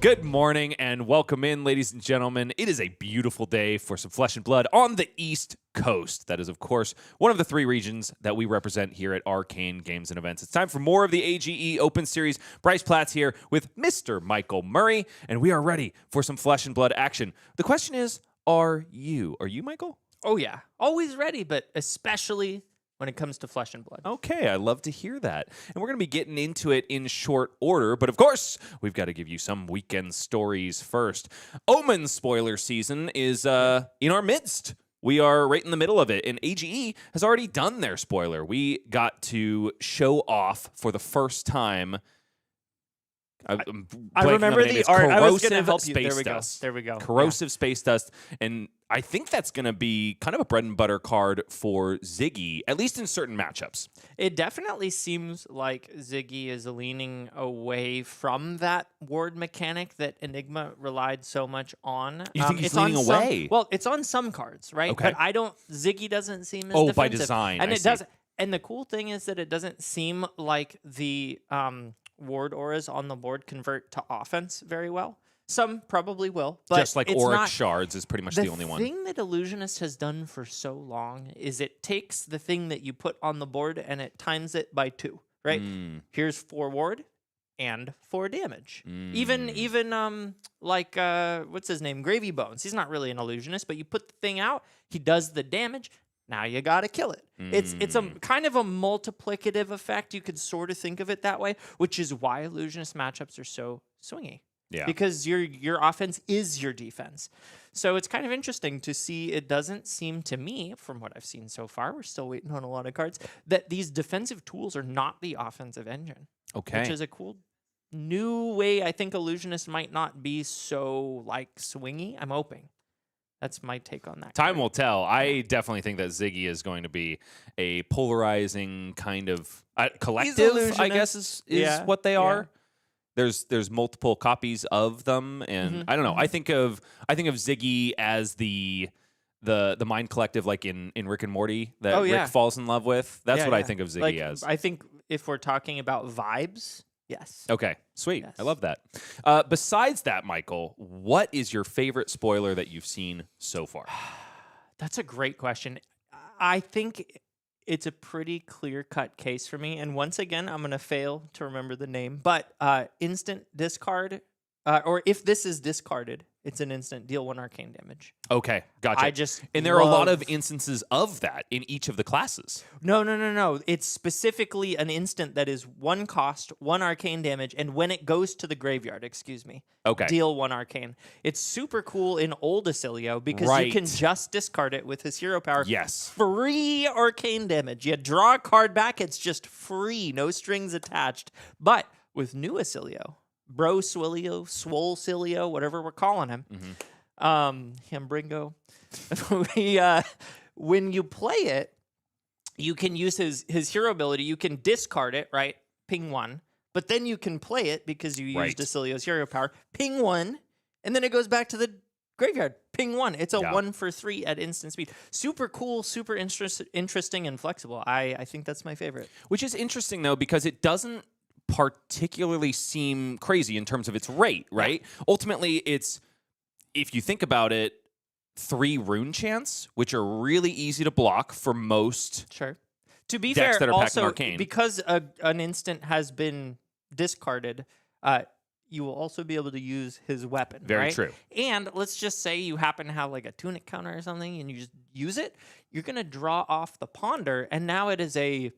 Good morning and welcome in, ladies and gentlemen. It is a beautiful day for some flesh and blood on the East Coast. That is, of course, one of the three regions that we represent here at Arcane Games and Events. It's time for more of the AGE Open Series. Bryce Platt's here with Mr. Michael Murray, and we are ready for some flesh and blood action. The question is, are you? Are you, Michael? Oh, yeah. Always ready, but especially when it comes to flesh and blood. Okay, I love to hear that. And we're going to be getting into it in short order, but of course, we've got to give you some weekend stories first. Omen spoiler season is in our midst. We are right in the middle of it, and AGE has already done their spoiler. We got to show off for the first time. I remember the art. I was going to help you. Space There we go. dust. There we go. Corrosive space dust, and I think that's going to be kind of a bread and butter card for Ziggy, at least in certain matchups. It definitely seems like Ziggy is leaning away from that ward mechanic that Enigma relied so much on. You think he's leaning away? Well, it's on some cards, right? Okay. But Ziggy doesn't seem as defensive. By design, and I it see. doesn't. And the cool thing is that it doesn't seem like the ward auras on the board convert to offense very well. Some probably will, but just like it's Auric not, Shards is pretty much the only one. The thing that Illusionist has done for so long is it takes the thing that you put on the board and it times it by 2, right? Here's 4 ward and 4 damage. Even like what's his name? Gravy Bones. He's not really an Illusionist, but you put the thing out, he does the damage. Now you got to kill it. It's a kind of a multiplicative effect. You could sort of think of it that way, which is why Illusionist matchups are so swingy. Yeah. Because your offense is your defense. So it's kind of interesting to see. It doesn't seem to me, from what I've seen so far, we're still waiting on a lot of cards, that these defensive tools are not the offensive engine. Okay. Which is a cool new way. I think Illusionist might not be so like swingy. I'm hoping. That's my take on that. Time will tell. I definitely think that Ziggy is going to be a polarizing kind of collective, I guess, is what they are. There's multiple copies of them, and I don't know. I think of Ziggy as the mind collective, like in Rick and Morty, that Rick falls in love with. That's what I think of Ziggy as. I think if we're talking about vibes, yes. Okay, sweet. Yes. I love that. Besides that, Michael, what is your favorite spoiler that you've seen so far? That's a great question. I think it's a pretty clear-cut case for me. And once again, I'm going to fail to remember the name. But instant discard, or if this is discarded, it's an instant deal 1 arcane damage. Okay, gotcha. And there are a lot of instances of that in each of the classes. No. It's specifically an instant that is 1 cost, 1 arcane damage, and when it goes to the graveyard, deal 1 arcane. It's super cool in old Acilio because you can just discard it with his hero power. Yes. Free arcane damage. You draw a card back, it's just free, no strings attached. But with new Acilio, Bro Swilio, Swole Cilio, whatever we're calling him. Hambringo. When you play it, you can use his hero ability. You can discard it, right? Ping 1. But then you can play it because you used Acilio's hero power. Ping 1, and then it goes back to the graveyard. Ping 1. It's a 1 for 3 at instant speed. Super cool, super interesting, and flexible. I think that's my favorite. Which is interesting, though, because it doesn't particularly seem crazy in terms of its rate, right? Yeah. Ultimately, it's, if you think about it, 3 rune chants, which are really easy to block for most. Sure. To be decks fair, that are also Arcane. Because an instant has been discarded, you will also be able to use his weapon. Very right? true. And let's just say you happen to have like a tunic counter or something, and you just use it. You're gonna draw off the ponder, and now it is a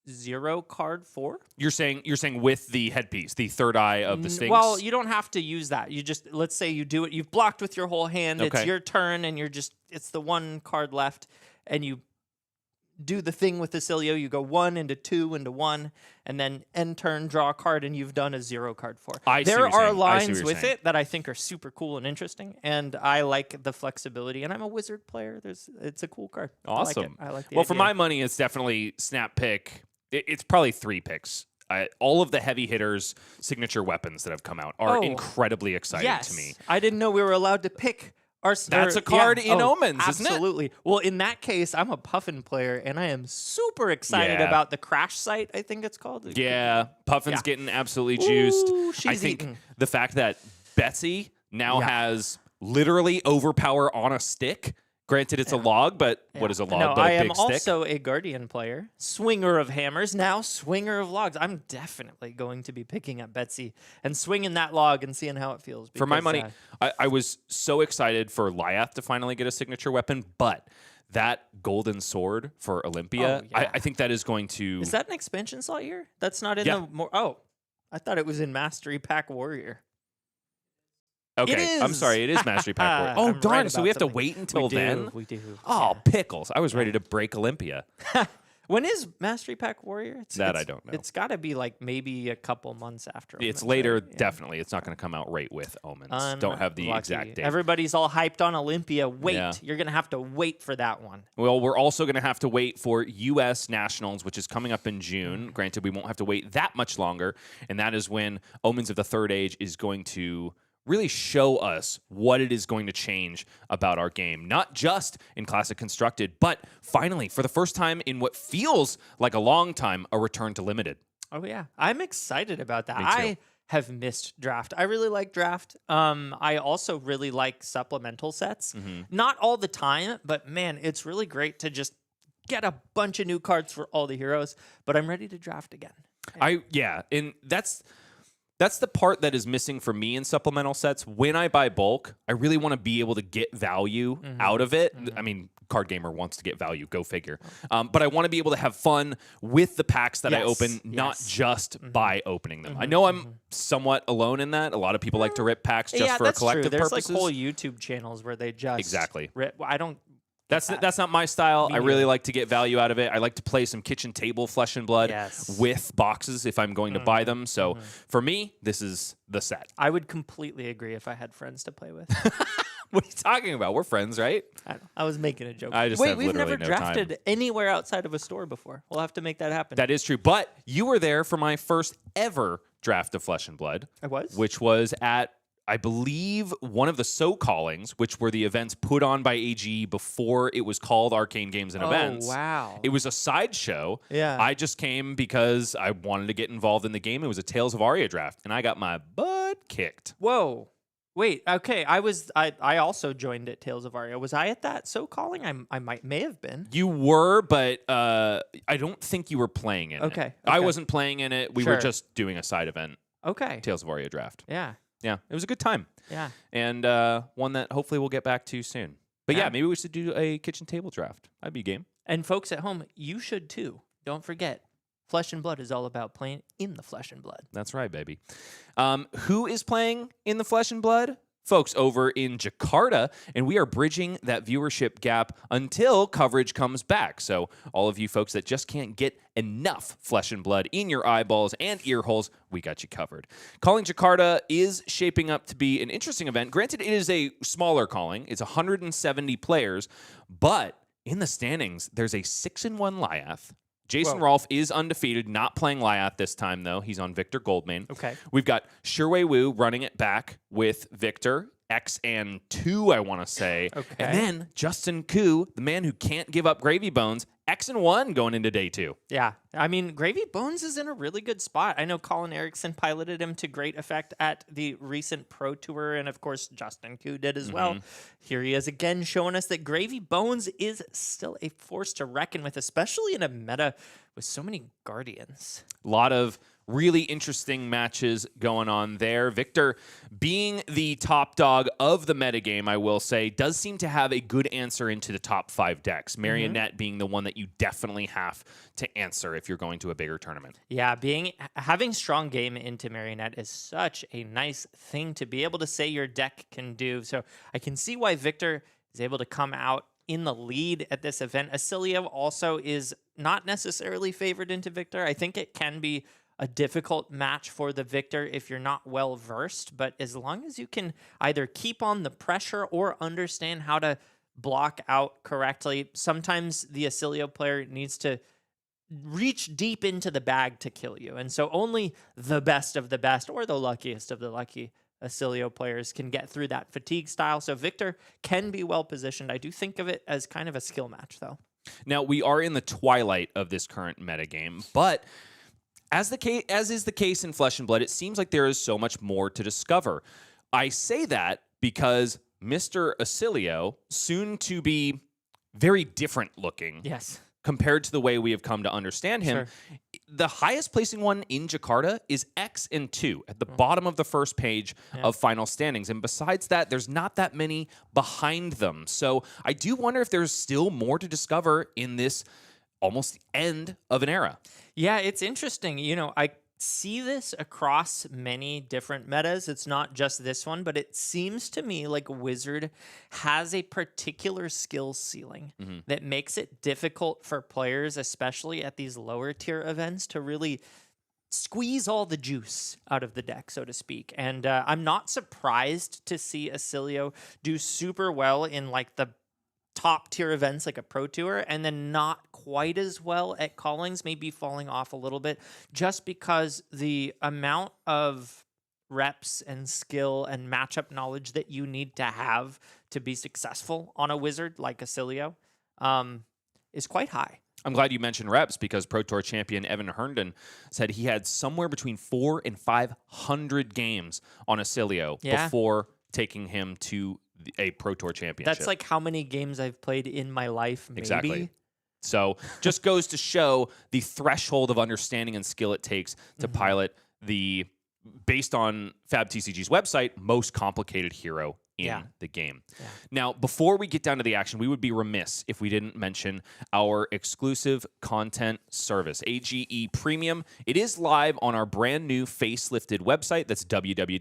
0 card 4. You're saying with the headpiece, the third eye of the Sphinx? Well, you don't have to use that. You just, let's say you do it. You've blocked with your whole hand. Okay. It's your turn, and it's the 1 card left, and you do the thing with the Acilio. You go 1 into 2 into 1, and then end turn, draw a card, and you've done a 0 card 4. There are lines with it that I think are super cool and interesting, and I like the flexibility. And I'm a wizard player. It's a cool card. Awesome. I like the Well, idea. for my money, it's definitely snap pick. It's probably 3 picks. All of the heavy hitters, signature weapons that have come out are incredibly exciting to me. I didn't know we were allowed to pick our That's a card in Omens, isn't it? Absolutely. Well, in that case, I'm a Puffin player, and I am super excited about the Crash Site, I think it's called. Yeah, Puffin's getting absolutely juiced. Ooh, I think the fact that Betsy now has literally overpower on a stick. Granted, it's a log, but what is a log but a big stick? I am also a Guardian player. Swinger of hammers, now swinger of logs. I'm definitely going to be picking up Betsy and swinging that log and seeing how it feels. For my money, I was so excited for Lyath to finally get a signature weapon, but that golden sword for Olympia, I think that is going to... Is that an expansion slot year? That's not in the... I thought it was in Mastery Pack Warrior. Okay, I'm sorry. It is Mastery Pack Warrior. Oh, darn. So we have to wait until then? We do. Oh, pickles. I was ready to break Olympia. When is Mastery Pack Warrior? I don't know. It's got to be like maybe a couple months after. It's later, definitely. It's not going to come out right with Omens. Don't have the exact date. Everybody's all hyped on Olympia. Wait. You're going to have to wait for that one. Well, we're also going to have to wait for U.S. Nationals, which is coming up in June. Granted, we won't have to wait that much longer, and that is when Omens of the Third Age is going to really show us what it is going to change about our game, not just in Classic Constructed, but finally, for the first time in what feels like a long time, a return to Limited. Oh, yeah. I'm excited about that. Me too. I have missed Draft. I really like Draft. I also really like supplemental sets. Not all the time, but man, it's really great to just get a bunch of new cards for all the heroes, but I'm ready to draft again. And that's the part that is missing for me in supplemental sets. When I buy bulk, I really want to be able to get value out of it. I mean, Card Gamer wants to get value, go figure. But I want to be able to have fun with the packs that I open, not just by opening them. I know I'm somewhat alone in that. A lot of people like to rip packs just for a collective There's purposes. Like whole YouTube channels where they just rip. I don't. That's not my style. I really like to get value out of it. I like to play some kitchen table Flesh and Blood with boxes if I'm going to buy them. So for me, this is the set. I would completely agree if I had friends to play with. What are you talking about? We're friends, right? I was making a joke. We've never drafted anywhere outside of a store before. We'll have to make that happen. That is true. But you were there for my first ever draft of Flesh and Blood. I was? Which was at, I believe, one of the So-Callings, which were the events put on by AG before it was called Arcane Games and Events. Oh, wow. It was a sideshow. Yeah. I just came because I wanted to get involved in the game. It was a Tales of Aria draft, and I got my butt kicked. Whoa. Wait, okay. I also joined at Tales of Aria. Was I at that So Calling? I may have been. You were, but I don't think you were playing in it. Okay. I wasn't playing in it. We were Sure. just doing a side event, Okay. Tales of Aria draft. Yeah. Yeah, it was a good time. Yeah. And one that hopefully we'll get back to soon. But yeah, maybe we should do a kitchen table draft. I'd be game. And folks at home, you should too. Don't forget, Flesh and Blood is all about playing in the Flesh and Blood. That's right, baby. Who is playing in the Flesh and Blood? Folks over in Jakarta, and we are bridging that viewership gap until coverage comes back. So all of you folks that just can't get enough Flesh and Blood in your eyeballs and ear holes, we got you covered. Calling Jakarta is shaping up to be an interesting event. Granted, it is a smaller calling. It's 170 players, but in the standings, there's a 6-1 Lyath. Jason Rolfe is undefeated, not playing Lyath this time, though. He's on Victor Goldmane. Okay. We've got Shiwei Wu running it back with Victor, X and 2, I want to say. Okay. And then Justin Koo, the man who can't give up Gravy Bones, X and 1 going into day 2. Yeah. I mean, Gravy Bones is in a really good spot. I know Colin Erickson piloted him to great effect at the recent Pro Tour, and of course, Justin Koo did as well. Here he is again showing us that Gravy Bones is still a force to reckon with, especially in a meta with so many Guardians. A lot of really interesting matches going on there. Victor, being the top dog of the metagame, I will say, does seem to have a good answer into the top 5 decks. Marionette being the one that you definitely have to answer if you're going to a bigger tournament. Yeah, having strong game into Marionette is such a nice thing to be able to say your deck can do. So I can see why Victor is able to come out in the lead at this event. Acilio also is not necessarily favored into Victor. I think it can be a difficult match for the Victor if you're not well versed, but as long as you can either keep on the pressure or understand how to block out correctly, sometimes the Acilio player needs to reach deep into the bag to kill you. And so only the best of the best or the luckiest of the lucky Acilio players can get through that fatigue style. So Victor can be well positioned. I do think of it as kind of a skill match, though. Now, we are in the twilight of this current metagame, but as is the case in Flesh and Blood, it seems like there is so much more to discover. I say that because Mr. Acilio, soon to be very different looking, Yes. compared to the way we have come to understand him. Sure. The highest placing one in Jakarta is X and 2 at the bottom of the first page of final standings. And besides that, there's not that many behind them. So I do wonder if there's still more to discover in this almost the end of an era. Yeah, it's interesting. You know, I see this across many different metas. It's not just this one, but it seems to me like Wizard has a particular skill ceiling that makes it difficult for players, especially at these lower tier events, to really squeeze all the juice out of the deck, so to speak. And I'm not surprised to see Acilio do super well in like the top tier events like a Pro Tour, and then not quite as well at callings, maybe falling off a little bit, just because the amount of reps and skill and matchup knowledge that you need to have to be successful on a Wizard like Acilio is quite high. I'm glad you mentioned reps because Pro Tour champion Evan Herndon said he had somewhere between 400 and 500 games on Acilio before taking him to a Pro Tour championship. That's like how many games I've played in my life, maybe. Exactly. So just goes to show the threshold of understanding and skill it takes to pilot the, based on Fabtcg's website, most complicated hero in the game. Yeah. Now, before we get down to the action, we would be remiss if we didn't mention our exclusive content service, AGE Premium. It is live on our brand new facelifted website. That's www.age.events.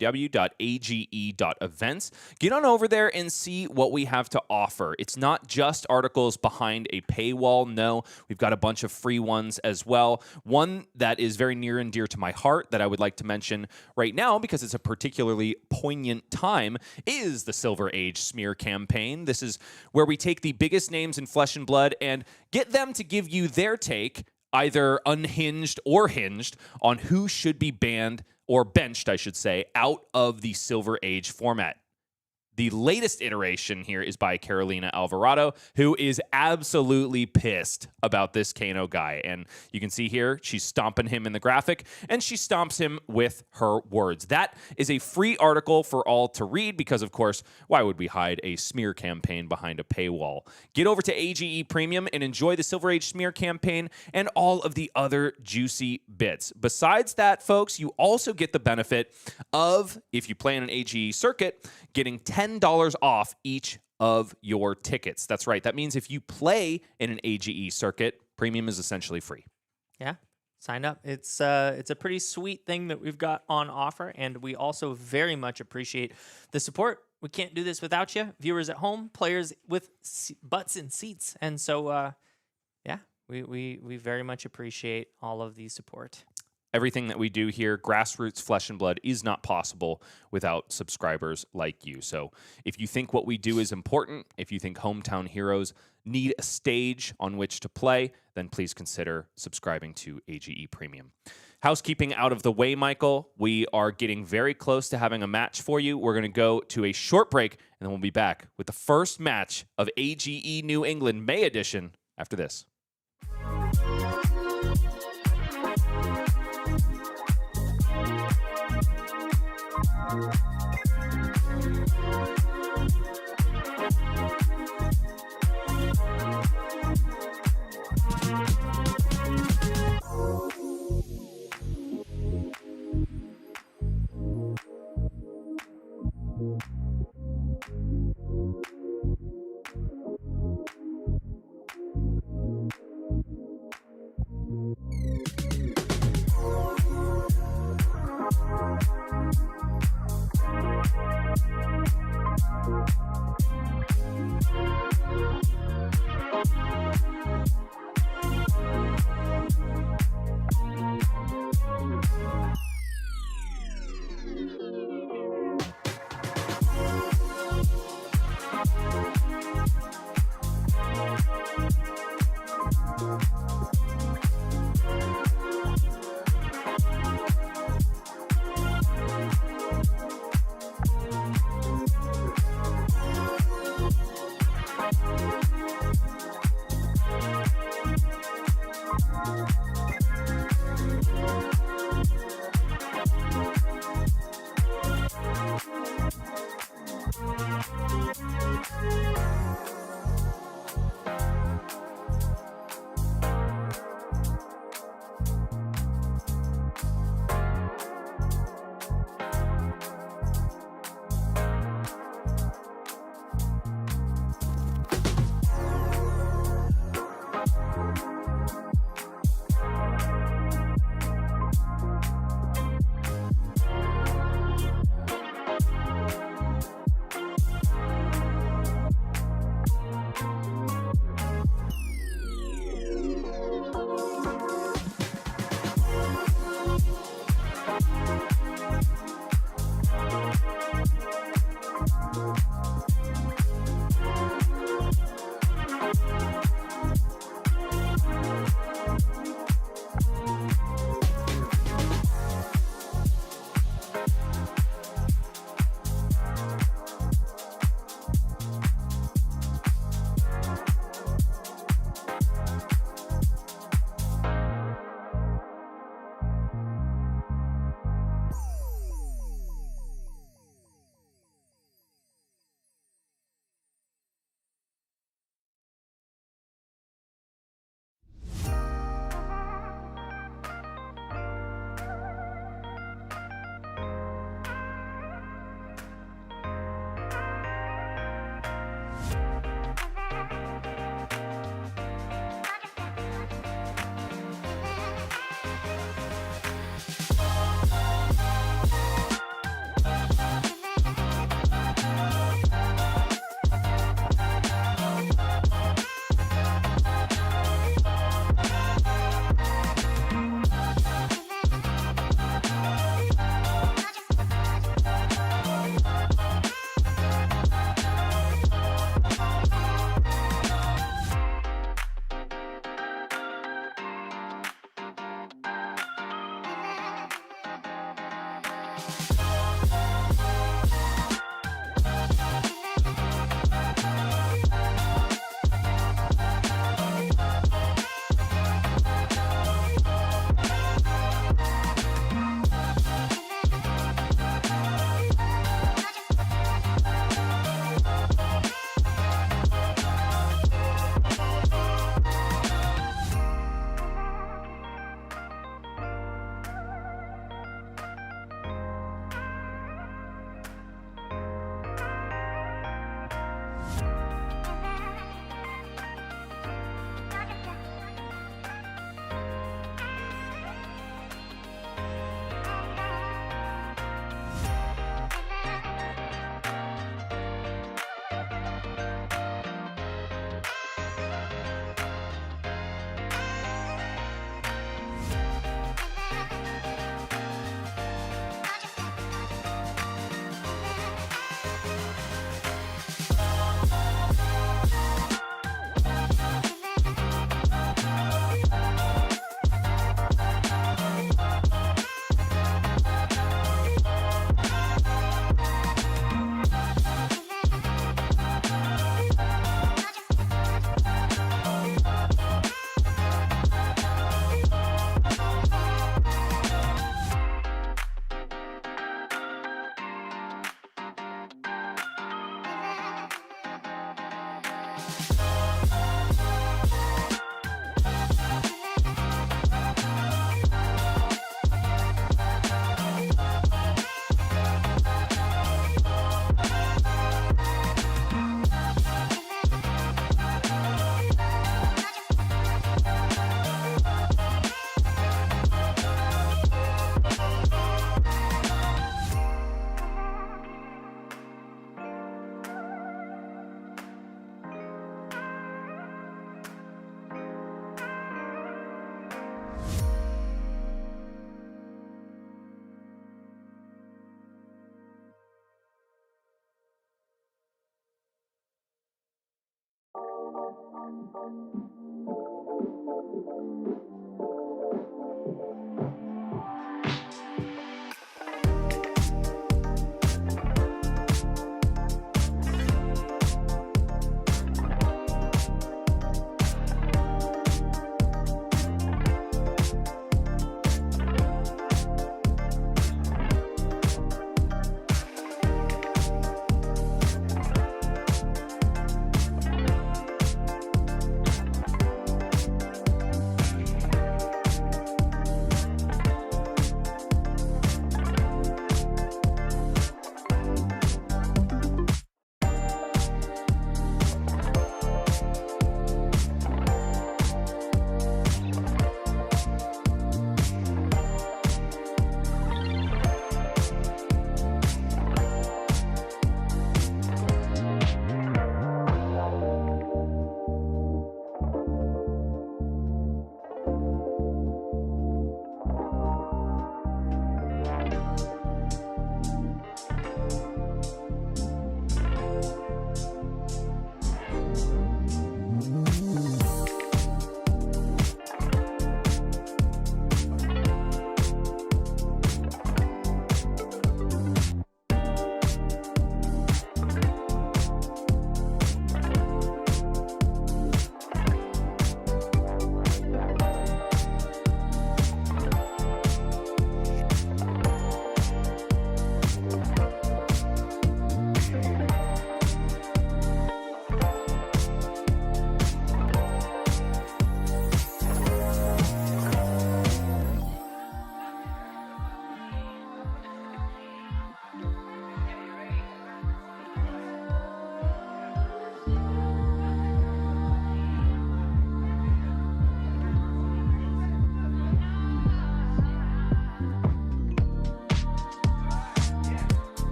Get on over there and see what we have to offer. It's not just articles behind a paywall. No, we've got a bunch of free ones as well. One that is very near and dear to my heart that I would like to mention right now because it's a particularly poignant time is the Silver Age smear campaign. This is where we take the biggest names in Flesh and Blood and get them to give you their take, either unhinged or hinged, on who should be banned or benched, I should say, out of the Silver Age format. The latest iteration here is by Carolina Alvarado, who is absolutely pissed about this Kano guy. And you can see here, she's stomping him in the graphic, and she stomps him with her words. That is a free article for all to read because, of course, why would we hide a smear campaign behind a paywall? Get over to AGE Premium and enjoy the Silver Age smear campaign and all of the other juicy bits. Besides that, folks, you also get the benefit of, if you play in an AGE circuit, getting $10 off each of your tickets. That's right. That means if you play in an AGE circuit, Premium is essentially free. Yeah. Sign up. It's a pretty sweet thing that we've got on offer, and we also very much appreciate the support. We can't do this without you, viewers at home, players with butts in seats, and so yeah, we very much appreciate all of the support. Everything that we do here, Grassroots Flesh and Blood, is not possible without subscribers like you. So if you think what we do is important, if you think Hometown Heroes need a stage on which to play, then please consider subscribing to AGE Premium. Housekeeping out of the way, Michael. We are getting very close to having a match for you. We're going to go to a short break, and then we'll be back with the first match of AGE New England May Edition after this.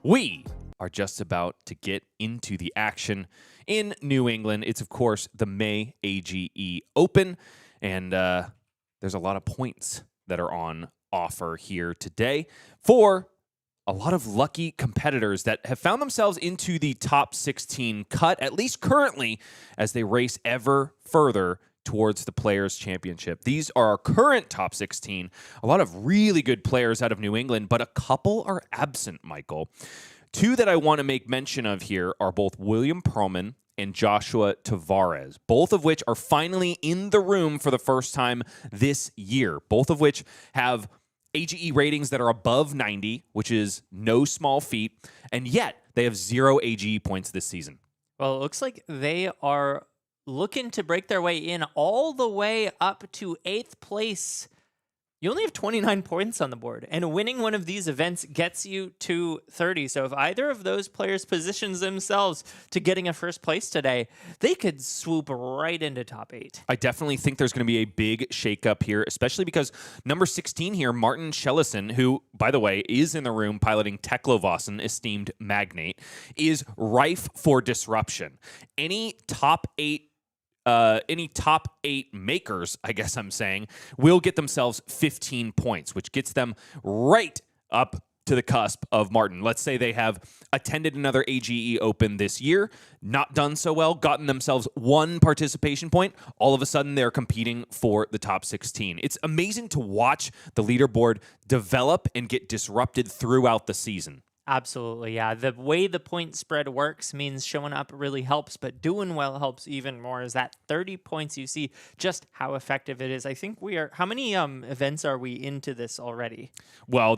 We are just about to get into the action in New England. It's, of course, the May AGE Open, and there's a lot of points that are on offer here today for a lot of lucky competitors that have found themselves into the top 16 cut, at least currently, as they race ever further towards the Players' Championship. These are our current top 16. A lot of really good players out of New England, but a couple are absent, Michael. Two that I want to make mention of here are both William Perlman and Joshua Tavares, both of which are finally in the room for the first time this year, both of which have AGE ratings that are above 90, which is no small feat, and yet they have 0 AGE points this season. Well, it looks like they are looking to break their way in all the way up to 8th place. You only have 29 points on the board, and winning one of these events gets you to 30. So if either of those players positions themselves to getting a first place today, they could swoop right into top 8. I definitely think there's going to be a big shakeup here, especially because number 16 here, Martin Schelasin, who, by the way, is in the room piloting Teklo, esteemed magnate, is rife for disruption. Any top 8 makers, I guess I'm saying, will get themselves 15 points, which gets them right up to the cusp of Martin. Let's say they have attended another AGE Open this year, not done so well, gotten themselves 1 participation point. All of a sudden, they're competing for the top 16. It's amazing to watch the leaderboard develop and get disrupted throughout the season. Absolutely, yeah. The way the point spread works means showing up really helps, but doing well helps even more. Is that 30 points you see just how effective it is. I think how many events are we into this already? Well,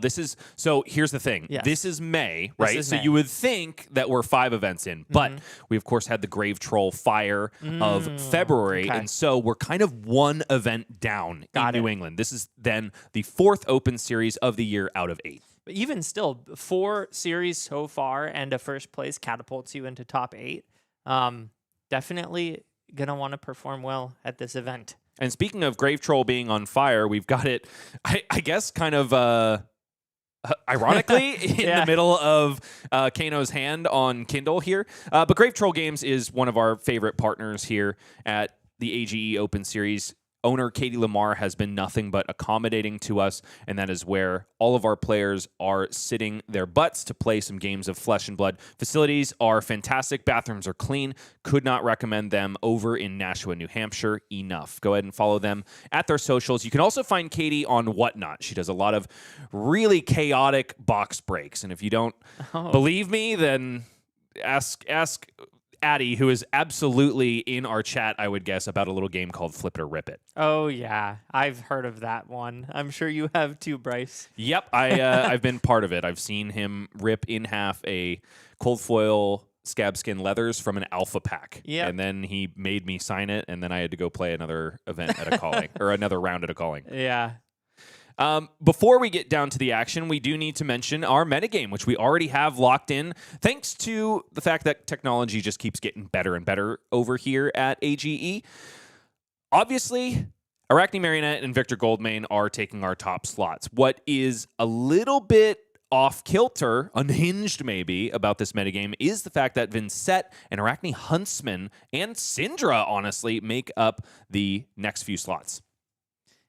so here's the thing. Yes. This is May, right? is So May. you would think that we're 5 events in, but we of course had the Grave Troll Fire of February, okay. and so we're kind of 1 event down Got in it. New England. This is then the 4th Open Series of the year out of 8. But even still, 4 series so far and a first place catapults you into top 8. Definitely gonna want to perform well at this event. And speaking of Grave Troll being on fire, we've got it, I guess, kind of ironically in the middle of Kano's hand on Kindle here. But Grave Troll Games is one of our favorite partners here at the AGE Open Series. Owner Katie Lamar has been nothing but accommodating to us, and that is where all of our players are sitting their butts to play some games of Flesh and Blood. Facilities are fantastic. Bathrooms are clean. Could not recommend them over in Nashua, New Hampshire enough. Go ahead and follow them at their socials. You can also find Katie on Whatnot. She does a lot of really chaotic box breaks, and if you don't believe me, then ask Addie, who is absolutely in our chat, I would guess, about a little game called Flip It or Rip It. Oh, yeah. I've heard of that one. I'm sure you have too, Bryce. Yep, I've been part of it. I've seen him rip in half a cold foil scab skin leathers from an alpha pack. Yep. And then he made me sign it, and then I had to go play another event at a calling, or another round at a calling. Yeah. Before we get down to the action, we do need to mention our metagame, which we already have locked in, thanks to the fact that technology just keeps getting better and better over here at AGE. Obviously, Arachne Marionette and Victor Goldmane are taking our top slots. What is a little bit off-kilter, unhinged maybe, about this metagame is the fact that Vynnset and Arachne Huntsman and Cindra, honestly, make up the next few slots.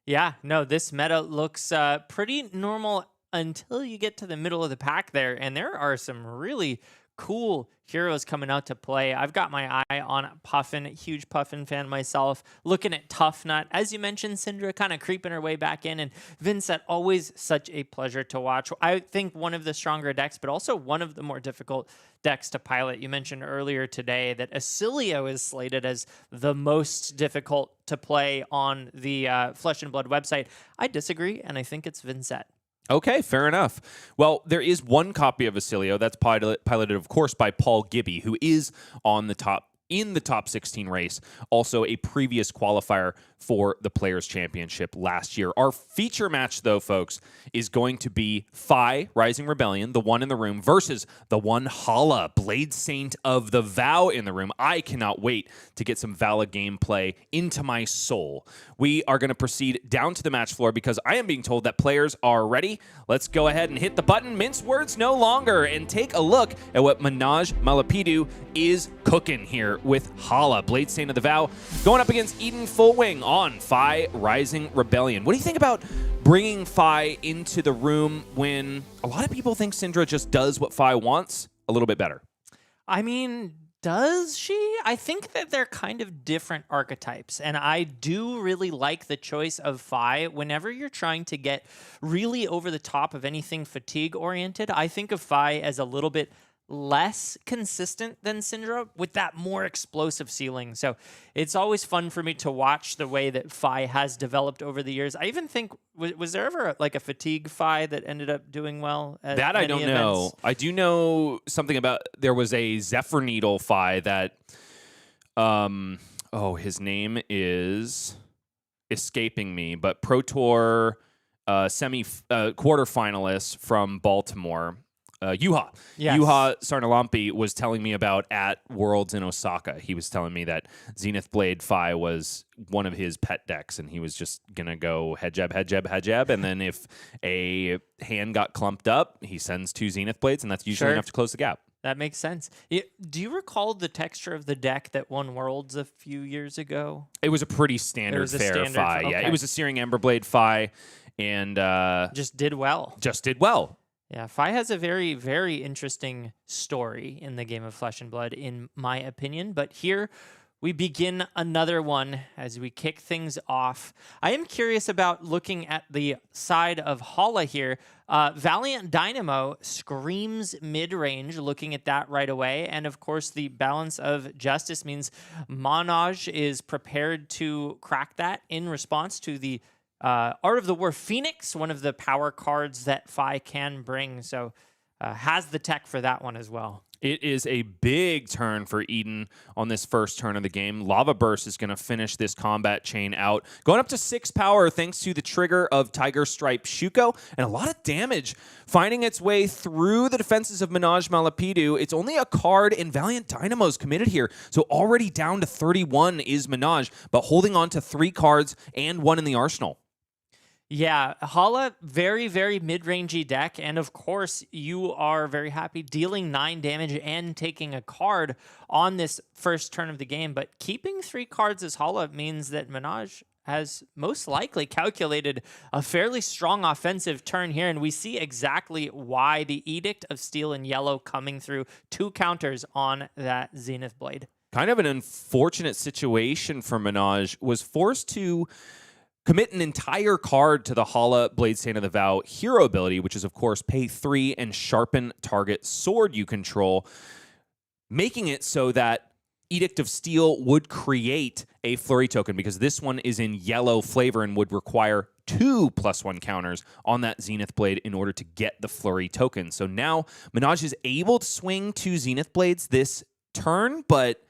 Yeah, no, this meta looks pretty normal until you get to the middle of the pack there, and there are some really cool heroes coming out to play. I've got my eye on Puffin, huge Puffin fan myself, looking at Tuffnut. As you mentioned, Cindra kind of creeping her way back in, and Vynnset, always such a pleasure to watch. I think one of the stronger decks, but also one of the more difficult decks to pilot. You mentioned earlier today that Acilio is slated as the most difficult to play on the Flesh and Blood website. I disagree, and I think it's Vynnset. Okay, fair enough. Well, there is one copy of Acilio that's piloted, of course, by Paul Gibby, who is in the top 16 race, also a previous qualifier for the Players' Championship last year. Our feature match, though, folks, is going to be Phi, Rising Rebellion, the one in the room, versus the one Hala, Blade Saint of the Vow in the room. I cannot wait to get some Vala gameplay into my soul. We are going to proceed down to the match floor because I am being told that players are ready. Let's go ahead and hit the button, mince words no longer, and take a look at what Manoj Malipeddu is cooking here with Hala, Blade Saint of the Vow, going up against Eden Fullwing on Phi Rising Rebellion. What do you think about bringing Phi into the room when a lot of people think Cindra just does what Phi wants a little bit better? I mean, does she? I think that they're kind of different archetypes, and I do really like the choice of Phi. Whenever you're trying to get really over the top of anything fatigue-oriented, I think of Phi as a little bit less consistent than Cindra with that more explosive ceiling. So it's always fun for me to watch the way that Phi has developed over the years. I even think, was there ever like a fatigue Phi that ended up doing well at that I don't events? know. I do know something about, there was a Zephyr Needle Phi that, his name is escaping me, but Pro Tour quarterfinalist from Baltimore, Yuha. Yes. Yuha Sarnalampi was telling me about at Worlds in Osaka. He was telling me that Zenith Blade Phi was one of his pet decks, and he was just going to go head jab, head jab, head jab, and then if a hand got clumped up, he sends 2 Zenith Blades, and that's usually enough to close the gap. That makes sense. Do you recall the texture of the deck that won Worlds a few years ago? It was a pretty standard fair Phi. Yeah, it was a Searing Emberblade Phi, and just did well. Yeah, Phi has a very, very interesting story in the game of Flesh and Blood, in my opinion. But here we begin another one as we kick things off. I am curious about looking at the side of Hala here. Valiant Dynamo screams mid-range, looking at that right away. And of course, the balance of justice means Manoj is prepared to crack that in response to the Art of the War Phoenix, one of the power cards that Phi can bring. So has the tech for that one as well. It is a big turn for Eden on this first turn of the game. Lava Burst is going to finish this combat chain out, going up to 6 power thanks to the trigger of Tiger Stripe Shuko, and a lot of damage finding its way through the defenses of Manoj Malipeddu. It's only a card in Valiant Dynamo's committed here, so already down to 31 is Manoj, but holding on to 3 cards and 1 in the arsenal. Yeah, Hala, very, very mid-rangey deck, and of course, you are very happy dealing 9 damage and taking a card on this first turn of the game, but keeping 3 cards as Hala means that Manoj has most likely calculated a fairly strong offensive turn here, and we see exactly why the Edict of Steel and Yellow coming through 2 counters on that Zenith Blade. Kind of an unfortunate situation for Manoj, was forced to commit an entire card to the Hala Bladestain of the Vow hero ability, which is, of course, pay 3 and sharpen target sword you control, making it so that Edict of Steel would create a flurry token, because this one is in yellow flavor and would require 2 +1 counters on that Zenith Blade in order to get the flurry token. So now Manoj is able to swing 2 Zenith Blades this turn, but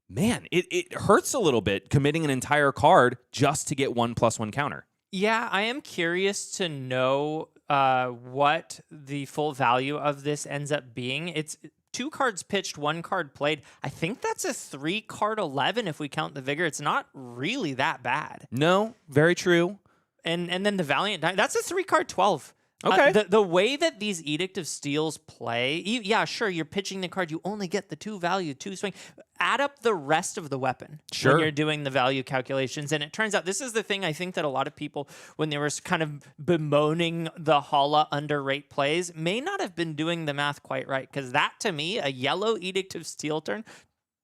man, it hurts a little bit committing an entire card just to get 1 +1 counter. Yeah, I am curious to know what the full value of this ends up being. It's 2 cards pitched, 1 card played. I think that's a 3-card 11 if we count the Vigor. It's not really that bad. No, very true. And then the Valiant, that's a 3-card 12. Okay. The way that these Edict of Steels play, yeah, sure, you're pitching the card. You only get the 2 value, 2 swing. Add up the rest of the weapon when you're doing the value calculations. And it turns out this is the thing I think that a lot of people, when they were kind of bemoaning the Hala underrate plays, may not have been doing the math quite right. Because that, to me, a yellow Edict of Steel turn,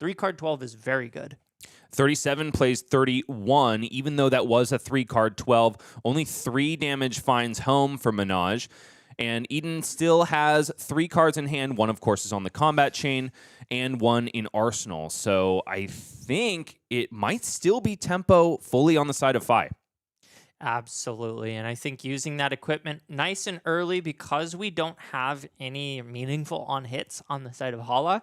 3-card 12 is very good. 37 plays 31, even though that was a 3-card 12. Only 3 damage finds home for Manoj. And Eden still has 3 cards in hand. 1, of course, is on the combat chain, and 1 in arsenal. So I think it might still be tempo fully on the side of Phi. Absolutely. And I think using that equipment nice and early, because we don't have any meaningful on hits on the side of Hala,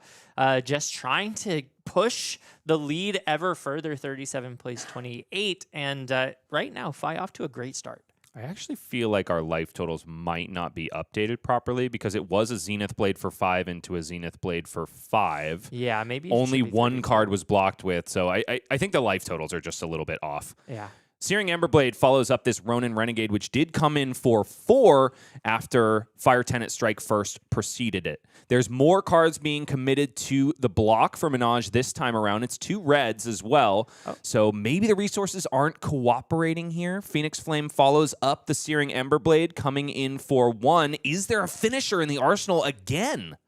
just trying to push the lead ever further. 37 plays 28. And right now, Phi off to a great start. I actually feel like our life totals might not be updated properly, because it was a Zenith Blade for 5 into a Zenith Blade for 5. Yeah, maybe only 1 card was blocked with. So I think the life totals are just a little bit off. Yeah. Searing Emberblade follows up this Ronin Renegade, which did come in for 4 after Fire Tenet Strike first preceded it. There's more cards being committed to the block for Manoj this time around. It's 2 reds as well. So maybe the resources aren't cooperating here. Phoenix Flame follows up the Searing Emberblade, coming in for 1. Is there a finisher in the arsenal again?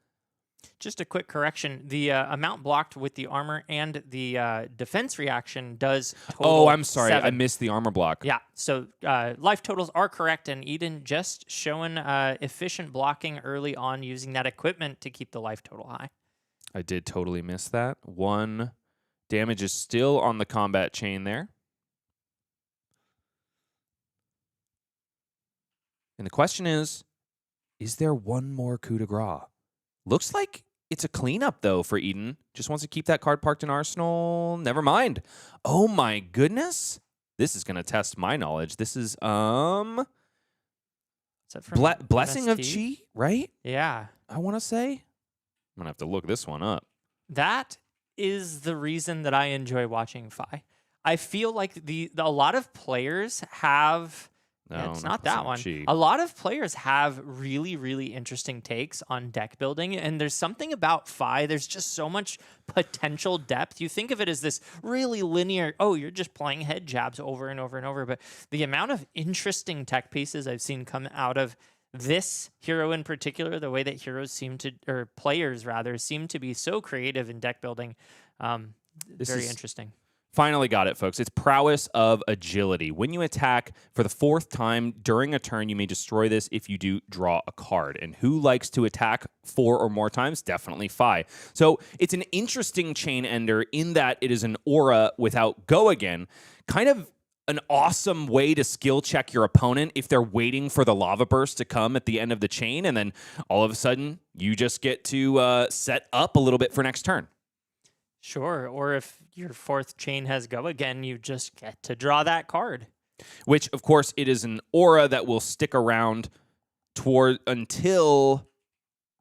Just a quick correction. The amount blocked with the armor and the defense reaction does total Oh, I'm sorry. 7. I missed the armor block. Yeah, so life totals are correct, and Eden just showing efficient blocking early on using that equipment to keep the life total high. I did totally miss that. 1 damage is still on the combat chain there. And the question is there one more coup de grace? Looks like it's a cleanup, though, for Eden. Just wants to keep that card parked in Arsenal. Never mind. Oh, my goodness. This is going to test my knowledge. This is, Blessing of Chi, right? Yeah. I want to say. I'm going to have to look this one up. That is the reason that I enjoy watching Phi. I feel like a lot of players have... No, it's not that one. A lot of players have really, really interesting takes on deck building, and there's something about Phi. There's just so much potential depth. You think of it as this really linear, you're just playing head jabs over and over and over, but the amount of interesting tech pieces I've seen come out of this hero in particular, the way that players rather, seem to be so creative in deck building, Very interesting. Finally got it, folks. It's Prowess of Agility. When you attack for the 4th time during a turn, you may destroy this if you do draw a card. And who likes to attack 4 or more times? Definitely Fi. So it's an interesting chain ender in that it is an aura without go again. Kind of an awesome way to skill check your opponent if they're waiting for the lava burst to come at the end of the chain. And then all of a sudden, you just get to set up a little bit for next turn. Sure, or if your 4th chain has go again, you just get to draw that card. Which, of course, it is an aura that will stick around until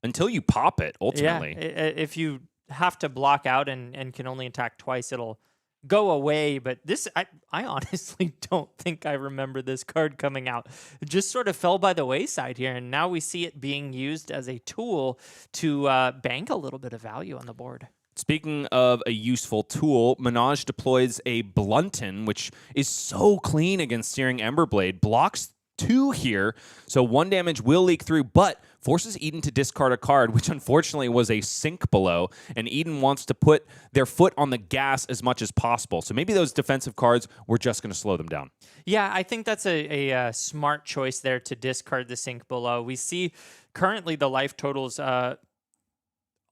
you pop it, ultimately. Yeah, if you have to block out and can only attack twice, it'll go away. But this, I honestly don't think I remember this card coming out. It just sort of fell by the wayside here, and now we see it being used as a tool to bank a little bit of value on the board. Speaking of a useful tool, Manoj deploys a Blunton, which is so clean against Searing Emberblade. Blocks 2 here, so 1 damage will leak through, but forces Eden to discard a card, which unfortunately was a sink below, and Eden wants to put their foot on the gas as much as possible. So maybe those defensive cards, we're just going to slow them down. Yeah, I think that's a smart choice there to discard the sink below. We see currently the life totals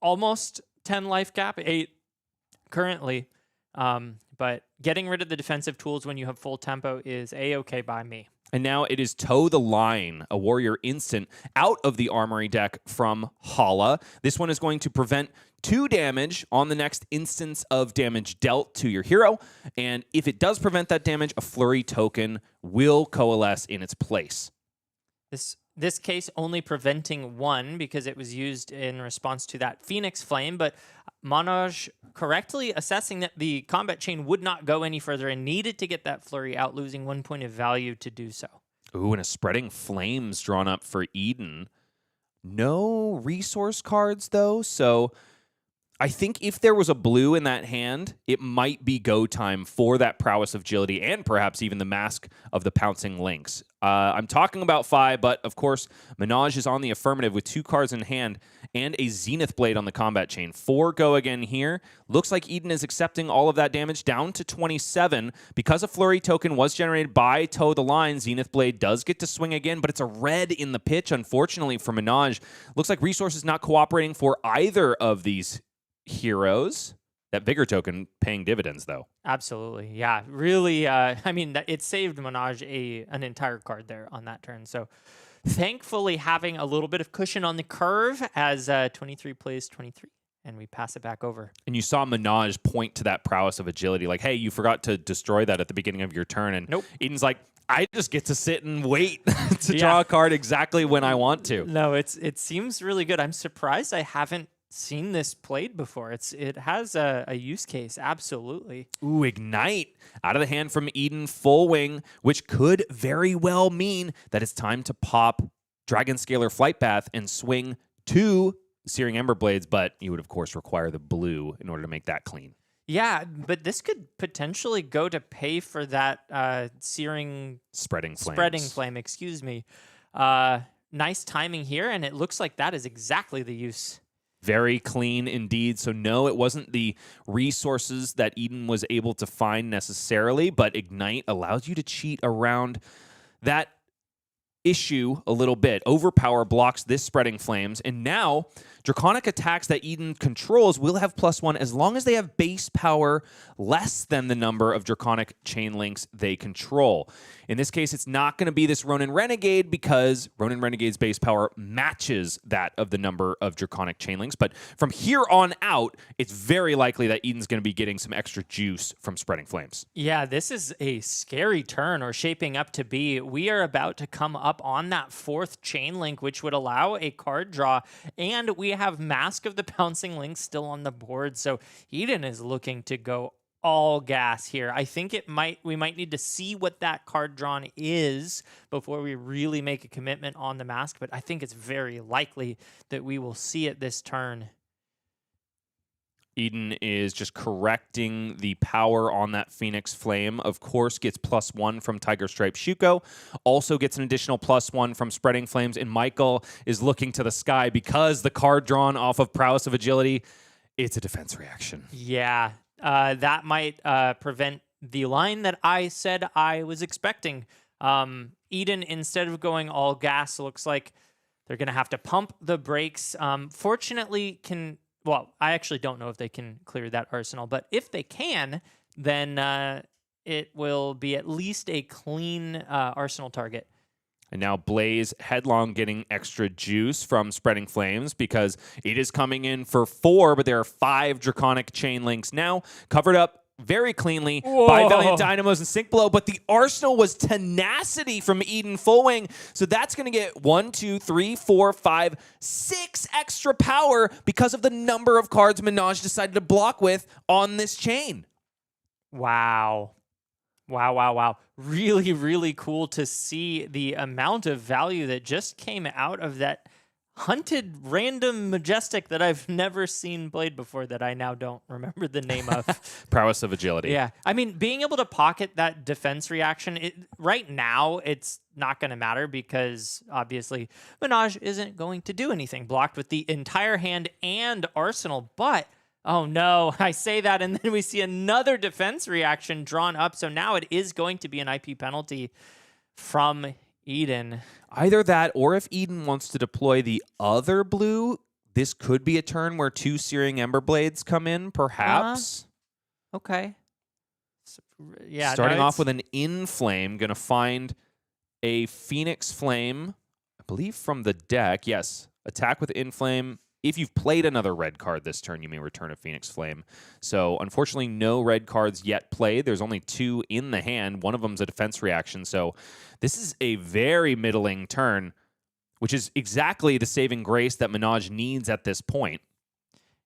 almost 10 life gap, 8 currently. But getting rid of the defensive tools when you have full tempo is A-okay by me. And now it is Toe the Line, a warrior instant out of the armory deck from Hala. This one is going to prevent 2 damage on the next instance of damage dealt to your hero. And if it does prevent that damage, a flurry token will coalesce in its place. This case only preventing 1 because it was used in response to that Phoenix Flame, but Manoj correctly assessing that the combat chain would not go any further and needed to get that flurry out, losing 1 point of value to do so. Ooh, and a Spreading Flames drawn up for Eden. No resource cards, though, so I think if there was a blue in that hand, it might be go time for that Prowess of Agility and perhaps even the Mask of the Pouncing Lynx. I'm talking about Fi, but of course, Manoj is on the affirmative with 2 cards in hand and a Zenith Blade on the combat chain. 4 go again here. Looks like Eden is accepting all of that damage down to 27. Because a Flurry token was generated by Toe the Line, Zenith Blade does get to swing again, but it's a red in the pitch, unfortunately, for Manoj. Looks like resources not cooperating for either of these heroes. That Vigor token paying dividends, though. Absolutely. Yeah. Really, I mean, it saved Manoj an entire card there on that turn. So thankfully having a little bit of cushion on the curve as 23 plays 23. And we pass it back over. And you saw Manoj point to that Prowess of Agility, like, hey, you forgot to destroy that at the beginning of your turn. And nope. Eden's like, I just get to sit and wait to draw a card exactly when I want to. No, it seems really good. I'm surprised I haven't seen this played before. It has a use case, absolutely. Ooh, Ignite out of the hand from Eden, Fullwing, which could very well mean that it's time to pop Dragon Scalar Flight Path and swing 2 Searing Emberblades, but you would, of course, require the blue in order to make that clean. Yeah, but this could potentially go to pay for that Spreading Flame, excuse me. Nice timing here, and it looks like that is exactly the use. Very clean indeed. So no, it wasn't the resources that Eden was able to find necessarily, but Ignite allows you to cheat around that issue a little bit. Overpower blocks this Spreading Flames, and now Draconic attacks that Eden controls will have +1 as long as they have base power less than the number of Draconic chain links they control. In this case, it's not going to be this Ronin Renegade because Ronin Renegade's base power matches that of the number of Draconic chain links. But from here on out, it's very likely that Eden's going to be getting some extra juice from Spreading Flames. Yeah, this is a scary turn, or shaping up to be. We are about to come up on that 4th chain link, which would allow a card draw, and we have Mask of the Pouncing Lynx still on the board. So Eden is looking to go all gas here. I think we might need to see what that card drawn is before we really make a commitment on the mask, but I think it's very likely that we will see it this turn. Eden is just correcting the power on that Phoenix Flame. Of course, gets +1 from Tiger Stripe Shuko. Also gets an additional +1 from Spreading Flames. And Michael is looking to the sky because the card drawn off of Prowess of Agility, it's a defense reaction. Yeah. that might prevent the line that I said I was expecting. Eden, instead of going all gas, looks like they're going to have to pump the brakes. Fortunately, I actually don't know if they can clear that arsenal, but if they can, then it will be at least a clean arsenal target. And now Blaze headlong getting extra juice from spreading flames because it is coming in for 4, but there are 5 draconic chain links now covered up very cleanly by Valiant Dynamos and Sync Blow, but the arsenal was tenacity from Eden Fullwing, so that's going to get 1, 2, 3, 4, 5, 6 extra power because of the number of cards Manoj decided to block with on this chain. Wow. Really, really cool to see the amount of value that just came out of that hunted random majestic that I've never seen played before that I now don't remember the name of. Prowess of Agility. Yeah. I mean, being able to pocket that defense reaction, right now, it's not going to matter because obviously Manoj isn't going to do anything. Blocked with the entire hand and arsenal, but oh no, I say that and then we see another defense reaction drawn up. So now it is going to be an IP penalty from Eden. Either that, or if Eden wants to deploy the other blue, this could be a turn where 2 Searing Ember Blades come in, perhaps. Okay. Yeah. Starting off with an Inflame, going to find a Phoenix Flame, I believe from the deck. Yes, attack with Inflame. If you've played another red card this turn, you may return a Phoenix Flame. So, unfortunately, no red cards yet played. There's only 2 in the hand. One of them's a defense reaction. So, this is a very middling turn, which is exactly the saving grace that Manoj needs at this point.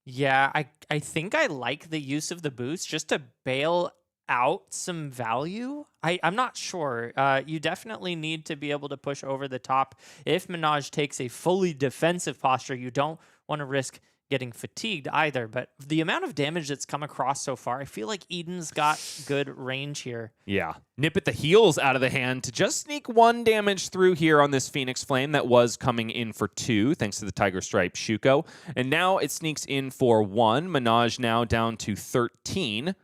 Yeah, I think I like the use of the boost just to bail out some value. I'm not sure. You definitely need to be able to push over the top. If Manoj takes a fully defensive posture, you don't want to risk getting fatigued either. But the amount of damage that's come across so far, I feel like Eden's got good range here. Yeah. Nip at the heels out of the hand to just sneak 1 damage through here on this Phoenix Flame that was coming in for 2, thanks to the Tiger Stripe Shuko. And now it sneaks in for 1. Manoj now down to 13.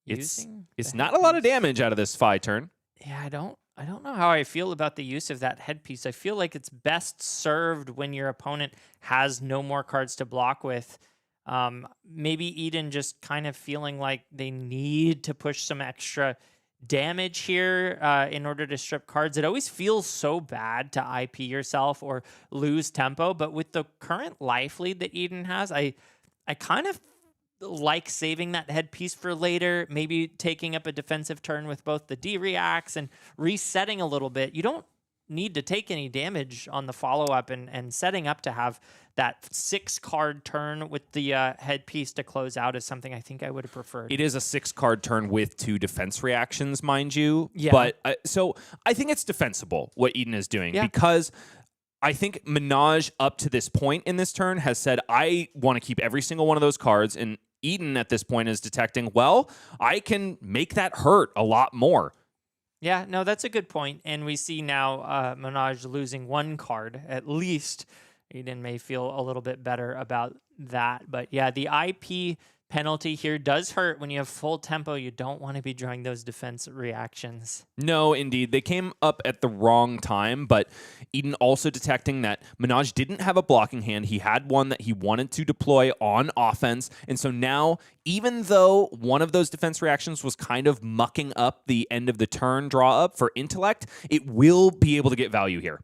It's not a lot of damage out of this Phi turn. Yeah, I don't know how I feel about the use of that headpiece. I feel like it's best served when your opponent has no more cards to block with. Maybe Eden just kind of feeling like they need to push some extra damage here in order to strip cards. It always feels so bad to IP yourself or lose tempo, but with the current life lead that Eden has, I kind of like saving that headpiece for later, maybe taking up a defensive turn with both the D-reacts and resetting a little bit. You don't need to take any damage on the follow-up and setting up to have that 6-card turn with the headpiece to close out is something I think I would have preferred. It is a 6-card turn with 2 defense reactions, mind you. Yeah. But so I think it's defensible what Eden is doing because I think Manoj up to this point in this turn has said, I want to keep every single one of those cards, and Eden at this point is detecting, well, I can make that hurt a lot more. Yeah, no, that's a good point. And we see now Manoj losing 1 card at least. Eden may feel a little bit better about that. But yeah, the IP penalty here does hurt when you have full tempo. You don't want to be drawing those defense reactions. No, indeed. They came up at the wrong time, but Eden also detecting that Manoj didn't have a blocking hand. He had one that he wanted to deploy on offense. And so now, even though one of those defense reactions was kind of mucking up the end of the turn draw up for intellect, it will be able to get value here.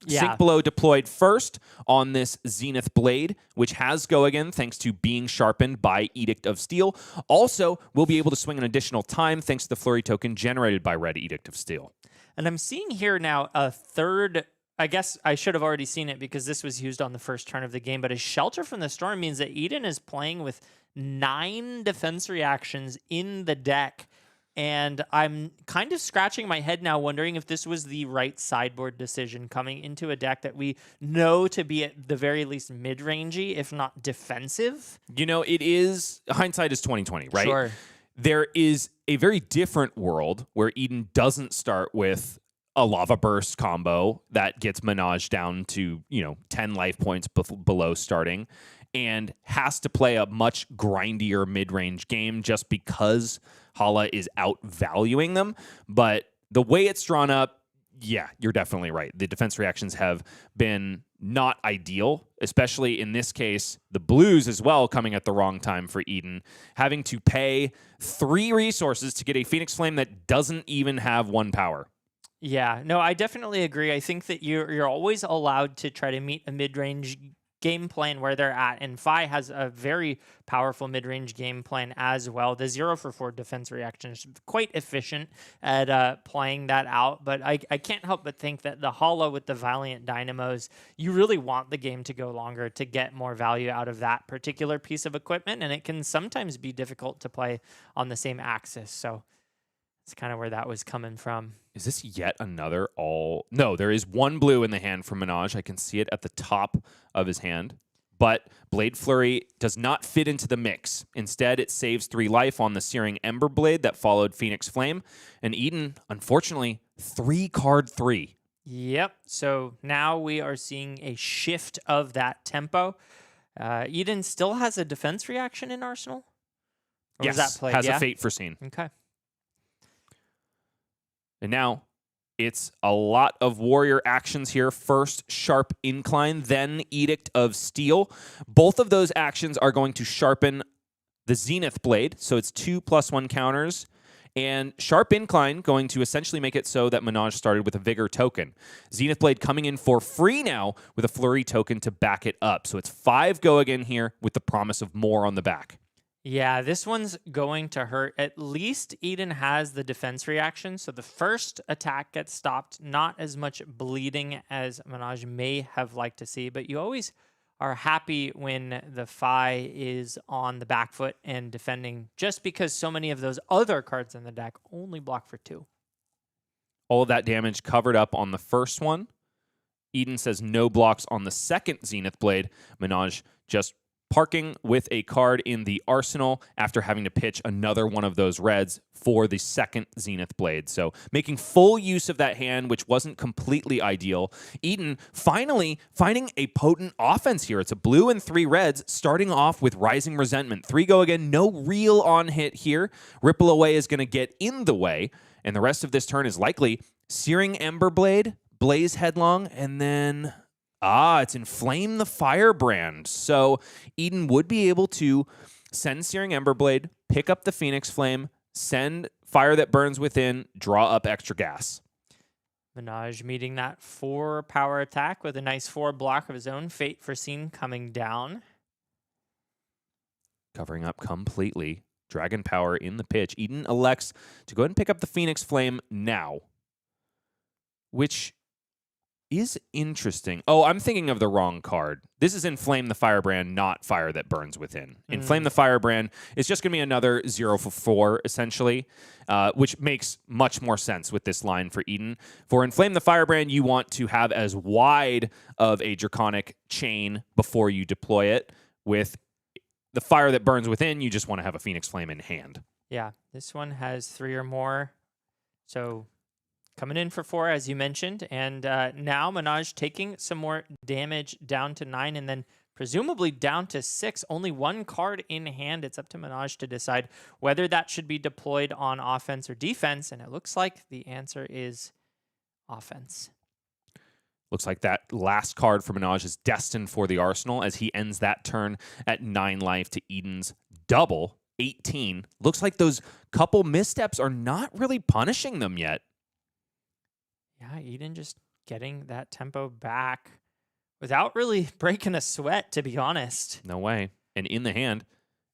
Yeah. Sync Blow deployed first on this Zenith Blade, which has go again thanks to being sharpened by Edict of Steel. Also, we'll be able to swing an additional time thanks to the Flurry token generated by Red Edict of Steel. And I'm seeing here now a third, I guess I should have already seen it because this was used on the first turn of the game, but a Shelter from the Storm means that Eden is playing with 9 defense reactions in the deck. And I'm kind of scratching my head now, wondering if this was the right sideboard decision coming into a deck that we know to be at the very least mid-rangey, if not defensive. You know, it is, hindsight is 2020, right? Sure. There is a very different world where Eden doesn't start with a Lava Burst combo that gets Manoj down to, 10 life points below starting. and has to play a much grindier mid-range game just because Hala is outvaluing them. But the way it's drawn up, yeah, you're definitely right. The defense reactions have been not ideal, especially in this case, the blues as well coming at the wrong time for Eden, having to pay 3 resources to get a Phoenix Flame that doesn't even have 1 power. Yeah, no, I definitely agree. I think that you're always allowed to try to meet a mid-range game plan where they're at, and Phi has a very powerful mid-range game plan as well. The 0 for 4 defense reaction is quite efficient at playing that out, but I can't help but think that the Hala with the Valiant Dynamos, you really want the game to go longer to get more value out of that particular piece of equipment, and it can sometimes be difficult to play on the same axis, so it's kind of where that was coming from. Is this yet another all? No, there is 1 blue in the hand from Manoj. I can see it at the top of his hand. But Blade Flurry does not fit into the mix. Instead, it saves 3 life on the Searing Ember Blade that followed Phoenix Flame. And Eden, unfortunately, 3-card 3. Yep. So now we are seeing a shift of that tempo. Eden still has a defense reaction in Arsenal? Or Yes, was that played? has Yeah? a Fate Foreseen. Okay. And now it's a lot of warrior actions here. First, Sharp Incline, then Edict of Steel. Both of those actions are going to sharpen the Zenith Blade, so it's 2+1 counters. And Sharp Incline going to essentially make it so that Manoj started with a Vigor token. Zenith Blade coming in for free now with a Flurry token to back it up. So it's 5 go again here with the promise of more on the back. Yeah, this one's going to hurt. At least Eden has the defense reaction, so the first attack gets stopped. Not as much bleeding as Manoj may have liked to see, but you always are happy when the Phi is on the back foot and defending, just because so many of those other cards in the deck only block for 2. All of that damage covered up on the first one. Eden says no blocks on the second Zenith Blade. Manoj just parking with a card in the arsenal after having to pitch another one of those reds for the second Zenith Blade. So making full use of that hand, which wasn't completely ideal. Eden finally finding a potent offense here. It's a blue and 3 reds, starting off with Rising Resentment. 3 go again, no real on hit here. Ripple Away is going to get in the way, and the rest of this turn is likely Searing Ember Blade, Blaze Headlong, and then it's Inflame the Firebrand. So Eden would be able to send Searing Emberblade, pick up the Phoenix Flame, send Fire That Burns Within, draw up extra gas. Manoj meeting that 4 power attack with a nice 4 block of his own. Fate Foreseen coming down. Covering up completely. Dragon Power in the pitch. Eden elects to go ahead and pick up the Phoenix Flame now, which is interesting. Oh, I'm thinking of the wrong card. This is Inflame the Firebrand, not Fire That Burns Within. Inflame the Firebrand is just going to be another 0 for 4, essentially, which makes much more sense with this line for Eden. For Inflame the Firebrand, you want to have as wide of a Draconic chain before you deploy it. With the Fire That Burns Within, you just want to have a Phoenix Flame in hand. Yeah, this one has 3 or more. So coming in for 4, as you mentioned, and now Manoj taking some more damage down to 9, and then presumably down to 6. Only 1 card in hand. It's up to Manoj to decide whether that should be deployed on offense or defense, and it looks like the answer is offense. Looks like that last card for Manoj is destined for the arsenal as he ends that turn at 9 life to Eden's double, 18. Looks like those couple missteps are not really punishing them yet. Yeah, Eden just getting that tempo back without really breaking a sweat, to be honest. No way. And in the hand,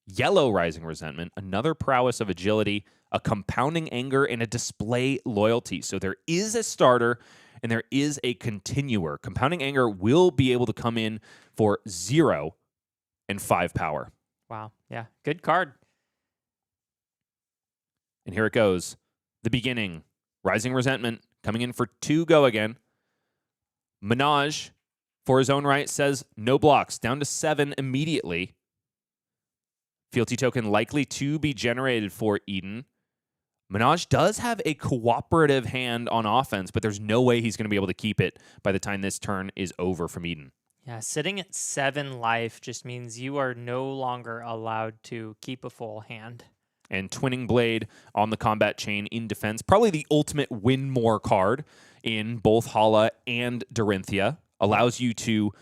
Yellow Rising Resentment, another prowess of agility, a compounding anger, and a display loyalty. So there is a starter and there is a continuer. Compounding anger will be able to come in for 0 and 5 power. Wow. Yeah, good card. And here it goes. The beginning. Rising Resentment coming in for 2 go again. Manoj, for his own right, says no blocks. Down to 7 immediately. Fealty token likely to be generated for Eden. Manoj does have a cooperative hand on offense, but there's no way he's going to be able to keep it by the time this turn is over from Eden. Yeah, sitting at 7 life just means you are no longer allowed to keep a full hand. And Twinning Blade on the combat chain in defense, probably the ultimate win more card in both Hala and Dorinthia, allows you to,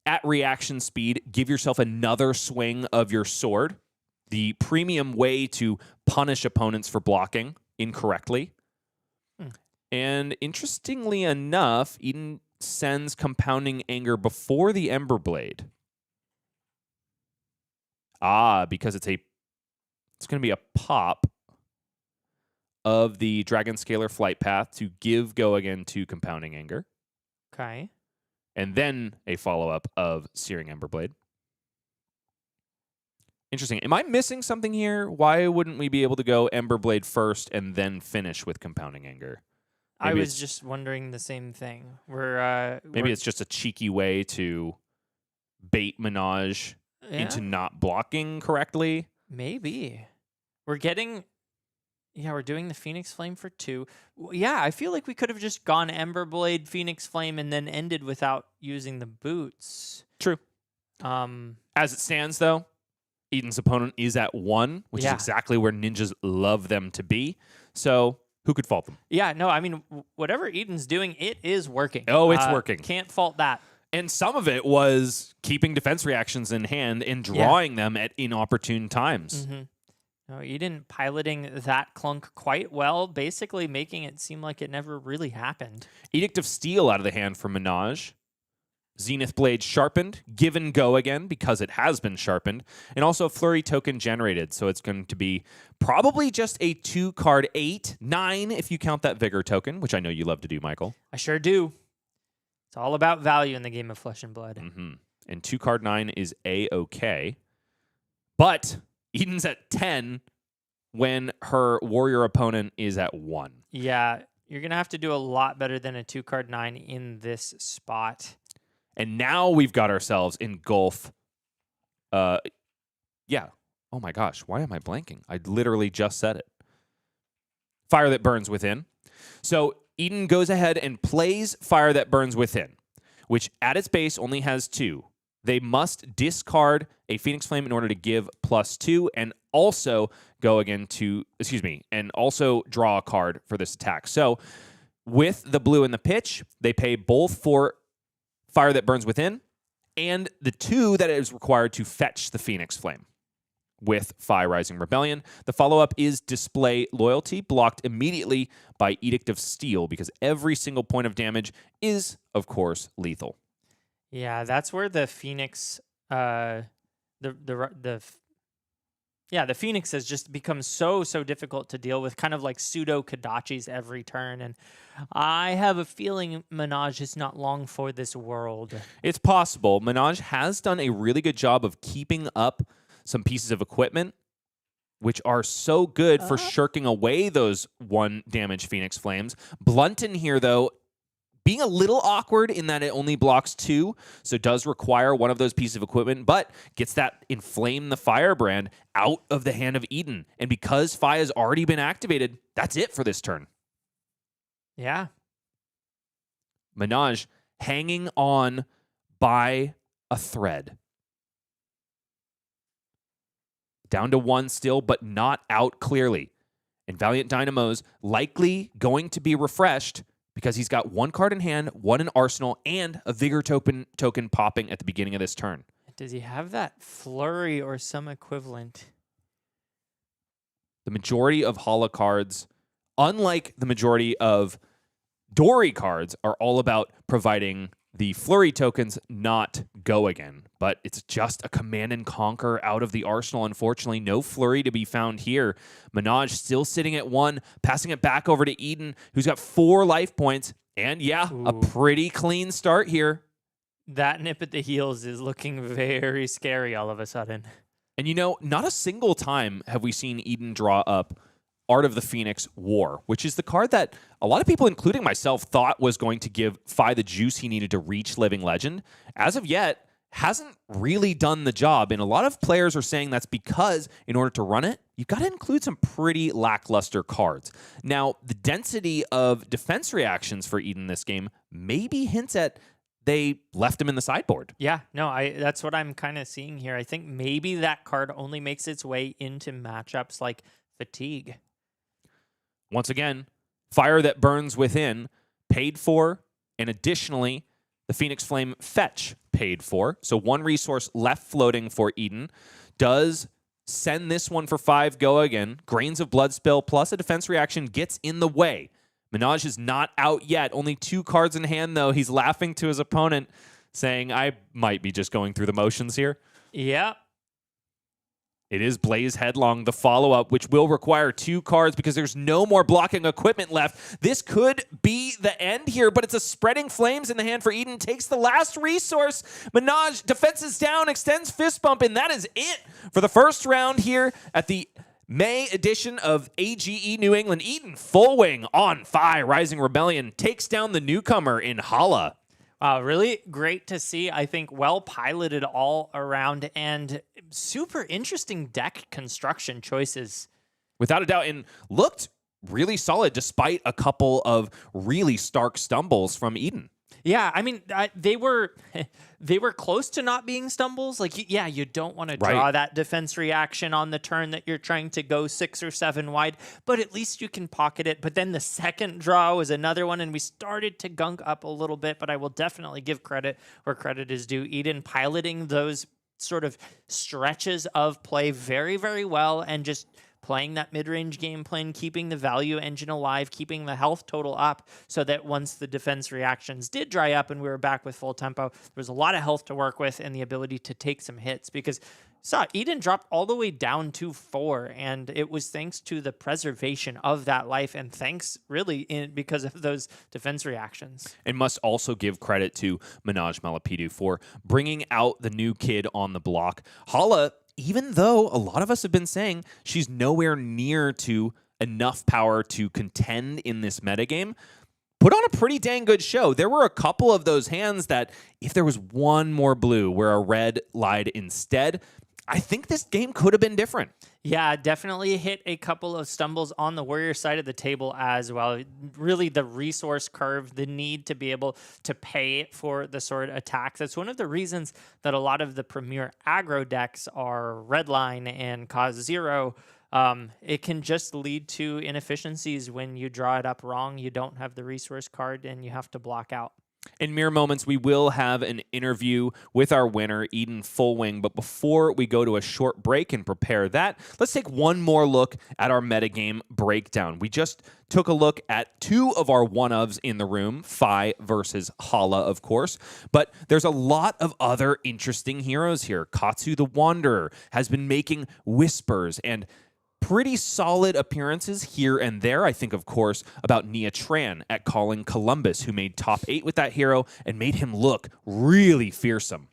at reaction speed, give yourself another swing of your sword, the premium way to punish opponents for blocking incorrectly. And interestingly enough, Eden sends Compounding Anger before the Ember Blade. Because it's going to be a pop of the Dragon Scalar Flight Path to give go again to Compounding Anger. Okay. And then a follow-up of Searing Ember Blade. Interesting. Am I missing something here? Why wouldn't we be able to go Ember Blade first and then finish with Compounding Anger? I was just wondering the same thing. Maybe it's just a cheeky way to bait Manoj into not blocking correctly. Maybe. We're doing the Phoenix Flame for 2. Yeah, I feel like we could have just gone Ember Blade, Phoenix Flame, and then ended without using the boots. True. As it stands, though, Eden's opponent is at 1, which is exactly where ninjas love them to be. So who could fault them? Yeah, no, I mean, whatever Eden's doing, it is working. Oh, it's working. Can't fault that. And some of it was keeping defense reactions in hand and drawing them at inopportune times. Mm-hmm. No, Eden piloting that clunk quite well, basically making it seem like it never really happened. Edict of Steel out of the hand for Manoj. Zenith Blade sharpened, give and go again because it has been sharpened, and also Flurry token generated. So it's going to be probably just a 2-card 8, 9 if you count that Vigor token, which I know you love to do, Michael. I sure do. It's all about value in the game of Flesh and Blood. Mm-hmm. And 2-card 9 is A-OK. But Eden's at 10 when her warrior opponent is at 1. Yeah, you're going to have to do a lot better than a 2-card 9 in this spot. And now we've got ourselves in Gulf. Oh my gosh, why am I blanking? I literally just said it. Fire That Burns Within. So Eden goes ahead and plays Fire That Burns Within, which at its base only has 2. They must discard a Phoenix Flame in order to give +2 and also go again to, and also draw a card for this attack. So with the blue and the pitch, they pay both for Fire That Burns Within, and the 2 that is required to fetch the Phoenix Flame with Phi Rising Rebellion. The follow-up is Display Loyalty, blocked immediately by Edict of Steel, because every single point of damage is, of course, lethal. Yeah, that's where the Phoenix, the Phoenix has just become so difficult to deal with, kind of like pseudo Kodachis every turn, and I have a feeling Manoj is not long for this world. It's possible. Manoj has done a really good job of keeping up some pieces of equipment, which are so good for shirking away those 1 damage Phoenix Flames. Blunton here, though, being a little awkward in that it only blocks 2, so does require one of those pieces of equipment, but gets that Inflame the Firebrand out of the hand of Eden. And because Phi has already been activated, that's it for this turn. Yeah. Manoj hanging on by a thread. Down to 1 still, but not out clearly. And Valiant Dynamo's likely going to be refreshed because he's got 1 card in hand, 1 in arsenal, and a Vigor token popping at the beginning of this turn. Does he have that Flurry or some equivalent? The majority of Hala cards, unlike the majority of Dory cards, are all about providing the Flurry tokens, not go again. But it's just a Command and Conquer out of the arsenal. Unfortunately, no Flurry to be found here. Manoj still sitting at 1, passing it back over to Eden, who's got 4 life points. And a pretty clean start here. That nip at the heels is looking very scary all of a sudden. And not a single time have we seen Eden draw up Art of the Phoenix War, which is the card that a lot of people, including myself, thought was going to give Phi the juice he needed to reach Living Legend. As of yet, hasn't really done the job. And a lot of players are saying that's because in order to run it, you've got to include some pretty lackluster cards. Now, the density of defense reactions for Eden this game maybe hints at they left him in the sideboard. Yeah, no, that's what I'm kind of seeing here. I think maybe that card only makes its way into matchups like Fatigue. Once again, Fire That Burns Within, paid for, and additionally, the Phoenix Flame Fetch paid for. So 1 resource left floating for Eden. Does send this one for 5 go again. Grains of Blood Spill plus a defense reaction gets in the way. Manoj is not out yet. Only 2 cards in hand, though. He's laughing to his opponent, saying, I might be just going through the motions here. Yeah. It is Blaze Headlong, the follow-up, which will require 2 cards because there's no more blocking equipment left. This could be the end here, but it's a Spreading Flames in the hand for Eden. Takes the last resource. Manoj defenses down, extends Fist Bump, and that is it for the first round here at the May edition of AGE New England. Eden Fullwing on fire. Rising Rebellion takes down the newcomer in Hala. Really great to see. I think well piloted all around and super interesting deck construction choices. Without a doubt, and looked really solid despite a couple of really stark stumbles from Eden. Yeah, I mean, they were close to not being stumbles. Like, yeah, you don't want to draw that defense reaction on the turn that you're trying to go 6 or 7 wide, but at least you can pocket it. But then the second draw was another one, and we started to gunk up a little bit, but I will definitely give credit where credit is due. Eden piloting those sort of stretches of play very, very well, and just playing that mid-range game plan, keeping the value engine alive, keeping the health total up so that once the defense reactions did dry up and we were back with full tempo, there was a lot of health to work with and the ability to take some hits because Eden dropped all the way down to 4, and it was thanks to the preservation of that life and thanks really because of those defense reactions. And must also give credit to Manoj Malipeddu for bringing out the new kid on the block. Hala, even though a lot of us have been saying she's nowhere near to enough power to contend in this metagame, put on a pretty dang good show. There were a couple of those hands that if there was one more blue where a red lied instead, I think this game could have been different. Yeah, definitely hit a couple of stumbles on the warrior side of the table as well. Really the resource curve, the need to be able to pay for the sword attacks. That's one of the reasons that a lot of the premier aggro decks are Redline and Cause Zero. It can just lead to inefficiencies when you draw it up wrong. You don't have the resource card and you have to block out. In mere moments, we will have an interview with our winner, Eden Fullwing. But before we go to a short break and prepare that, let's take one more look at our metagame breakdown. We just took a look at 2 of our one-ofs in the room, Phi versus Hala, of course. But there's a lot of other interesting heroes here. Katsu the Wanderer has been making whispers and pretty solid appearances here and there. I think, of course, about Nia Tran at Calling Columbus, who made top 8 with that hero and made him look really fearsome.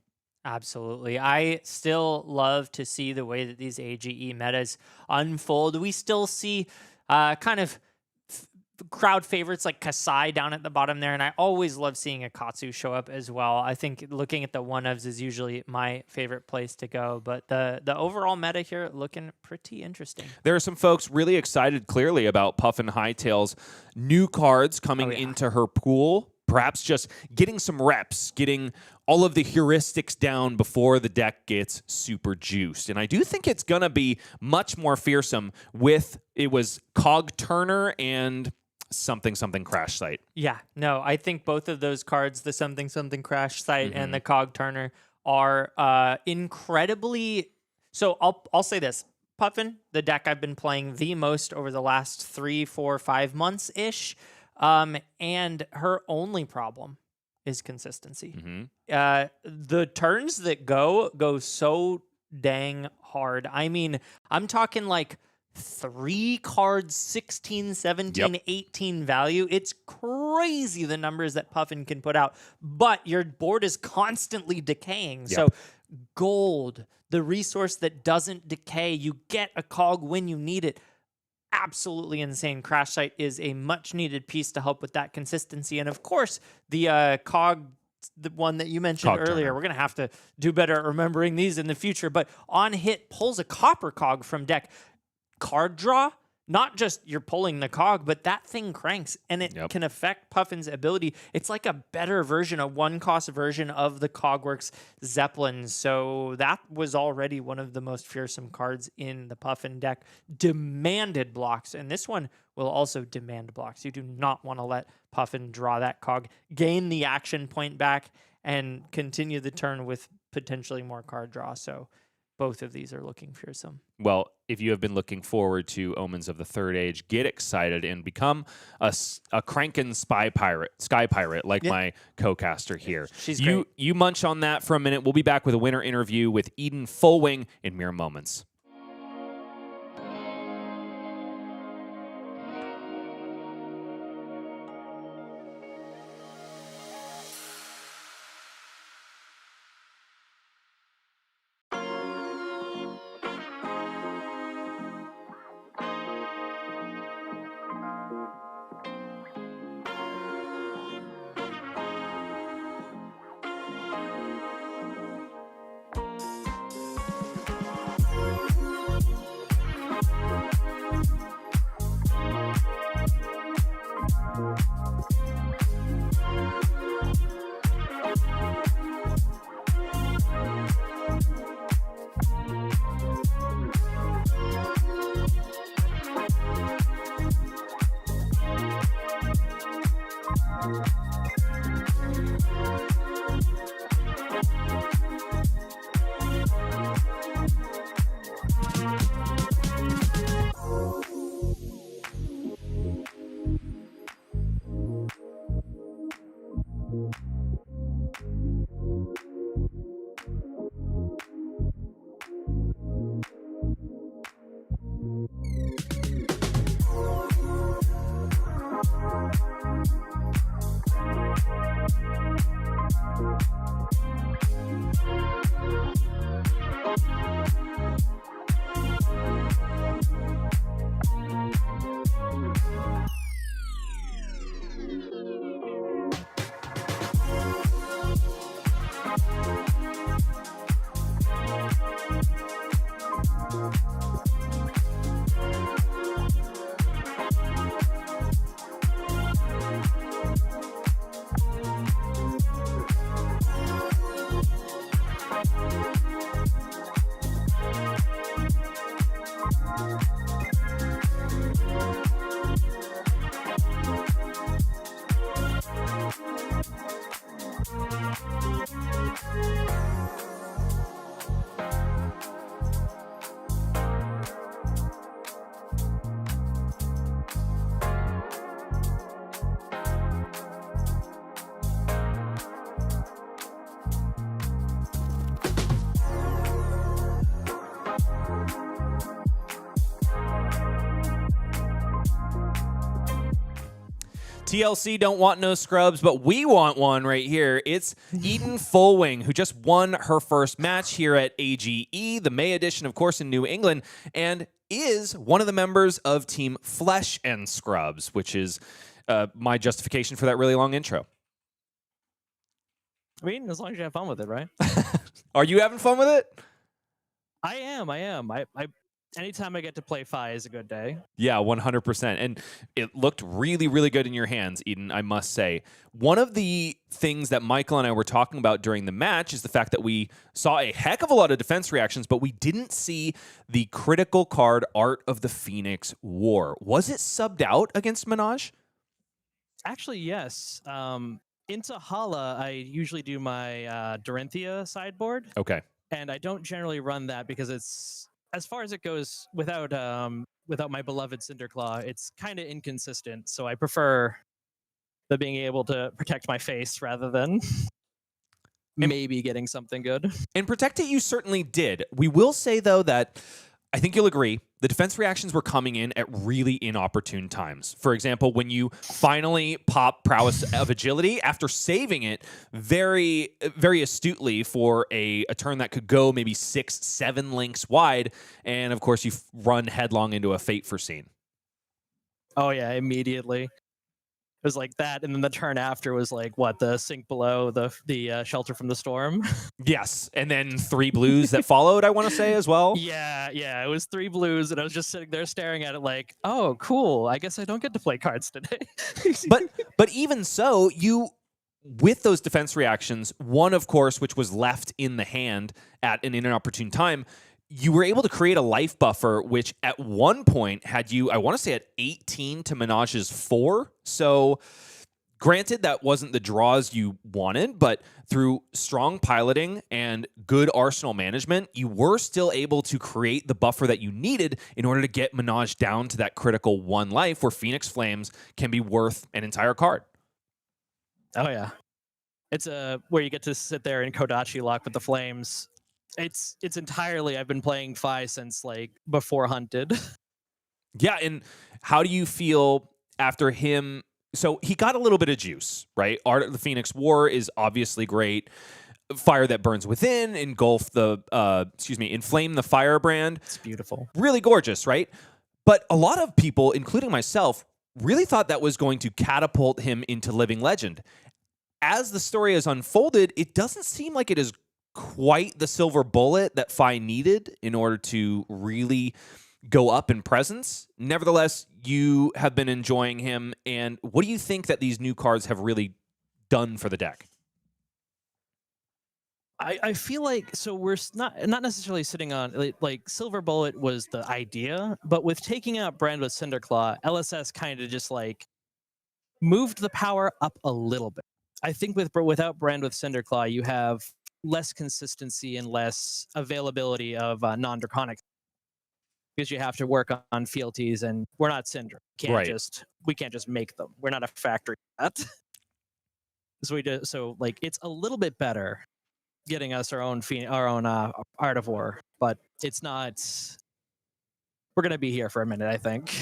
Absolutely. I still love to see the way that these AGE metas unfold. We still see kind of crowd favorites like Kasai down at the bottom there, and I always love seeing a Katsu show up as well. I think looking at the one-ofs is usually my favorite place to go, but the overall meta here looking pretty interesting. There are some folks really excited clearly about Puffin Hightail's new cards coming into her pool, perhaps just getting some reps, getting all of the heuristics down before the deck gets super juiced. And I do think it's going to be much more fearsome with, it was Cog Turner and something Crash Site. Yeah, no, I think both of those cards, the something Crash Site and the Cog Turner, are incredibly. So I'll say this: Puffin, the deck I've been playing the most over the last 3, 4, 5 months ish, and her only problem is consistency. The turns that go so dang hard. I mean, I'm talking like 3 cards, 16, 17, 18 value. It's crazy the numbers that Puffin can put out, but your board is constantly decaying. So gold, the resource that doesn't decay, you get a cog when you need it. Absolutely insane. Crash Site is a much needed piece to help with that consistency. And of course, the cog, the one that you mentioned Cog earlier, Turner. we're going to have to do better at remembering these in the future, but on hit pulls a copper cog from deck. Card draw, not just you're pulling the cog, but that thing cranks and it can affect Puffin's ability. It's like a better version, a one-cost version of the Cogworks Zeppelin. So that was already one of the most fearsome cards in the Puffin deck. Demanded blocks, and this one will also demand blocks. You do not want to let Puffin draw that cog, gain the action point back, and continue the turn with potentially more card draw. So both of these are looking fearsome. Well, if you have been looking forward to Omens of the Third Age, get excited and become a crankin' sky pirate like my co-caster here. She's great. You munch on that for a minute. We'll be back with a winner interview with Eden Fullwing in mere moments. TLC don't want no scrubs, but we want one right here. It's Eden Fullwing, who just won her first match here at AGE, the May edition, of course, in New England, and is one of the members of Team Flesh and Scrubs, which is my justification for that really long intro. I mean, as long as you have fun with it, right? Are you having fun with it? I am. Anytime I get to play Fi is a good day. Yeah, 100%. And it looked really, really good in your hands, Eden, I must say. One of the things that Michael and I were talking about during the match is the fact that we saw a heck of a lot of defense reactions, but we didn't see the critical card Art of the Phoenix War. Was it subbed out against Manoj? Actually, yes. Into Hala, I usually do my Dorinthia sideboard. Okay. And I don't generally run that because it's, as far as it goes, without my beloved Cinderclaw, it's kind of inconsistent. So I prefer the being able to protect my face rather than maybe getting something good. And protect it, you certainly did. We will say, though, that I think you'll agree, the defense reactions were coming in at really inopportune times. For example, when you finally pop Prowess of Agility after saving it very, very astutely for a turn that could go maybe 6-7 links wide, and of course you run headlong into a Fate Foreseen. Oh yeah, immediately. was like that, and then the turn after was like what, the sink below, the shelter from the storm. Yes, and then 3 blues that followed, I want to say as well. Yeah, it was 3 blues, and I was just sitting there staring at it like, oh, cool. I guess I don't get to play cards today. But even so, you, with those defense reactions, one of course, which was left in the hand at an inopportune time, you were able to create a life buffer, which at one point had you, I want to say, at 18 to Manoj's 4. So granted, that wasn't the draws you wanted, but through strong piloting and good arsenal management, you were still able to create the buffer that you needed in order to get Manoj down to that critical 1 life where Phoenix Flames can be worth an entire card. Oh yeah, it's where you get to sit there and Kodachi lock with the flames. It's entirely, I've been playing Phi since like before Hunted. Yeah, and how do you feel after him? So he got a little bit of juice, right? Art of the Phoenix War is obviously great. Fire that burns within, engulf the, inflame the firebrand. It's beautiful. Really gorgeous, right? But a lot of people, including myself, really thought that was going to catapult him into living legend. As the story has unfolded, it doesn't seem like it is quite the silver bullet that Phi needed in order to really go up in presence. Nevertheless, you have been enjoying him, and what do you think that these new cards have really done for the deck? I feel like, so we're not necessarily sitting on, like Silver Bullet was the idea, but with taking out Brand with Cinderclaw, LSS kind of just like moved the power up a little bit. I think without Brand with Cinderclaw, you have less consistency and less availability of non-draconic, because you have to work on fealties, and we're not Cindra. We can't just make them. We're not a factory yet. So like it's a little bit better getting us our own Art of War, but it's not. We're gonna be here for a minute, I think.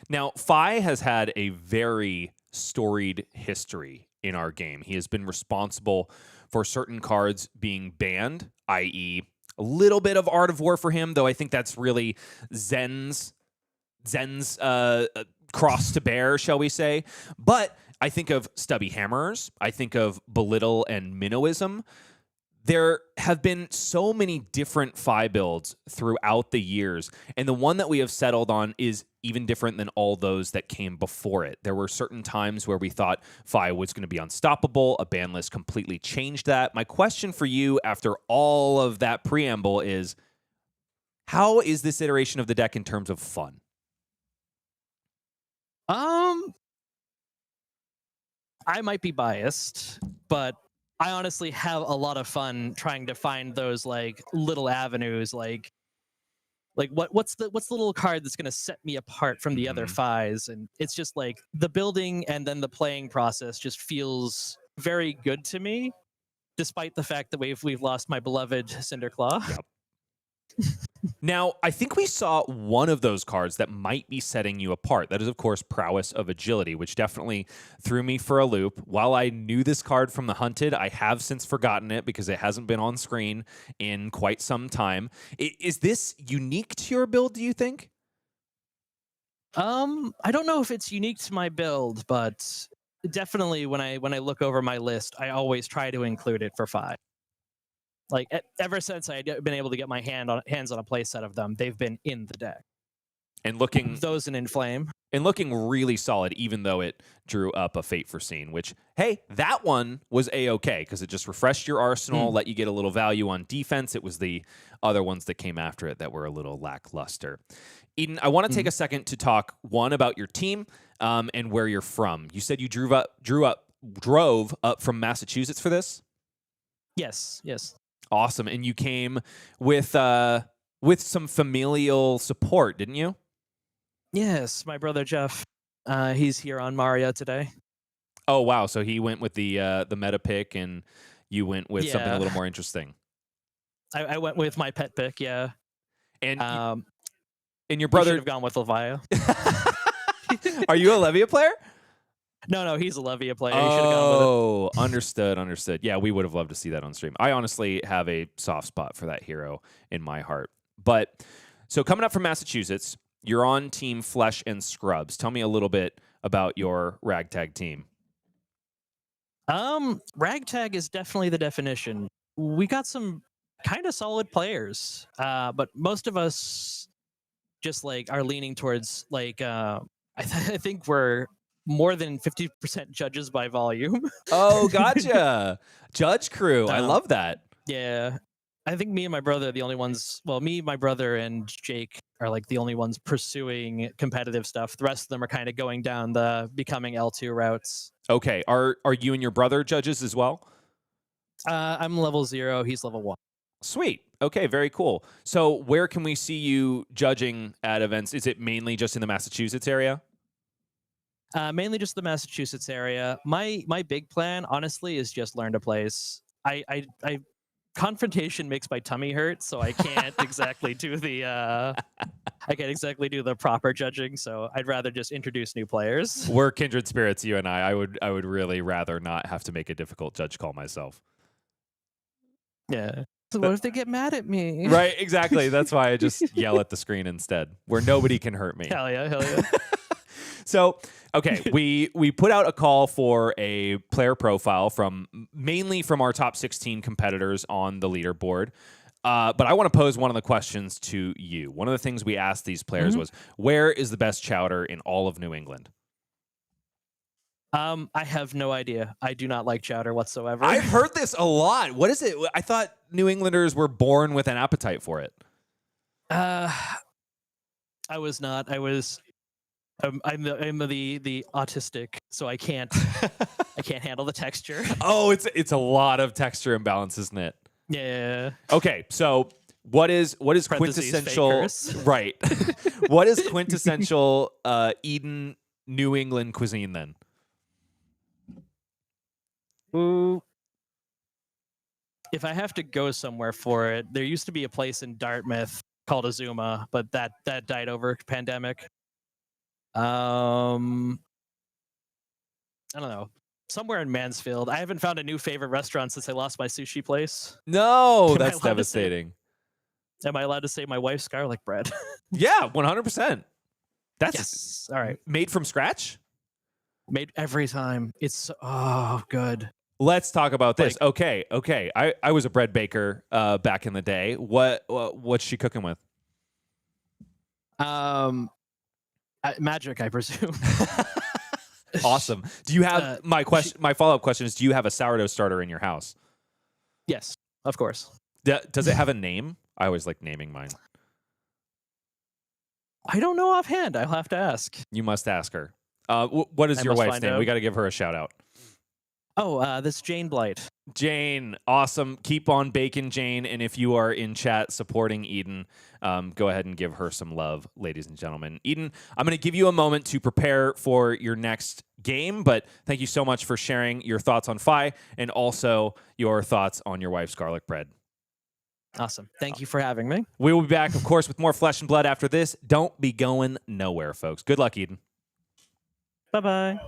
Now, Phi has had a very storied history in our game. He has been responsible for certain cards being banned, i.e., a little bit of Art of War for him, though I think that's really Zen's cross to bear, shall we say. But I think of Stubby Hammerers. I think of Belittle and Minnowism. There have been so many different Phi builds throughout the years, and the one that we have settled on is even different than all those that came before it. There were certain times where we thought Phi was going to be unstoppable. A ban list completely changed that. My question for you after all of that preamble is, how is this iteration of the deck in terms of fun? I might be biased, but I honestly have a lot of fun trying to find those like little avenues, like what's the little card that's going to set me apart from the other Phis, and it's just like the building and then the playing process just feels very good to me, despite the fact that we've lost my beloved Cinderclaw. Yep. Now, I think we saw one of those cards that might be setting you apart. That is, of course, Prowess of Agility, which definitely threw me for a loop. While I knew this card from the Hunted, I have since forgotten it because it hasn't been on screen in quite some time. Is this unique to your build, do you think? I don't know if it's unique to my build, but definitely when I look over my list, I always try to include it for 5. Like ever since I've been able to get my hands on a playset of them, they've been in the deck. And looking those in Inflame. And looking really solid, even though it drew up a Fate Foreseen, which, hey, that one was A-okay because it just refreshed your arsenal, let you get a little value on defense. It was the other ones that came after it that were a little lackluster. Eden, I want to take a second to talk, one, about your team and where you're from. You said you drove up from Massachusetts for this? Yes. Awesome. And you came with some familial support, didn't you? Yes, my brother Jeff. He's here on Mario today. Oh wow! So he went with the meta pick, and you went with something a little more interesting. I went with my pet pick, yeah. And your brother should have gone with Levia. Are you a Levia player? No, he's a Levia player. Oh, understood. Yeah, we would have loved to see that on stream. I honestly have a soft spot for that hero in my heart. But so coming up from Massachusetts, You're on Team Flesh and Scrubs. Tell me a little bit about your ragtag team. Ragtag is definitely the definition. We got some kind of solid players, but most of us just like are leaning towards like I think we're more than 50% judges by volume. Oh, gotcha. Judge crew. I love that. Yeah. I think me and my brother are the only ones. Well, me, my brother, and Jake are like the only ones pursuing competitive stuff. The rest of them are kind of going down the becoming L2 routes. Okay. Are you and your brother judges as well? I'm level 0. He's level 1. Sweet. Okay, very cool. So where can we see you judging at events? Is it mainly just in the Massachusetts area? Mainly just the Massachusetts area. My big plan, honestly, is just learn to place. I confrontation makes my tummy hurt, so I can't exactly do the I can't exactly do the proper judging. So I'd rather just introduce new players. We're kindred spirits, you and I. I would really rather not have to make a difficult judge call myself. Yeah. So what if they get mad at me? Right, exactly. That's why I just yell at the screen instead, where nobody can hurt me. Hell yeah. So, okay, we put out a call for a player profile mainly from our top 16 competitors on the leaderboard. But I want to pose one of the questions to you. One of the things we asked these players was, where is the best chowder in all of New England? I have no idea. I do not like chowder whatsoever. I've heard this a lot. What is it? I thought New Englanders were born with an appetite for it. I was not. I'm the autistic, so I can't handle the texture. Oh, it's a lot of texture imbalance, isn't it? Yeah. Okay, so what is quintessential? Right. What is quintessential Eden New England cuisine then? Ooh. If I have to go somewhere for it, there used to be a place in Dartmouth called Azuma, but that died over pandemic. I don't know. Somewhere in Mansfield. I haven't found a new favorite restaurant since I lost my sushi place. No, that's devastating. Am I allowed to say my wife's garlic bread? Yeah, 100%. That's yes. All right. Made from scratch? Made every time. It's good. Let's talk about this. Okay. I was a bread baker back in the day. What's she cooking with? Magic, I presume. Awesome. Do you have my follow-up question is, do you have a sourdough starter in your house? Yes, of course. Does it have a name? I always like naming mine. I don't know offhand. I'll have to ask. You must ask her. What is your wife's name? We got to give her a shout out. Oh, this Jane Blight. Jane, awesome. Keep on baking, Jane. And if you are in chat supporting Eden, go ahead and give her some love, ladies and gentlemen. Eden, I'm going to give you a moment to prepare for your next game, but thank you so much for sharing your thoughts on Fi and also your thoughts on your wife's garlic bread. Awesome. Thank you for having me. We will be back, of course, with more Flesh and Blood after this. Don't be going nowhere, folks. Good luck, Eden. Bye-bye.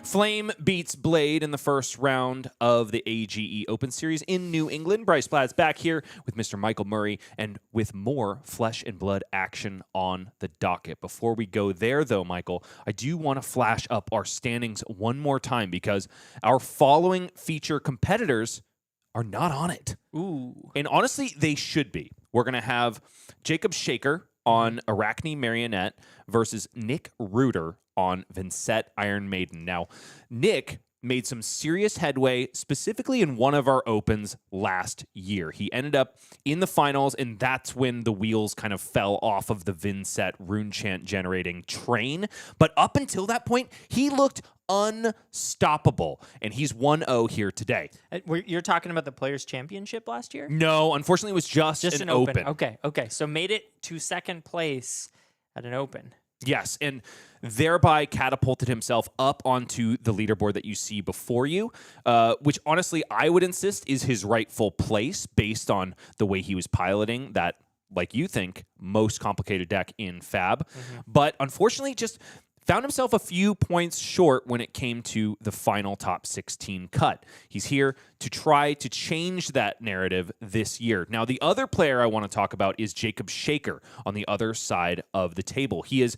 Flame beats Blade in the first round of the AGE Open Series in New England. Bryce Platt's back here with Mr. Michael Murray and with more flesh and blood action on the docket. Before we go there, though, Michael, I do want to flash up our standings one more time because our following feature competitors are not on it. Ooh. And honestly, they should be. We're going to have Jacob Shaker on Arcane Marionette versus Nick Reuter on Vynnset Iron Maiden. Now, Nick made some serious headway, specifically in one of our opens last year. He ended up in the finals, and that's when the wheels kind of fell off of the Vynnset rune chant generating train. But up until that point, he looked unstoppable, and he's 1-0 here today. You're talking about the Players' Championship last year? No, unfortunately, it was just an open. Okay. So made it to second place at an open. Yes, and thereby catapulted himself up onto the leaderboard that you see before you, which honestly I would insist is his rightful place based on the way he was piloting that, like you think, most complicated deck in Fab. But unfortunately just found himself a few points short when it came to the final top 16 cut. He's here to try to change that narrative this year. Now, the other player I want to talk about is Jacob Shaker on the other side of the table. He is,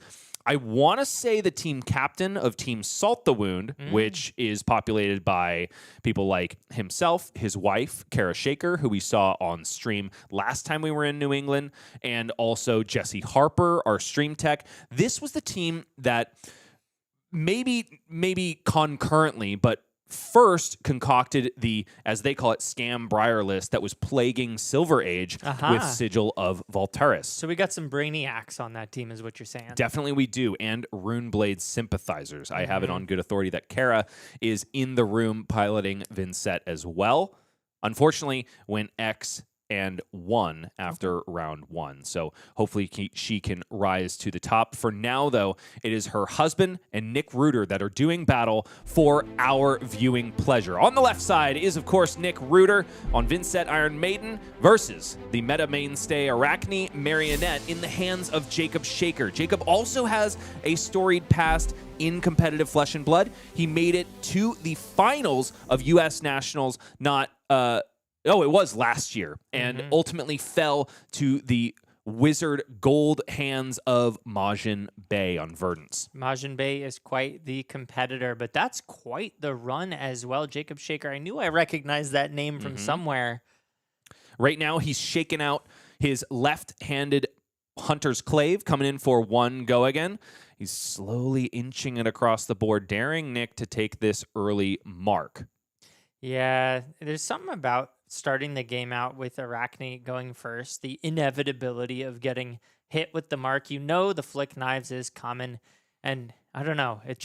I want to say, the team captain of Team Salt the Wound, which is populated by people like himself, his wife, Kara Shaker, who we saw on stream last time we were in New England, and also Jesse Harper, our stream tech. This was the team that maybe concurrently, but first concocted the, as they call it, scam Briar list that was plaguing Silver Age with Sigil of Voltaris. So we got some brainiacs on that team is what you're saying. Definitely we do, and Runeblade sympathizers. I have it on good authority that Kara is in the room piloting Vynnset as well. Unfortunately, went X and won after round one. So hopefully she can rise to the top. For now, though, it is her husband and Nick Reuter that are doing battle for our viewing pleasure. On the left side is, of course, Nick Reuter on Vynnset Iron Maiden versus the meta mainstay Arcane Marionette in the hands of Jacob Shaker. Jacob also has a storied past in competitive Flesh and Blood. He made it to the finals of U.S. Nationals, it was last year, and ultimately fell to the wizard gold hands of Majin Bay on Verdance. Majin Bay is quite the competitor, but that's quite the run as well. Jacob Shaker, I knew I recognized that name from somewhere. Right now, he's shaken out his left-handed Hunter's Clave coming in for one go again. He's slowly inching it across the board, daring Nick to take this early mark. Yeah, there's something about starting the game out with Arachne going first, the inevitability of getting hit with the mark. You know the flick knives is coming, and I don't know, it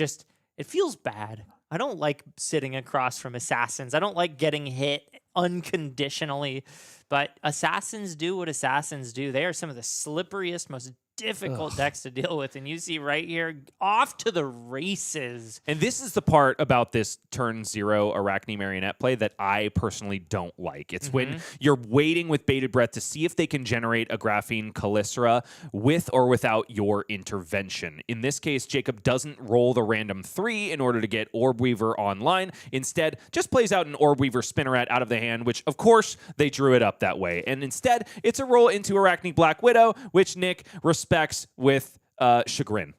feels bad. I don't like sitting across from assassins. I don't like getting hit unconditionally, but assassins do what assassins do. They are some of the slipperiest, most difficult decks to deal with, and you see right here, off to the races. And this is the part about this turn 0 Arachne Marionette play that I personally don't like. It's when you're waiting with bated breath to see if they can generate a Graphene Calycera with or without your intervention. In this case, Jacob doesn't roll the random 3 in order to get Orb Weaver online. Instead, just plays out an Orb Weaver Spinneret out of the hand, which, of course, they drew it up that way. And instead, it's a roll into Arachne Black Widow, which Nick respects with chagrin.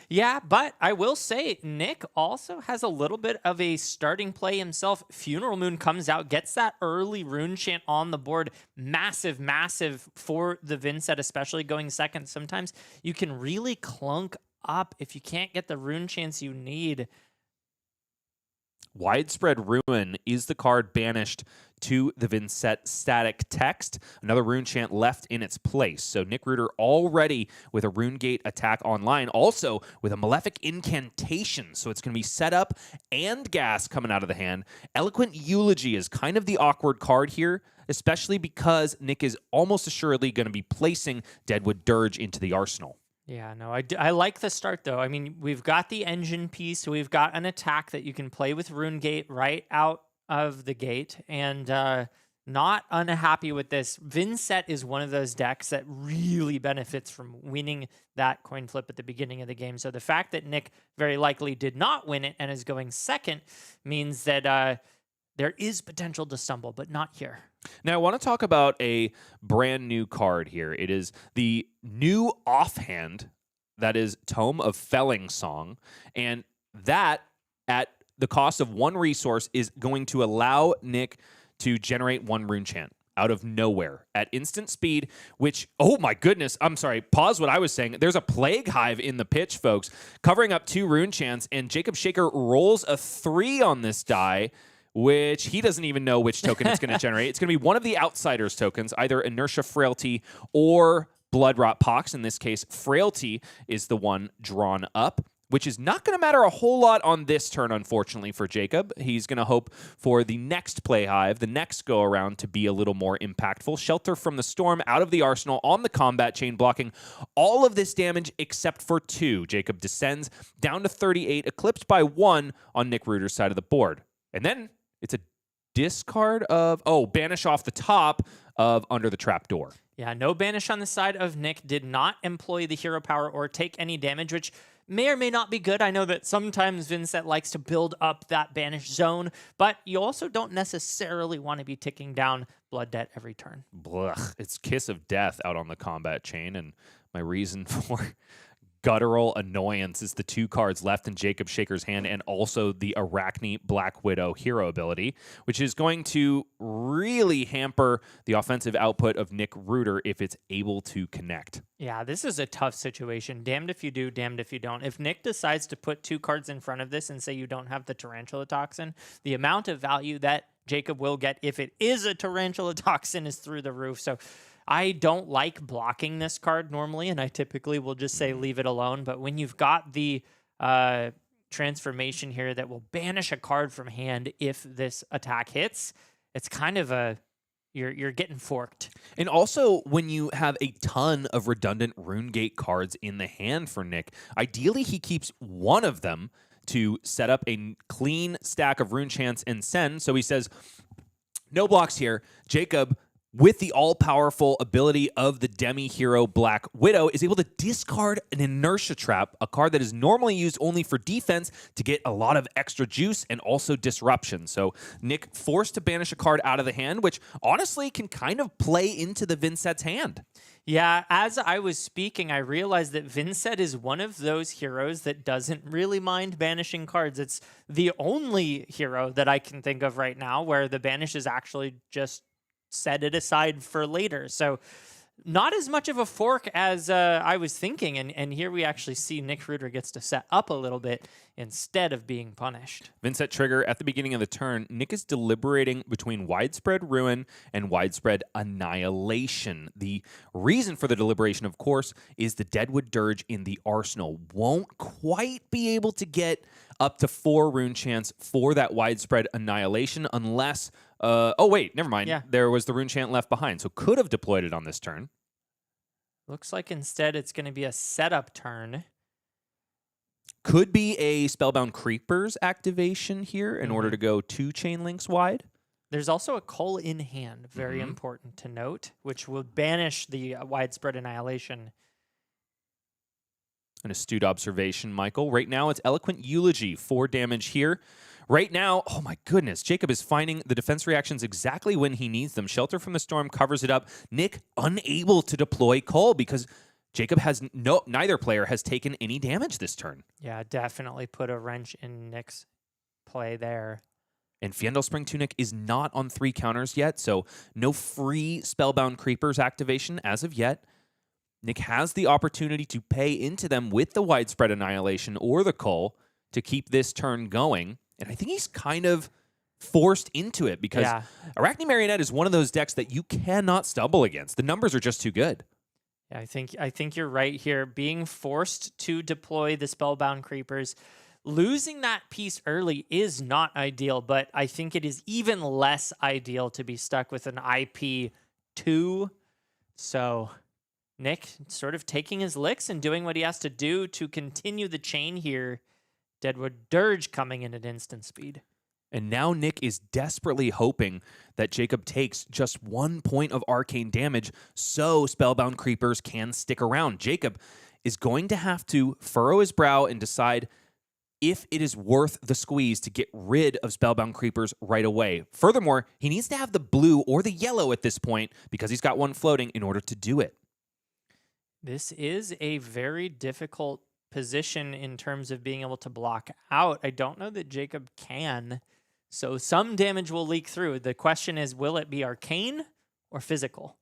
Yeah, but I will say Nick also has a little bit of a starting play himself. Funeral Moon comes out, gets that early rune chant on the board. Massive, massive for the Vynnset, especially going second. Sometimes you can really clunk up if you can't get the rune chants you need. Widespread Ruin is the card banished to the Vynnset static text. Another rune chant left in its place. So Nick Reuter already with a Rune Gate attack online, also with a Malefic Incantation. So it's going to be set up and gas coming out of the hand. Eloquent Eulogy is kind of the awkward card here, especially because Nick is almost assuredly going to be placing Deadwood Dirge into the arsenal. Yeah, no, I like the start, though. I mean, we've got the engine piece. We've got an attack that you can play with Rune Gate right out of the gate, and not unhappy with this. Vynnset is one of those decks that really benefits from winning that coin flip at the beginning of the game. So the fact that Nick very likely did not win it and is going second means that there is potential to stumble, but not here. Now, I want to talk about a brand new card here. It is the new offhand, that is Tome of Felling Song, and that, at the cost of 1 resource, is going to allow Nick to generate 1 rune chant out of nowhere at instant speed, which, oh my goodness, I'm sorry, pause what I was saying. There's a Plague Hive in the pitch, folks, covering up 2 rune chants, and Jacob Shaker rolls a 3 on this die, which he doesn't even know which token it's going to generate. It's going to be one of the Outsiders tokens, either Inertia Frailty or Bloodrot Pox. In this case, Frailty is the one drawn up, which is not going to matter a whole lot on this turn, unfortunately, for Jacob. He's going to hope for the next Play Hive, the next go-around, to be a little more impactful. Shelter from the Storm out of the arsenal on the combat chain, blocking all of this damage except for 2. Jacob descends down to 38, eclipsed by 1 on Nick Reuter's side of the board. And then it's a discard of, banish off the top of Under the Trapdoor. Yeah, no banish on the side of Nick. Did not employ the hero power or take any damage, which may or may not be good. I know that sometimes Vynnset likes to build up that banish zone, but you also don't necessarily want to be ticking down blood debt every turn. Blech. It's Kiss of Death out on the combat chain, and my reason for Guttural Annoyance is the 2 cards left in Jacob Shaker's hand, and also the Arachne Black Widow hero ability, which is going to really hamper the offensive output of Nick Reuter if it's able to connect. Yeah, this is a tough situation. Damned if you do, damned if you don't. If Nick decides to put 2 cards in front of this and say you don't have the Tarantula Toxin, the amount of value that Jacob will get if it is a Tarantula Toxin is through the roof. So I don't like blocking this card normally, and I typically will just say leave it alone. But when you've got the transformation here that will banish a card from hand if this attack hits, it's kind of a you're getting forked. And also, when you have a ton of redundant Rune Gate cards in the hand for Nick, ideally he keeps one of them to set up a clean stack of rune chants and send. So he says, no blocks here. Jacob, with the all-powerful ability of the demi-hero Black Widow, is able to discard an Inertia Trap, a card that is normally used only for defense, to get a lot of extra juice and also disruption. So Nick forced to banish a card out of the hand, which honestly can kind of play into the Vynnset's hand. Yeah, as I was speaking, I realized that Vynnset is one of those heroes that doesn't really mind banishing cards. It's the only hero that I can think of right now where the banish is actually just set it aside for later. So not as much of a fork as I was thinking. And here we actually see Nick Reuter gets to set up a little bit instead of being punished. Vynnset trigger at the beginning of the turn. Nick is deliberating between widespread ruin and widespread annihilation. The reason for the deliberation, of course, is the Deadwood Dirge in the arsenal won't quite be able to get up to 4 rune chants for that widespread annihilation unless... oh, wait, never mind. Yeah. There was the rune chant left behind, so could have deployed it on this turn. Looks like instead it's going to be a setup turn. Could be a Spellbound Creepers activation here in order to go 2 chain links wide. There's also a Cull in hand, very important to note, which will banish the widespread annihilation. An astute observation, Michael. Right now, it's Eloquent Eulogy, 4 damage here. Right now, oh my goodness, Jacob is finding the defense reactions exactly when he needs them. Shelter from the Storm covers it up. Nick unable to deploy Cull because Jacob has neither player has taken any damage this turn. Yeah, definitely put a wrench in Nick's play there. And Fyendal Spring Tunic is not on 3 counters yet, so no free Spellbound Creepers activation as of yet. Nick has the opportunity to pay into them with the Widespread Annihilation or the Cull to keep this turn going. And I think he's kind of forced into it because Arachne Marionette is one of those decks that you cannot stumble against. The numbers are just too good. Yeah, I think you're right here. Being forced to deploy the Spellbound Creepers, losing that piece early is not ideal, but I think it is even less ideal to be stuck with an IP2. So Nick sort of taking his licks and doing what he has to do to continue the chain here. Deadwood Dirge coming in at instant speed. And now Nick is desperately hoping that Jacob takes just 1 point of arcane damage so Spellbound Creepers can stick around. Jacob is going to have to furrow his brow and decide if it is worth the squeeze to get rid of Spellbound Creepers right away. Furthermore, he needs to have the blue or the yellow at this point because he's got 1 floating in order to do it. This is a very difficult position in terms of being able to block out. I don't know that Jacob can. So some damage will leak through. The question is, will it be arcane or physical?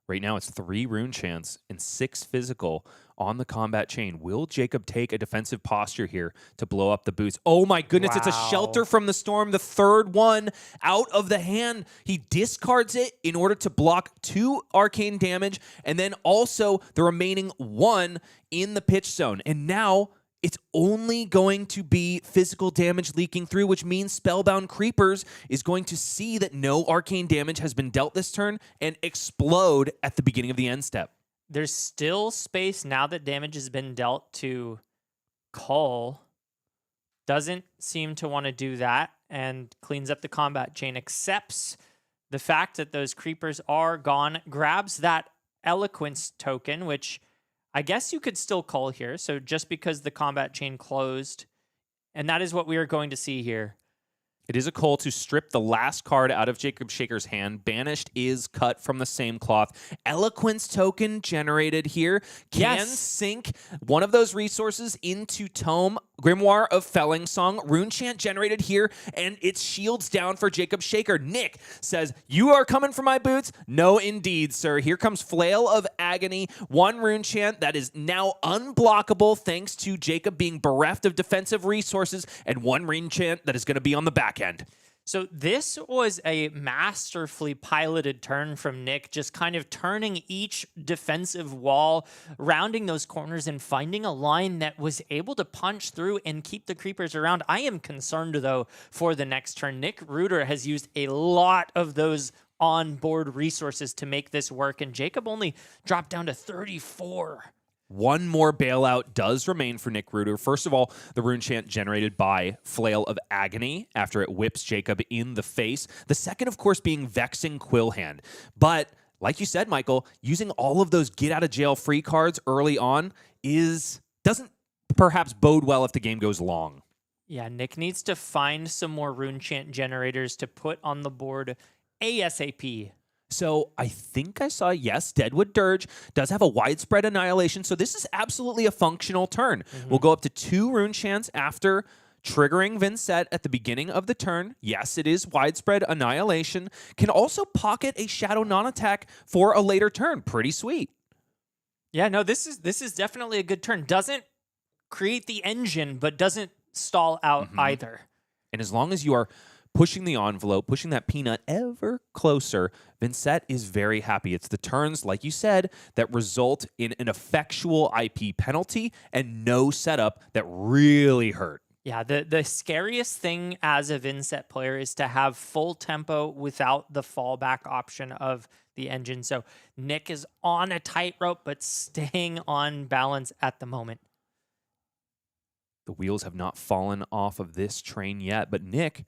Right now, it's 3 rune chants and 6 physical on the combat chain. Will Jacob take a defensive posture here to blow up the boots? Oh my goodness, It's a Shelter from the Storm, the 3rd one out of the hand. He discards it in order to block 2 arcane damage and then also the remaining 1 in the pitch zone. And now it's only going to be physical damage leaking through, which means Spellbound Creepers is going to see that no arcane damage has been dealt this turn and explode at the beginning of the end step. There's still space now that damage has been dealt to Cull. Doesn't seem to want to do that and cleans up the combat chain, accepts the fact that those creepers are gone, grabs that Eloquence token, which I guess you could still Cull here. So just because the combat chain closed, and that is what we are going to see here. It is a Cull to strip the last card out of Jacob Shaker's hand. Banished is cut from the same cloth. Eloquence token generated here can sink one of those resources into Tome, Grimoire of Felling Song. Rune Chant generated here, and it's shields down for Jacob Shaker. Nick says, "You are coming for my boots?" No, indeed, sir. Here comes Flail of Agony. 1 Rune Chant that is now unblockable thanks to Jacob being bereft of defensive resources, and 1 Rune Chant that is going to be on the back end. So this was a masterfully piloted turn from Nick, just kind of turning each defensive wall, rounding those corners and finding a line that was able to punch through and keep the creepers around. I am concerned, though, for the next turn. Nick Reuter has used a lot of those on-board resources to make this work, and Jacob only dropped down to 34. 1 more bailout does remain for Nick Reuter. First of all, the rune chant generated by Flail of Agony after it whips Jacob in the face. The second, of course, being Vexing Quillhand. But like you said, Michael, using all of those get-out-of-jail-free cards early on doesn't perhaps bode well if the game goes long. Yeah, Nick needs to find some more rune chant generators to put on the board ASAP. So I think I saw, yes, Deadwood Dirge does have a widespread annihilation. So this is absolutely a functional turn. We'll go up to 2 rune chants after triggering Vynnset at the beginning of the turn. Yes, it is widespread annihilation. Can also pocket a shadow non-attack for a later turn. Pretty sweet. Yeah, no, this is definitely a good turn. Doesn't create the engine, but doesn't stall out either. And as long as you are pushing the envelope, pushing that peanut ever closer, Vynnset is very happy. It's the turns, like you said, that result in an effectual IP penalty and no setup that really hurt. Yeah, the scariest thing as a Vynnset player is to have full tempo without the fallback option of the engine. So Nick is on a tightrope, but staying on balance at the moment. The wheels have not fallen off of this train yet, but Nick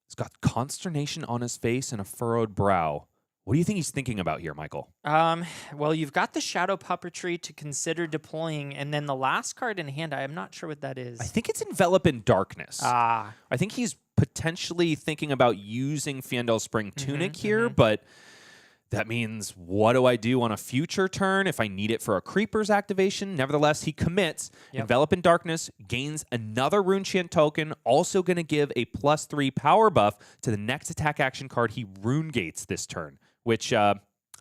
has got consternation on his face and a furrowed brow. What do you think he's thinking about here, Michael? Well, you've got the Shadow Puppetry to consider deploying, and then the last card in hand, I am not sure what that is. I think it's Envelop in Darkness. Ah. I think he's potentially thinking about using Fiendel Spring Tunic here, but that means what do I do on a future turn if I need it for a Creeper's activation? Nevertheless, he commits. Envelop in Darkness, gains another Rune Chant token, also going to give a +3 power buff to the next attack action card he Rune Gates this turn, which, I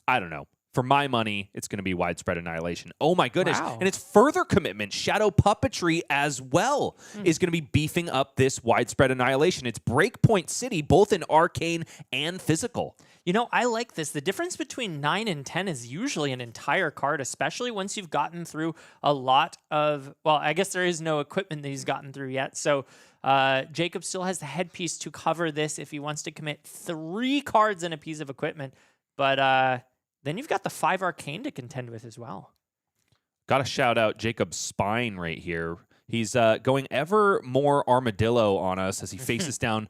don't know. For my money, it's going to be Widespread Annihilation. Oh my goodness. Wow. And it's further commitment. Shadow Puppetry as well is going to be beefing up this Widespread Annihilation. It's Breakpoint City, both in Arcane and Physical. You know, I like this. The difference between 9 and 10 is usually an entire card, especially once you've gotten through a lot of, well, I guess there is no equipment that he's gotten through yet. So Jacob still has the headpiece to cover this if he wants to commit 3 cards and a piece of equipment. But then you've got the 5 Arcane to contend with as well. Got to shout out Jacob's spine right here. He's going ever more armadillo on us as he faces down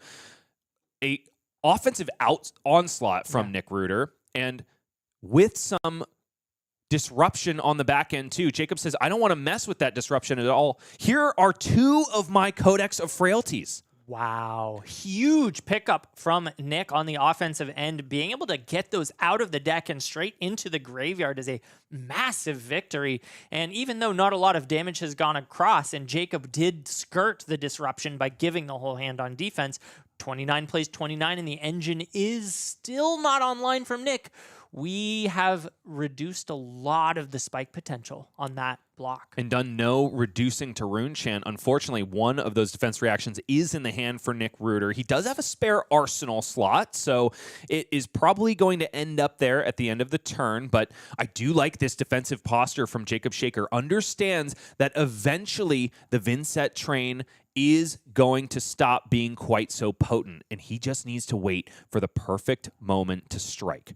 a offensive onslaught from Nick Reuter, and with some disruption on the back end too. Jacob says, I don't want to mess with that disruption at all. Here are 2 of my Codex of Frailties. Wow. Huge pickup from Nick on the offensive end. Being able to get those out of the deck and straight into the graveyard is a massive victory. And even though not a lot of damage has gone across, and Jacob did skirt the disruption by giving the whole hand on defense, 29 plays 29, and the engine is still not online from Nick. We have reduced a lot of the spike potential on that block. And done no reducing to Rune Chant. Unfortunately, one of those defense reactions is in the hand for Nick Reuter. He does have a spare arsenal slot, so it is probably going to end up there at the end of the turn, but I do like this defensive posture from Jacob Shaker. Understands that eventually the Vynnset train is going to stop being quite so potent, and he just needs to wait for the perfect moment to strike.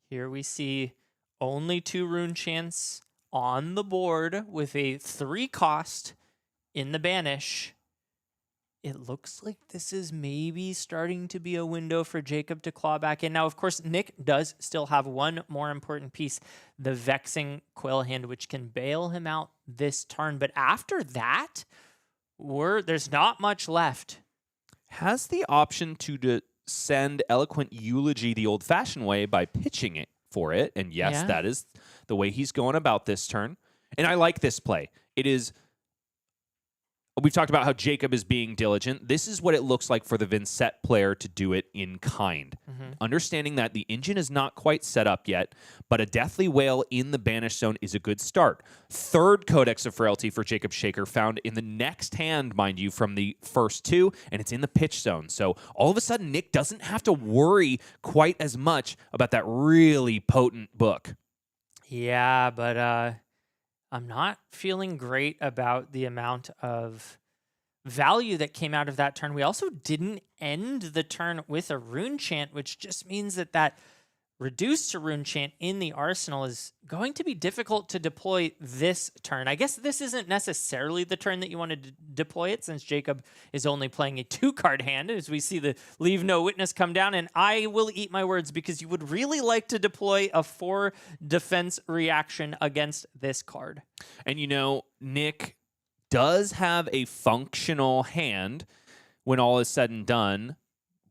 Here we see only 2 Rune Chants on the board with a 3 cost in the banish. It looks like this is maybe starting to be a window for Jacob to claw back in. Now, of course, Nick does still have one more important piece, the Vexing Quill hand, which can bail him out this turn. But after that, there's not much left. Has the option to send Eloquent Eulogy the old-fashioned way by pitching it for it. And yes, that is the way he's going about this turn. And I like this play. It is... We've talked about how Jacob is being diligent. This is what it looks like for the Vynnset player to do it in kind. Understanding that the engine is not quite set up yet, but a Deathly Wail in the Banish Zone is a good start. 3rd Codex of Frailty for Jacob Shaker, found in the next hand, mind you, from the first 2, and it's in the Pitch Zone. So all of a sudden, Nick doesn't have to worry quite as much about that really potent book. Yeah, but... I'm not feeling great about the amount of value that came out of that turn. We also didn't end the turn with a Rune Chant, which just means that reduced to Rune Chant in the arsenal is going to be difficult to deploy this turn. I guess this isn't necessarily the turn that you want to deploy it, since Jacob is only playing a 2-card hand, as we see the Leave No Witness come down. And I will eat my words, because you would really like to deploy a 4 defense reaction against this card. And you know, Nick does have a functional hand when all is said and done.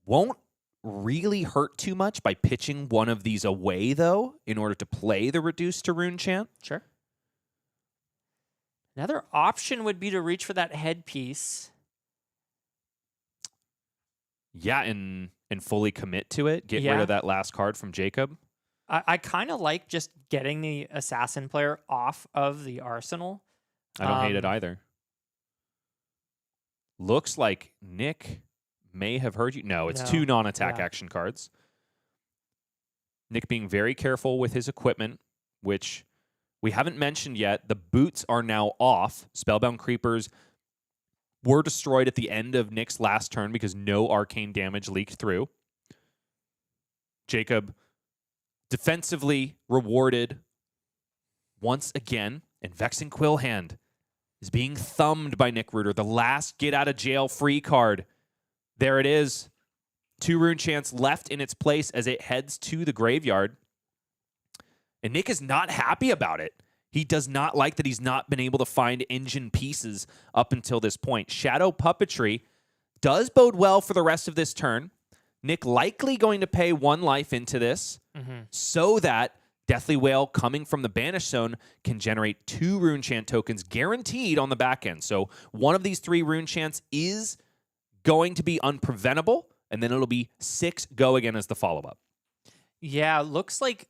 Won't really hurt too much by pitching one of these away, though, in order to play the reduced to Rune Chant. Sure. Another option would be to reach for that headpiece. Yeah, and fully commit to it. Get rid Yeah. of that last card from Jacob. I kind of like just getting the assassin player off of the arsenal. I don't hate it Um, either. Looks like Nick may have heard you. No, it's No. 2 non-attack Yeah. action cards. Nick being very careful with his equipment, which we haven't mentioned yet. The boots are now off. Spellbound Creepers were destroyed at the end of Nick's last turn because no arcane damage leaked through. Jacob defensively rewarded once again, and Vexing Quillhand is being thumbed by Nick Reuter. The last get-out-of-jail-free card. There it is. 2 rune chants left in its place as it heads to the graveyard. And Nick is not happy about it. He does not like that he's not been able to find engine pieces up until this point. Shadow Puppetry does bode well for the rest of this turn. Nick likely going to pay 1 life into this so that Deathly Whale coming from the Banish Zone can generate 2 rune chant tokens guaranteed on the back end. So one of these 3 rune chants is going to be unpreventable, and then it'll be 6 go again as the follow-up. Yeah, looks like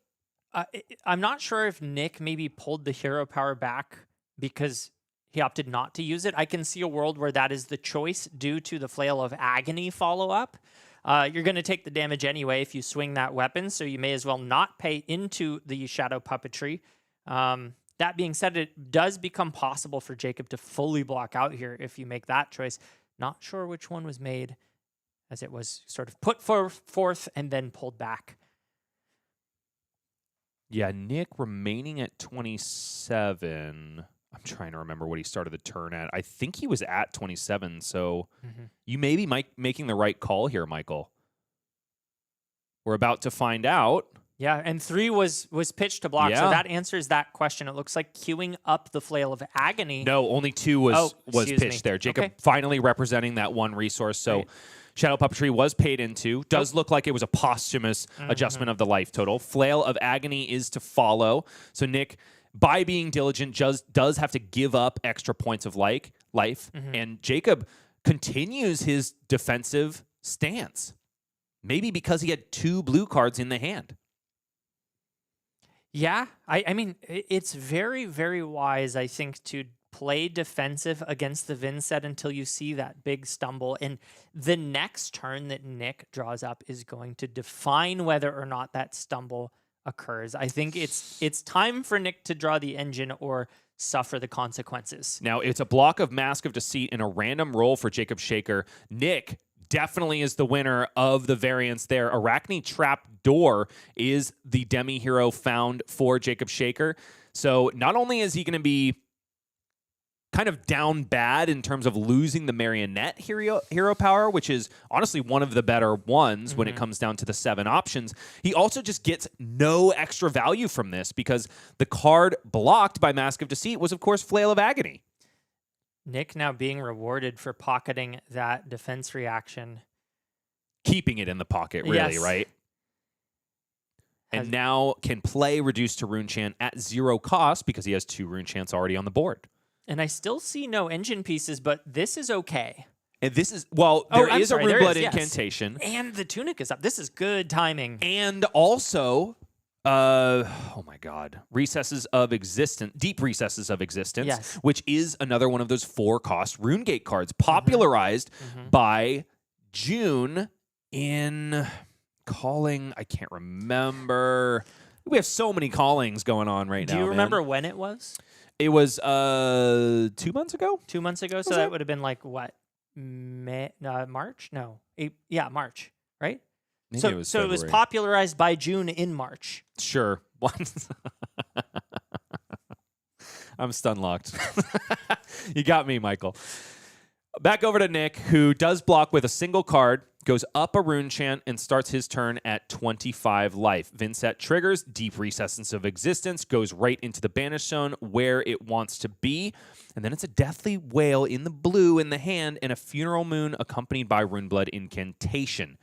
I'm not sure if Nick maybe pulled the hero power back because he opted not to use it. I can see a world where that is the choice due to the Flail of Agony follow-up. You're going to take the damage anyway if you swing that weapon, so you may as well not pay into the Shadow Puppetry. That being said, it does become possible for Jacob to fully block out here if you make that choice. Not sure which one was made, as it was sort of put forth and then pulled back. Yeah, Nick remaining at 27. I'm trying to remember what he started the turn at. I think he was at 27, so you may be making the right call here, Michael. We're about to find out. Yeah, and 3 was pitched to block, Yeah. so that answers that question. It looks like queuing up the Flail of Agony. No, only 2 was excuse me. pitched there. Jacob Okay. finally representing that 1 resource. So Right. Shadow Puppetry was paid into. Does look like it was a posthumous adjustment of the life total. Flail of Agony is to follow. So Nick, by being diligent, does have to give up extra points of life. And Jacob continues his defensive stance. Maybe because he had 2 blue cards in the hand. Yeah, I mean, it's very, very wise, I think, to play defensive against the Vynnset until you see that big stumble. And the next turn that Nick draws up is going to define whether or not that stumble occurs. I think it's time for Nick to draw the engine or suffer the consequences. Now, it's a block of Mask of Deceit and a random roll for Jacob Shaker. Nick definitely is the winner of the variance there. Arachne Trap Door is the demi-hero found for Jacob Shaker. So not only is he going to be kind of down bad in terms of losing the Marionette hero power, which is honestly one of the better ones when it comes down to the 7 options, he also just gets no extra value from this because the card blocked by Mask of Deceit was, of course, Flail of Agony. Nick now being rewarded for pocketing that defense reaction. Keeping it in the pocket, really, Yes. right? And now can play Reduce to Rune Chant at 0 cost because he has 2 Rune Chants already on the board. And I still see no engine pieces, but this is okay. And this is, well, there is a there Runeblood is, yes. incantation. And the tunic is up. This is good timing. And also, oh my God, Recesses of Existence, Deep Recesses of Existence, Yes. which is another one of those 4-cost RuneGate cards, popularized by June in calling. I can't remember. We have so many callings going on right now. Do you man. remember when it was? It was 2 months ago. 2 months ago? So that would have been like what? March? No. March, right? Maybe so it was so it was February. popularized by June in March. Sure. I'm stun locked. You got me, Michael. Back over to Nick, who does block with a single card, goes up a rune chant, and starts his turn at 25 life. Vynnset triggers, Deep Recesses of Existence, goes right into the Banish Zone where it wants to be. And then it's a Deathly Whale in the blue in the hand and a Funeral Moon accompanied by Runeblood Incantation.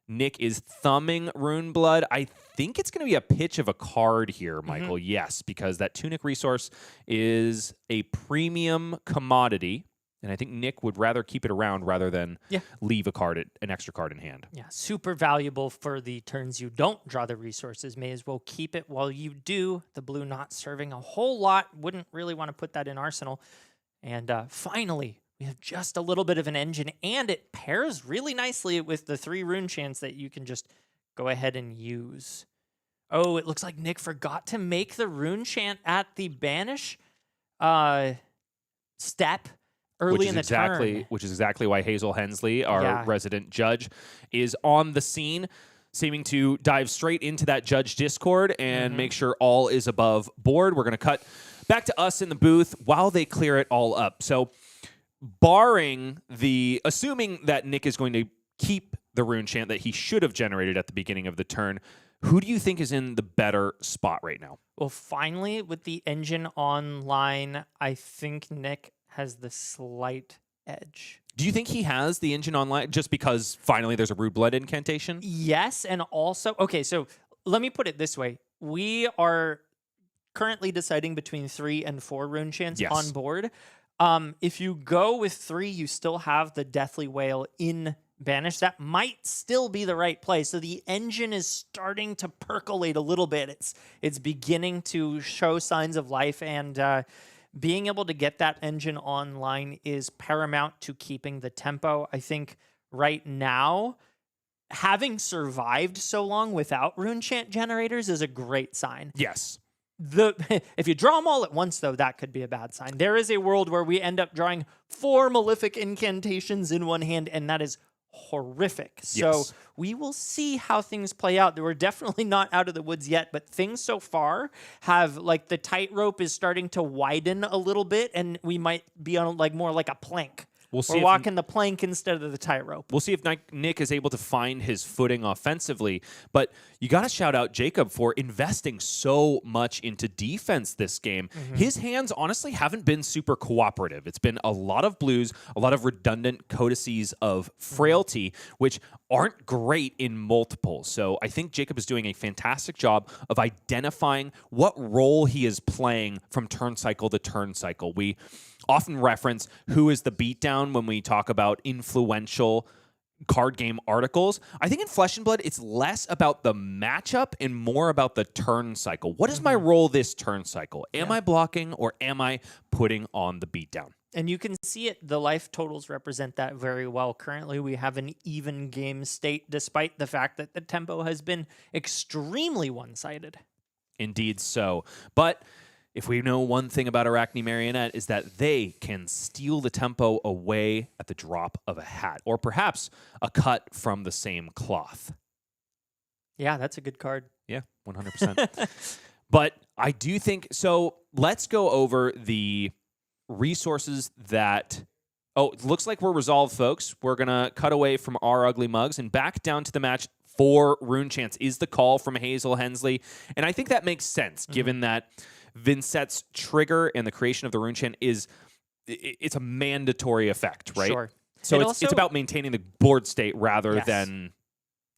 Nick is thumbing Runeblood. I think it's going to be a pitch of a card here, Michael. Yes, because that Tunic resource is a premium commodity. And I think Nick would rather keep it around rather than leave an extra card in hand. Yeah, super valuable for the turns you don't draw the resources. May as well keep it while you do. The blue not serving a whole lot. Wouldn't really want to put that in arsenal. And finally, we have just a little bit of an engine, and it pairs really nicely with the 3 rune chants that you can just go ahead and use. Oh, it looks like Nick forgot to make the rune chant at the banish step early in the turn. Which is exactly why Hazel Hensley, our resident judge, is on the scene, seeming to dive straight into that judge Discord and make sure all is above board. We're going to cut back to us in the booth while they clear it all up. So assuming that Nick is going to keep the rune chant that he should have generated at the beginning of the turn, who do you think is in the better spot right now? Well, finally, with the engine online, I think Nick has the slight edge. Do you think he has the engine online just because finally there's a Rude Blood incantation? Yes, and also, okay, so let me put it this way. We are currently deciding between 3 and 4 rune chants on board. If you go with 3, you still have the Deathly Wail in banish. That might still be the right play. So the engine is starting to percolate a little bit. It's beginning to show signs of life, and being able to get that engine online is paramount to keeping the tempo. I think right now, having survived so long without rune chant generators is a great sign. Yes. If you draw them all at once, though, that could be a bad sign. There is a world where we end up drawing 4 Malefic incantations in one hand, and that is horrific. So we will see how things play out. We're definitely not out of the woods yet, but things so far have, like, the tightrope is starting to widen a little bit, and we might be on more like a plank. We're walking the plank instead of the tightrope. We'll see if Nick is able to find his footing offensively. But you got to shout out Jacob for investing so much into defense this game. His hands honestly haven't been super cooperative. It's been a lot of blues, a lot of redundant codices of frailty, which aren't great in multiples. So I think Jacob is doing a fantastic job of identifying what role he is playing from turn cycle to turn cycle. We often reference who is the beatdown when we talk about influential card game articles. I think in Flesh and Blood, it's less about the matchup and more about the turn cycle. What is my role this turn cycle? Am I blocking or am I putting on the beatdown? And you can see it. The life totals represent that very well. Currently, we have an even game state, despite the fact that the tempo has been extremely one-sided. Indeed so. But if we know one thing about Arachne Marionette is that they can steal the tempo away at the drop of a hat, or perhaps a cut from the same cloth. Yeah, that's a good card. Yeah, 100%. But I do think, so let's go over the resources that, it looks like we're resolved, folks. We're going to cut away from our ugly mugs and back down to the match. 4 rune chants is the call from Hazel Hensley. And I think that makes sense, given that Vynnset's trigger and the creation of the rune chant it's a mandatory effect, right? Sure. So it's about maintaining the board state rather than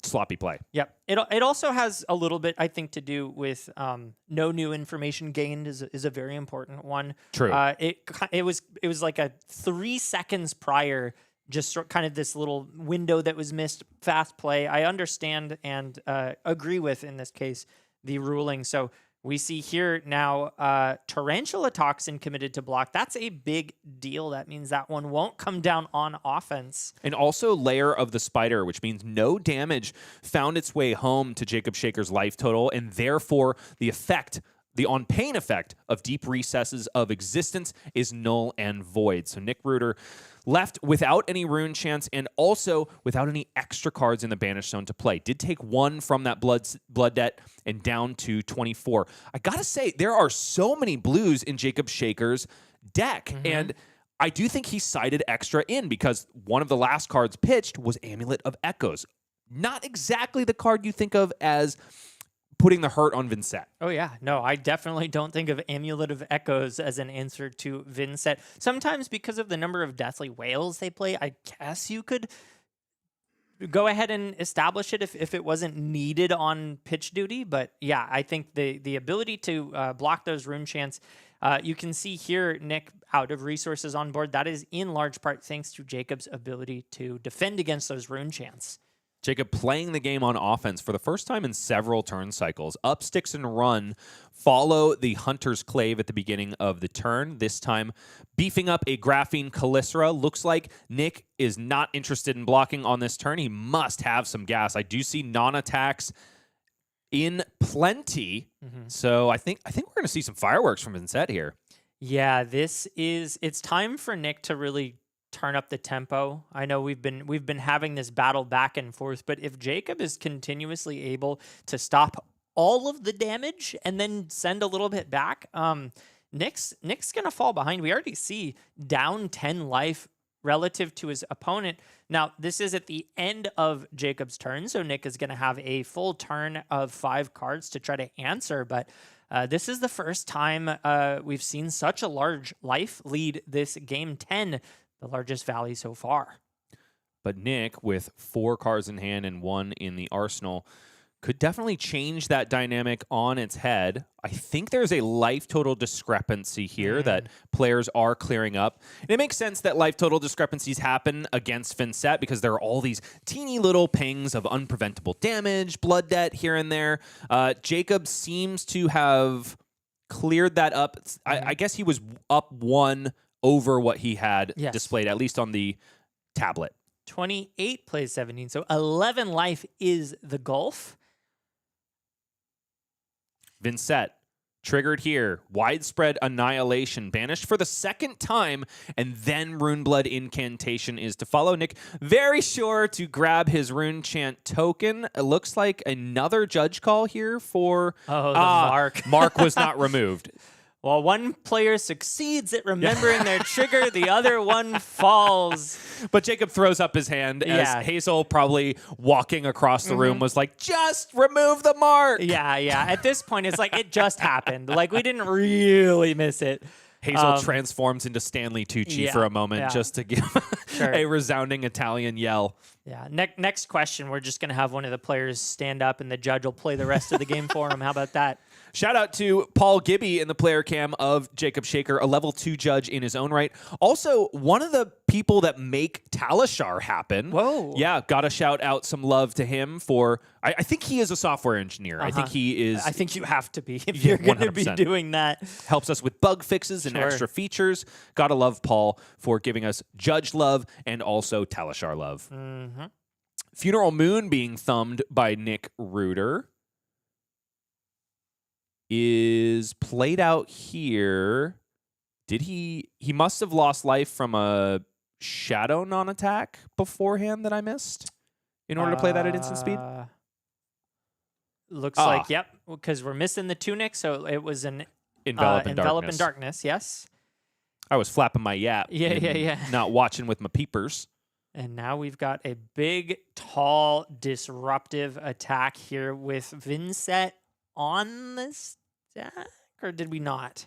sloppy play. Yep. It also has a little bit, I think, to do with no new information gained is a very important one. True. It was like a 3 seconds prior, just kind of this little window that was missed. Fast play. I understand and agree with, in this case, the ruling. So we see here now Tarantula Toxin committed to block. That's a big deal. That means that one won't come down on offense. And also Lair of the Spider, which means no damage found its way home to Jacob Shaker's life total, and therefore the on-pain effect of Deep Recesses of Existence is null and void. So Nick Reuter left without any rune chants and also without any extra cards in the Banished Zone to play. Did take 1 from that blood debt and down to 24. I gotta say, there are so many blues in Jacob Shaker's deck, and I do think he sided extra in because one of the last cards pitched was Amulet of Echoes. Not exactly the card you think of as putting the hurt on Vynnset. Oh, yeah. No, I definitely don't think of Amulet of Echoes as an answer to Vynnset. Sometimes because of the number of Deathly Wails they play, I guess you could go ahead and establish it if it wasn't needed on pitch duty. But yeah, I think the ability to block those rune chants, you can see here, Nick, out of resources on board. That is in large part thanks to Jacob's ability to defend against those rune chants. Jacob playing the game on offense for the first time in several turn cycles. Up, sticks, and run. Follow the Hunter's Clave at the beginning of the turn. This time, beefing up a Graphene Calycera. Looks like Nick is not interested in blocking on this turn. He must have some gas. I do see non-attacks in plenty. So I think we're going to see some fireworks from Vynnset here. Yeah, it's time for Nick to really turn up the tempo. I know we've been having this battle back and forth, but if Jacob is continuously able to stop all of the damage and then send a little bit back, Nick's gonna fall behind. We already see down 10 life relative to his opponent. Now, this is at the end of Jacob's turn, so Nick is gonna have a full turn of 5 cards to try to answer, but this is the first time we've seen such a large life lead this game. 10, the largest valley so far. But Nick, with 4 cards in hand and 1 in the arsenal, could definitely change that dynamic on its head. I think there's a life total discrepancy here that players are clearing up. And it makes sense that life total discrepancies happen against Vynnset because there are all these teeny little pings of unpreventable damage, blood debt here and there. Jacob seems to have cleared that up. I guess he was up 1 over what he had displayed, at least on the tablet. 28 plays 17, so 11 life is the gulf. Vynnset, triggered here. Widespread Annihilation, banished for the second time, and then Runeblood Incantation is to follow. Nick, very sure to grab his Rune Chant token. It looks like another judge call here for... Oh, the mark. Mark was not removed. Well, one player succeeds at remembering their trigger, the other one falls. But Jacob throws up his hand as Hazel, probably walking across the room, was like, just remove the mark. Yeah. At this point, it's like, it just happened. Like, we didn't really miss it. Hazel transforms into Stanley Tucci for a moment just to give a resounding Italian yell. Yeah. Next question, we're just going to have one of the players stand up and the judge will play the rest of the game for him. How about that? Shout out to Paul Gibby in the player cam of Jacob Shaker, a level 2 judge in his own right. Also, one of the people that make Talishar happen. Whoa. Yeah, gotta shout out some love to him for, I think he is a software engineer. I think he is. I think you have to be if you're going to be doing that. Helps us with bug fixes and extra features. Gotta love Paul for giving us judge love and also Talishar love. Funeral Moon being thumbed by Nick Reuter is played out here. Did he must have lost life from a shadow non-attack beforehand that I missed in order to play that at instant speed? Looks like, yep, because we're missing the tunic, so it was an envelop in darkness, yes. I was flapping my yap. Yeah. Not watching with my peepers. And now we've got a big, tall, disruptive attack here with Vynnset on the stack, or did we not?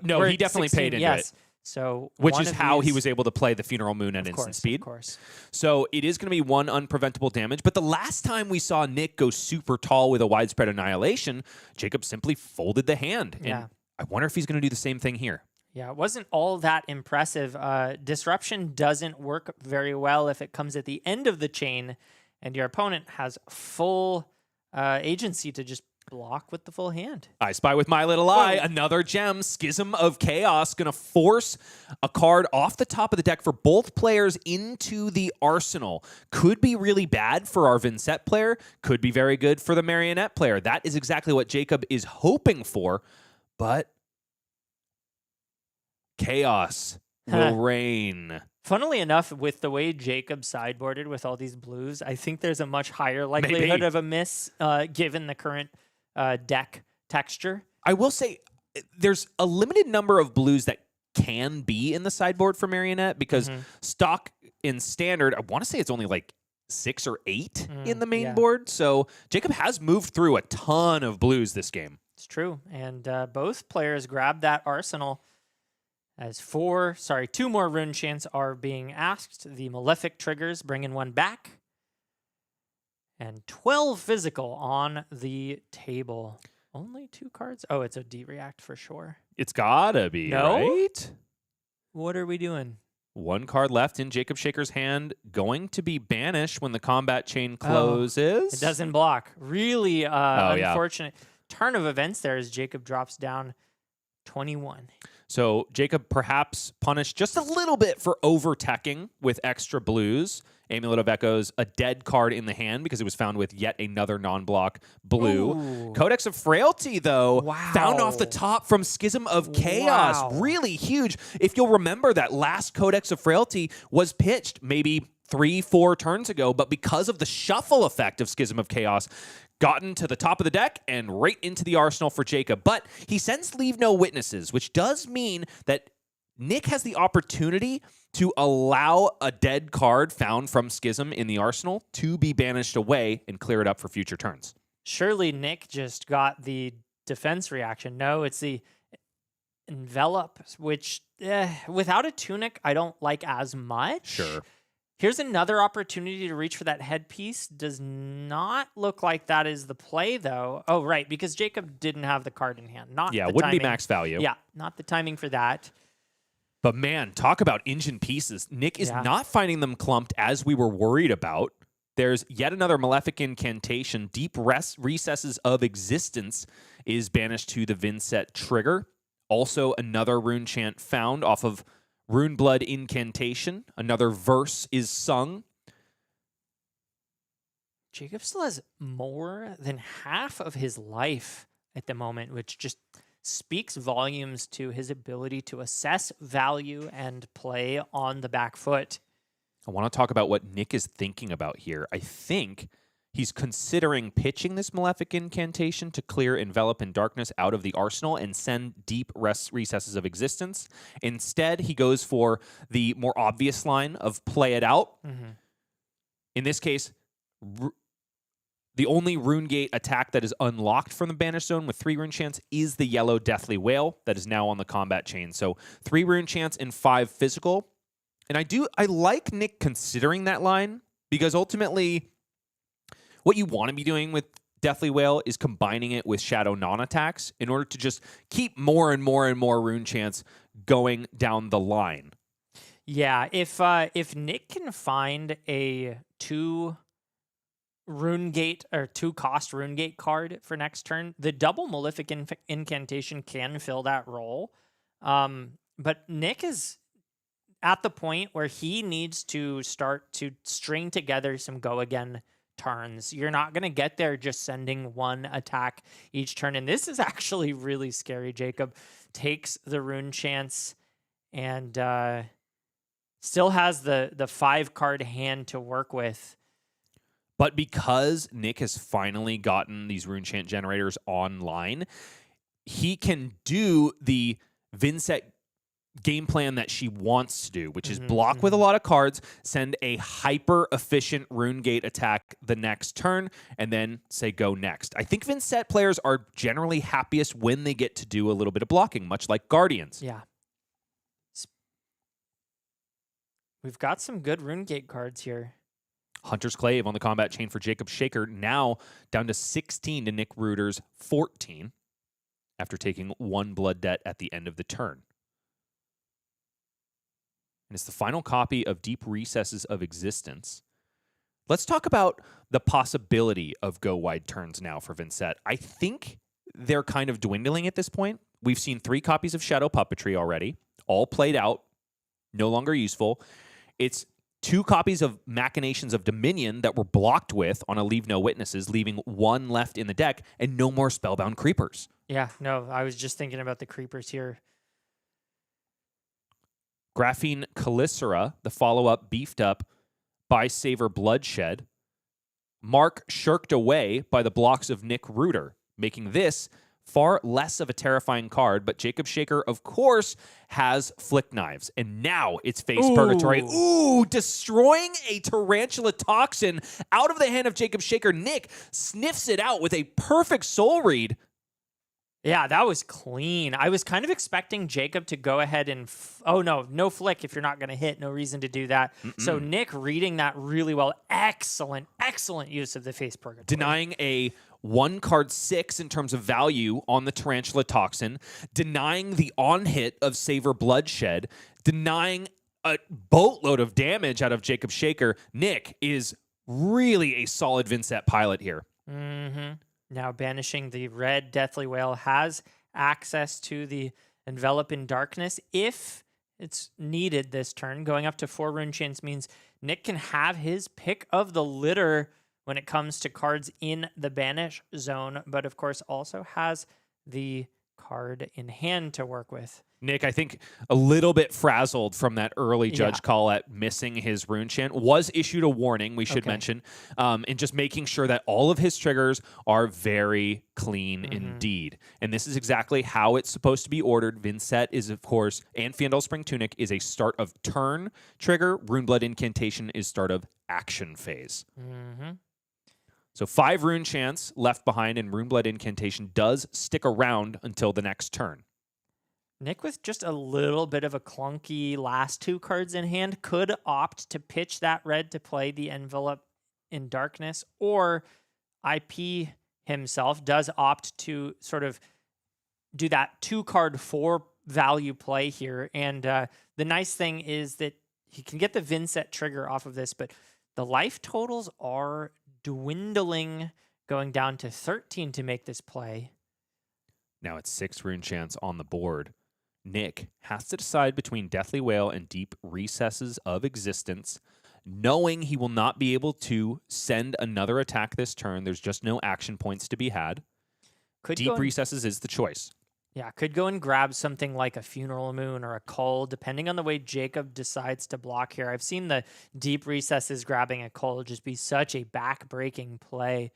No, he definitely 16, paid into yes. it. So which is how he was able to play the Funeral Moon at instant speed. Of course. So it is going to be 1 unpreventable damage. But the last time we saw Nick go super tall with a Widespread Annihilation, Jacob simply folded the hand. And I wonder if he's going to do the same thing here. Yeah, it wasn't all that impressive. Disruption doesn't work very well if it comes at the end of the chain and your opponent has full agency to just block with the full hand. I spy with my little eye. Another gem, Schism of Chaos, going to force a card off the top of the deck for both players into the arsenal. Could be really bad for our Vynnset player. Could be very good for the Marionette player. That is exactly what Jacob is hoping for. But chaos will reign. Funnily enough, with the way Jacob sideboarded with all these blues, I think there's a much higher likelihood of a miss given the current deck texture. I will say there's a limited number of blues that can be in the sideboard for Marionette because stock in standard, I want to say it's only like 6 or 8 in the main board. So Jacob has moved through a ton of blues this game. It's true. And both players grabbed that arsenal as 2 more rune chants are being asked. The Malefic triggers, bringing 1 back. And 12 physical on the table. Only 2 cards? Oh, it's a D-react for sure. It's gotta be, No? right? What are we doing? 1 card left in Jacob Shaker's hand, going to be banished when the combat chain closes. It doesn't block. Really yeah. unfortunate turn of events there as Jacob drops down 21. So Jacob perhaps punished just a little bit for over-teching with extra blues. Amulet of Echoes, a dead card in the hand because it was found with yet another non-block blue. Ooh. Codex of Frailty, though, Wow. found off the top from Schism of Chaos. Wow. Really huge. If you'll remember, that last Codex of Frailty was pitched maybe 3-4 turns ago, but because of the shuffle effect of Schism of Chaos, gotten to the top of the deck and right into the arsenal for Jacob. But he sends Leave No Witnesses, which does mean that Nick has the opportunity to allow a dead card found from Schism in the arsenal to be banished away and clear it up for future turns. Surely Nick just got the defense reaction. No, it's the envelop, which without a tunic, I don't like as much. Sure. Here's another opportunity to reach for that headpiece. Does not look like that is the play, though. Oh, right, because Jacob didn't have the card in hand. Not Yeah, the wouldn't timing. be max value. Yeah, not the timing for that. But man, talk about engine pieces. Nick is Yeah. not finding them clumped as we were worried about. There's yet another Malefic incantation. Deep Recesses of Existence is banished to the Vynnset trigger. Also, another rune chant found off of Rune Blood Incantation. Another verse is sung. Jacob still has more than half of his life at the moment, which just speaks volumes to his ability to assess value and play on the back foot. I want to talk about what Nick is thinking about here. I think he's considering pitching this Malefic Incantation to clear Envelop and Darkness out of the arsenal and send Deep Recesses of Existence. Instead, he goes for the more obvious line of play it out. Mm-hmm. In this case, the only Rune Gate attack that is unlocked from the Banish Zone with 3 rune chants is the yellow Deathly Whale that is now on the combat chain. So 3 rune chants and 5 physical. And I like Nick considering that line because ultimately what you want to be doing with Deathly Whale is combining it with Shadow non-attacks in order to just keep more and more and more rune chants going down the line. Yeah, if Nick can find a 2 rune gate or 2 cost rune gate card for next turn, the double Malefic Incantation can fill that role. But Nick is at the point where he needs to start to string together some go again turns. You're not going to get there just sending 1 attack each turn. And this is actually really scary. Jacob takes the rune chance and still has the 5 card hand to work with. But because Nick has finally gotten these rune chant generators online, he can do the Vynnset game plan that she wants to do, which is block with a lot of cards, send a hyper-efficient rune gate attack the next turn, and then say go next. I think Vynnset players are generally happiest when they get to do a little bit of blocking, much like Guardians. Yeah. We've got some good rune gate cards here. Hunter's Clave on the combat chain for Jacob Shaker, now down to 16 to Nick Reuter's 14 after taking 1 blood debt at the end of the turn. And it's the final copy of Deep Recesses of Existence. Let's talk about the possibility of go-wide turns now for Vynnset. I think they're kind of dwindling at this point. We've seen 3 copies of Shadow Puppetry already, all played out, no longer useful. It's 2 copies of Machinations of Dominion that were blocked with on a Leave No Witnesses, leaving 1 left in the deck, and no more Spellbound Creepers. Yeah, no, I was just thinking about the creepers here. Graphene Calicera, the follow-up beefed up by Saver Bloodshed. Mark shirked away by the blocks of Nick Reuter, making this far less of a terrifying card, but Jacob Shaker, of course, has Flick Knives, and now it's Face Purgatory. Ooh, destroying a Tarantula Toxin out of the hand of Jacob Shaker. Nick sniffs it out with a perfect Soul Read. Yeah, that was clean. I was kind of expecting Jacob to go ahead and... oh, no flick if you're not going to hit. No reason to do that. So Nick reading that really well. Excellent use of the face purgatory. Denying a 1-card 6 in terms of value on the Tarantula Toxin. Denying the on-hit of Savor Bloodshed. Denying a boatload of damage out of Jacob Shaker. Nick is really a solid Vynnset pilot here. Mm-hmm. Now banishing the red Deathly Whale has access to the Envelop in Darkness if it's needed this turn. Going up to 4 rune chance means Nick can have his pick of the litter when it comes to cards in the banish zone, but of course also has the card in hand to work with. Nick, I think a little bit frazzled from that early judge call at missing his rune chant. Was issued a warning, we should mention, and just making sure that all of his triggers are very clean indeed. And this is exactly how it's supposed to be ordered. Vynnset is, of course, and Fyendal Spring Tunic is a start of turn trigger. Runeblood Incantation is start of action phase. So 5 rune chants left behind, and Runeblood Incantation does stick around until the next turn. Nick, with just a little bit of a clunky last 2 cards in hand, could opt to pitch that red to play the Envelope in Darkness, or IP himself does opt to sort of do that 2-card 4 value play here. And the nice thing is that he can get the Vynnset trigger off of this, but the life totals are dwindling, going down to 13 to make this play. Now it's 6 rune chants on the board. Nick has to decide between Deathly Whale and Deep Recesses of Existence, knowing he will not be able to send another attack this turn. There's just no action points to be had. Deep Recesses is the choice. Yeah, could go and grab something like a Funeral Moon or a Cull, depending on the way Jacob decides to block here. I've seen the Deep Recesses grabbing a Cull just be such a back-breaking play.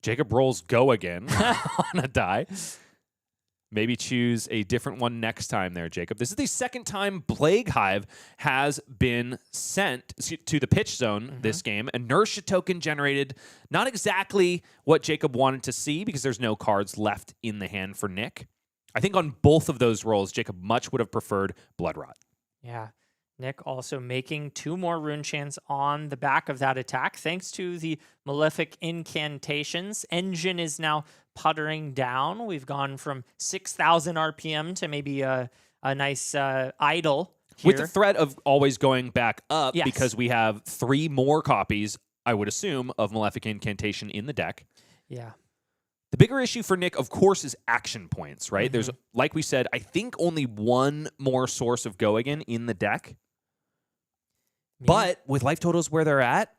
Jacob rolls go again on a die. Maybe choose a different one next time there, Jacob. This is the second time Plague Hive has been sent to the pitch zone this game. Inertia token generated. Not exactly what Jacob wanted to see because there's no cards left in the hand for Nick. I think on both of those rolls, Jacob much would have preferred Blood Rot. Yeah. Nick also making 2 more rune chants on the back of that attack, thanks to the Malefic Incantations. Engine is now puttering down. We've gone from 6,000 RPM to maybe a nice idle here. With the threat of always going back up, because we have 3 more copies, I would assume, of Malefic Incantation in the deck. Yeah. The bigger issue for Nick, of course, is action points, right? There's, like we said, I think only 1 more source of go again in the deck. But with life totals where they're at,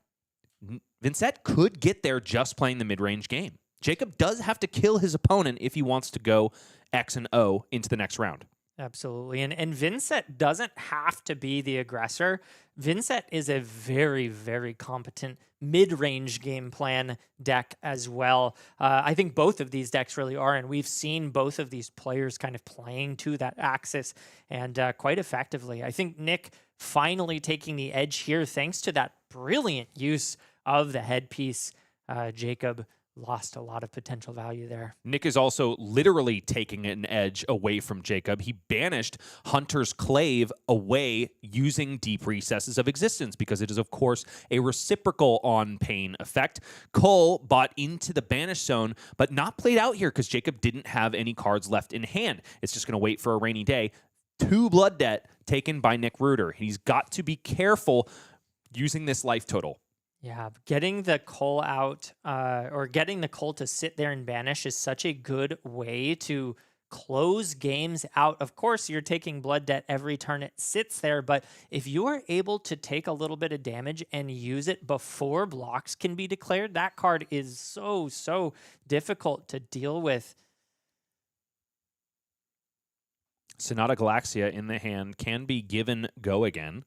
Vynnset could get there just playing the mid-range game. Jacob does have to kill his opponent if he wants to go X and O into the next round. Absolutely. And Vynnset doesn't have to be the aggressor. Vynnset is a very, very competent mid-range game plan deck as well. I think both of these decks really are, and we've seen both of these players kind of playing to that axis and quite effectively. I think Nick finally taking the edge here thanks to that brilliant use of the headpiece. Jacob lost a lot of potential value there. Nick is also literally taking an edge away from Jacob. He banished Hunter's Clave away using Deep Recesses of Existence because it is, of course, a reciprocal on-pain effect. Cole bought into the banish zone, but not played out here because Jacob didn't have any cards left in hand. It's just going to wait for a rainy day. 2 blood debt taken by Nick Reuter. He's got to be careful using this life total. Yeah, getting the Cull out or getting the Cull to sit there and banish is such a good way to close games out. Of course, you're taking blood debt every turn it sits there, but if you are able to take a little bit of damage and use it before blocks can be declared, that card is so difficult to deal with. Sonata Galaxia in the hand can be given go again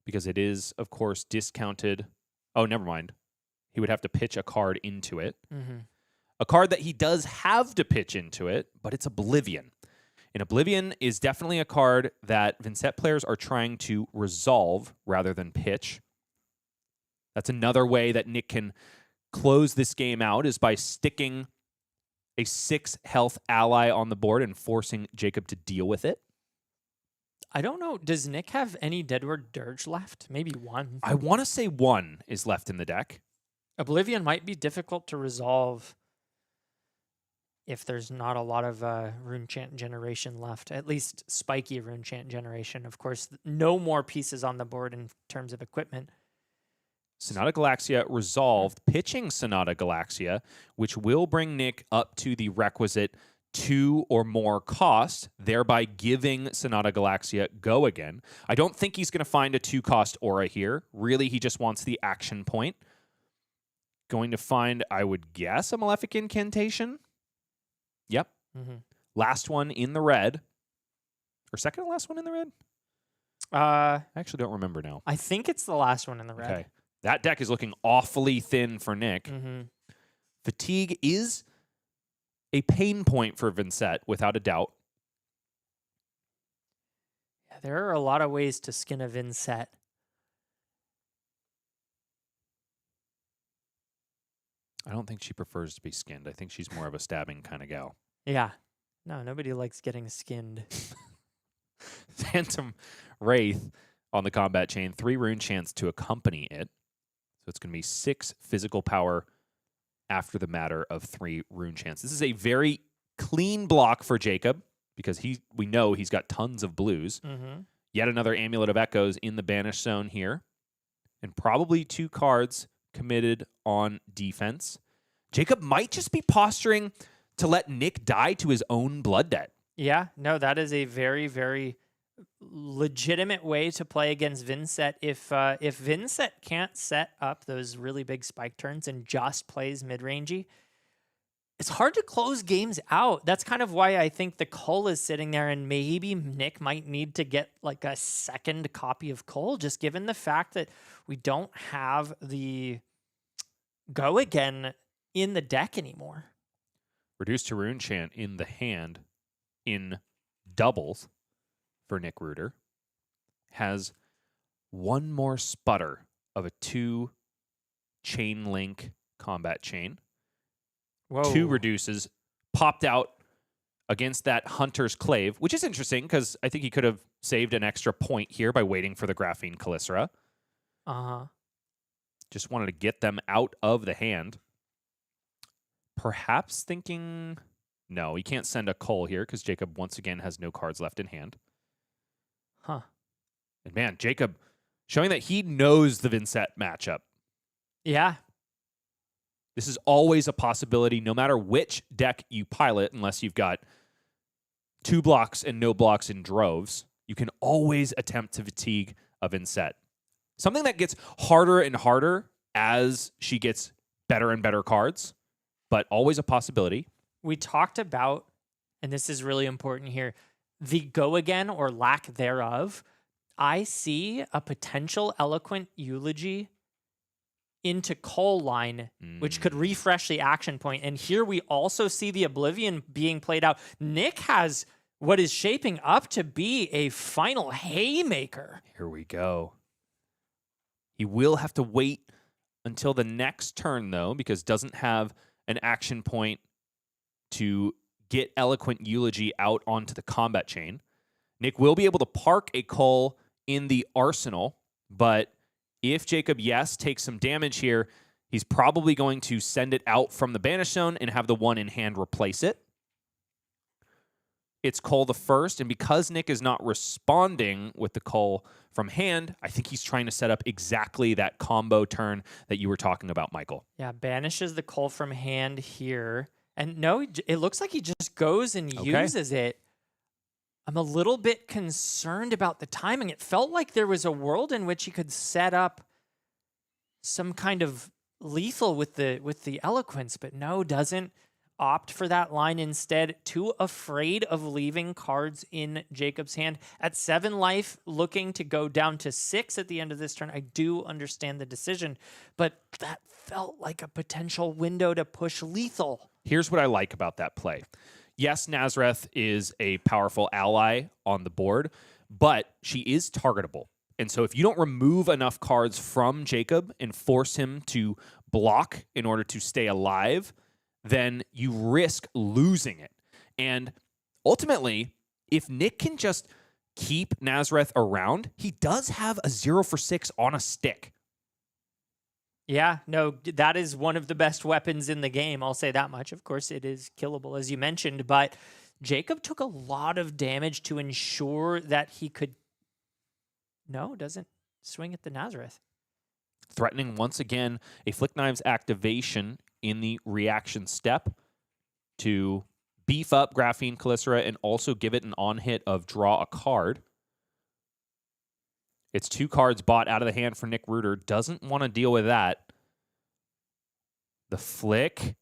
because it is, of course, discounted. Oh, never mind. He would have to pitch a card into it. A card that he does have to pitch into it, but it's Oblivion. And Oblivion is definitely a card that Vynnset players are trying to resolve rather than pitch. That's another way that Nick can close this game out is by sticking a 6 health ally on the board and forcing Jacob to deal with it. I don't know. Does Nick have any Deadward Dirge left? Maybe one. I want to say 1 is left in the deck. Oblivion might be difficult to resolve if there's not a lot of rune chant generation left. At least spiky rune chant generation. Of course, no more pieces on the board in terms of equipment. Sonata Galaxia resolved, pitching Sonata Galaxia, which will bring Nick up to the requisite 2 or more cost, thereby giving Sonata Galaxia go again. I don't think he's going to find a 2-cost aura here. Really, he just wants the action point. Going to find, I would guess, a Malefic Incantation. Yep. Mm-hmm. Last one in the red. Or second to last one in the red? I actually don't remember now. I think it's the last one in the red. Okay. That deck is looking awfully thin for Nick. Mm-hmm. Fatigue is a pain point for Vynnset, without a doubt. Yeah, there are a lot of ways to skin a Vynnset. I don't think she prefers to be skinned. I think she's more of a stabbing kind of gal. Yeah. No, nobody likes getting skinned. Phantom Wraith on the combat chain. 3 rune chants to accompany it. So it's going to be 6 physical power after the matter of 3 rune chants. This is a very clean block for Jacob because we know he's got tons of blues. Mm-hmm. Yet another Amulet of Echoes in the banish zone here. And probably 2 cards committed on defense. Jacob might just be posturing to let Nick die to his own blood debt. Yeah, no, that is a very, very legitimate way to play against Vynnset. If Vynnset can't set up those really big spike turns and just plays mid-rangey, it's hard to close games out. That's kind of why I think the Cull is sitting there, and maybe Nick might need to get like a second copy of Cull, just given the fact that we don't have the go again in the deck anymore. Reduced to Rune Chant in the hand in doubles for Nick Reuter. Has one more sputter of a 2 chain link combat chain. Whoa. 2 reduces, popped out against that Hunter's Clave, which is interesting because I think he could have saved an extra point here by waiting for the Graphene Calycera. Uh-huh. Just wanted to get them out of the hand. Perhaps thinking, no, he can't send a Cull here because Jacob once again has no cards left in hand. Huh. And man, Jacob showing that he knows the Vynnset matchup. Yeah. This is always a possibility no matter which deck you pilot, unless you've got 2 blocks and no blocks in droves. You can always attempt to fatigue a Vynnset. Something that gets harder and harder as she gets better and better cards, but always a possibility. We talked about, and this is really important here, the go again or lack thereof. I see a potential Eloquent Eulogy into Cull line, which could refresh the action point. And here we also see the Oblivion being played out. Nick has what is shaping up to be a final haymaker. Here we go. He will have to wait until the next turn, though, because doesn't have an action point to get Eloquent Eulogy out onto the combat chain. Nick will be able to park a Cull in the arsenal, but if Jacob, yes, takes some damage here, he's probably going to send it out from the banish zone and have the 1 in hand replace it. It's Cull the first, and because Nick is not responding with the Cull from hand, I think he's trying to set up exactly that combo turn that you were talking about, Michael. Yeah, banishes the Cull from hand here. And no, it looks like he just goes and uses it. I'm a little bit concerned about the timing. It felt like there was a world in which he could set up some kind of lethal with the Eloquence, but no, doesn't opt for that line instead. Too afraid of leaving cards in Jacob's hand. At 7 life, looking to go down to 6 at the end of this turn. I do understand the decision, but that felt like a potential window to push lethal. Here's what I like about that play. Yes, Nazareth is a powerful ally on the board, but she is targetable. And so if you don't remove enough cards from Jacob and force him to block in order to stay alive, then you risk losing it. And ultimately, if Nick can just keep Nazareth around, he does have a 0 for 6 on a stick. Yeah, no, that is one of the best weapons in the game. I'll say that much. Of course, it is killable, as you mentioned, but Jacob took a lot of damage to ensure that he could... No, doesn't swing at the Nazareth. Threatening once again a Flick Knives activation in the reaction step to beef up Graphene Calicera and also give it an on-hit of draw a card. It's 2 cards bought out of the hand for Nick Reuter. Doesn't want to deal with that. The flick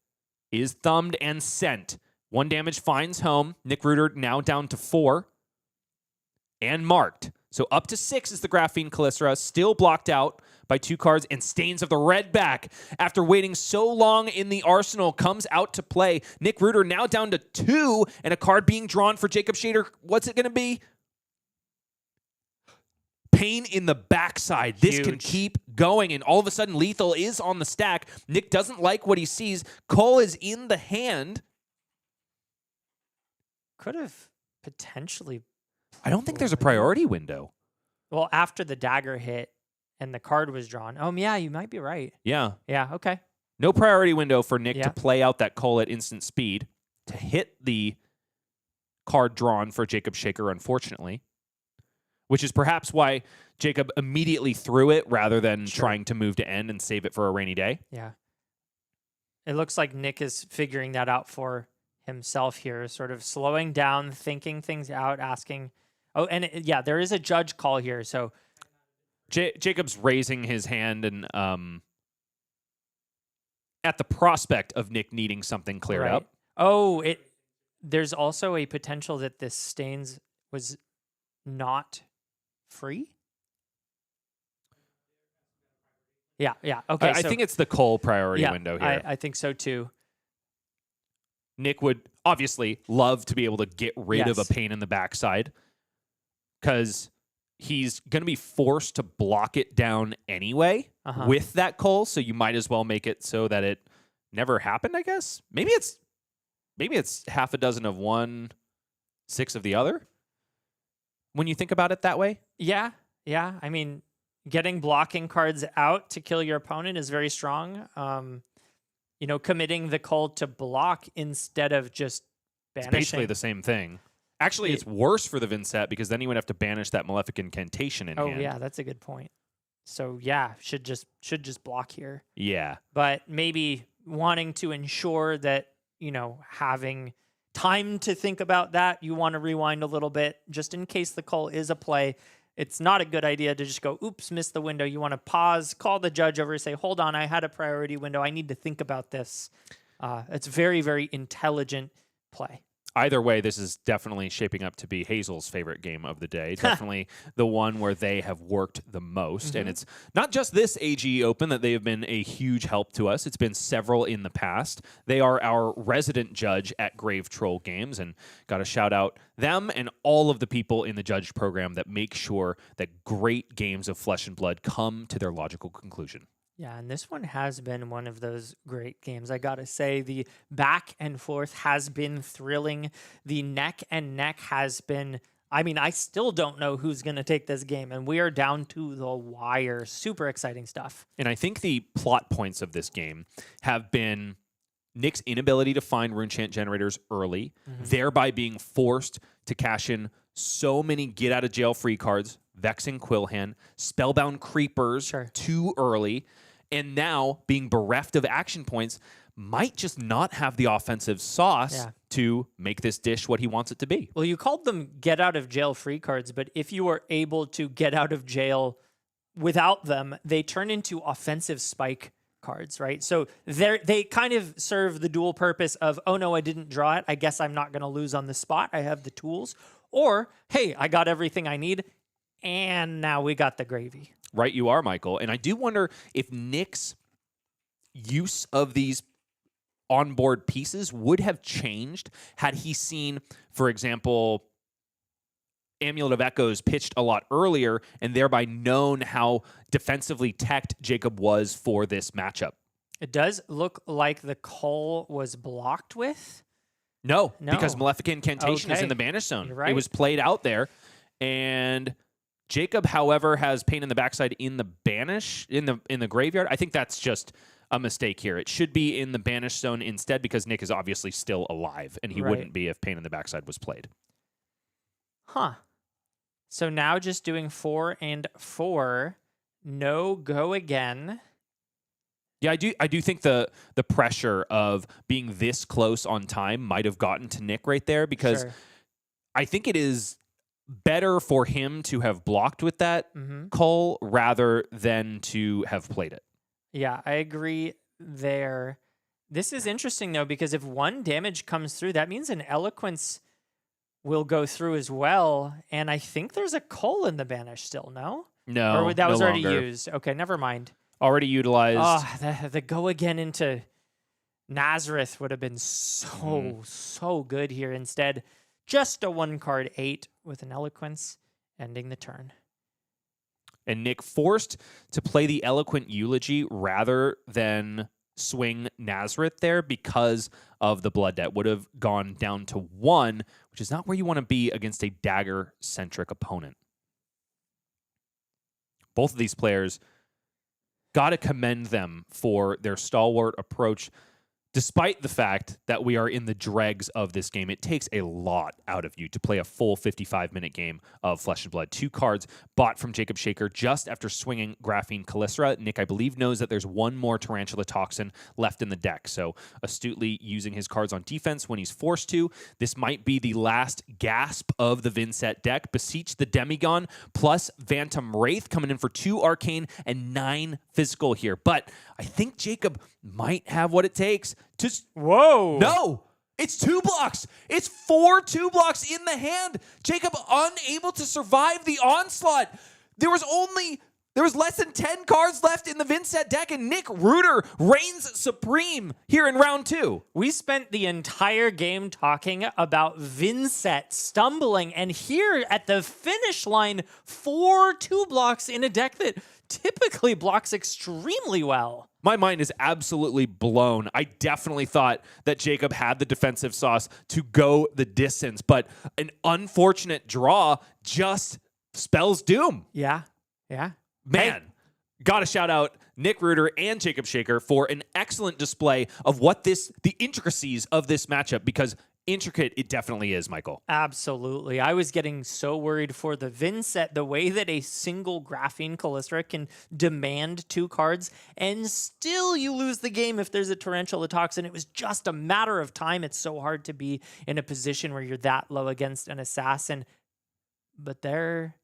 is thumbed and sent. 1 damage finds home. Nick Reuter now down to 4 and marked. So up to 6 is the Graphene Calicera, still blocked out by 2 cards, and Stains of the Red back. After waiting so long in the arsenal, comes out to play. Nick Reuter now down to 2, and a card being drawn for Jacob Shader. What's it going to be? Pain in the backside. This can keep going, and all of a sudden, Lethal is on the stack. Nick doesn't like what he sees. Cole is in the hand. Could have potentially... I don't think there's a priority window. Well, after the dagger hit and the card was drawn. Oh, yeah, you might be right. Yeah. Yeah, okay. No priority window for Nick to play out that Cole at instant speed to hit the card drawn for Jacob Shaker, unfortunately, which is perhaps why Jacob immediately threw it rather than trying to move to end and save it for a rainy day. Yeah. It looks like Nick is figuring that out for himself here, sort of slowing down, thinking things out, asking... Oh, and yeah, there is a judge call here. So Jacob's raising his hand and at the prospect of Nick needing something cleared up. Oh, there's also a potential that this Stains was not free. Yeah. Okay. I think it's the Cole priority window here. I think so too. Nick would obviously love to be able to get rid of a pain in the backside, because he's going to be forced to block it down anyway with that Cole, so you might as well make it so that it never happened, I guess. Maybe it's half a dozen of one, 6 of the other, when you think about it that way. Yeah. I mean, getting blocking cards out to kill your opponent is very strong. Committing the Cole to block instead of just banishing. It's basically the same thing. Actually, it's worse for the Vynnset, because then you would have to banish that Malefic Incantation in hand. Oh, yeah, that's a good point. So, yeah, should just block here. Yeah. But maybe wanting to ensure that, having time to think about that, you want to rewind a little bit, just in case the call is a play. It's not a good idea to just go, oops, missed the window. You want to pause, call the judge over, say, hold on, I had a priority window. I need to think about this. It's very, very intelligent play. Either way, this is definitely shaping up to be Hazel's favorite game of the day. Definitely the one where they have worked the most. And it's not just this AGE Open that they have been a huge help to us. It's been several in the past. They are our resident judge at Grave Troll Games, and got to shout out them and all of the people in the judge program that make sure that great games of Flesh and Blood come to their logical conclusion. Yeah, and this one has been one of those great games. I got to say, the back and forth has been thrilling. The neck and neck has been... I mean, I still don't know who's going to take this game, and we are down to the wire. Super exciting stuff. And I think the plot points of this game have been Nick's inability to find runechant generators early, thereby being forced to cash in so many get-out-of-jail-free cards, Vexing Quillhand, Spellbound Creepers too early, and now being bereft of action points, might just not have the offensive sauce to make this dish what he wants it to be. Well, you called them get-out-of-jail-free cards, but if you are able to get out of jail without them, they turn into offensive spike cards, right? So they kind of serve the dual purpose of, oh no, I didn't draw it. I guess I'm not going to lose on the spot. I have the tools. Or, hey, I got everything I need, and now we got the gravy. Right you are, Michael. And I do wonder if Nick's use of these onboard pieces would have changed had he seen, for example, Amulet of Echoes pitched a lot earlier and thereby known how defensively teched Jacob was for this matchup. It does look like the Cull was blocked with. No, No. because Malefic Incantation is Okay. in the Banish Zone. You're right. It was played out there. And Jacob, however, has Pain in the Backside in the Banish, in the graveyard. I think that's just a mistake here. It should be in the Banish Zone instead because Nick is obviously still alive, and he Right. wouldn't be if Pain in the Backside was played. Huh. So now just doing 4 and 4. No go again. Yeah, I do think the pressure of being this close on time might have gotten to Nick right there because Sure. I think it is better for him to have blocked with that Mm-hmm. Cull rather than to have played it. Yeah, I agree there. This is interesting, though, because if 1 damage comes through, that means an Eloquence will go through as well. And I think there's a Cull in the Banish still, no? No, Or that no was already longer. used. Okay, never mind. Already utilized. Oh, the go again into Nazareth would have been so good here. Instead, just a 1-card 8 with an Eloquence ending the turn. And Nick forced to play the Eloquent Eulogy rather than swing Nazareth there because of the blood debt. Would have gone down to 1, which is not where you want to be against a dagger-centric opponent. Both of these players, got to commend them for their stalwart approach. Despite the fact that we are in the dregs of this game, it takes a lot out of you to play a full 55-minute game of Flesh and Blood. 2 cards bought from Jacob Shaker just after swinging Graphene Calystra. Nick, I believe, knows that there's 1 more Tarantula Toxin left in the deck, so astutely using his cards on defense when he's forced to. This might be the last gasp of the Vynnset deck. Beseech the Demigon plus Phantom Wraith coming in for 2 Arcane and 9 Physical here. But I think Jacob might have what it takes to... Whoa! No! It's 2 blocks! It's 4 2 blocks in the hand! Jacob unable to survive the onslaught! There was less than 10 cards left in the Vynnset deck, and Nick Reuter reigns supreme here in round 2. We spent the entire game talking about Vynnset stumbling, and here at the finish line, 4 2 blocks in a deck that typically blocks extremely well. My mind is absolutely blown. I definitely thought that Jacob had the defensive sauce to go the distance, but an unfortunate draw just spells doom. Yeah. Man, gotta shout out Nick Reuter and Jacob Shaker for an excellent display of what the intricacies of this matchup, because intricate it definitely is, Michael. Absolutely. I was getting so worried for the Vynnset, the way that a single Graphene Calystra can demand 2 cards, and still you lose the game if there's a Tarantula Toxin. It was just a matter of time. It's so hard to be in a position where you're that low against an assassin. But there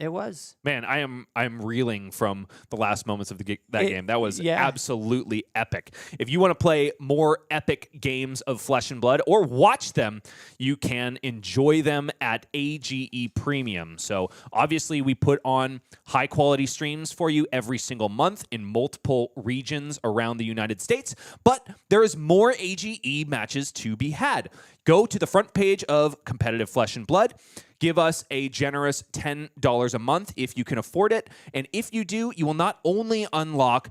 it was. Man, I'm reeling from the last moments of that game. That was absolutely epic. If you want to play more epic games of Flesh and Blood or watch them, you can enjoy them at AGE Premium. So obviously we put on high quality streams for you every single month in multiple regions around the United States, but there is more AGE matches to be had. Go to the front page of Competitive Flesh and Blood. Give us a generous $10 a month if you can afford it. And if you do, you will not only unlock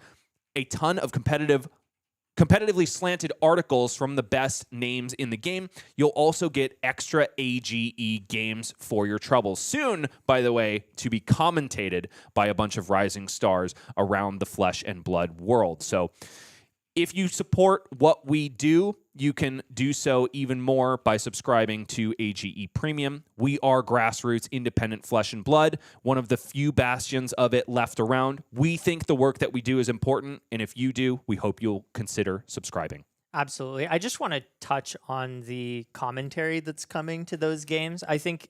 a ton of competitively slanted articles from the best names in the game, you'll also get extra AGE games for your troubles. Soon, by the way, to be commentated by a bunch of rising stars around the Flesh and Blood world. So if you support what we do, you can do so even more by subscribing to AGE Premium. We are grassroots independent Flesh and Blood, one of the few bastions of it left around. We think the work that we do is important, and if you do, we hope you'll consider subscribing. Absolutely. I just want to touch on the commentary that's coming to those games. I think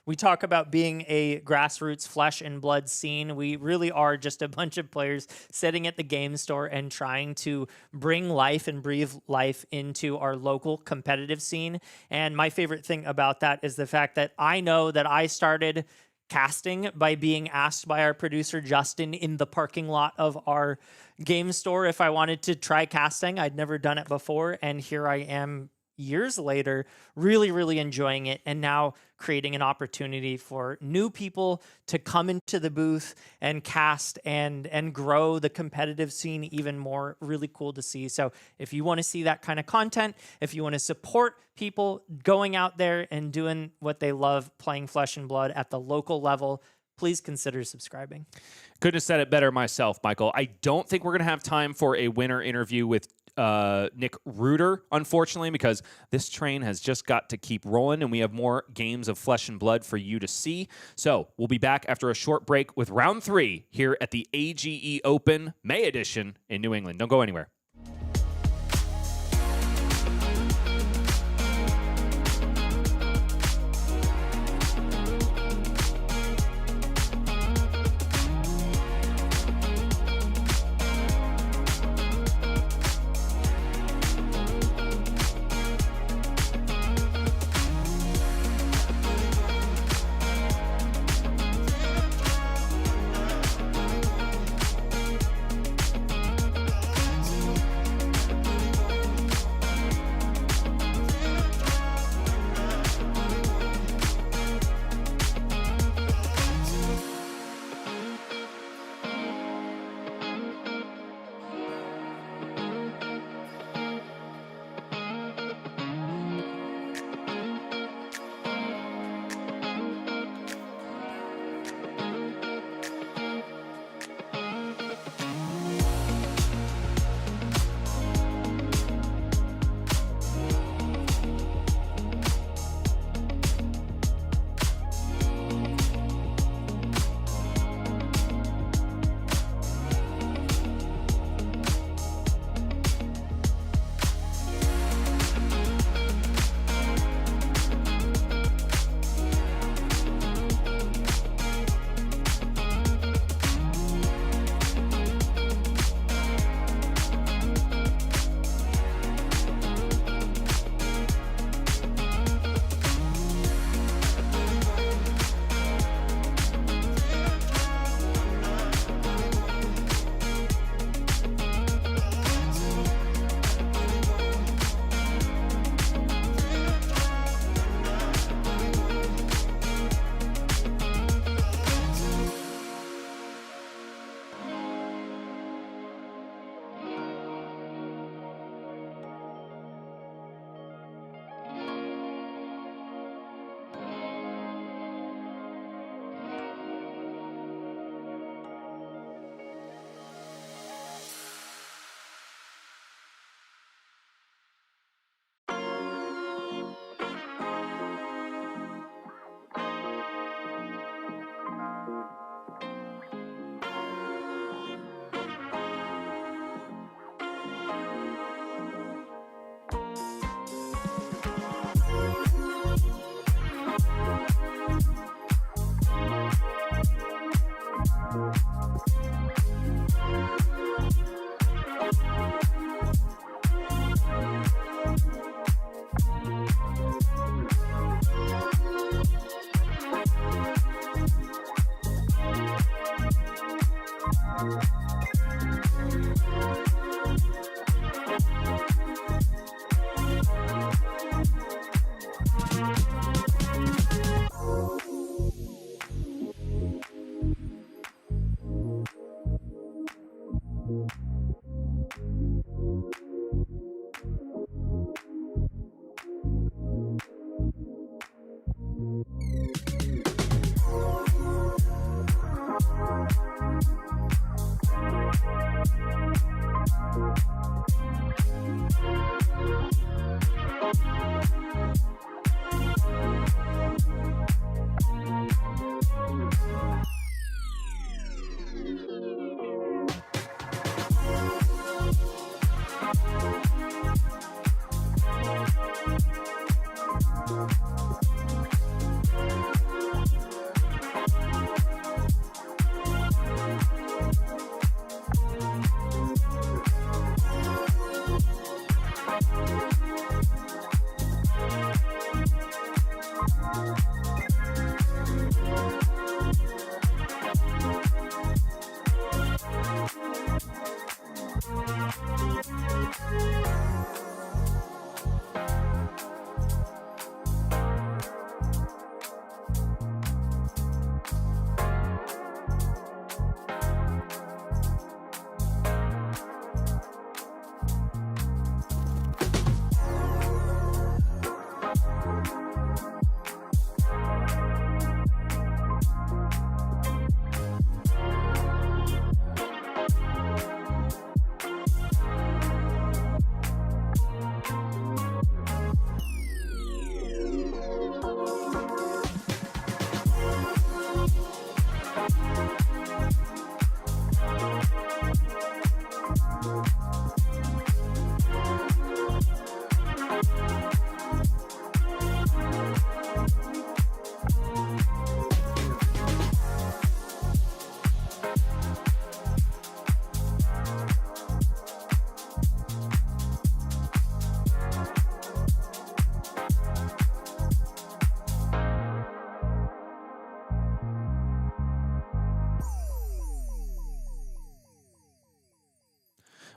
we talk about being a grassroots Flesh and Blood scene. We really are just a bunch of players sitting at the game store and trying to bring life and breathe life into our local competitive scene. And my favorite thing about that is the fact that I know that I started casting by being asked by our producer Justin in the parking lot of our game store if I wanted to try casting. I'd never done it before, and here I am years later, really, really enjoying it, and now creating an opportunity for new people to come into the booth and cast and grow the competitive scene even more. Really cool to see. So if you want to see that kind of content, if you want to support people going out there and doing what they love, playing Flesh and Blood at the local level, please consider subscribing. Couldn't have said it better myself, Michael. I don't think we're going to have time for a winner interview with Nick Reuter, unfortunately, because this train has just got to keep rolling, and we have more games of Flesh and Blood for you to see. So we'll be back after a short break with round 3 here at the AGE Open May Edition in New England. Don't go anywhere.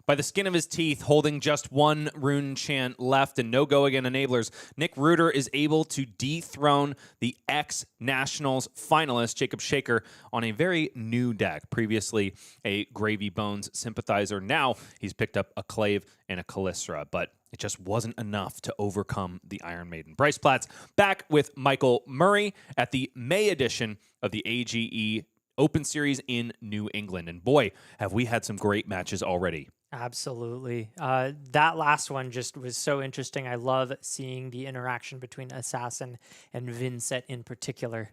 By the skin of his teeth, holding just one rune chant left and no go again enablers, Nick Reuter is able to dethrone the ex-Nationals finalist, Jacob Shaker, on a very new deck. Previously a Gravy Bones sympathizer. Now he's picked up a Clave and a Kallistra, but it just wasn't enough to overcome the Iron Maiden. Bryce Platt's back with Michael Murray at the May edition of the AGE Open Series in New England. And boy, have we had some great matches already. Absolutely. That last one just was so interesting. I love seeing the interaction between Assassin and Vynnset in particular.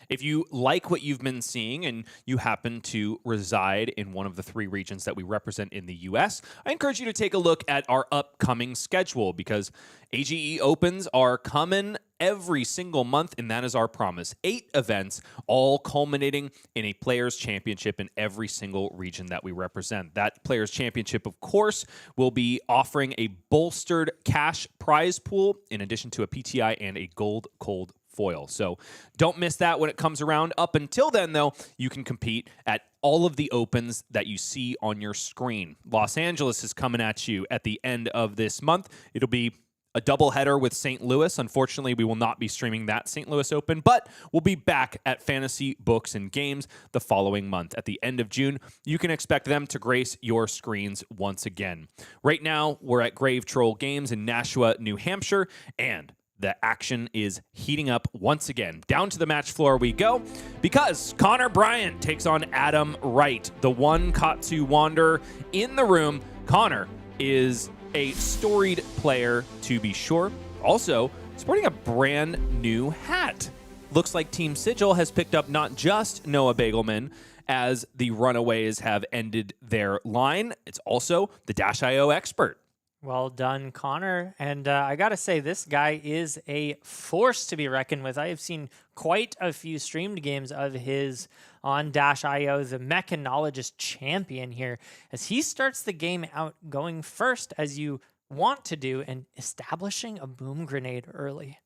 If you like what you've been seeing and you happen to reside in one of the 3 regions that we represent in the U.S., I encourage you to take a look at our upcoming schedule because AGE Opens are coming every single month, and that is our promise. 8 events, all culminating in a Players' Championship in every single region that we represent. That Players' Championship, of course, will be offering a bolstered cash prize pool in addition to a PTI and a gold cold foil. So don't miss that when it comes around. Up until then, though, you can compete at all of the opens that you see on your screen. Los Angeles is coming at you at the end of this month. It'll be a doubleheader with St. Louis. Unfortunately, we will not be streaming that St. Louis Open, but we'll be back at Fantasy Books and Games the following month. At the end of June, you can expect them to grace your screens once again. Right now, we're at Grave Troll Games in Nashua, New Hampshire, and the action is heating up once again. Down to the match floor we go because Connor Bryant takes on Adam Wright, the one Katsu wanderer in the room. Connor is a storied player, to be sure. Also, sporting a brand new hat. Looks like Team Sigil has picked up not just Noah Beygelman, as the Runaways have ended their line. It's also the Dash.io expert. Well done, Connor. And I got to say, this guy is a force to be reckoned with. I have seen quite a few streamed games of his on Dash.io, the mechanologist champion here, as he starts the game out going first, as you want to do, and establishing a boom grenade early.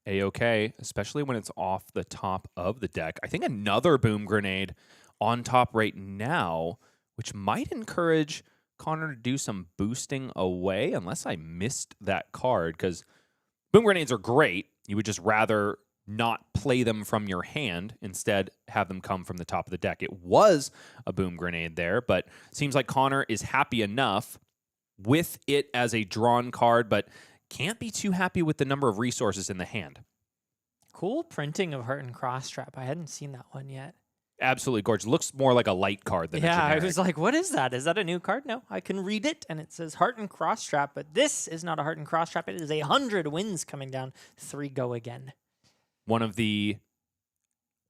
A-okay, especially when it's off the top of the deck. I think another boom grenade on top right now, which might encourage Connor to do some boosting away, unless I missed that card, because boom grenades are great. You would just rather not play them from your hand, instead have them come from the top of the deck. It was a boom grenade there, but seems like Connor is happy enough with it as a drawn card, but can't be too happy with the number of resources in the hand. Cool printing of Heart and Cross Trap. I hadn't seen that one yet. Absolutely gorgeous. Looks more like a light card than a generic. I was like, what is that? Is that a new card? No, I can read it, and it says Heart and Cross Trap, but this is not a Heart and Cross Trap. It is 100 wins coming down. 3 go again. One of the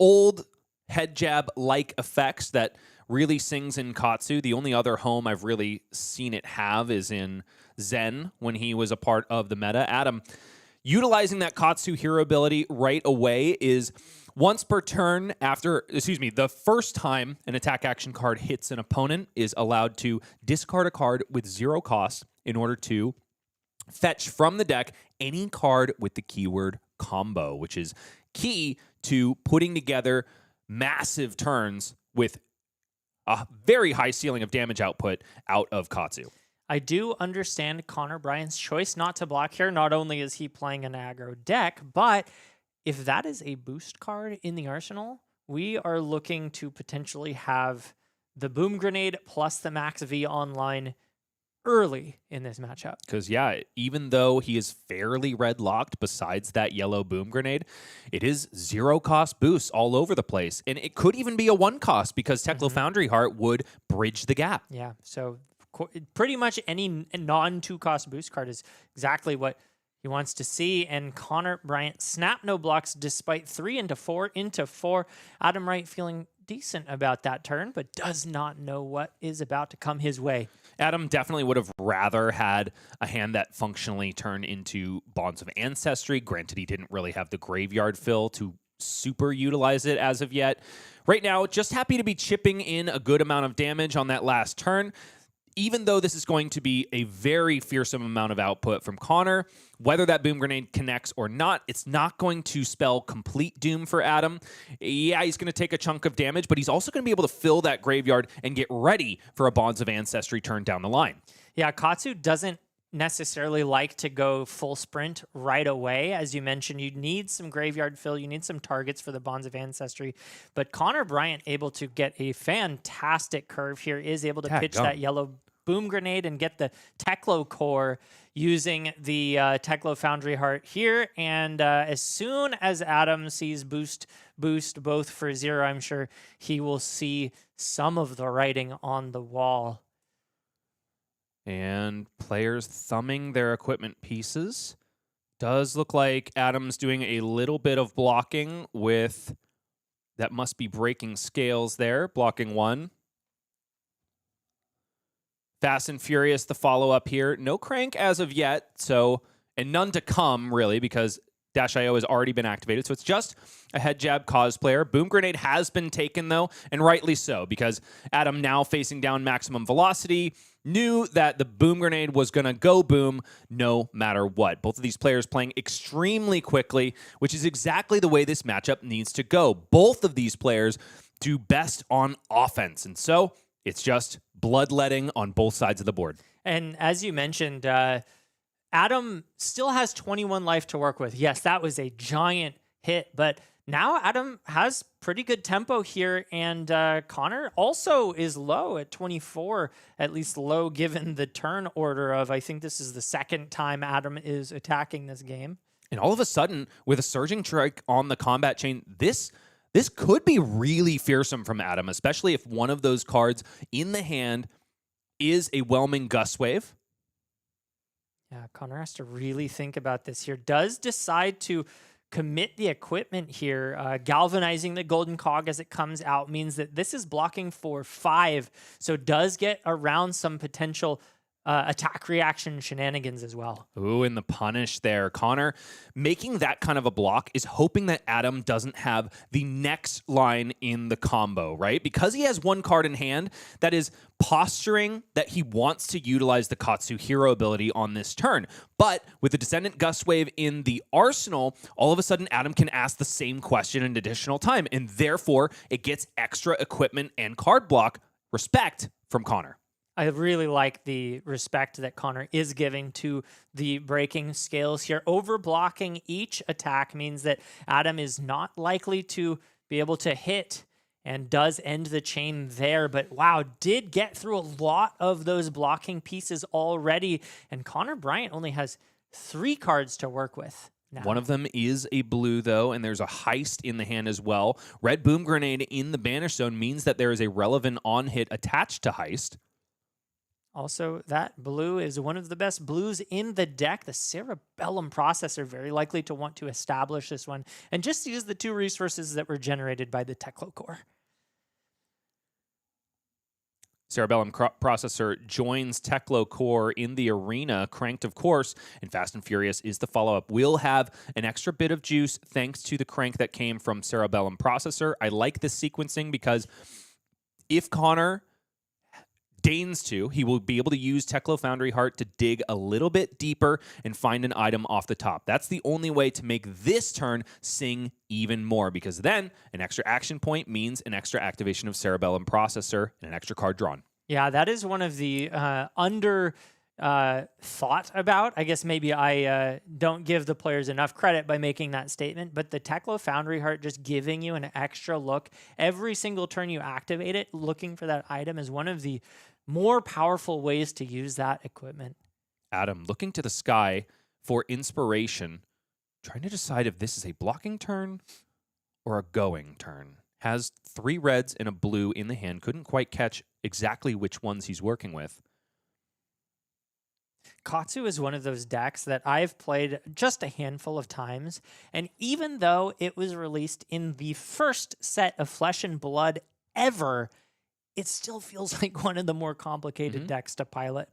old head jab-like effects that really sings in Katsu. The only other home I've really seen it have is in Zen when he was a part of the meta. Adam, utilizing that Katsu hero ability right away is once per turn the first time an attack action card hits an opponent is allowed to discard a card with 0 cost in order to fetch from the deck any card with the keyword combo, which is key to putting together massive turns with a very high ceiling of damage output out of Katsu. I do understand Connor Bryant's choice not to block here. Not only is he playing an aggro deck, but if that is a boost card in the arsenal, we are looking to potentially have the boom grenade plus the max V online early in this matchup. Because, yeah, even though he is fairly red locked besides that yellow boom grenade, it is 0 cost boosts all over the place. And it could even be a 1 cost because Teklo Foundry Heart would bridge the gap. Yeah, so pretty much any non-2 cost boost card is exactly what he wants to see. And Connor Bryant snap no blocks despite 3 into 4 into 4. Adam Wright feeling decent about that turn, but does not know what is about to come his way. Adam definitely would have rather had a hand that functionally turned into Bonds of Ancestry. Granted, he didn't really have the graveyard fill to super utilize it as of yet. Right now, just happy to be chipping in a good amount of damage on that last turn. even though this is going to be a very fearsome amount of output from Connor, whether that boom grenade connects or not, it's not going to spell complete doom for Adam. Yeah, he's going to take a chunk of damage, but he's also going to be able to fill that graveyard and get ready for a Bonds of Ancestry turn down the line. Yeah, Katsu doesn't necessarily like to go full sprint right away. As you mentioned, you need some graveyard fill, you need some targets for the Bonds of Ancestry, but Connor Bryant able to get a fantastic curve here, is able to pitch that yellow boom grenade and get the Teklo core using the Teklo Foundry Heart here, and as soon as Adam sees boost both for 0, I'm sure he will see some of the writing on the wall. And players thumbing their equipment pieces. Does look like Adam's doing a little bit of blocking with, that must be breaking scales there, blocking 1. Fast and Furious, the follow-up here. No crank as of yet, so, and none to come, really, because Dash.io has already been activated, so it's just a head jab cosplayer. Boom grenade has been taken, though, and rightly so, because Adam, now facing down maximum velocity, knew that the boom grenade was going to go boom no matter what. Both of these players playing extremely quickly, which is exactly the way this matchup needs to go. Both of these players do best on offense, and so it's just bloodletting on both sides of the board. And as you mentioned, Adam still has 21 life to work with. Yes, that was a giant hit, but now Adam has pretty good tempo here, and Connor also is low at 24, at least low given the turn order of, I think this is the second time Adam is attacking this game. And all of a sudden, with a Surging Strike on the combat chain, this could be really fearsome from Adam, especially if one of those cards in the hand is a Whelming Gust Wave. Yeah, Connor has to really think about this here. Does decide to commit the equipment here. Galvanizing the Golden Cog as it comes out means that this is blocking for 5, so does get around some potential attack reaction shenanigans as well. Ooh, and the punish there. Connor making that kind of a block is hoping that Adam doesn't have the next line in the combo, right? Because he has one card in hand that is posturing that he wants to utilize the Katsu hero ability on this turn. But with the Descendant Gust Wave in the arsenal, all of a sudden Adam can ask the same question an additional time, and therefore it gets extra equipment and card block respect from Connor. I really like the respect that Connor is giving to the breaking scales here. Overblocking each attack means that Adam is not likely to be able to hit and does end the chain there. But wow, did get through a lot of those blocking pieces already. And Connor Bryant only has 3 cards to work with now. One of them is a blue, though, and there's a heist in the hand as well. Red Boom Grenade in the Banish Zone means that there is a relevant on-hit attached to heist. Also, that blue is one of the best blues in the deck. The Cerebellum Processor, very likely to want to establish this one and just use the 2 resources that were generated by the Teklo core. Cerebellum Processor joins Teklo core in the arena, cranked, of course, and Fast and Furious is the follow-up. We'll have an extra bit of juice thanks to the crank that came from Cerebellum Processor. I like this sequencing because if Connor deigns to, he will be able to use Teklo Foundry Heart to dig a little bit deeper and find an item off the top. That's the only way to make this turn sing even more, because then an extra action point means an extra activation of Cerebellum Processor and an extra card drawn. Yeah, that is one of the thought about. I guess maybe I don't give the players enough credit by making that statement, but the Teklo Foundry Heart just giving you an extra look every single turn you activate it, looking for that item, is one of the more powerful ways to use that equipment. Adam looking to the sky for inspiration, trying to decide if this is a blocking turn or a going turn. Has 3 reds and a blue in the hand, couldn't quite catch exactly which ones he's working with. Katsu is one of those decks that I've played just a handful of times, and even though it was released in the first set of Flesh and Blood ever, it still feels like one of the more complicated decks to pilot.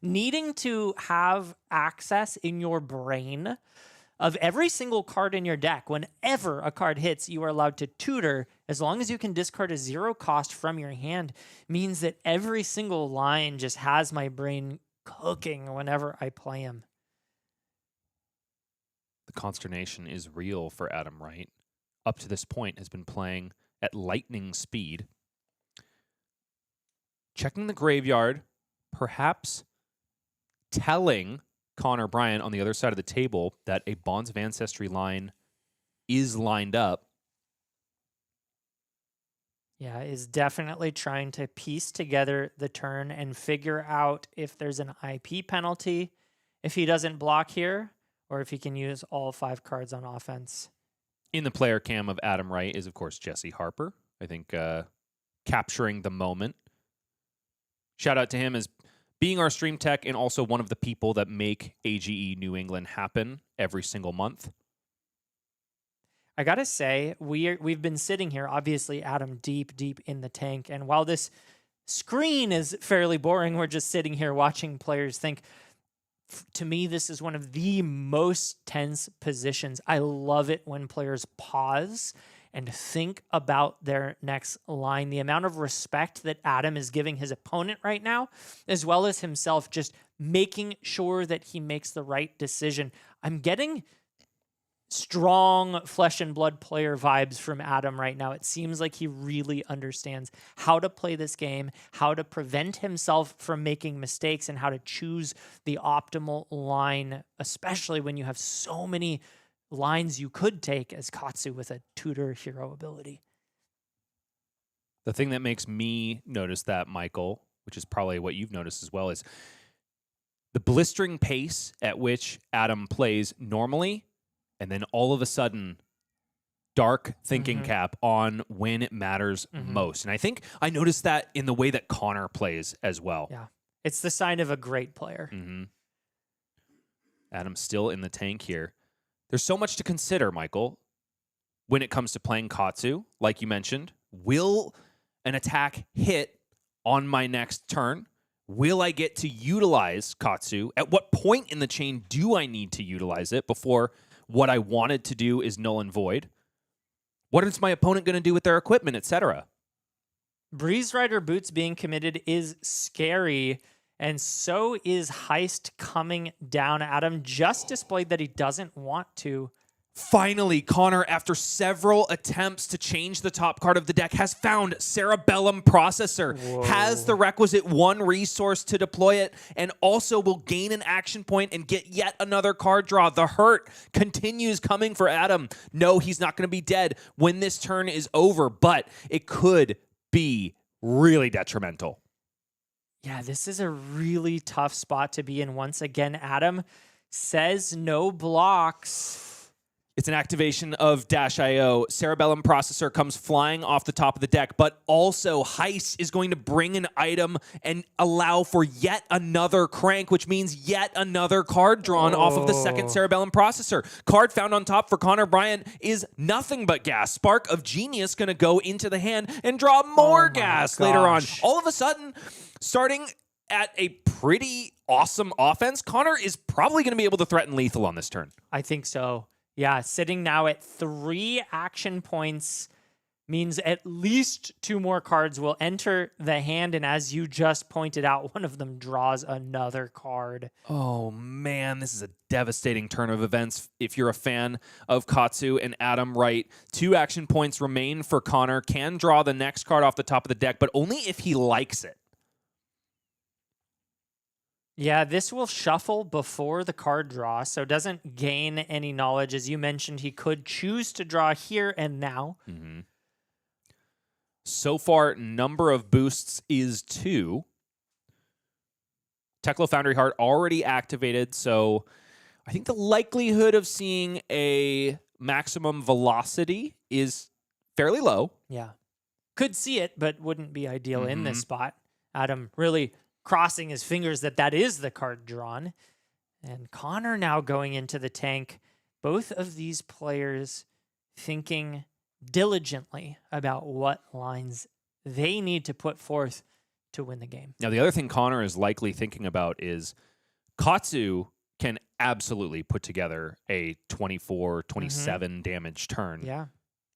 Needing to have access in your brain of every single card in your deck. Whenever a card hits, you are allowed to tutor as long as you can discard a 0 cost from your hand. Means that every single line just has my brain cooking whenever I play him. The consternation is real for Adam Wright. Up to this point, has been playing at lightning speed. Checking the graveyard, perhaps telling Connor Bryant on the other side of the table that a Bonds of Ancestry line is lined up. Yeah, is definitely trying to piece together the turn and figure out if there's an IP penalty, if he doesn't block here, or if he can use all 5 cards on offense. In the player cam of Adam Wright is, of course, Jesse Harper. I think capturing the moment. Shout out to him as being our stream tech and also one of the people that make AGE New England happen every single month. I gotta say, we've been sitting here, obviously, Adam, deep in the tank. And while this screen is fairly boring, we're just sitting here watching players think. To me, this is one of the most tense positions. I love it when players pause and think about their next line. The amount of respect that Adam is giving his opponent right now, as well as himself, just making sure that he makes the right decision. I'm getting strong flesh and blood player vibes from Adam right now. It seems like he really understands how to play this game, how to prevent himself from making mistakes, and how to choose the optimal line, especially when you have so many lines you could take as Katsu with a tutor hero ability. The thing that makes me notice that, Michael, which is probably what you've noticed as well, is the blistering pace at which Adam plays normally, and then all of a sudden, dark thinking cap on when it matters most. And I think I noticed that in the way that Connor plays as well. Yeah. It's the sign of a great player. Adam's still in the tank here. There's so much to consider, Michael, when it comes to playing Katsu. Like you mentioned, will an attack hit on my next turn? Will I get to utilize Katsu? At what point in the chain do I need to utilize it before what I wanted to do is null and void? What is my opponent going to do with their equipment, etc.? Breeze Rider Boots being committed is scary, and so is Heist coming down. Adam just displayed that he doesn't want to. Finally, Connor, after several attempts to change the top card of the deck, has found Cerebellum Processor, has the requisite 1 resource to deploy it, and also will gain an action point and get yet another card draw. The hurt continues coming for Adam. No, he's not going to be dead when this turn is over, but it could be really detrimental. Yeah, this is a really tough spot to be in. Once again, Adam says no blocks. It's an activation of Dash.io. Cerebellum Processor comes flying off the top of the deck, but also Heist is going to bring an item and allow for yet another crank, which means yet another card drawn off of the second Cerebellum Processor. Card found on top for Connor Bryant is nothing but gas. Spark of Genius going to go into the hand and draw more gas later on. All of a sudden, starting at a pretty awesome offense, Connor is probably going to be able to threaten lethal on this turn. I think so. Yeah, sitting now at 3 action points means at least 2 more cards will enter the hand, and as you just pointed out, one of them draws another card. Oh man, this is a devastating turn of events. If you're a fan of Katsu and Adam Wright, 2 action points remain for Connor. Can draw the next card off the top of the deck, but only if he likes it. Yeah, this will shuffle before the card draw, so doesn't gain any knowledge. As you mentioned, he could choose to draw here and now. So far, number of boosts is 2. Teklo Foundry Heart already activated, so I think the likelihood of seeing a maximum velocity is fairly low. Yeah. Could see it, but wouldn't be ideal in this spot. Adam really crossing his fingers that is the card drawn. And Connor now going into the tank. Both of these players thinking diligently about what lines they need to put forth to win the game. Now, the other thing Connor is likely thinking about is Katsu can absolutely put together a 24, 27 damage turn Yeah.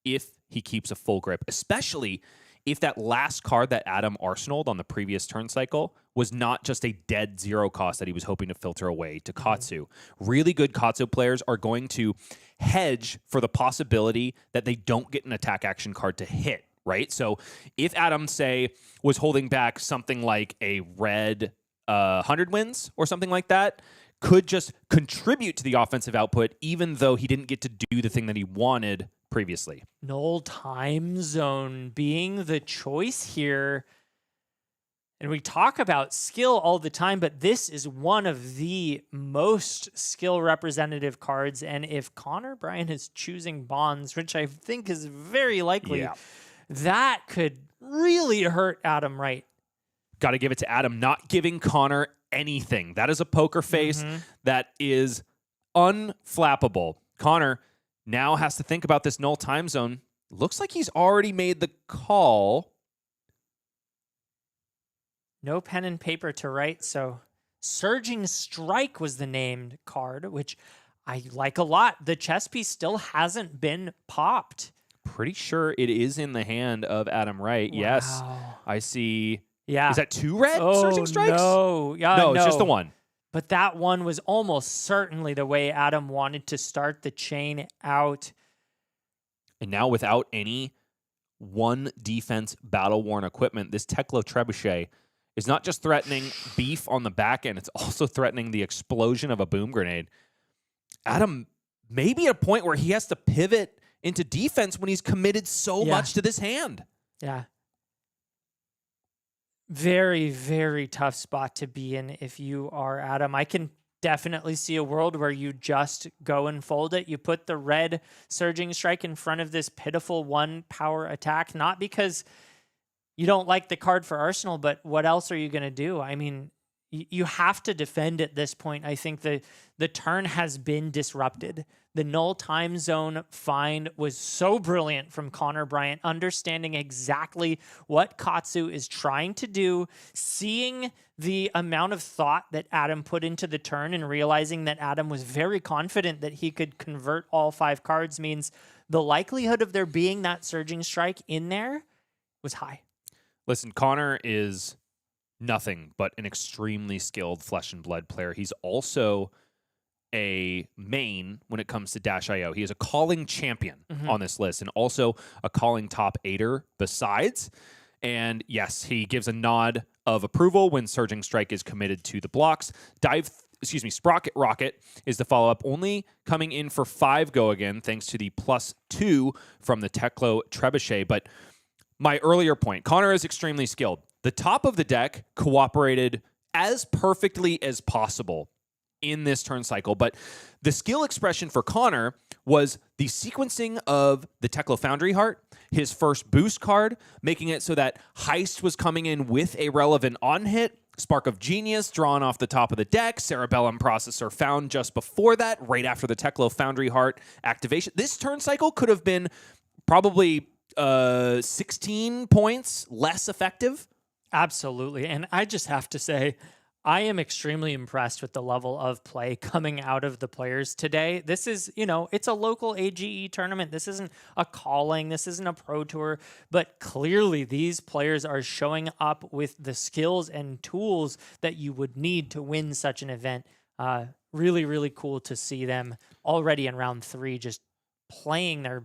if he keeps a full grip, especially if that last card that Adam arsenaled on the previous turn cycle was not just a dead 0 cost that he was hoping to filter away to Katsu. Really good Katsu players are going to hedge for the possibility that they don't get an attack action card to hit, right? So if Adam, say, was holding back something like a red 100 wins or something like that, could just contribute to the offensive output even though he didn't get to do the thing that he wanted previously. Null time zone being the choice here. And we talk about skill all the time, but this is one of the most skill representative cards. And if Connor Bryant is choosing bonds, which I think is very likely, that could really hurt Adam Wright. Got to give it to Adam, not giving Connor anything. That is a poker face that is unflappable. Connor now has to think about this null time zone. Looks like he's already made the call. No pen and paper to write, so Surging Strike was the named card, which I like a lot. The chess piece still hasn't been popped. Pretty sure it is in the hand of Adam Wright. Wow. Yes, I see. Yeah. Is that 2 red Surging Strikes? No. Yeah, no, it's just the one. But that one was almost certainly the way Adam wanted to start the chain out. And now without any 1 defense battle-worn equipment, this Teklo Trebuchet is not just threatening beef on the back end, it's also threatening the explosion of a boom grenade. Adam may be at a point where he has to pivot into defense when he's committed so much to this hand. Yeah. Very, very tough spot to be in if you are Adam. I can definitely see a world where you just go and fold it. You put the red Surging Strike in front of this pitiful 1 power attack, not because you don't like the card for Arsenal, but what else are you going to do? I mean, you have to defend at this point. I think the turn has been disrupted. The null time zone find was so brilliant from Connor Bryant, understanding exactly what Katsu is trying to do, seeing the amount of thought that Adam put into the turn and realizing that Adam was very confident that he could convert all 5 cards means the likelihood of there being that Surging Strike in there was high. Listen, Connor is nothing but an extremely skilled Flesh and Blood player. He's also a main when it comes to Dash.io. He is a calling champion on this list and also a calling top 8er besides. And yes, he gives a nod of approval when Surging Strike is committed to the blocks. Sprocket Rocket is the follow-up, only coming in for 5 go again, thanks to the +2 from the Teklo Trebuchet. But my earlier point, Connor is extremely skilled. The top of the deck cooperated as perfectly as possible in this turn cycle, but the skill expression for Connor was the sequencing of the Teklo Foundry Heart, his first boost card, making it so that Heist was coming in with a relevant on-hit, Spark of Genius drawn off the top of the deck, Cerebellum Processor found just before that, right after the Teklo Foundry Heart activation. This turn cycle could have been probably 16 points less effective. Absolutely. And I just have to say, I am extremely impressed with the level of play coming out of the players today. This is, it's a local AGE tournament. This isn't a calling. This isn't a pro tour. But clearly, these players are showing up with the skills and tools that you would need to win such an event. Really, really cool to see them already in round 3 just playing their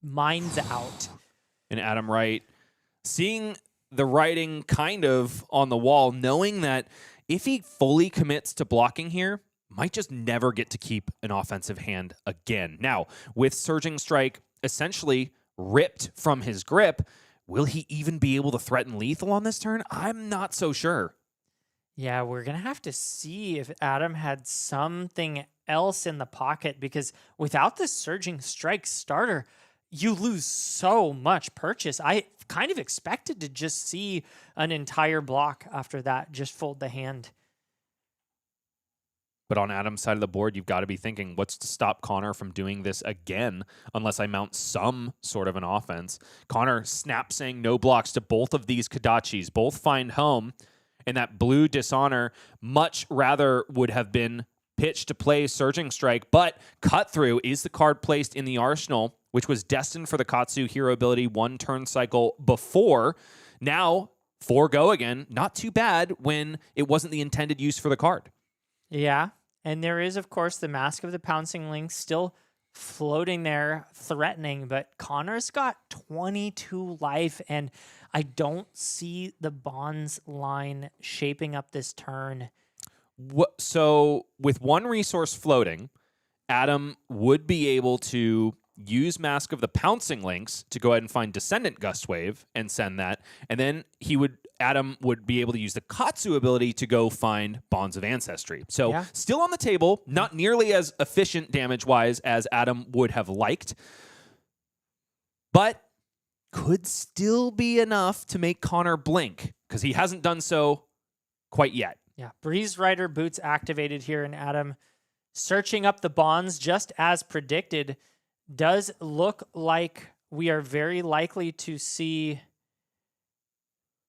minds out. And Adam Wright seeing the writing kind of on the wall, knowing that if he fully commits to blocking here, might just never get to keep an offensive hand again. Now, with Surging Strike essentially ripped from his grip, will he even be able to threaten lethal on this turn? I'm not so sure. Yeah, we're going to have to see if Adam had something else in the pocket, because without the Surging Strike starter, you lose so much purchase. I kind of expected to just see an entire block after that, just fold the hand. But on Adam's side of the board, you've got to be thinking, what's to stop Connor from doing this again unless I mount some sort of an offense? Connor snap saying no blocks to both of these Kodachis. Both find home, and that blue Dishonor much rather would have been pitch to play Surging Strike, but Cut Through is the card placed in the arsenal, which was destined for the Katsu hero ability 1 turn cycle before. Now, 4 Go Again, not too bad when it wasn't the intended use for the card. Yeah, and there is, of course, the Mask of the Pouncing Lynx still floating there, threatening, but Connor's got 22 life, and I don't see the Bonds line shaping up this turn. So with 1 resource floating, Adam would be able to use Mask of the Pouncing Lynx to go ahead and find Descendant Gustwave and send that, and then Adam would be able to use the Katsu ability to go find Bonds of Ancestry. So still on the table, not nearly as efficient damage-wise as Adam would have liked, but could still be enough to make Connor blink, because he hasn't done so quite yet. Yeah, Breeze Rider boots activated here, and Adam searching up the Bonds just as predicted. Does look like we are very likely to see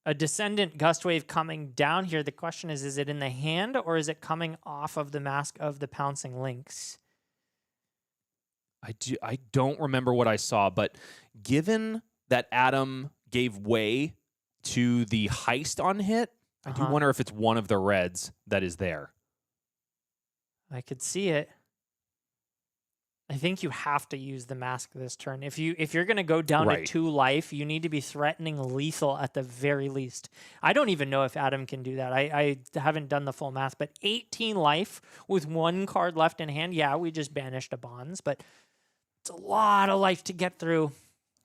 a Descendant Gustwave coming down here. The question is it in the hand or is it coming off of the Mask of the Pouncing Lynx? I don't remember what I saw, but given that Adam gave way to the heist on hit, I do wonder if it's one of the reds that is there. I could see it. I think you have to use the mask this turn. If you're going to go down to 2 life, you need to be threatening lethal at the very least. I don't even know if Adam can do that. I haven't done the full math, but 18 life with 1 card left in hand. Yeah, we just banished a Bonds, but it's a lot of life to get through.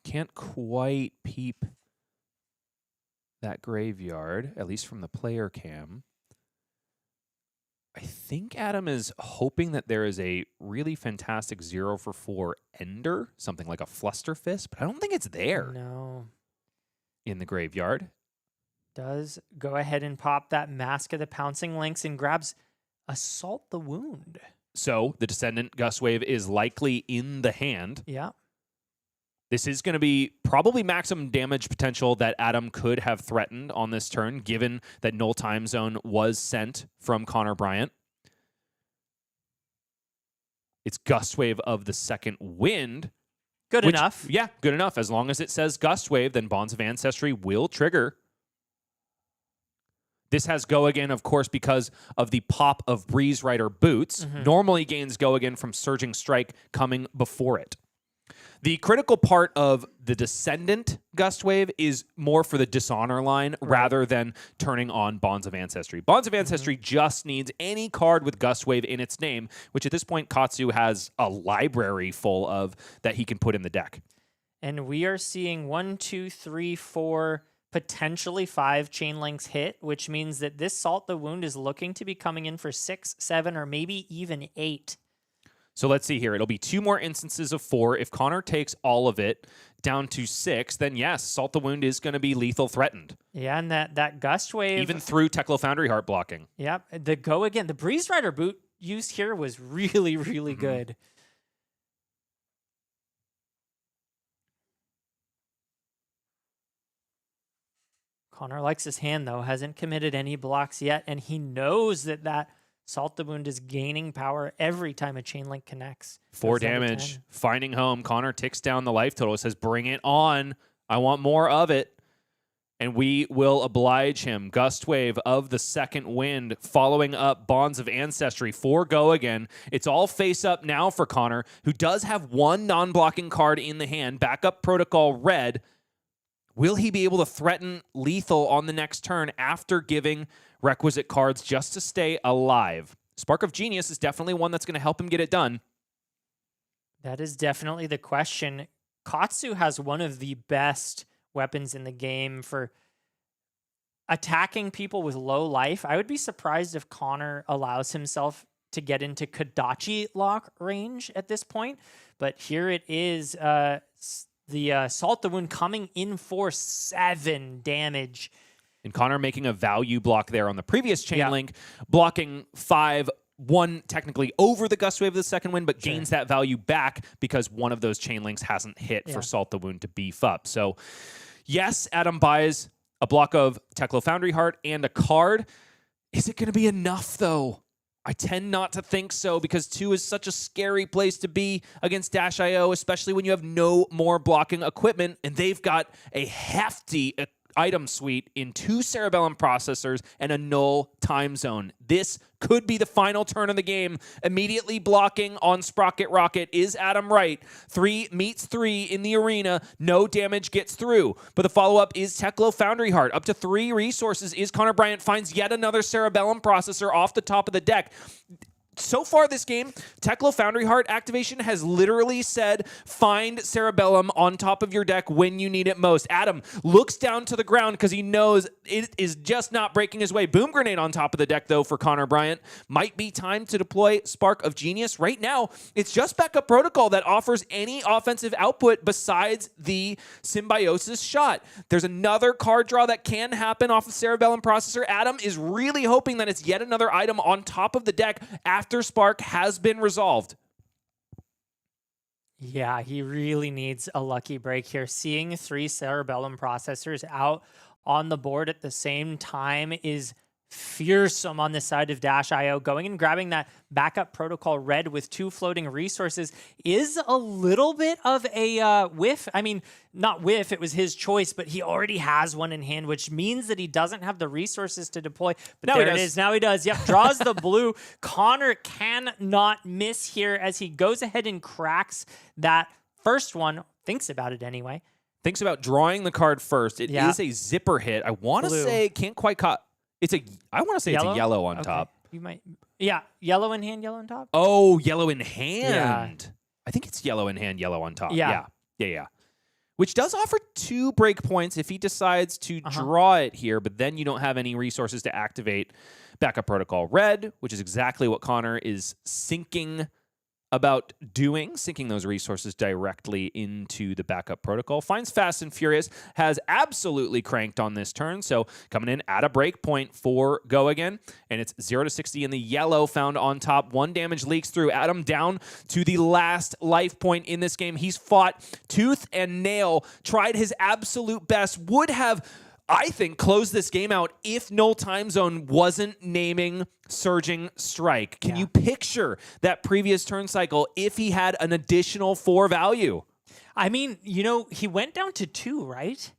Can't quite peep that graveyard, at least from the player cam. I think Adam is hoping that there is a really fantastic 0 for 4 Ender, something like a Fluster Fist, but I don't think it's there. No. In the graveyard. Does go ahead and pop that Mask of the Pouncing Lynx and grabs Assault the Wound. So the Descendant Gustwave is likely in the hand. Yeah. This is going to be probably maximum damage potential that Adam could have threatened on this turn, given that Null Time Zone was sent from Connor Bryant. It's Gustwave of the Second Wind. Good enough. Yeah, good enough. As long as it says Gustwave, then Bonds of Ancestry will trigger. This has Go Again, of course, because of the pop of Breeze Rider boots. Normally gains Go Again from Surging Strike coming before it. The critical part of the Descendant Gustwave is more for the Dishonor line rather than turning on Bonds of Ancestry. Bonds of Ancestry just needs any card with Gustwave in its name, which at this point Katsu has a library full of that he can put in the deck. And we are seeing 1, 2, 3, 4, potentially 5 chain links hit, which means that this Salt the Wound is looking to be coming in for 6, 7, or maybe even 8. So let's see here. It'll be 2 more instances of 4. If Connor takes all of it down to 6, then yes, Salt the Wound is going to be lethal threatened. Yeah, and that Gust Wave... Even through Teklo Foundry Heart blocking. Yep. The Go Again. The Breeze Rider boot used here was really, really good. Connor likes his hand, though. Hasn't committed any blocks yet, and he knows that Salt the Wound is gaining power every time a chain link connects. 4 damage. Finding home. Connor ticks down the life total. Says, bring it on. I want more of it. And we will oblige him. Gust Wave of the Second Wind, following up Bonds of Ancestry. 4 Go Again. It's all face up now for Connor, who does have 1 non-blocking card in the hand. Backup Protocol red. Will he be able to threaten lethal on the next turn after giving requisite cards just to stay alive? Spark of Genius is definitely one that's going to help him get it done. That is definitely the question. Katsu has one of the best weapons in the game for attacking people with low life. I would be surprised if Connor allows himself to get into Kodachi lock range at this point. But here it is, the Salt the Wound coming in for 7 damage. And Connor making a value block there on the previous chain link, blocking 5, 1 technically over the Gust Wave of the Second Wind, but gains that value back because one of those chain links hasn't hit for Salt the Wound to beef up. So yes, Adam buys a block of Teklo Foundry Heart and a card. Is it going to be enough, though? I tend not to think so because 2 is such a scary place to be against Dash.io, especially when you have no more blocking equipment, and they've got a hefty item suite in 2 Cerebellum processors and a null time zone. This could be the final turn of the game. Immediately blocking on Sprocket Rocket is Adam Wright. 3 meets 3 in the arena. No damage gets through. But the follow-up is Teklo Foundry Heart. Up to 3 resources is Connor Bryant. Finds yet another Cerebellum processor off the top of the deck. So far this game, Teklo Foundry Heart activation has literally said, find Cerebellum on top of your deck when you need it most. Adam looks down to the ground because he knows it is just not breaking his way. Boom Grenade on top of the deck, though, for Connor Bryant. Might be time to deploy Spark of Genius. Right now, it's just Backup Protocol that offers any offensive output besides the Symbiosis shot. There's another card draw that can happen off of Cerebellum Processor. Adam is really hoping that it's yet another item on top of the deck after Spark has been resolved. Yeah, he really needs a lucky break here. Seeing 3 Cerebellum processors out on the board at the same time is fearsome on the side of Dash.io. Going and grabbing that Backup Protocol red with 2 floating resources is a little bit of a whiff. I mean, not whiff, it was his choice, but he already has one in hand, which means that he doesn't have the resources to deploy. But now there it is. Now he does. Yep, draws the blue. Connor cannot miss here as he goes ahead and cracks that first one. Thinks about it anyway. Thinks about drawing the card first. It is a zipper hit. I want to say, can't quite cut. I want to say yellow? it's a yellow on top. You might, yeah, yellow in hand, yellow on top. Oh, yellow in hand. Yeah. I think it's yellow in hand, yellow on top. Yeah. Which does offer 2 break points if he decides to draw it here, but then you don't have any resources to activate Backup Protocol red, which is exactly what Connor is sinking about doing, sinking those resources directly into the Backup Protocol. Finds Fast and Furious, has absolutely cranked on this turn, so coming in at a break point for go again, and it's 0 to 60 in the yellow found on top. 1 damage leaks through. Adam down to the last life point in this game. He's fought tooth and nail, tried his absolute best, would have, I think, closed this game out if Null Time Zone wasn't naming Surging Strike. Can you picture that previous turn cycle if he had an additional 4 value? I mean, he went down to 2, right?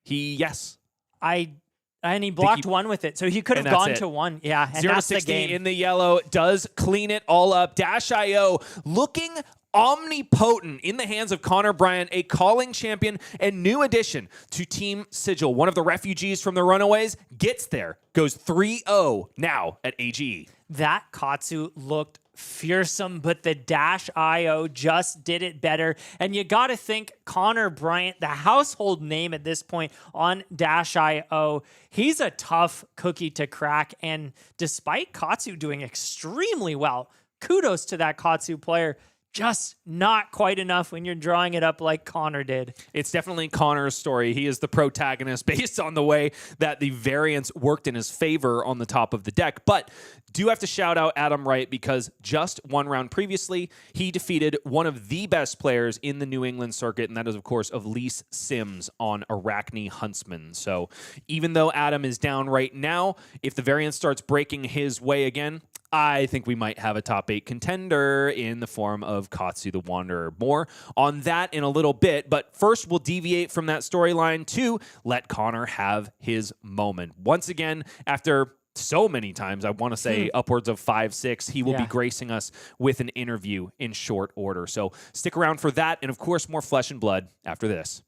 Yes. And he blocked 1 with it, so he could have gone to 1. Yeah, and 0 to 60 in the yellow does clean it all up. Dash.io looking omnipotent in the hands of Connor Bryant, a calling champion and new addition to Team Sigil. One of the refugees from the Runaways gets there, goes 3-0 now at AGE. That Katsu looked fearsome, but the Dash.io just did it better. And you got to think Connor Bryant, the household name at this point on Dash.io, he's a tough cookie to crack. And despite Katsu doing extremely well, kudos to that Katsu player. Just not quite enough when you're drawing it up like Connor did. It's definitely Connor's story. He is the protagonist based on the way that the variance worked in his favor on the top of the deck. But do have to shout out Adam Wright because just 1 round previously, he defeated one of the best players in the New England circuit, and that is, of course, Elyse Symmes on Arcane Huntsman. So even though Adam is down right now, if the variance starts breaking his way again, I think we might have a top 8 contender in the form of Katsu the Wanderer. More on that in a little bit, but first we'll deviate from that storyline to let Connor have his moment. Once again, after so many times, I want to say upwards of 5, 6, he will be gracing us with an interview in short order. So stick around for that, and of course, more Flesh and Blood after this.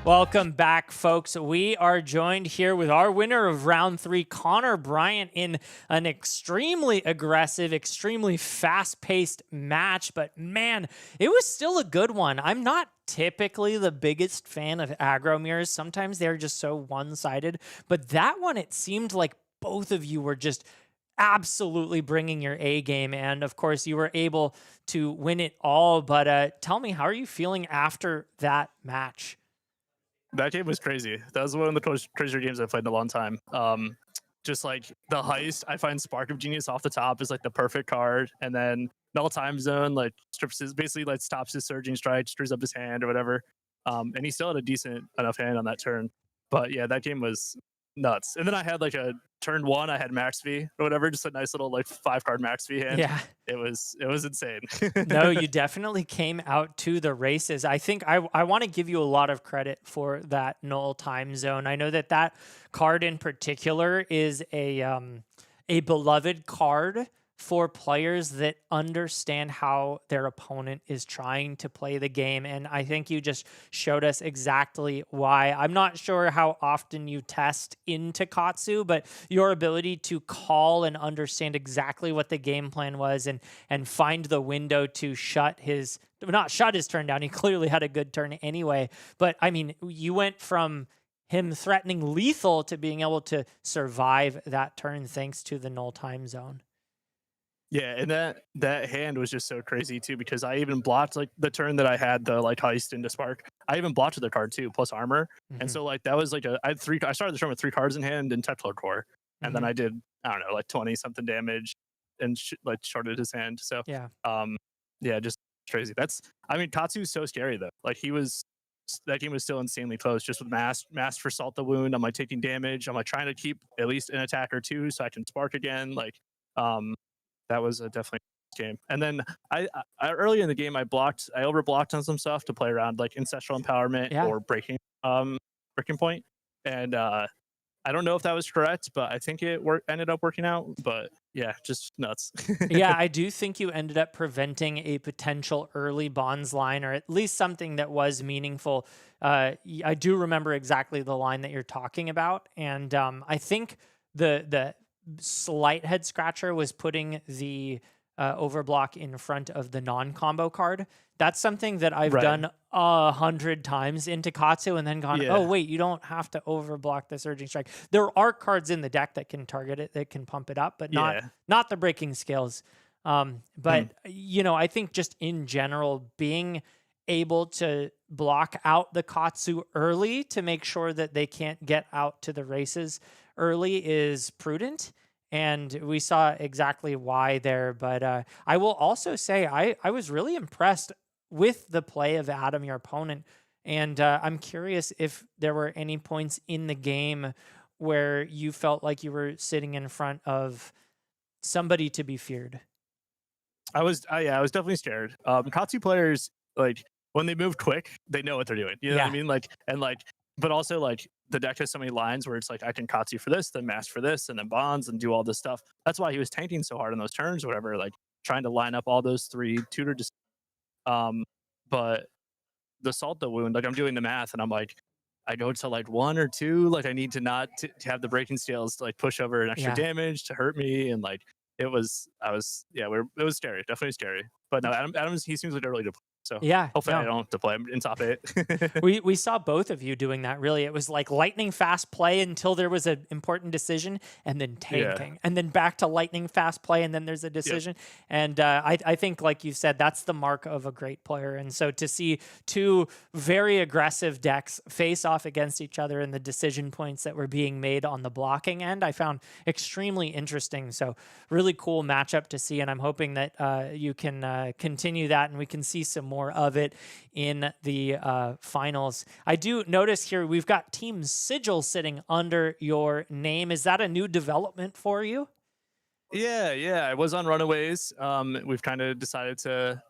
Welcome back, folks. We are joined here with our winner of round 3, Connor Bryant, in an extremely aggressive, extremely fast-paced match. But man, it was still a good one. I'm not typically the biggest fan of aggro mirrors. Sometimes they're just so one-sided. But that one, it seemed like both of you were just absolutely bringing your A game. And of course, you were able to win it all. But tell me, how are you feeling after that match? That game was crazy. That was one of the crazier games I've played in a long time. Just like the heist, I find Spark of Genius off the top is like the perfect card, and then Null Time Zone like strips his, basically like stops his Surging Strike, screws up his hand or whatever. And he still had a decent enough hand on that turn. But yeah, that game was nuts. And then I had like a turn 1, I had Max V or whatever, just a nice little like 5-card Max V hand. Yeah. It was insane. No, you definitely came out to the races. I think I want to give you a lot of credit for that Null Time Zone. I know that that card in particular is a beloved card for players that understand how their opponent is trying to play the game. And I think you just showed us exactly why. I'm not sure how often you test into Katsu, but your ability to call and understand exactly what the game plan was and find the window to not shut his turn down. He clearly had a good turn anyway. But I mean, you went from him threatening lethal to being able to survive that turn thanks to the Null Time Zone. Yeah, and that hand was just so crazy too, because I even blocked like the turn that I had the like heist into Spark. I even blocked the card too, plus armor. And so like that was like I started the turn with 3 cards in hand and Teklo core, and then I did, I don't know, like 20 something damage and like shorted his hand. So yeah, just crazy. I mean, Katsu's so scary though. Like that game was still insanely close, just with masked for Salt the Wound. I'm like taking damage. I'm like trying to keep at least an attack or 2 so I can Spark again. Like that was a definitely game. And then I early in the game I overblocked on some stuff to play around like Ancestral Empowerment or Breaking Point. And I don't know if that was correct, but I think it ended up working out. But yeah, just nuts. Yeah, I do think you ended up preventing a potential early bonds line, or at least something that was meaningful. I do remember exactly the line that you're talking about. And I think the slight head scratcher was putting the overblock in front of the non-combo card. That's something that I've done 100 times into Katsu and then gone, oh, wait, you don't have to overblock the Surging Strike. There are cards in the deck that can target it, that can pump it up, but not the breaking skills. But, you know, I think just in general, being able to block out the Katsu early to make sure that they can't get out to the races early is prudent. And we saw exactly why there. But I will also say I was really impressed with the play of Adam, your opponent. And I'm curious if there were any points in the game where you felt like you were sitting in front of somebody to be feared. I was definitely scared. Katsu players, like when they move quick, they know what they're doing. You know what I mean? But also like the deck has so many lines where it's like I can Katsu for this, then mask for this, and then bonds and do all this stuff. That's why he was tanking so hard on those turns or whatever, like trying to line up all those 3 tutor. But the Salt the Wound, like I'm doing the math and I'm like, I go to like 1 or 2. Like I need to not to have the breaking scales to like push over an extra damage to hurt me, and like it was it was scary, definitely scary. But no, Adams he seems like a really good player. So hopefully I don't have to play him in top 8. we saw both of you doing that. Really, it was like lightning fast play until there was an important decision, and then tanking, and then back to lightning fast play, and then there's a decision. And I think, like you said, that's the mark of a great player. And so to see two very aggressive decks face off against each other and the decision points that were being made on the blocking end, I found extremely interesting. So really cool matchup to see, and I'm hoping that you can continue that, and we can see some more of it in the finals. I do notice here we've got Team Sigil sitting under your name. Is that a new development for you? Yeah. I was on Runaways. We've kind of decided to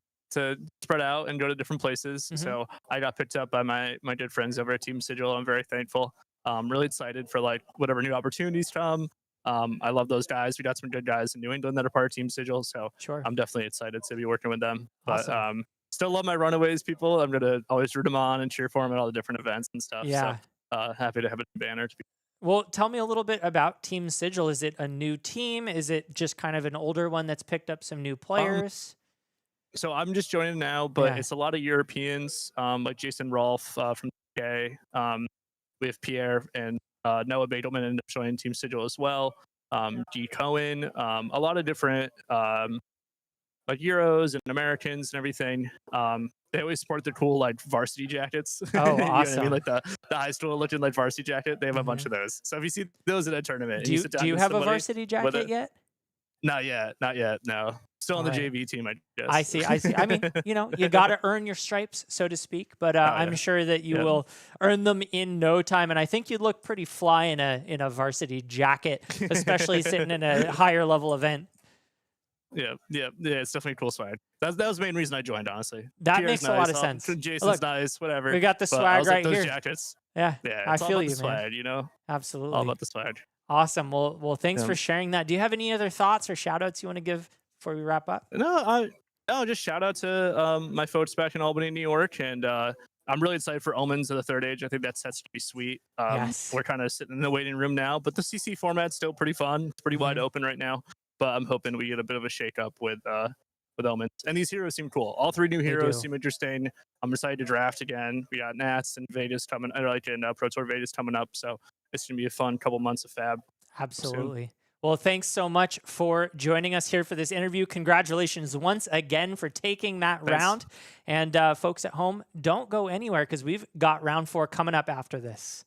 spread out and go to different places. So I got picked up by my good friends over at Team Sigil. I'm very thankful. I'm really excited for like whatever new opportunities come. I love those guys. We got some good guys in New England that are part of Team Sigil, so I'm definitely excited to be working with them. Awesome. But still love my Runaways people. I'm gonna always root them on and cheer for them at all the different events and stuff. Yeah. So happy to have a banner to be. Well, tell me a little bit about Team Sigil. Is it a new team? Is it just kind of an older one that's picked up some new players? So I'm just joining now, but it's a lot of Europeans, like Jason Rolfe from the UK. We have Pierre and Noah Beygelman ended up joining Team Sigil as well. G. Cohen, a lot of different like Euros and Americans and everything. They always sport the cool like varsity jackets. Oh, awesome! You know what I mean? Like the high school looking like varsity jacket. They have a bunch of those. So if you see those at a tournament, do you have a varsity jacket yet? Not yet. No. Still on the JV team, I guess. I see. I mean, you got to earn your stripes, so to speak. But I'm sure that you will earn them in no time. And I think you'd look pretty fly in a varsity jacket, especially sitting in a higher level event. Yeah. It's definitely a cool swag. That was the main reason I joined, honestly. That Pierre's makes a lot of sense. Jason's nice, whatever. We got the swag right those here. Jackets. Yeah. I feel you, the swag, man. Absolutely. All about the swag. Awesome. Well, thanks for sharing that. Do you have any other thoughts or shout outs you want to give before we wrap up? No, just shout out to my folks back in Albany, New York, and I'm really excited for Omens of the Third Age. I think that set's to be sweet. We're kind of sitting in the waiting room now, but the CC format's still pretty fun. It's pretty wide open right now, but I'm hoping we get a bit of a shake up with Omens. And these heroes seem cool. All 3 new heroes seem interesting. I'm excited to draft again. We got Nats and Vegas coming, Pro Tour Vegas coming up, so it's gonna be a fun couple months of Fab. Absolutely. Well, thanks so much for joining us here for this interview. Congratulations once again for taking that round. And folks at home, don't go anywhere because we've got round 4 coming up after this.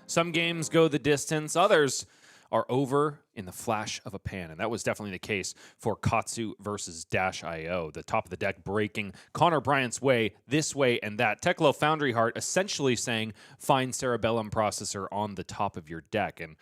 Some games go the distance, others are over in the flash of a pan, and that was definitely the case for Katsu versus Dash.io. The top of the deck breaking Connor Bryant's way, this way and that. Teklo Foundry Heart essentially saying, find Cerebellum Processor on the top of your deck, and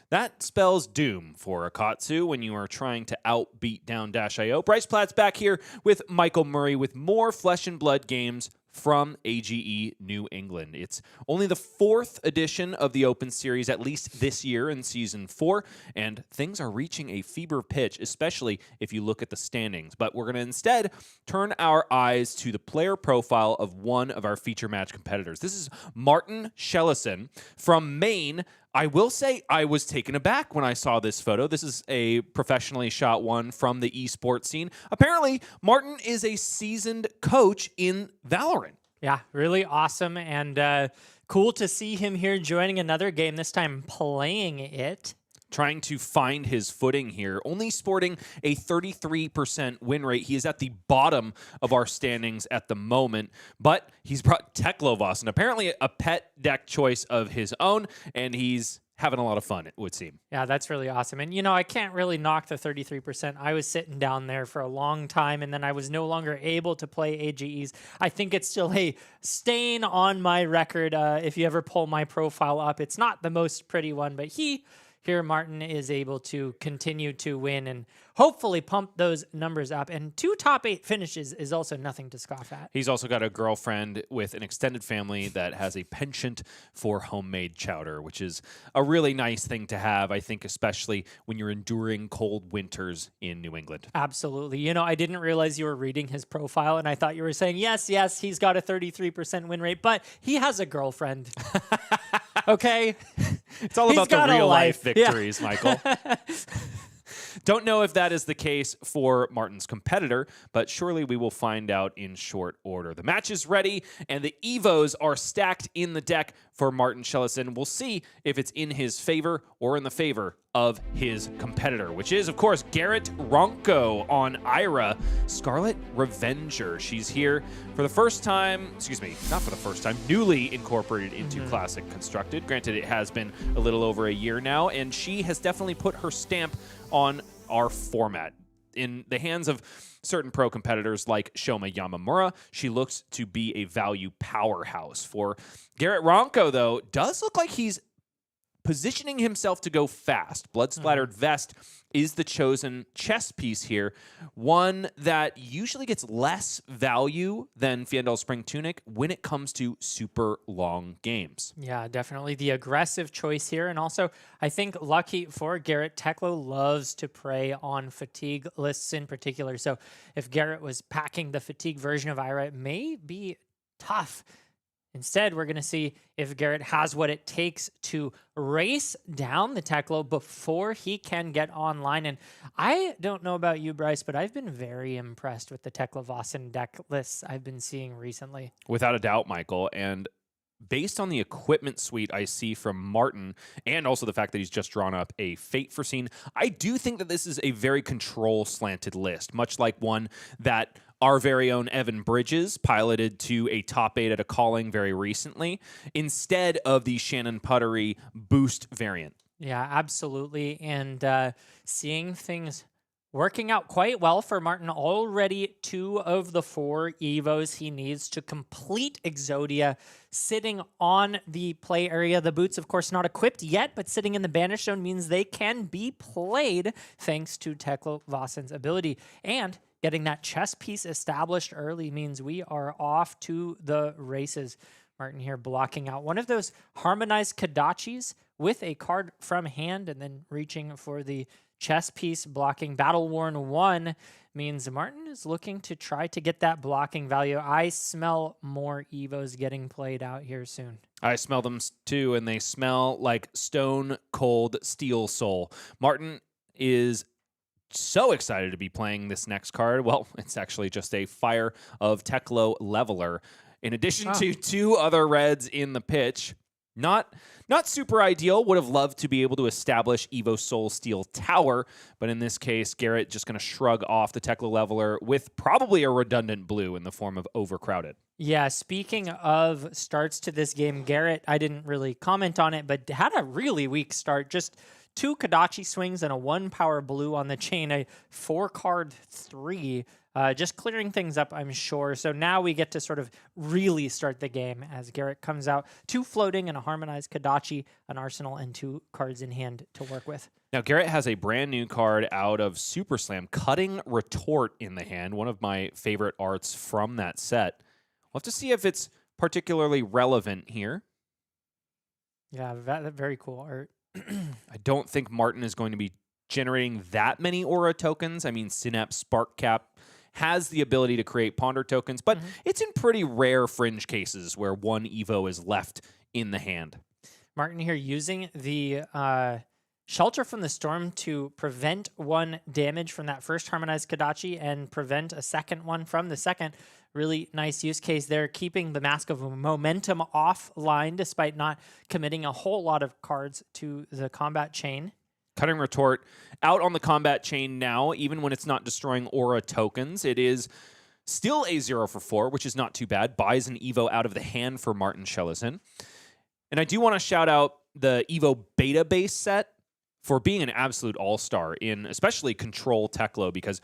that spells doom for a Katsu when you are trying to outbeat down Dash.io. Bryce Platt's back here with Michael Murray with more Flesh and Blood games from AGE New England. It's only the 4th edition of the Open Series, at least this year in Season 4, and things are reaching a fever pitch, especially if you look at the standings. But we're going to instead turn our eyes to the player profile of one of our feature match competitors. This is Martin Schelasin from Maine. I will say I was taken aback when I saw this photo. This is a professionally shot one from the esports scene. Apparently, Martin is a seasoned coach in Valorant. Yeah, really awesome and cool to see him here joining another game, this time playing it. Trying to find his footing here, only sporting a 33% win rate. He is at the bottom of our standings at the moment, but he's brought Teklo Vossen, apparently a pet deck choice of his own, and he's having a lot of fun, it would seem. Yeah, that's really awesome. And, you know, I can't really knock the 33%. I was sitting down there for a long time, and then I was no longer able to play AGEs. I think it's still a stain on my record. If you ever pull my profile up, it's not the most pretty one, but here, Martin is able to continue to win and hopefully pump those numbers up. And 2 top 8 finishes is also nothing to scoff at. He's also got a girlfriend with an extended family that has a penchant for homemade chowder, which is a really nice thing to have, I think, especially when you're enduring cold winters in New England. Absolutely. You know, I didn't realize you were reading his profile, and I thought you were saying, yes, he's got a 33% win rate, but he has a girlfriend. Okay? It's all about the real-life victories, yeah. Michael. Don't know if that is the case for Martin's competitor, but surely we will find out in short order. The match is ready, and the Evos are stacked in the deck for Martin Schelasin. We'll see if it's in his favor or in the favor of his competitor, which is, of course, Garrett Ronco on Ira, Scarlet Revenger. She's here for the first time, not for the first time, newly incorporated into Classic Constructed. Granted, it has been a little over a year now, and she has definitely put her stamp on our format. In the hands of certain pro competitors like Shoma Yamamura, she looks to be a value powerhouse. For Garrett Ronco, though, does look like he's positioning himself to go fast. Blood-splattered vest is the chosen chess piece here, one that usually gets less value than Fiendal Spring Tunic when it comes to super long games. Yeah, definitely the aggressive choice here. And also, I think lucky for Garrett, Teklo loves to prey on fatigue lists in particular. So if Garrett was packing the fatigue version of Ira, it may be tough. Instead, we're going to see if Garrett has what it takes to race down the Teklo before he can get online. And I don't know about you, Bryce, but I've been very impressed with the Teklo Vossen deck lists I've been seeing recently. Without a doubt, Michael. And based on the equipment suite I see from Martin, and also the fact that he's just drawn up a Fate Foreseen, I do think that this is a very control-slanted list, much like one that our very own Evan Bridges piloted to a top 8 at a calling very recently, instead of the Shannon Puttery boost variant. Yeah, absolutely. And seeing things working out quite well for Martin. Already 2 of the 4 Evos he needs to complete Exodia sitting on the play area. The boots, of course, not equipped yet, but sitting in the Banish Zone means they can be played thanks to Teklo Vossen's ability. And getting that chess piece established early means we are off to the races. Martin here blocking out one of those harmonized Kadachis with a card from hand and then reaching for the chess piece blocking. Battle Worn 1 means Martin is looking to try to get that blocking value. I smell more Evos getting played out here soon. I smell them too, and they smell like stone cold steel soul. Martin is so excited to be playing this next card. Well, it's actually just a Fire of Teklo Leveler. In addition to 2 other reds in the pitch, not super ideal. Would have loved to be able to establish Evo Soul Steel Tower, but in this case, Garrett just going to shrug off the Teklo Leveler with probably a redundant blue in the form of Overcrowded. Yeah, speaking of starts to this game, Garrett, I didn't really comment on it, but had a really weak start. Just 2 Kodachi swings and a 1 power blue on the chain, a 4-card 3. Just clearing things up, I'm sure. So now we get to sort of really start the game as Garrett comes out. 2 floating and a harmonized Kodachi, an arsenal, and 2 cards in hand to work with. Now, Garrett has a brand new card out of Super Slam, Cutting Retort in the hand, one of my favorite arts from that set. We'll have to see if it's particularly relevant here. Yeah, very cool art. I don't think Martin is going to be generating that many Aura tokens. I mean, Synapse Spark Cap has the ability to create Ponder tokens, but it's in pretty rare fringe cases where 1 Evo is left in the hand. Martin here using the Shelter from the Storm to prevent 1 damage from that first harmonized Kodachi and prevent a second one from the second. Really nice use case there, keeping the Mask of Momentum offline despite not committing a whole lot of cards to the combat chain. Cutting Retort out on the combat chain now, even when it's not destroying Aura tokens. It is still a 0 for 4, which is not too bad. Buys an Evo out of the hand for Martin Schelasin. And I do want to shout out the Evo beta base set for being an absolute all-star in especially Control Teklo, because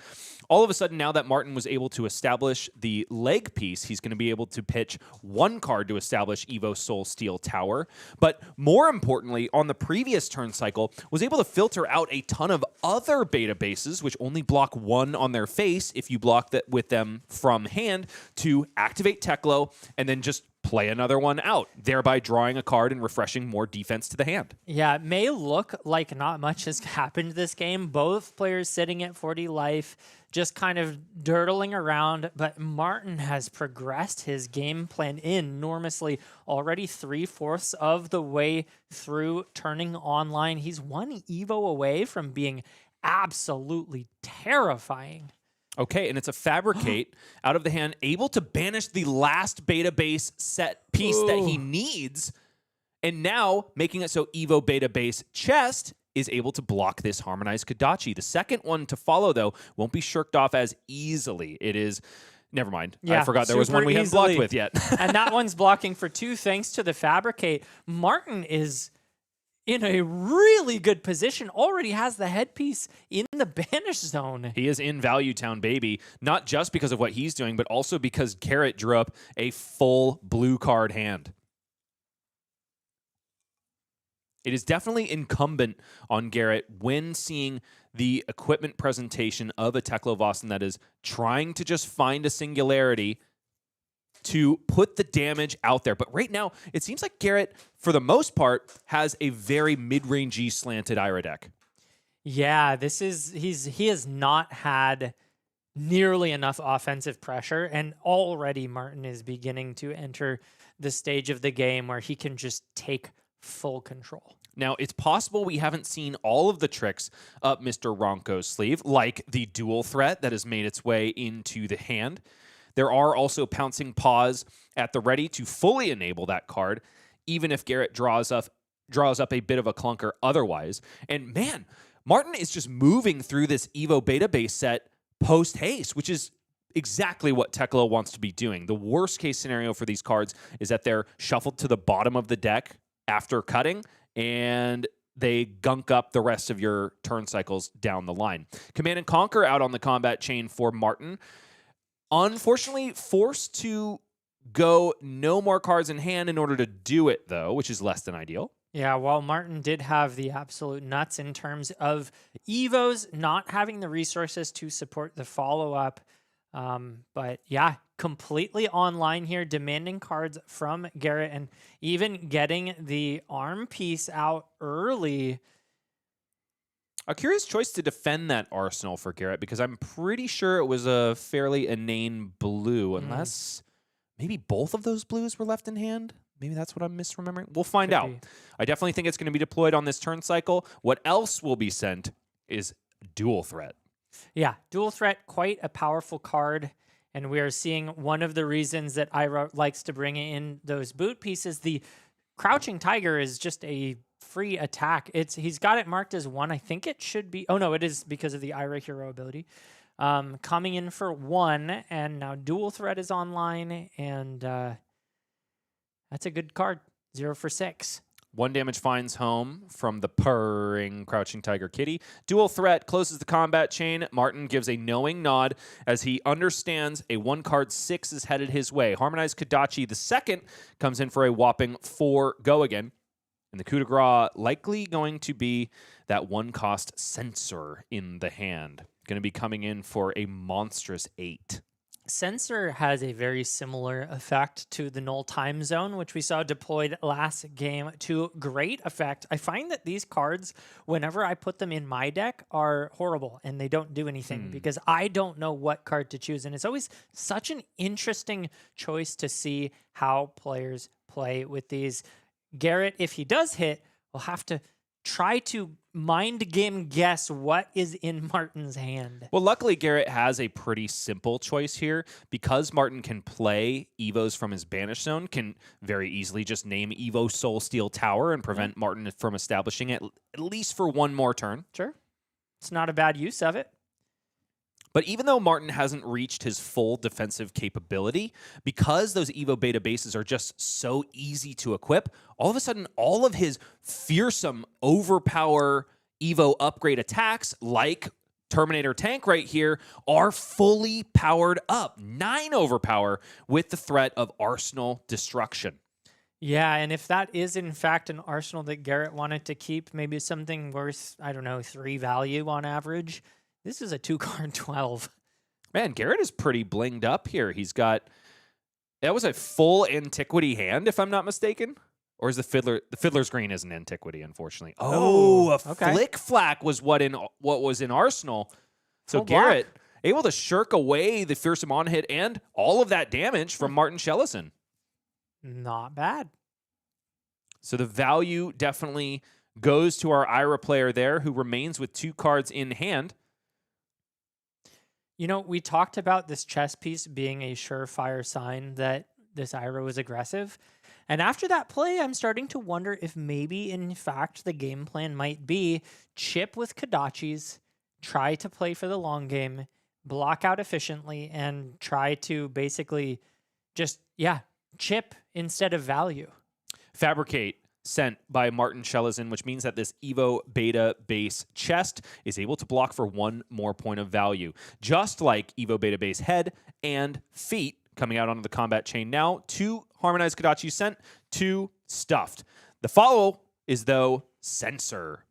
all of a sudden now that Martin was able to establish the leg piece, he's going to be able to pitch 1 card to establish Evo Soul Steel Tower. But more importantly, on the previous turn cycle, was able to filter out a ton of other beta bases, which only block 1 on their face if you block that with them from hand, to activate Teklo and then just play another one out, thereby drawing a card and refreshing more defense to the hand. Yeah, it may look like not much has happened this game. Both players sitting at 40 life, just kind of dirtling around, but Martin has progressed his game plan enormously. Already 3/4 of the way through turning online. He's 1 Evo away from being absolutely terrifying. Okay, and it's a Fabricate out of the hand, able to banish the last beta base set piece that he needs, and now making it so Evo beta base chest is able to block this harmonized Kodachi. The second one to follow, though, won't be shirked off as easily. It is... Never mind. Yeah, I forgot there was one we haven't blocked with yet. And that one's blocking for 2 thanks to the Fabricate. Martin is in a really good position, already has the headpiece in the banish zone. He is in Value Town, baby. Not just because of what he's doing, but also because Garrett drew up a full blue card hand. It is definitely incumbent on Garrett when seeing the equipment presentation of a Teklo Vossen that is trying to just find a singularity to put the damage out there. But right now, it seems like Garrett, for the most part, has a very mid-rangey slanted Ira deck. Yeah, he has not had nearly enough offensive pressure, and already Martin is beginning to enter the stage of the game where he can just take full control. Now, it's possible we haven't seen all of the tricks up Mr. Ronco's sleeve, like the dual threat that has made its way into the hand. There are also Pouncing Paws at the ready to fully enable that card, even if Garrett draws up a bit of a clunker otherwise. And man, Martin is just moving through this Evo beta base set post-haste, which is exactly what Teklo wants to be doing. The worst case scenario for these cards is that they're shuffled to the bottom of the deck after cutting, and they gunk up the rest of your turn cycles down the line. Command and Conquer out on the combat chain for Martin. Unfortunately, forced to go no more cards in hand in order to do it, though, which is less than ideal. Yeah, while Martin did have the absolute nuts in terms of Evos not having the resources to support the follow-up. But yeah, completely online here, demanding cards from Garrett and even getting the arm piece out early. A curious choice to defend that arsenal for Garrett, because I'm pretty sure it was a fairly inane blue, unless maybe both of those blues were left in hand. Maybe that's what I'm misremembering. We'll find Could out. be. I definitely think it's going to be deployed on this turn cycle. What else will be sent is Dual Threat. Yeah, Dual Threat, quite a powerful card. And we are seeing one of the reasons that Ira likes to bring in those boot pieces. The Crouching Tiger is just a free attack. He's got it marked as 1. I think it should be. Oh, no, it is because of the Ira hero ability. Coming in for 1, and now Dual Threat is online, and that's a good card. 0 for 6. 1 damage finds home from the purring Crouching Tiger kitty. Dual Threat closes the combat chain. Martin gives a knowing nod as he understands a 1-card 6 is headed his way. Harmonized Kodachi II comes in for a whopping 4 go again. And the coup de grace likely going to be that 1-cost Censor in the hand. Going to be coming in for a monstrous 8. Censor has a very similar effect to the Null Time Zone, which we saw deployed last game to great effect. I find that these cards, whenever I put them in my deck, are horrible and they don't do anything because I don't know what card to choose. And it's always such an interesting choice to see how players play with these. Garrett, if he does hit, will have to try to mind game guess what is in Martin's hand. Well, luckily, Garrett has a pretty simple choice here. Because Martin can play Evos from his Banish Zone, can very easily just name Evo Soul Steel Tower and prevent Martin from establishing it at least for 1 more turn. Sure. It's not a bad use of it. But even though Martin hasn't reached his full defensive capability, because those Evo Beta bases are just so easy to equip, all of a sudden, all of his fearsome overpower Evo upgrade attacks, like Terminator Tank right here, are fully powered up. 9 overpower with the threat of Arsenal Destruction. Yeah, and if that is in fact an arsenal that Garrett wanted to keep, maybe something worth, I don't know, 3 value on average, this is a 2-card 12. Man, Garrett is pretty blinged up here. He's got, that was a full Antiquity hand, if I'm not mistaken. Or is the Fiddler's Green isn't Antiquity, unfortunately. Oh, a okay. Flick Flack was what was in Arsenal. So Full block. Garrett able to shirk away the fearsome on hit and all of that damage from Martin Schelasin. Not bad. So the value definitely goes to our Ira player there, who remains with 2 cards in hand. You know, we talked about this chess piece being a surefire sign that this Ira was aggressive. And after that play, I'm starting to wonder if maybe, in fact, the game plan might be chip with Kodachis, try to play for the long game, block out efficiently, and try to basically just, chip instead of value. Fabricate sent by Martin Schelasin, which means that this Evo Beta base chest is able to block for 1 more point of value. Just like Evo Beta base head and feet coming out onto the combat chain now. 2 Harmonized Kodachi sent, 2 stuffed. The follow is, though, Censor.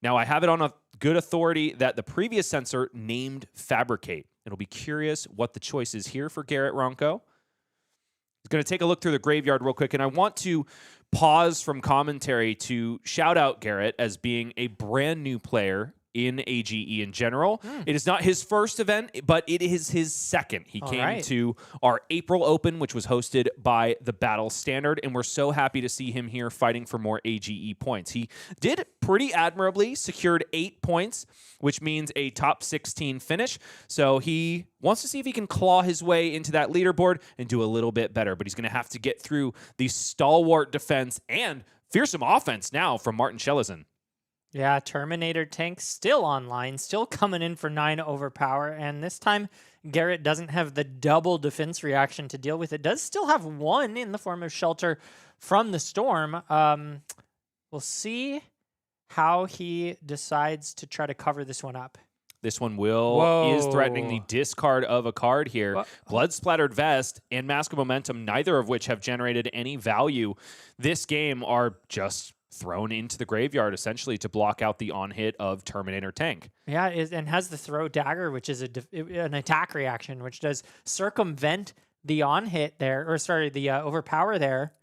Now, I have it on a good authority that the previous Censor named Fabricate. It'll be curious what the choice is here for Garrett Ronco. Going to take a look through the graveyard real quick, and I want to pause from commentary to shout out Garrett as being a brand new player in AGE in general. It is not his first event, but it is his second. He came to our April Open, which was hosted by the Battle Standard, and we're so happy to see him here fighting for more AGE points. He did pretty admirably, secured 8 points, which means a top 16 finish. So he wants to see if he can claw his way into that leaderboard and do a little bit better, but he's going to have to get through the stalwart defense and fearsome offense now from Martin Schelasin. Yeah, Terminator Tank still online, still coming in for 9 overpower, and this time Garrett doesn't have the double defense reaction to deal with. It does still have 1 in the form of Shelter from the Storm. We'll see how he decides to try to cover this one up. This one is threatening the discard of a card here. Blood Splattered Vest and Mask of Momentum, neither of which have generated any value this game, are just thrown into the graveyard, essentially, to block out the on-hit of Terminator Tank. Yeah, and has the Throw Dagger, which is an attack reaction, which does circumvent the on-hit there, or sorry, the overpower there.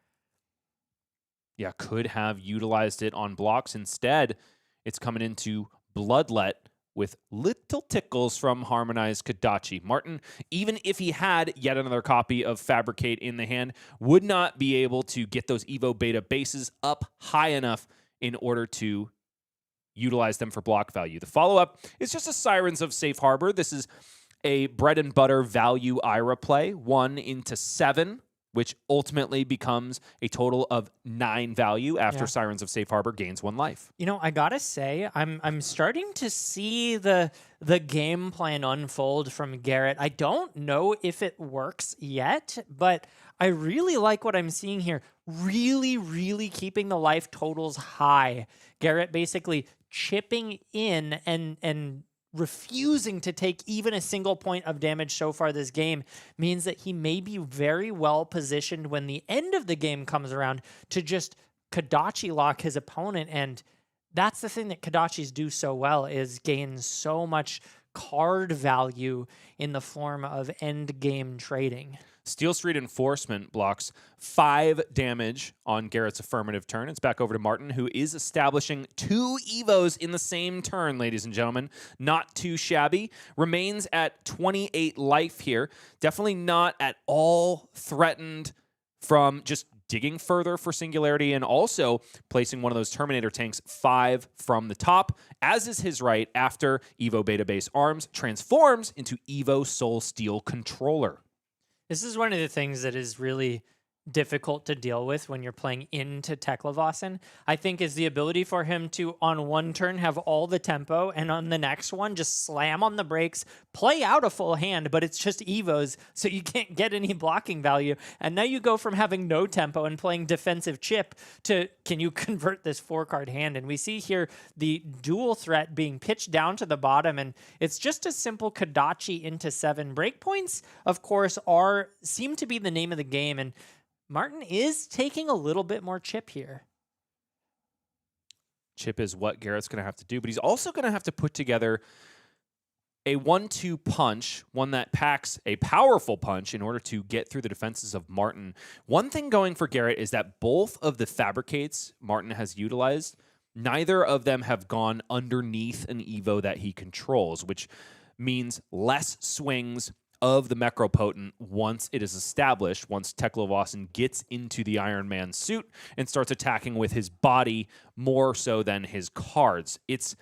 Yeah, could have utilized it on blocks. Instead, It's coming into Bloodlet with little tickles from Harmonized Kodachi. Martin, even if he had yet another copy of Fabricate in the hand, would not be able to get those Evo Beta bases up high enough in order to utilize them for block value. The follow-up is just a Sirens of Safe Harbor. This is a bread and butter value Ira play, 1 into 7, which ultimately becomes a total of 9 value after Sirens of Safe Harbor gains 1 life. You know, I gotta say, I'm starting to see the game plan unfold from Garrett. I don't know if it works yet, but I really like what I'm seeing here. Really, really keeping the life totals high. Garrett basically chipping in and refusing to take even a single point of damage so far this game means that he may be very well positioned when the end of the game comes around to just Kodachi lock his opponent. And that's the thing that Kodachis do so well, is gain so much card value in the form of end game trading. Steel Street Enforcement blocks 5 damage on Garrett's affirmative turn. It's back over to Martin, who is establishing 2 Evos in the same turn, ladies and gentlemen. Not too shabby. Remains at 28 life here. Definitely not at all threatened from just digging further for Singularity, and also placing one of those Terminator tanks 5 from the top, as is his right after Evo Beta Base Arms transforms into Evo Soul Steel Controller. This is one of the things that is really difficult to deal with when you're playing into Teklo, I think, is the ability for him to, on one turn, have all the tempo, and on the next one, just slam on the brakes, play out a full hand, but it's just Evos, so you can't get any blocking value. And now you go from having no tempo and playing defensive chip to, can you convert this 4-card hand? And we see here the dual threat being pitched down to the bottom, and it's just a simple Kodachi into 7. Breakpoints, of course, seem to be the name of the game, and Martin is taking a little bit more chip here. Chip is what Garrett's going to have to do, but he's also going to have to put together a 1-2 punch, one that packs a powerful punch in order to get through the defenses of Martin. One thing going for Garrett is that both of the Fabricates Martin has utilized, neither of them have gone underneath an Evo that he controls, which means less swings of the Necropotent once it is established, once Teklo gets into the Iron Man suit and starts attacking with his body more so than his cards. It's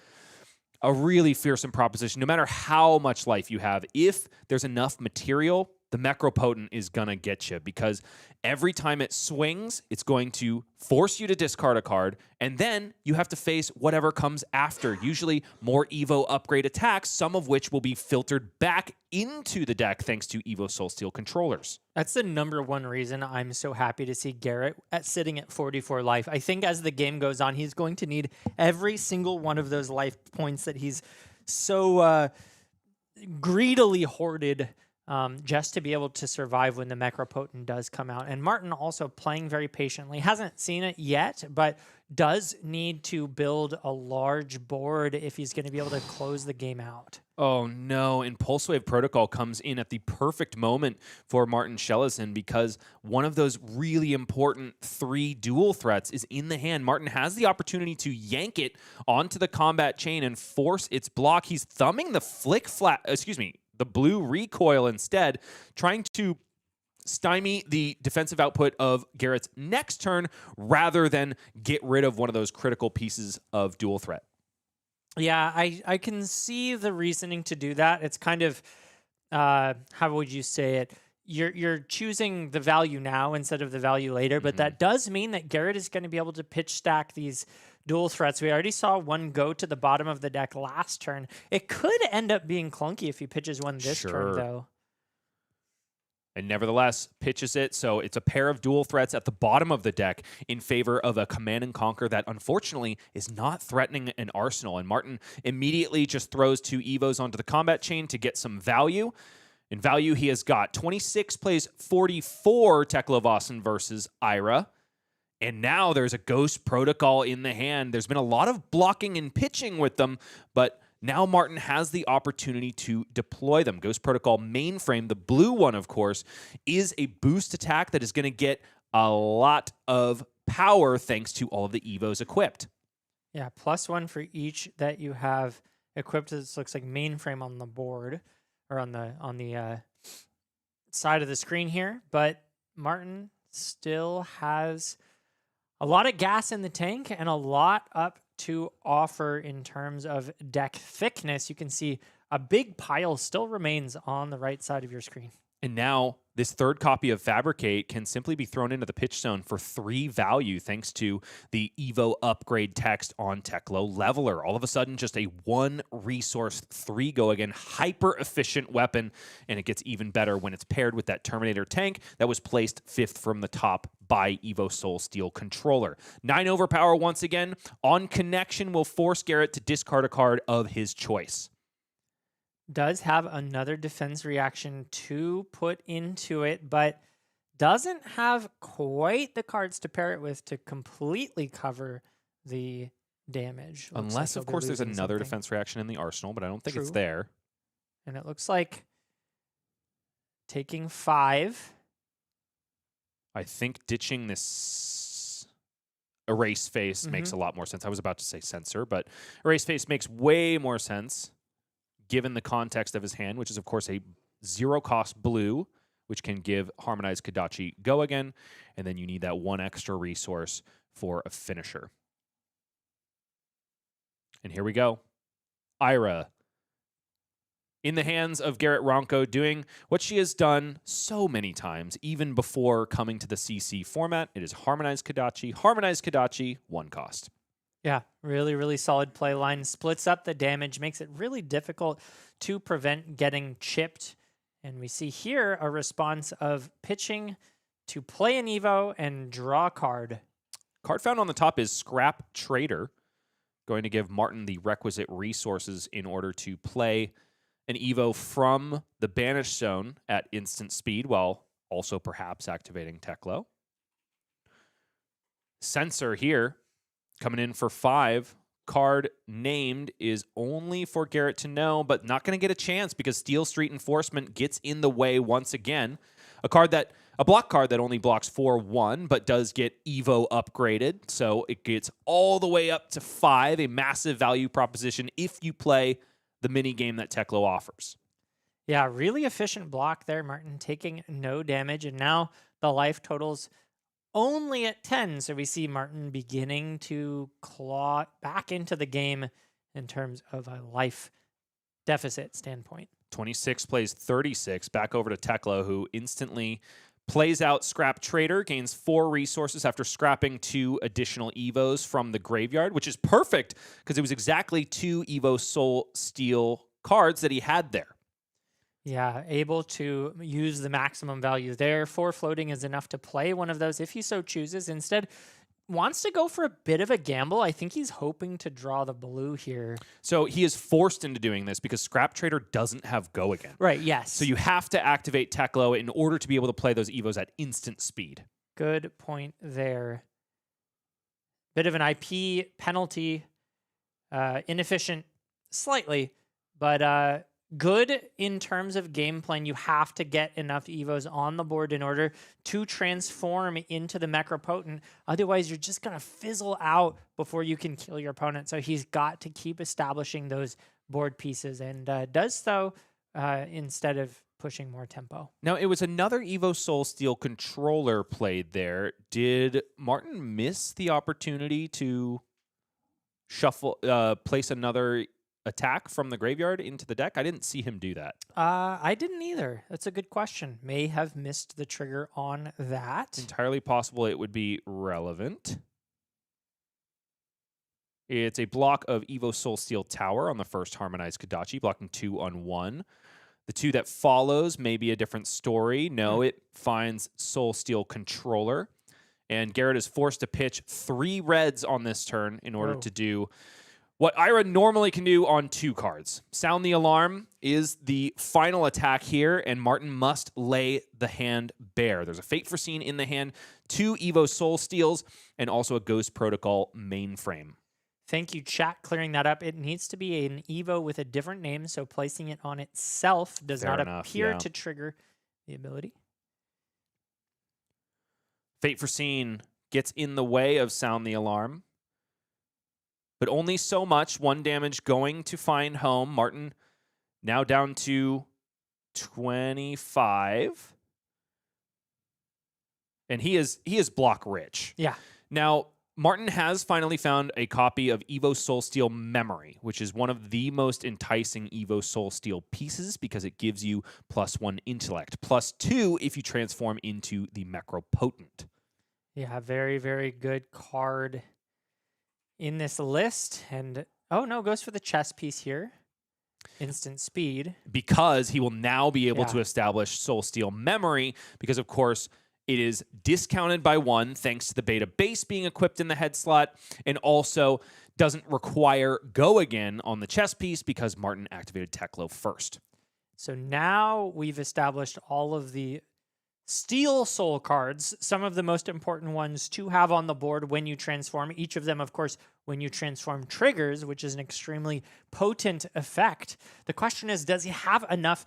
a really fearsome proposition. No matter how much life you have, if there's enough material, the Necropotent is going to get you, because every time it swings, it's going to force you to discard a card, and then you have to face whatever comes after, usually more Evo upgrade attacks, some of which will be filtered back into the deck thanks to Evo Soul Steel controllers. That's the number one reason I'm so happy to see Garrett sitting at 44 life. I think as the game goes on, he's going to need every single one of those life points that he's so greedily hoarded just to be able to survive when the Necropotent does come out. And Martin also playing very patiently. Hasn't seen it yet, but does need to build a large board if he's going to be able to close the game out. Oh no, and Pulse Wave Protocol comes in at the perfect moment for Martin Schelasin, because one of those really important 3 dual threats is in the hand. Martin has the opportunity to yank it onto the combat chain and force its block. He's thumbing the blue recoil instead, trying to stymie the defensive output of Garrett's next turn rather than get rid of one of those critical pieces of dual threat. Yeah, I can see the reasoning to do that. It's kind of, how would you say it? You're choosing the value now instead of the value later, but that does mean that Garrett is going to be able to pitch stack these dual threats. We already saw one go to the bottom of the deck last turn. It could end up being clunky if he pitches one this turn, though. And nevertheless, pitches it, so it's a pair of dual threats at the bottom of the deck in favor of a Command and Conquer that unfortunately is not threatening an arsenal. And Martin immediately just throws 2 Evos onto the combat chain to get some value. In value, he has got 26 plays 44 Teklo versus Ira. And now there's a Ghost Protocol in the hand. There's been a lot of blocking and pitching with them, but now Martin has the opportunity to deploy them. Ghost Protocol Mainframe, the blue one, of course, is a boost attack that is going to get a lot of power thanks to all of the Evos equipped. Yeah, +1 for each that you have equipped. This looks like mainframe on the board or on the side of the screen here. But Martin still has a lot of gas in the tank and a lot up to offer in terms of deck thickness. You can see a big pile still remains on the right side of your screen. And now this third copy of Fabricate can simply be thrown into the pitch zone for 3 value thanks to the Evo upgrade text on Teklo Leveler. All of a sudden, just a 1 resource, 3 go again, hyper efficient weapon. And it gets even better when it's paired with that Terminator tank that was placed 5th from the top by Evo Soul Steel controller. 9 overpower once again. On connection will force Garrett to discard a card of his choice. Does have another defense reaction to put into it, but doesn't have quite the cards to pair it with to completely cover the damage. Looks Unless, like of he'll be course, there's losing another something. defense reaction in the arsenal, but I don't think it's True. there. And it looks like taking 5. I think ditching this erase face makes a lot more sense. I was about to say censor, but erase face makes way more sense given the context of his hand, which is, of course, a 0-cost blue, which can give Harmonized Kodachi go again, and then you need that 1 extra resource for a finisher. And here we go. Ira, in the hands of Garrett Ronco, doing what she has done so many times, even before coming to the CC format. It is Harmonized Kodachi, 1 cost. Yeah, really, really solid play line. Splits up the damage, makes it really difficult to prevent getting chipped. And we see here a response of pitching to play an Evo and draw a card. Card found on the top is Scrap Trader, going to give Martin the requisite resources in order to play an Evo from the banished zone at instant speed, while also perhaps activating Teklo. Censor here, coming in for 5. Card named is only for Garrett to know, but not going to get a chance because Steel Street Enforcement gets in the way once again. A block card that only blocks 4/1, but does get Evo upgraded. So it gets all the way up to 5, a massive value proposition if you play the mini game that Teklo offers. Yeah, really efficient block there, Martin, taking no damage. And now the life totals only at 10. So we see Martin beginning to claw back into the game in terms of a life deficit standpoint. 26 plays 36. Back over to Teklo, who instantly plays out Scrap Trader, gains 4 resources after scrapping 2 additional Evos from the graveyard, which is perfect because it was exactly 2 Evo Soul Steel cards that he had there. Yeah, able to use the maximum value there. 4 floating is enough to play one of those if he so chooses. Instead, wants to go for a bit of a gamble. I think he's hoping to draw the blue here. So he is forced into doing this because Scrap Trader doesn't have go again. Right, yes. So you have to activate Teklo in order to be able to play those Evos at instant speed. Good point there. Bit of an IP penalty. Inefficient slightly, but good in terms of game plan. You have to get enough Evos on the board in order to transform into the Mechropotent. Otherwise, you're just going to fizzle out before you can kill your opponent. So he's got to keep establishing those board pieces and does so instead of pushing more tempo. Now, it was another Evo Soul Steel controller played there. Did Martin miss the opportunity to place another attack from the graveyard into the deck? I didn't see him do that. I didn't either. That's a good question. May have missed the trigger on that. Entirely possible it would be relevant. It's a block of Evo Soul Steel Tower on the first Harmonized Kodachi, blocking 2 on 1. The 2 that follows may be a different story. No, it finds Soul Steel Controller. And Garrett is forced to pitch 3 reds on this turn in order to do what Ira normally can do on 2 cards. Sound the Alarm is the final attack here, and Martin must lay the hand bare. There's a Fate Foreseen in the hand, 2 Evo Soul Steels, and also a Ghost Protocol mainframe. Thank you, chat, clearing that up. It needs to be an Evo with a different name, so placing it on itself does Fair not enough, appear yeah. to trigger the ability. Fate Foreseen gets in the way of Sound the Alarm. but only so much. 1 damage going to find home. Martin now down to 25. And he is block rich. Yeah. Now, Martin has finally found a copy of Evo Soulsteel Memory, which is one of the most enticing Evo Soulsteel pieces because it gives you +1 intellect, +2 if you transform into the Necropotent. Yeah, very, very good card in this list. And, oh no, goes for the chess piece here. Instant speed. Because he will now be able Yeah. to establish Soulsteel Memory because, of course, it is discounted by 1 thanks to the beta base being equipped in the head slot, and also doesn't require go again on the chess piece because Martin activated Teklo first. So now we've established all of the Steel Soul cards, some of the most important ones to have on the board when you transform. Each of them, of course, when you transform triggers, which is an extremely potent effect. The question is, does he have enough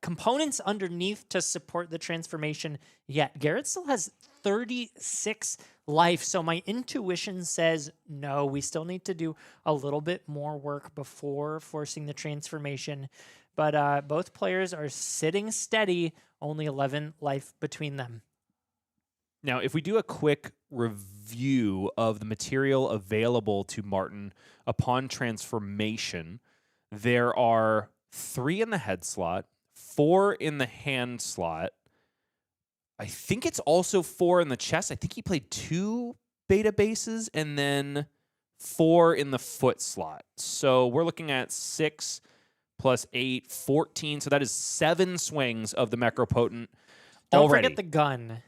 components underneath to support the transformation yet? Garrett still has 36 life, so my intuition says no, we still need to do a little bit more work before forcing the transformation. But both players are sitting steady, only 11 life between them. Now, if we do a quick review of the material available to Martin upon transformation, there are 3 in the head slot, 4 in the hand slot. I think it's also 4 in the chest. I think he played 2 beta bases and then 4 in the foot slot. So we're looking at 6 + 8, 14. So that is 7 swings of the Necropotent Don't already. forget the gun.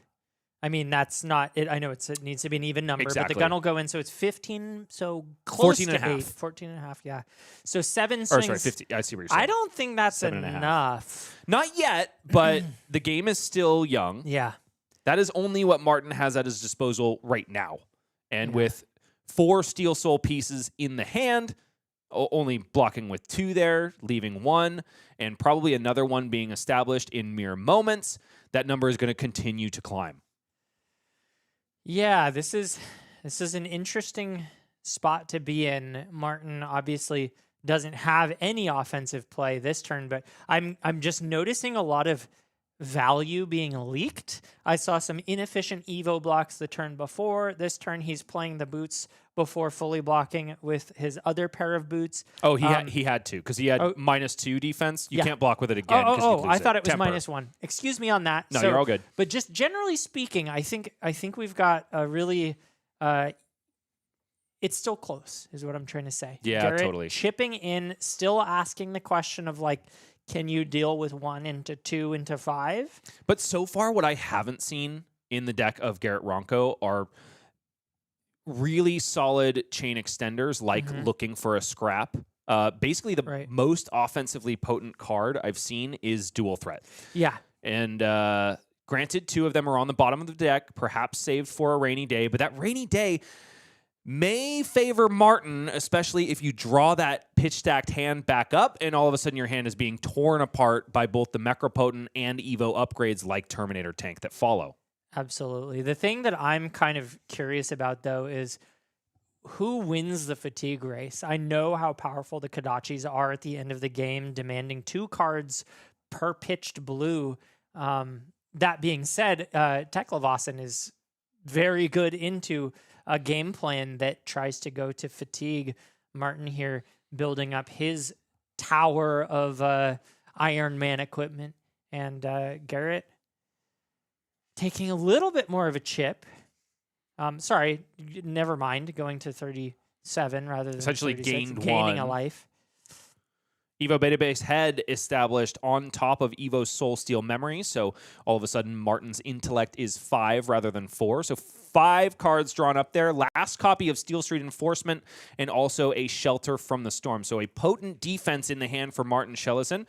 I mean, that's not it. I know it needs to be an even number, but Exactly. the gun will go in. So it's 15. So close 14 to and a 8. half. 14 and a half. Yeah. So 7 Or swings. sorry, 50. I see what you're saying. I don't think that's 7 and a half. enough. Not yet, but the game is still young. Yeah. That is only what Martin has at his disposal right now. And Yeah. with 4 Steel Soul pieces in the hand, only blocking with 2 there, leaving 1, and probably another one being established in mere moments, that number is going to continue to climb. Yeah, this is an interesting spot to be in. Martin obviously doesn't have any offensive play this turn, but I'm just noticing a lot of value being leaked. I saw some inefficient Evo blocks the turn before. This turn he's playing the boots before fully blocking with his other pair of boots. Oh, he had to, because he had -2 defense. You yeah. can't block with it again. 'cause you'd lose I thought it was Temper. -1. Excuse me on that. No, you're all good. But just generally speaking, I think we've got a really it's still close, is what I'm trying to say. Yeah, Garrett totally. chipping in, still asking the question of like, can you deal with 1 into 2 into 5? But so far, what I haven't seen in the deck of Garrett Ronco are really solid chain extenders, like looking for a scrap. Basically, the most offensively potent card I've seen is Dual Threat. Yeah. And granted, 2 of them are on the bottom of the deck, perhaps saved for a rainy day, but that rainy day may favor Martin, especially if you draw that pitch-stacked hand back up and all of a sudden your hand is being torn apart by both the Necropotent and Evo upgrades like Terminator Tank that follow. Absolutely. The thing that I'm kind of curious about, though, is who wins the fatigue race. I know how powerful the Kodachis are at the end of the game, demanding 2 cards per pitched blue. That being said, Teklo is very good into a game plan that tries to go to fatigue. Martin here building up his tower of Iron Man equipment. And Garrett taking a little bit more of a chip. Sorry, never mind, going to 37 rather than Essentially 36, gained gaining 1. a life. Evo Beta Base Head established on top of Evo's Soulsteel Memory, so all of a sudden Martin's intellect is 5 rather than 4, so 5 cards drawn up there. Last copy of Steel Street Enforcement and also a Shelter from the Storm, so a potent defense in the hand for Martin Schelasin.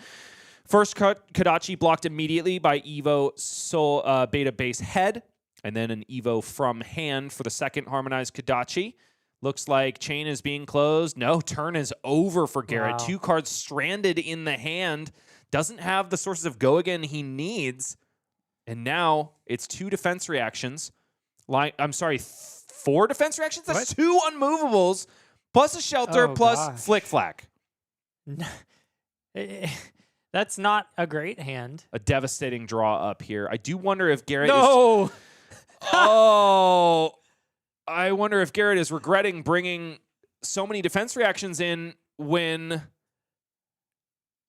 First Kodachi blocked immediately by Evo Soul Beta Base Head, and then an Evo from hand for the second Harmonized Kodachi. Looks like chain is being closed. No, turn is over for Garrett. Wow. 2 cards stranded in the hand. Doesn't have the sources of go again he needs. And now it's 2 defense reactions. 4 defense reactions? That's 2 unmovables plus a shelter, Oh, plus gosh. flick flack. That's not a great hand. A devastating draw up here. I do wonder if Garrett No. Oh, I wonder if Garrett is regretting bringing so many defense reactions in when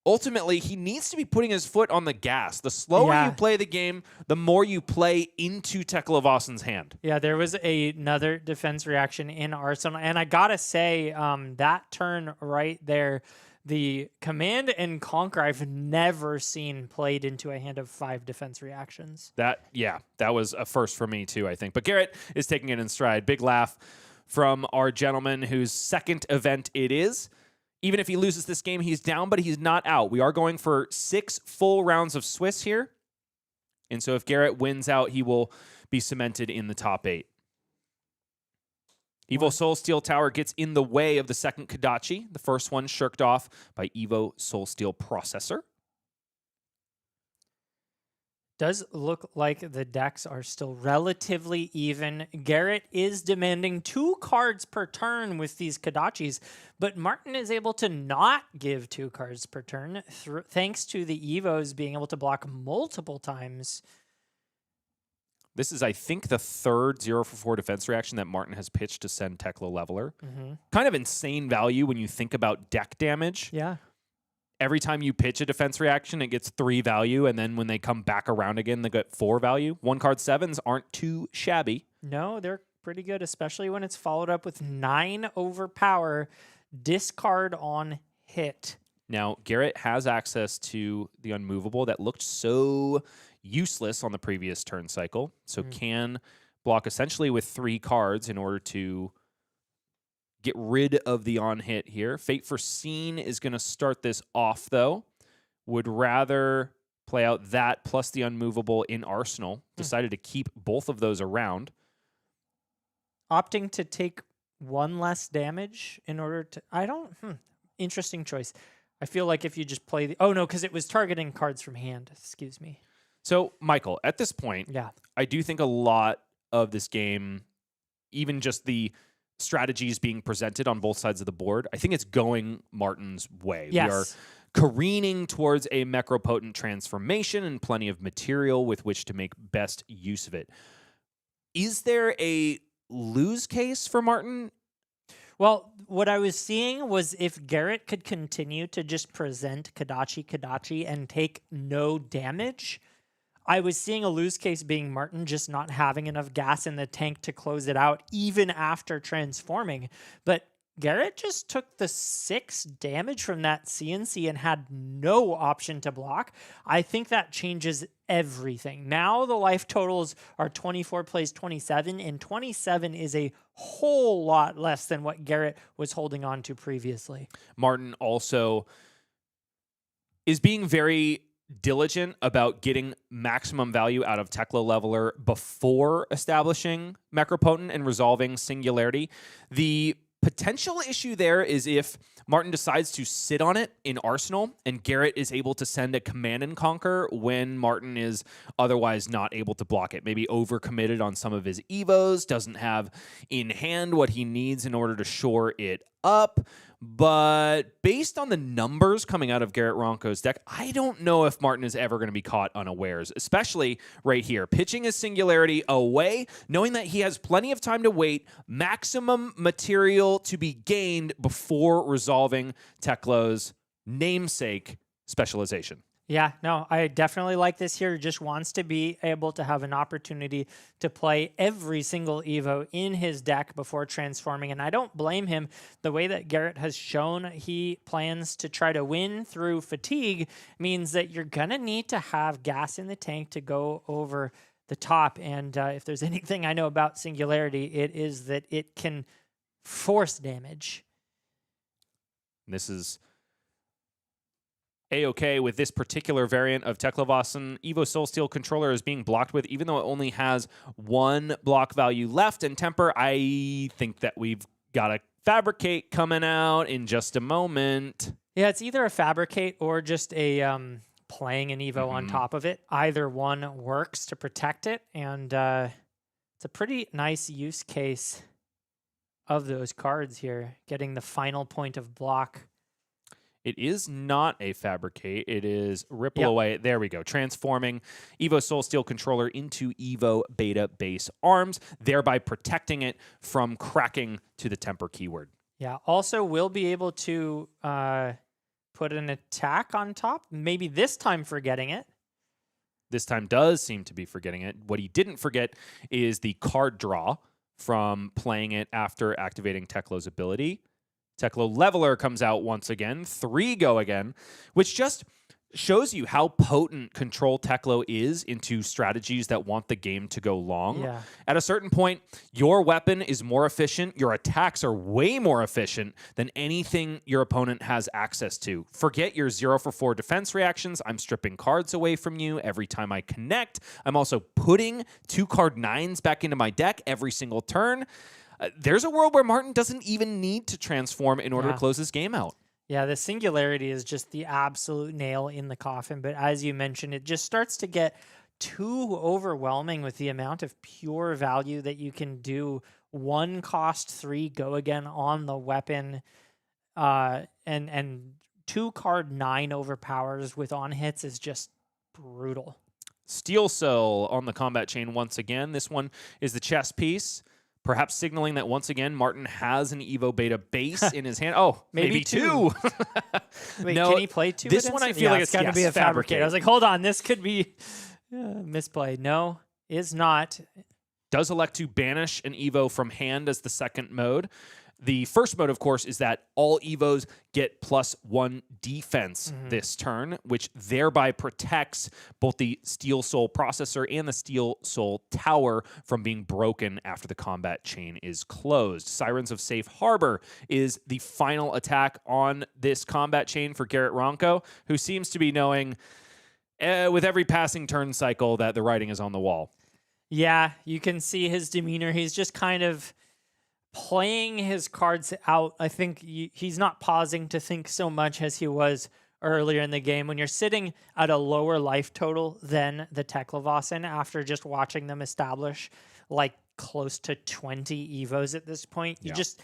ultimately he needs to be putting his foot on the gas. The slower Yeah. you play the game, the more you play into Teklo Vossen's hand. Yeah, there was another defense reaction in Arsenal. And I got to say, that turn right there, the Command and Conquer, I've never seen played into a hand of 5 defense reactions. That was a first for me too, I think. But Garrett is taking it in stride. Big laugh from our gentleman whose second event it is. Even if he loses this game, he's down, but he's not out. We are going for 6 full rounds of Swiss here. And so if Garrett wins out, he will be cemented in the top 8. Evo Soul Steel Tower gets in the way of the second Kodachi. The first one shirked off by Evo Soul Steel Processor. Does look like the decks are still relatively even. Garrett is demanding 2 cards per turn with these Kodachis, but Martin is able to not give 2 cards per turn thanks to the Evos being able to block multiple times. This is, I think, the third 0-for-4 defense reaction that Martin has pitched to send Teklo Leveler. Kind of insane value when you think about deck damage. Yeah. Every time you pitch a defense reaction, it gets 3 value, and then when they come back around again, they get 4 value. 1-card 7s aren't too shabby. No, they're pretty good, especially when it's followed up with 9 overpower, discard on hit. Now, Garrett has access to the unmovable that looked so useless on the previous turn cycle, so can block essentially with 3 cards in order to get rid of the on-hit here. Fate Foreseen is going to start this off, though. Would rather play out that plus the unmovable in Arsenal. Decided to keep both of those around. Opting to take 1 less damage in order to... Interesting choice. I feel like if you just play the... Oh, no, because it was targeting cards from hand. Excuse me. So, Michael, at this point, Yeah. I do think a lot of this game, even just the strategies being presented on both sides of the board, I think it's going Martin's way. Yes. We are careening towards a Necropotent transformation and plenty of material with which to make best use of it. Is there a lose case for Martin? Well, what I was seeing was if Garrett could continue to just present Kodachi and take no damage, I was seeing a lose case being Martin just not having enough gas in the tank to close it out even after transforming. But Garrett just took the 6 damage from that CNC and had no option to block. I think that changes everything. Now the life totals are 24 plays 27, and 27 is a whole lot less than what Garrett was holding on to previously. Martin also is being very diligent about getting maximum value out of Teklo Leveler before establishing Necropotent and resolving Singularity. The potential issue there is if Martin decides to sit on it in Arsenal and Garrett is able to send a Command and Conquer when Martin is otherwise not able to block it. Maybe overcommitted on some of his Evos, doesn't have in hand what he needs in order to shore it up. But based on the numbers coming out of Garrett Ronco's deck, I don't know if Martin is ever going to be caught unawares, especially right here. Pitching his Singularity away, knowing that he has plenty of time to wait, maximum material to be gained before resolving Teklo's namesake specialization. Yeah, no, I definitely like this here. Just wants to be able to have an opportunity to play every single Evo in his deck before transforming. And I don't blame him. The way that Garrett has shown he plans to try to win through fatigue means that you're going to need to have gas in the tank to go over the top. And if there's anything I know about Singularity, it is that it can force damage. This is A-OK with this particular variant of Teklo Vossen. Evo Soul Steel controller is being blocked with, even though it only has 1 block value left. And Temper, I think that we've got a Fabricate coming out in just a moment. Yeah, it's either a Fabricate or just a playing an Evo on top of it. Either one works to protect it, and it's a pretty nice use case of those cards here, getting the final point of block. It is not a Fabricate. It is Ripple Yep. Away. There we go. Transforming Evo Soul Steel Controller into Evo Beta Base Arms, thereby protecting it from cracking to the Temper keyword. Yeah. Also, we'll be able to put an attack on top. Maybe this time forgetting it. This time does seem to be forgetting it. What he didn't forget is the card draw from playing it after activating Teklo's ability. Teklo Leveler comes out once again. 3 go again, which just shows you how potent Control Teklo is into strategies that want the game to go long. Yeah. At a certain point, your weapon is more efficient. Your attacks are way more efficient than anything your opponent has access to. Forget your 0 for 4 defense reactions. I'm stripping cards away from you every time I connect. I'm also putting 2 card 9s back into my deck every single turn. There's a world where Martin doesn't even need to transform in order to close this game out. Yeah, the Singularity is just the absolute nail in the coffin. But as you mentioned, it just starts to get too overwhelming with the amount of pure value that you can do. 1 cost 3 go again on the weapon, and 2 card 9 overpowers with on hits is just brutal. Steel Cell on the combat chain once again. This one is the chess piece. Perhaps signaling that once again, Martin has an Evo Beta base in his hand. Oh, maybe 2. Wait, No, can he play 2? this one I feel like it's going to be a Fabricate. Fabricate. I was like, hold on, this could be misplay. No, is not. Does elect to banish an Evo from hand as the second mode. The first mode, of course, is that all Evos get +1 defense this turn, which thereby protects both the Steel Soul processor and the Steel Soul tower from being broken after the combat chain is closed. Sirens of Safe Harbor is the final attack on this combat chain for Garrett Ronco, who seems to be knowing with every passing turn cycle that the writing is on the wall. Yeah, you can see his demeanor. He's just kind of playing his cards out. I think he's not pausing to think so much as he was earlier in the game. When you're sitting at a lower life total than the Teklovasen after just watching them establish like close to 20 Evos at this point, you just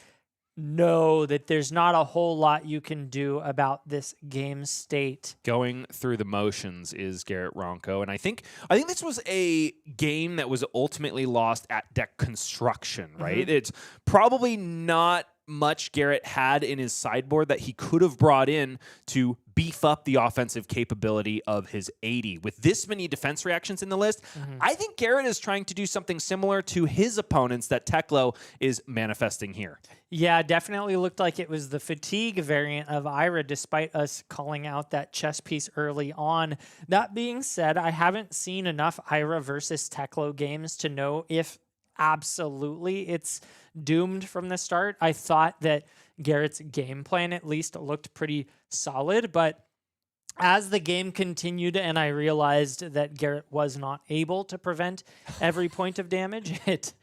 know that there's not a whole lot you can do about this game state. Going through the motions is Garrett Ronco, and I think this was a game that was ultimately lost at deck construction, right? It's probably not much Garrett had in his sideboard that he could have brought in to beef up the offensive capability of his 80. With this many defense reactions in the list, I think Garrett is trying to do something similar to his opponents that Teklo is manifesting here. Yeah, definitely looked like it was the fatigue variant of Ira, despite us calling out that chess piece early on. That being said, I haven't seen enough Ira versus Teklo games to know if absolutely it's doomed from the start. I thought that Garrett's game plan at least looked pretty solid, but as the game continued and I realized that Garrett was not able to prevent every point of damage, it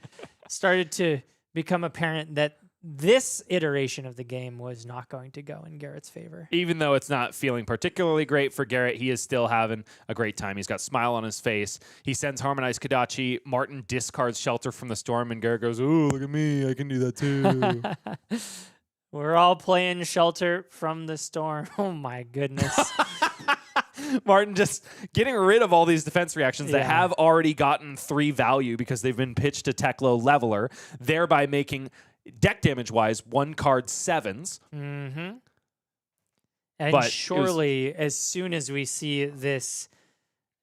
started to become apparent that this iteration of the game was not going to go in Garrett's favor. Even though it's not feeling particularly great for Garrett, he is still having a great time. He's got a smile on his face. He sends Harmonized Kodachi. Martin discards Shelter from the Storm, and Garrett goes, "Ooh, look at me. I can do that too." We're all playing Shelter from the Storm. Oh, my goodness. Martin just getting rid of all these defense reactions that have already gotten 3 value because they've been pitched to Teklo Leveler, thereby making deck damage-wise 1 card 7s. And But surely, as soon as we see this,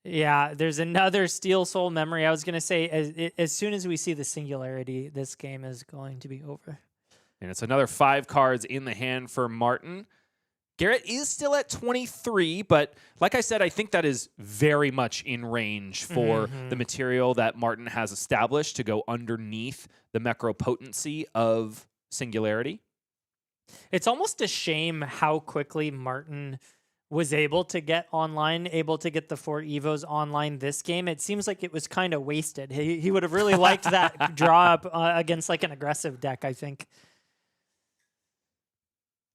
there's another Steel Soul memory. I was going to say, as soon as we see the Singularity, this game is going to be over. And it's another 5 cards in the hand for Martin. Garrett is still at 23, but like I said, I think that is very much in range for the material that Martin has established to go underneath the macro potency of Singularity. It's almost a shame how quickly Martin was able to get online, able to get the 4 Evos online this game. It seems like it was kind of wasted. He would have really liked that draw up against like an aggressive deck, I think.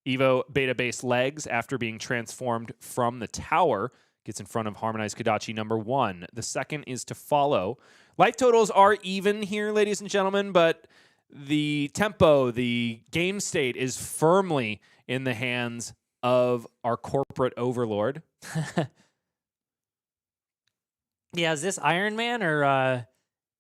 Evo Beta Base Legs, after being transformed from the tower, gets in front of Harmonized Kodachi number 1. The second is to follow. Life totals are even here, ladies and gentlemen, but the tempo, the game state is firmly in the hands of our corporate overlord. Yeah, is this Iron Man or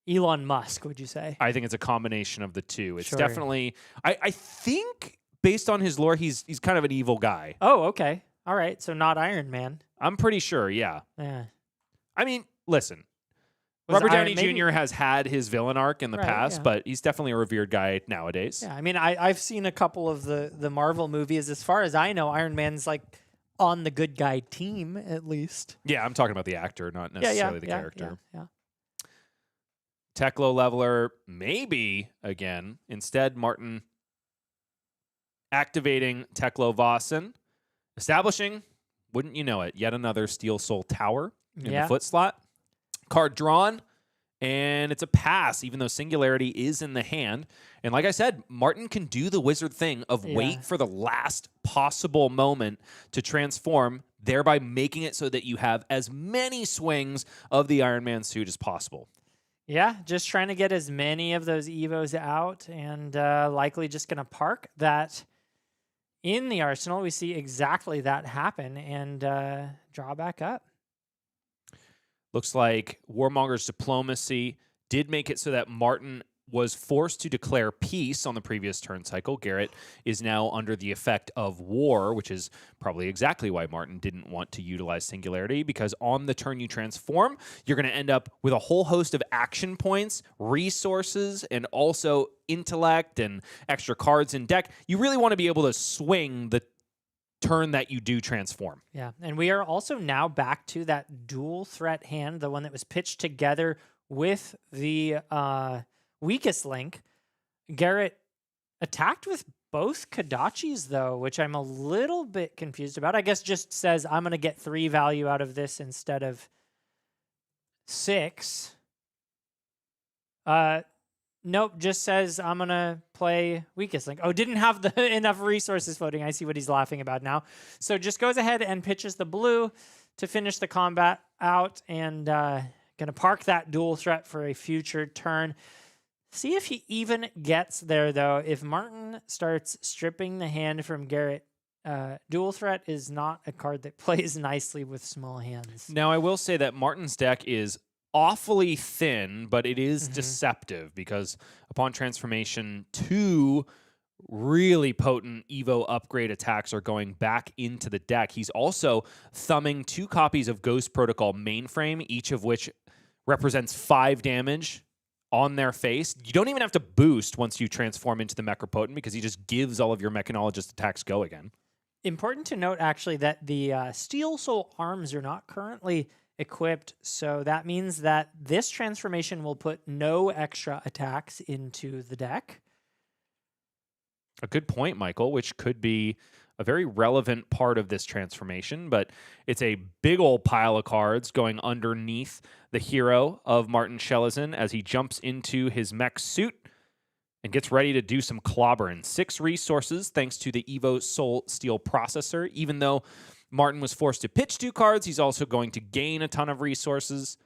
Elon Musk, would you say? I think it's a combination of the two. It's Sure. definitely, I think based on his lore, he's kind of an evil guy. Oh, okay. All right. So not Iron Man. I'm pretty sure, yeah. Yeah. I mean, listen, Was Robert Iron- Downey maybe- Jr. has had his villain arc in the Right, past, yeah. but he's definitely a revered guy nowadays. Yeah, I mean, I've seen a couple of the Marvel movies. As far as I know, Iron Man's like on the good guy team, at least. Yeah, I'm talking about the actor, not necessarily the character. Yeah. Teklo leveler, maybe again. Instead, Martin activating Teklo Vossen, establishing, wouldn't you know it, yet another Steel Soul Tower in the foot slot. Card drawn, and it's a pass, even though Singularity is in the hand. And like I said, Martin can do the wizard thing of wait for the last possible moment to transform, thereby making it so that you have as many swings of the Iron Man suit as possible. Yeah, just trying to get as many of those Evos out, and likely just going to park that in the arsenal. We see exactly that happen and draw back up. Looks like Warmonger's diplomacy did make it so that Martin was forced to declare peace on the previous turn cycle. Garrett is now under the effect of war, which is probably exactly why Martin didn't want to utilize Singularity, because on the turn you transform, you're going to end up with a whole host of action points, resources, and also intellect and extra cards in deck. You really want to be able to swing the turn that you do transform. Yeah, and we are also now back to that dual threat hand, the one that was pitched together with the weakest link. Garrett attacked with both Kodachis, though, which I'm a little bit confused about. I guess just says I'm going to get 3 value out of this instead of 6. Nope, just says I'm going to play weakest link. Oh, didn't have the enough resources floating. I see what he's laughing about now. So just goes ahead and pitches the blue to finish the combat out, and going to park that dual threat for a future turn. See if he even gets there, though. If Martin starts stripping the hand from Garrett, dual threat is not a card that plays nicely with small hands. Now, I will say that Martin's deck is awfully thin, but it is deceptive, because upon transformation, 2 really potent Evo upgrade attacks are going back into the deck. He's also thumbing 2 copies of Ghost Protocol Mainframe, each of which represents 5 damage on their face. You don't even have to boost once you transform into the Mechropotent, because he just gives all of your Mechanologist attacks go again. Important to note, actually, that the Steel Soul arms are not currently equipped, so that means that this transformation will put no extra attacks into the deck. A good point, Michael, which could be a very relevant part of this transformation, but it's a big old pile of cards going underneath the hero of Martin Schelasin as he jumps into his mech suit and gets ready to do some clobbering. 6 resources thanks to the Evo Soul Steel processor. Even though Martin was forced to pitch 2 cards, he's also going to gain a ton of resources.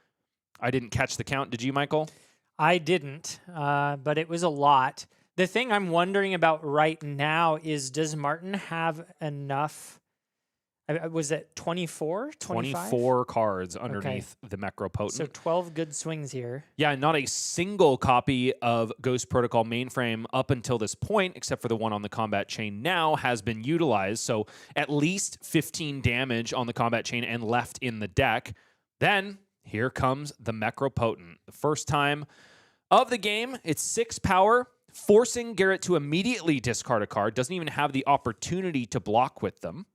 I didn't catch the count. Did you, Michael? I didn't, but it was a lot. The thing I'm wondering about right now is, does Martin have enough? Was it 24? 24 cards underneath the Mechropotent. So 12 good swings here. Yeah, not a single copy of Ghost Protocol Mainframe up until this point, except for the one on the combat chain now, has been utilized. So at least 15 damage on the combat chain and left in the deck. Then here comes the Mechropotent. The first time of the game, it's 6 power, forcing Garrett to immediately discard a card. Doesn't even have the opportunity to block with them.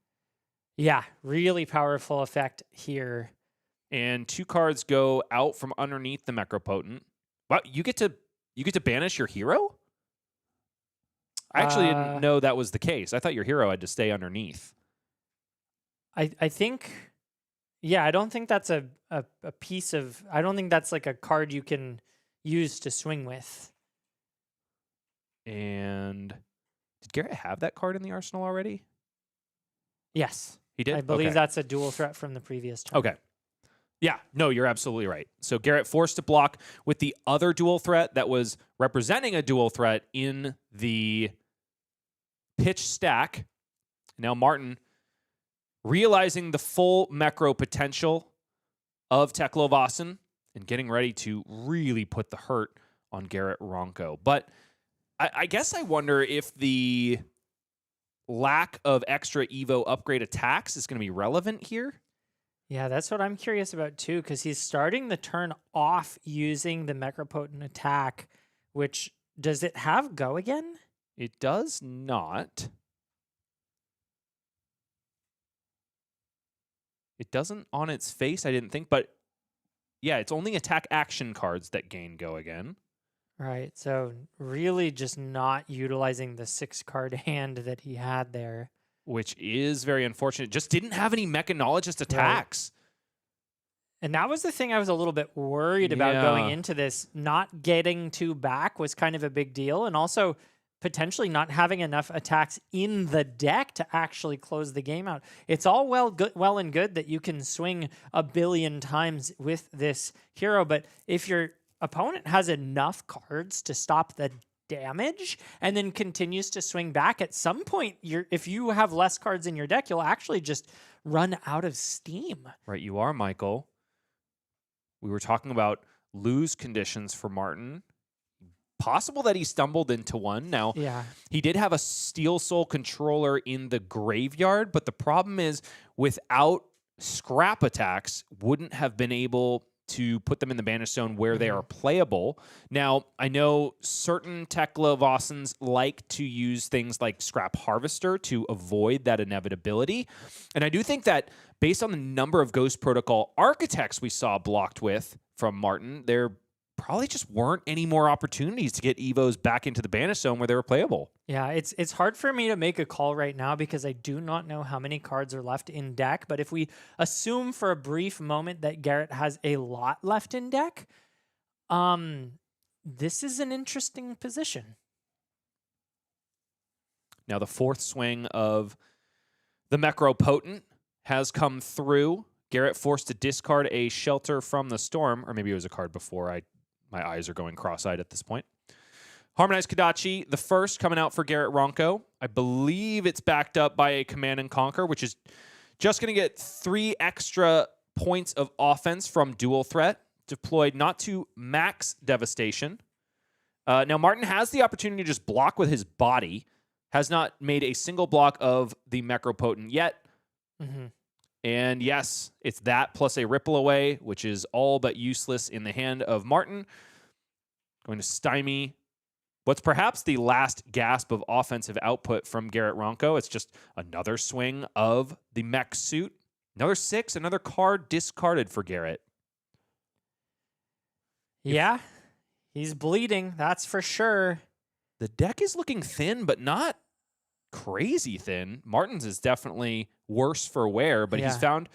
Yeah, really powerful effect here. And 2 cards go out from underneath the Mechropotent. Wow, you get to banish your hero? I actually didn't know that was the case. I thought your hero had to stay underneath. I think, yeah, I don't think that's a piece of, I don't think that's like a card you can use to swing with. And did Garrett have that card in the arsenal already? Yes. He did? I believe Okay. that's a dual threat from the previous turn. Okay. Yeah, no, you're absolutely right. So Garrett forced to block with the other dual threat that was representing a dual threat in the pitch stack. Now Martin, realizing the full macro potential of Teklo Vossen and getting ready to really put the hurt on Garrett Ronco. But I guess I wonder if the lack of extra Evo upgrade attacks is going to be relevant here. Yeah, that's what I'm curious about too, because he's starting the turn off using the Necropotent attack, which, does it have go again? It does not. It doesn't on its face, I didn't think, but yeah, it's only attack action cards that gain go again. Right, so really just not utilizing the 6-card hand that he had there. Which is very unfortunate. Just didn't have any mechanologist attacks. Right. And that was the thing I was a little bit worried about going into this. Not getting 2 back was kind of a big deal, and also potentially not having enough attacks in the deck to actually close the game out. It's all well and good that you can swing a billion times with this hero, but if your opponent has enough cards to stop the damage and then continues to swing back, at some point, if you have less cards in your deck, you'll actually just run out of steam. Right, you are, Michael. We were talking about lose conditions for Martin. Possible that he stumbled into one. Now, he did have a Steel Soul controller in the graveyard, but the problem is without scrap attacks, wouldn't have been able to put them in the Banish Zone where they are playable. Now, I know certain Teklo Vossens like to use things like Scrap Harvester to avoid that inevitability. And I do think that based on the number of Ghost Protocol architects we saw blocked with from Martin, there probably just weren't any more opportunities to get Evos back into the Banish Zone where they were playable. Yeah, it's hard for me to make a call right now because I do not know how many cards are left in deck. But if we assume for a brief moment that Garrett has a lot left in deck, this is an interesting position. Now the 4th swing of the Necropotent has come through. Garrett forced to discard a Shelter from the Storm, or maybe it was a card before. My eyes are going cross-eyed at this point. Harmonized Kodachi, the first coming out for Garrett Ronco. I believe it's backed up by a Command and Conquer, which is just going to get 3 extra points of offense from dual threat, deployed not to max devastation. Now, Martin has the opportunity to just block with his body, has not made a single block of the Necropotent yet. And yes, it's that plus a Ripple Away, which is all but useless in the hand of Martin. Going to stymie what's perhaps the last gasp of offensive output from Garrett Ronco. It's just another swing of the mech suit. Another 6, another card discarded for Garrett. Yeah, he's bleeding, that's for sure. The deck is looking thin, but not crazy thin. Martin's is definitely worse for wear, but he's found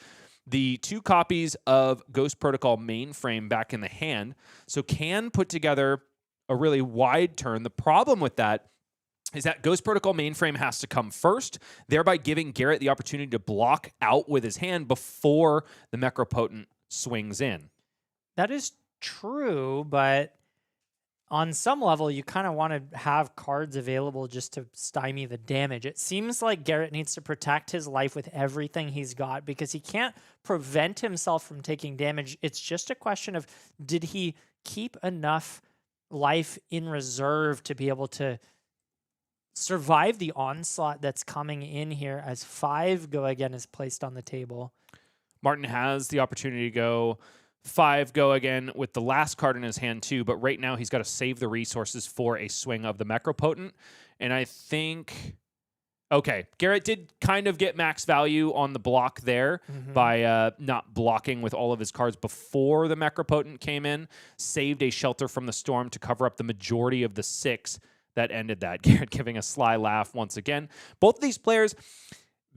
the 2 copies of Ghost Protocol Mainframe back in the hand, so can put together a really wide turn. The problem with that is that Ghost Protocol Mainframe has to come first, thereby giving Garrett the opportunity to block out with his hand before the Necropotent swings in. That is true, but on some level, you kind of want to have cards available just to stymie the damage. It seems like Garrett needs to protect his life with everything he's got because he can't prevent himself from taking damage. It's just a question of, did he keep enough life in reserve to be able to survive the onslaught that's coming in here as 5 go again is placed on the table? Martin has the opportunity to go 5 go again with the last card in his hand too, but right now he's got to save the resources for a swing of the Necropotent. And I think, okay, Garrett did kind of get max value on the block there by not blocking with all of his cards before the Necropotent came in, saved a Shelter from the Storm to cover up the majority of the 6 that ended that. Garrett giving a sly laugh once again. Both of these players,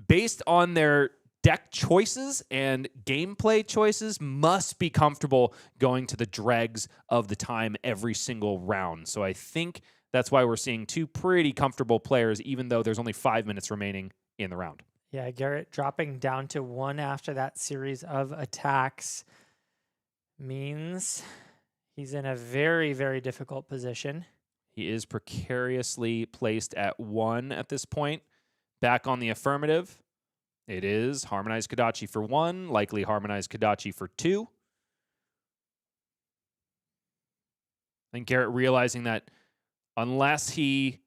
based on their deck choices and gameplay choices, must be comfortable going to the dregs of the time every single round. So I think that's why we're seeing 2 pretty comfortable players, even though there's only 5 minutes remaining in the round. Yeah, Garrett dropping down to 1 after that series of attacks. Means he's in a very, very difficult position. He is precariously placed at 1 at this point. Back on the affirmative, it is Harmonized Kodachi for 1, likely Harmonized Kodachi for 2. And Garrett realizing that unless he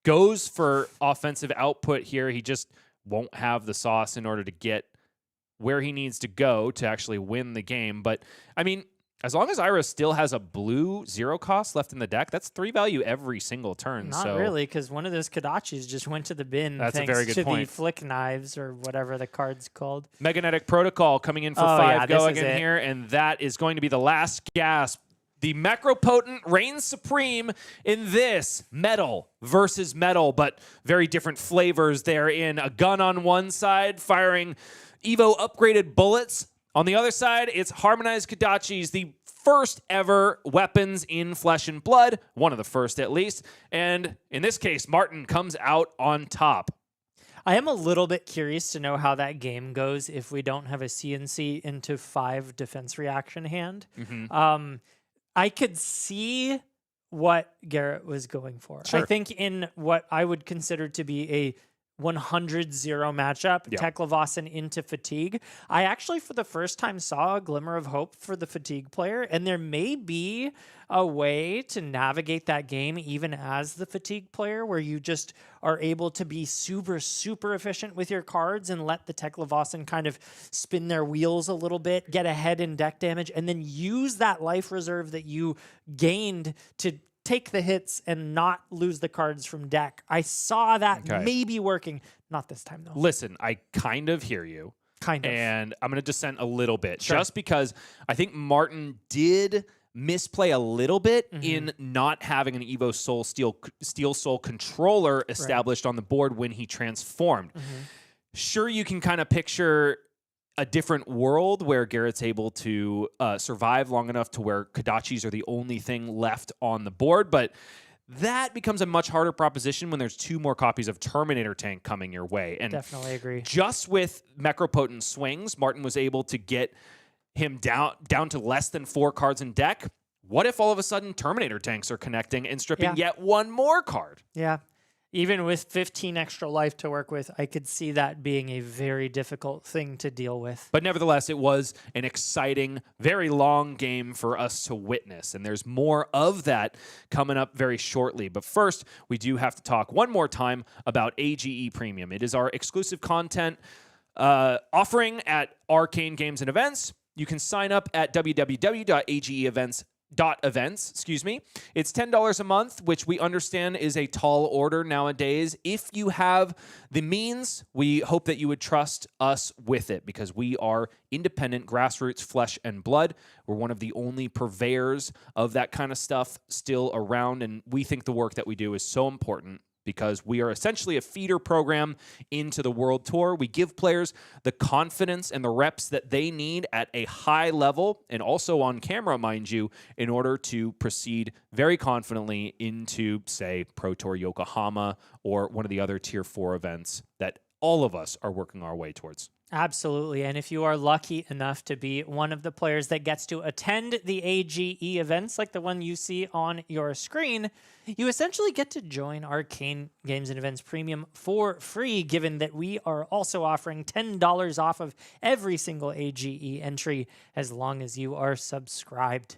goes for offensive output here, he just won't have the sauce in order to get where he needs to go to actually win the game. But, I mean, as long as Ira still has a blue 0 cost left in the deck, that's 3 value every single turn. Not really, because one of those Kodachis just went to the bin. That's a thanks very good to point. the flick knives or whatever the card's called. Megnetic Protocol coming in for Oh, 5 yeah, this go is again it. here, and that is going to be the last gasp. The Macropotent reigns supreme in this metal versus metal, but very different flavors therein. A gun on one side firing Evo upgraded bullets. On the other side, it's Harmonized Kodachis, the first ever weapons in Flesh and Blood, one of the first at least. And in this case, Martin comes out on top. I am a little bit curious to know how that game goes if we don't have a CNC into 5 defense reaction hand. I could see what Garrett was going for. Sure. I think in what I would consider to be a 100-0 matchup, Yeah. Teklo into Fatigue. I actually, for the first time, saw a glimmer of hope for the Fatigue player, and there may be a way to navigate that game even as the Fatigue player, where you just are able to be super, super efficient with your cards and let the Teklo kind of spin their wheels a little bit, get ahead in deck damage, and then use that life reserve that you gained to take the hits and not lose the cards from deck. I saw that maybe working. Not this time, though. Listen, I kind of hear you. Kind of. And I'm going to dissent a little bit, Sure. just because I think Martin did misplay a little bit in not having an Evo Soul Steel Soul controller established on the board when he transformed. Sure, you can kind of picture a different world where Garrett's able to survive long enough to where Kodachis are the only thing left on the board, but that becomes a much harder proposition when there's 2 more copies of Terminator Tank coming your way. And Definitely agree. just with Macropotent swings, Martin was able to get him down to less than 4 cards in deck. What if all of a sudden Terminator Tanks are connecting and stripping yet 1 more card? Yeah. Even with 15 extra life to work with, I could see that being a very difficult thing to deal with. But nevertheless, it was an exciting, very long game for us to witness. And there's more of that coming up very shortly. But first, we do have to talk one more time about AGE Premium. It is our exclusive content offering at Arcane Games and Events. You can sign up at www.ageevents.events. It's $10 a month, which we understand is a tall order nowadays. If you have the means, we hope that you would trust us with it, because we are independent grassroots flesh and blood. We're one of the only purveyors of that kind of stuff still around, and we think the work that we do is so important, because we are essentially a feeder program into the World Tour. We give players the confidence and the reps that they need at a high level, and also on camera, mind you, in order to proceed very confidently into, say, Pro Tour Yokohama or one of the other Tier 4 events that all of us are working our way towards. Absolutely. And if you are lucky enough to be one of the players that gets to attend the AGE events, like the one you see on your screen, you essentially get to join Arcane Games and Events Premium for free, given that we are also offering $10 off of every single AGE entry as long as you are subscribed.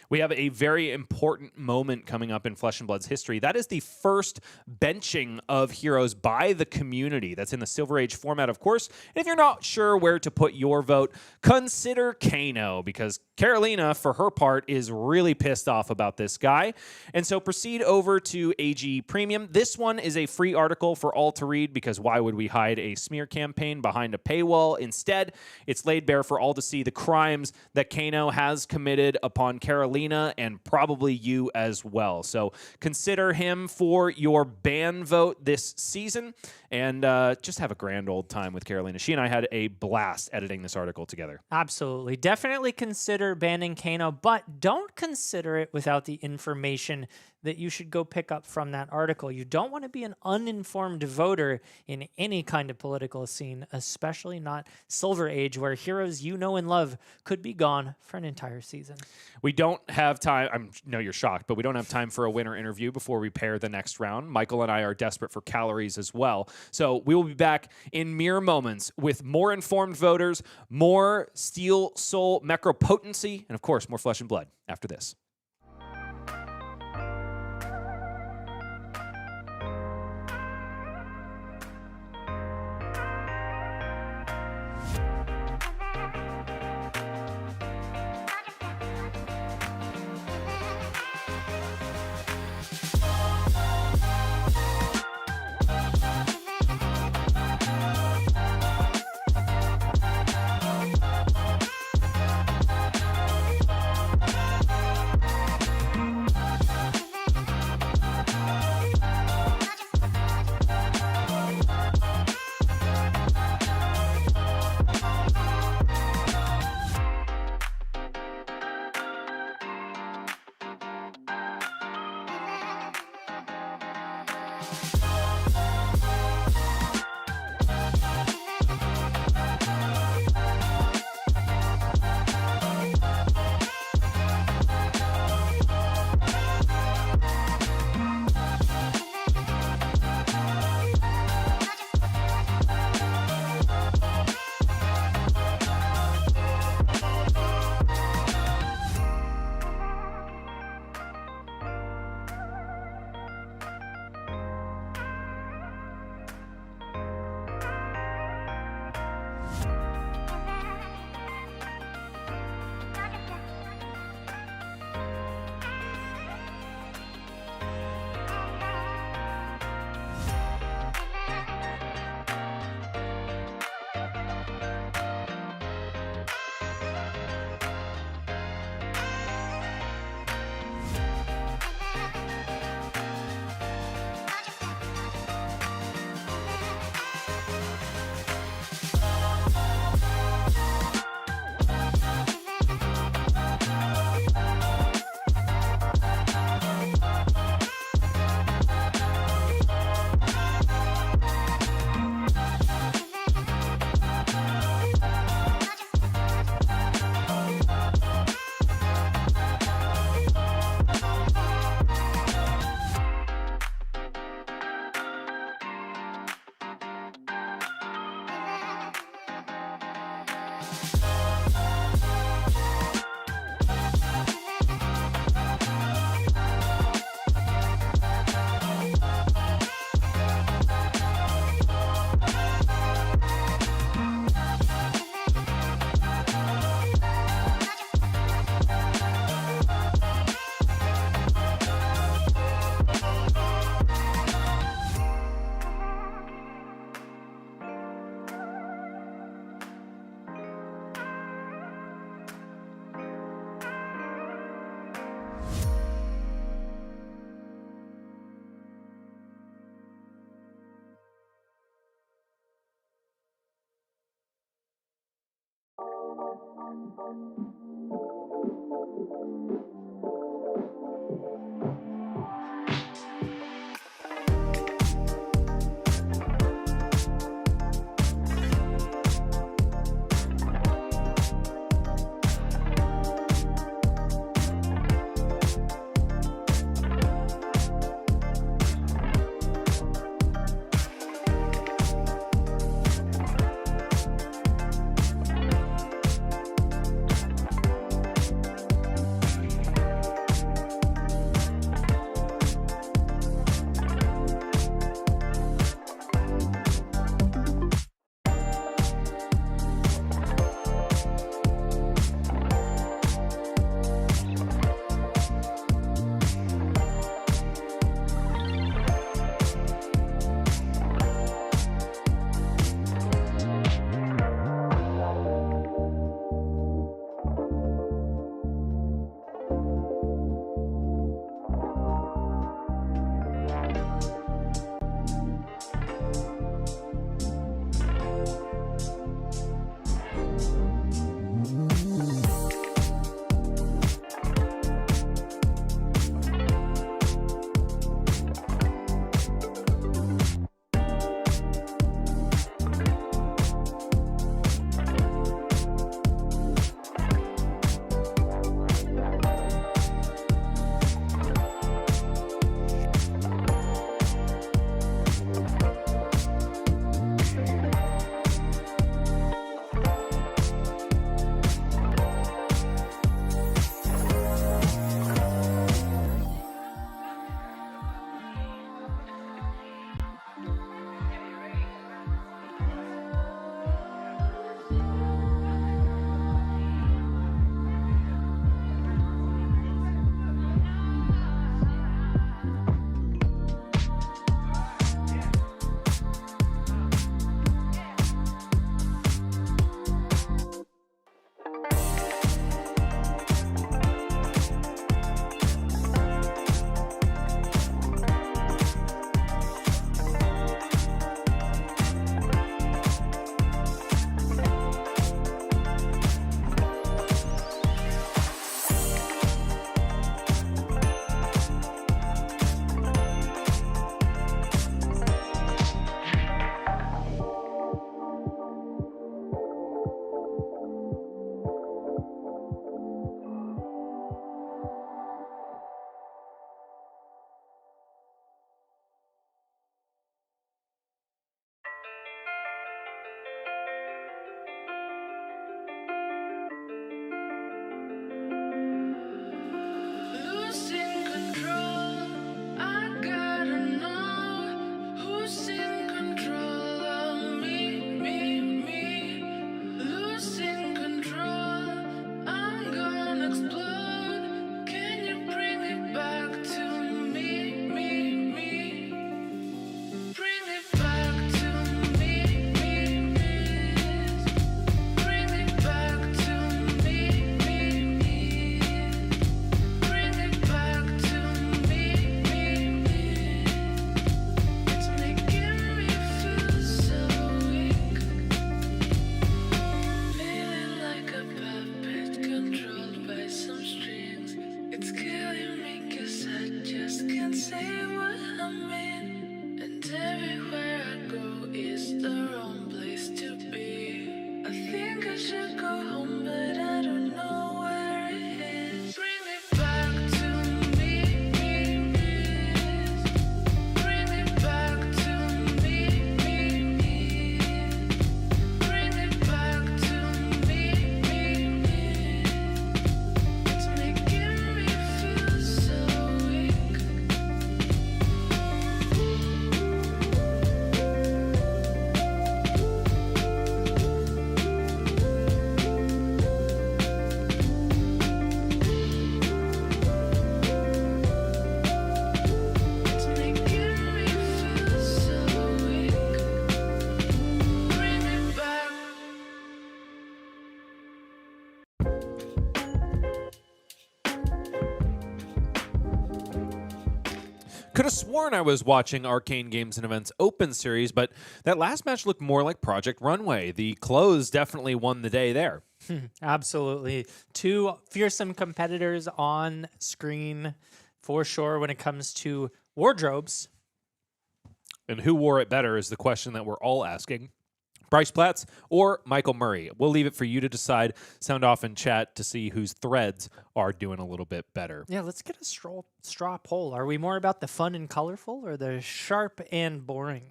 We have a very important moment coming up in Flesh and Blood's history. That is the first benching of heroes by the community. That's in the Silver Age format, of course. And if you're not sure where to put your vote, consider Kano, because Carolina, for her part, is really pissed off about this guy. And so proceed over to AG Premium. This one is a free article for all to read, because why would we hide a smear campaign behind a paywall? Instead, it's laid bare for all to see the crimes that Kano has committed upon Carolina, and probably you as well. So consider him for your ban vote this season, and just have a grand old time with Carolina. She and I had a blast editing this article together. Absolutely. Definitely consider banning Kano, but don't consider it without the information that you should go pick up from that article. You don't want to be an uninformed voter in any kind of political scene, especially not Silver Age, where heroes you know and love could be gone for an entire season. We don't have time. I know you're shocked, but we don't have time for a winner interview before we pair the next round. Michael and I are desperate for calories as well. So we will be back in mere moments with more informed voters, more Steel Soul Necropotency, and of course, more Flesh and Blood after this. say what I mean, and everywhere I go is the wrong place to be. I think I should go home, but I don't know where it is. Bring me back to me, please. Bring me back to me, please. Bring me back to me, please. It's making me feel so weak. It's making me feel so weak. Bring me back. Could have sworn I was watching Arcane Games and Events Open Series, but that last match looked more like Project Runway. The close definitely won the day there. Absolutely. Two fearsome competitors on screen for sure when it comes to wardrobes. And who wore it better is the question that we're all asking. Bryce Platts or Michael Murray? We'll leave it for you to decide. Sound off in chat to see whose threads are doing a little bit better. Yeah, let's get a straw poll. Are we more about the fun and colorful or the sharp and boring?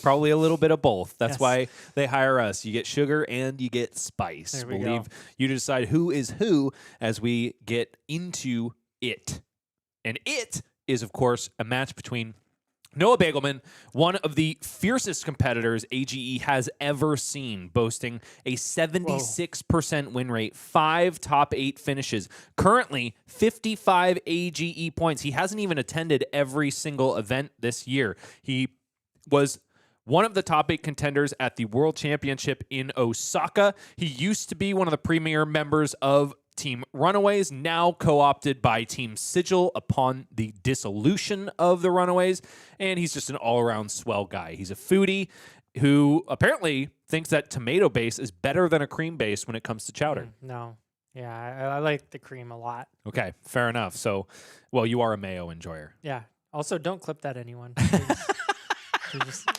Probably a little bit of both. That's Yes. why they hire us. You get sugar and you get spice. There we We'll go. leave you to decide who is who as we get into it. And it is, of course, a match between Noah Beygelman, one of the fiercest competitors AGE has ever seen, boasting a 76% win rate, 5 top 8 finishes, currently 55 AGE points. He hasn't even attended every single event this year. He was one of the top 8 contenders at the World Championship in Osaka. He used to be one of the premier members of Team Runaways, now co-opted by Team Sigil upon the dissolution of the Runaways, and he's just an all-around swell guy. He's a foodie who apparently thinks that tomato base is better than a cream base when it comes to chowder. No. Yeah, I like the cream a lot. Okay, fair enough. So, well, you are a mayo enjoyer. Yeah. Also, don't clip that, anyone. Please. Just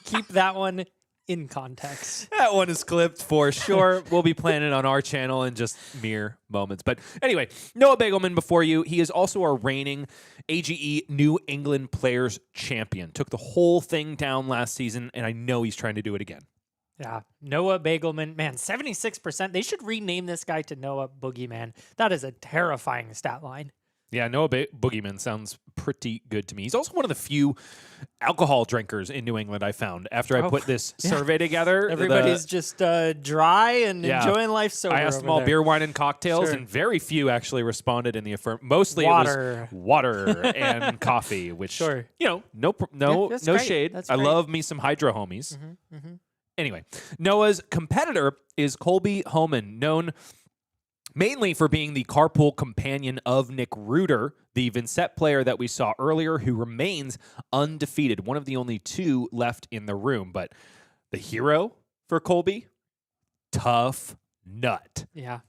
keep that one in context. That one is clipped for sure. We'll be playing it on our channel in just mere moments. But anyway, Noah Beygelman before you. He is also our reigning AGE New England Players Champion. Took the whole thing down last season, and I know he's trying to do it again. Yeah. Noah Beygelman, man, 76%. They should rename this guy to Noah Boogeyman. That is a terrifying stat line. Yeah, Noah Boogeyman sounds pretty good to me. He's also one of the few alcohol drinkers in New England I found after I put this survey together. Everybody's just dry and enjoying life sober. I asked over them all there. beer, wine, and cocktails, Sure. and very few actually responded in the affirm. Mostly Water. it was water and coffee, which, Sure. you know, no that's no great. shade. That's I great. love me some hydro homies. Mm-hmm. Anyway, Noah's competitor is Colby Homan, known mainly for being the carpool companion of Nick Reuter, the Vynnset player that we saw earlier, who remains undefeated, one of the only 2 left in the room. But the hero for Colby, Tuffnut. Yeah.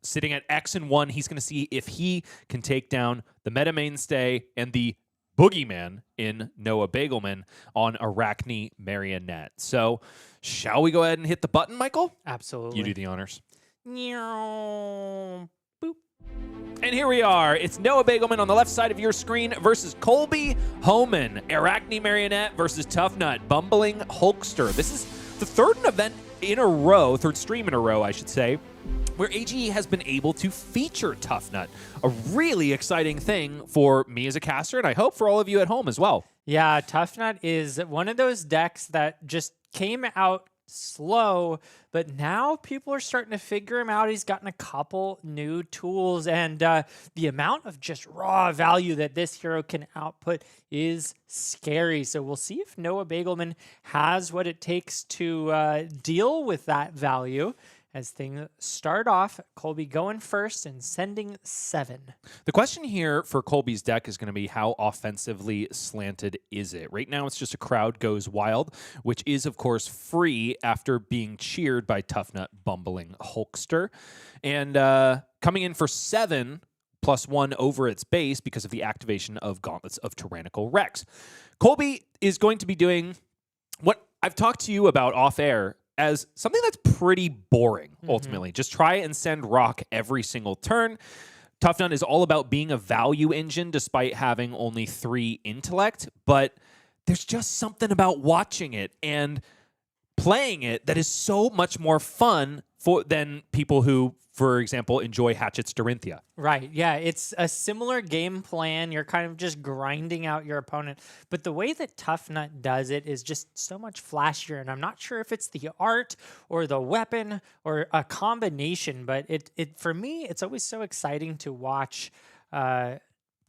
Sitting at X and 1, he's going to see if he can take down the meta mainstay and the boogeyman in Noah Beygelman on Arachne Marionette. So, shall we go ahead and hit the button, Michael? Absolutely. You do the honors. Boop. And here we are. It's Noah Beygelman on the left side of your screen versus Colby Homan. Arachne Marionette versus Tuffnut, Bumbling Hulkster. This is the third stream in a row, I should say, where AGE has been able to feature Tuffnut. A really exciting thing for me as a caster, and I hope for all of you at home as well. Yeah, Tuffnut is one of those decks that just came out slow, but now people are starting to figure him out. He's gotten a couple new tools, and the amount of just raw value that this hero can output is scary. So we'll see if Noah Beygelman has what it takes to deal with that value. As things start off, Colby going first and sending 7. The question here for Colby's deck is going to be how offensively slanted is it? Right now, it's just a crowd goes wild, which is, of course, free after being cheered by Tuffnut Bumbling Hulkster. And coming in for 7, +1 over its base because of the activation of Gauntlets of Tyrannical Rex. Colby is going to be doing what I've talked to you about off air as something that's pretty boring, ultimately. Just try and send rock every single turn. Tuffnut is all about being a value engine despite having only 3 intellect, but there's just something about watching it and playing it that is so much more fun than people who, for example, enjoy Hatchet's Dorinthia. Right. Yeah. It's a similar game plan. You're kind of just grinding out your opponent. But the way that Tuffnut does it is just so much flashier. And I'm not sure if it's the art or the weapon or a combination, but it for me, it's always so exciting to watch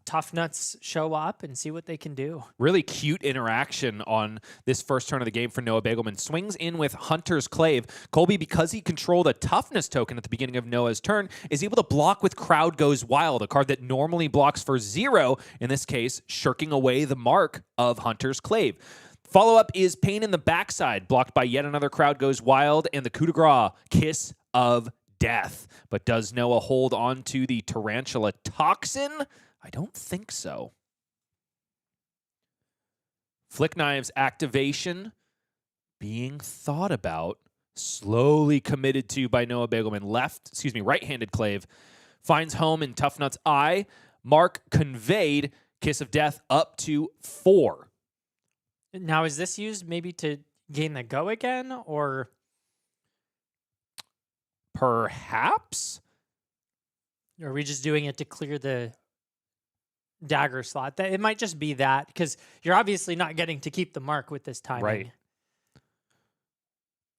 Tuffnuts show up and see what they can do. Really cute interaction on this first turn of the game for Noah Beygelman. Swings in with Hunter's Clave. Colby, because he controlled a toughness token at the beginning of Noah's turn, is able to block with Crowd Goes Wild, a card that normally blocks for 0, in this case, shirking away the mark of Hunter's Clave. Follow-up is Pain in the Backside, blocked by yet another Crowd Goes Wild, and the coup de grace, Kiss of Death. But does Noah hold on to the Tarantula Toxin? I don't think so. Flick Knives activation being thought about, slowly committed to by Noah Beygelman. Right-handed Clave finds home in Tuffnut's eye. Mark conveyed, Kiss of Death up to 4. Now, is this used maybe to gain the go again, or Perhaps? are we just doing it to clear the dagger slot? That it might just be that, because you're obviously not getting to keep the mark with this timing. Right.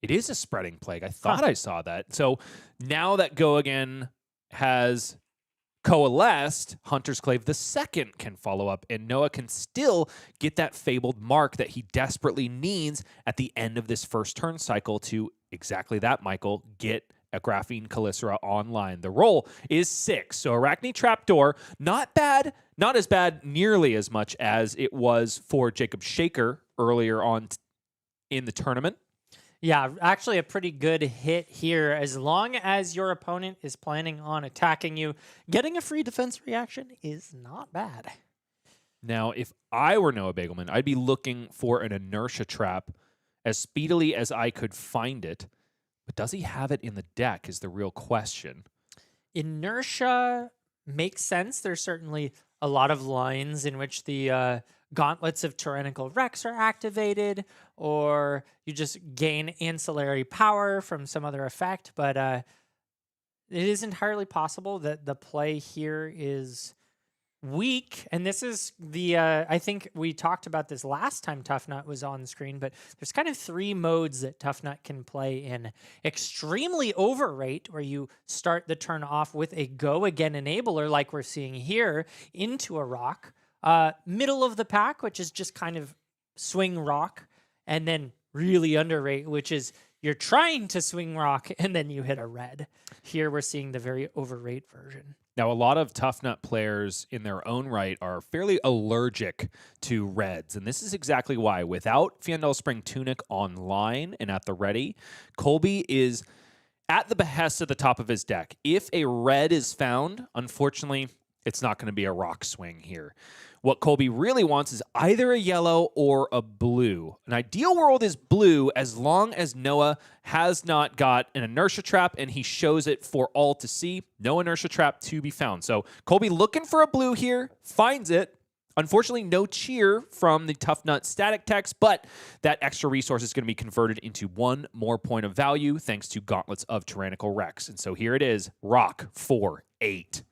It is a spreading plague. I thought I saw that. So now that Go Again has coalesced, Hunter's Clave II can follow up, and Noah can still get that fabled mark that he desperately needs at the end of this first turn cycle to exactly that, Michael, get a Graphene Calicera online. The roll is 6. So Arachne Trapdoor, not bad, not as bad nearly as much as it was for Jacob Shaker earlier on in the tournament. Yeah, actually a pretty good hit here. As long as your opponent is planning on attacking you, getting a free defense reaction is not bad. Now, if I were Noah Beygelman, I'd be looking for an inertia trap as speedily as I could find it. But does he have it in the deck is the real question. Inertia makes sense. There's certainly a lot of lines in which the Gauntlets of Tyrannical Rex are activated, or you just gain ancillary power from some other effect. But it is entirely possible that the play here is weak. And this is the, I think we talked about this last time Tuffnut was on screen, but there's kind of 3 modes that Tuffnut can play in. Extremely overrate, where you start the turn off with a Go Again enabler, like we're seeing here, into a rock. Middle of the pack, which is just kind of swing rock, and then really underrate, which is you're trying to swing rock and then you hit a red. Here we're seeing the very overrate version. Now, a lot of Tuffnut players in their own right are fairly allergic to reds, and this is exactly why. Without Fiendal Spring Tunic online and at the ready, Colby is at the behest of the top of his deck. If a red is found, unfortunately, it's not going to be a rock swing here. What Colby really wants is either a yellow or a blue. An ideal world is blue as long as Noah has not got an inertia trap and he shows it for all to see. No inertia trap to be found. So Colby looking for a blue here, finds it. Unfortunately, no cheer from the Tuffnut static text, but that extra resource is going to be converted into 1 more point of value thanks to Gauntlets of Tyrannical Rex. And so here it is, rock for 8.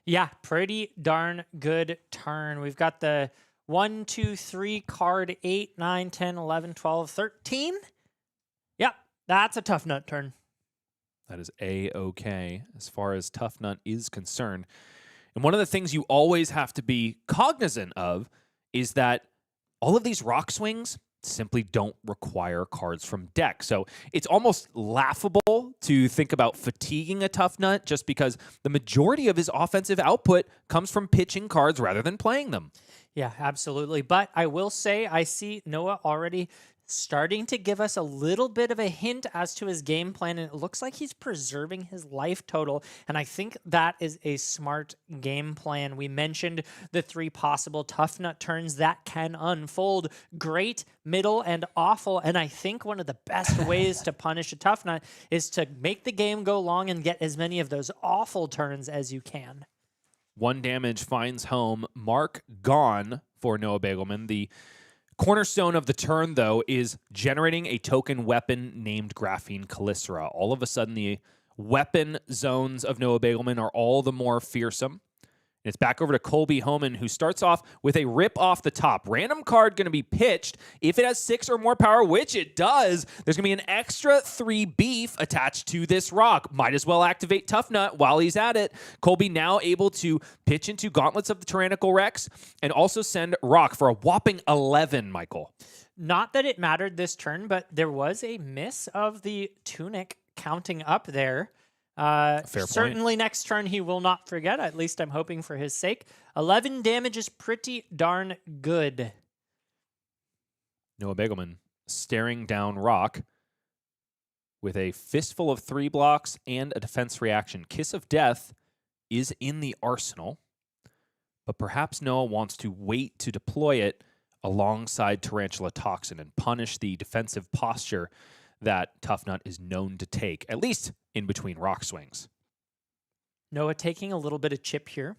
Yeah, pretty darn good turn. We've got the 1, 2, 3 card 8, 9, 10, 11, 12, 13. Yep, that's a Tuffnut turn. That is A-okay as far as Tuffnut is concerned. And one of the things you always have to be cognizant of is that all of these rock swings simply don't require cards from deck. So it's almost laughable to think about fatiguing a Tuffnut just because the majority of his offensive output comes from pitching cards rather than playing them. Yeah, absolutely. But I will say I see Noah already starting to give us a little bit of a hint as to his game plan, and it looks like he's preserving his life total, and I think that is a smart game plan. We mentioned the 3 possible Tuffnut turns that can unfold: great, middle, and awful, and I think one of the best ways to punish a Tuffnut is to make the game go long and get as many of those awful turns as you can. 1 damage finds home. Mark gone for Noah Beygelman. The cornerstone of the turn, though, is generating a token weapon named Graphene Calycera. All of a sudden, the weapon zones of Noah Beygelman are all the more fearsome. And it's back over to Colby Homan, who starts off with a rip off the top. Random card going to be pitched. If it has 6 or more power, which it does, there's going to be an extra 3 beef attached to this rock. Might as well activate Tuffnut while he's at it. Colby now able to pitch into Gauntlets of the Tyrannical Rex and also send rock for a whopping 11, Michael. Not that it mattered this turn, but there was a miss of the Tunic counting up there. Certainly next turn he will not forget. At least I'm hoping for his sake. 11 damage is pretty darn good. Noah Beygelman staring down rock with a fistful of 3 blocks and a defense reaction. Kiss of Death is in the arsenal, but perhaps Noah wants to wait to deploy it alongside Tarantula Toxin and punish the defensive posture that Tuffnut is known to take, at least in between rock swings. Noah taking a little bit of chip here.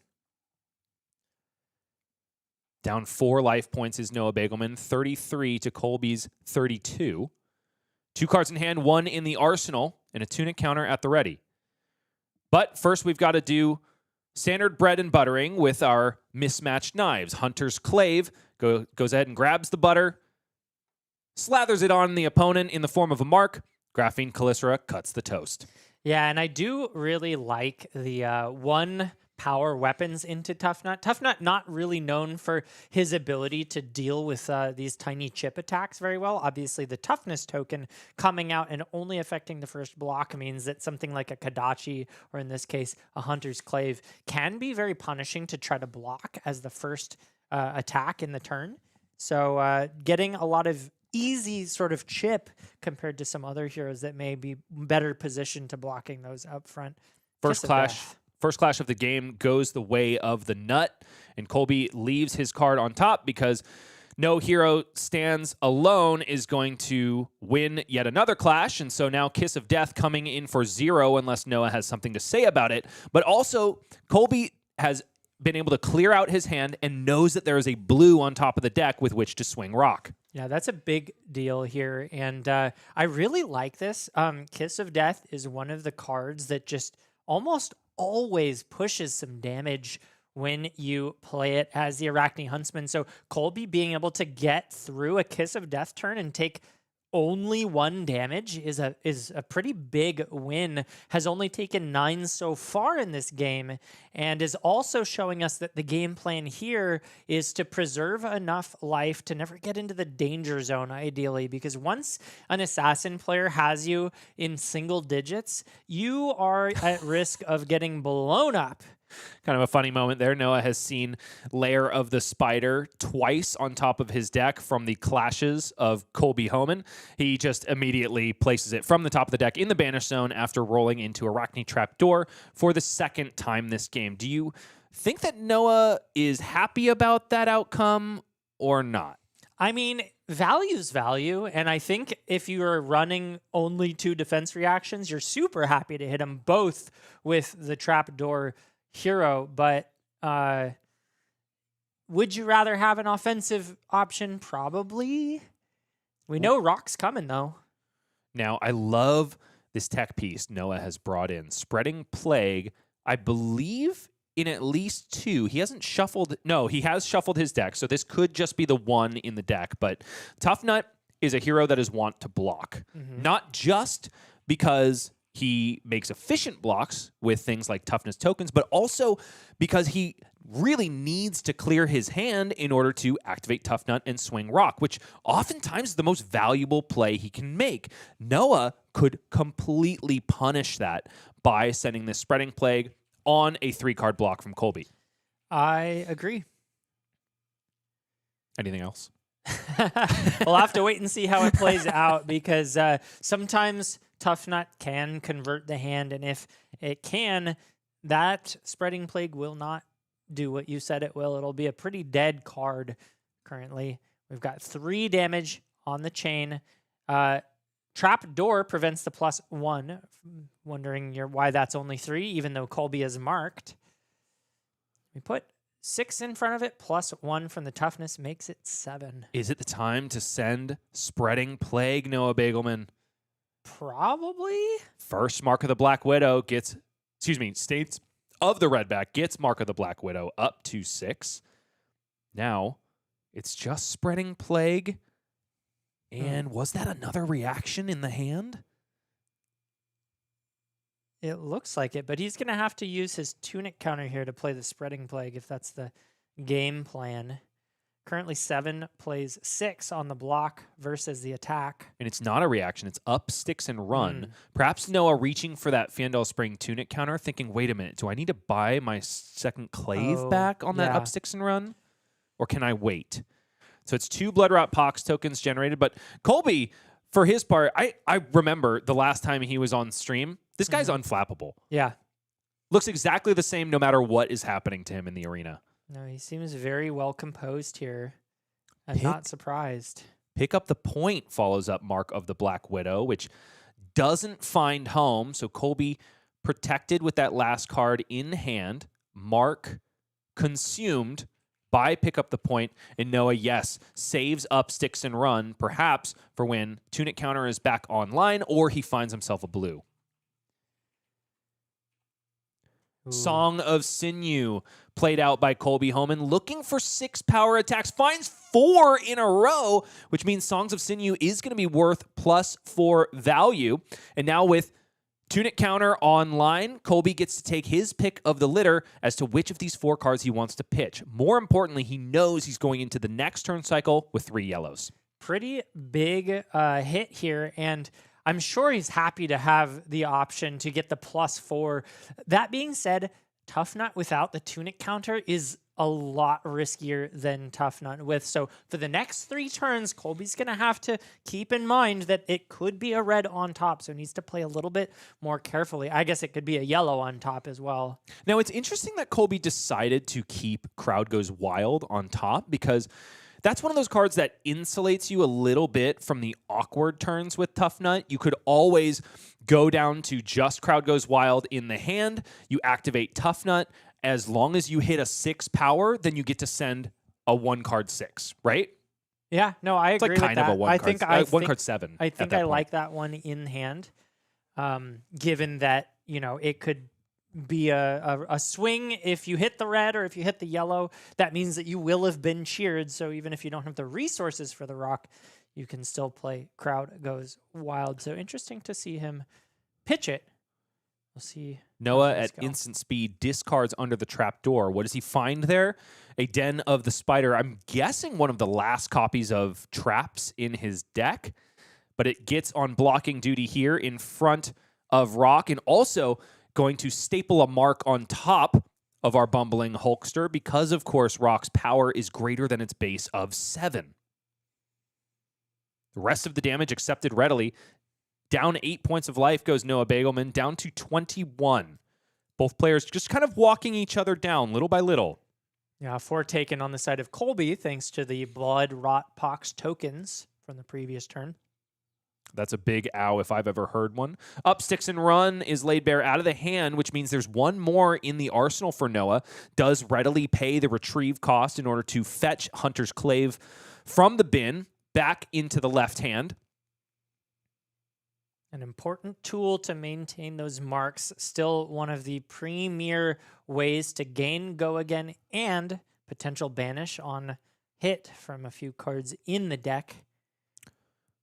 Down 4 life points is Noah Beygelman, 33 to Colby's 32. 2 cards in hand, 1 in the arsenal, and a Tunic counter at the ready. But first we've got to do standard bread and buttering with our mismatched knives. Hunter's Clave goes ahead and grabs the butter, slathers it on the opponent in the form of a mark. Graphene Calycera cuts the toast. Yeah, and I do really like the 1 power weapons into Tuffnut. Tuffnut not really known for his ability to deal with these tiny chip attacks very well. Obviously, the toughness token coming out and only affecting the first block means that something like a Kadachi, or in this case, a Hunter's Clave, can be very punishing to try to block as the first attack in the turn. So getting a lot of easy sort of chip compared to some other heroes that may be better positioned to blocking those up front. First clash of the game goes the way of the nut, and Colby leaves his card on top because no hero stands alone is going to win yet another clash, and so now Kiss of Death coming in for 0 unless Noah has something to say about it. But also, Colby has been able to clear out his hand and knows that there is a blue on top of the deck with which to swing rock. Yeah, that's a big deal here, and I really like this. Kiss of Death is one of the cards that just almost always pushes some damage when you play it as the Arachne Huntsman. So Colby being able to get through a Kiss of Death turn and take only 1 damage is a pretty big win. Has only taken 9 so far in this game, and is also showing us that the game plan here is to preserve enough life to never get into the danger zone, ideally, because once an assassin player has you in single digits, you are at risk of getting blown up. Kind of a funny moment there. Noah has seen Lair of the Spider twice on top of his deck from the clashes of Colby Homan. He just immediately places it from the top of the deck in the banish zone after rolling into Arachne Trapdoor for the 2nd time this game. Do you think that Noah is happy about that outcome or not? I mean, value's value, and I think if you are running only 2 defense reactions, you're super happy to hit them both with the Trapdoor hero, but would you rather have an offensive option? Probably. We know Rock's coming, though. Now, I love this tech piece Noah has brought in. Spreading Plague, I believe in at least 2. He hasn't shuffled. No, he has shuffled his deck, so this could just be the 1 in the deck. But Tuffnut is a hero that is wont to block. Not just because he makes efficient blocks with things like toughness tokens, but also because he really needs to clear his hand in order to activate Tuffnut and swing rock, which oftentimes is the most valuable play he can make. Noah could completely punish that by sending this Spreading Plague on a 3-card block from Colby. I agree. Anything else? We'll have to wait and see how it plays out because sometimes Tuffnut can convert the hand, and if it can, that Spreading Plague will not do what you said it will. It'll be a pretty dead card currently. We've got 3 damage on the chain. Trap Door prevents the +1. Wondering why that's only 3, even though Colby is marked. We put 6 in front of it, +1 from the toughness makes it 7. Is it the time to send Spreading Plague, Noah Beygelman? Probably. First Mark of the Black Widow gets, States of the Redback gets Mark of the Black Widow up to 6. Now, it's just Spreading Plague. And was that another reaction in the hand? It looks like it, but he's going to have to use his Tunic counter here to play the Spreading Plague if that's the game plan. Currently 7 plays 6 on the block versus the attack. And it's not a reaction. It's up, sticks, and run. Perhaps Noah reaching for that Fandel Spring Tunic counter, thinking, wait a minute, do I need to buy my second Clave back on that up, sticks, and run? Or can I wait? So it's 2 Blood Rot Pox tokens generated. But Colby, for his part, I remember the last time he was on stream, this guy's unflappable. Yeah. Looks exactly the same no matter what is happening to him in the arena. No, he seems very well composed here. I'm not surprised. Pick Up the Point follows up Mark of the Black Widow, which doesn't find home. So Colby protected with that last card in hand. Mark consumed by Pick Up the Point. And Noah, yes, saves up, sticks, and run, perhaps for when Tunic counter is back online or he finds himself a blue. Ooh. Song of Sinew played out by Colby Homan, looking for 6 power attacks, finds 4 in a row, which means Songs of Sinew is going to be worth +4 value. And now with Tunic counter online, Colby gets to take his pick of the litter as to which of these 4 cards he wants to pitch. More importantly, he knows he's going into the next turn cycle with 3 yellows. Pretty big hit here, and I'm sure he's happy to have the option to get the +4. That being said, Tuffnut without the Tunic counter is a lot riskier than Tuffnut with. So for the next 3 turns, Colby's going to have to keep in mind that it could be a red on top, so he needs to play a little bit more carefully. I guess it could be a yellow on top as well. Now, it's interesting that Colby decided to keep Crowd Goes Wild on top because that's one of those cards that insulates you a little bit from the awkward turns with Tuffnut. You could always go down to just Crowd Goes Wild in the hand. You activate Tuffnut. As long as you hit a 6 power, then you get to send a 1-card 6, right? Yeah, no, I agree with that. It's like kind of a 1-card 1-card 7. I think I like that one in hand, given that, it could be a swing if you hit the red or if you hit the yellow. That means that you will have been cheered. So even if you don't have the resources for the rock, you can still play Crowd Goes Wild. So interesting to see him pitch it. We'll see. Noah at instant speed discards under the trap door. What does he find there? A Den of the Spider. I'm guessing one of the last copies of traps in his deck, but it gets on blocking duty here in front of Rock, and also going to staple a mark on top of our bumbling Hulkster because, of course, Rock's power is greater than its base of 7. The rest of the damage accepted readily. Down 8 points of life goes Noah Beygelman, down to 21. Both players just kind of walking each other down little by little. Yeah, 4 taken on the side of Colby thanks to the Blood Rot Pox tokens from the previous turn. That's a big ow if I've ever heard one. Up, sticks, and run is laid bare out of the hand, which means there's one more in the arsenal for Noah. Does readily pay the retrieve cost in order to fetch Hunter's Clave from the bin back into the left hand. An important tool to maintain those marks. Still one of the premier ways to gain Go Again and potential banish on hit from a few cards in the deck.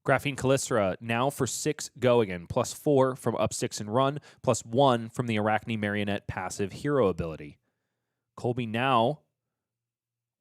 Graphene Callistra now for 6 Go Again, +4 from up, sticks, and run, +1 from the Arachne Marionette passive hero ability. Colby now,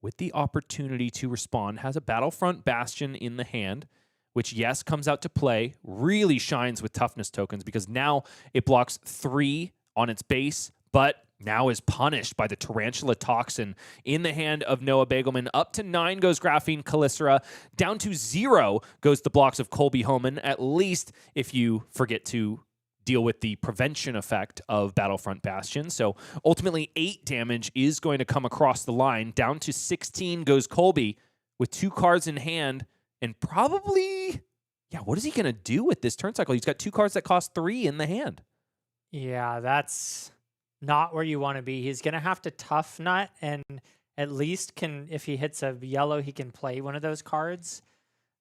with the opportunity to respond, has a Battlefront Bastion in the hand, which, yes, comes out to play, really shines with toughness tokens because now it blocks 3 on its base, but now is punished by the Tarantula Toxin in the hand of Noah Beygelman. Up to 9 goes Graphene Calycera. Down to 0 goes the blocks of Colby Homan, at least if you forget to deal with the prevention effect of Battlefront Bastion. So ultimately 8 damage is going to come across the line. Down to 16 goes Colby with 2 cards in hand and probably, what is he going to do with this turn cycle? He's got 2 cards that cost 3 in the hand. Yeah, that's not where you want to be. He's going to have to Tuffnut, and at least if he hits a yellow, he can play one of those cards.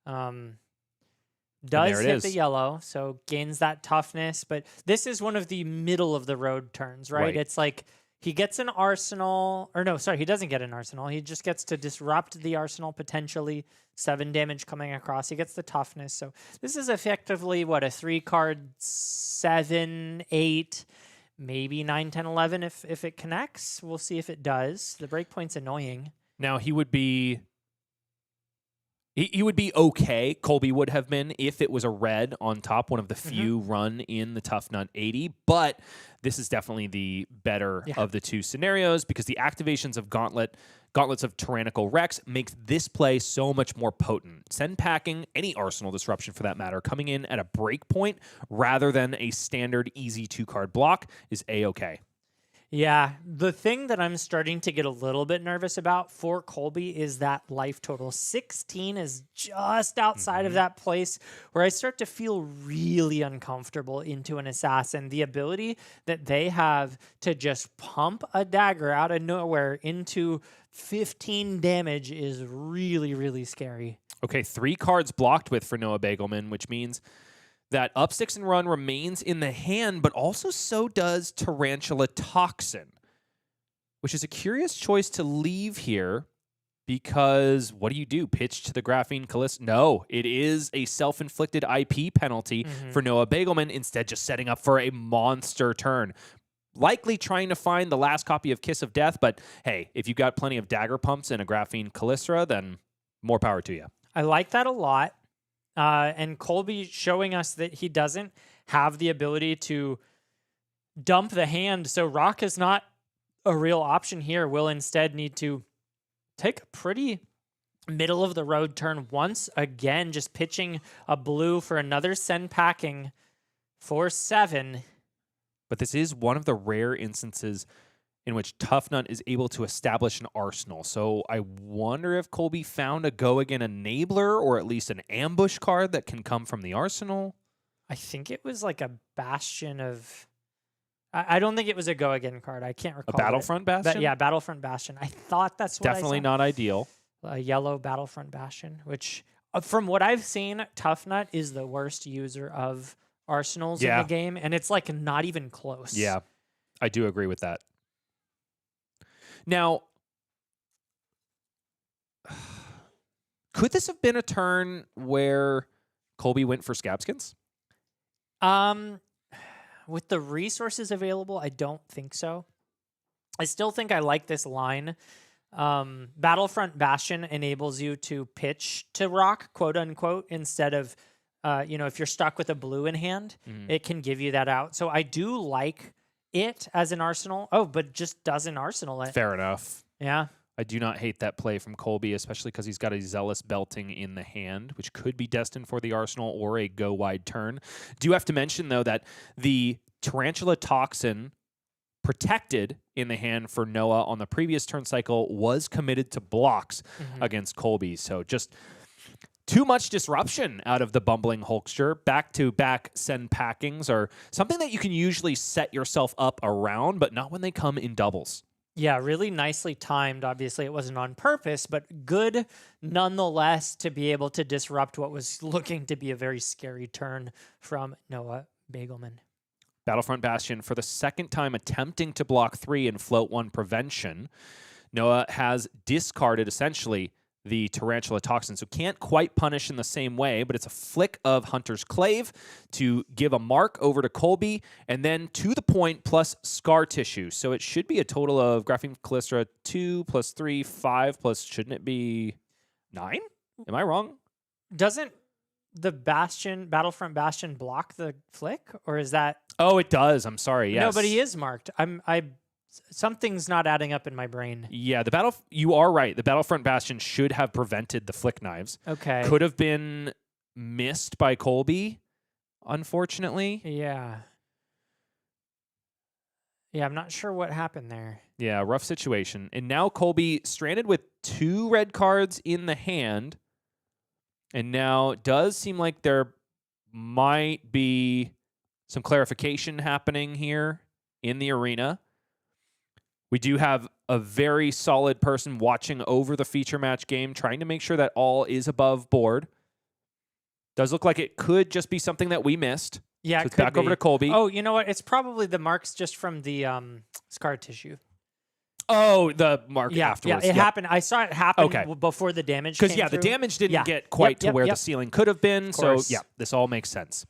Does hit the yellow, so gains that toughness. But this is one of the middle of the road turns, right? It's like he gets an arsenal, or no, sorry, he doesn't get an arsenal. He just gets to disrupt the arsenal potentially. 7 damage coming across. He gets the toughness. So this is effectively, what, a 3-card 7, 8, maybe 9, 10, 11 if it connects. We'll see if it does. The breakpoint's annoying. Now, he would be okay, Colby would have been, if it was a red on top, one of the few run in the Tuffnut 80, but this is definitely the better of the 2 scenarios because the activations of Gauntlets of Tyrannical Rex makes this play so much more potent. Send packing, any arsenal disruption for that matter, coming in at a break point rather than a standard easy 2-card block is A-okay. Yeah, the thing that I'm starting to get a little bit nervous about for Colby is that life total. 16 is just outside of that place where I start to feel really uncomfortable into an assassin. The ability that they have to just pump a dagger out of nowhere into 15 damage is really, really scary. Okay, 3 cards blocked with for Noah Beygelman, which means that up 6 and run remains in the hand, but also so does Tarantula Toxin, which is a curious choice to leave here because what do? Pitch to the Graphene Calycera? No, it is a self-inflicted IP penalty for Noah Beygelman, instead just setting up for a monster turn. Likely trying to find the last copy of Kiss of Death, but hey, if you've got plenty of dagger pumps and a Graphene Calycera, then more power to you. I like that a lot. And Colby showing us that he doesn't have the ability to dump the hand. So Rock is not a real option here. We'll instead need to take a pretty middle of the road turn once again, just pitching a blue for another send packing for 7. But this is one of the rare instances in which Tuffnut is able to establish an arsenal. So I wonder if Colby found a go-again enabler or at least an ambush card that can come from the arsenal. I think it was like a bastion of... I don't think it was a go-again card. I can't recall. A Battlefront Bastion? Yeah, Battlefront Bastion. I thought that's what Definitely I saw. not ideal. A yellow Battlefront Bastion, which from what I've seen, Tuffnut is the worst user of arsenals in the game, and it's like not even close. Yeah, I do agree with that. Now, could this have been a turn where Colby went for Scabskins? With the resources available, I don't think so. I still think I like this line. Battlefront Bastion enables you to pitch to Rock, quote unquote, instead of, if you're stuck with a blue in hand, it can give you that out. So I do like it as an arsenal. Oh, but just doesn't arsenal it. Fair enough. Yeah. I do not hate that play from Colby, especially because he's got a Zealous Belting in the hand, which could be destined for the arsenal or a go-wide turn. Do have to mention, though, that the Tarantula Toxin protected in the hand for Noah on the previous turn cycle was committed to blocks against Colby. So just too much disruption out of the bumbling Hulkster. Back-to-back send packings are something that you can usually set yourself up around, but not when they come in doubles. Yeah, really nicely timed. Obviously, it wasn't on purpose, but good nonetheless to be able to disrupt what was looking to be a very scary turn from Noah Beygelman. Battlefront Bastion, for the second time attempting to block 3 and float 1 prevention. Noah has discarded, essentially, the Tarantula Toxin, so can't quite punish in the same way, but it's a flick of Hunter's Clave to give a mark over to Colby, and then to the point plus Scar Tissue. So it should be a total of Graphene Calycera 2 plus 3, 5 plus, shouldn't it be 9? Am I wrong? Doesn't the Battlefront Bastion block the flick, or is that... Oh, it does. I'm sorry. Yes. No, but he is marked. Something's not adding up in my brain. Yeah, you are right. The Battlefront Bastion should have prevented the flick knives. Okay. Could have been missed by Colby, unfortunately. Yeah. Yeah, I'm not sure what happened there. Yeah, rough situation. And now Colby stranded with 2 red cards in the hand. And now it does seem like there might be some clarification happening here in the arena. We do have a very solid person watching over the feature match game, trying to make sure that all is above board. Does look like it could just be something that we missed. Yeah, So it it's could back be. over to Colby. Oh, you know what? It's probably the marks just from the scar tissue. Oh, the mark afterwards. Yeah, it happened. I saw it happen Okay. Before the damage Because, came the through. damage didn't Yeah. get quite to Yep, where yep. the ceiling could have been. So, course. yeah, this all makes sense.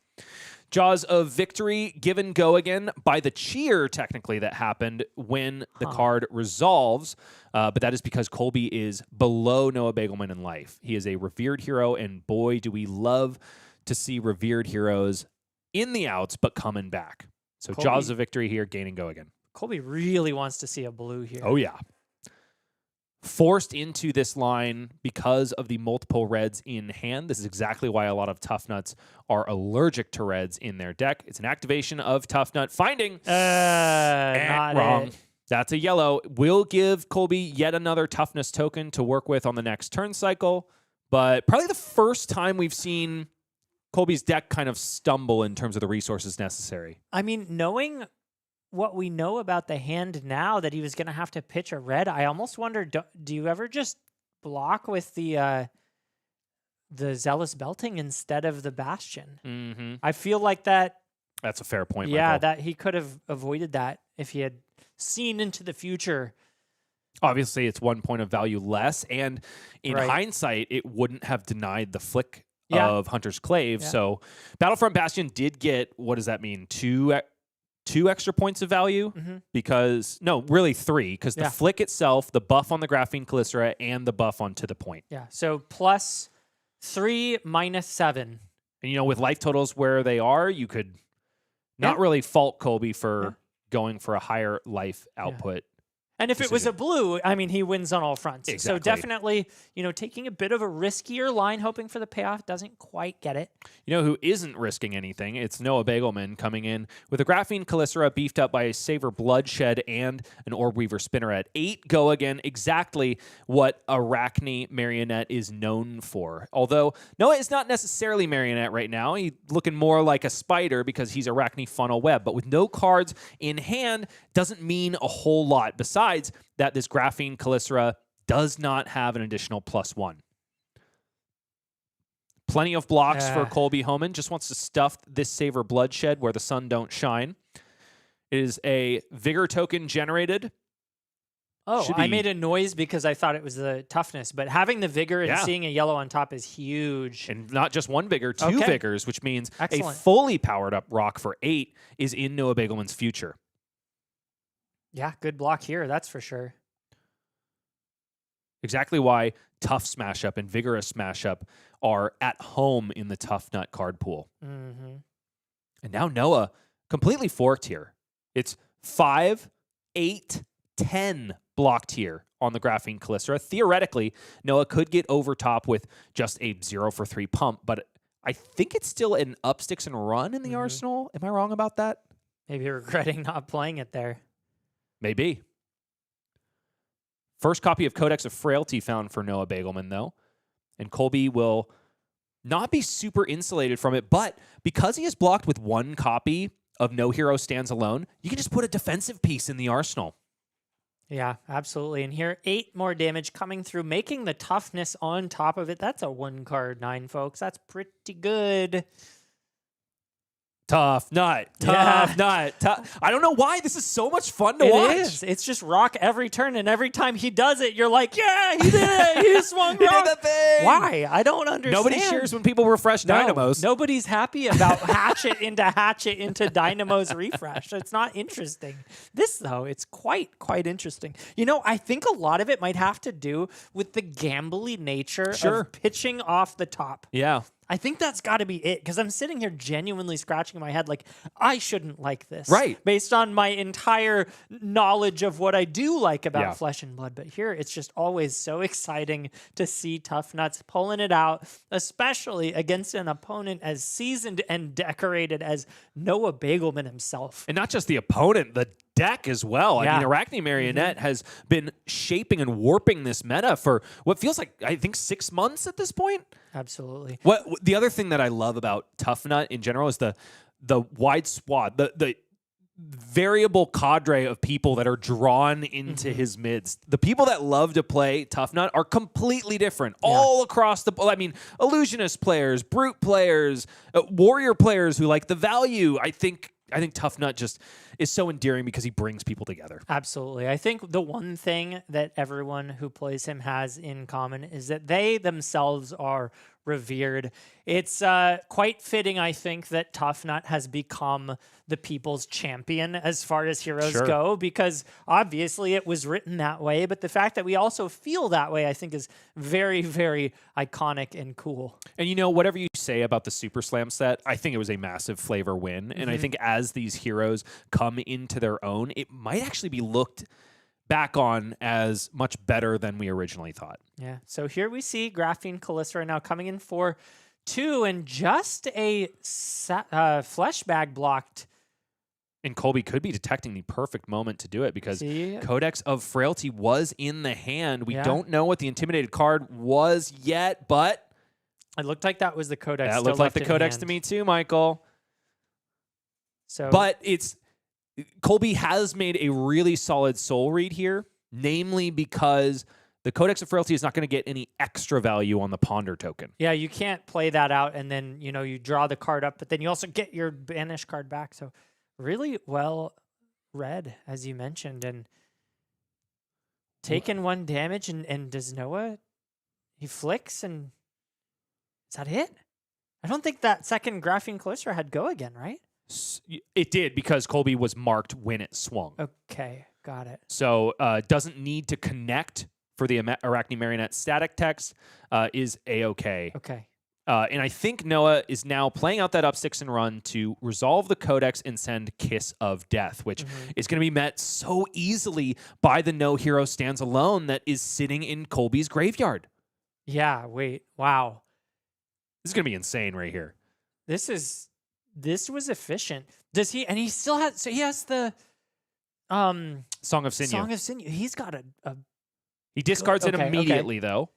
Jaws of Victory, give and go again by the cheer, technically, that happened when the card resolves. But that is because Colby is below Noah Beygelman in life. He is a revered hero, and boy, do we love to see revered heroes in the outs, but coming back. So Colby- Jaws of Victory here, gain and go again. Colby really wants to see a blue here. Oh, yeah. Forced into this line because of the multiple reds in hand. This is exactly why a lot of Tuffnuts are allergic to reds in their deck. It's an activation of Tuffnut. Finding Not wrong. it. That's a yellow. Will give Colby yet another toughness token to work with on the next turn cycle. But probably the first time we've seen Colby's deck kind of stumble in terms of the resources necessary. I mean, knowing what we know about the hand now, that he was going to have to pitch a red, I almost wonder, do you ever just block with the Zealous Belting instead of the Bastion? Mm-hmm. I feel like that. That's a fair point, Yeah, Michael. that he could have avoided that if he had seen into the future. Obviously, it's 1 point of value less, and in Right. hindsight, it wouldn't have denied the flick Yeah. of Hunter's Clave. Yeah. So Battlefront Bastion did get, what does that mean, two extra points of value? Mm-hmm. Because, no, really 3, because Yeah. the flick itself, the buff on the Graphene Calycera, and the buff on To The Point. Yeah, so +3 -7. And, with life totals where they are, you could not Yeah. really fault Colby for Yeah. going for a higher life output. And if it was a blue, I mean, he wins on all fronts. Exactly. So definitely, taking a bit of a riskier line, hoping for the payoff, doesn't quite get it. You know who isn't risking anything? It's Noah Beygelman coming in with a Graphene Calycera beefed up by a Saver Bloodshed and an Orb Weaver Spinner at 8. Go again, exactly what Arachne Marionette is known for. Although Noah is not necessarily Marionette right now. He's looking more like a spider because he's Arachne Funnel Web. But with no cards in hand, doesn't mean a whole lot. Besides that, this Graphene Calycera does not have an additional +1. Plenty of blocks for Colby Homan. Just wants to stuff this Saver Bloodshed where the sun don't shine. It is a Vigor token generated. Oh, Should I be- made a noise because I thought it was the toughness, but having the vigor and Yeah. seeing a yellow on top is huge. And not just one Vigor, 2 Okay. Vigors, which means a Excellent. fully powered up rock for 8 is in Noah Beygelman's future. Yeah, good block here, that's for sure. Exactly why Tough Smash Up and Vigorous Smash Up are at home in the Tuffnut card pool. Mm-hmm. And now Noah completely forked here. It's 5, 8, 10 blocked here on the Graphene Calycera. Theoretically, Noah could get over top with just a 0 for 3 pump, but I think it's still an up sticks and run in the arsenal. Am I wrong about that? Maybe regretting not playing it there. Maybe. First copy of Codex of Frailty found for Noah Beygelman, though. And Colby will not be super insulated from it, but because he is blocked with 1 copy of No Hero Stands Alone, you can just put a defensive piece in the arsenal. Yeah, absolutely. And here, 8 more damage coming through, making the toughness on top of it. That's a 1-card 9, folks. That's pretty good. Tough nut. I don't know why this is so much fun to watch. It is. It's just rock every turn, and every time he does it, you're like, yeah, he did it. He swung He rock. did the thing. Why? I don't understand. Nobody cheers when people refresh No, Dynamos. Nobody's happy about hatchet into Dynamo's refresh. It's not interesting. This, though, it's quite interesting. I think a lot of it might have to do with the gambly nature Sure. of pitching off the top. Yeah. I think that's got to be it, because I'm sitting here genuinely scratching my head like, I shouldn't like this. Right. Based on my entire knowledge of what I do like about Yeah. Flesh and Blood. But here, it's just always so exciting to see Tuffnuts pulling it out, especially against an opponent as seasoned and decorated as Noah Beygelman himself. And not just the opponent, the deck as well. Yeah. I mean, Arachney Marionette has been shaping and warping this meta for what feels like, I think, 6 months at this point. Absolutely. What the other thing that I love about Tuffnut in general is the wide swath, the variable cadre of people that are drawn into his midst. The people that love to play Tuffnut are completely different all across the. I mean, illusionist players, brute players, warrior players who like the value. I think Tuffnut just is so endearing because he brings people together. Absolutely. I think the one thing that everyone who plays him has in common is that they themselves are revered. It's quite fitting, I think, that Tuffnut has become the people's champion as far as heroes Sure. go, because obviously it was written that way. But the fact that we also feel that way, I think, is very, very iconic and cool. And you know, whatever you say about the Super Slam set, I think it was a massive flavor win. And I think as these heroes come into their own, it might actually be looked back on as much better than we originally thought. Yeah. So here we see Graphene Callisto right now coming in for 2 and just a flesh bag blocked. And Colby could be detecting the perfect moment to do it because See? Codex of Frailty was in the hand. We Yeah. don't know what the Intimidated card was yet, but It looked like that was the Codex. that still looked like left the in Codex to hand. me too, Michael. So, But it's Colby has made a really solid soul read here, namely because the Codex of Frailty is not going to get any extra value on the Ponder token. yeah, you can't play that out and then, you draw the card up, but then you also get your banish card back. So really well read, as you mentioned, and taking 1 damage. And does Noah, he flicks, and is that it? I don't think that second Graphene Callisto had go again, right? It did because Colby was marked when it swung. Okay, got it. So doesn't need to connect for the Arachney Marionette static text, is A-OK. Okay. And I think Noah is now playing out that up 6 and run to resolve the Codex and send Kiss of Death, which is going to be met so easily by the No Hero Stands Alone that is sitting in Colby's graveyard. Yeah, wait. Wow. This is going to be insane right here. This was efficient. Does he, and he still has, so he has the Song of Sinew. Song of Sinew. He's got a He discards it Okay, immediately, though.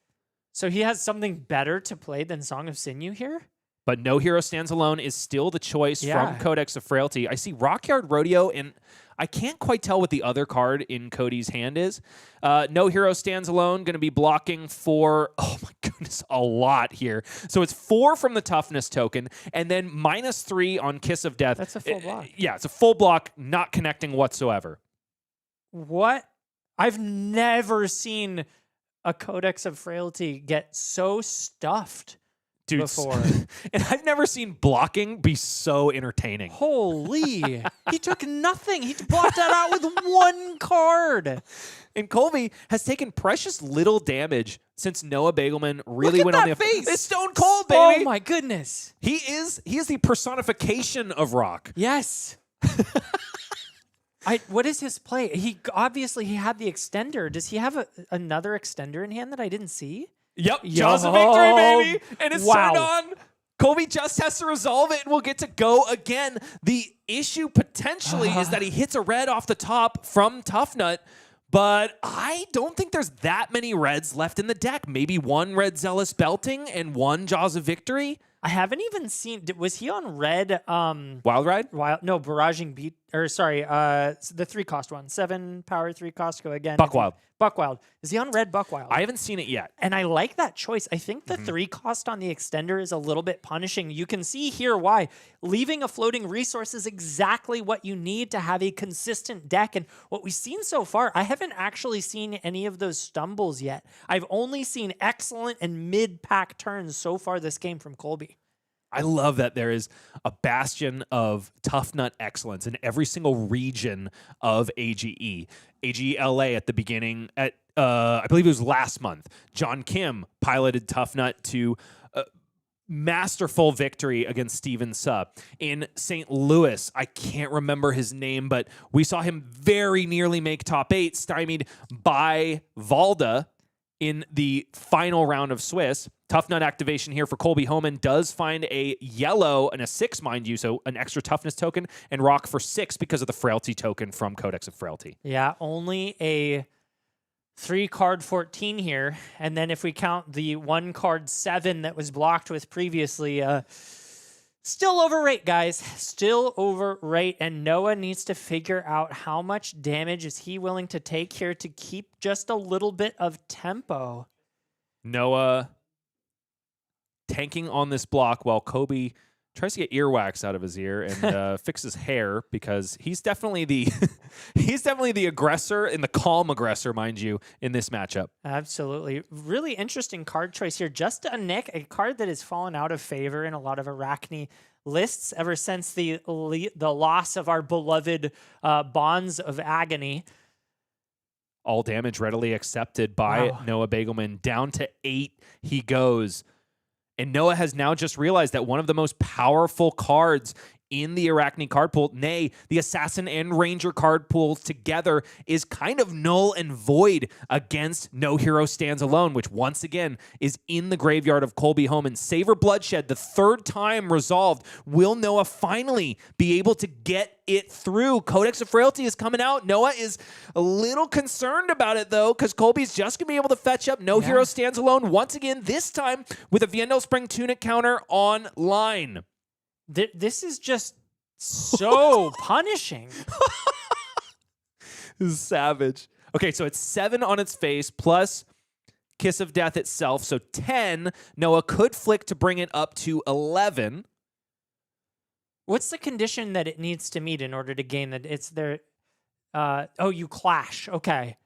so he has something better to play than Song of Sinew here? But No Hero Stands Alone is still the choice Yeah. from Codex of Frailty. I see Rockyard Rodeo, and I can't quite tell what the other card in Cody's hand is. No Hero Stands Alone, going to be blocking for, oh my goodness, a lot here. So it's 4 from the Toughness token, and then -3 on Kiss of Death. That's a full block. Yeah, it's a full block, not connecting whatsoever. What? I've never seen a Codex of Frailty get so stuffed Dude, before. and I've never seen blocking be so entertaining. Holy. He took nothing. He blocked that out with 1 card. And Colby has taken precious little damage since Noah Beygelman really Look went at on the that face. It's stone cold, baby. Oh my goodness. He is the personification of rock. Yes. What is his play? He obviously he had the extender. Does he have another extender in hand that I didn't see? Yep, Yo, Jaws of Victory, baby, and it's wow. turned on. Colby just has to resolve it, and we'll get to go again. The issue potentially is that he hits a red off the top from Tuffnut, but I don't think there's that many reds left in the deck. Maybe 1 red Zealous Belting and 1 Jaws of Victory. I haven't even seen. Was he on red? Wild Ride? No, barraging beat. Or sorry, the 3-cost one. 7 power, 3-cost. Go again. Buckwild. Buckwild. Is he on red Buckwild? I haven't seen it yet. And I like that choice. I think the 3-cost on the extender is a little bit punishing. You can see here why. Leaving a floating resource is exactly what you need to have a consistent deck. And what we've seen so far, I haven't actually seen any of those stumbles yet. I've only seen excellent and mid-pack turns so far this game from Colby. I love that there is a bastion of Tuffnut excellence in every single region of AGE. AGE LA at the beginning, I believe it was last month, John Kim piloted Tuffnut to masterful victory against Steven Suh. In St. Louis, I can't remember his name, but we saw him very nearly make top 8, stymied by Valda in the final round of Swiss. Tuffnut activation here for Colby. Homan does find a yellow and a 6, mind you, so an extra toughness token, and rock for 6 because of the frailty token from Codex of Frailty. Yeah, only a 3-card 14 here. And then if we count the 1-card 7 that was blocked with previously, still overrate, guys. Still overrate. And Noah needs to figure out how much damage is he willing to take here to keep just a little bit of tempo. Noah tanking on this block while Colby tries to get earwax out of his ear and fix his hair, because he's definitely the aggressor and the calm aggressor, mind you, in this matchup. Absolutely. Really interesting card choice here. Just a Nick, a card that has fallen out of favor in a lot of Arachne lists ever since the loss of our beloved Bonds of Agony. All damage readily accepted by Noah Beygelman. Down to 8 he goes. And Noah has now just realized that one of the most powerful cards in the Arachne card pool, nay, the Assassin and Ranger card pools together, is kind of null and void against No Hero Stands Alone, which once again is in the graveyard of Colby Homan. Savor Bloodshed, the 3rd time resolved. Will Noah finally be able to get it through? Codex of Frailty is coming out. Noah is a little concerned about it, though, because Colby's just going to be able to fetch up No Hero Stands Alone once again, this time with a Viendel Spring Tunic counter online. This is just so punishing. This is savage. Okay, so it's 7 on its face plus Kiss of Death itself. So 10. Noah could flick to bring it up to 11. What's the condition that it needs to meet in order to gain that? It's there. You clash. Okay.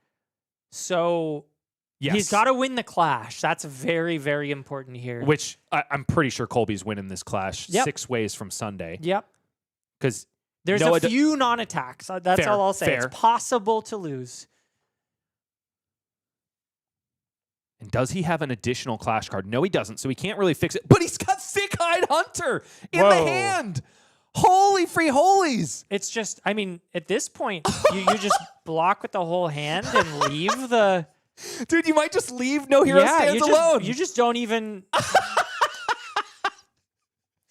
So yes, he's got to win the clash. That's very, very important here. Which I'm pretty sure Colby's winning this clash 6 ways from Sunday. Yep. Because there's a few non-attacks. That's fair, all I'll say. fair. It's possible to lose. And does he have an additional clash card? No, he doesn't, so he can't really fix it. But he's got Thick-Eyed Hunter in the hand. Holy free holies. It's just, I mean, at this point, you just block with the whole hand and leave the... Dude, you might just leave No Hero Stands Alone. You just don't even...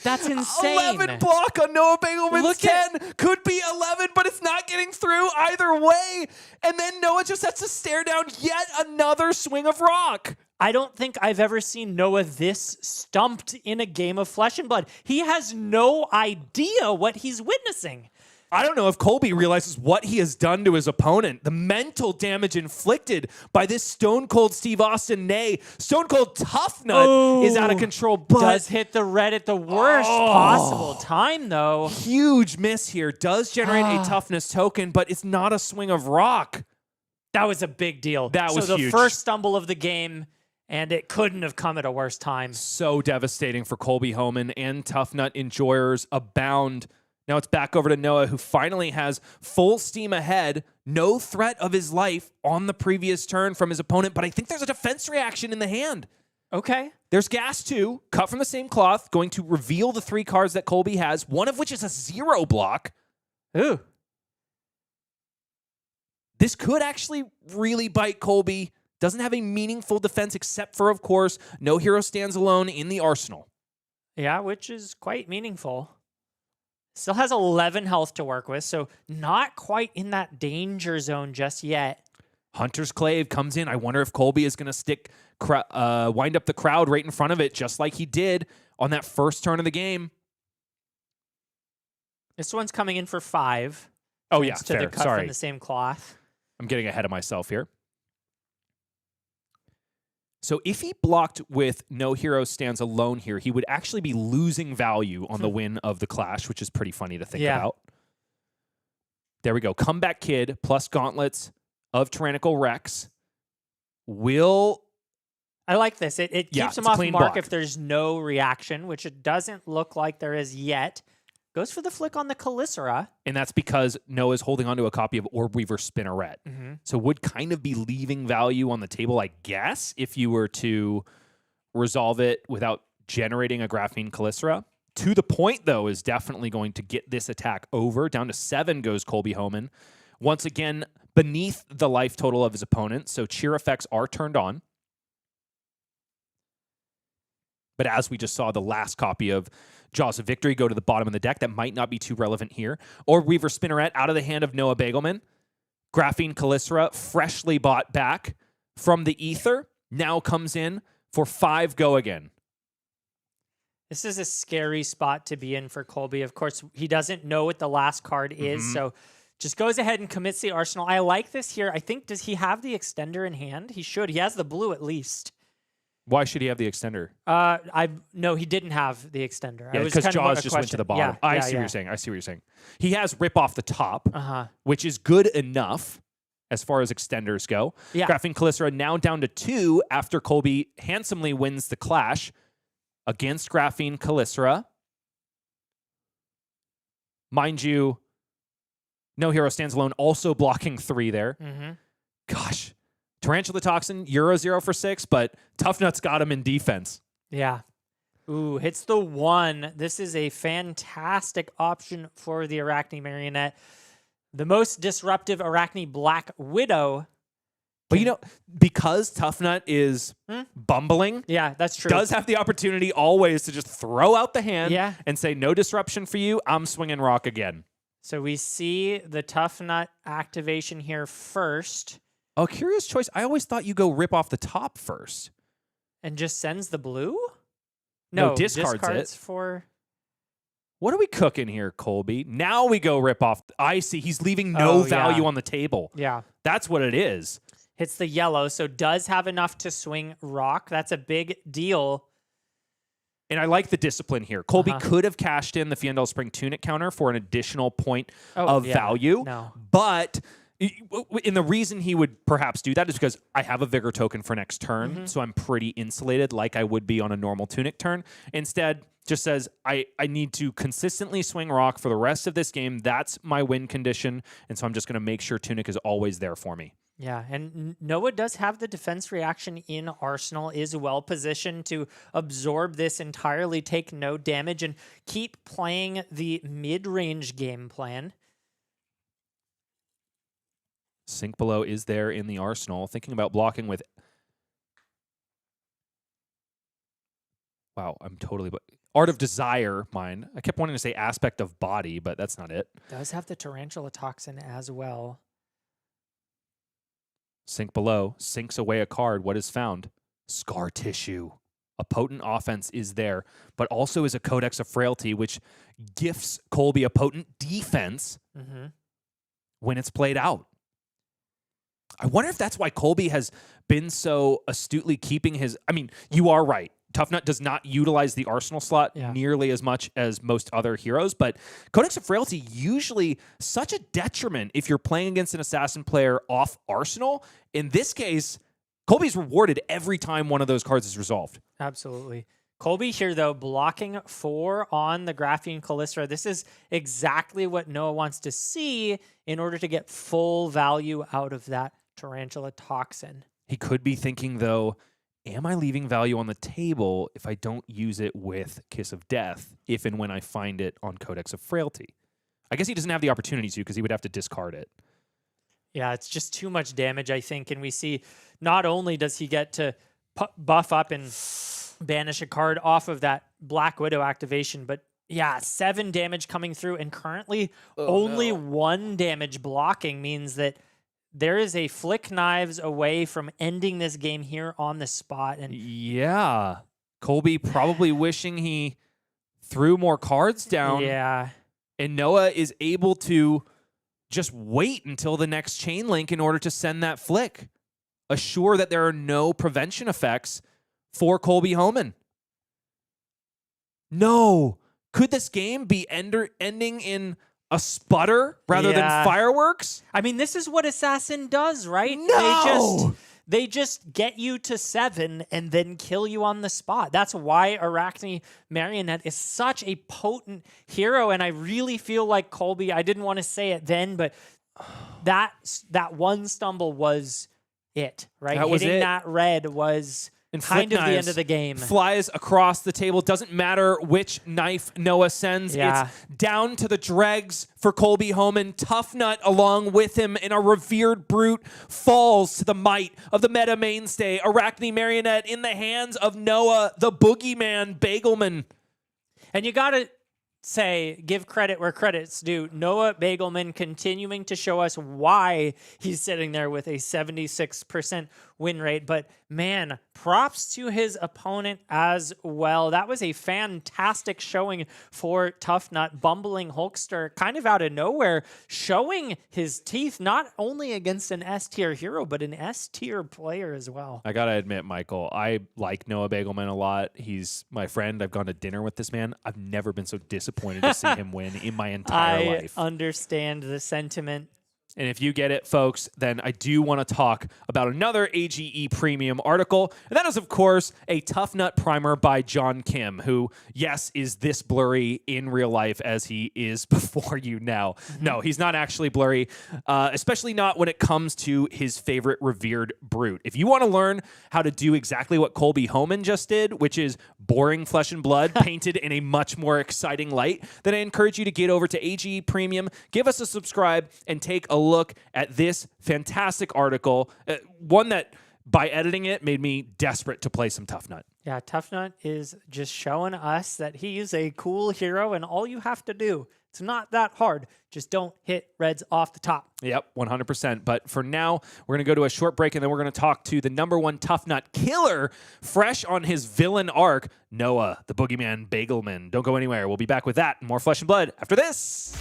That's insane. 11 block on Noah Beygelman's 10. Could be 11, but it's not getting through either way. And then Noah just has to stare down yet another swing of rock. I don't think I've ever seen Noah this stumped in a game of Flesh and Blood. He has no idea what he's witnessing. I don't know if Colby realizes what he has done to his opponent. The mental damage inflicted by this Stone Cold Steve Austin, nay, Stone Cold Tuffnut is out of control. But does hit the red at the worst possible time, though. Huge miss here. Does generate a toughness token, but it's not a swing of rock. That was a big deal. That was the huge. First stumble of the game, and it couldn't have come at a worse time. So devastating for Colby Homan, and Tuffnut enjoyers abound. Now it's back over to Noah, who finally has full steam ahead. No threat of his life on the previous turn from his opponent, but I think there's a defense reaction in the hand. Okay. There's Gas 2, cut from the same cloth, going to reveal the 3 cards that Colby has, one of which is a 0 block. Ooh. This could actually really bite Colby. Doesn't have a meaningful defense except for, of course, No Hero Stands Alone in the arsenal. Yeah, which is quite meaningful. Still has 11 health to work with, so not quite in that danger zone just yet. Hunter's Clave comes in. I wonder if Colby is going to wind up the crowd right in front of it, just like he did on that first turn of the game. This one's coming in for 5. Oh, yeah, to fair. the cut Sorry. from the same cloth. I'm getting ahead of myself here. So if he blocked with No Hero Stands Alone here, he would actually be losing value on the win of the clash, which is pretty funny to think about. There we go. Comeback Kid plus Gauntlets of Tyrannical Rex will... I like this. It keeps him a off clean mark block. if there's no reaction, which it doesn't look like there is yet. Goes for the flick on the Calicera. And that's because Noah's holding onto a copy of Orb Weaver Spinneret. Mm-hmm. So would kind of be leaving value on the table, I guess, if you were to resolve it without generating a Graphene Calycera. To the point, though, is definitely going to get this attack over. Down to 7 goes Colby Homan. Once again, beneath the life total of his opponent, so cheer effects are turned on. But as we just saw, the last copy of Jaws of Victory go to the bottom of the deck. That might not be too relevant here. Or Weaver Spinneret out of the hand of Noah Beygelman. Graphene Calycera, freshly bought back from the ether, now comes in for 5 go again. This is a scary spot to be in for Colby. Of course, he doesn't know what the last card is, so just goes ahead and commits the arsenal. I like this here. I think, does he have the extender in hand? He should. He has the blue at least. Why should he have the extender? No, he didn't have the extender. Yeah, because Jaws just went to the bottom. I see what you're saying. I see what you're saying. He has rip off the top, which is good enough as far as extenders go. Yeah. Graphene Calycera now down to 2 after Colby handsomely wins the clash against Graphene Calycera. Mind you, No Hero Stands Alone also blocking 3 there. Gosh. Tarantula Toxin, Euro 0 for 6, but Tuffnut's got him in defense. Yeah. Ooh, hits the 1. This is a fantastic option for the Arachne Marionette. The most disruptive Arachne Black Widow. But you know, because Tuffnut is bumbling, Yeah, that's true. does have the opportunity always to just throw out the hand Yeah. and say, no disruption for you, I'm swinging rock again. So we see the Tuffnut activation here first. Oh, curious choice. I always thought you go rip off the top first. And just sends the blue? No, discards it. For... What are we cooking here, Colby? Now we go rip off. I see. He's leaving no value on the table. Yeah. That's what it is. Hits the yellow, so does have enough to swing rock. That's a big deal. And I like the discipline here. Colby could have cashed in the Fiendal Spring Tunic counter for an additional point of value. No. But... And the reason he would perhaps do that is because I have a Vigor token for next turn, so I'm pretty insulated like I would be on a normal Tunic turn. Instead, just says, I need to consistently swing rock for the rest of this game. That's my win condition, and so I'm just going to make sure Tunic is always there for me. Yeah, and Noah does have the defense reaction in Arsenal, is well positioned to absorb this entirely, take no damage, and keep playing the mid-range game plan. Sink Below is there in the arsenal. Thinking about blocking with... Wow, I'm totally... Art of Desire, mine. I kept wanting to say Aspect of Body, but that's not it. Does have the Tarantula Toxin as well. Sink Below. Sinks away a card. What is found? Scar Tissue. A potent offense is there, but also is a Codex of Frailty, which gifts Colby a potent defense when it's played out. I wonder if that's why Colby has been so astutely keeping his... I mean, you are right. Tuffnut does not utilize the Arsenal slot nearly as much as most other heroes, but Codex of Frailty usually such a detriment if you're playing against an assassin player off Arsenal. In this case, Colby's rewarded every time one of those cards is resolved. Absolutely. Colby here, though, blocking 4 on the Graphene Calycera. This is exactly what Noah wants to see in order to get full value out of that Tarantula Toxin. He could be thinking, though, am I leaving value on the table if I don't use it with Kiss of Death, if and when I find it on Codex of Frailty? I guess he doesn't have the opportunity to because he would have to discard it. Yeah, it's just too much damage, I think. And we see not only does he get to buff up and banish a card off of that Black Widow activation, but yeah, 7 damage coming through, and currently only 1 damage blocking means that there is a Flick Knives away from ending this game here on the spot. And yeah, Colby probably wishing he threw more cards down. Yeah. And Noah is able to just wait until the next chain link in order to send that flick. Assure that there are no prevention effects for Colby Homan. No. Could this game be ending in a sputter rather than fireworks? I mean, this is what Assassin does, right? No! They just get you to 7 and then kill you on the spot. That's why Arachne Marionette is such a potent hero, and I really feel like Colby, I didn't want to say it then, but that one stumble was it, right? That was Hitting it. that red was... kind of the end knives of the game. flies across the table. Doesn't matter which knife Noah sends. Yeah. It's down to the dregs for Colby Homan. Tuffnut along with him in a revered brute falls to the might of the meta mainstay. Arachne Marionette in the hands of Noah, the boogeyman Beygelman. And you got to say, give credit where credit's due. Noah Beygelman continuing to show us why he's sitting there with a 76% win rate. But man, props to his opponent as well. That was a fantastic showing for Tuffnut, bumbling Hulkster kind of out of nowhere, showing his teeth not only against an S-tier hero, but an S-tier player as well. I gotta admit, Michael, I like Noah Beygelman a lot. He's my friend. I've gone to dinner with this man. I've never been so disappointed to see him win in my entire life. I understand the sentiment. And if you get it, folks, then I do want to talk about another AGE Premium article. And that is, of course, a Tuffnut primer by John Kim, who, yes, is this blurry in real life as he is before you now. No, he's not actually blurry, especially not when it comes to his favorite revered brute. If you want to learn how to do exactly what Colby Homan just did, which is boring flesh and blood painted in a much more exciting light, then I encourage you to get over to AGE Premium, give us a subscribe, and take a look at this fantastic article, one that by editing it made me desperate to play some Tuffnut. Yeah, Tuffnut is just showing us that he's a cool hero, and all you have to do, it's not that hard. Just don't hit reds off the top. Yep, 100%. But for now, we're going to go to a short break, and then we're going to talk to the #1 Tuffnut killer, fresh on his villain arc, Noah, the boogeyman Beygelman. Don't go anywhere. We'll be back with that and more Flesh and Blood after this.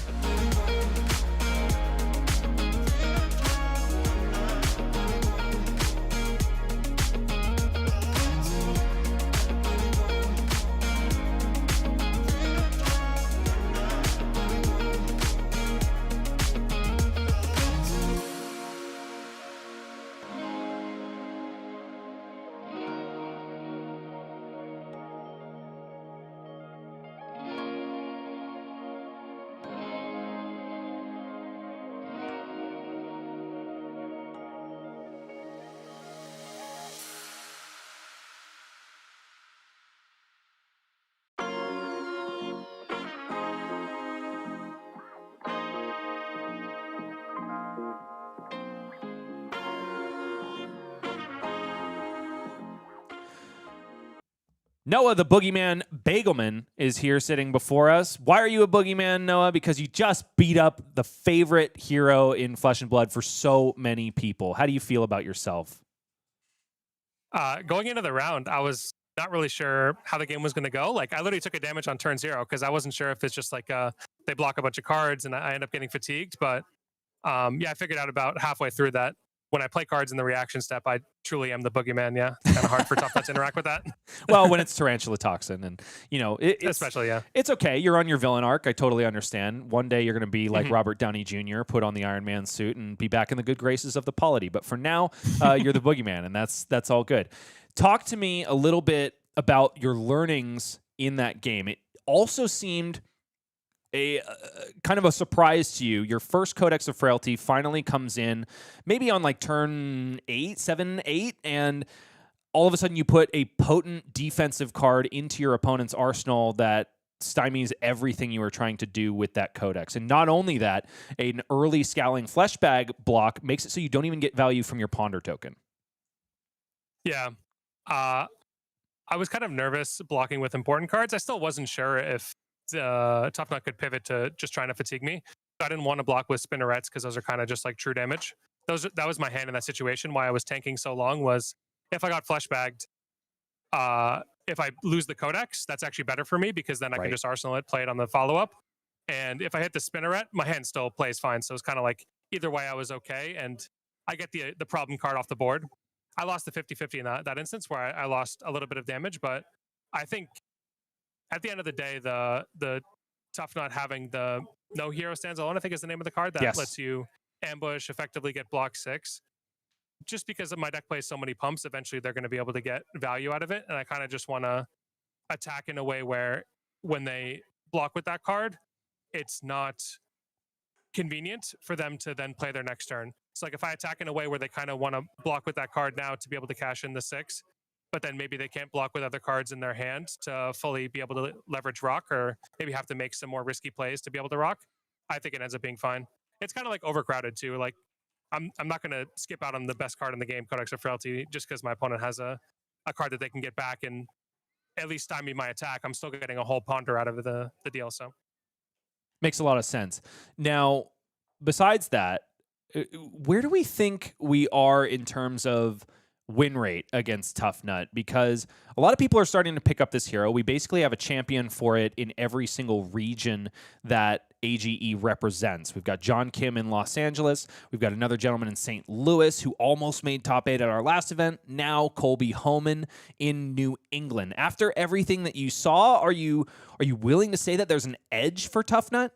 Noah, the boogeyman Beygelman, is here sitting before us. Why are you a boogeyman, Noah? Because you just beat up the favorite hero in Flesh and Blood for so many people. How do you feel about yourself? Going into the round, I was not really sure how the game was going to go. Like, I literally took a damage on turn 0 because I wasn't sure if it's just like they block a bunch of cards and I end up getting fatigued. But yeah, I figured out about halfway through that when I play cards in the reaction step, I truly am the boogeyman. Yeah, kind of hard for Tuffnut to interact with that. Well, when it's Tarantula Toxin, and you know, it's, especially, yeah, it's okay. You're on your villain arc. I totally understand. One day you're going to be like Robert Downey Jr., put on the Iron Man suit, and be back in the good graces of the polity. But for now, you're the boogeyman, and that's all good. Talk to me a little bit about your learnings in that game. It also seemed a kind of a surprise to you. Your first Codex of Frailty finally comes in, maybe on like turn 7, 8, and all of a sudden you put a potent defensive card into your opponent's arsenal that stymies everything you were trying to do with that Codex. And not only that, an early Scowling Fleshbag block makes it so you don't even get value from your Ponder token. Yeah. I was kind of nervous blocking with important cards. I still wasn't sure if Tuffnut could pivot to just trying to fatigue me. I didn't want to block with spinnerets because those are kind of just like true damage. That was my hand in that situation. Why I was tanking so long was if I got fleshbagged, if I lose the Codex, that's actually better for me because then I can just arsenal it, play it on the follow-up. And if I hit the spinneret, my hand still plays fine. So it's kind of like either way I was okay. And I get the problem card off the board. I lost the 50-50 in that instance where I lost a little bit of damage, but I think at the end of the day, the Tuffnut having the no hero stands alone, I think is the name of the card that lets you ambush, effectively get block 6. Just because of my deck plays so many pumps, eventually they're going to be able to get value out of it. And I kind of just want to attack in a way where when they block with that card, it's not convenient for them to then play their next turn. So like if I attack in a way where they kind of want to block with that card now to be able to cash in the 6, but then maybe they can't block with other cards in their hand to fully be able to leverage rock, or maybe have to make some more risky plays to be able to rock, I think it ends up being fine. It's kind of like overcrowded too. Like I'm not going to skip out on the best card in the game, Codex of Frailty, just because my opponent has a card that they can get back and at least stymie my attack. I'm still getting a whole ponder out of the deal. So Makes a lot of sense. Now, besides that, where do we think we are in terms of win rate against Tuffnut? Because a lot of people are starting to pick up this hero. We basically have a champion for it in every single region that AGE represents. We've got John Kim in Los Angeles. We've got another gentleman in St. Louis who almost made top 8 at our last event. Now Colby Homan in New England. After everything that you saw, are you willing to say that there's an edge for Tuffnut?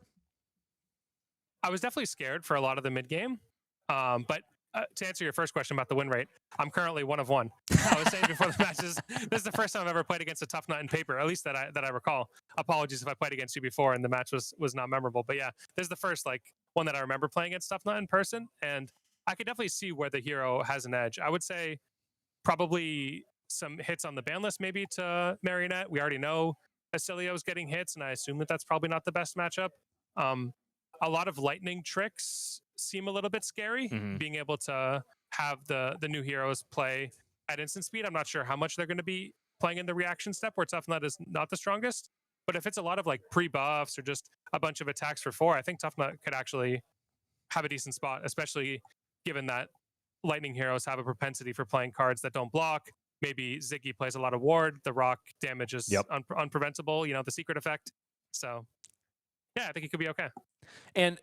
I was definitely scared for a lot of the mid game, but to answer your first question about the win rate, I'm currently 1 of 1. I was saying before the matches, this is the first time I've ever played against a Tuffnut in paper, at least that I recall. Apologies if I played against you before and the match was not memorable, but yeah, this is the first like one that I remember playing against Tuffnut in person, and I could definitely see where the hero has an edge. I would say probably some hits on the ban list maybe to Marionette. We already know Acilio's getting hits, and I assume that that's probably not the best matchup. A lot of lightning tricks seem a little bit scary. Being able to have the new heroes play at instant speed, I'm not sure how much they're going to be playing in the reaction step where Tuffnut is not the strongest. But if it's a lot of like pre-buffs or just a bunch of attacks for 4, I think Tuffnut could actually have a decent spot, especially given that lightning heroes have a propensity for playing cards that don't block. Maybe Ziggy plays a lot of ward. The rock damage is unpreventable, the secret effect. So yeah, I think it could be okay. And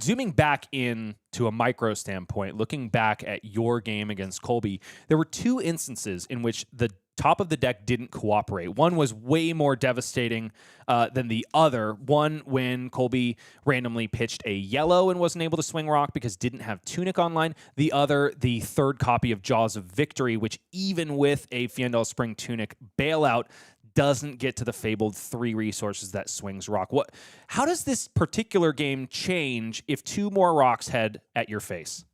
zooming back in to a micro standpoint, looking back at your game against Colby, there were 2 instances in which the top of the deck didn't cooperate. One was way more devastating than the other. One when Colby randomly pitched a yellow and wasn't able to swing rock because didn't have Tunic online. The other, the third copy of Jaws of Victory, which even with a Fiendal Spring Tunic bailout, doesn't get to the fabled 3 resources that swings rock. How does this particular game change if 2 more rocks head at your face?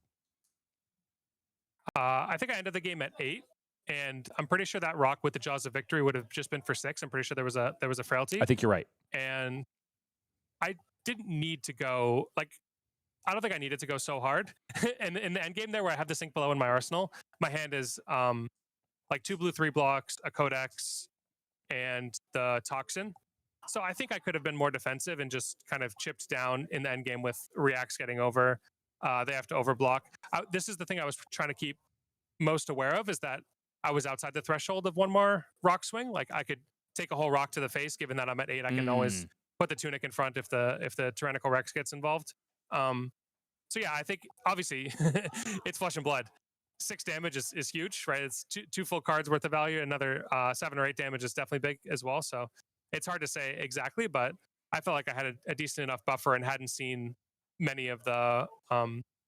I think I ended the game at 8, and I'm pretty sure that rock with the Jaws of Victory would have just been for 6. I'm pretty sure there was a frailty. I think you're right. And I didn't need to go I don't think I needed to go so hard. And in the end game there, where I have the Sink Below in my arsenal, my hand is like 2 blue 3 blocks, a Codex, and the Toxin. So I think I could have been more defensive and just kind of chipped down in the end game with reacts getting over. They have to overblock. This is the thing I was trying to keep most aware of, is that I was outside the threshold of 1 more rock swing. Like I could take a whole rock to the face, given that I'm at 8. I can always put the Tunic in front if the Tyrannical Rex gets involved. So yeah, I think obviously it's flesh and blood. 6 damage is huge, right? It's two full cards worth of value. Another 7 or 8 damage is definitely big as well. So it's hard to say exactly, but I felt like I had a decent enough buffer and hadn't seen many of the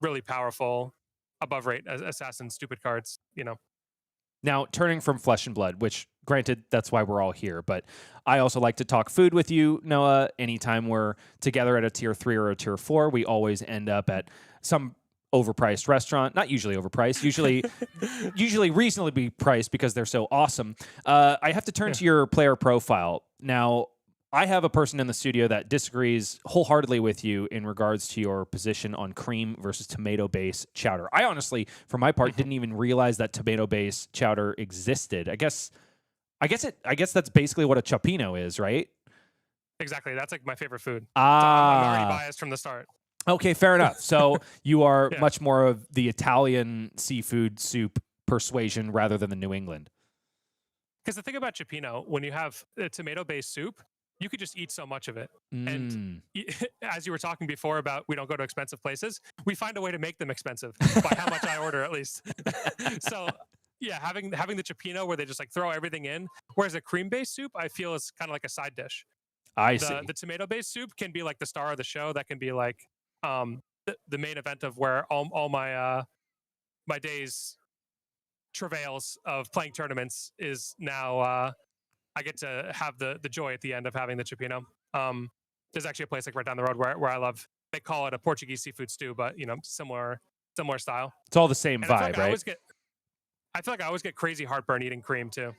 really powerful above rate assassin stupid cards, Now, turning from flesh and blood, which granted, that's why we're all here, but I also like to talk food with you, Noah. Anytime we're together at a tier 3 or a tier 4, we always end up at some overpriced restaurant. Not usually overpriced, usually reasonably priced because they're so awesome. I have to turn to your player profile. Now, I have a person in the studio that disagrees wholeheartedly with you in regards to your position on cream versus tomato-based chowder. I honestly, for my part, didn't even realize that tomato-based chowder existed. I guess that's basically what a chopino is, right? Exactly. That's like my favorite food. Ah. I'm already biased from the start. Okay, fair enough. So you are much more of the Italian seafood soup persuasion rather than the New England. Because the thing about cioppino, when you have a tomato-based soup, you could just eat so much of it. And as you were talking before about we don't go to expensive places, we find a way to make them expensive by how much I order at least. So yeah, having the cioppino where they just like throw everything in, whereas a cream-based soup I feel is kind of like a side dish. I see. The tomato-based soup can be like the star of the show. That can be like the main event of where all my my days travails of playing tournaments is now I get to have the joy at the end of having the cioppino. There's actually a place like right down the road where I love. They call it a Portuguese seafood stew, but similar style. It's all the same And I feel vibe, like I right? always get I feel like I always get crazy heartburn eating cream too.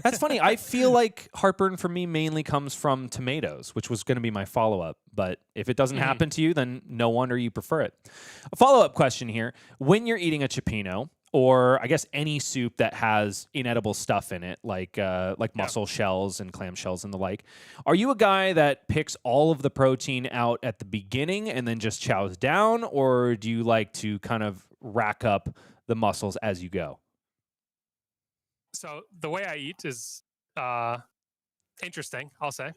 That's funny. I feel like heartburn for me mainly comes from tomatoes, which was going to be my follow-up. But if it doesn't happen to you, then no wonder you prefer it. A follow-up question here. When you're eating a cioppino, or I guess any soup that has inedible stuff in it, like mussel shells and clam shells and the like, are you a guy that picks all of the protein out at the beginning and then just chows down, or do you like to kind of rack up the mussels as you go? So the way I eat is interesting, I'll say.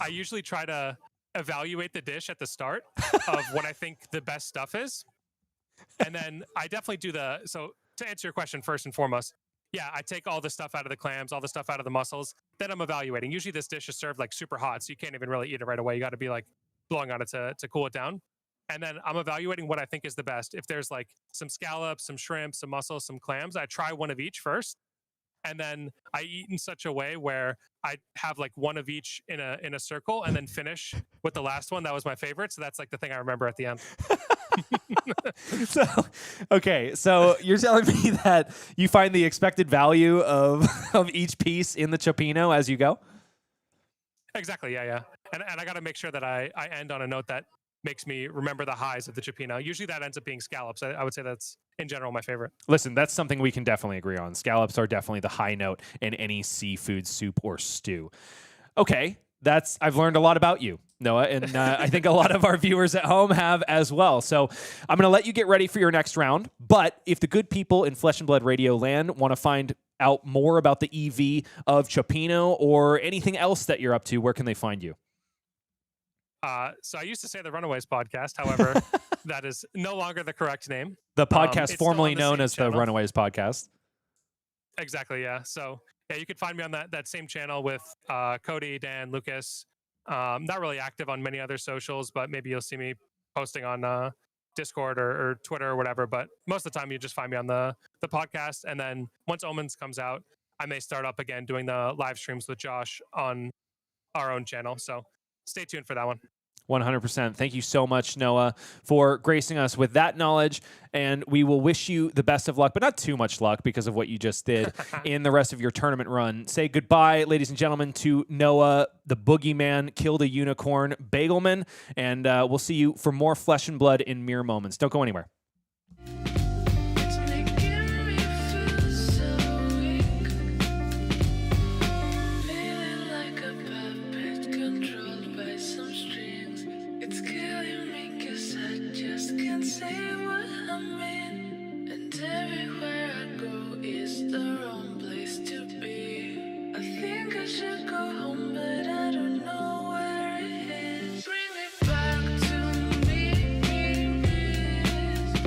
I usually try to evaluate the dish at the start of what I think the best stuff is. And then I definitely do so to answer your question first and foremost, yeah, I take all the stuff out of the clams, all the stuff out of the mussels. Then I'm evaluating. Usually this dish is served like super hot, so you can't even really eat it right away. You got to be like blowing on it to cool it down. And then I'm evaluating what I think is the best. If there's like some scallops, some shrimp, some mussels, some clams, I try one of each first. And then I eat in such a way where I have like one of each in a circle and then finish with the last one. That was my favorite. So that's like the thing I remember at the end. So you're telling me that you find the expected value of each piece in the cioppino as you go? Exactly. Yeah. And I got to make sure that I end on a note that makes me remember the highs of the cioppino. Usually that ends up being scallops. I would say that's in general my favorite. Listen, that's something we can definitely agree on. Scallops are definitely the high note in any seafood soup or stew. Okay, I've learned a lot about you, Noah, and I think a lot of our viewers at home have as well. So I'm going to let you get ready for your next round. But if the good people in Flesh and Blood Radio land want to find out more about the EV of cioppino or anything else that you're up to, where can they find you? So I used to say the Runaways podcast. However, that is no longer the correct name. The podcast it's formerly still on known same as channel. the Runaways podcast. Exactly. Yeah. So yeah, you could find me on that same channel with Cody, Dan, Lucas. Not really active on many other socials, but maybe you'll see me posting on Discord or Twitter or whatever. But most of the time, you just find me on the podcast. And then once Omens comes out, I may start up again doing the live streams with Josh on our own channel. So stay tuned for that one. 100%. Thank you so much, Noah, for gracing us with that knowledge. And we will wish you the best of luck, but not too much luck because of what you just did in the rest of your tournament run. Say goodbye, ladies and gentlemen, to Noah, the boogeyman, killed a unicorn, Beygelman. And we'll see you for more Flesh and Blood in mere moments. Don't go anywhere. It's making me feel so weak, feeling like a puppet controlled by some strings. It's killing me 'cause I just can't say what I mean, and everywhere I go is the wrong place to be. I think I should go home, but I don't know where it is. Bring me back to me, please.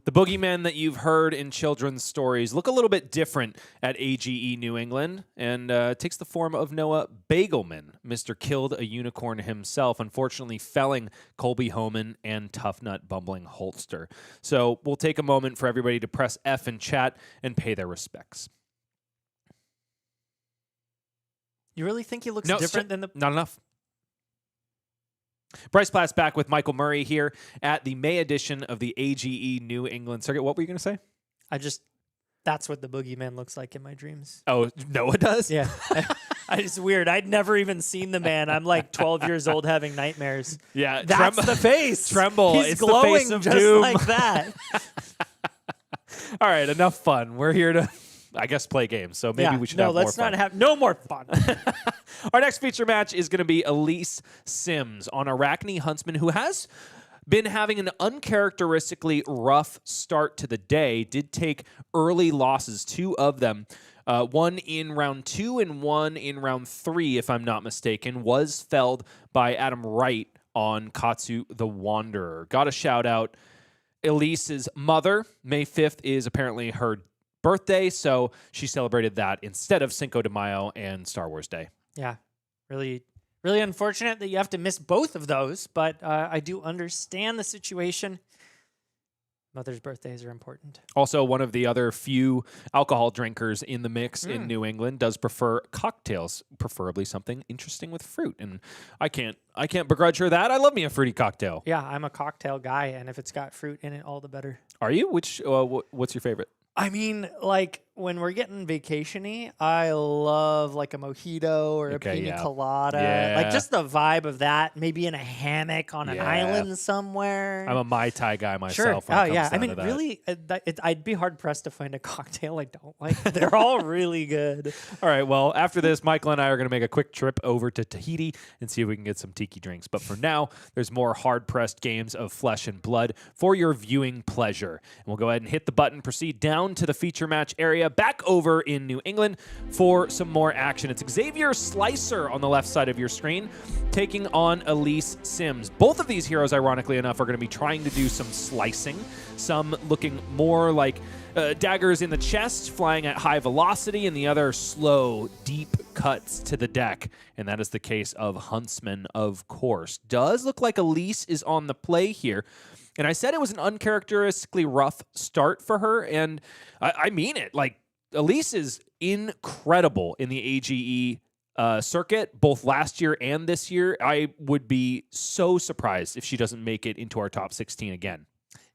The boogeymen that you've heard in children's stories look a little bit different at AGE New England, and takes the form of Noah Beygelman. Mr. Killed a Unicorn himself, unfortunately felling Colby Homan and Tuffnut Bumbling Holster. So we'll take a moment for everybody to press F in chat and pay their respects. You really think he looks No, different than the... Not enough. Bryce Platt's back with Michael Murray here at the May edition of the AGE New England Circuit. What were you going to say? That's what the boogeyman looks like in my dreams. Oh, Noah does? Yeah. It's weird. I'd never even seen the man. I'm like 12 years old having nightmares. Yeah. That's the face. Tremble. He's It's the glowing face of just doom. like that. All right, enough fun. We're here to, I guess, play games. So maybe we should have more let's fun. not have no more fun. Our next feature match is going to be Elyse Symmes on Arcane Huntsman, who has been having an uncharacteristically rough start to the day. Did take early losses, 2 of them. One in round 2 and one in round 3, if I'm not mistaken, was felled by Adam Wright on Katsu the Wanderer. Got a shout out. Elyse's mother, May 5th, is apparently her birthday, so she celebrated that instead of Cinco de Mayo and Star Wars Day. Yeah, really, really unfortunate that you have to miss both of those, but I do understand the situation. Mother's birthdays are important. Also, one of the other few alcohol drinkers in the mix in New England does prefer cocktails, preferably something interesting with fruit. And I can't begrudge her that. I love me a fruity cocktail. Yeah, I'm a cocktail guy, and if it's got fruit in it, all the better. Are you? Which? What's your favorite? I mean, like, when we're getting vacation-y, I love, like, a mojito or a pina colada. Yeah. Like, just the vibe of that, maybe in a hammock on an Yeah. island somewhere. I'm a Mai Tai guy Sure. myself. When Oh, it comes yeah. I down mean, to that. really, I'd be hard-pressed to find a cocktail I don't like. They're all really good. All right, well, after this, Michael and I are going to make a quick trip over to Tahiti and see if we can get some tiki drinks. But for now, there's more hard-pressed games of flesh and blood for your viewing pleasure. And we'll go ahead and hit the button, proceed down to the feature match area, back over in New England for some more action. It's Xavier Slicer on the left side of your screen taking on Elyse Symmes. Both of these heroes, ironically enough, are going to be trying to do some slicing, some looking more like daggers in the chest, flying at high velocity, and the other slow, deep cuts to the deck. And that is the case of Huntsman, of course. Does look like Elyse is on the play here. And I said it was an uncharacteristically rough start for her, and I mean it. Like, Elyse is incredible in the AGE circuit, both last year and this year. I would be so surprised if she doesn't make it into our top 16 again.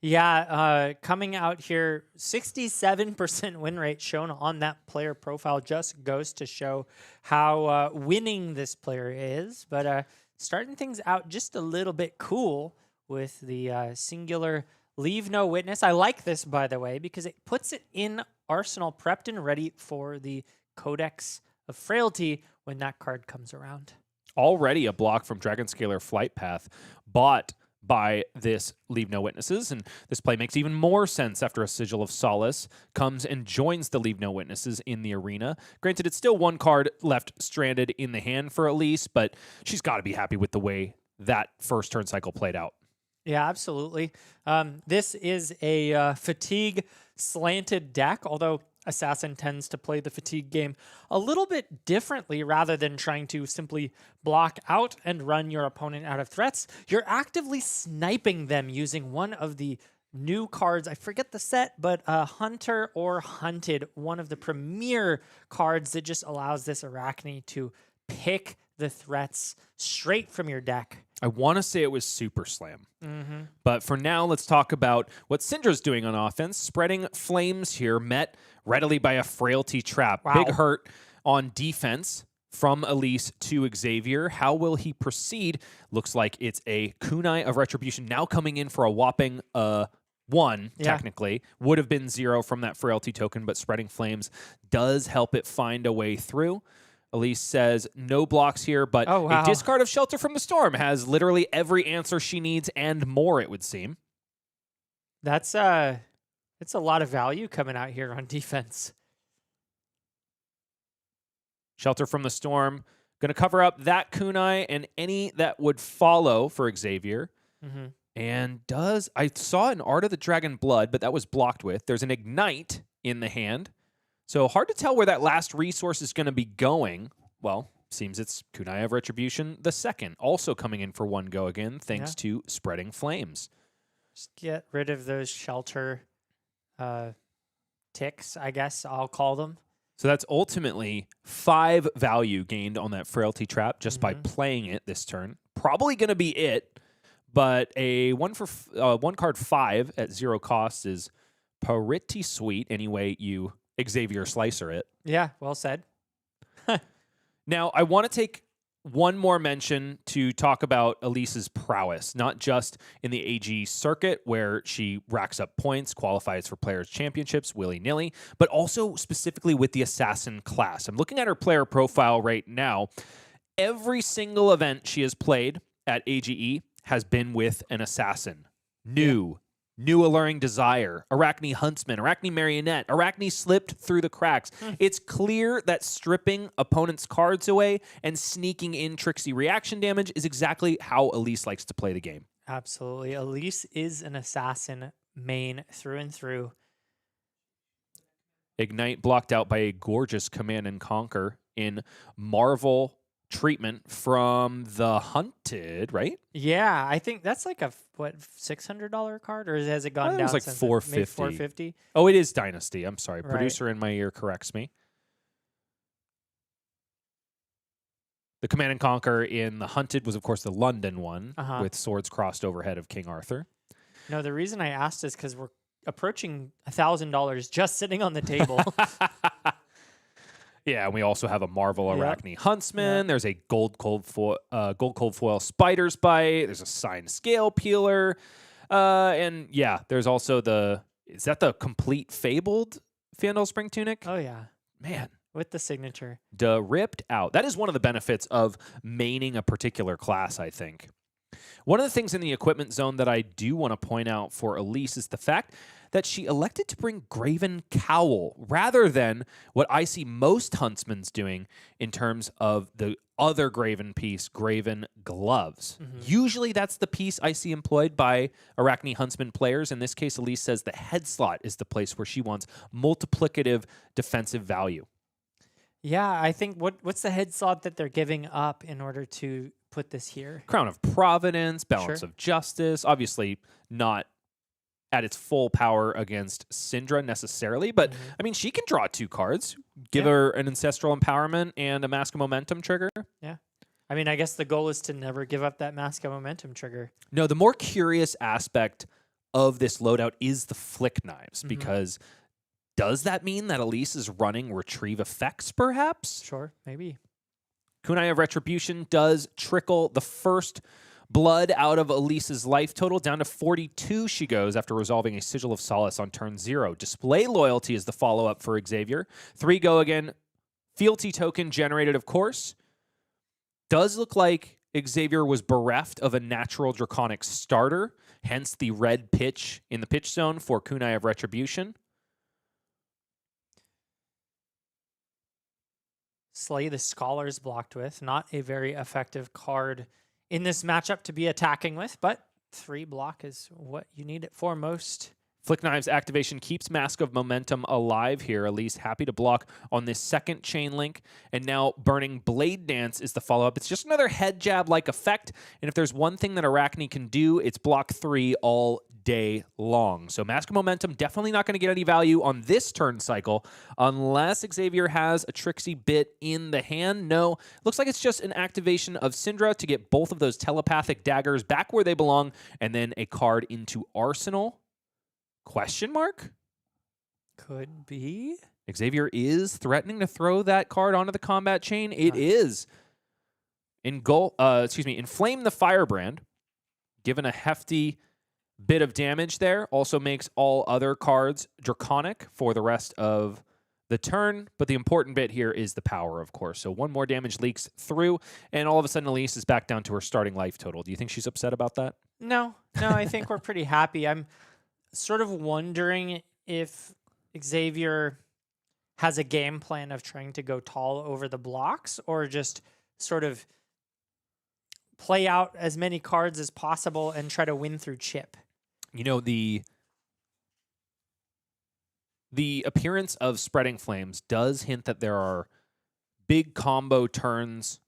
Yeah, coming out here, 67% win rate shown on that player profile just goes to show how winning this player is. But starting things out just a little bit cool with the singular Leave No Witness. I like this, by the way, because it puts it in Arsenal prepped and ready for the Codex of Frailty when that card comes around. Already a block from Dragonscaler Flight Path bought by this Leave No Witnesses, and this play makes even more sense after a Sigil of Solace comes and joins the Leave No Witnesses in the arena. Granted, it's still one card left stranded in the hand for Elyse, but she's got to be happy with the way that first turn cycle played out. Yeah, absolutely. This is a fatigue slanted deck, although Assassin tends to play the fatigue game a little bit differently. Rather than trying to simply block out and run your opponent out of threats, you're actively sniping them using one of the new cards. I forget the set, but Hunter or Hunted, one of the premier cards that just allows this Arachne to pick the threats straight from your deck. I want to say it was Super Slam. But for now, let's talk about what Cindra's doing on offense. Spreading flames here, met readily by a frailty trap. Wow. Big hurt on defense from Elyse to Xavier. How will he proceed? Looks like it's a kunai of retribution now coming in for a whopping 1, technically. Would have been 0 from that frailty token, but spreading flames does help it find a way through. Elyse says no blocks here, but a discard of Shelter from the Storm has literally every answer she needs and more, it would seem. That's a lot of value coming out here on defense. Shelter from the Storm, going to cover up that kunai and any that would follow for Xavier. And I saw an Art of the Dragon Blood, but that was blocked with. There's an Ignite in the hand. So hard to tell where that last resource is going to be going. Well, seems it's Kunai of Retribution the second, also coming in for one go again, thanks to Spreading Flames. Just get rid of those shelter ticks, I guess I'll call them. So that's ultimately 5 value gained on that Frailty Trap just by playing it this turn. Probably going to be it, but a 1 card 5 at 0 cost is pretty sweet anyway you Xavier Slicer it. Yeah, well said. Now, I want to take one more mention to talk about Elyse's prowess, not just in the AG circuit where she racks up points, qualifies for Players' Championships willy-nilly, but also specifically with the Assassin class. I'm looking at her player profile right now. Every single event she has played at AGE has been with an Assassin. New Alluring Desire, Arachne Huntsman, Arachne Marionette, Arachne Slipped Through the Cracks. It's clear that stripping opponents' cards away and sneaking in tricksy reaction damage is exactly how Elyse likes to play the game. Absolutely. Elyse is an assassin main through and through. Ignite blocked out by a gorgeous Command and Conquer in Marvel treatment from the Hunted, right? Yeah, I think that's like a $600 card, or has it gone I think down? it was like since $450. $450. Oh, it is Dynasty. I'm sorry. Right. Producer in my ear corrects me. The Command and Conquer in the Hunted was, of course, the London one with swords crossed overhead of King Arthur. No, the reason I asked is because we're approaching $1,000 just sitting on the table. Yeah, and we also have a Marvel Arachne Huntsman. There's a gold cold foil Spider's Bite. There's a signed Scale Peeler. And yeah, there's also is that the complete Fabled Fandel Spring Tunic? Oh, yeah. Man. With the signature. Ripped out. That is one of the benefits of maining a particular class, I think. One of the things in the equipment zone that I do want to point out for Elyse is the fact that she elected to bring Graven Cowl rather than what I see most Huntsmans doing in terms of the other Graven piece, Graven Gloves. Usually that's the piece I see employed by Arachne Huntsman players. In this case, Elyse says the head slot is the place where she wants multiplicative defensive value. Yeah, I think what's the head slot that they're giving up in order to put this here? Crown of Providence, Balance of Justice, obviously not at its full power against Cindra necessarily, but I mean, she can draw 2 cards, give her an Ancestral Empowerment and a Mask of Momentum trigger. Yeah. I mean, I guess the goal is to never give up that Mask of Momentum trigger. No, the more curious aspect of this loadout is the Flick Knives, because does that mean that Elyse is running Retrieve Effects, perhaps? Sure, maybe. Kunai of Retribution does trickle the first blood out of Elyse's life total. Down to 42 she goes after resolving a Sigil of Solace on turn 0. Display Loyalty is the follow-up for Xavier. 3 go again. Fealty token generated, of course. Does look like Xavier was bereft of a natural Draconic starter, hence the red pitch in the pitch zone for Kunai of Retribution. Slay the Scholars blocked with. Not a very effective card in this matchup to be attacking with, but 3 block is what you need it for most. Flick Knives activation keeps Mask of Momentum alive here. Elyse happy to block on this second chain link. And now Burning Blade Dance is the follow-up. It's just another head jab-like effect. And if there's one thing that Arachne can do, it's block 3 all day long. So Mask of Momentum definitely not going to get any value on this turn cycle unless Xavier has a tricksy bit in the hand. No, looks like it's just an activation of Cindra to get both of those telepathic daggers back where they belong and then a card into Arsenal. Question mark? Could be. Xavier is threatening to throw that card onto the combat chain. It is. Inflame the Firebrand, given a hefty bit of damage there, also makes all other cards draconic for the rest of the turn. But the important bit here is the power, of course. So 1 more damage leaks through, and all of a sudden Elyse is back down to her starting life total. Do you think she's upset about that? No, I think we're pretty happy. I'm sort of wondering if Xavier has a game plan of trying to go tall over the blocks or just sort of play out as many cards as possible and try to win through chip. You know, the appearance of Spreading Flames does hint that there are big combo turns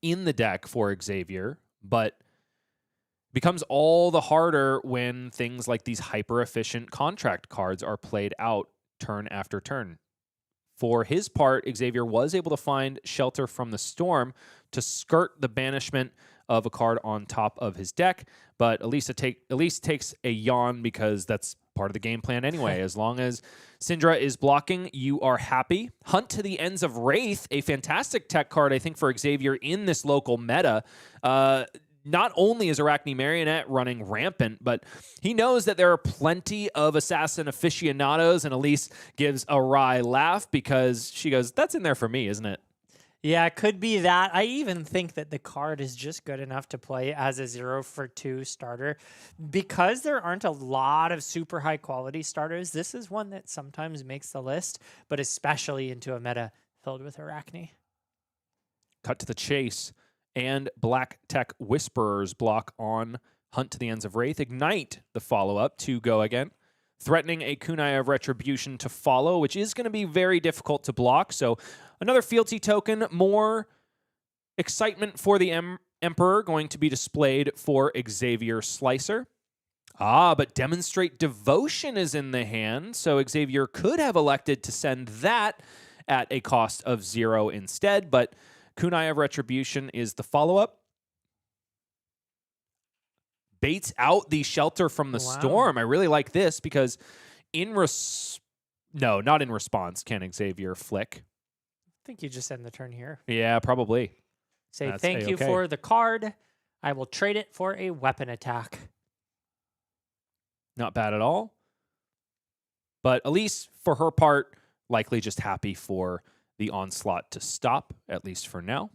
in the deck for Xavier, but becomes all the harder when things like these hyper-efficient contract cards are played out turn after turn. For his part, Xavier was able to find Shelter from the Storm to skirt the banishment of a card on top of his deck, but Elyse takes a yawn because that's part of the game plan anyway. As long as Cindra is blocking, you are happy. Hunt to the Ends of Wraith, a fantastic tech card, I think, for Xavier in this local meta. Not only is Arachne Marionette running rampant, but he knows that there are plenty of assassin aficionados, and Elyse gives a wry laugh because she goes, that's in there for me, isn't it? Yeah, it could be that. I even think that the card is just good enough to play as a 0-for-2 starter. Because there aren't a lot of super high quality starters, this is one that sometimes makes the list, but especially into a meta filled with Arachne. Cut to the chase, and Black Tech Whisperers block on Hunt to the Ends of Wraith. Ignite, the follow-up, to go again. Threatening a Kunai of Retribution to follow, which is going to be very difficult to block. So another fealty token, more excitement for the Emperor going to be displayed for Xavier Slicer. But Demonstrate Devotion is in the hand, so Xavier could have elected to send that at a cost of 0 instead, but Kunai of Retribution is the follow-up. Baits out the Shelter from the Storm. I really like this because not in response can Xavier flick. I think you just end the turn here. Yeah, probably. Say That's thank you A-okay. for the card. I will trade it for a weapon attack. Not bad at all. But Elyse, for her part, likely just happy for the onslaught to stop, at least for now.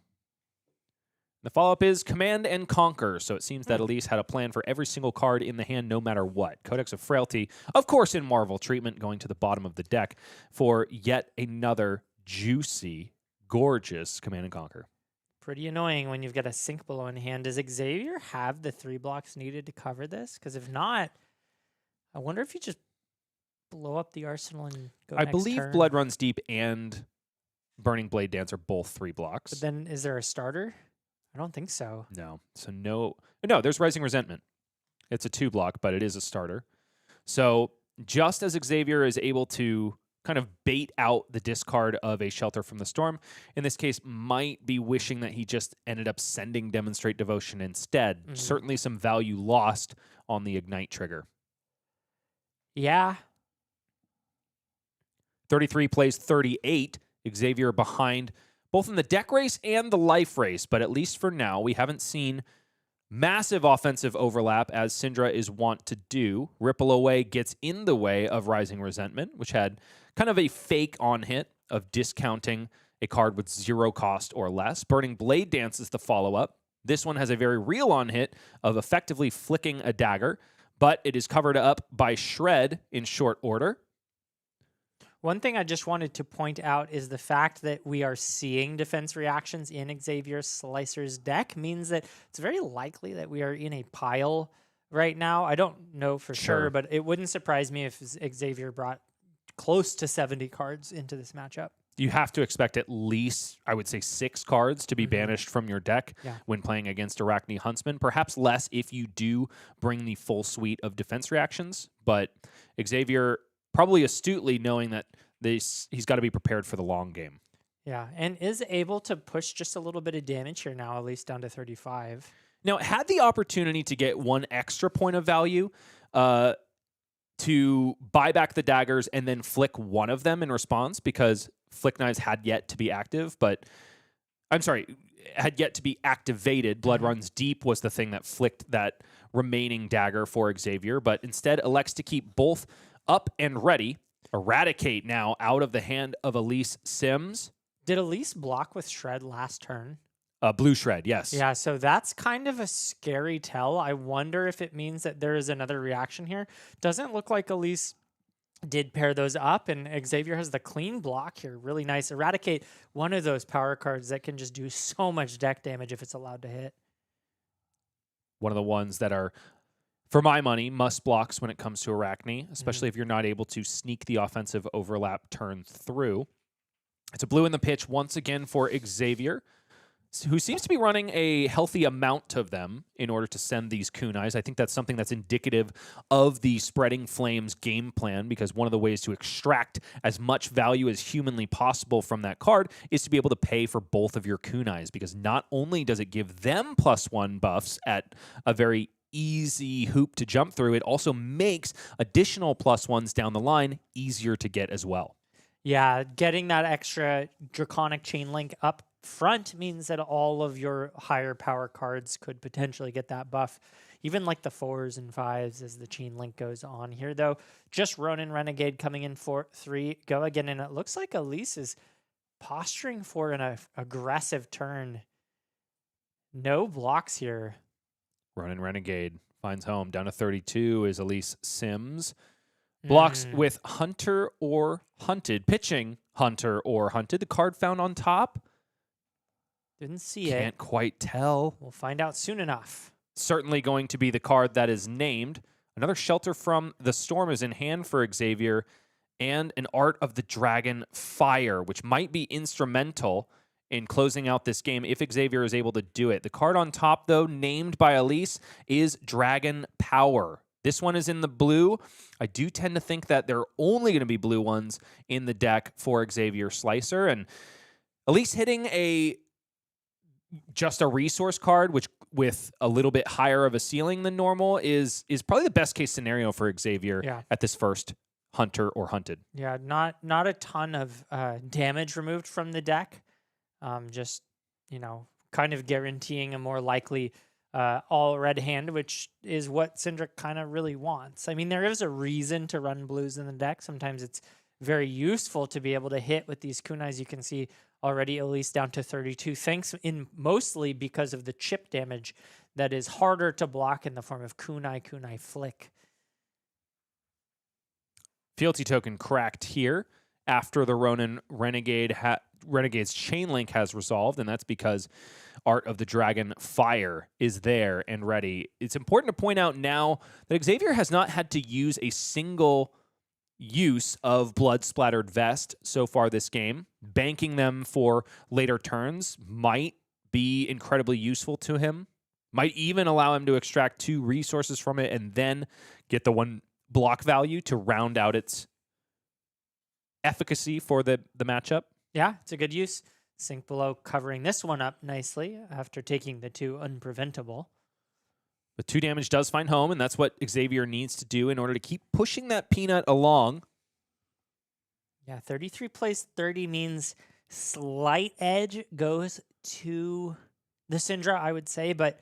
The follow-up is Command and Conquer. So it seems that Elyse had a plan for every single card in the hand, no matter what. Codex of Frailty, of course, in Marvel treatment, going to the bottom of the deck for yet another juicy, gorgeous Command and Conquer. Pretty annoying when you've got a Sink Below in hand. Does Xavier have the 3 blocks needed to cover this? Because if not, I wonder if you just blow up the arsenal and go I next believe turn. Blood Runs Deep and Burning Blade Dance are both 3 blocks. But then is there a starter? I don't think so. No. So no, there's Rising Resentment. It's a 2 block, but it is a starter. So just as Xavier is able to kind of bait out the discard of a Shelter from the Storm, in this case, might be wishing that he just ended up sending Demonstrate Devotion instead. Certainly some value lost on the Ignite trigger. Yeah. 33 plays 38. Xavier behind both in the deck race and the life race, but at least for now, we haven't seen massive offensive overlap as Cindra is wont to do. Ripple Away gets in the way of Rising Resentment, which had kind of a fake on hit of discounting a card with 0 cost or less. Burning Blade Dance is the follow-up. This one has a very real on hit of effectively flicking a dagger, but it is covered up by Shred in short order. One thing I just wanted to point out is the fact that we are seeing defense reactions in Xavier Slicer's deck means that it's very likely that we are in a pile right now. I don't know for sure, but it wouldn't surprise me if Xavier brought close to 70 cards into this matchup. You have to expect at least, I would say, 6 cards to be banished from your deck when playing against Arachne Huntsman. Perhaps less if you do bring the full suite of defense reactions, but Xavier probably astutely knowing that he's got to be prepared for the long game. Yeah, and is able to push just a little bit of damage here now, at least down to 35. Now, had the opportunity to get 1 extra point of value to buy back the daggers and then flick one of them in response, because Flick Knives had yet to be active, but had yet to be activated. Blood Runs Deep was the thing that flicked that remaining dagger for Xavier, but instead elects to keep both up and ready. Eradicate now out of the hand of Elyse Symmes. Did Elyse block with Shred last turn? Blue Shred, yes. Yeah, so that's kind of a scary tell. I wonder if it means that there is another reaction here. Doesn't look like Elyse did pair those up, and Xavier has the clean block here. Really nice. Eradicate, one of those power cards that can just do so much deck damage if it's allowed to hit. one of the ones that are, for my money, must blocks when it comes to Arachne, especially if you're not able to sneak the offensive overlap turn through. It's a blue in the pitch once again for Xavier, who seems to be running a healthy amount of them in order to send these kunais. I think that's something that's indicative of the Spreading Flames game plan, because one of the ways to extract as much value as humanly possible from that card is to be able to pay for both of your kunais, because not only does it give them +1 buffs at a very easy hoop to jump through, it also makes additional +1s down the line easier to get as well. Yeah, getting that extra Draconic Chain Link up front means that all of your higher power cards could potentially get that buff. Even like the 4s and 5s as the Chain Link goes on here, though. Just Ronin Renegade coming in for 3. Go again, and it looks like Elyse is posturing for an aggressive turn. No blocks here. Ronin Renegade finds home. Down to 32 is Elyse Symmes. Blocks with Hunter or Hunted. Pitching Hunter or Hunted. The card found on top. Didn't see it. Can't quite tell. We'll find out soon enough. Certainly going to be the card that is named. Another Shelter from the Storm is in hand for Xavier. And an Art of the Dragon Fire, which might be instrumental in closing out this game if Xavier is able to do it. The card on top, though, named by Elyse, is Dragon Power. This one is in the blue. I do tend to think that there are only going to be blue ones in the deck for Xavier Slicer. And Elyse hitting just a resource card, which with a little bit higher of a ceiling than normal, is probably the best case scenario for Xavier at this first Hunter or Hunted. Yeah, not a ton of damage removed from the deck. Just, kind of guaranteeing a more likely all red hand, which is what Cindra kind of really wants. I mean, there is a reason to run blues in the deck. Sometimes it's very useful to be able to hit with these kunais. You can see already Elyse down to 32, thanks in mostly because of the chip damage that is harder to block in the form of kunai flick. Fealty token cracked here after the Ronin Renegade's Chain Link has resolved, and that's because Art of the Dragon Fire is there and ready. It's important to point out now that Xavier has not had to use a single use of Blood Splattered Vest so far this game. Banking them for later turns might be incredibly useful to him. Might even allow him to extract 2 resources from it and then get the 1 block value to round out its efficacy for the matchup. Yeah, it's a good use. Sink Below covering this one up nicely after taking the 2 unpreventable. But 2 damage does find home, and that's what Xavier needs to do in order to keep pushing that peanut along. Yeah, 33 plays 30 means slight edge goes to the Cindra, I would say, but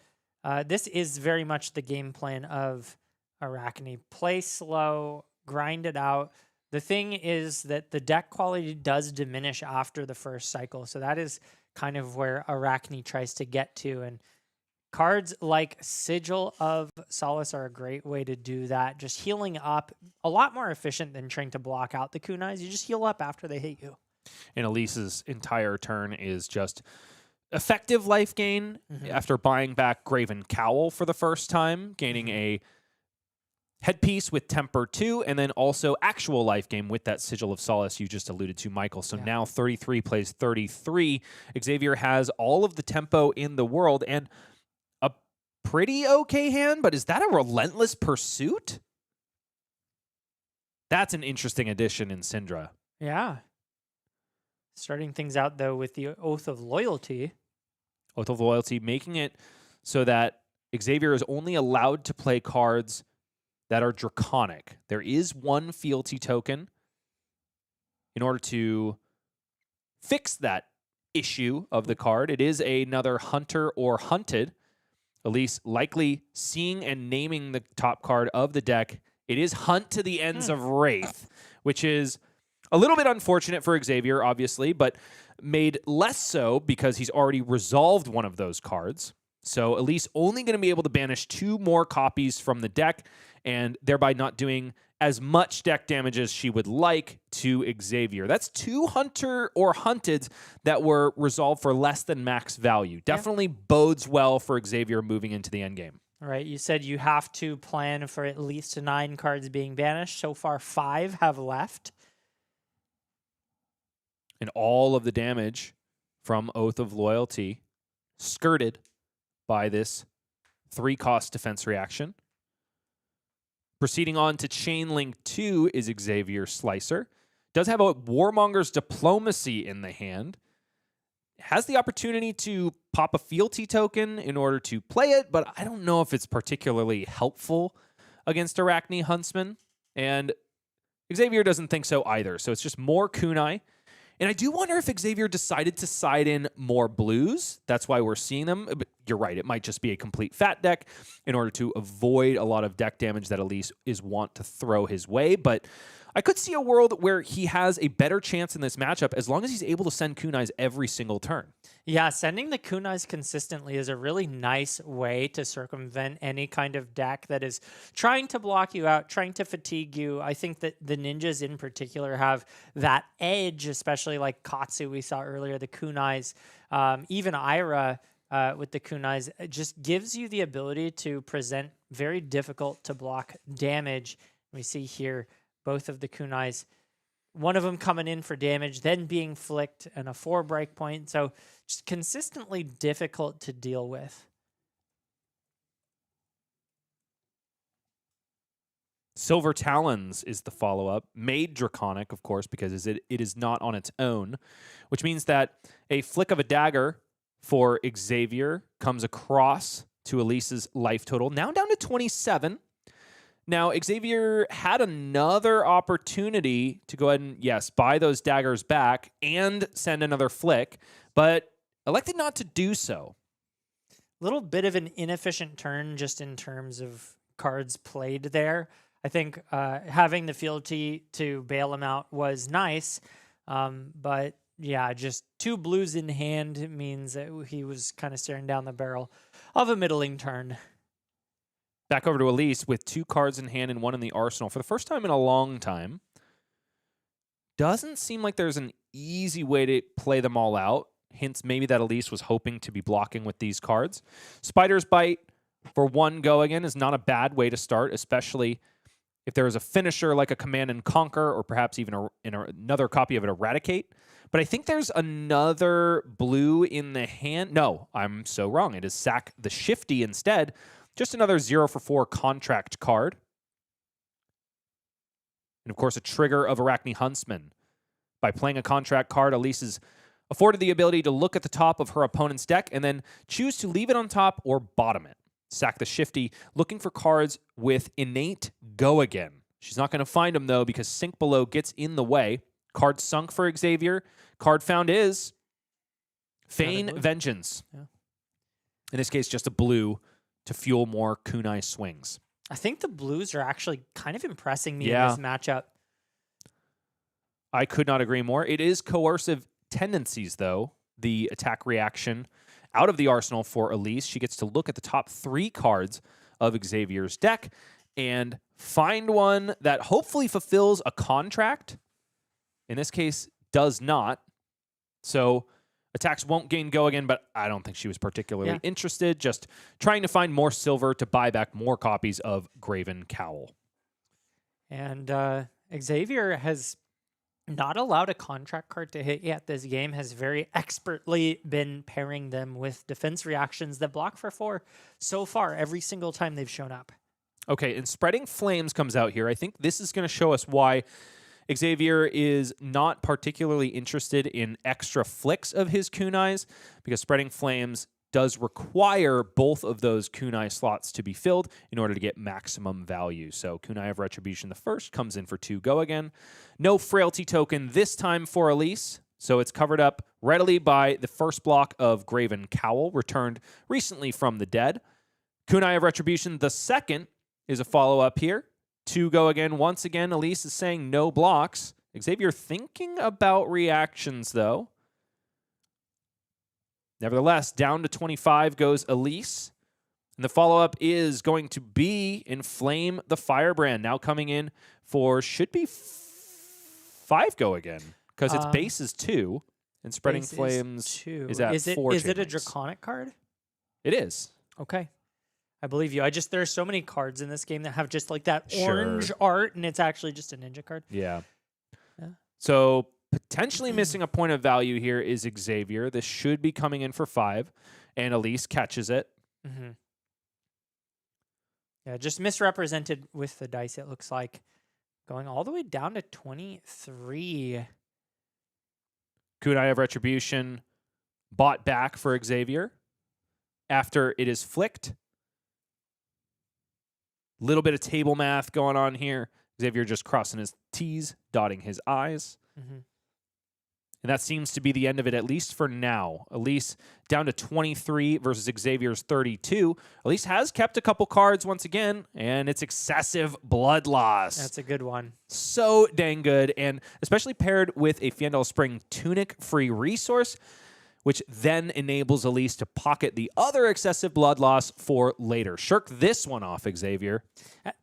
this is very much the game plan of Arachne. Play slow, grind it out. The thing is that the deck quality does diminish after the first cycle, so that is kind of where Arachne tries to get to, and cards like Sigil of Solace are a great way to do that. Just healing up, a lot more efficient than trying to block out the kunais. You just heal up after they hit you. And Elise's entire turn is just effective life gain after buying back Graven Cowl for the first time, gaining a headpiece with Temper 2, and then also actual life gain with that Sigil of Solace you just alluded to, Michael. So now 33 plays 33. Xavier has all of the tempo in the world and a pretty okay hand, but is that a Relentless Pursuit? That's an interesting addition in Cindra. Yeah. Starting things out, though, with the Oath of Loyalty. Oath of Loyalty, making it so that Xavier is only allowed to play cards that are draconic. There is 1 fealty token in order to fix that issue of the card. It is another Hunter or Hunted. Elyse likely seeing and naming the top card of the deck. It is Hunt to the Ends of Wraith, which is a little bit unfortunate for Xavier, obviously, but made less so because he's already resolved one of those cards. So Elyse only going to be able to banish 2 more copies from the deck, and thereby not doing as much deck damage as she would like to Xavier. That's 2 Hunter or Hunteds that were resolved for less than max value. Definitely bodes well for Xavier moving into the endgame. All right, you said you have to plan for at least 9 cards being banished. So far, 5 have left. And all of the damage from Oath of Loyalty skirted by this 3-cost defense reaction. Proceeding on to Chainlink 2 is Xavier Slicer. Does have a Warmonger's Diplomacy in the hand. Has the opportunity to pop a fealty token in order to play it, but I don't know if it's particularly helpful against Arachne Huntsman. And Xavier doesn't think so either, so it's just more kunai. And I do wonder if Xavier decided to side in more blues. That's why we're seeing them. But you're right, it might just be a complete fat deck in order to avoid a lot of deck damage that Elyse is wont to throw his way. But I could see a world where he has a better chance in this matchup as long as he's able to send kunais every single turn. Yeah, sending the kunais consistently is a really nice way to circumvent any kind of deck that is trying to block you out, trying to fatigue you. I think that the ninjas in particular have that edge, especially like Katsu we saw earlier, the kunais, even Ira with the kunais, it just gives you the ability to present very difficult to block damage. We see here both of the kunais, one of them coming in for damage, then being flicked, and a 4 breakpoint. So just consistently difficult to deal with. Silver Talons is the follow-up. Made Draconic, of course, because it is not on its own, which means that a flick of a dagger for Xavier comes across to Elyse's life total, now down to 27. Now, Xavier had another opportunity to go ahead and, yes, buy those daggers back and send another flick, but elected not to do so. A little bit of an inefficient turn just in terms of cards played there. I think having the fealty to bail him out was nice, but yeah, just 2 blues in hand means that he was kind of staring down the barrel of a middling turn. Back over to Elyse with 2 cards in hand and 1 in the arsenal for the first time in a long time. Doesn't seem like there's an easy way to play them all out. Hints maybe that Elyse was hoping to be blocking with these cards. Spider's Bite for 1 go again is not a bad way to start, especially if there is a finisher like a Command and Conquer or perhaps even another copy of an Eradicate. But I think there's another blue in the hand. No, I'm so wrong. It is Sack the Shifty instead. Just another 0-for-4 contract card. And of course, a trigger of Arachne Huntsman. By playing a contract card, Elyse is afforded the ability to look at the top of her opponent's deck and then choose to leave it on top or bottom it. Sack the Shifty, looking for cards with innate go again. She's not going to find them, though, because Sink Below gets in the way. Card sunk for Xavier. Card found is Feign Vengeance. Yeah. In this case, just a blue to fuel more kunai swings. I think the blues are actually kind of impressing me in this matchup. I could not agree more. It is coercive tendencies, though, the attack reaction out of the arsenal for Elyse. She gets to look at the top 3 cards of Xavier's deck and find one that hopefully fulfills a contract. In this case, does not. So attacks won't gain go again, but I don't think she was particularly interested. Just trying to find more silver to buy back more copies of Graven Cowl. And Xavier has not allowed a contract card to hit yet this game, has very expertly been pairing them with defense reactions that block for 4 so far every single time they've shown up. Okay, and Spreading Flames comes out here. I think this is going to show us why Xavier is not particularly interested in extra flicks of his kunais, because Spreading Flames does require both of those kunai slots to be filled in order to get maximum value. So Kunai of Retribution the first comes in for 2 go again. No Frailty token this time for Elyse, so it's covered up readily by the first block of Graven Cowl, returned recently from the dead. Kunai of Retribution the second is a follow-up here. 2 go again. Once again, Elyse is saying no blocks. Xavier thinking about reactions, though. Nevertheless, down to 25 goes Elyse. And the follow-up is going to be Inflame the Firebrand, now coming in for, should be 5 go again, because its base is 2, and Spreading Flames is at 4. Is it a Draconic card? It is. Okay. I believe you. There are so many cards in this game that have just like that Sure. orange art, and it's actually just a ninja card. Yeah. Yeah. So potentially missing a point of value here is Xavier. This should be coming in for 5, and Elyse catches it. Mm-hmm. Yeah, just misrepresented with the dice, it looks like. Going all the way down to 23. Kunai of Retribution bought back for Xavier after it is flicked. Little bit of table math going on here. Xavier just crossing his T's, dotting his I's. Mm-hmm. And that seems to be the end of it, at least for now. Elyse down to 23 versus Xavier's 32. Elyse has kept a couple cards once again, and it's excessive blood loss. That's a good one. So dang good, and especially paired with a Fiendal Spring Tunic-free resource, which then enables Elyse to pocket the other excessive blood loss for later. Shirk this one off, Xavier.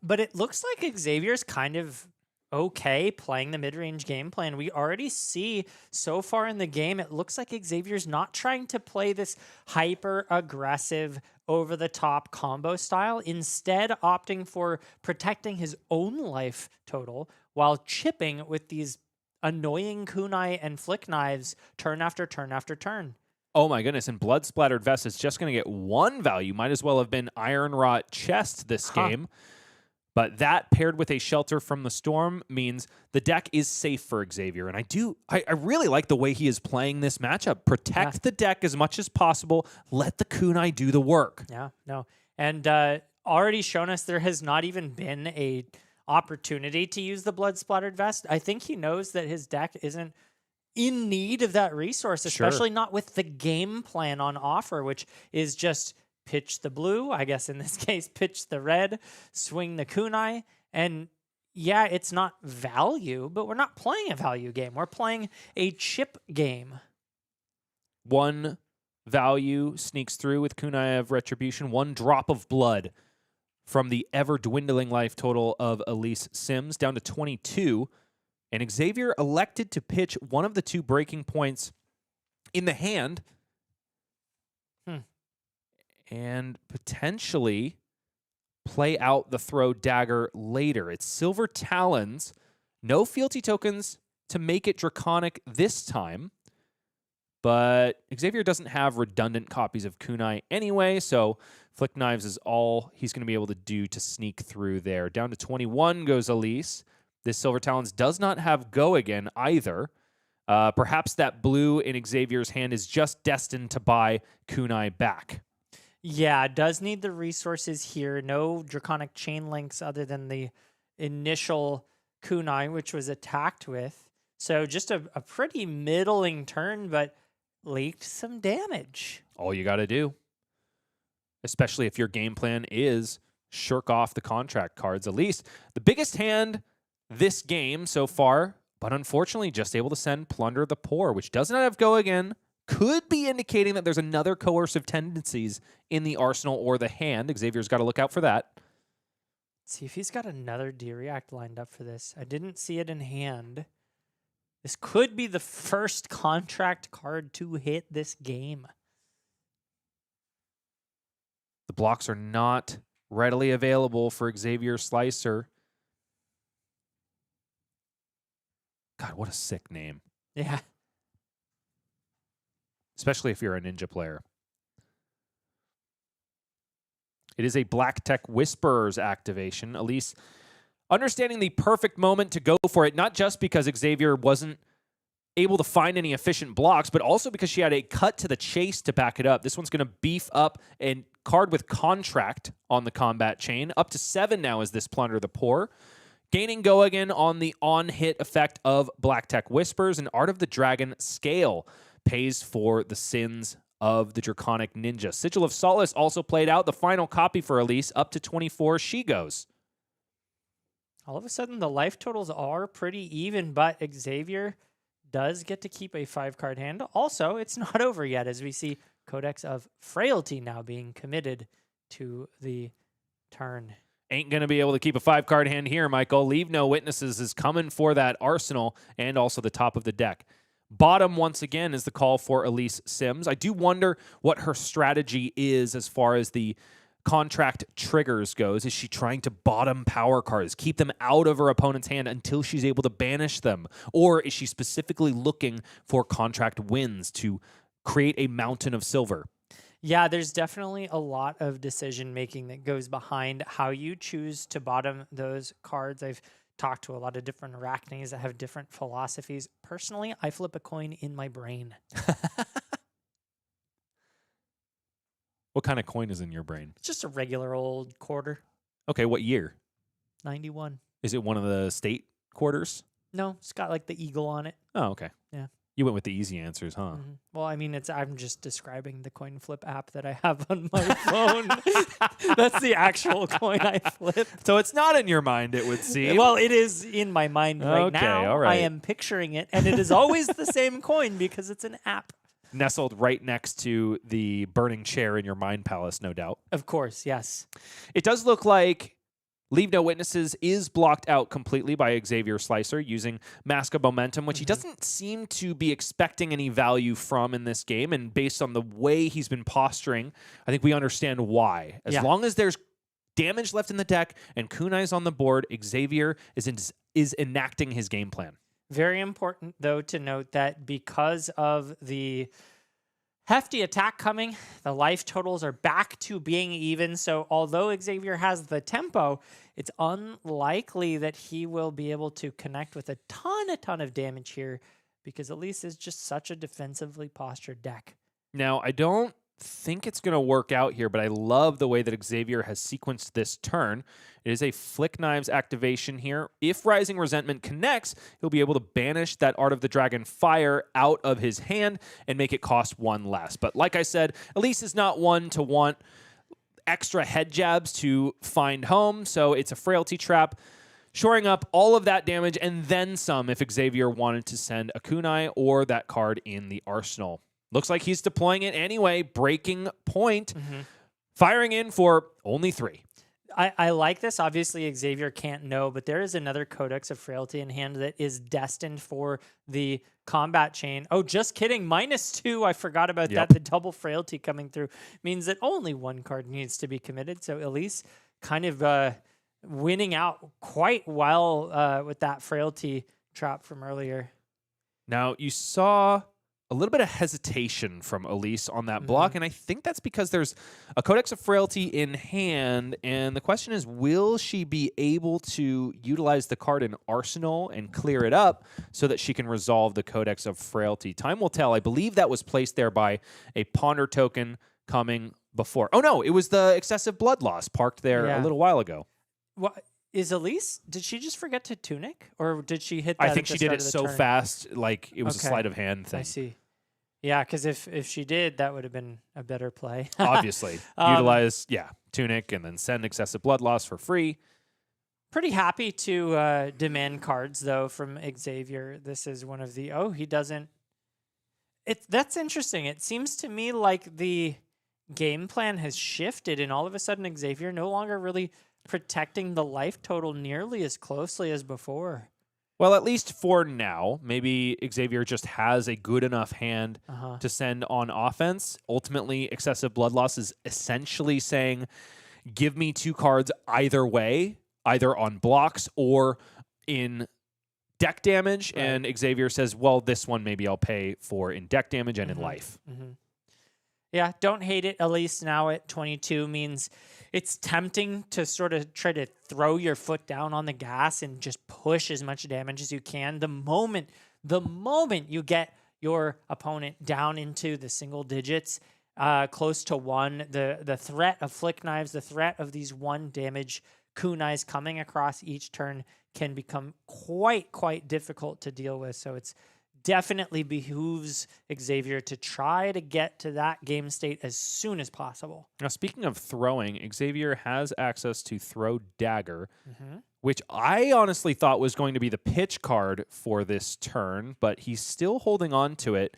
But it looks like Xavier's kind of okay playing the mid-range game plan. We already see so far in the game, it looks like Xavier's not trying to play this hyper-aggressive, over-the-top combo style, instead opting for protecting his own life total while chipping with these annoying kunai and flick knives turn after turn after turn. Oh my goodness, and Blood Splattered Vest is just going to get 1 value. Might as well have been Iron Wrought Chest this game. But that paired with a Shelter from the Storm means the deck is safe for Xavier. And I really like the way he is playing this matchup. Protect the deck as much as possible. Let the kunai do the work. Yeah, no. And already shown us there has not even been a opportunity to use the Blood Splattered Vest. I think he knows that his deck isn't in need of that resource, especially not with the game plan on offer, which is just pitch the blue, I guess in this case, pitch the red, swing the kunai. And yeah, it's not value, but we're not playing a value game. We're playing a chip game. 1 value sneaks through with Kunai of Retribution. 1 drop of blood from the ever-dwindling life total of Elyse Symmes down to 22. And Xavier elected to pitch one of the 2 breaking points in the hand and potentially play out the throw dagger later. It's Silver Talons, no fealty tokens to make it draconic this time, but Xavier doesn't have redundant copies of kunai anyway, so Flick Knives is all he's going to be able to do to sneak through there. Down to 21 goes Elyse. This Silver Talons does not have Go Again either. Perhaps that blue in Xavier's hand is just destined to buy kunai back. Yeah, does need the resources here. No draconic chain links other than the initial kunai, which was attacked with. So just a pretty middling turn, but leaked some damage. All you got to do, especially if your game plan is shirk off the contract cards. At least the biggest hand this game so far, but unfortunately just able to send Plunder the Poor, which does not have Go Again. Could be indicating that there's another coercive tendencies in the arsenal or the hand. Xavier's got to look out for that. Let's see if he's got another D-React lined up for this. I didn't see it in hand. This could be the first contract card to hit this game. The blocks are not readily available for Xavier Slicer. God, what a sick name. Yeah. Especially if you're a ninja player. It is a Black Tech Whisperers activation. Elyse understanding the perfect moment to go for it, not just because Xavier wasn't able to find any efficient blocks, but also because she had a cut to the chase to back it up. This one's going to beef up a card with Contract on the combat chain. Up to 7 now is this Plunder the Poor. Gaining Go Again on the on-hit effect of Black Tech Whispers, and Art of the Dragon Scale pays for the sins of the Draconic Ninja. Sigil of Solace also played out. The final copy for Elyse, up to 24, she goes. All of a sudden, the life totals are pretty even, but Xavier does get to keep a 5-card hand. Also, it's not over yet, as we see Codex of Frailty now being committed to the turn. Ain't going to be able to keep a 5-card hand here, Michael. Leave No Witnesses is coming for that arsenal and also the top of the deck. Bottom, once again, is the call for Elyse Symmes. I do wonder what her strategy is as far as the contract triggers goes, is she trying to bottom power cards, keep them out of her opponent's hand until she's able to banish them? Or is she specifically looking for contract wins to create a mountain of silver? Yeah, there's definitely a lot of decision making that goes behind how you choose to bottom those cards. I've talked to a lot of different arachnes that have different philosophies. Personally, I flip a coin in my brain. What kind of coin is in your brain? It's just a regular old quarter, Okay, what year? 91. Is it one of the state quarters? No, it's got like the eagle on it. Oh, okay. Yeah. You went with the easy answers, huh? Mhm. Well, I mean, I'm just describing the coin flip app that I have on my phone. That's the actual coin I flip. So it's not in your mind, it would seem. Well, it is in my mind right Okay, now. all right. I am picturing it, and it is always the same coin because it's an app. Nestled right next to the burning chair in your mind palace, no doubt. Of course, yes. It does look like Leave No Witnesses is blocked out completely by Xavier Slicer using Mask of Momentum, which he doesn't seem to be expecting any value from in this game. And based on the way he's been posturing, I think we understand why. As long as there's damage left in the deck and kunai's on the board, Xavier is enacting his game plan. Very important, though, to note that because of the hefty attack coming, the life totals are back to being even. So although Xavier has the tempo, it's unlikely that he will be able to connect with a ton of damage here because Elyse is just such a defensively postured deck. Now, I don't think it's going to work out here, but I love the way that Xavier has sequenced this turn. It is a Flick Knives activation here. If Rising Resentment connects, he'll be able to banish that Art of the Dragon Fire out of his hand and make it cost one less. But like I said, Elyse is not one to want extra head jabs to find home, so it's a Frailty Trap, shoring up all of that damage and then some if Xavier wanted to send a kunai or that card in the arsenal. Looks like he's deploying it anyway. Breaking point. Firing in for only 3. I like this. Obviously, Xavier can't know, but there is another Codex of Frailty in hand that is destined for the combat chain. Oh, just kidding. -2. I forgot about that. The double Frailty coming through means that only one card needs to be committed. So Elyse kind of winning out quite well with that Frailty trap from earlier. Now, you saw a little bit of hesitation from Elyse on that block, and I think that's because there's a Codex of Frailty in hand, and the question is, will she be able to utilize the card in Arsenal and clear it up so that she can resolve the Codex of Frailty? Time will tell. I believe that was placed there by a Ponder token coming before. Oh, no, it was the excessive blood loss parked there a little while ago. What is Elyse? Did she just forget to tunic, or did she hit that? I think she did it so fast, like it was a sleight of hand thing. I see. Yeah, because if she did, that would have been a better play. Obviously. Utilize, tunic and then send excessive blood loss for free. Pretty happy to demand cards, though, from Xavier. This is one of the... Oh, he doesn't... That's interesting. It seems to me like the game plan has shifted, and all of a sudden Xavier no longer really protecting the life total nearly as closely as before. Well, at least for now, maybe Xavier just has a good enough hand to send on offense. Ultimately, excessive blood loss is essentially saying, give me 2 cards either way, either on blocks or in deck damage. Right. And Xavier says, well, this one maybe I'll pay for in deck damage and in life. Yeah, don't hate it. Elyse now at 22 means it's tempting to sort of try to throw your foot down on the gas and just push as much damage as you can. The moment you get your opponent down into the single digits, close to 1, the threat of Flick Knives, the threat of these 1 damage kunais coming across each turn can become quite difficult to deal with. So it's definitely behooves Xavier to try to get to that game state as soon as possible. Now, speaking of throwing, Xavier has access to Throw Dagger, which I honestly thought was going to be the pitch card for this turn, but he's still holding on to it,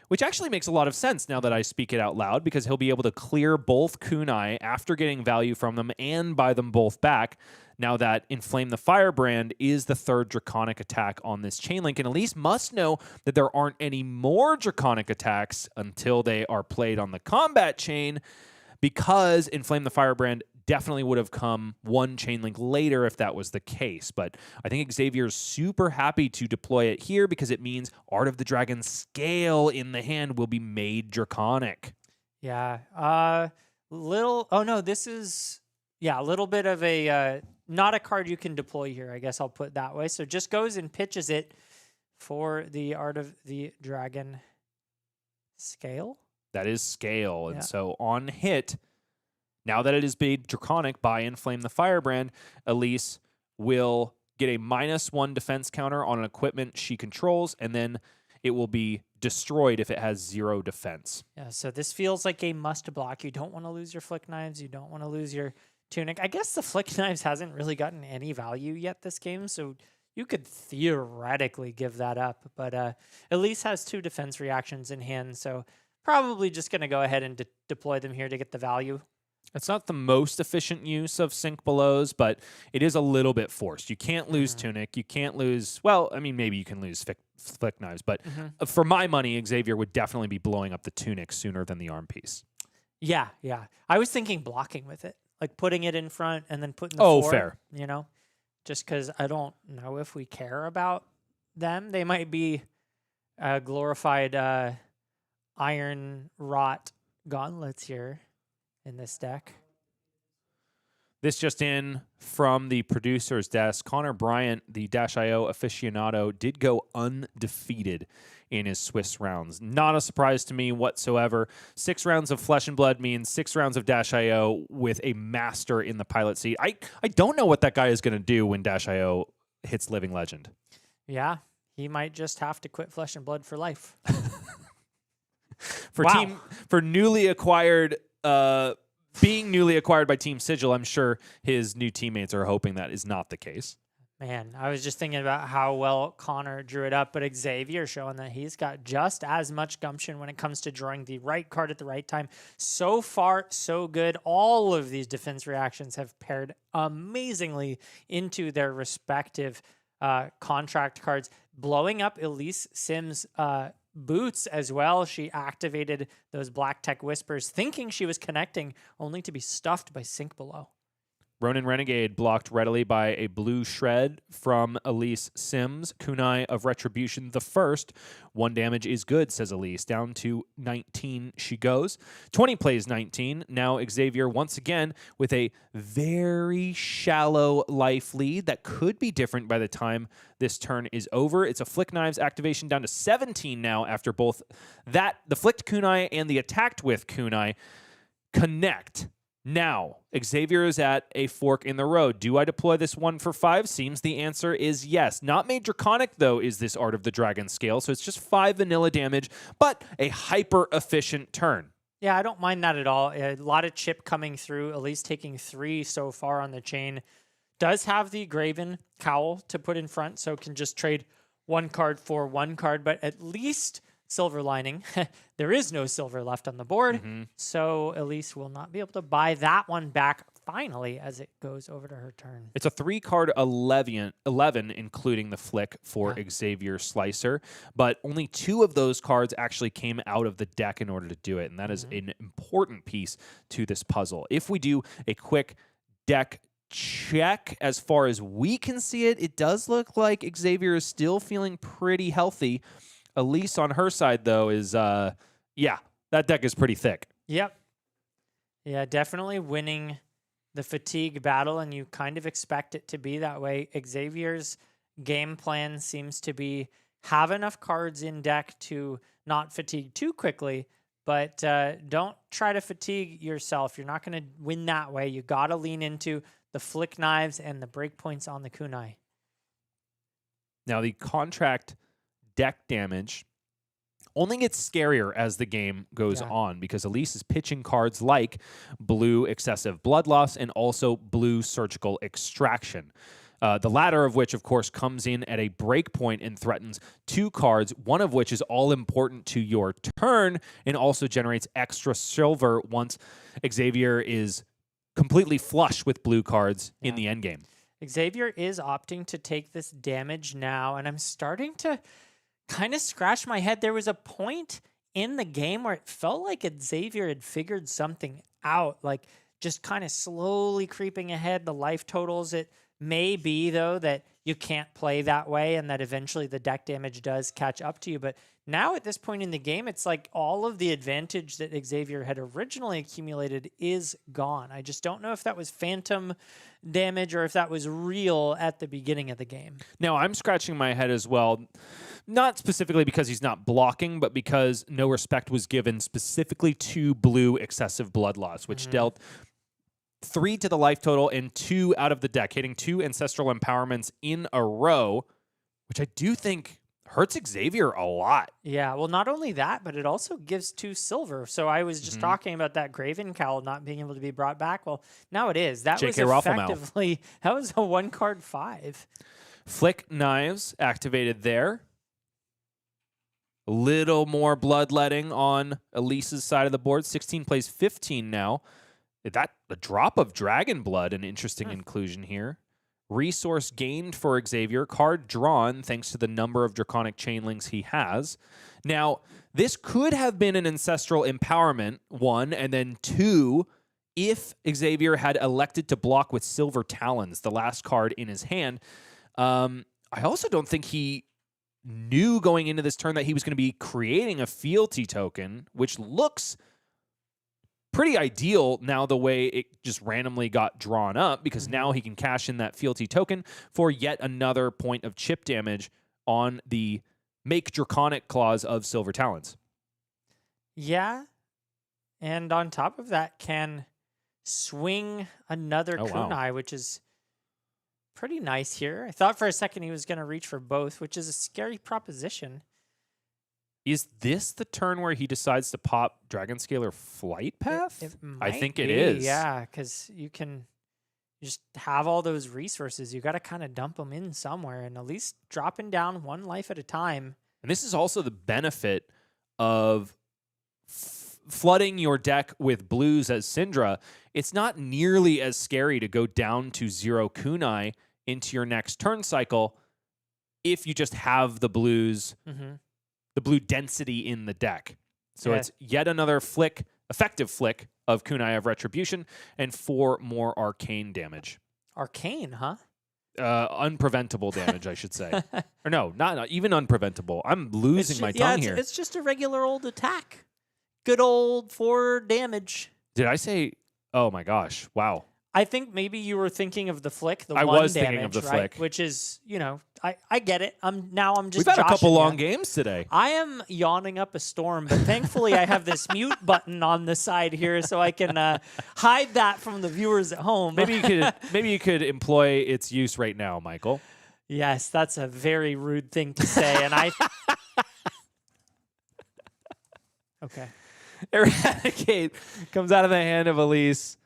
which actually makes a lot of sense now that I speak it out loud, because he'll be able to clear both kunai after getting value from them and buy them both back. Now that Inflame the Firebrand is the 3rd Draconic attack on this chain link, and Elyse must know that there aren't any more Draconic attacks until they are played on the combat chain. because Inflame the Firebrand definitely would have come one chain link later if that was the case. But I think Xavier's super happy to deploy it here because it means Art of the Dragon scale in the hand will be made draconic. Yeah. Oh no, this is a little bit of a not a card you can deploy here. I guess I'll put it that way. So just goes and pitches it for the Art of the Dragon scale. That is scale, Yeah. and so on hit. Now that it is made draconic by Inflame the Firebrand, Elyse will get a -1 defense counter on an equipment she controls, and then it will be destroyed if it has 0 defense. Yeah, so this feels like a must block. You don't want to lose your Flick Knives. You don't want to lose your Tunic. I guess the Flick Knives hasn't really gotten any value yet this game, so you could theoretically give that up. But Elyse has 2 defense reactions in hand, so probably just going to go ahead and deploy them here to get the value. It's not the most efficient use of Sync Belows, but it is a little bit forced. You can't lose Tunic. You can't lose, well, I mean, maybe you can lose Flick Knives, but for my money, Xavier would definitely be blowing up the Tunic sooner than the arm piece. Yeah. I was thinking blocking with it, like putting it in front and then putting the 4, fair. You know, just because I don't know if we care about them. They might be glorified iron wrought gauntlets here in this deck. This just in from the producer's desk. Connor Bryant, the Dash.io aficionado, did go undefeated in his Swiss rounds. Not a surprise to me whatsoever. 6 rounds of Flesh and Blood means 6 rounds of Dash.io with a master in the pilot seat. I don't know what that guy is going to do when Dash.io hits Living Legend. Yeah, he might just have to quit Flesh and Blood for life. For newly acquired being newly acquired by Team Sigil, I'm sure his new teammates are hoping that is not the case. Man, I was just thinking about how well Connor drew it up, but Xavier showing that he's got just as much gumption when it comes to drawing the right card at the right time. So far, so good. All of these defense reactions have paired amazingly into their respective contract cards, blowing up Elyse Symmes' boots as well. She activated those Black Tech Whispers, thinking she was connecting, only to be stuffed by Sync Below. Ronin Renegade blocked readily by a blue shred from Elyse Symmes. Kunai of Retribution the first. 1 damage is good, says Elyse. Down to 19 she goes. 20 plays 19. Now Xavier once again with a very shallow life lead that could be different by the time this turn is over. It's a Flick Knives activation down to 17 now after both the Flicked Kunai and the Attacked with Kunai connect. Now, Xavier is at a fork in the road. Do I deploy this 1 for 5? Seems the answer is yes. Not made draconic, though, is this Art of the Dragon scale, so it's just 5 vanilla damage, but a hyper-efficient turn. Yeah, I don't mind that at all. A lot of chip coming through, at least taking 3 so far on the chain. Does have the Graven Cowl to put in front, so can just trade 1 card for 1 card, but at least silver lining, there is no silver left on the board, so Elyse will not be able to buy that one back finally as it goes over to her turn. It's a 3-card 11, including the flick for Xavier Slicer, but only 2 of those cards actually came out of the deck in order to do it, and that is an important piece to this puzzle. If we do a quick deck check as far as we can see it, it does look like Xavier is still feeling pretty healthy. Elyse on her side, though, is, that deck is pretty thick. Yep. Yeah, definitely winning the fatigue battle, and you kind of expect it to be that way. Xavier's game plan seems to be have enough cards in deck to not fatigue too quickly, but don't try to fatigue yourself. You're not going to win that way. You got to lean into the Flick Knives and the breakpoints on the kunai. Now, the contract deck damage only gets scarier as the game goes on because Elyse is pitching cards like blue excessive blood loss and also blue surgical extraction. The latter of which, of course, comes in at a breakpoint and threatens 2 cards, one of which is all important to your turn and also generates extra silver once Xavier is completely flush with blue cards in the endgame. Xavier is opting to take this damage now, and I'm starting to kind of scratch my head. There was a point in the game where it felt like Xavier had figured something out, like just kind of slowly creeping ahead. The life totals, it may be though that you can't play that way and that eventually the deck damage does catch up to you. But now at this point in the game, it's like all of the advantage that Xavier had originally accumulated is gone. I just don't know if that was phantom damage or if that was real at the beginning of the game. Now, I'm scratching my head as well, not specifically because he's not blocking, but because no respect was given specifically to blue excessive blood loss, which dealt 3 to the life total and 2 out of the deck, hitting 2 ancestral empowerments in a row, which I do think hurts Xavier a lot. Yeah, well, not only that, but it also gives 2 silver. So I was just talking about that Graven Cowl not being able to be brought back. Well, now it is. That was JK Rafflemouth. effectively, that was a 1-card 5. Flick Knives activated there. A little more bloodletting on Elyse's side of the board. 16 plays 15 now. That a drop of dragon blood, an interesting inclusion here. Resource gained for Xavier, card drawn thanks to the number of draconic chainlings he has. Now, this could have been an ancestral empowerment, 1, and then 2, if Xavier had elected to block with Silver Talons, the last card in his hand. I also don't think he knew going into this turn that he was going to be creating a fealty token, which looks pretty ideal now the way it just randomly got drawn up, because now he can cash in that fealty token for yet another point of chip damage on the make draconic clause of Silver Talons. Yeah. And on top of that, can swing another kunai, which is pretty nice here. I thought for a second he was going to reach for both, which is a scary proposition. Is this the turn where he decides to pop Dragon Scalar Flight Path? It I might think it be, is. Yeah, because you can just have all those resources. You got to kind of dump them in somewhere and at least dropping down 1 life at a time. And this is also the benefit of flooding your deck with blues as Cindra. It's not nearly as scary to go down to 0 kunai into your next turn cycle if you just have the blues, the blue density in the deck. So it's yet another flick, effective flick of Kunai of Retribution and 4 more arcane damage. Arcane, huh? Unpreventable damage, I should say. Or no, not even unpreventable. I'm losing my tongue here. It's just a regular old attack. Good old 4 damage. Did I say, oh my gosh, wow. I think maybe you were thinking of the flick, the I 1 was damage, thinking of the right? flick. Which is, I get it. I'm just We've had a couple joshing long ya. games today. I am yawning up a storm, but thankfully I have this mute button on the side here so I can hide that from the viewers at home. Maybe you could employ its use right now, Michael. Yes, that's a very rude thing to say, and I. Okay. Eradicate comes out of the hand of Elyse.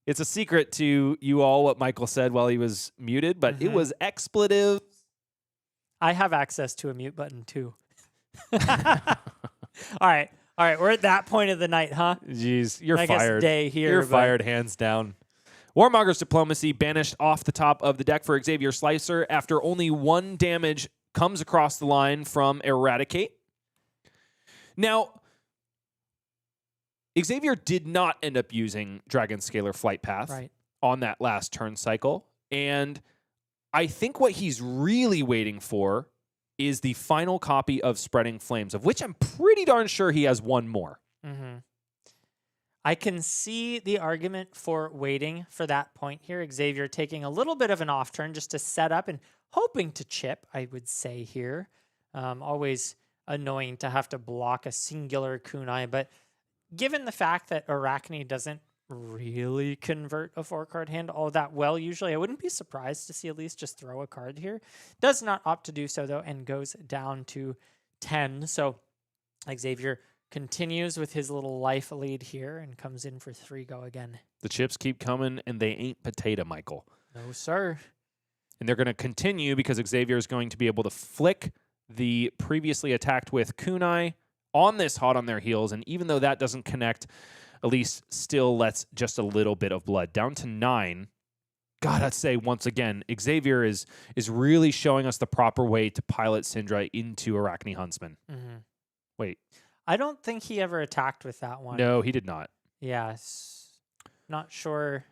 It's a secret to you all what Michael said while he was muted, but it was expletive. I have access to a mute button too. All right. We're at that point of the night, huh? Jeez, you're I guess fired. day here, You're but- fired, hands down. Warmonger's Diplomacy banished off the top of the deck for Xavier Slicer after only 1 damage comes across the line from Eradicate. Now, Xavier did not end up using Dragon Scalar Flight Path on that last turn cycle. And I think what he's really waiting for is the final copy of Spreading Flames, of which I'm pretty darn sure he has 1 more. I can see the argument for waiting for that point here. Xavier taking a little bit of an off turn just to set up and hoping to chip, I would say here. Always annoying to have to block a singular kunai, but given the fact that Arachne doesn't really convert a 4-card hand all that well usually, I wouldn't be surprised to see Elyse just throw a card here. Does not opt to do so, though, and goes down to 10. So Xavier continues with his little life lead here and comes in for 3 go again. The chips keep coming, and they ain't potato, Michael. No, sir. And they're going to continue because Xavier is going to be able to flick the previously attacked with kunai on this hot on their heels, and even though that doesn't connect, Elyse still lets just a little bit of blood. Down to 9. Gotta say, once again, Xavier is really showing us the proper way to pilot Cindra into Arachne Huntsman. Wait. I don't think he ever attacked with that one. No, he did not. Yes. Not sure.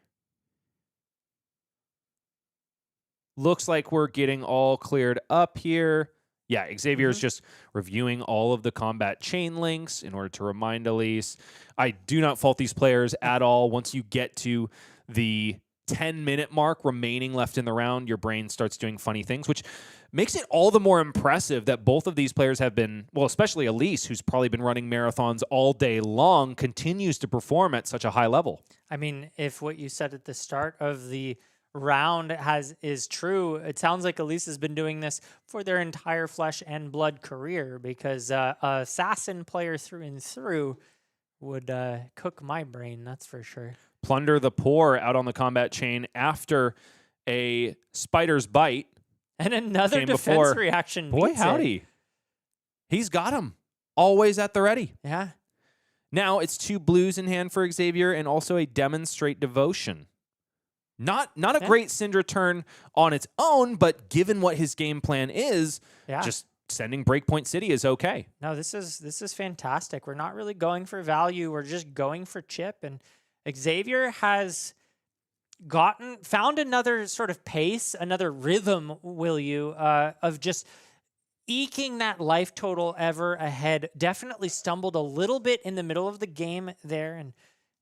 Looks like we're getting all cleared up here. Yeah, Xavier's just reviewing all of the combat chain links in order to remind Elyse. I do not fault these players at all. Once you get to the 10-minute mark remaining left in the round, your brain starts doing funny things, which makes it all the more impressive that both of these players have been, well, especially Elyse, who's probably been running marathons all day long, continues to perform at such a high level. I mean, if what you said at the start of the round is true, it sounds like Elyse has been doing this for their entire Flesh and Blood career, because a assassin player through and through would cook my brain, that's for sure. Plunder the Poor out on the combat chain after a spider's bite. And another Came defense before. reaction. Boy, beats it. howdy. He's got him. Always at the ready. Yeah. Now it's 2 blues in hand for Xavier and also a Demonstrate Devotion. Not a great Cindra turn on its own, but given what his game plan is, just sending Breakpoint City is okay. No, this is fantastic. We're not really going for value. We're just going for chip. And Xavier has found another sort of pace, another rhythm, of just eking that life total ever ahead. Definitely stumbled a little bit in the middle of the game there and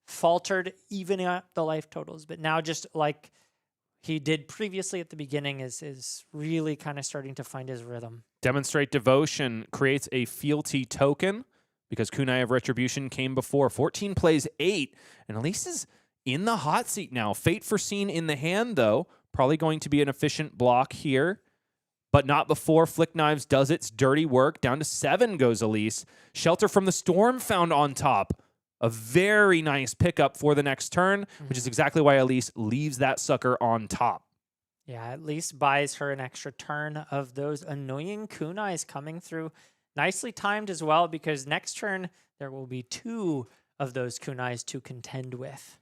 faltered evening up the life totals, but now, just like he did previously at the beginning, is really kind of starting to find his rhythm. Demonstrate Devotion creates a fealty token because Kunai of Retribution came before. 14 plays 8, and Elyse is in the hot seat now. Fate Foreseen in the hand, though. Probably going to be an efficient block here, but not before Flick Knives does its dirty work. Down to 7 goes Elyse. Shelter from the Storm found on top. A very nice pickup for the next turn, which is exactly why Elyse leaves that sucker on top. Yeah, at least buys her an extra turn of those annoying kunais coming through. Nicely timed as well, because next turn there will be 2 of those kunais to contend with.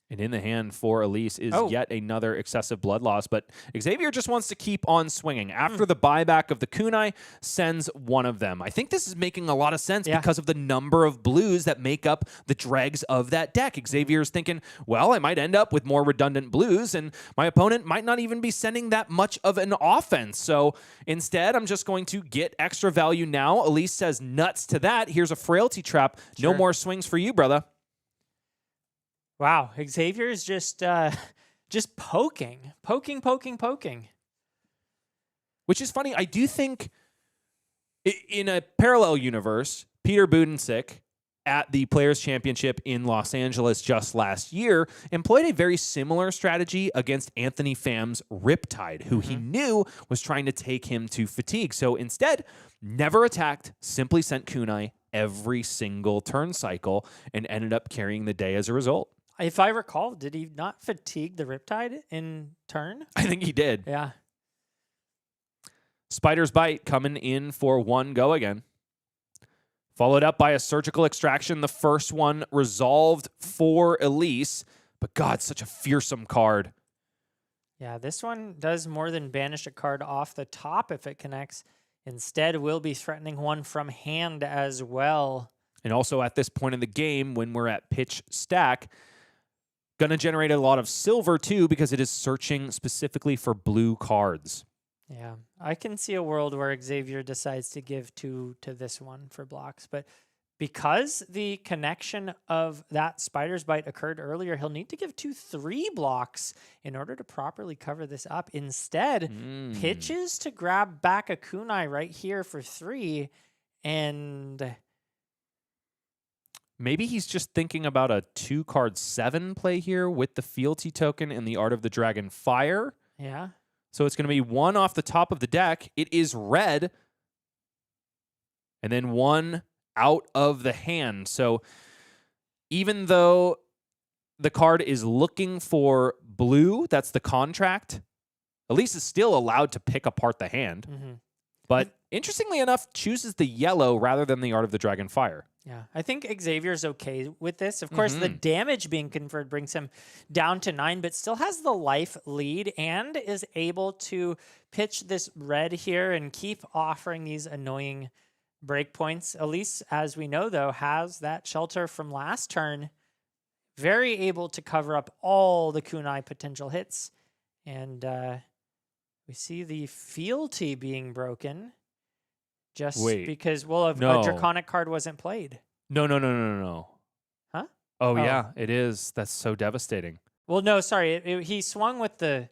And in the hand for Elyse is yet another excessive blood loss, but Xavier just wants to keep on swinging. After the buyback of the kunai, sends one of them. I think this is making a lot of sense because of the number of blues that make up the dregs of that deck. Xavier's thinking, well, I might end up with more redundant blues, and my opponent might not even be sending that much of an offense. So instead, I'm just going to get extra value now. Elyse says nuts to that. Here's a Frailty Trap. No more swings for you, brother. Wow, Xavier's just poking. Which is funny. I do think in a parallel universe, Peter Budensick at the Players' Championship in Los Angeles just last year employed a very similar strategy against Anthony Pham's Riptide, who he knew was trying to take him to fatigue. So instead, never attacked, simply sent kunai every single turn cycle and ended up carrying the day as a result. If I recall, did he not fatigue the Riptide in turn? I think he did. Yeah. Spider's Bite coming in for 1 go again. Followed up by a Surgical Extraction. The first one resolved for Elyse. But God, such a fearsome card. Yeah, this one does more than banish a card off the top if it connects. Instead, we'll be threatening one from hand as well. And also at this point in the game, when we're at pitch stack, going to generate a lot of silver too, because it is searching specifically for blue cards. Yeah, I can see a world where Xavier decides to give 2 to this one for blocks, but because the connection of that Spider's Bite occurred earlier, he'll need to give 3 blocks in order to properly cover this up. Instead, pitches to grab back a kunai right here for 3, and maybe he's just thinking about a 2-card 7 play here with the fealty token and the Art of the Dragon Fire. yeah. So it's going to be 1 off the top of the deck. It is red. And then 1 out of the hand. So even though the card is looking for blue, that's the contract, Elyse is still allowed to pick apart the hand. But interestingly enough, chooses the yellow rather than the Art of the Dragon Fire. Yeah, I think Xavier's okay with this. Of course, the damage being conferred brings him down to 9, but still has the life lead and is able to pitch this red here and keep offering these annoying breakpoints. Elyse, as we know, though, has that shelter from last turn. very able to cover up all the kunai potential hits. And we see the fealty being broken just Wait, because, well, a no. draconic card wasn't played. No. Huh? Oh, Oh. yeah, it is. That's so devastating. Well, no, sorry. He swung with the...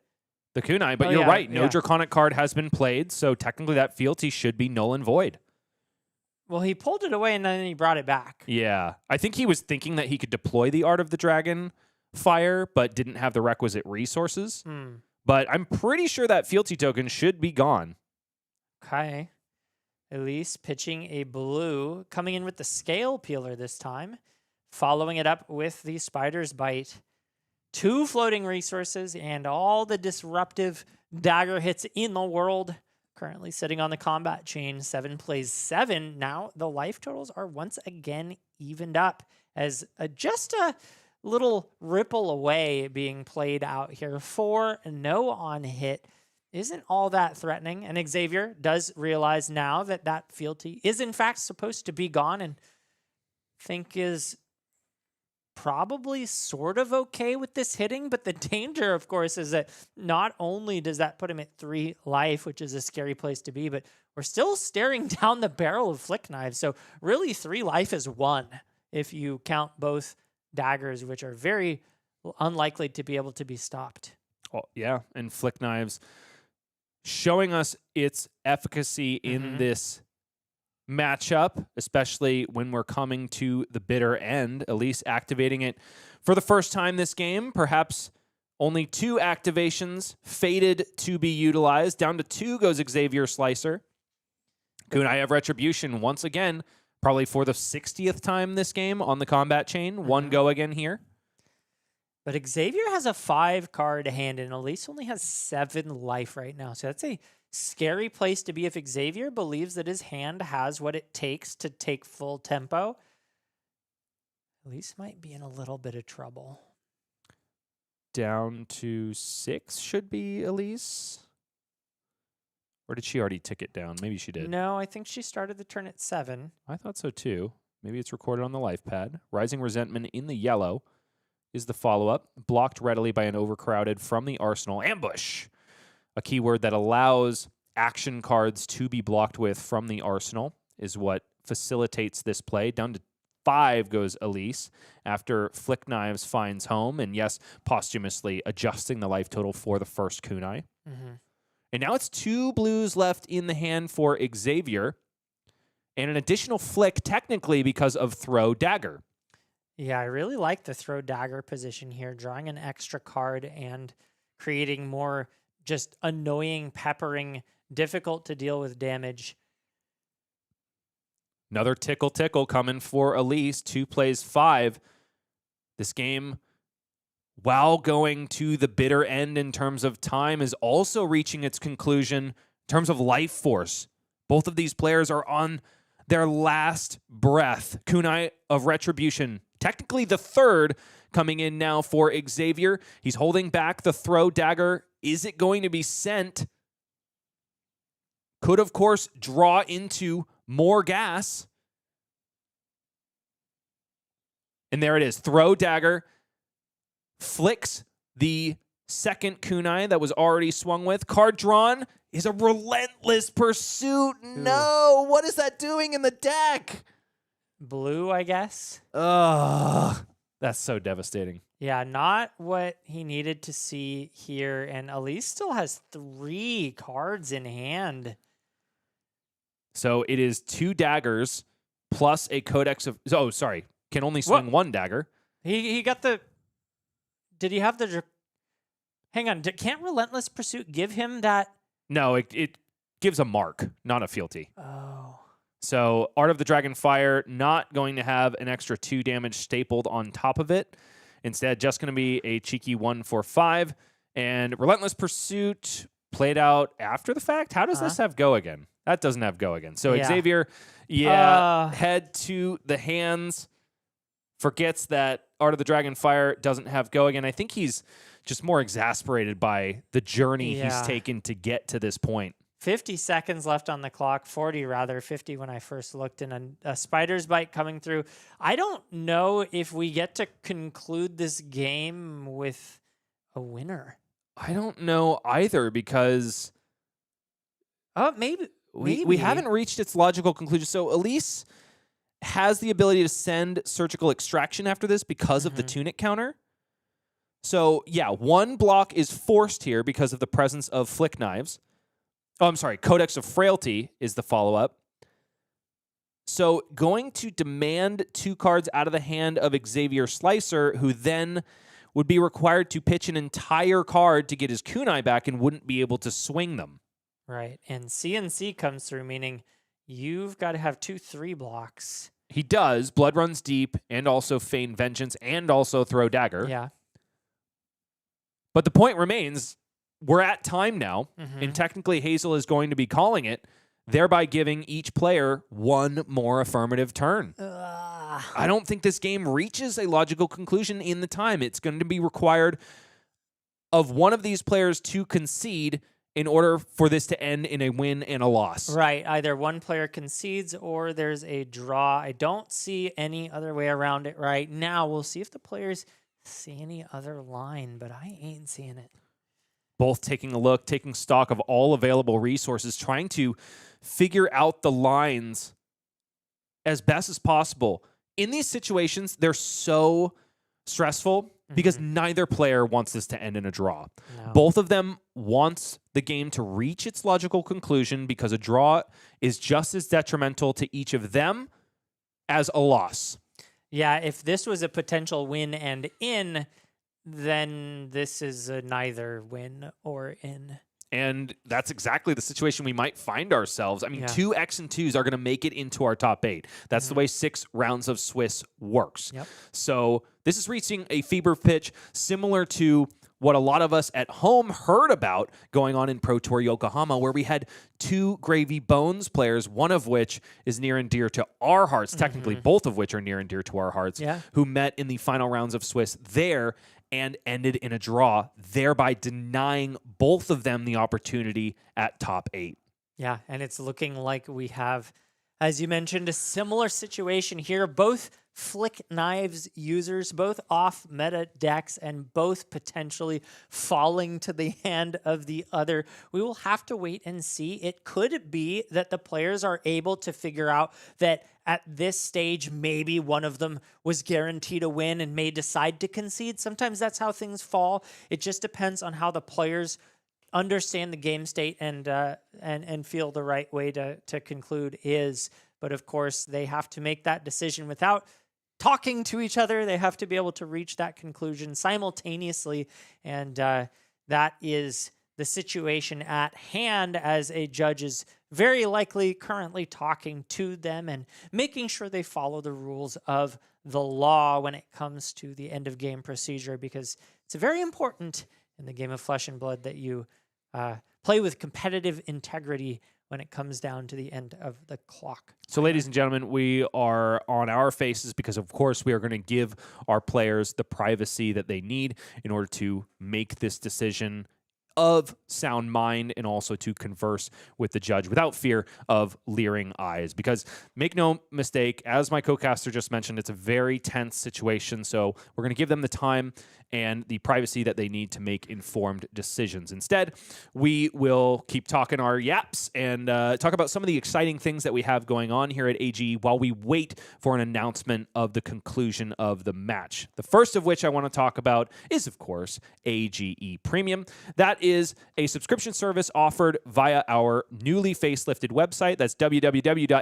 The kunai, but Oh, you're yeah, right. No yeah. draconic card has been played, so technically that fealty should be null and void. Well, he pulled it away and then he brought it back. Yeah. I think he was thinking that he could deploy the Art of the Dragon fire, but didn't have the requisite resources. But I'm pretty sure that fealty token should be gone. Okay. Elyse pitching a blue, coming in with the scale peeler this time, following it up with the spider's bite. 2 floating resources and all the disruptive dagger hits in the world. Currently sitting on the combat chain. 7 plays 7. Now the life totals are once again evened up as just a little ripple away being played out here. 4, no on hit. Isn't all that threatening. And Xavier does realize now that that fealty is in fact supposed to be gone, and think is probably sort of okay with this hitting. But the danger, of course, is that not only does that put him at 3 life, which is a scary place to be, but we're still staring down the barrel of flick knives. So really 3 life is 1 if you count both daggers, which are very unlikely to be able to be stopped. Oh, yeah, and flick knives showing us its efficacy in this matchup, especially when we're coming to the bitter end. Elyse activating it for the first time this game. Perhaps only 2 activations fated to be utilized. Down to 2 goes Xavier Slicer. Kunai of Retribution once again, probably for the 60th time this game on the combat chain. 1 go again here. But Xavier has a 5-card hand, and Elyse only has 7 life right now. So that's a scary place to be if Xavier believes that his hand has what it takes to take full tempo. Elyse might be in a little bit of trouble. Down to 6 should be Elyse. Or did she already tick it down? Maybe she did. No, I think she started the turn at 7. I thought so too. Maybe it's recorded on the life pad. Rising Resentment in the yellow is the follow-up. Blocked readily by an overcrowded from the arsenal. Ambush! A keyword that allows action cards to be blocked with from the arsenal is what facilitates this play. Down to 5 goes Elyse after Flick Knives finds home, and yes, posthumously adjusting the life total for the first kunai. And now it's 2 blues left in the hand for Xavier, and an additional flick technically because of Throw Dagger. Yeah, I really like the throw dagger position here, drawing an extra card and creating more just annoying, peppering, difficult to deal with damage. Another tickle coming for Elyse. 2 plays 5. This game, while going to the bitter end in terms of time, is also reaching its conclusion in terms of life force. Both of these players are on their last breath. Kunai of Retribution, technically the 3rd, coming in now for Xavier. He's holding back the throw dagger. Is it going to be sent? Could, of course, draw into more gas. And there it is. Throw dagger flicks the second kunai that was already swung with. Card drawn is a Relentless Pursuit. No, what is that doing in the deck? Blue, I guess. Ugh, that's so devastating. Yeah, not what he needed to see here. And Elyse still has 3 cards in hand. So it is 2 daggers plus a codex of... Oh, sorry. Can only swing 1 dagger. He got the... Did he have the... Hang on. Can't Relentless Pursuit give him that? No, it gives a mark, not a fealty. Oh. So Art of the Dragon Fire not going to have an extra 2 damage stapled on top of it. Instead, just going to be a cheeky 1 for 5. And Relentless Pursuit played out after the fact. How does this have go again? That doesn't have go again. So Yeah. Xavier, head to the hands. Forgets that Art of the Dragon Fire doesn't have go again. I think he's just more exasperated by the journey he's taken to get to this point. 50 seconds left on the clock, 40 rather, 50 when I first looked, and a spider's bite coming through. I don't know if we get to conclude this game with a winner. I don't know either because Oh, maybe. we haven't reached its logical conclusion. So Elyse has the ability to send surgical extraction after this because of the tunic counter. So yeah, one block is forced here because of the presence of flick knives. Oh, I'm sorry. Codex of Frailty is the follow-up. So going to demand 2 cards out of the hand of Xavier Slicer, who then would be required to pitch an entire card to get his kunai back and wouldn't be able to swing them. Right. And CNC comes through, meaning you've got to have 2-3 blocks. He does. Blood Runs Deep and also Feign Vengeance and also Throw Dagger. Yeah. But the point remains, we're at time now, and technically Hazel is going to be calling it, thereby giving each player 1 more affirmative turn. I don't think this game reaches a logical conclusion in the time. It's going to be required of one of these players to concede in order for this to end in a win and a loss. Right. Either one player concedes or there's a draw. I don't see any other way around it right now. We'll see if the players see any other line, but I ain't seeing it. Both taking a look, taking stock of all available resources, trying to figure out the lines as best as possible. In these situations, they're so stressful because neither player wants this to end in a draw. No. Both of them wants the game to reach its logical conclusion because a draw is just as detrimental to each of them as a loss. Yeah, if this was a potential win and in, then this is a neither win or in. And that's exactly the situation we might find ourselves. I mean, 2 X and 2s are going to make it into our top 8. That's the way 6 rounds of Swiss works. Yep. So this is reaching a fever pitch similar to what a lot of us at home heard about going on in Pro Tour Yokohama, where we had 2 Gravy Bones players, one of which is near and dear to our hearts, technically both of which are near and dear to our hearts, who met in the final rounds of Swiss there and ended in a draw, thereby denying both of them the opportunity at top 8. Yeah, and it's looking like we have, as you mentioned, a similar situation here. Both flick knives users, both off meta decks, and both potentially falling to the hand of the other. We will have to wait and see. It could be that the players are able to figure out that at this stage, maybe one of them was guaranteed a win and may decide to concede. Sometimes that's how things fall. It just depends on how the players understand the game state and feel the right way to conclude is. But of course, they have to make that decision without talking to each other. They have to be able to reach that conclusion simultaneously. And that is the situation at hand, as a judge is very likely currently talking to them and making sure they follow the rules of the law when it comes to the end of game procedure, because it's very important in the game of Flesh and Blood that you play with competitive integrity when it comes down to the end of the clock. So, ladies and gentlemen, we are on our faces because, of course, we are going to give our players the privacy that they need in order to make this decision of sound mind and also to converse with the judge without fear of leering eyes. Because make no mistake, as my co-caster just mentioned, it's a very tense situation. So we're going to give them the time and the privacy that they need to make informed decisions. Instead, we will keep talking our yaps and talk about some of the exciting things that we have going on here at AGE while we wait for an announcement of the conclusion of the match. The first of which I want to talk about is, of course, AGE Premium. That is a subscription service offered via our newly facelifted website. That's www.age.events.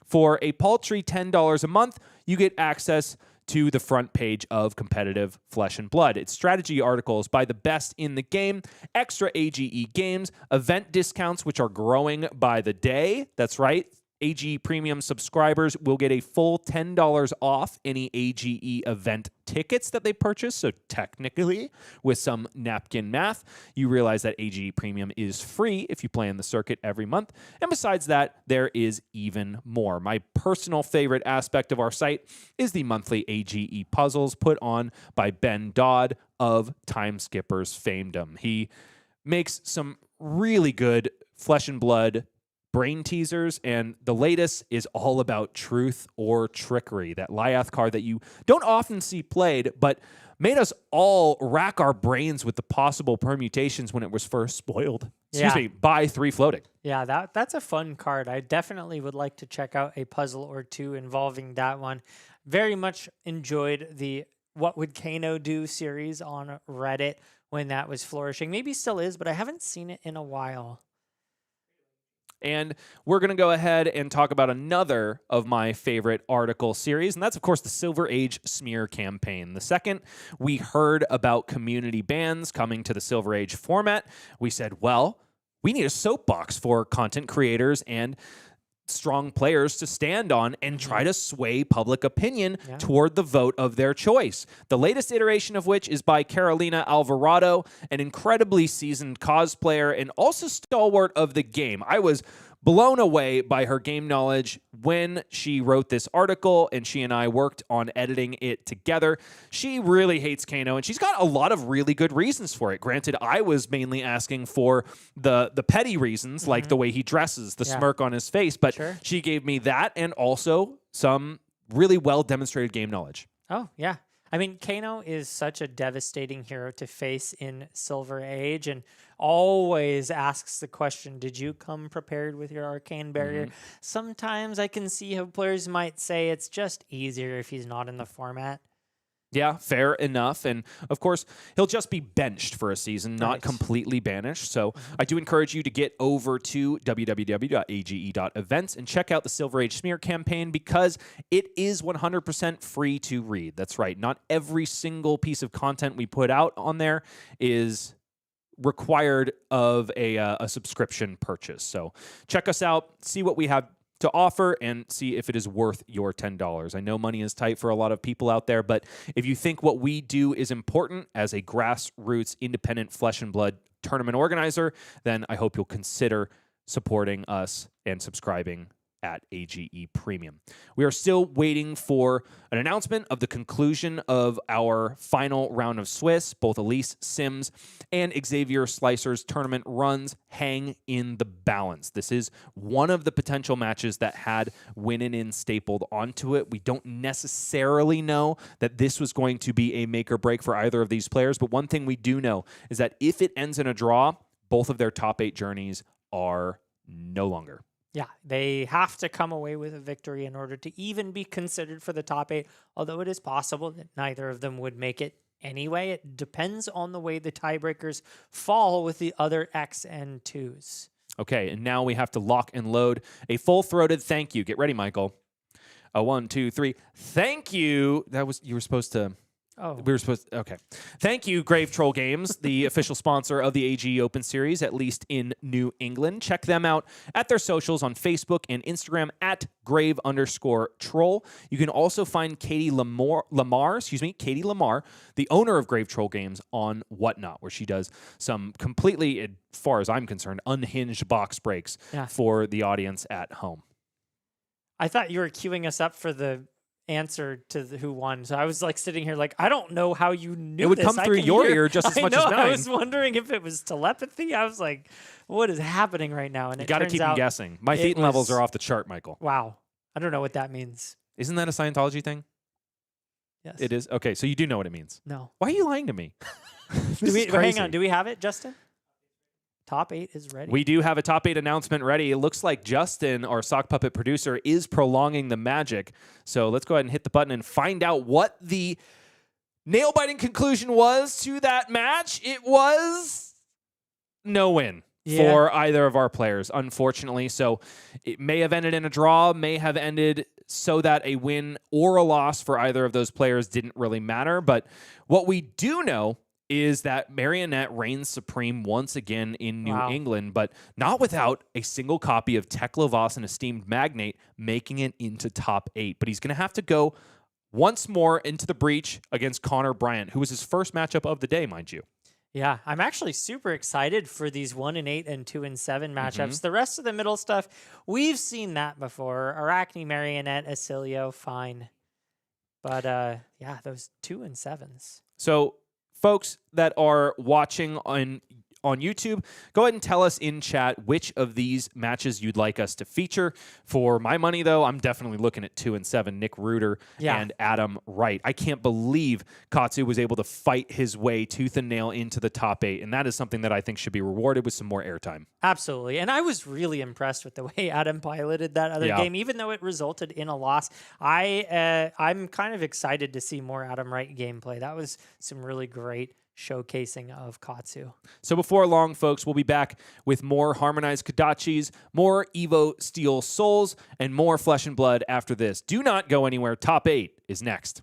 For a paltry $10 a month, you get access to the front page of Competitive Flesh and Blood. It's strategy articles by the best in the game, extra AGE games, event discounts, which are growing by the day. That's right. AGE Premium subscribers will get a full $10 off any AGE event tickets that they purchase. So technically, with some napkin math, you realize that AGE Premium is free if you play in the circuit every month. And besides that, there is even more. My personal favorite aspect of our site is the monthly AGE puzzles put on by Ben Dodd of Time Skippers Famedom. He makes some really good flesh and blood brain teasers, and the latest is all about truth or trickery, that Lyath card that you don't often see played, but made us all rack our brains with the possible permutations when it was first spoiled. Excuse me, by 3 floating. Yeah, that's a fun card. I definitely would like to check out a puzzle or two involving that one. Very much enjoyed the What Would Kano Do series on Reddit when that was flourishing. Maybe still is, but I haven't seen it in a while. And we're going to go ahead and talk about another of my favorite article series, and that's, of course, the Silver Age Smear campaign. The second we heard about community bans coming to the Silver Age format, we said, well, we need a soapbox for content creators and strong players to stand on and try to sway public opinion toward the vote of their choice. The latest iteration of which is by Carolina Alvarado, an incredibly seasoned cosplayer and also stalwart of the game. I was blown away by her game knowledge when she wrote this article, and she and I worked on editing it together. She really hates Kano, and she's got a lot of really good reasons for it. Granted, I was mainly asking for the petty reasons, like the way he dresses, the smirk on his face, but she gave me that and also some really well-demonstrated game knowledge. Oh, yeah. I mean, Kano is such a devastating hero to face in Silver Age and always asks the question, did you come prepared with your arcane barrier? Sometimes I can see how players might say it's just easier if he's not in the format. Yeah, fair enough. And of course, he'll just be benched for a season, not completely banished. So I do encourage you to get over to www.age.events and check out the Silver Age Smear campaign because it is 100% free to read. That's right. Not every single piece of content we put out on there is required of a subscription purchase. So check us out, see what we have to offer, and see if it is worth your $10. I know money is tight for a lot of people out there, but if you think what we do is important as a grassroots independent flesh and blood tournament organizer, then I hope you'll consider supporting us and subscribing at AGE Premium. We are still waiting for an announcement of the conclusion of our final round of Swiss. Both Elyse, Symmes, and Xavier Slicer's tournament runs hang in the balance. This is one of the potential matches that had Win-In stapled onto it. We don't necessarily know that this was going to be a make or break for either of these players, but one thing we do know is that if it ends in a draw, both of their top 8 journeys are no longer. Yeah, they have to come away with a victory in order to even be considered for the top 8, although it is possible that neither of them would make it anyway. It depends on the way the tiebreakers fall with the other X and 2s. Okay, and now we have to lock and load a full-throated thank you. Get ready, Michael. 1, 2, 3. Thank you. You were supposed to... Oh. We were supposed to, okay. Thank you, Grave Troll Games, the official sponsor of the AGE Open Series, at least in New England. Check them out at their socials on Facebook and Instagram at Grave_Troll. You can also find Katie Lamar, the owner of Grave Troll Games, on Whatnot, where she does some completely, as far as I'm concerned, unhinged box breaks for the audience at home. I thought you were queuing us up for the answer to who won. So I was like sitting here like, I don't know how you knew it would this. come through your ear just as much as mine. I was wondering if it was telepathy. I was like, what is happening right now? And you got to keep them guessing. My Thetan levels are off the chart, Michael. Wow. I don't know what that means. Isn't that a Scientology thing? Yes. It is? Okay, so you do know what it means. No. Why are you lying to me? Hang on. Do we have it, Justin? Top 8 is ready. We do have a top 8 announcement ready. It looks like Justin, our sock puppet producer, is prolonging the magic. So let's go ahead and hit the button and find out what the nail-biting conclusion was to that match. It was no win for either of our players, unfortunately. So it may have ended in a draw, may have ended so that a win or a loss for either of those players didn't really matter. But what we do know is that Marionette reigns supreme once again in New England, but not without a single copy of Teklo Voss, an esteemed magnate, making it into top 8. But he's going to have to go once more into the breach against Connor Bryant, who was his first matchup of the day, mind you. Yeah, I'm actually super excited for these 1-8 and 2-7 matchups. The rest of the middle stuff, we've seen that before. Arachne, Marionette, Acilio, fine. But yeah, those 2-7s. So folks that are watching on on YouTube. Go ahead and tell us in chat which of these matches you'd like us to feature. For my money, though, I'm definitely looking at 2 and 7, Nick Reuter and Adam Wright. I can't believe Katsu was able to fight his way tooth and nail into the top 8, and that is something that I think should be rewarded with some more airtime. Absolutely. And I was really impressed with the way Adam piloted that other game, even though it resulted in a loss. I'm kind of excited to see more Adam Wright gameplay. That was some really great showcasing of Katsu. So before long, folks, we'll be back with more Harmonized Kodachis, more Evo Steel Souls, and more Flesh and Blood after this. Do not go anywhere. Top 8 is next.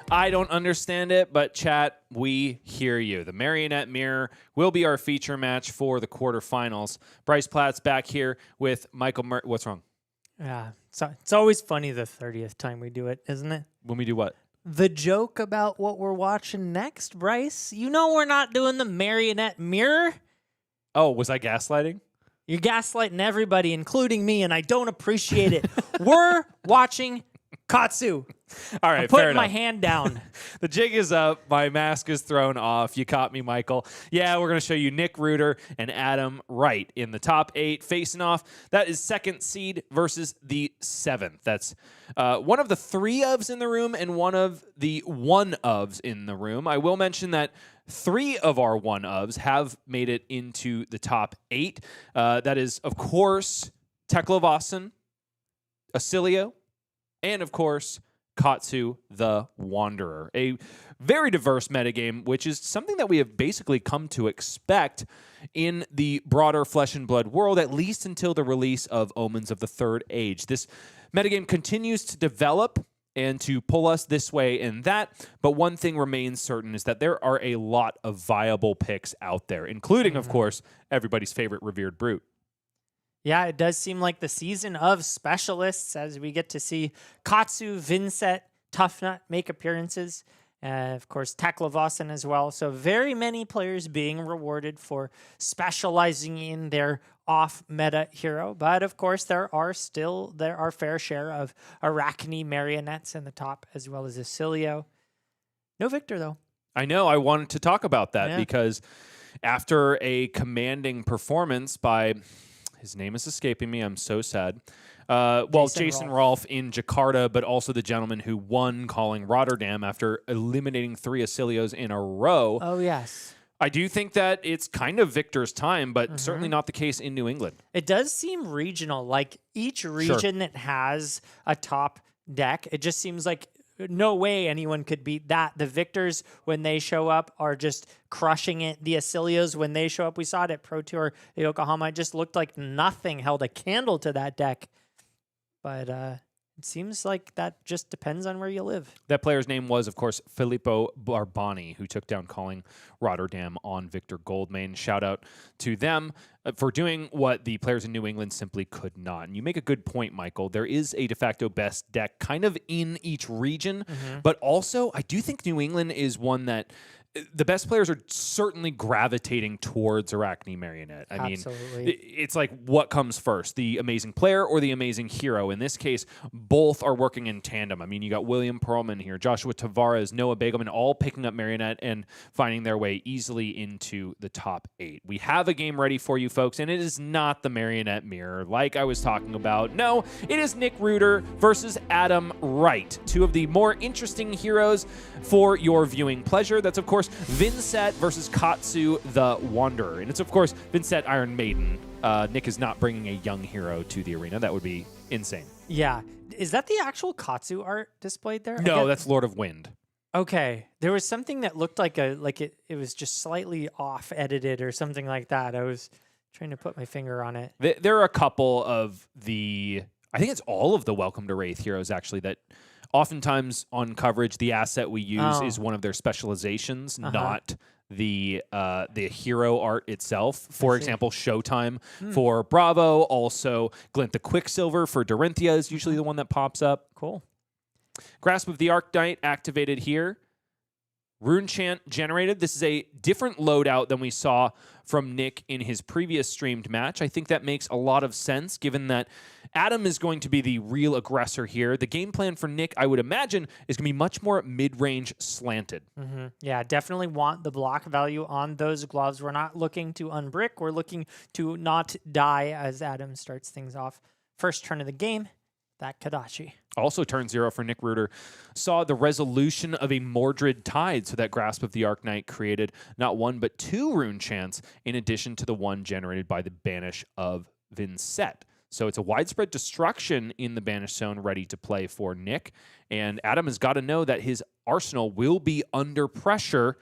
I don't understand it, but chat, we hear you. The Marionette Mirror will be our feature match for the quarterfinals. Bryce Platt's back here with Michael What's wrong? Yeah, so it's always funny the 30th time we do it, isn't it? When we do what? The joke about what we're watching next, Bryce. You know we're not doing the Marionette Mirror. Oh, was I gaslighting? You're gaslighting everybody, including me, and I don't appreciate it. We're watching Katsu. All right, I'm fair putting my enough. hand down. The jig is up. My mask is thrown off. You caught me, Michael. Yeah, we're going to show you Nick Reuter and Adam Wright in the top 8 facing off. That is second seed versus the 7th. That's one of the 3 ofs in the room and one of the 1 ofs in the room. I will mention that 3 of our 1 ofs have made it into the top 8. That is, of course, Teklo, Acilio, and, of course, Katsu the Wanderer. A very diverse metagame, which is something that we have basically come to expect in the broader Flesh and Blood world, at least until the release of Omens of the Third Age. This metagame continues to develop and to pull us this way and that, but one thing remains certain is that there are a lot of viable picks out there, including, of course, everybody's favorite Revered Brute. Yeah, it does seem like the season of specialists as we get to see Katsu, Vynnset, Tuffnut make appearances. Of course, Teklo as well. So very many players being rewarded for specializing in their off-meta hero. But of course, there are fair share of Arcane marionettes in the top, as well as Acilio. No victor, though. I know. I wanted to talk about that Yeah. because after a commanding performance by... His name is escaping me. I'm so sad. Jason Rolfe in Jakarta, but also the gentleman who won calling Rotterdam after eliminating 3 Acilios in a row. Oh, yes. I do think that it's kind of Victor's time, but certainly not the case in New England. It does seem regional. Like each region that has a top deck, it just seems like no way anyone could beat that. The victors, when they show up, are just crushing it. The Acilios, when they show up, we saw it at Pro Tour Yokohama. It just looked like nothing held a candle to that deck. But it seems like that just depends on where you live. That player's name was, of course, Filippo Barbani, who took down calling Rotterdam on Victor Goldmane. Shout out to them for doing what the players in New England simply could not. And you make a good point, Michael. There is a de facto best deck kind of in each region, but also I do think New England is one that the best players are certainly gravitating towards Arcane Marionette. I mean, it's like what comes first, the amazing player or the amazing hero? In this case, both are working in tandem. I mean, you got William Perlman here, Joshua Tavares, Noah Beygelman, all picking up Marionette and finding their way easily into the top 8. We have a game ready for you folks, and it is not the Marionette Mirror like I was talking about. No, it is Nick Reuter versus Adam Wright, 2 of the more interesting heroes for your viewing pleasure. That's, of course, course, Vynnset versus Katsu the Wanderer. And it's, of course, Vynnset Iron Maiden. Nick is not bringing a young hero to the arena. That would be insane. Yeah. Is that the actual Katsu art displayed there? No, that's Lord of Wind. Okay. There was something that looked like it was just slightly off edited or something like that. I was trying to put my finger on it. There are a couple of I think it's all of the Welcome to Wraith heroes, actually, that oftentimes on coverage, the asset we use is one of their specializations, not the hero art itself. For example, Showtime for Bravo, also Glint the Quicksilver for Dorinthia is usually the one that pops up. Cool. Grasp of the Arcanite activated here. Rune Chant generated. This is a different loadout than we saw from Nick in his previous streamed match. I think that makes a lot of sense given that Adam is going to be the real aggressor here. The game plan for Nick, I would imagine, is going to be much more mid-range slanted. Yeah, definitely want the block value on those gloves. We're not looking to unbrick. We're looking to not die as Adam starts things off. First turn of the game, that Kadachi. Also turn 0 for Nick Reuter. Saw the resolution of a Mordred Tide, so that Grasp of the Arcanite created not one but 2 rune chants in addition to the one generated by the Banish of Vynnset. So it's a widespread destruction in the Banish zone ready to play for Nick. And Adam has got to know that his arsenal will be under pressure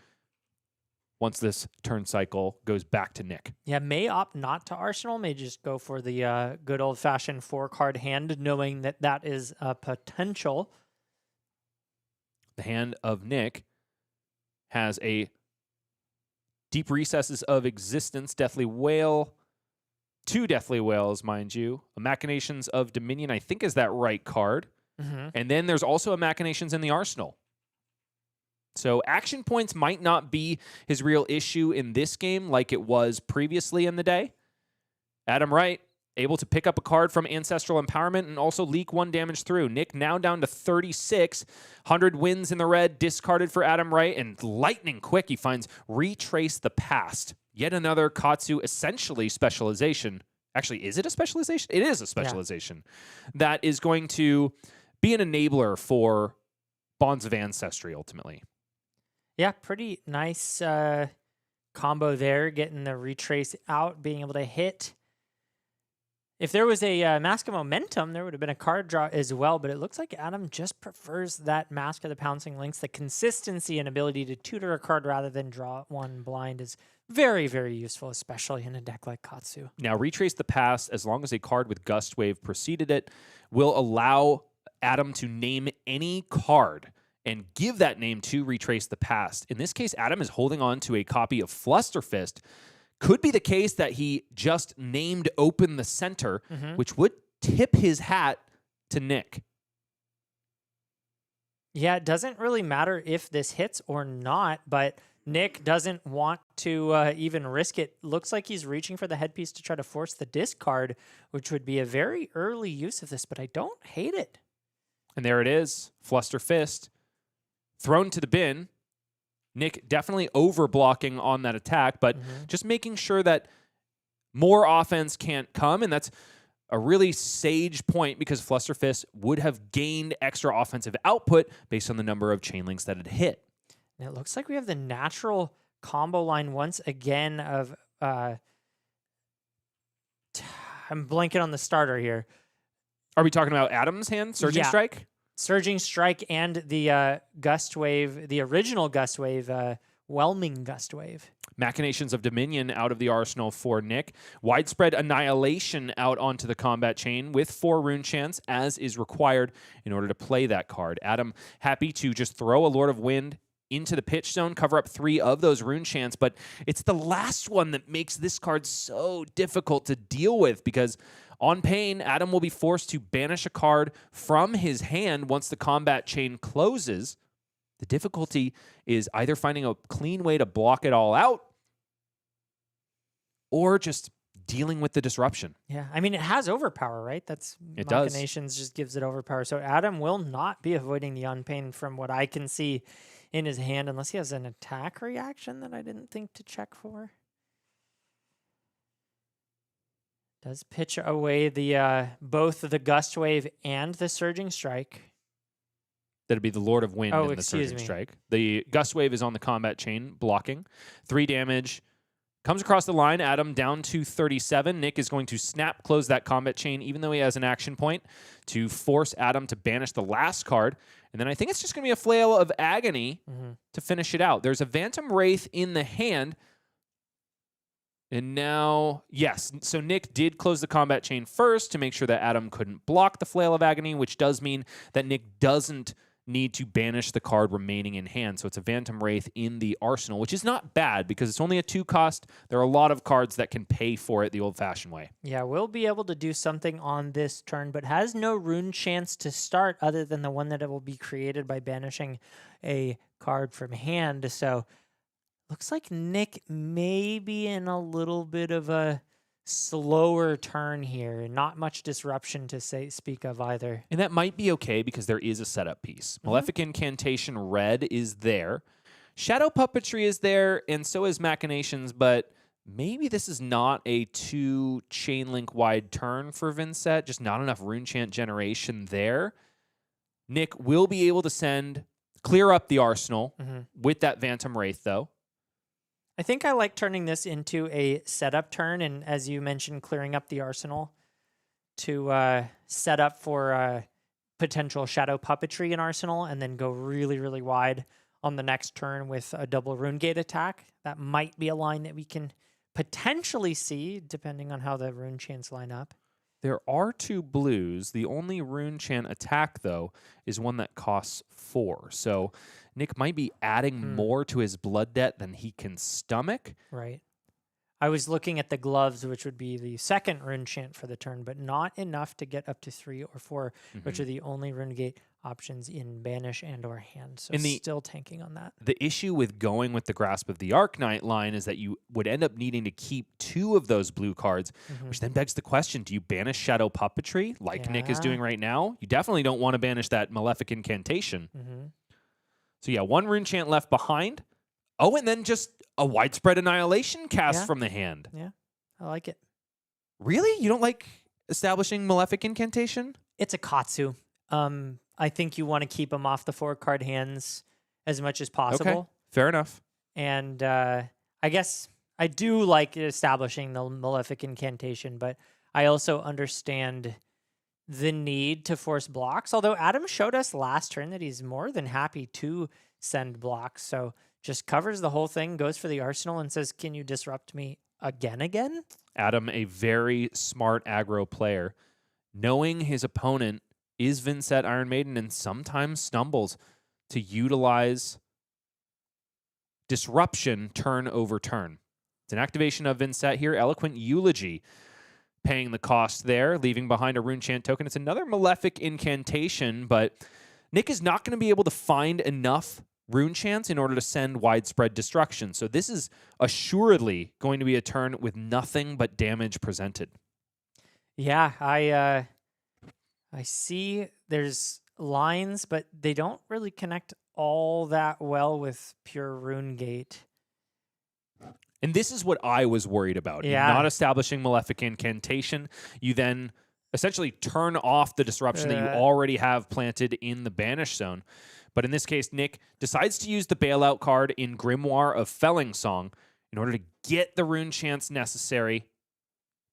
once this turn cycle goes back to Nick. Yeah, may opt not to Arsenal, may just go for the good old-fashioned 4-card hand, knowing that that is a potential. The hand of Nick has a Deep Recesses of Existence, Deathly Whale, 2 Deathly Whales, mind you. A Machinations of Dominion, I think, is that right card. And then there's also a Machinations in the Arsenal. So action points might not be his real issue in this game like it was previously in the day. Adam Wright able to pick up a card from Ancestral Empowerment and also leak 1 damage through. Nick now down to 36. 100 wins in the red, discarded for Adam Wright, and lightning quick he finds Retrace the Past. Yet another Katsu essentially specialization. Actually, is it a specialization? It is a specialization that is going to be an enabler for Bonds of Ancestry ultimately. Yeah, pretty nice combo there, getting the Retrace out, being able to hit. If there was a Mask of Momentum, there would have been a card draw as well, but it looks like Adam just prefers that Mask of the Pouncing Lynx. The consistency and ability to tutor a card rather than draw one blind is very, very useful, especially in a deck like Katsu. Now, Retrace the Past, as long as a card with Gust Wave preceded it, will allow Adam to name any card and give that name to Retrace the Past. In this case, Adam is holding on to a copy of Flusterfist. Could be the case that he just named Open the Center, which would tip his hat to Nick. Yeah, it doesn't really matter if this hits or not, but Nick doesn't want to even risk it. Looks like he's reaching for the headpiece to try to force the discard, which would be a very early use of this, but I don't hate it. And there it is, Flusterfist. Thrown to the bin. Nick definitely over-blocking on that attack, but just making sure that more offense can't come, and that's a really sage point because Flusterfist would have gained extra offensive output based on the number of chain links that it hit. And it looks like we have the natural combo line once again of... I'm blanking on the starter here. Are we talking about Adam's hand, Surging Strike? Surging Strike and the Gust Wave, the original Gust Wave, Whelming Gust Wave. Machinations of Dominion out of the arsenal for Nick. Widespread Annihilation out onto the combat chain with 4 rune chants, as is required in order to play that card. Adam happy to just throw a Lord of Wind into the pitch zone, cover up 3 of those rune chants, but it's the last one that makes this card so difficult to deal with because on pain, Adam will be forced to banish a card from his hand once the combat chain closes. The difficulty is either finding a clean way to block it all out or just dealing with the disruption. Yeah, I mean, it has overpower, right? It does. Machinations just gives it overpower. So Adam will not be avoiding the unpain from what I can see in his hand unless he has an attack reaction that I didn't think to check for. Does pitch away the both the Gust Wave and the Surging Strike. That'd be the Lord of Wind Oh, and the excuse Surging me. Strike. The Gust Wave is on the combat chain, blocking. 3 damage. Comes across the line. Adam down to 37. Nick is going to snap close that combat chain, even though he has an action point, to force Adam to banish the last card. And then I think it's just going to be a Flail of Agony to finish it out. There's a Phantom Wraith in the hand. And now, yes, so Nick did close the combat chain first to make sure that Adam couldn't block the Flail of Agony, which does mean that Nick doesn't need to banish the card remaining in hand. So it's a Phantom Wraith in the arsenal, which is not bad because it's only a 2 cost. There are a lot of cards that can pay for it the old-fashioned way. Yeah, we'll be able to do something on this turn, but has no rune chance to start other than the one that it will be created by banishing a card from hand. So looks like Nick may be in a little bit of a slower turn here. Not much disruption to speak of either. And that might be okay because there is a setup piece. Malefic Incantation Red is there. Shadow Puppetry is there, and so is Machinations, but maybe this is not a 2 chain link wide turn for Vynnset. Just not enough rune chant generation there. Nick will be able to clear up the arsenal with that Phantom Wraith, though. I think I like turning this into a setup turn, and as you mentioned, clearing up the arsenal to set up for potential Shadow Puppetry in arsenal, and then go really, really wide on the next turn with a double Rune Gate attack. That might be a line that we can potentially see, depending on how the rune chants line up. There are 2 blues. The only rune chant attack, though, is one that costs 4. So Nick might be adding more to his blood debt than he can stomach. Right. I was looking at the gloves, which would be the second rune chant for the turn, but not enough to get up to 3 or 4, which are the only rune gate options in banish and or hand. So still tanking on that. The issue with going with the Grasp of the Arknight line is that you would end up needing to keep 2 of those blue cards, which then begs the question, do you banish Shadow Puppetry like Nick is doing right now? You definitely don't want to banish that Malefic Incantation. So yeah, 1 rune chant left behind. Oh, and then just a Widespread Annihilation cast from the hand. Yeah, I like it. Really? You don't like establishing Malefic Incantation? It's a Katsu. I think you want to keep them off the 4-card hands as much as possible. Okay, fair enough. And I guess I do like establishing the Malefic Incantation, but I also understand the need to force blocks. Although Adam showed us last turn that he's more than happy to send blocks. So just covers the whole thing, goes for the arsenal, and says, can you disrupt me again? Adam, a very smart aggro player, knowing his opponent is Vynnset Iron Maiden and sometimes stumbles to utilize disruption turn over turn. It's an activation of Vynnset here. Eloquent Eulogy paying the cost there, leaving behind a rune chant token. It's another Malefic Incantation, but Nick is not going to be able to find enough rune chants in order to send Widespread Destruction. So this is assuredly going to be a turn with nothing but damage presented. Yeah, I see there's lines, but they don't really connect all that well with pure Rune Gate. And this is what I was worried about. Yeah. Not establishing Malefic Incantation. You then essentially turn off the disruption that you already have planted in the banish zone. But in this case, Nick decides to use the bailout card in Grimoire of Felling Song in order to get the rune chants necessary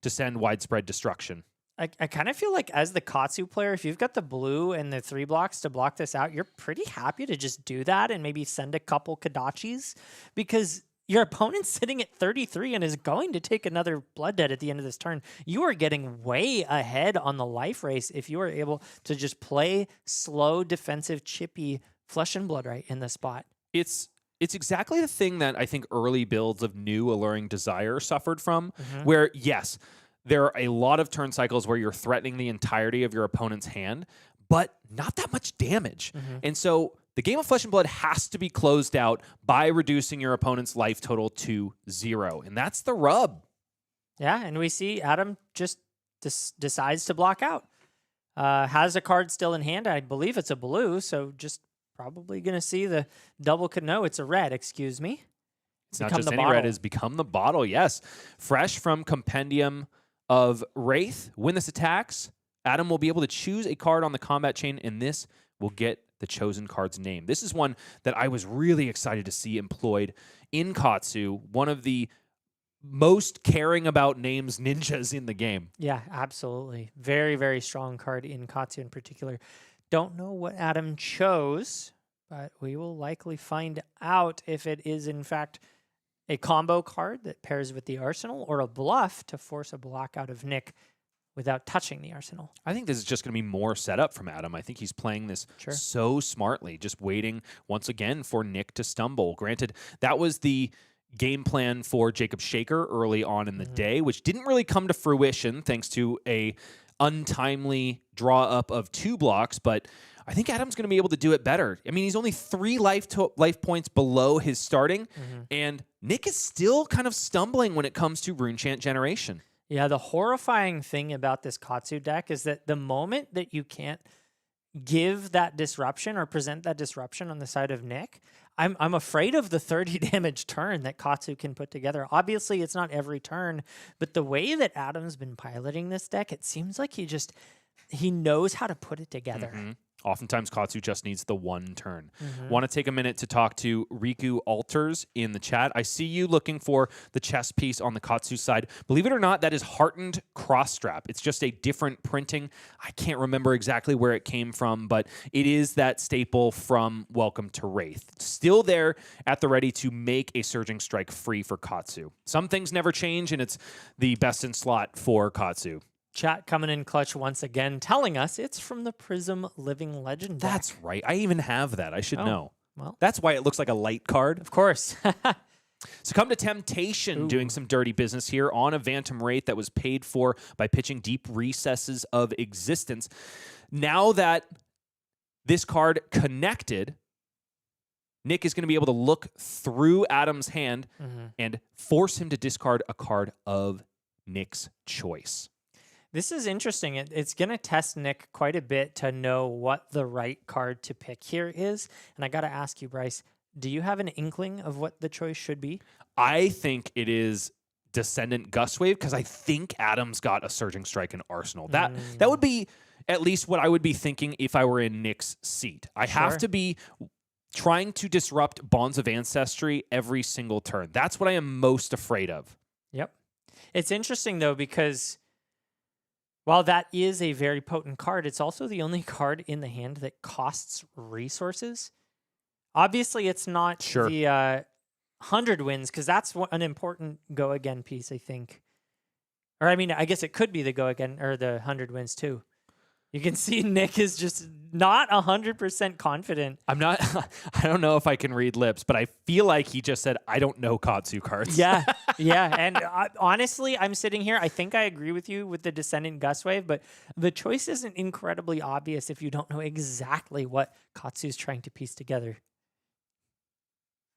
to send Widespread Destruction. I kind of feel like as the Katsu player, if you've got the blue and the 3 blocks to block this out, you're pretty happy to just do that and maybe send a couple Kodachis, because your opponent's sitting at 33 and is going to take another blood debt at the end of this turn. You are getting way ahead on the life race if you are able to just play slow, defensive, chippy Flesh and Blood right in the spot. It's exactly the thing that I think early builds of new Alluring Desire suffered from, where, yes, there are a lot of turn cycles where you're threatening the entirety of your opponent's hand, but not that much damage. And so the game of Flesh and Blood has to be closed out by reducing your opponent's life total to 0. And that's the rub. Yeah, and we see Adam just decides to block out. Has a card still in hand. I believe it's a blue, so just probably going to see the double. No, it's a red, excuse me. It's not just any red, it's Become the Bottle, yes. Fresh from Compendium of Wraith. When this attacks, Adam will be able to choose a card on the combat chain, and this will get the chosen card's name. This is one that I was really excited to see employed in Katsu, one of the most caring about names ninjas in the game. Yeah, absolutely. Very, very strong card in Katsu in particular. Don't know what Adam chose, but we will likely find out if it is, in fact, a combo card that pairs with the arsenal or a bluff to force a block out of Nick without touching the arsenal. I think this is just going to be more setup from Adam. I think he's playing this so smartly, just waiting once again for Nick to stumble. Granted, that was the game plan for Jacob Shaker early on in the day, which didn't really come to fruition thanks to a untimely draw up of 2 blocks, but I think Adam's going to be able to do it better. I mean, he's only 3 life points below his starting, and Nick is still kind of stumbling when it comes to Runechant generation. Yeah, the horrifying thing about this Katsu deck is that the moment that you can't give that disruption or present that disruption on the side of Nick, I'm afraid of the 30 damage turn that Katsu can put together. Obviously, it's not every turn, but the way that Adam's been piloting this deck, it seems like he knows how to put it together. Oftentimes, Katsu just needs the 1 turn. Want to take a minute to talk to Riku Alters in the chat. I see you looking for the chess piece on the Katsu side. Believe it or not, that is Heartened Cross Strap. It's just a different printing. I can't remember exactly where it came from, but it is that staple from Welcome to Wraith. Still there at the ready to make a Surging Strike free for Katsu. Some things never change, and it's the best in slot for Katsu. Chat coming in clutch once again, telling us it's from the Prism Living Legend deck. That's right. I even have that. I should know. Well, that's why it looks like a light card. Of course. Succumb to Temptation, doing some dirty business here on a Phantom Wraith that was paid for by pitching Deep Recesses of Existence. Now that this card connected, Nick is going to be able to look through Adam's hand and force him to discard a card of Nick's choice. This is interesting. It's going to test Nick quite a bit to know what the right card to pick here is. And I got to ask you, Bryce, do you have an inkling of what the choice should be? I think it is Descendant Gustwave because I think Adam's got a Surging Strike and Arsenal. That would be at least what I would be thinking if I were in Nick's seat. I have to be trying to disrupt Bonds of Ancestry every single turn. That's what I am most afraid of. Yep. It's interesting, though, because while that is a very potent card, it's also the only card in the hand that costs resources. Obviously, it's not the 100 wins, because that's an important go-again piece, I think. Or, I mean, I guess it could be the go-again, or the 100 wins, too. You can see Nick is just not 100% confident. I'm not, I don't know if I can read lips, but I feel like he just said, I don't know Katsu cards. Yeah, yeah. And honestly, I'm sitting here, I think I agree with you with the Descendant Gustwave, but the choice isn't incredibly obvious if you don't know exactly what Katsu's trying to piece together.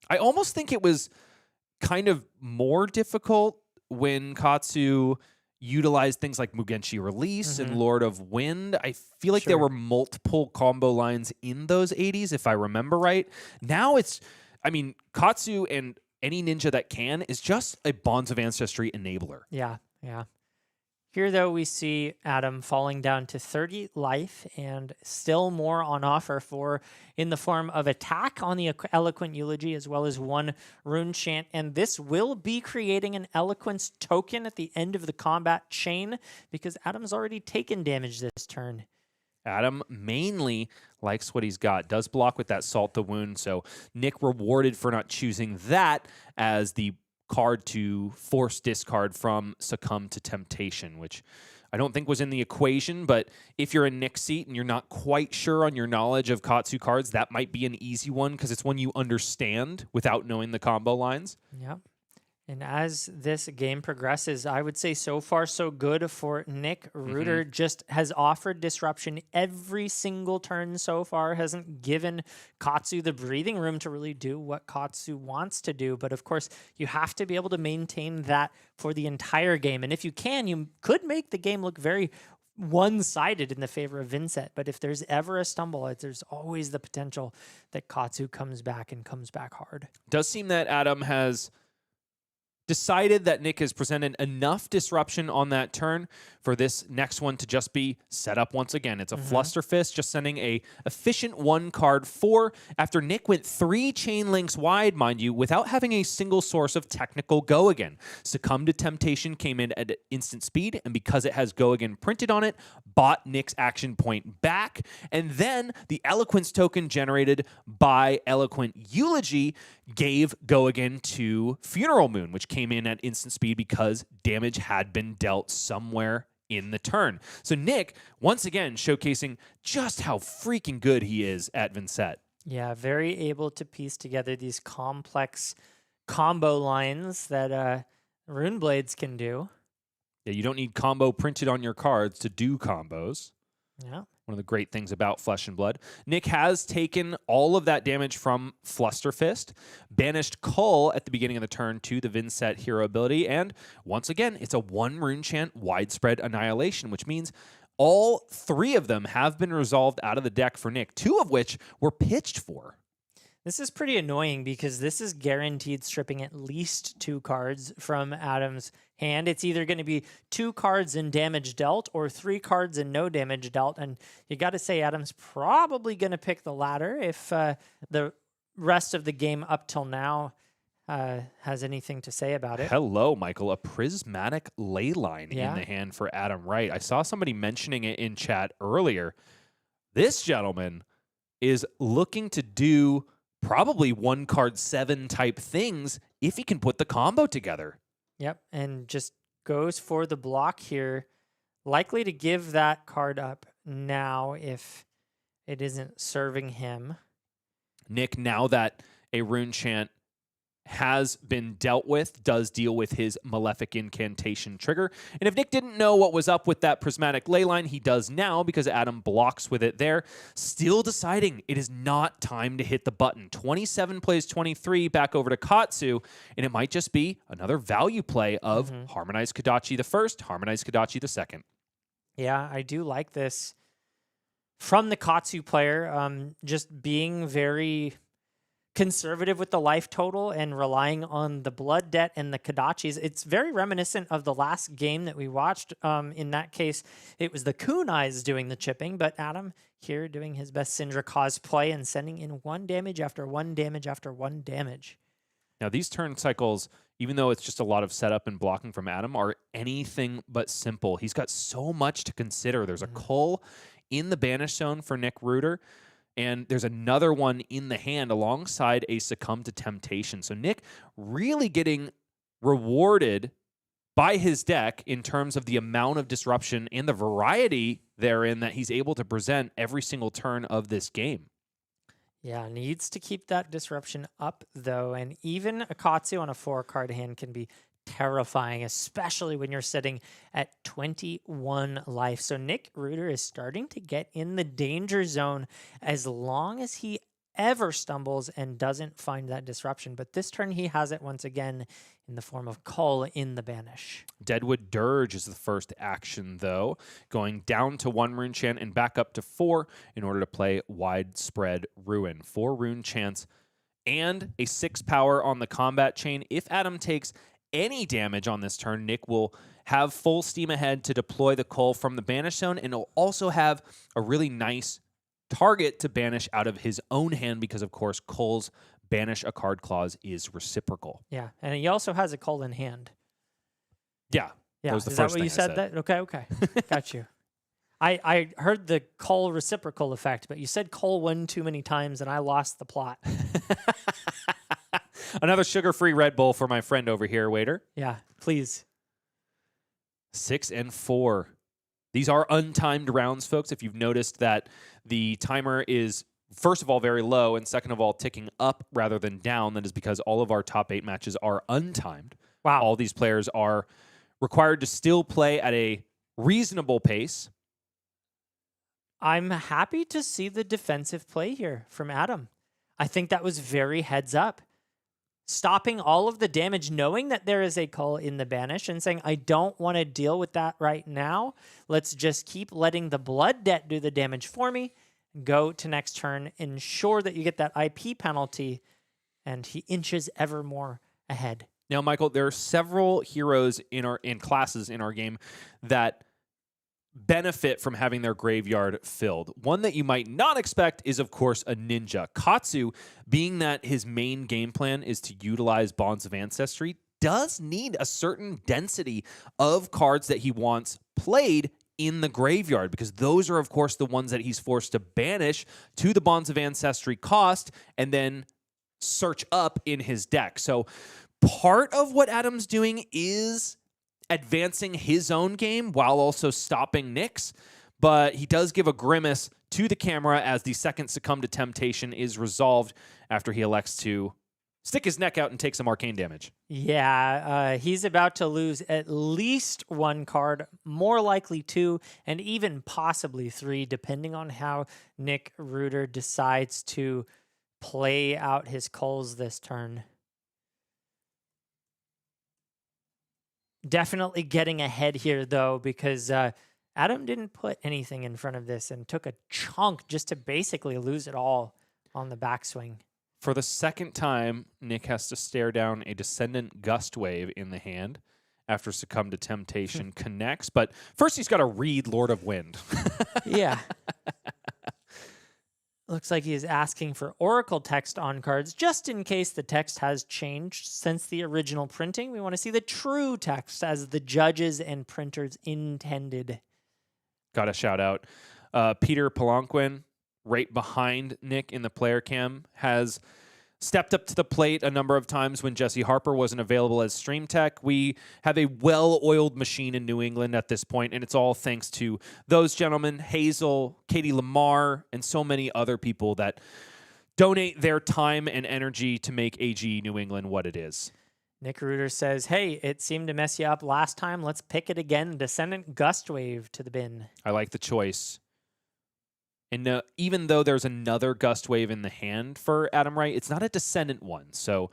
I almost think it was kind of more difficult when Katsu utilized things like Mugenshi Release and Lord of Wind. I feel like there were multiple combo lines in those 80s, if I remember right. Now it's, I mean, Katsu and any ninja that can is just a Bonds of Ancestry enabler. Yeah, yeah. Here, though, we see Adam falling down to 30 life and still more on offer in the form of attack on the Eloquent Eulogy as well as 1 Rune Chant. And this will be creating an Eloquence token at the end of the combat chain because Adam's already taken damage this turn. Adam mainly likes what he's got, does block with that Salt the Wound. So Nick rewarded for not choosing that as the card to force discard from Succumb to Temptation, which I don't think was in the equation, but if you're in Nick's seat and you're not quite sure on your knowledge of Katsu cards, that might be an easy one because it's one you understand without knowing the combo lines. Yep. And as this game progresses, I would say so far so good for Nick. Reuter just has offered disruption every single turn so far, hasn't given Katsu the breathing room to really do what Katsu wants to do. But of course, you have to be able to maintain that for the entire game. And if you can, you could make the game look very one-sided in the favor of Vynnset. But if there's ever a stumble, there's always the potential that Katsu comes back and comes back hard. Does seem that Adam has decided that Nick has presented enough disruption on that turn for this next one to just be set up once again. It's a Fluster Fist, just sending a efficient 1 card 4 after Nick went 3 chain links wide, mind you, without having a single source of technical Go Again. Succumb to Temptation came in at instant speed, and because it has Go Again printed on it, bought Nick's action point back. And then the Eloquence token generated by Eloquent Eulogy gave Go Again to Funeral Moon, which came in at instant speed because damage had been dealt somewhere in the turn. So Nick, once again, showcasing just how freaking good he is at Vynnset. Yeah, very able to piece together these complex combo lines that Rune Blades can do. Yeah, you don't need combo printed on your cards to do combos. Yeah. One of the great things about Flesh and Blood. Nick has taken all of that damage from Fluster Fist, banished Cull at the beginning of the turn to the Vynnset hero ability, and once again, it's a 1 rune chant widespread annihilation, which means all 3 of them have been resolved out of the deck for Nick, 2 of which were pitched for. This is pretty annoying because this is guaranteed stripping at least 2 cards from Adam's hand. It's either going to be 2 cards in damage dealt or 3 cards in no damage dealt. And you got to say Adam's probably going to pick the latter if the rest of the game up till now has anything to say about it. Hello, Michael. A prismatic ley line Yeah. in the hand for Adam Wright. I saw somebody mentioning it in chat earlier. This gentleman is looking to do probably 1 card 7 type things if he can put the combo together. Yep, and just goes for the block here. Likely to give that card up now if it isn't serving him. Nick, now that a rune chant has been dealt with, does deal with his Malefic Incantation trigger. And if Nick didn't know what was up with that prismatic ley line, he does now because Adam blocks with it there. Still deciding it is not time to hit the button. 27 plays 23 back over to Katsu, and it might just be another value play of Harmonize Kodachi the first, Harmonize Kodachi the second. Yeah, I do like this. From the Katsu player, just being very conservative with the life total and relying on the blood debt and the Kodachis. It's very reminiscent of the last game that we watched. In that case, it was the Kunais doing the chipping, but Adam here doing his best Cindra cosplay and sending in 1 damage after 1 damage after 1 damage. Now, these turn cycles, even though it's just a lot of setup and blocking from Adam, are anything but simple. He's got so much to consider. There's a Cull in the banish zone for Nick Reuter, and there's another one in the hand alongside a Succumb to Temptation. So Nick really getting rewarded by his deck in terms of the amount of disruption and the variety therein that he's able to present every single turn of this game. Yeah, needs to keep that disruption up, though. And even a Katsu on a 4-card hand can be terrifying, especially when you're sitting at 21 life. So Nick Reuter is starting to get in the danger zone as long as he ever stumbles and doesn't find that disruption. But this turn he has it once again in the form of Cull in the banish. Deadwood Dirge is the first action, though, going down to 1 rune chant and back up to 4 in order to play Widespread Ruin. 4 rune chants and a 6 power on the combat chain. If Adam takes any damage on this turn, Nick will have full steam ahead to deploy the Cull from the banish zone, and he'll also have a really nice target to banish out of his own hand because, of course, Cull's banish a card clause is reciprocal. Yeah, and he also has a Cull in hand. Yeah. Yeah, That was the is first that what you thing I said? That okay. Got you. I heard the Cull reciprocal effect, but you said Cull one too many times, and I lost the plot. Another sugar-free Red Bull for my friend over here, waiter. Yeah, please. 6 and 4. These are untimed rounds, folks. If you've noticed that the timer is, first of all, very low, and second of all, ticking up rather than down, that is because all of our top 8 matches are untimed. Wow. All these players are required to still play at a reasonable pace. I'm happy to see the defensive play here from Adam. I think that was very heads up. Stopping all of the damage, knowing that there is a Cull in the banish and saying, I don't want to deal with that right now. Let's just keep letting the blood debt do the damage for me. Go to next turn, ensure that you get that IP penalty, and he inches ever more ahead. Now, Michael, there are several heroes in classes in our game that benefit from having their graveyard filled. One that you might not expect is, of course, a ninja. Katsu, being that his main game plan is to utilize Bonds of Ancestry, does need a certain density of cards that he wants played in the graveyard, because those are, of course, the ones that he's forced to banish to the Bonds of Ancestry cost and then search up in his deck. So part of what Adam's doing is advancing his own game while also stopping Nick's, but he does give a grimace to the camera as the second Succumb to Temptation is resolved after he elects to stick his neck out and take some arcane damage. Yeah, he's about to lose at least one card, more likely two, and even possibly three, depending on how Nick Reuter decides to play out his calls this turn. Definitely getting ahead here, though, because Adam didn't put anything in front of this and took a chunk just to basically lose it all on the backswing. For the second time, Nick has to stare down a Descendant Gust Wave in the hand after Succumb to Temptation connects. But first, he's got to read Lord of Wind. Yeah. Looks like he is asking for Oracle text on cards, just in case the text has changed since the original printing. We want to see the true text as the judges and printers intended. Got to shout out Peter Palanquin, right behind Nick in the player cam, has stepped up to the plate a number of times when Jesse Harper wasn't available as stream tech. We have a well-oiled machine in New England at this point, and it's all thanks to those gentlemen, Hazel, Katie Lamar, and so many other people that donate their time and energy to make AG New England what it is. Nick Reuter says, hey, it seemed to mess you up last time. Let's pick it again. Descendant Gust Wave to the bin. I like the choice. And even though there's another Gust Wave in the hand for Adam Wright, it's not a Descendant one. So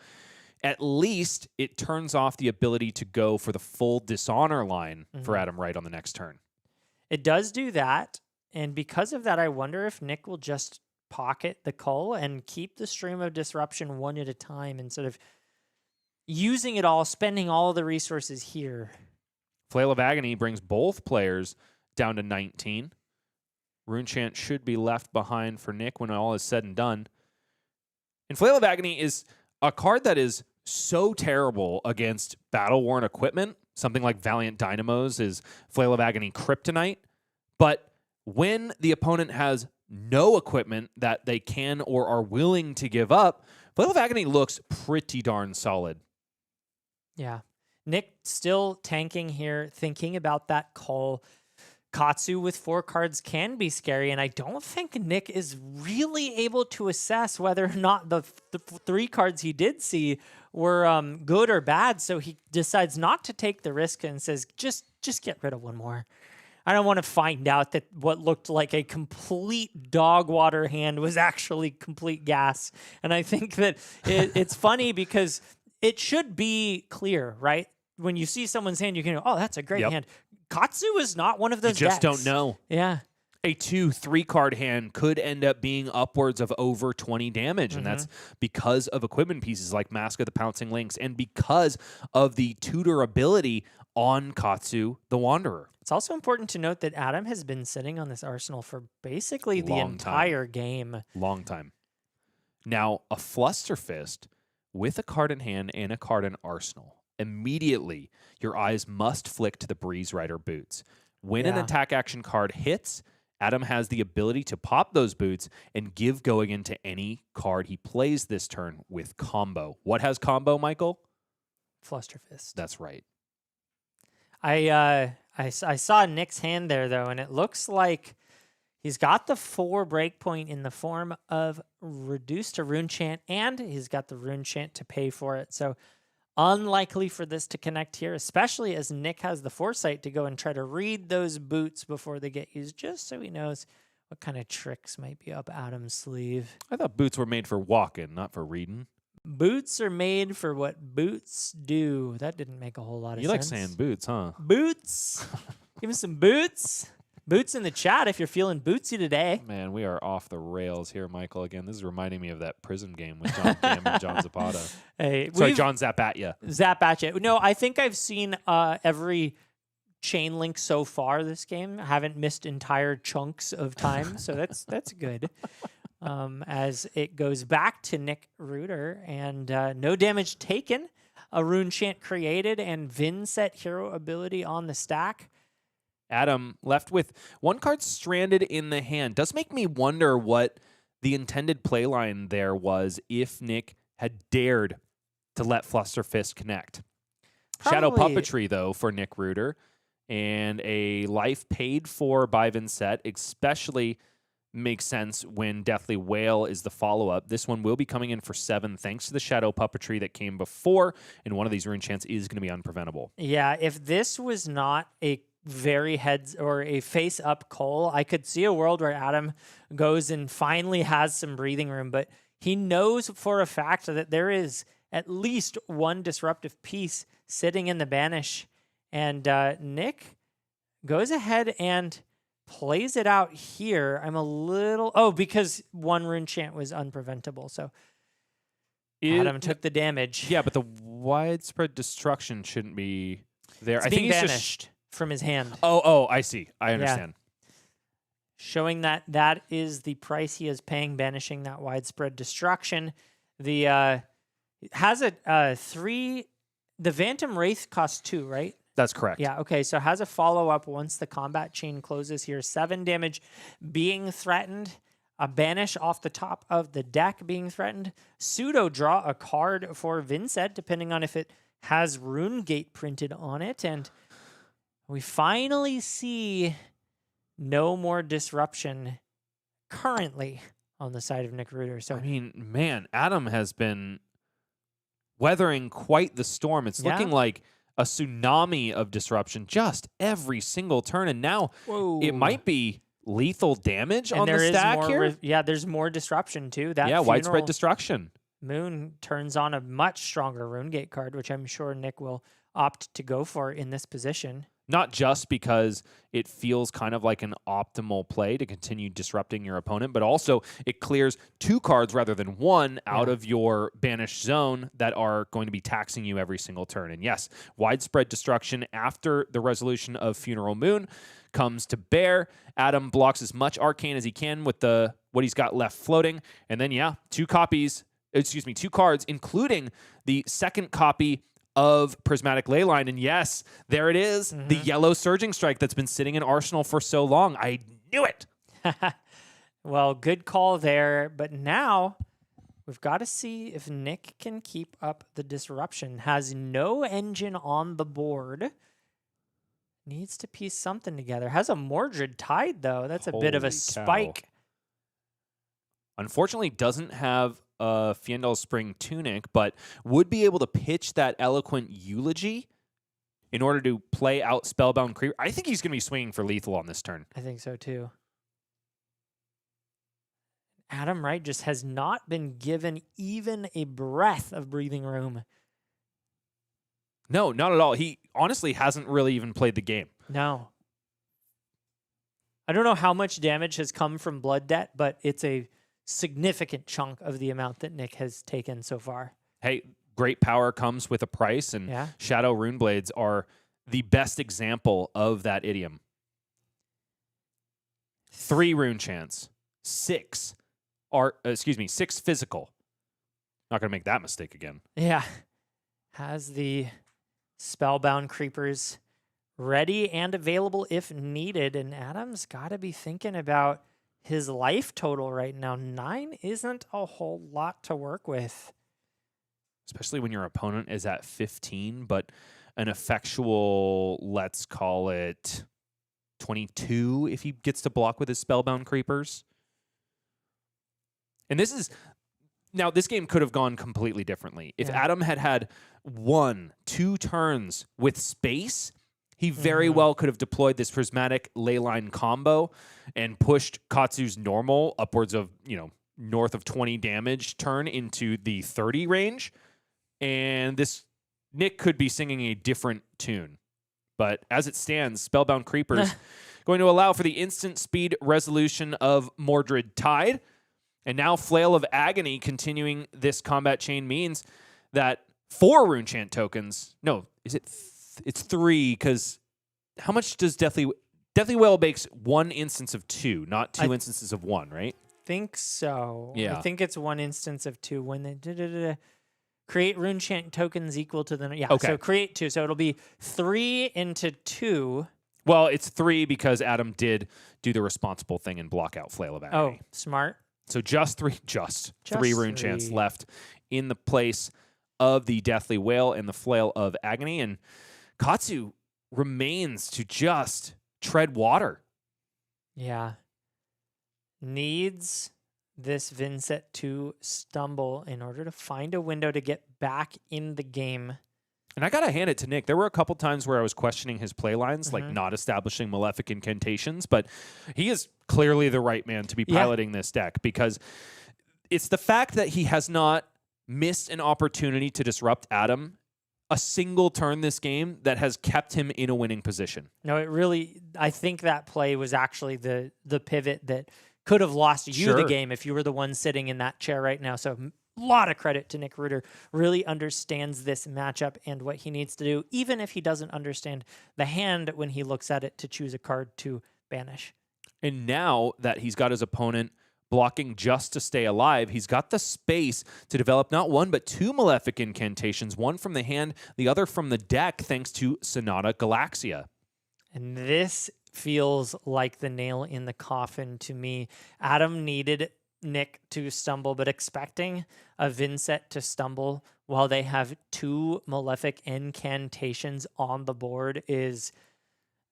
at least it turns off the ability to go for the full Dishonor line for Adam Wright on the next turn. It does do that. And because of that, I wonder if Nick will just pocket the cull and keep the Stream of Disruption one at a time instead of using it all, spending all the resources here. Flail of Agony brings both players down to 19. Runechant should be left behind for Nick when all is said and done. And Flail of Agony is a card that is so terrible against battle-worn equipment. Something like Valiant Dynamos is Flail of Agony Kryptonite. But when the opponent has no equipment that they can or are willing to give up, Flail of Agony looks pretty darn solid. Yeah. Nick still tanking here, thinking about that call. Katsu with 4 cards can be scary, and I don't think Nick is really able to assess whether or not the 3 cards he did see were good or bad, so he decides not to take the risk and says, just get rid of one more. I don't want to find out that what looked like a complete dog water hand was actually complete gas. And I think that it's funny because it should be clear, right? When you see someone's hand, you can go, oh, that's a great hand. Katsu is not one of those You just decks. don't know. Yeah. A 2-3 card hand could end up being upwards of over 20 damage, and that's because of equipment pieces like Mask of the Pouncing Lynx and because of the tutor ability on Katsu the Wanderer. It's also important to note that Adam has been sitting on this arsenal for basically the entire game. Long time. Now, a Flusterfist with a card in hand and a card in arsenal. Immediately, your eyes must flick to the Breeze Rider boots. When an attack action card hits, Adam has the ability to pop those boots and give going into any card he plays this turn with combo. What has combo, Michael? Flusterfist. That's right. I saw Nick's hand there, though, and it looks like he's got the 4 breakpoint in the form of Reduced to Runechant, and he's got the Runechant to pay for it. So unlikely for this to connect here, especially as Nick has the foresight to go and try to read those boots before they get used, just so he knows what kind of tricks might be up Adam's sleeve. I thought boots were made for walking, not for reading. Boots are made for what boots do. That didn't make a whole lot of sense. You like saying boots, huh? Boots. Give me some boots. Boots in the chat if you're feeling bootsy today. Man, we are off the rails here, Michael. Again, this is reminding me of that prison game with John Cam and John Zapata. Hey, Sorry, John Zapata. Zap at you. No, I think I've seen every chain link so far this game. I haven't missed entire chunks of time, so that's good. As it goes back to Nick Reuter, and no damage taken. A rune chant created, and Vynnset hero ability on the stack. Adam left with one card stranded in the hand. Does make me wonder what the intended playline there was if Nick had dared to let Flusterfist connect. Shadow Probably- Puppetry, though, for Nick Reuter, and a life paid for by Vynnset, especially makes sense when Deathly Whale is the follow-up. This one will be coming in for 7 thanks to the Shadow Puppetry that came before, and one of these rune chants is going to be unpreventable. Yeah, if this was not a very heads or a face up call, I could see a world where Adam goes and finally has some breathing room, but he knows for a fact that there is at least one disruptive piece sitting in the banish, and Nick goes ahead and plays it out here. I'm a little because one rune chant was unpreventable, so Adam took the damage. Yeah, but the widespread destruction shouldn't be there. It's I think being he's banished just. from his hand. Oh, I see. I understand. Showing that is the price he is paying, banishing that widespread destruction. The has a 3. The Phantom Wraith costs 2, right? That's correct. Yeah. Okay. So has a follow up once the combat chain closes here. 7 damage being threatened. A banish off the top of the deck being threatened. Pseudo draw a card for Vynnset, depending on if it has Rune Gate printed on it, and we finally see no more disruption currently on the side of Nick Reuter. So I mean, man, Adam has been weathering quite the storm. It's looking like a tsunami of disruption just every single turn, and now it might be lethal damage on the stack here. There's more disruption too. That widespread Funeral destruction. Moon turns on a much stronger Rune Gate card, which I'm sure Nick will opt to go for in this position. Not just because it feels kind of like an optimal play to continue disrupting your opponent, but also it clears 2 cards rather than 1 out of your banished zone that are going to be taxing you every single turn. And yes, widespread destruction after the resolution of Funeral Moon comes to bear. Adam blocks as much Arcane as he can with what he's got left floating. And then, 2 cards, including the second copy of Prismatic Leyline. And yes, there it is, the yellow Surging Strike that's been sitting in Arsenal for so long. I knew it. Well, good call there. But now we've got to see if Nick can keep up the disruption. Has no engine on the board. Needs to piece something together. Has a Mordred Tide, though. That's a bit of a Holy cow. spike. Unfortunately, doesn't have a Fiendal Spring Tunic, but would be able to pitch that Eloquent Eulogy in order to play out Spellbound Creeper. I think he's going to be swinging for lethal on this turn. I think so, too. Adam Wright just has not been given even a breath of breathing room. No, not at all. He honestly hasn't really even played the game. No. I don't know how much damage has come from Blood Debt, but it's a significant chunk of the amount that Nick has taken so far. Hey, great power comes with a price, and Shadow Runeblades are the best example of that idiom. 3 rune chants, 6 physical. Not going to make that mistake again. Yeah. Has the Spellbound Creepers ready and available if needed, and Adam's got to be thinking about his life total right now. 9 isn't a whole lot to work with. Especially when your opponent is at 15, but an effectual, let's call it 22 if he gets to block with his Spellbound Creepers. And this game could have gone completely differently. If Adam had 1-2 turns with space, he very well could have deployed this Prismatic Leyline combo and pushed Katsu's normal upwards of, north of 20 damage turn into the 30 range. And this Nick could be singing a different tune. But as it stands, Spellbound Creepers Going to allow for the instant speed resolution of Mordred Tide. And now Flail of Agony continuing this combat chain means that 4 Runechant tokens. No, is it? It's 3, because how much does Deathly Wail makes 1 instance of 2, not 2 instances of 1, right? Think so. Yeah. I think it's 1 instance of 2 when they create Runechant tokens equal to the Okay. So create 2. So it'll be 3 into 2. Well, it's 3 because Adam did do the responsible thing and block out Flail of Agony. Oh, smart. So just 3 Runechants 3. left in the place of the Deathly Wail and the Flail of Agony, and Katsu remains to just tread water. Yeah. Needs this Vynnset to stumble in order to find a window to get back in the game. And I got to hand it to Nick. There were a couple times where I was questioning his play lines, like not establishing Malefic Incantations, but he is clearly the right man to be piloting this deck, because it's the fact that he has not missed an opportunity to disrupt Adam a single turn this game that has kept him in a winning position. No, I think that play was actually the pivot that could have lost you the game if you were the one sitting in that chair right now. So a lot of credit to Nick Reuter. Really understands this matchup and what he needs to do, even if he doesn't understand the hand when he looks at it to choose a card to banish. And now that he's got his opponent blocking just to stay alive, he's got the space to develop not 1 but 2 Malefic Incantations, 1 from the hand, the other from the deck, thanks to Sonata Galaxia. And this feels like the nail in the coffin to me. Adam needed Nick to stumble, but expecting a Vynnset to stumble while they have 2 Malefic Incantations on the board is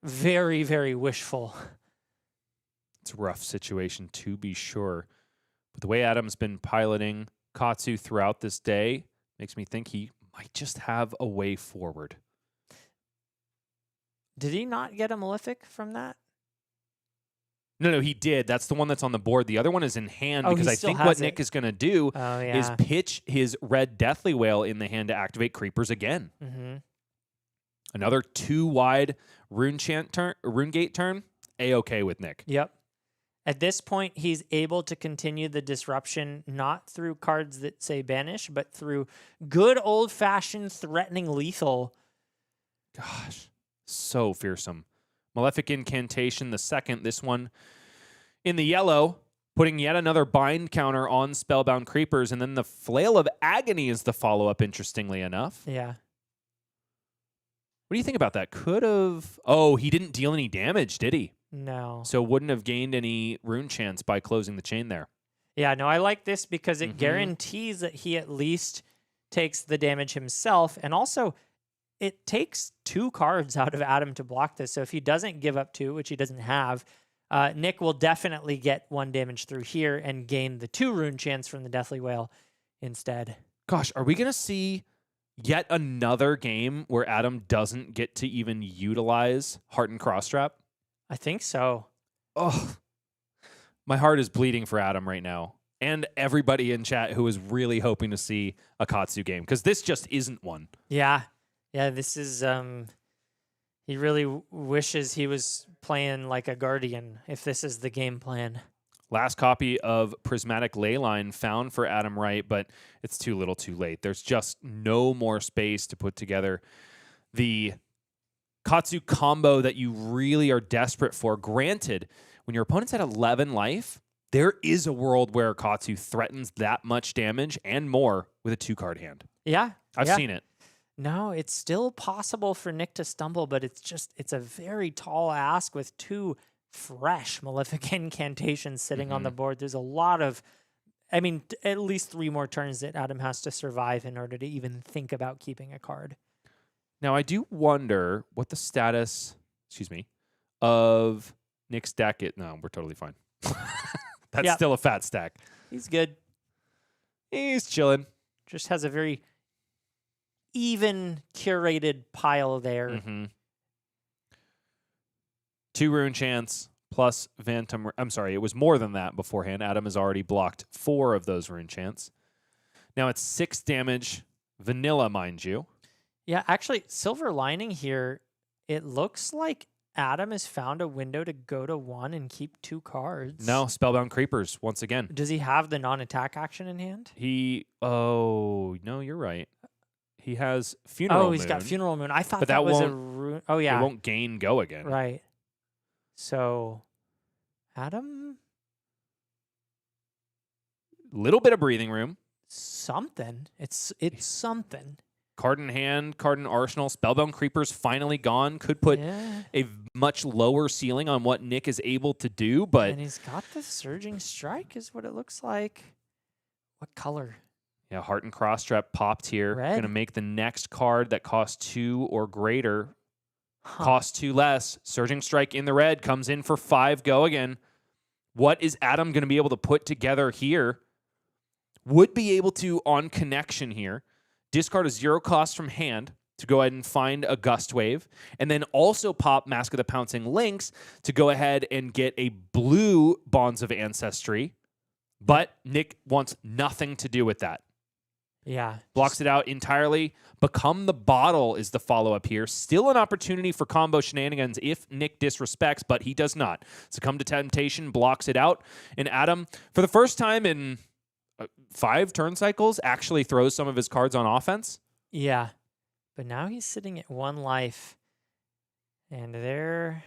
very, very wishful. It's a rough situation, to be sure. But the way Adam's been piloting Katsu throughout this day makes me think he might just have a way forward. Did he not get a Malefic from that? No, he did. That's the one that's on the board. The other one is in hand, because he I still think has what it. Nick is going to do is pitch his red Deathly Wail in the hand to activate creepers again. Mm-hmm. Another 2 wide Runegate turn. A-okay with Nick. Yep. At this point, he's able to continue the disruption, not through cards that say banish, but through good old-fashioned threatening lethal. Gosh, so fearsome. Malefic Incantation, the second. This one in the yellow, putting yet another bind counter on Spellbound Creepers. And then the Flail of Agony is the follow-up, interestingly enough. Yeah. What do you think about that? Could have... Oh, he didn't deal any damage, did he? No. So wouldn't have gained any rune chance by closing the chain there. Yeah, no, I like this because it guarantees that he at least takes the damage himself. And also, it takes 2 cards out of Adam to block this. So if he doesn't give up 2, which he doesn't have, Nick will definitely get 1 damage through here and gain the 2 rune chance from the Deathly Wail instead. Gosh, are we going to see yet another game where Adam doesn't get to even utilize Heart and Crosstrap? I think so. Oh, my heart is bleeding for Adam right now. And everybody in chat who is really hoping to see a Katsu game, because this just isn't one. Yeah. Yeah, this is... He really wishes he was playing like a Guardian if this is the game plan. Last copy of Prismatic Leyline found for Adam Wright, but it's too little too late. There's just no more space to put together the Katsu combo that you really are desperate for. Granted, when your opponent's at 11 life, there is a world where Katsu threatens that much damage and more with a 2-card hand. Yeah. I've seen it. No, it's still possible for Nick to stumble, but it's a very tall ask with 2 fresh Malefic Incantations sitting on the board. There's a lot of, at least 3 more turns that Adam has to survive in order to even think about keeping a card. Now, I do wonder what the status, of Nick's deck is. No, we're totally fine. That's still a fat stack. He's good. He's chilling. Just has a very even curated pile there. Mm-hmm. 2 rune chance plus Phantom. I'm sorry, it was more than that beforehand. Adam has already blocked 4 of those rune chance. Now it's 6 damage, vanilla, mind you. Yeah, actually, Silver Lining here, it looks like Adam has found a window to go to 1 and keep 2 cards. No, Spellbound Creepers once again. Does he have the non-attack action in hand? Oh, no, you're right. He has Funeral Moon. He's got Funeral Moon. I thought But that that was a won't- rune. Oh, yeah. It won't gain go again. Right. So, Adam, Little bit of breathing room. something. It's something. Card in hand, card in arsenal. Spellbound Creepers finally gone. Could put Yeah. a much lower ceiling on what Nick is able to do, but And he's got the Surging Strike is what it looks like. What color? yeah, Heart and Cross Strap popped here. Red? Going to make the next card that costs 2 or greater Huh. cost 2 less. Surging Strike in the red comes in for 5 go again. What is Adam going to be able to put together here? Would be able to, on connection here, discard a 0 cost from hand to go ahead and find a Gust Wave, and then also pop Mask of the Pouncing Lynx to go ahead and get a blue Bonds of Ancestry. But Nick wants nothing to do with that. Yeah. Blocks it out entirely. Become the Bottle is the follow-up here. Still an opportunity for combo shenanigans if Nick disrespects, but he does not. Succumb to Temptation, blocks it out. And Adam, for the first time in 5 turn cycles, actually throws some of his cards on offense. Yeah. But now he's sitting at 1 life. And there's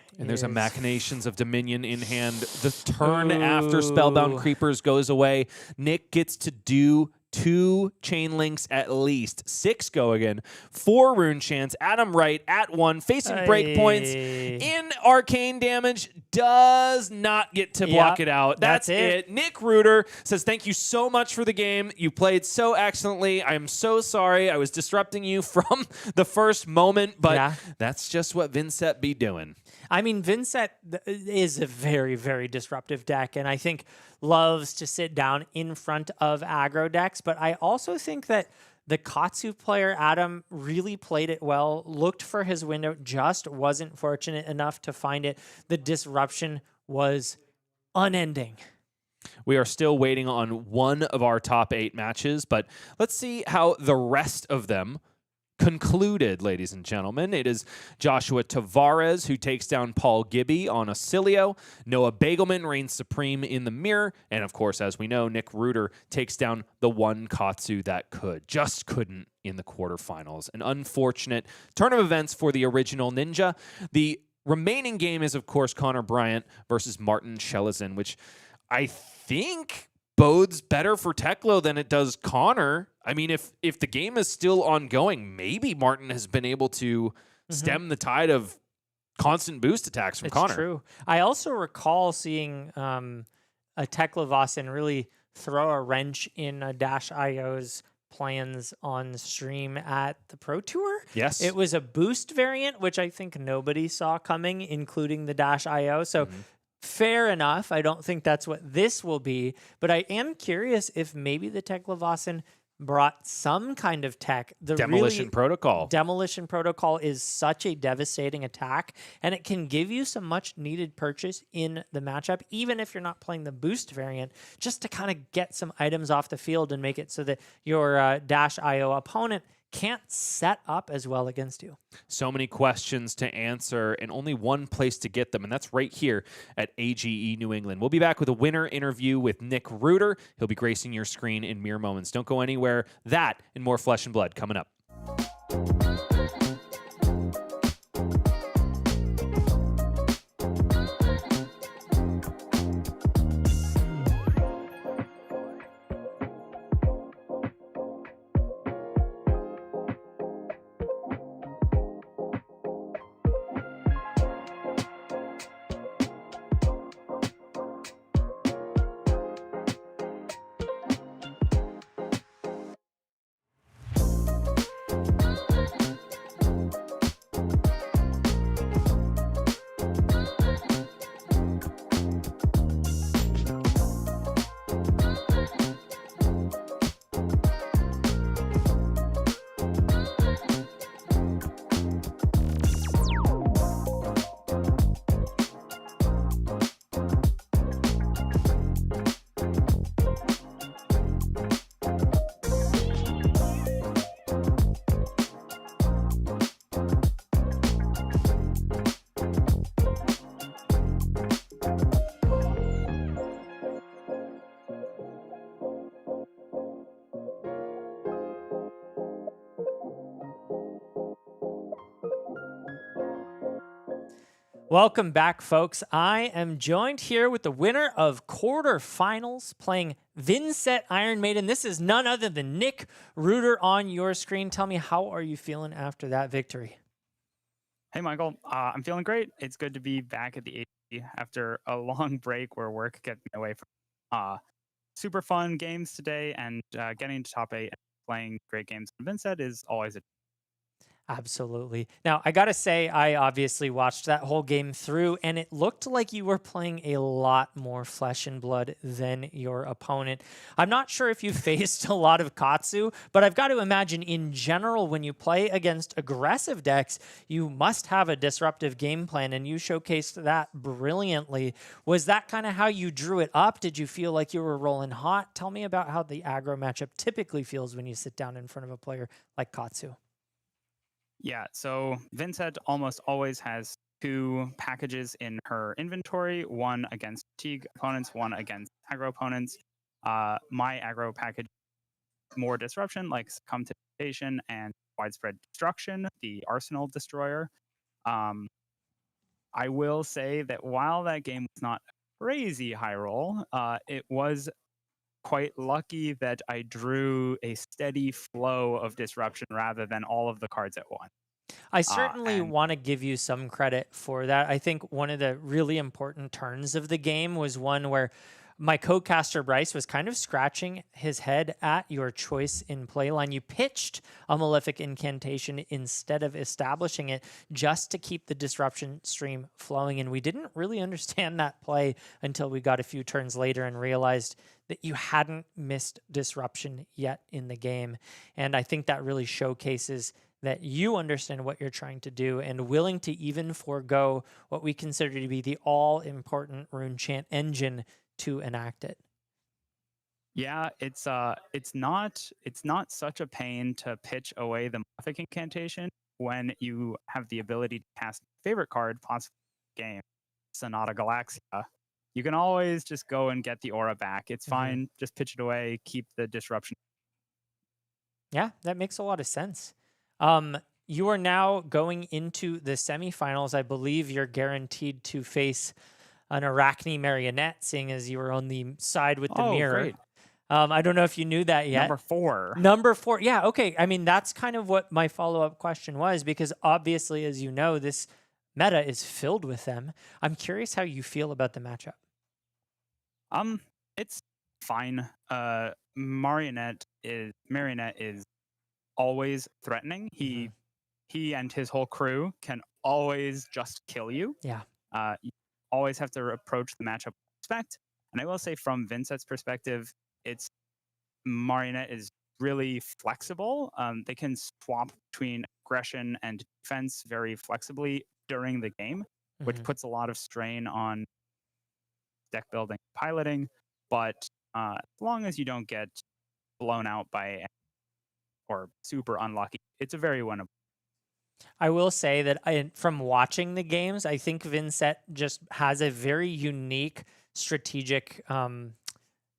a is- Machinations of Dominion in hand. The turn after Spellbound Ooh. Creepers goes away. Nick gets to do 2 chain links at least. 6 go again. 4 rune chants. Adam Wright at 1, facing breakpoints. Ay. In arcane damage, does not get to block Yep, it out. that's That's it. Nick Reuter says, thank you so much for the game. You played so excellently. I am so sorry. I was disrupting you from the first moment, but Yeah. that's just what Vynnset be doing. I mean, Vynnset is a very, very disruptive deck, and I think loves to sit down in front of aggro decks. But I also think that the Katsu player, Adam, really played it well, looked for his window, just wasn't fortunate enough to find it. The disruption was unending. We are still waiting on one of our top 8 matches, but let's see how the rest of them concluded, ladies and gentlemen. It is Joshua Tavares who takes down Paul Gibby on Acilio. Noah Beygelman reigns supreme in the mirror. And of course, as we know, Nick Reuter takes down the one Katsu that just couldn't in the quarterfinals. An unfortunate turn of events for the original Ninja. The remaining game is, of course, Connor Bryant versus Martin Schelasin, which I think bodes better for Teklo than it does Connor. I mean, if the game is still ongoing, maybe Martin has been able to stem the tide of constant boost attacks from Connor. It's true. I also recall seeing a Teklo Vossen really throw a wrench in a Dash.io's plans on stream at the Pro Tour. Yes. It was a boost variant, which I think nobody saw coming, including the Dash.io. So fair enough. I don't think that's what this will be, but I am curious if maybe the Teklo Vossen brought some kind of tech. The Demolition Protocol. Demolition Protocol is such a devastating attack, and it can give you some much needed purchase in the matchup, even if you're not playing the boost variant, just to kind of get some items off the field and make it so that your Dash.io opponent can't set up as well against you. So many questions to answer and only one place to get them, and that's right here at AGE New England. We'll be back with a winner interview with Nick Reuter. He'll be gracing your screen in mere moments. Don't go anywhere. That and more Flesh and Blood coming up. Welcome back, folks. I am joined here with the winner of quarterfinals playing Vynnset Iron Maiden. This is none other than Nick Reuter on your screen. Tell me, how are you feeling after that victory? Hey, Michael. I'm feeling great. It's good to be back at the AG after a long break where work kept me away from super fun games today, and getting to top 8 and playing great games on Vynnset is always a Absolutely. Now, I got to say, I obviously watched that whole game through, and it looked like you were playing a lot more flesh and blood than your opponent. I'm not sure if you faced a lot of Katsu, but I've got to imagine in general, when you play against aggressive decks, you must have a disruptive game plan, and you showcased that brilliantly. Was that kind of how you drew it up? Did you feel like you were rolling hot? Tell me about how the aggro matchup typically feels when you sit down in front of a player like Katsu. Yeah, so Vynnset almost always has 2 packages in her inventory, one against fatigue opponents, one against aggro opponents. My aggro package, more disruption, like Succumb to Temptation and Widespread Destruction, the Arsenal Destroyer. I will say that while that game was not a crazy high roll, it was quite lucky that I drew a steady flow of disruption rather than all of the cards at once. I certainly want to give you some credit for that. I think one of the really important turns of the game was one where my co-caster Bryce was kind of scratching his head at your choice in playline. You pitched a Malefic Incantation instead of establishing it just to keep the disruption stream flowing, and we didn't really understand that play until we got a few turns later and realized that you hadn't missed disruption yet in the game. And I think that really showcases that you understand what you're trying to do and willing to even forego what we consider to be the all-important rune chant engine to enact it. Yeah, it's not such a pain to pitch away the Malefic Incantation when you have the ability to cast favorite card possibly in the game, Sonata Galaxia. You can always just go and get the aura back. It's fine. Just pitch it away, keep the disruption. Yeah, that makes a lot of sense. You are now going into the semifinals. I believe you're guaranteed to face an Arachne Marionette, seeing as you were on the side with the mirror. Great. I don't know if you knew that yet. Number 4. Yeah, okay. I mean, that's kind of what my follow-up question was, because obviously, as you know, this meta is filled with them. I'm curious how you feel about the matchup. It's fine. Marionette is always threatening. He and his whole crew can always just kill you. Yeah. You always have to approach the matchup with respect. And I will say, from Vynnset's perspective, Marionette is really flexible. They can swap between aggression and defense very flexibly during the game, which puts a lot of strain on deck building, piloting. But as long as you don't get blown out by or super unlucky, it's a very winnable. I will say that from watching the games, I think Vynnset just has a very unique strategic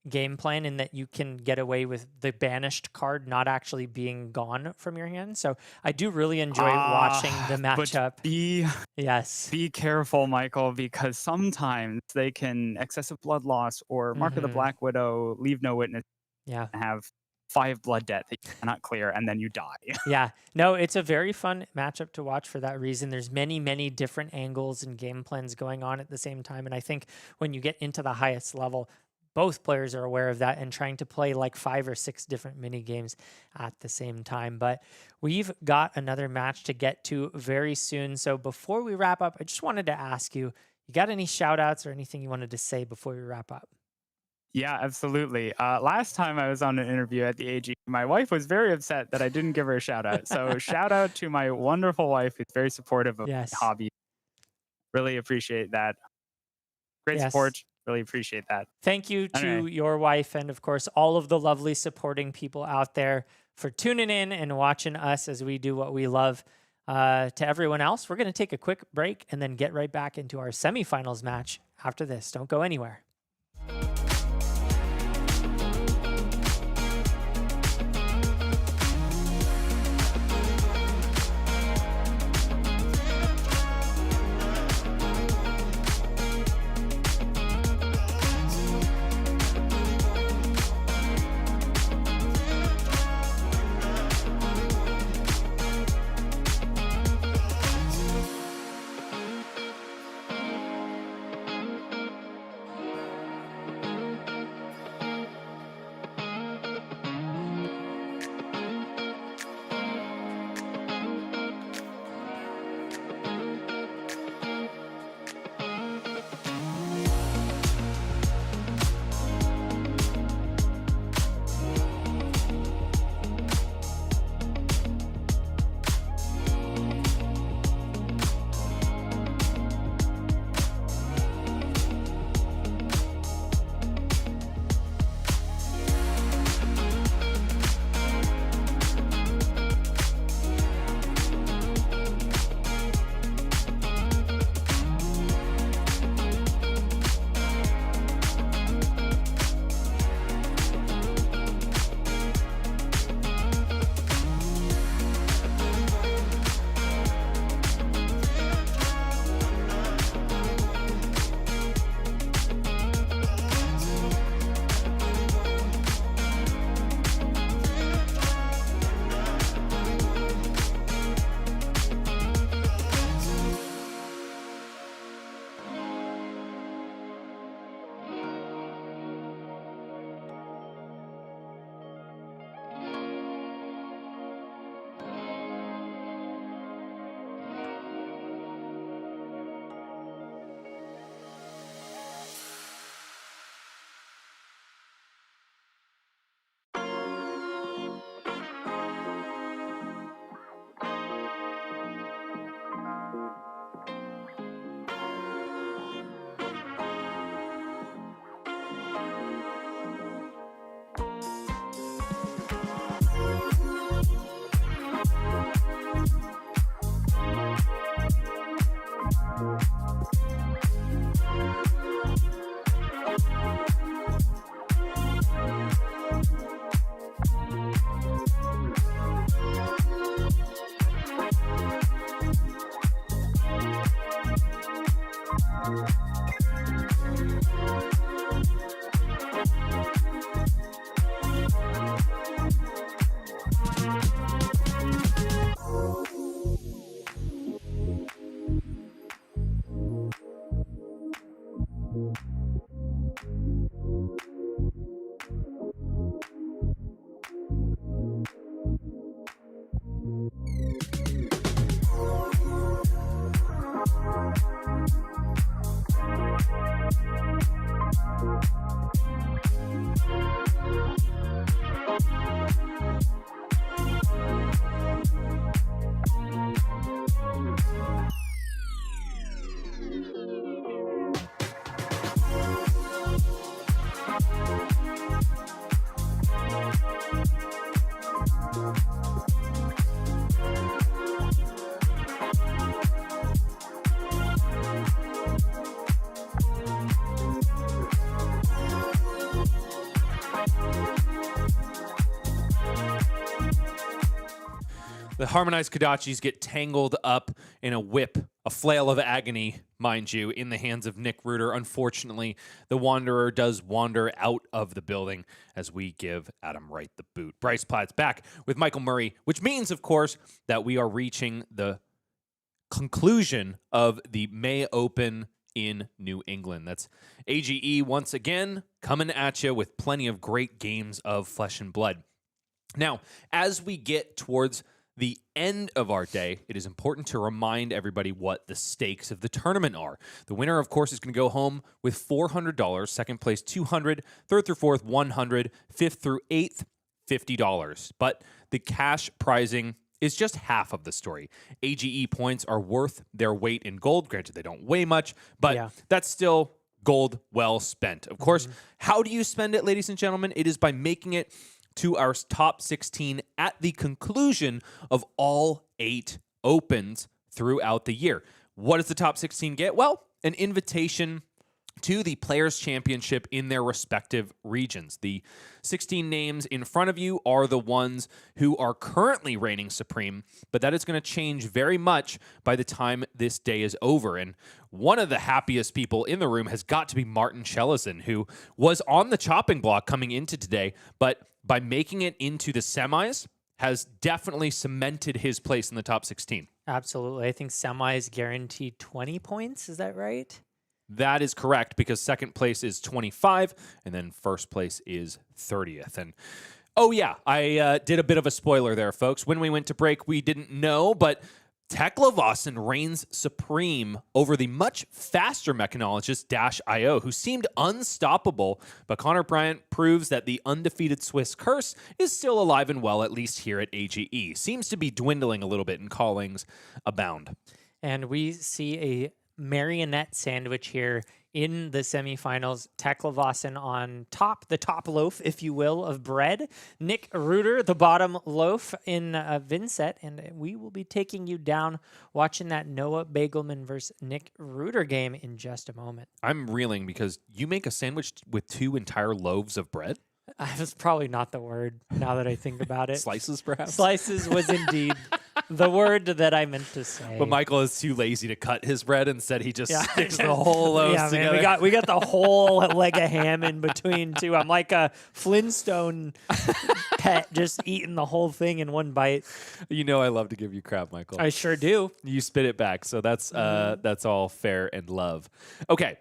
game plan in that you can get away with the banished card not actually being gone from your hand. So I do really enjoy watching the matchup. But be careful, Michael, because sometimes they can excessive blood loss or Mark of the Black Widow, leave no witness, and have 5 blood debt that you cannot clear, and then you die. Yeah, no, it's a very fun matchup to watch for that reason. There's many, many different angles and game plans going on at the same time. And I think when you get into the highest level, both players are aware of that and trying to play like 5 or 6 different mini games at the same time. But we've got another match to get to very soon. So before we wrap up, I just wanted to ask you got any shout outs or anything you wanted to say before we wrap up? Yeah, absolutely. Last time I was on an interview at the AG, my wife was very upset that I didn't give her a shout out. So shout out to my wonderful wife who's very supportive of my hobby. Really appreciate that. Great support. Really appreciate that. Thank you to your wife and, of course, all of the lovely supporting people out there for tuning in and watching us as we do what we love. To everyone else, we're going to take a quick break and then get right back into our semifinals match after this. Don't go anywhere. The harmonized Kodachis get tangled up in a whip, a flail of agony, mind you, in the hands of Nick Reuter. Unfortunately, the Wanderer does wander out of the building as we give Adam Wright the boot. Bryce Platt's back with Michael Murray, which means, of course, that we are reaching the conclusion of the May Open in New England. That's AGE once again coming at you with plenty of great games of flesh and blood. Now, as we get towards the end of our day, it is important to remind everybody what the stakes of the tournament are. The winner, of course, is going to go home with $400, second place $200, third through fourth $100, fifth through eighth $50. But the cash prizing is just half of the story. AGE points are worth their weight in gold. Granted, they don't weigh much, but that's still gold well spent. Of course, how do you spend it, ladies and gentlemen? It is by making it to our top 16 at the conclusion of all 8 opens throughout the year. What does the top 16 get? Well, an invitation to the Players' Championship in their respective regions. The 16 names in front of you are the ones who are currently reigning supreme, but that is going to change very much by the time this day is over. And one of the happiest people in the room has got to be Martin Schelasin, who was on the chopping block coming into today, but by making it into the semis, has definitely cemented his place in the top 16. Absolutely. I think semis guaranteed 20 points. Is that right? That is correct, because second place is 25, and then first place is 30th. And oh yeah, I did a bit of a spoiler there, folks. When we went to break, we didn't know, but Teklo reigns supreme over the much faster mechanologist Dash.io, who seemed unstoppable, but Connor Bryant proves that the undefeated Swiss curse is still alive and well, at least here at AGE. Seems to be dwindling a little bit, and callings abound. And we see a marionette sandwich here in the semifinals. Teklo on top, the top loaf, if you will, of bread. Nick Reuter, the bottom loaf in Vynnset. And we will be taking you down watching that Noah Beygelman versus Nick Reuter game in just a moment. I'm reeling because you make a sandwich with 2 entire loaves of bread? That's probably not the word now that I think about it. Slices, perhaps? Slices was indeed the word that I meant to say. But Michael is too lazy to cut his bread. Instead, he just sticks the whole loaves together. Man, we got the whole leg of ham in between, too. I'm like a Flintstone pet, just eating the whole thing in one bite. You know I love to give you crap, Michael. I sure do. You spit it back, so that's all fair and love. Okay,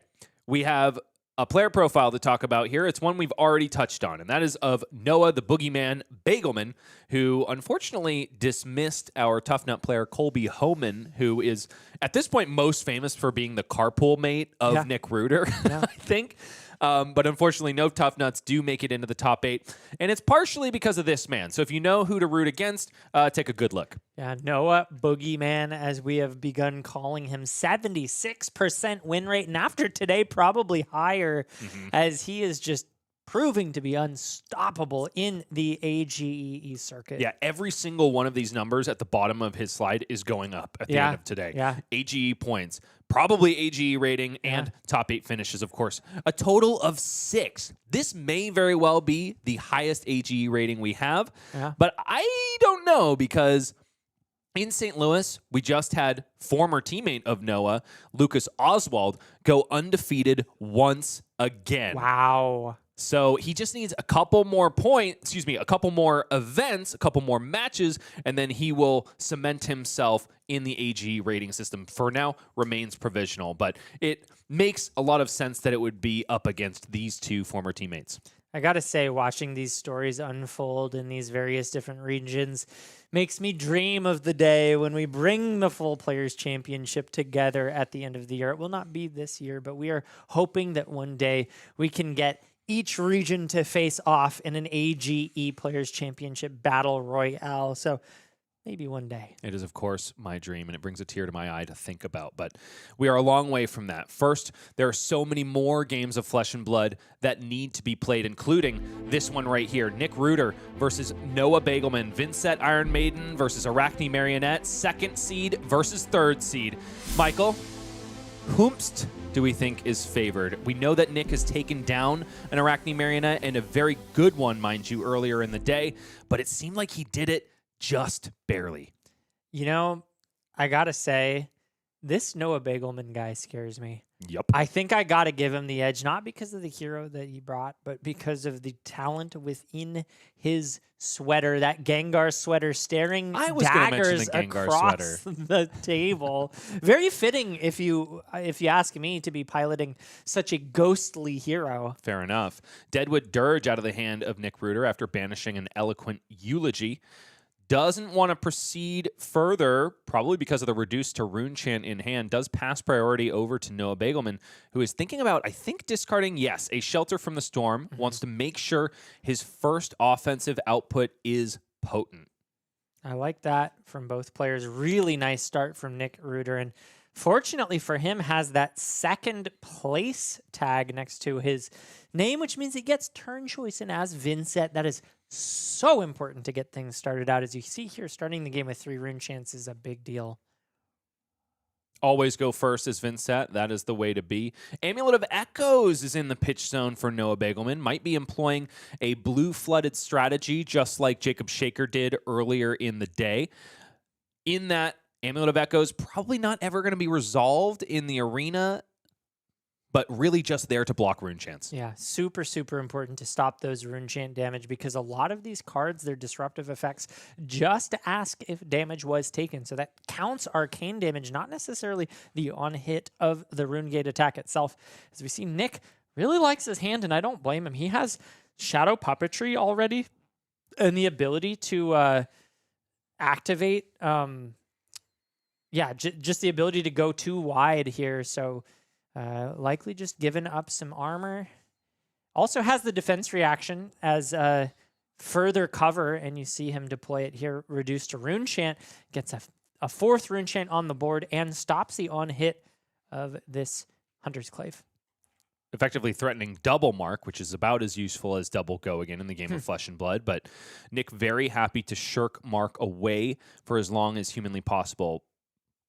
we have a player profile to talk about here. It's one we've already touched on, and that is of Noah the Boogeyman Beygelman, who unfortunately dismissed our Tuffnut player Colby Homan, who is at this point most famous for being the carpool mate of Nick Reuter, I think. But unfortunately, no Tuffnuts do make it into the top 8, and it's partially because of this man. So if you know who to root against, take a good look. Yeah, Noah Boogeyman, as we have begun calling him, 76% win rate, and after today, probably higher, as he is just proving to be unstoppable in the AGE circuit. Yeah, every single one of these numbers at the bottom of his slide is going up at the end of today. Yeah. AGE points, probably AGE rating, and top 8 finishes, of course. A total of 6. This may very well be the highest AGE rating we have, but I don't know, because In St. Louis, we just had former teammate of Noah, Lucas Oswald, go undefeated once again. Wow. So he just needs a couple more a couple more events, a couple more matches, and then he will cement himself in the AG rating system. For now, remains provisional, but it makes a lot of sense that it would be up against these two former teammates. I gotta say, watching these stories unfold in these various different regions makes me dream of the day when we bring the full Players Championship together at the end of the year. It will not be this year, but we are hoping that one day we can get each region to face off in an AGE Players Championship Battle Royale. So maybe one day. It is, of course, my dream, and it brings a tear to my eye to think about. But we are a long way from that. First, there are so many more games of Flesh and Blood that need to be played, including this one right here. Nick Reuter versus Noah Beygelman. Vynnset Iron Maiden versus Arcane Marionette. Second seed versus third seed. Michael, whomst do we think is favored? We know that Nick has taken down an Arcane Marionette, and a very good one, mind you, earlier in the day, but it seemed like he did it just barely. You know, I gotta say, this Noah Beygelman guy scares me. Yep. I think I gotta give him the edge, not because of the hero that he brought, but because of the talent within his sweater, that Gengar sweater staring I was gonna mention daggers the Gengar across sweater. the table. Very fitting, if you ask me, to be piloting such a ghostly hero. Fair enough. Deadwood Dirge out of the hand of Nick Reuter after banishing an eloquent eulogy. Doesn't want to proceed further, probably because of the reduced to rune chant in hand. Does pass priority over to Noah Beygelman, who is thinking about, I think, discarding, yes, a Shelter from the Storm. Wants to make sure his first offensive output is potent. I like that from both players. Really nice start from Nick Reuter. And fortunately for him, has that second place tag next to his name, which means he gets turn choice. And as Vynnset, that is so important to get things started out. As you see here, starting the game with 3 rune chants is a big deal. Always go first as Vynnset. That is the way to be. Amulet of Echoes is in the pitch zone for Noah Beygelman. Might be employing a blue flooded strategy, just like Jacob Shaker did earlier in the day. In that, Amulet of Echoes probably not ever going to be resolved in the arena, but really just there to block rune chants. Yeah, super, super important to stop those rune chant damage, because a lot of these cards, their disruptive effects just ask if damage was taken. So that counts arcane damage, not necessarily the on-hit of the rune gate attack itself. As we see, Nick really likes his hand, and I don't blame him. He has Shadow Puppetry already and the ability to activate, just the ability to go too wide here. So likely just giving up some armor. Also has the defense reaction as further cover, and you see him deploy it here. Reduced to rune chant, gets a 4th rune chant on the board and stops the on-hit of this Hunter's Clave. Effectively threatening double mark, which is about as useful as double go again in the game of Flesh and Blood. But Nick very happy to shirk mark away for as long as humanly possible.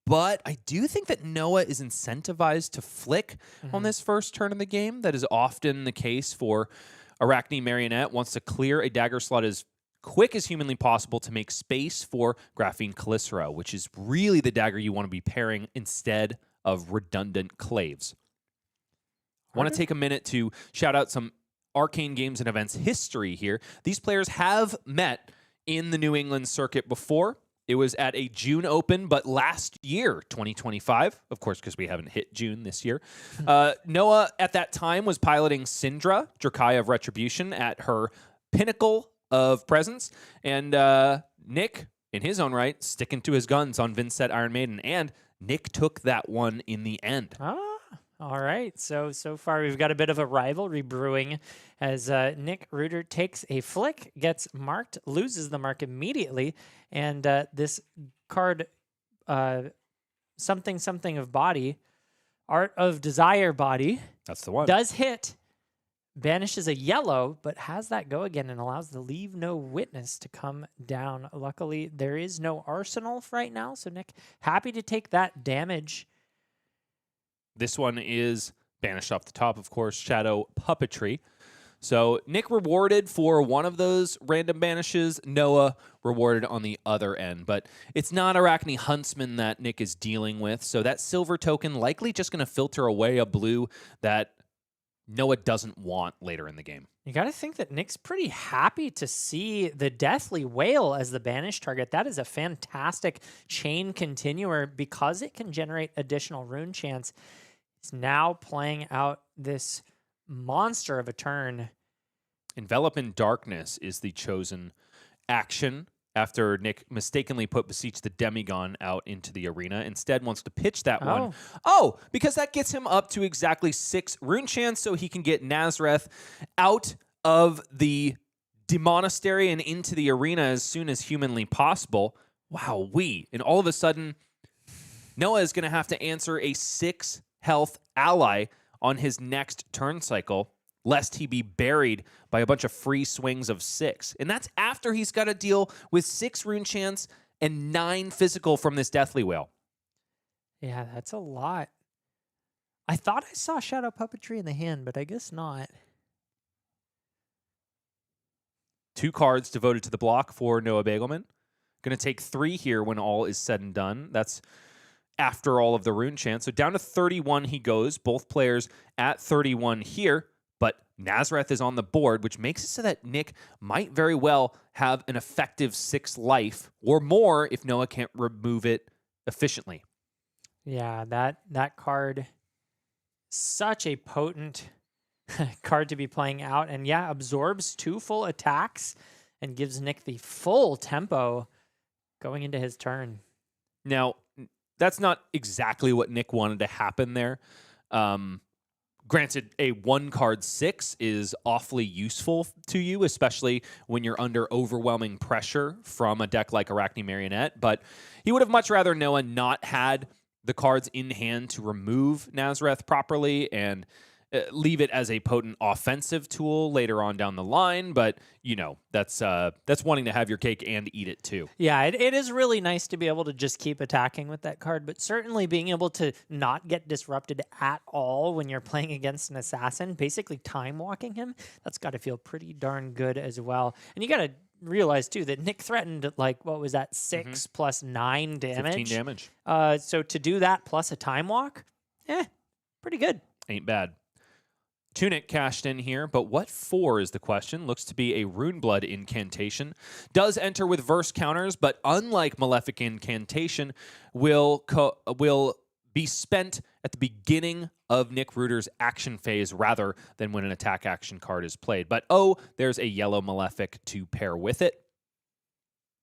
But I do think that Noah is incentivized to flick on this first turn of the game. That is often the case for Arcane Marionette. Wants to clear a dagger slot as quick as humanly possible to make space for Graphene Calicero, which is really the dagger you want to be pairing instead of redundant claves. I want to take a minute to shout out some Arcane Games and Events history here. These players have met in the New England circuit before. It was at a June Open, but last year, 2025, of course, because we haven't hit June this year. Noah, at that time, was piloting Cindra, Drakai of Retribution, at her pinnacle of presence. And Nick, in his own right, sticking to his guns on Vynnset Iron Maiden. And Nick took that one in the end. All right. So far, we've got a bit of a rivalry brewing as Nick Reuter takes a flick, gets marked, loses the mark immediately. And this card, something of body, Art of Desire body. That's the one. Does hit, banishes a yellow, but has that go again and allows the Leave No Witness to come down. Luckily, there is no arsenal right now. So Nick, happy to take that damage. This one is banished off the top, of course, Shadow Puppetry. So Nick rewarded for one of those random banishes, Noah rewarded on the other end. But it's not Arachne Huntsman that Nick is dealing with, so that silver token likely just going to filter away a blue that Noah doesn't want later in the game. You got to think that Nick's pretty happy to see the Deathly Whale as the banished target. That is a fantastic chain continuer because it can generate additional rune chance. He's now playing out this monster of a turn. Envelop in Darkness is the chosen action after Nick mistakenly put Beseech the Demigon out into the arena. Instead wants to pitch that one. Oh, because that gets him up to exactly 6 rune chance so he can get Nazareth out of the Demonastery and into the arena as soon as humanly possible. Wow, and all of a sudden, Noah is going to have to answer a 6 health ally on his next turn cycle, lest he be buried by a bunch of free swings of 6. And that's after he's got to deal with 6 rune chance and 9 physical from this Deathly Whale. Yeah, that's a lot. I thought I saw Shadow Puppetry in the hand, but I guess not. 2 cards devoted to the block for Noah Beygelman. Going to take 3 here when all is said and done. That's after all of the rune chance. So down to 31 he goes. Both players at 31 here. But Nazareth is on the board, which makes it so that Nick might very well have an effective 6 life or more if Noah can't remove it efficiently. Yeah, that card, such a potent card to be playing out. And yeah, absorbs 2 full attacks and gives Nick the full tempo going into his turn. Now, that's not exactly what Nick wanted to happen there. Granted, a 1-card 6 is awfully useful to you, especially when you're under overwhelming pressure from a deck like Arachne Marionette, but he would have much rather Noah not had the cards in hand to remove Nazareth properly and leave it as a potent offensive tool later on down the line, but that's wanting to have your cake and eat it too. Yeah, it is really nice to be able to just keep attacking with that card, but certainly being able to not get disrupted at all when you're playing against an assassin, basically time walking him, that's got to feel pretty darn good as well. And you got to realize too that Nick threatened what was that, 6 plus 9 damage? 15 damage. So to do that plus a time walk, pretty good. Ain't bad. Tunic cashed in here, but what for is the question. Looks to be a Runeblood incantation. Does enter with verse counters, but unlike Malefic Incantation, will be spent at the beginning of Nick Reuter's action phase rather than when an attack action card is played. But there's a yellow Malefic to pair with it.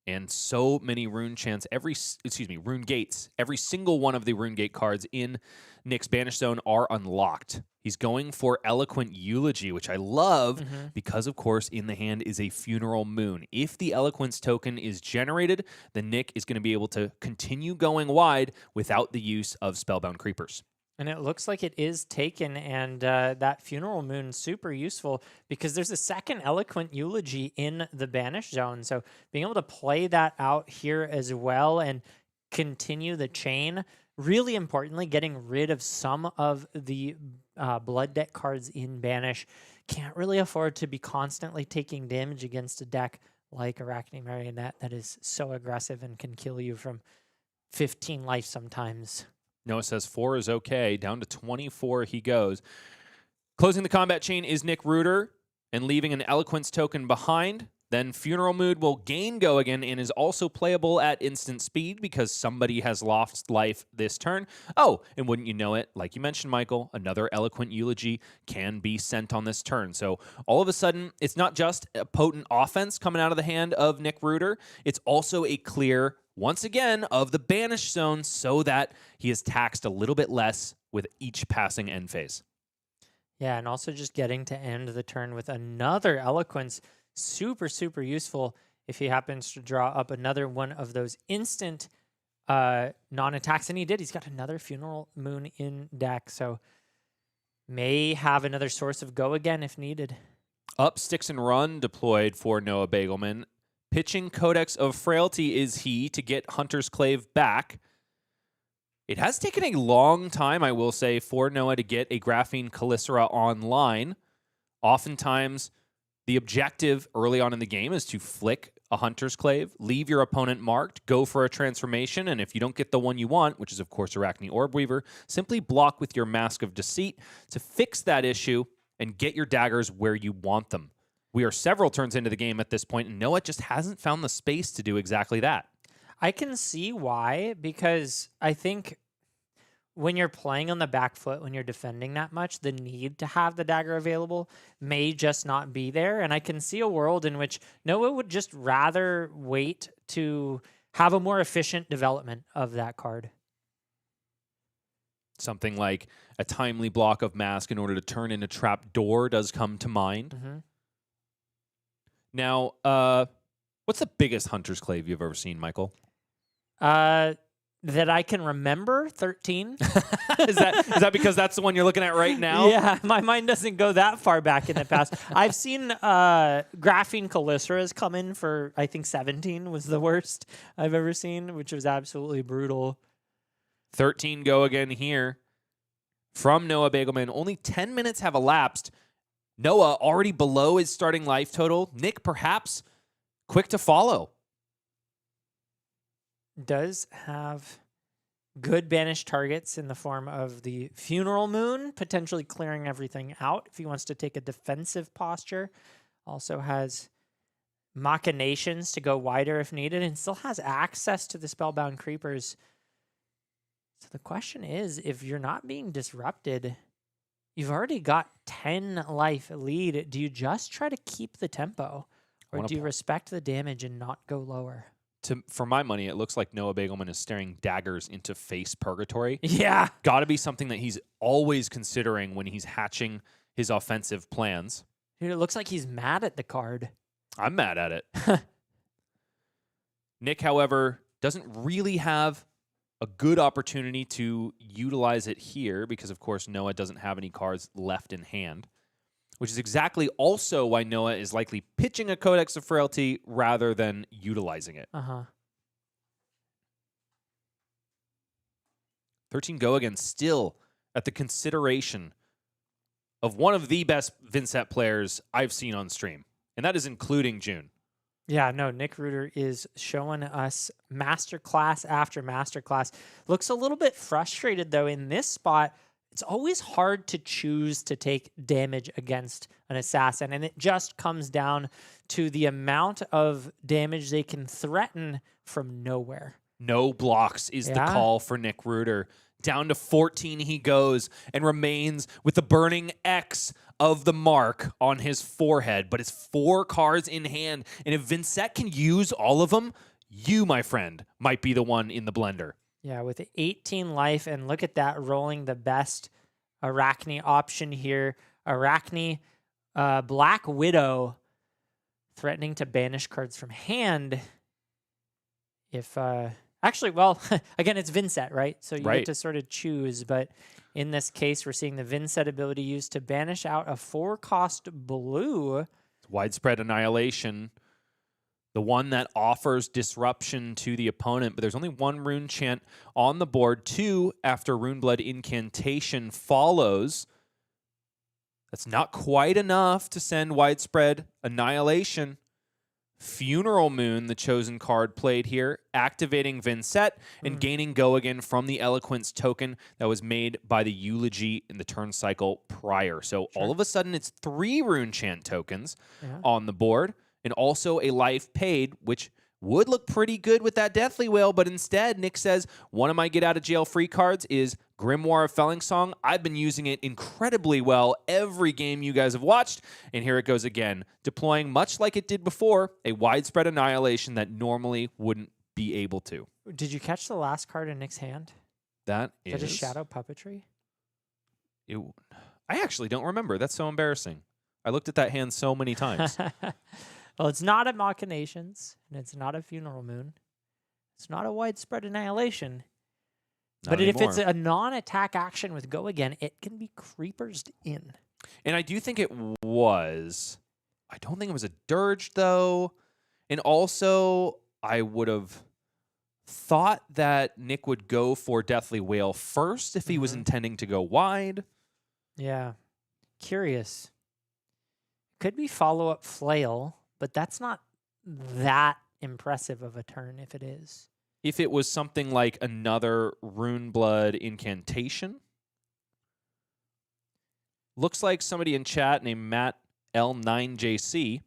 And so many rune gates. Every single one of the rune gate cards in Nick's Banish Zone are unlocked. He's going for Eloquent Eulogy, which I love because, of course, in the hand is a Funeral Moon. If the Eloquence token is generated, then Nick is going to be able to continue going wide without the use of Spellbound Creepers. And it looks like it is taken, and that Funeral Moon super useful because there's a second Eloquent Eulogy in the Banish Zone. So being able to play that out here as well and continue the chain, really importantly, getting rid of some of the blood deck cards in Banish. Can't really afford to be constantly taking damage against a deck like Arachne Marionette that is so aggressive and can kill you from 15 life sometimes. Noah says 4 is okay. Down to 24 he goes. Closing the combat chain is Nick Reuter and leaving an Eloquence token behind. Then Funeral Mood will gain go again and is also playable at instant speed because somebody has lost life this turn. And wouldn't you know it, like you mentioned, Michael, another Eloquent Eulogy can be sent on this turn. So all of a sudden, it's not just a potent offense coming out of the hand of Nick Reuter. It's also a clear, once again, of the Banish Zone so that he is taxed a little bit less with each passing end phase. Yeah, and also just getting to end the turn with another Eloquence. Super, super useful if he happens to draw up another one of those instant non-attacks. And he did. He's got another Funeral Moon in deck, so may have another source of go again if needed. Up, Sticks, and Run deployed for Noah Beygelman. Pitching Codex of Frailty is he to get Hunter's Clave back. It has taken a long time, I will say, for Noah to get a Graphene Calicera online. Oftentimes, the objective early on in the game is to flick a Hunter's Clave, leave your opponent marked, go for a transformation, and if you don't get the one you want, which is of course Arachne Orb Weaver, simply block with your Mask of Deceit to fix that issue and get your daggers where you want them. We are several turns into the game at this point, and Noah just hasn't found the space to do exactly that. I can see why, because I think when you're playing on the back foot, when you're defending that much, the need to have the dagger available may just not be there. And I can see a world in which Noah would just rather wait to have a more efficient development of that card. Something like a timely block of Mask in order to turn in a trap door does come to mind. Mm-hmm. Now, what's the biggest Hunter's Clave you've ever seen, Michael? That I can remember, 13. Is that because that's the one you're looking at right now? Yeah, my mind doesn't go that far back in the past. I've seen Graphene Calyceras come in for, I think 17 was the worst I've ever seen, which was absolutely brutal. 13 go again here from Noah Beygelman. Only 10 minutes have elapsed. Noah already below his starting life total. Nick perhaps quick to follow. Does have good banished targets in the form of the Funeral Moon, potentially clearing everything out if he wants to take a defensive posture. Also has Machinations to go wider if needed, and still has access to the Spellbound Creepers. So the question is, if you're not being disrupted, you've already got 10 life lead. Do you just try to keep the tempo, or do you respect the damage and not go lower? For my money, it looks like Noah Beygelman is staring daggers into face purgatory. Yeah. Got to be something that he's always considering when he's hatching his offensive plans. Dude, it looks like he's mad at the card. I'm mad at it. Nick, however, doesn't really have a good opportunity to utilize it here because, of course, Noah doesn't have any cards left in hand, which is exactly also why Noah is likely pitching a Codex of Frailty rather than utilizing it. 13 go again, still at the consideration of one of the best Vynnset players I've seen on stream, and that is including June. Yeah, no, Nick Reuter is showing us masterclass after masterclass. Looks a little bit frustrated, though, in this spot. It's always hard to choose to take damage against an assassin, and it just comes down to the amount of damage they can threaten from nowhere. No blocks is the call for Nick Reuter. Down to 14 he goes and remains with the burning X of the mark on his forehead, but it's 4 cards in hand, and if Vynnset can use all of them, you, my friend, might be the one in the blender. Yeah, with 18 life, and look at that, rolling the best Arachne option here. Arachne, Black Widow, threatening to banish cards from hand. If, actually, well, again, it's Vynnset, right? So you get to sort of choose, but in this case, we're seeing the Vynnset ability used to banish out a 4-cost blue. Widespread Annihilation. The one that offers disruption to the opponent, but there's only 1 rune chant on the board. 2 after Runeblood Incantation follows. That's not quite enough to send Widespread Annihilation. Funeral Moon, the chosen card played here, activating Vynnset and gaining go again from the Eloquence token that was made by the Eulogy in the turn cycle prior. So all of a sudden, it's 3 rune chant tokens on the board. And also a life paid, which would look pretty good with that Deathly Wail, but instead, Nick says, one of my get-out-of-jail-free cards is Grimoire of Felling Song. I've been using it incredibly well every game you guys have watched, and here it goes again, deploying, much like it did before, a widespread annihilation that normally wouldn't be able to. Did you catch the last card in Nick's hand? That is that a Shadow Puppetry? I actually don't remember. That's so embarrassing. I looked at that hand so many times. Well, it's not a Machinations, and it's not a Funeral Moon. It's not a Widespread Annihilation. Not but anymore. if it's a non-attack action with Go Again, it can be Creepers in. And I do think it was. I don't think it was a Dirge, though. And also, I would have thought that Nick would go for Deathly Wail first if he was intending to go wide. Yeah. Curious. Could be follow-up flail, but that's not that impressive of a turn if it is. If it was something like another Rune Blood incantation. Looks like somebody in chat named Matt L9JC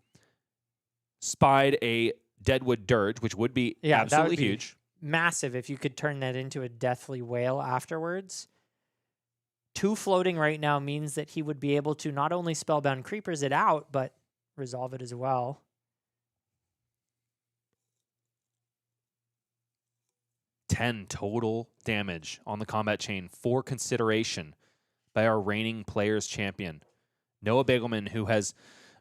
spied a Deadwood Dirge, which would be Yeah, that absolutely would be huge. massive if you could turn that into a Deathly Wail afterwards. 2 floating right now means that he would be able to not only Spellbound Creepers it out, but resolve it as well. 10 total damage on the combat chain for consideration by our reigning players champion, Noah Beygelman, who has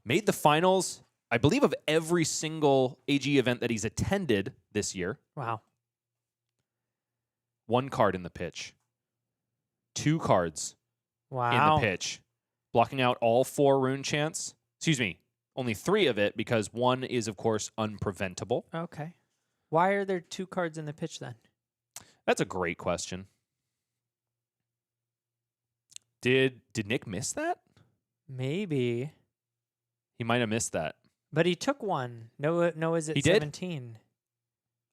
made the finals, I believe, of every single AG event that he's attended this year. Wow. 1 card in the pitch. 2 cards Wow. in the pitch. Blocking out all 4 rune chants. Excuse me, only 3 of it because 1 is, of course, unpreventable. Okay. Why are there 2 cards in the pitch then? That's a great question. Did Nick miss that? Maybe. He might have missed that. But he took 1. Noah's at He did? 17.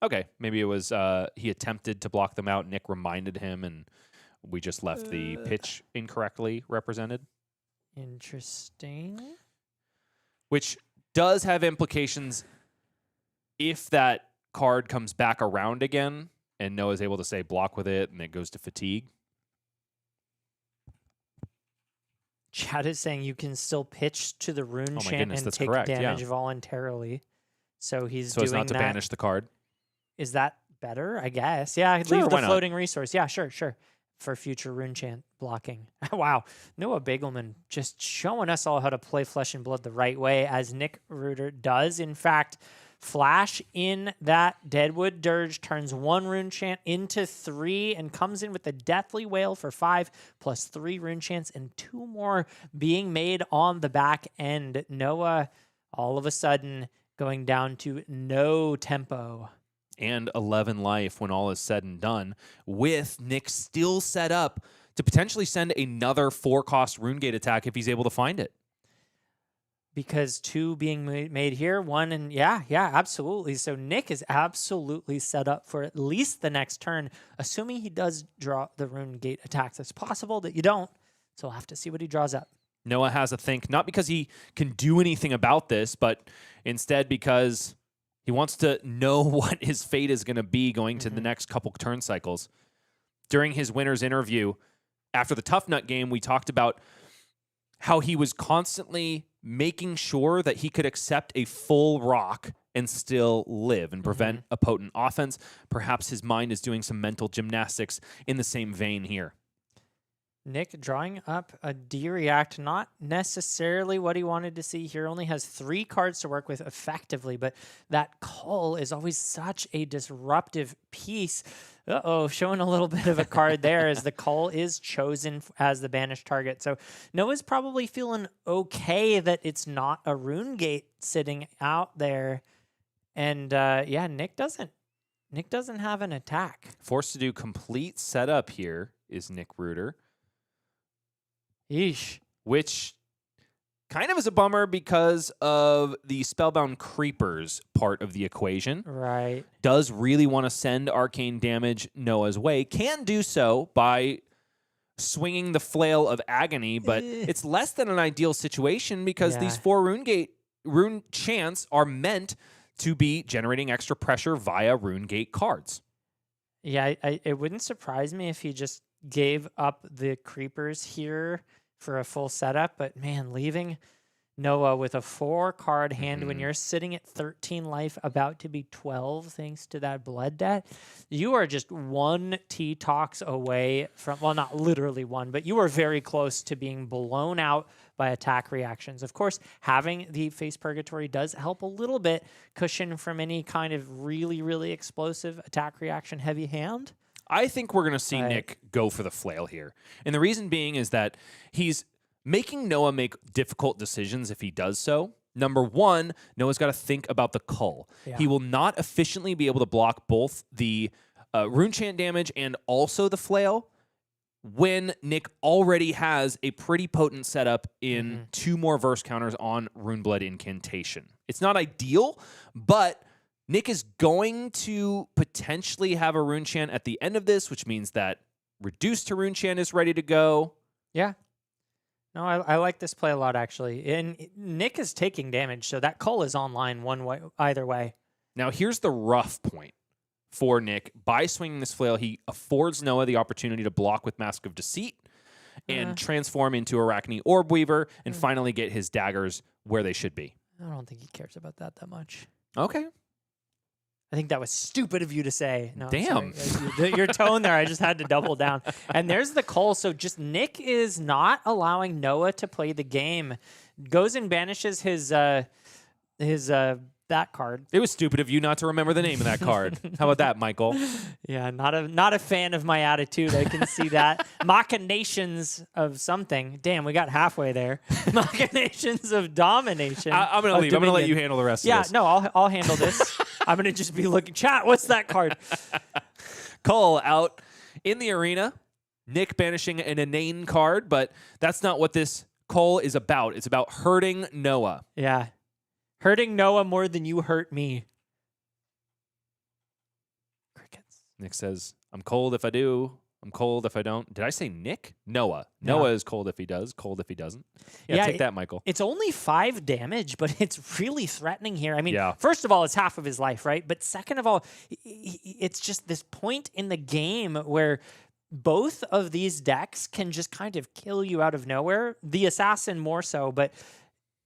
Okay, maybe it was he attempted to block them out. Nick reminded him, and we just left the pitch incorrectly represented. Interesting. Which does have implications if that card comes back around again and Noah's able to say block with it and it goes to fatigue. Chad is saying you can still pitch to the rune Oh my chant goodness, and that's take correct, yeah. damage voluntarily. So he's So doing as not to that. banish the card. Is that better? I guess. Yeah, Sure, leave the why not? floating resource. Yeah, sure. For future rune chant blocking. Wow. Noah Beygelman just showing us all how to play Flesh and Blood the right way, as Nick Reuter does. In fact, flash in that Deadwood Dirge, turns 1 rune chant into 3, and comes in with the Deathly Wail for 5, plus 3 rune chants, and 2 more being made on the back end. Noah, all of a sudden, going down to no tempo. And 11 life when all is said and done, with Nick still set up to potentially send another 4-cost Rune Gate attack if he's able to find it. Because 2 being made here, 1, and yeah, absolutely. So Nick is absolutely set up for at least the next turn, assuming he does draw the Rune Gate attacks. It's possible that you don't, so we'll have to see what he draws up. Noah has a think, not because he can do anything about this, but instead because he wants to know what his fate is going to be going to the next couple turn cycles. During his winner's interview, after the Tuffnut game, we talked about how he was constantly making sure that he could accept a full rock and still live and prevent a potent offense. Perhaps his mind is doing some mental gymnastics in the same vein here. Nick drawing up a D-React, not necessarily what he wanted to see here. Only has 3 cards to work with effectively, but that call is always such a disruptive piece. Uh-oh, showing a little bit of a card there as the call is chosen as the banished target. So Noah's probably feeling okay that it's not a Rune Gate sitting out there. And yeah, Nick doesn't have an attack. Forced to do complete setup here is Nick Reuter. Yeesh. Which kind of is a bummer because of the Spellbound Creepers part of the equation. Right. Does really want to send arcane damage Noah's way. Can do so by swinging the Flail of Agony, but it's less than an ideal situation because these 4 rune chants are meant to be generating extra pressure via Rune Gate cards. Yeah, it wouldn't surprise me if he just gave up the creepers here for a full setup, but man, leaving Noah with a 4-card hand when you're sitting at 13 life, about to be 12 thanks to that blood debt, you are just 1 T-Tox away from, well, not literally 1, but you are very close to being blown out by attack reactions. Of course, having the Face Purgatory does help a little bit cushion from any kind of really, really explosive attack reaction heavy hand. I think we're going to see Nick go for the flail here. And the reason being is that he's making Noah make difficult decisions if he does so. Number 1, Noah's got to think about the cull. Yeah. He will not efficiently be able to block both the rune chant damage and also the flail when Nick already has a pretty potent setup in 2 more verse counters on Runeblood Incantation. It's not ideal, but Nick is going to potentially have a Rune Chant at the end of this, which means that Reduced to Rune Chant is ready to go. Yeah. No, I like this play a lot, actually. And Nick is taking damage, so that Cull is online one way, either way. Now, here's the rough point for Nick. By swinging this flail, he affords Noah the opportunity to block with Mask of Deceit and transform into Arachne Orb Weaver and finally get his daggers where they should be. I don't think he cares about that much. Okay. I think that was stupid of you to say. No, Damn. sorry. Your tone there, I just had to double down. And there's the Cull. So just Nick is not allowing Noah to play the game. Goes and banishes his that card. It was stupid of you not to remember the name of that card. How about that, Michael? Yeah, not a fan of my attitude. I can see that. Machinations of something. Damn, we got halfway there. Machinations of domination. I'm going to leave. I'm going to let you handle the rest of this. Yeah, no, I'll handle this. I'm going to just be looking. Chat, what's that card? Cull out in the arena. Nick banishing an inane card, but that's not what this Cull is about. It's about hurting Noah. Yeah. Hurting Noah more than you hurt me. Crickets. Nick says, I'm cold if I do. I'm cold if I don't. Did I say Nick? Noah. No. Noah is cold if he does, cold if he doesn't. Yeah, take that, Michael. It's only 5 damage, but it's really threatening here. I mean, Yeah. first of all, it's half of his life, right? But second of all, it's just this point in the game where both of these decks can just kind of kill you out of nowhere. The assassin more so, but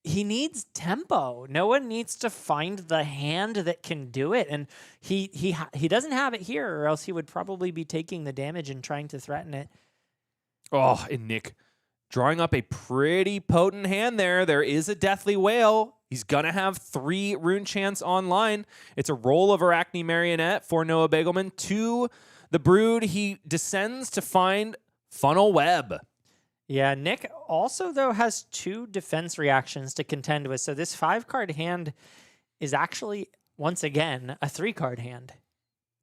he needs tempo. Noah needs to find the hand that can do it, and he doesn't have it here, or else he would probably be taking the damage and trying to threaten it. Oh, and Nick drawing up a pretty potent hand there. There is a Deathly Whale. He's going to have 3 Rune Chants online. It's a roll of Arachne Marionette for Noah Beygelman. To the Brood, he descends to find Funnel Web. Yeah, Nick also, though, has 2 defense reactions to contend with. So this 5-card hand is actually, once again, a 3-card hand.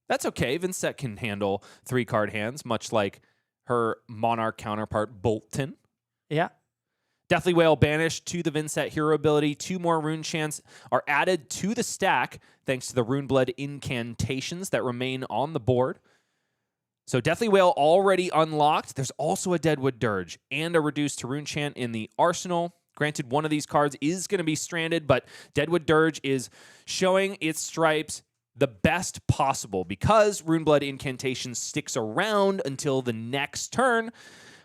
That's okay. Vynnset can handle 3-card hands, much like her Monarch counterpart, Bolton. Yeah. Deathly Whale banished to the Vynnset hero ability. 2 more Rune Chants are added to the stack thanks to the Runeblood incantations that remain on the board. So Deathly Whale already unlocked. There's also a Deadwood Dirge and a Reduced to Rune Chant in the arsenal. Granted, one of these cards is going to be stranded, but Deadwood Dirge is showing its stripes the best possible because Runeblood Incantation sticks around until the next turn.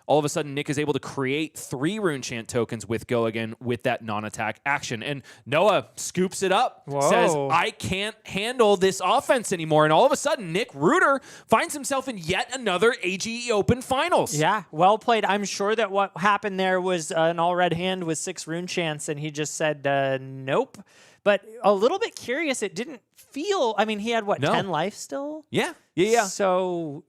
All of a sudden, Nick is able to create 3 Rune Chant tokens with Go Again with that non-attack action. And Noah scoops it up, says, I can't handle this offense anymore. And all of a sudden, Nick Reuter finds himself in yet another AGE Open Finals. Yeah, well played. I'm sure that what happened there was an all-red hand with 6 Rune Chants, and he just said, nope. But a little bit curious, it didn't feel... I mean, he had, 10 life still? Yeah. So...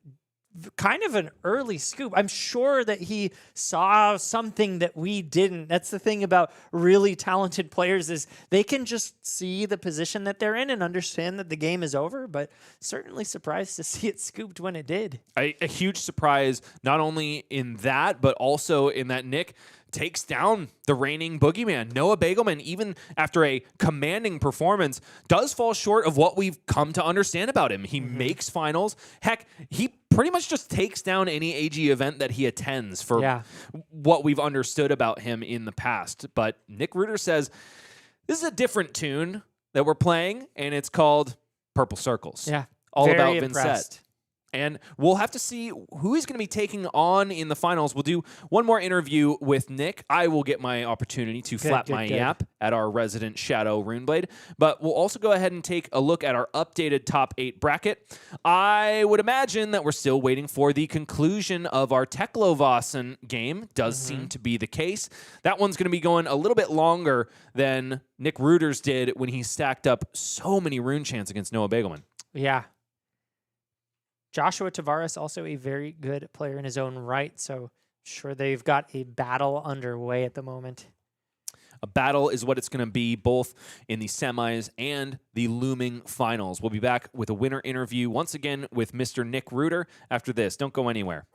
kind of an early scoop. I'm sure that he saw something that we didn't. That's the thing about really talented players is they can just see the position that they're in and understand that the game is over, but certainly surprised to see it scooped when it did. A huge surprise, not only in that, but also in that Nick takes down the reigning boogeyman. Noah Beygelman, even after a commanding performance, does fall short of what we've come to understand about him. He makes finals. Heck, he pretty much just takes down any AG event that he attends for what we've understood about him in the past. But Nick Reuter says, this is a different tune that we're playing, and it's called Purple Circles. Yeah. All Very about impressed. Vynnset. And we'll have to see who he's going to be taking on in the finals. We'll do one more interview with Nick. I will get my opportunity to flap my yap at our resident Shadow Runeblade. But we'll also go ahead and take a look at our updated top 8 bracket. I would imagine that we're still waiting for the conclusion of our Teklo Vossen game. Does seem to be the case. That one's going to be going a little bit longer than Nick Reuter's did when he stacked up so many Rune Chants against Noah Beygelman. Yeah. Joshua Tavares, also a very good player in his own right, so sure they've got a battle underway at the moment. A battle is what it's going to be, both in the semis and the looming finals. We'll be back with a winner interview once again with Mr. Nick Reuter after this. Don't go anywhere.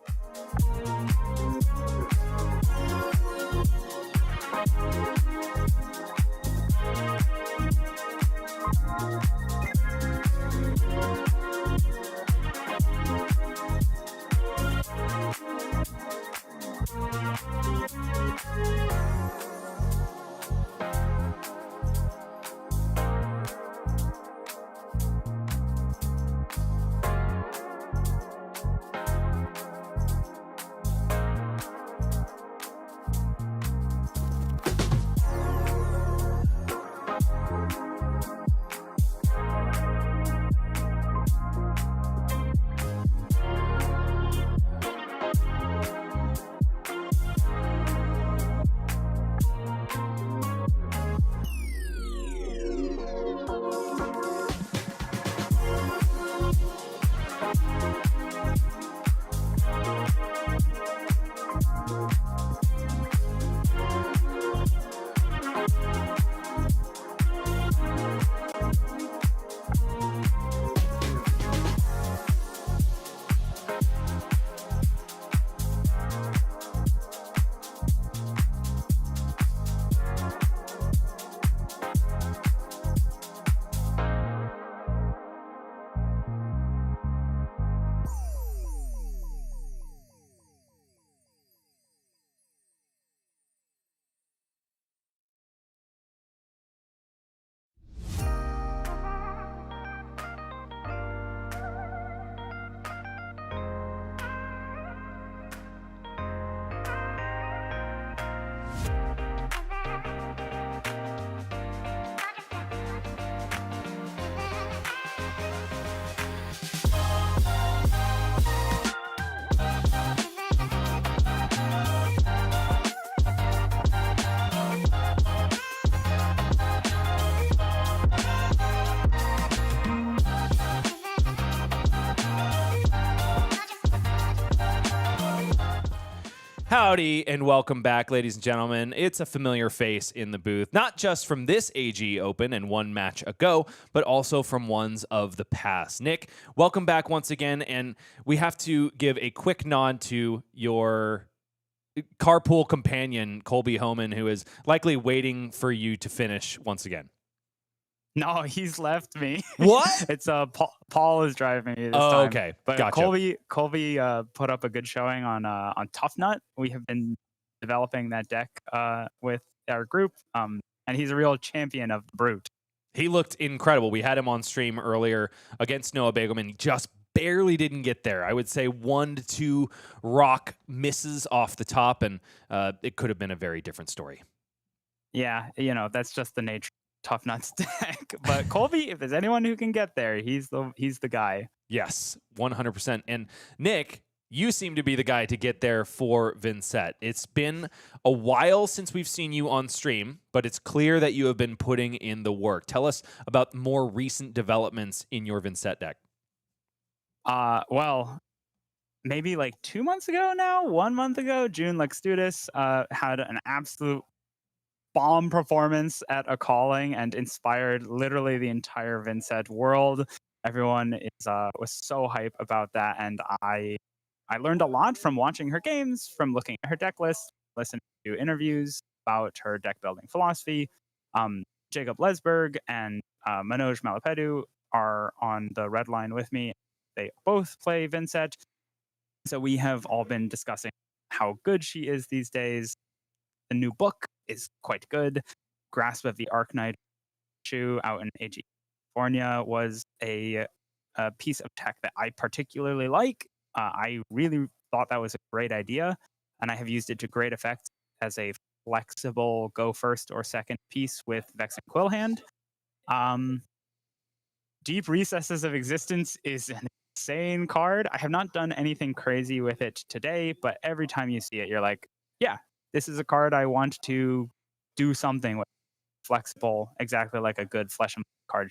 Howdy and welcome back, ladies and gentlemen. It's a familiar face in the booth, not just from this AG Open and one match ago, but also from ones of the past. Nick, welcome back once again, and we have to give a quick nod to your carpool companion, Colby Homan, who is likely waiting for you to finish once again. No, he's left me. What? It's Paul is driving me this Oh, time. okay. But Gotcha. Colby put up a good showing on Tuffnut. We have been developing that deck with our group, and he's a real champion of the Brute. He looked incredible. We had him on stream earlier against Noah Beygelman. He just barely didn't get there. I would say 1 to 2 rock misses off the top, and it could have been a very different story. Yeah, that's just the nature of Tuffnut's deck. But Colby, if there's anyone who can get there, he's the guy. Yes, 100%. And Nick, you seem to be the guy to get there for Vynnset. It's been a while since we've seen you on stream, but it's clear that you have been putting in the work. Tell us about more recent developments in your Vynnset deck. Well, maybe like 2 months ago now, 1 month ago, June Lextudis had an absolute bomb performance at a calling and inspired literally the entire Vynnset world. Everyone was so hype about that, and I learned a lot from watching her games, from looking at her deck list, listening to interviews about her deck building philosophy. Jacob Lesberg and Manoj Malipeddu are on the red line with me. They both play Vynnset, so we have all been discussing how good she is these days. The new book is quite good. Grasp of the Arknight issue out in AG California was a piece of tech that I particularly like. I really thought that was a great idea, and I have used it to great effect as a flexible go first or second piece with Vex and Quillhand. Deep Recesses of Existence is an insane card. I have not done anything crazy with it today, but every time you see it, you're like, yeah, this is a card I want to do something with. Flexible, exactly like a good Flesh and Blood card.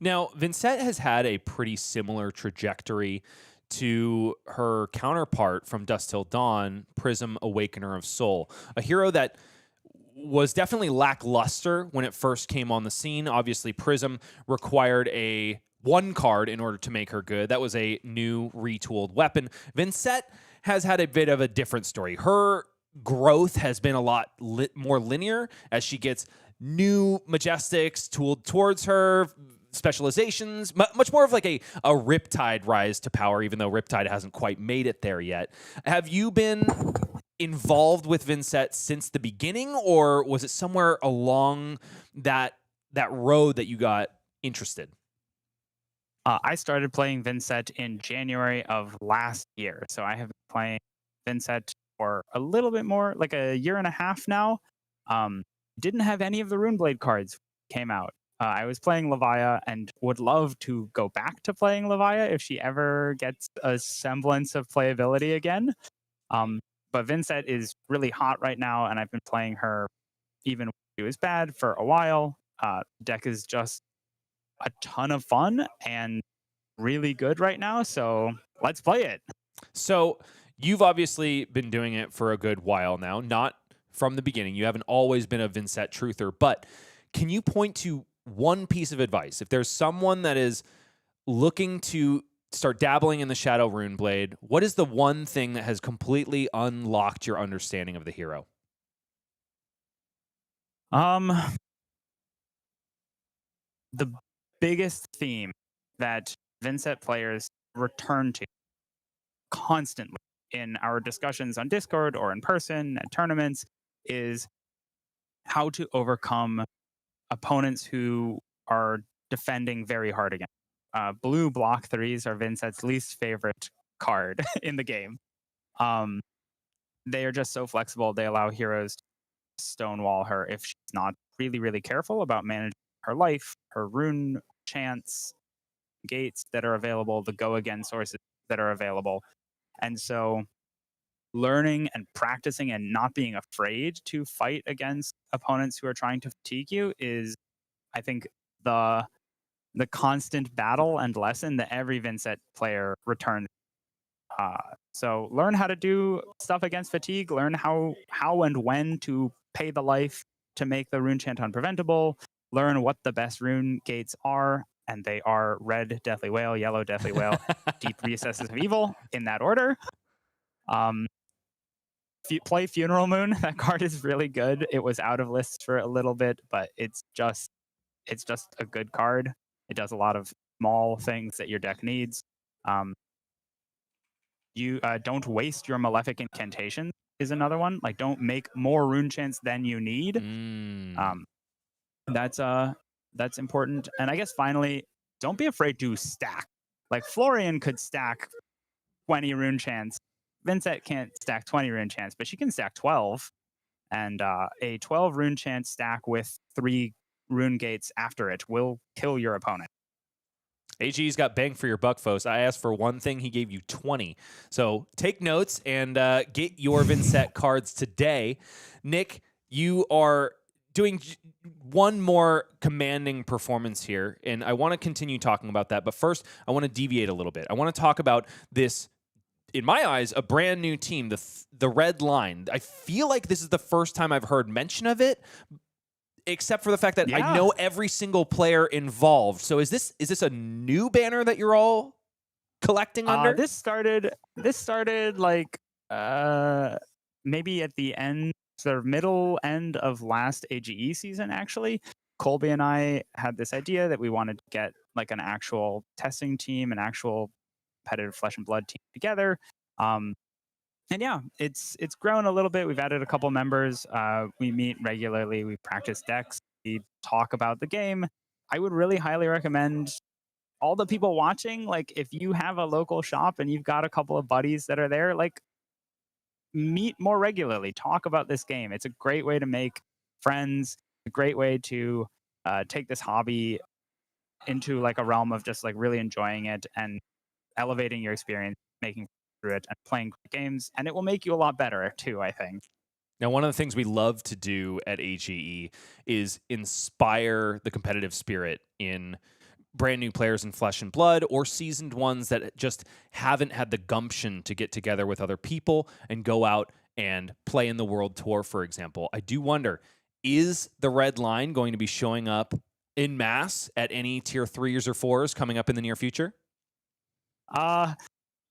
Now, Vynnset has had a pretty similar trajectory to her counterpart from Dusk Till Dawn, Prism Awakener of Soul, a hero that was definitely lackluster when it first came on the scene. Obviously, Prism required a 1 card in order to make her good. That was a new retooled weapon. Vynnset has had a bit of a different story. Her growth has been a lot more linear as she gets new Majestics tooled towards her, specializations, much more of like a Riptide rise to power, even though Riptide hasn't quite made it there yet. Have you been involved with Vynnset since the beginning, or was it somewhere along that road that you got interested? I started playing Vynnset in January of last year, so I have been playing Vynnset for a little bit more, like a year and a half now. Didn't have any of the Runeblade cards came out. I was playing Levia and would love to go back to playing Levia if she ever gets a semblance of playability again. But Vynnset is really hot right now, and I've been playing her even when she was bad for a while. Deck is just a ton of fun and really good right now, so let's play it. So you've obviously been doing it for a good while now, not from the beginning. You haven't always been a Vynnset truther, but can you point to one piece of advice? If there's someone that is looking to start dabbling in the Shadow Runeblade, what is the one thing that has completely unlocked your understanding of the hero? The biggest theme that Vynnset players return to constantly in our discussions on Discord or in person at tournaments is how to overcome opponents who are defending very hard against. Blue block 3s are Vynnset's least favorite card in the game. They are just so flexible. They allow heroes to stonewall her if she's not really, really careful about managing her life, her rune chance, gates that are available, the go again sources that are available. And so learning and practicing and not being afraid to fight against opponents who are trying to fatigue you is, I think, the constant battle and lesson that every Vynnset player returns. So learn how to do stuff against fatigue. Learn how and when to pay the life to make the rune chant unpreventable. Learn what the best rune gates are, and they are red Deathly Whale, yellow Deathly Whale, deep recesses of evil in that order. Play Funeral Moon. That card is really good. It was out of lists for a little bit, but it's just a good card. It does a lot of small things that your deck needs. You don't waste your Malefic Incantation is another one. Like, don't make more rune chants than you need. That's important. And I guess finally, don't be afraid to stack. Like, Florian could stack 20 rune chants. Vynnset can't stack 20 rune chants, but she can stack 12. And a 12 rune chant stack with 3 rune gates after it will kill your opponent. AG's got bang for your buck, folks. I asked for one thing, he gave you 20. So take notes and get your Vynnset cards today. Nick, you are doing one more commanding performance here, and I want to continue talking about that. But first, I want to deviate a little bit. I want to talk about this, in my eyes, a brand new team, the Red Line. I feel like this is the first time I've heard mention of it, except for the fact that I know every single player involved. So is this a new banner that you're all collecting under? This started like maybe at the end, sort of middle end of last AGE season, actually. Colby and I had this idea that we wanted to get like an actual testing team, an actual competitive Flesh and Blood team together. And yeah, it's grown a little bit. We've added a couple members. We meet regularly. We practice decks. We talk about the game. I would really highly recommend all the people watching, like, if you have a local shop and you've got a couple of buddies that are there, like, meet more regularly. Talk about this game. It's a great way to make friends. A great way to take this hobby into like a realm of just like really enjoying it and elevating your experience, making through it and playing games, and it will make you a lot better too, I think. Now, one of the things we love to do at AGE is inspire the competitive spirit in brand new players in Flesh and Blood or seasoned ones that just haven't had the gumption to get together with other people and go out and play in the World Tour, for example. I do wonder, is the Red Line going to be showing up en masse at any tier 3s or 4s coming up in the near future?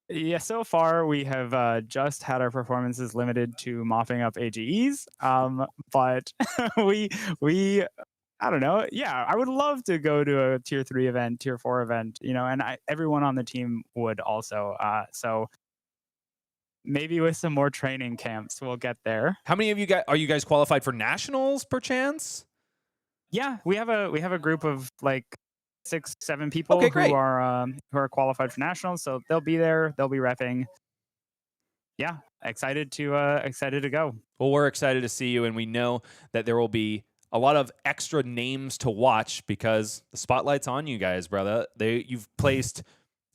Yeah, so far we have just had our performances limited to mopping up AGEs. But we I don't know. Yeah, I would love to go to a tier 3 event, tier 4 event, and everyone on the team would also. So maybe with some more training camps, we'll get there. How many of you guys are you guys qualified for nationals, perchance? Yeah, we have a group of like 6-7 people Okay, great. who are qualified for nationals, so they'll be there. They'll be repping. Yeah, excited to go. Well, we're excited to see you, and we know that there will be a lot of extra names to watch because the spotlight's on you guys, brother. You've placed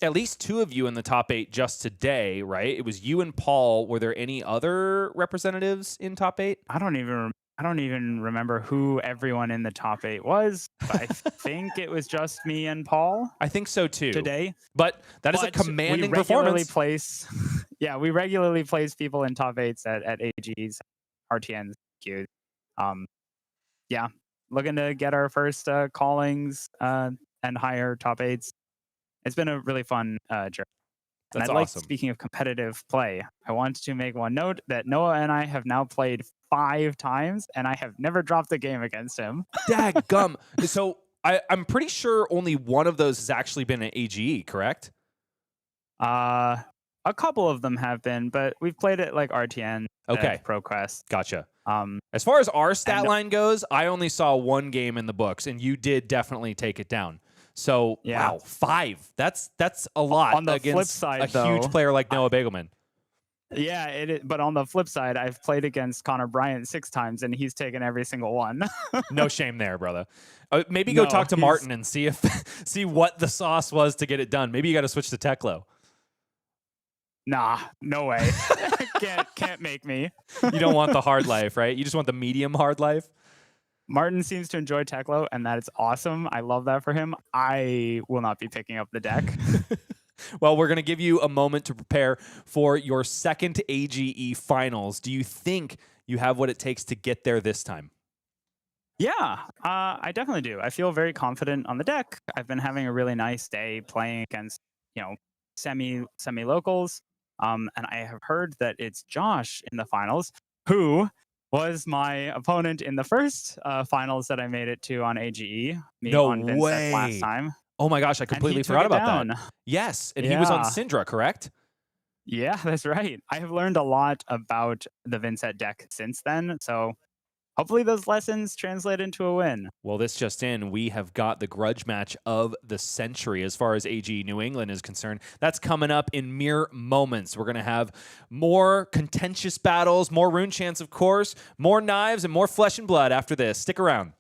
at least 2 of you in the top 8 just today, right? It was you and Paul. Were there any other representatives in top 8? I don't even remember who everyone in the top 8 was, but I think it was just me and Paul. I think so too. Today. But that is a commanding performance. We regularly place people in top 8s at AGs, RTNs, Qs. Yeah, looking to get our first callings and higher top 8s. It's been a really fun journey. And That's I'd like, awesome. speaking of competitive play, I want to make one note that Noah and I have now played 5 times, and I have never dropped a game against him. Dadgum. So I'm pretty sure only one of those has actually been an AGE, correct? A couple of them have been, but we've played it like RTN, Okay. ProQuest. Gotcha. As far as our stat line goes, I only saw 1 game in the books, and you did definitely take it down. So, Yeah. wow, 5. That's a lot On the flip against side, a huge though, player like Noah Beygelman. Yeah, it is, but on the flip side, I've played against Bryant 6 times, and he's taken every single one. No shame there, brother. Maybe go No, talk to he's- Martin and see what the sauce was to get it done. Maybe you got to switch to Teklo. Nah, no way. can't make me. You don't want the hard life, right? You just want the medium hard life. Martin seems to enjoy Teklo, and that is awesome. I love that for him. I will not be picking up the deck. Well, we're going to give you a moment to prepare for your second AGE finals. Do you think you have what it takes to get there this time? Yeah, I definitely do. I feel very confident on the deck. I've been having a really nice day playing against, semi locals. And I have heard that it's Josh in the finals, who was my opponent in the first finals that I made it to on AGE. Me No on Vynnset last way. time. Oh my gosh, I And he completely took forgot it about down. that. Yes, and he was on Yeah. Cindra, correct? Yeah, that's right. I have learned a lot about the Vynnset deck since then. So hopefully those lessons translate into a win. Well, this just in, we have got the grudge match of the century as far as AG New England is concerned. That's coming up in mere moments. We're going to have more contentious battles, more rune chants, of course, more knives, and more flesh and blood after this. Stick around.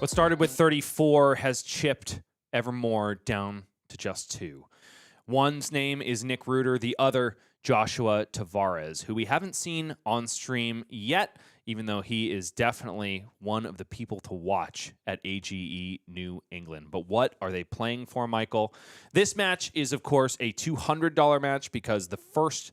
What started with 34 has chipped ever more down to just 2. One's name is Nick Reuter, the other Joshua Tavares, who we haven't seen on stream yet, even though he is definitely one of the people to watch at AGE New England. But what are they playing for, Michael? This match is, of course, a $200 match because the first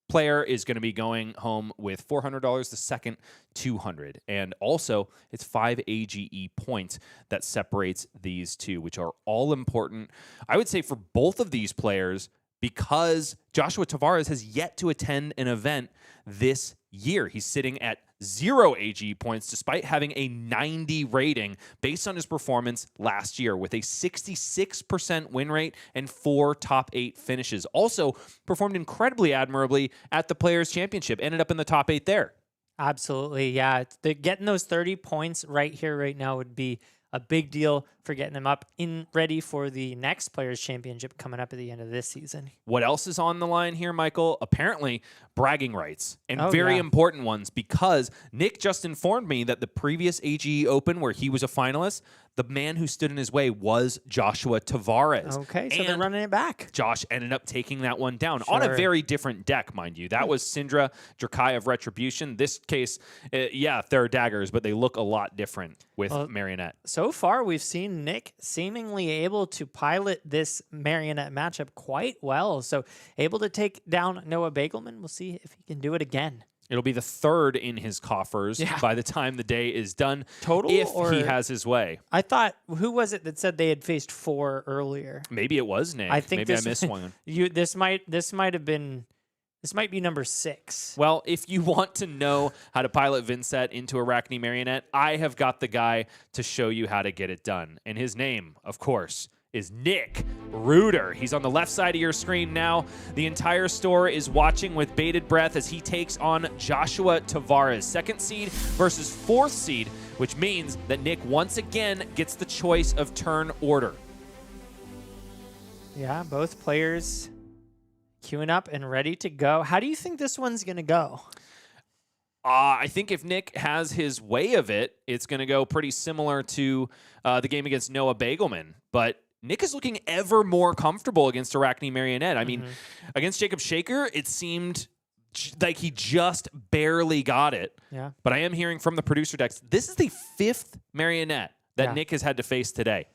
player is going to be going home with $400, the second $200. And also, it's 5 AGE points that separates these two, which are all important, I would say, for both of these players, because Joshua Tavares has yet to attend an event this year. He's sitting at 0 AG points despite having a 90 rating based on his performance last year with a 66% win rate and 4 top 8 finishes. Also performed incredibly admirably at the Players' Championship. Ended up in the top 8 there. Absolutely, yeah. Getting those 30 points right here, right now would be a big deal for getting them up in ready for the next Players' Championship coming up at the end of this season. What else is on the line here, Michael? Apparently, bragging rights, and very important ones, because Nick just informed me that the previous AGE Open where he was a finalist, the man who stood in his way was Joshua Tavares. Okay, so they're running it back. Josh ended up taking that one down on a very different deck, mind you. That was Cindra, Drakai of Retribution. This case, there are daggers, but they look a lot different with Marionette. So far, we've seen Nick seemingly able to pilot this Marionette matchup quite well. So able to take down Noah Beygelman. We'll see if he can do it again. It'll be the third in his coffers by the time the day is done. Total, if he has his way. I thought, who was it that said they had faced 4 earlier? Maybe it was Nick. I think Maybe I missed one. This might be number 6. Well, if you want to know how to pilot Vynnset into Arcane Marionette, I have got the guy to show you how to get it done. And his name, of course, is Nick Reuter. He's on the left side of your screen now. The entire store is watching with bated breath as he takes on Joshua Tavares, 2nd seed versus 4th seed, which means that Nick once again gets the choice of turn order. Yeah, both players queuing up and ready to go. How do you think this one's going to go? I think if Nick has his way of it, it's going to go pretty similar to the game against Noah Beygelman. But Nick is looking ever more comfortable against Arcane Marionette. I mean, against Jacob Shaker, it seemed like he just barely got it. Yeah. But I am hearing from the producer decks, this is the 5th Marionette that Nick has had to face today.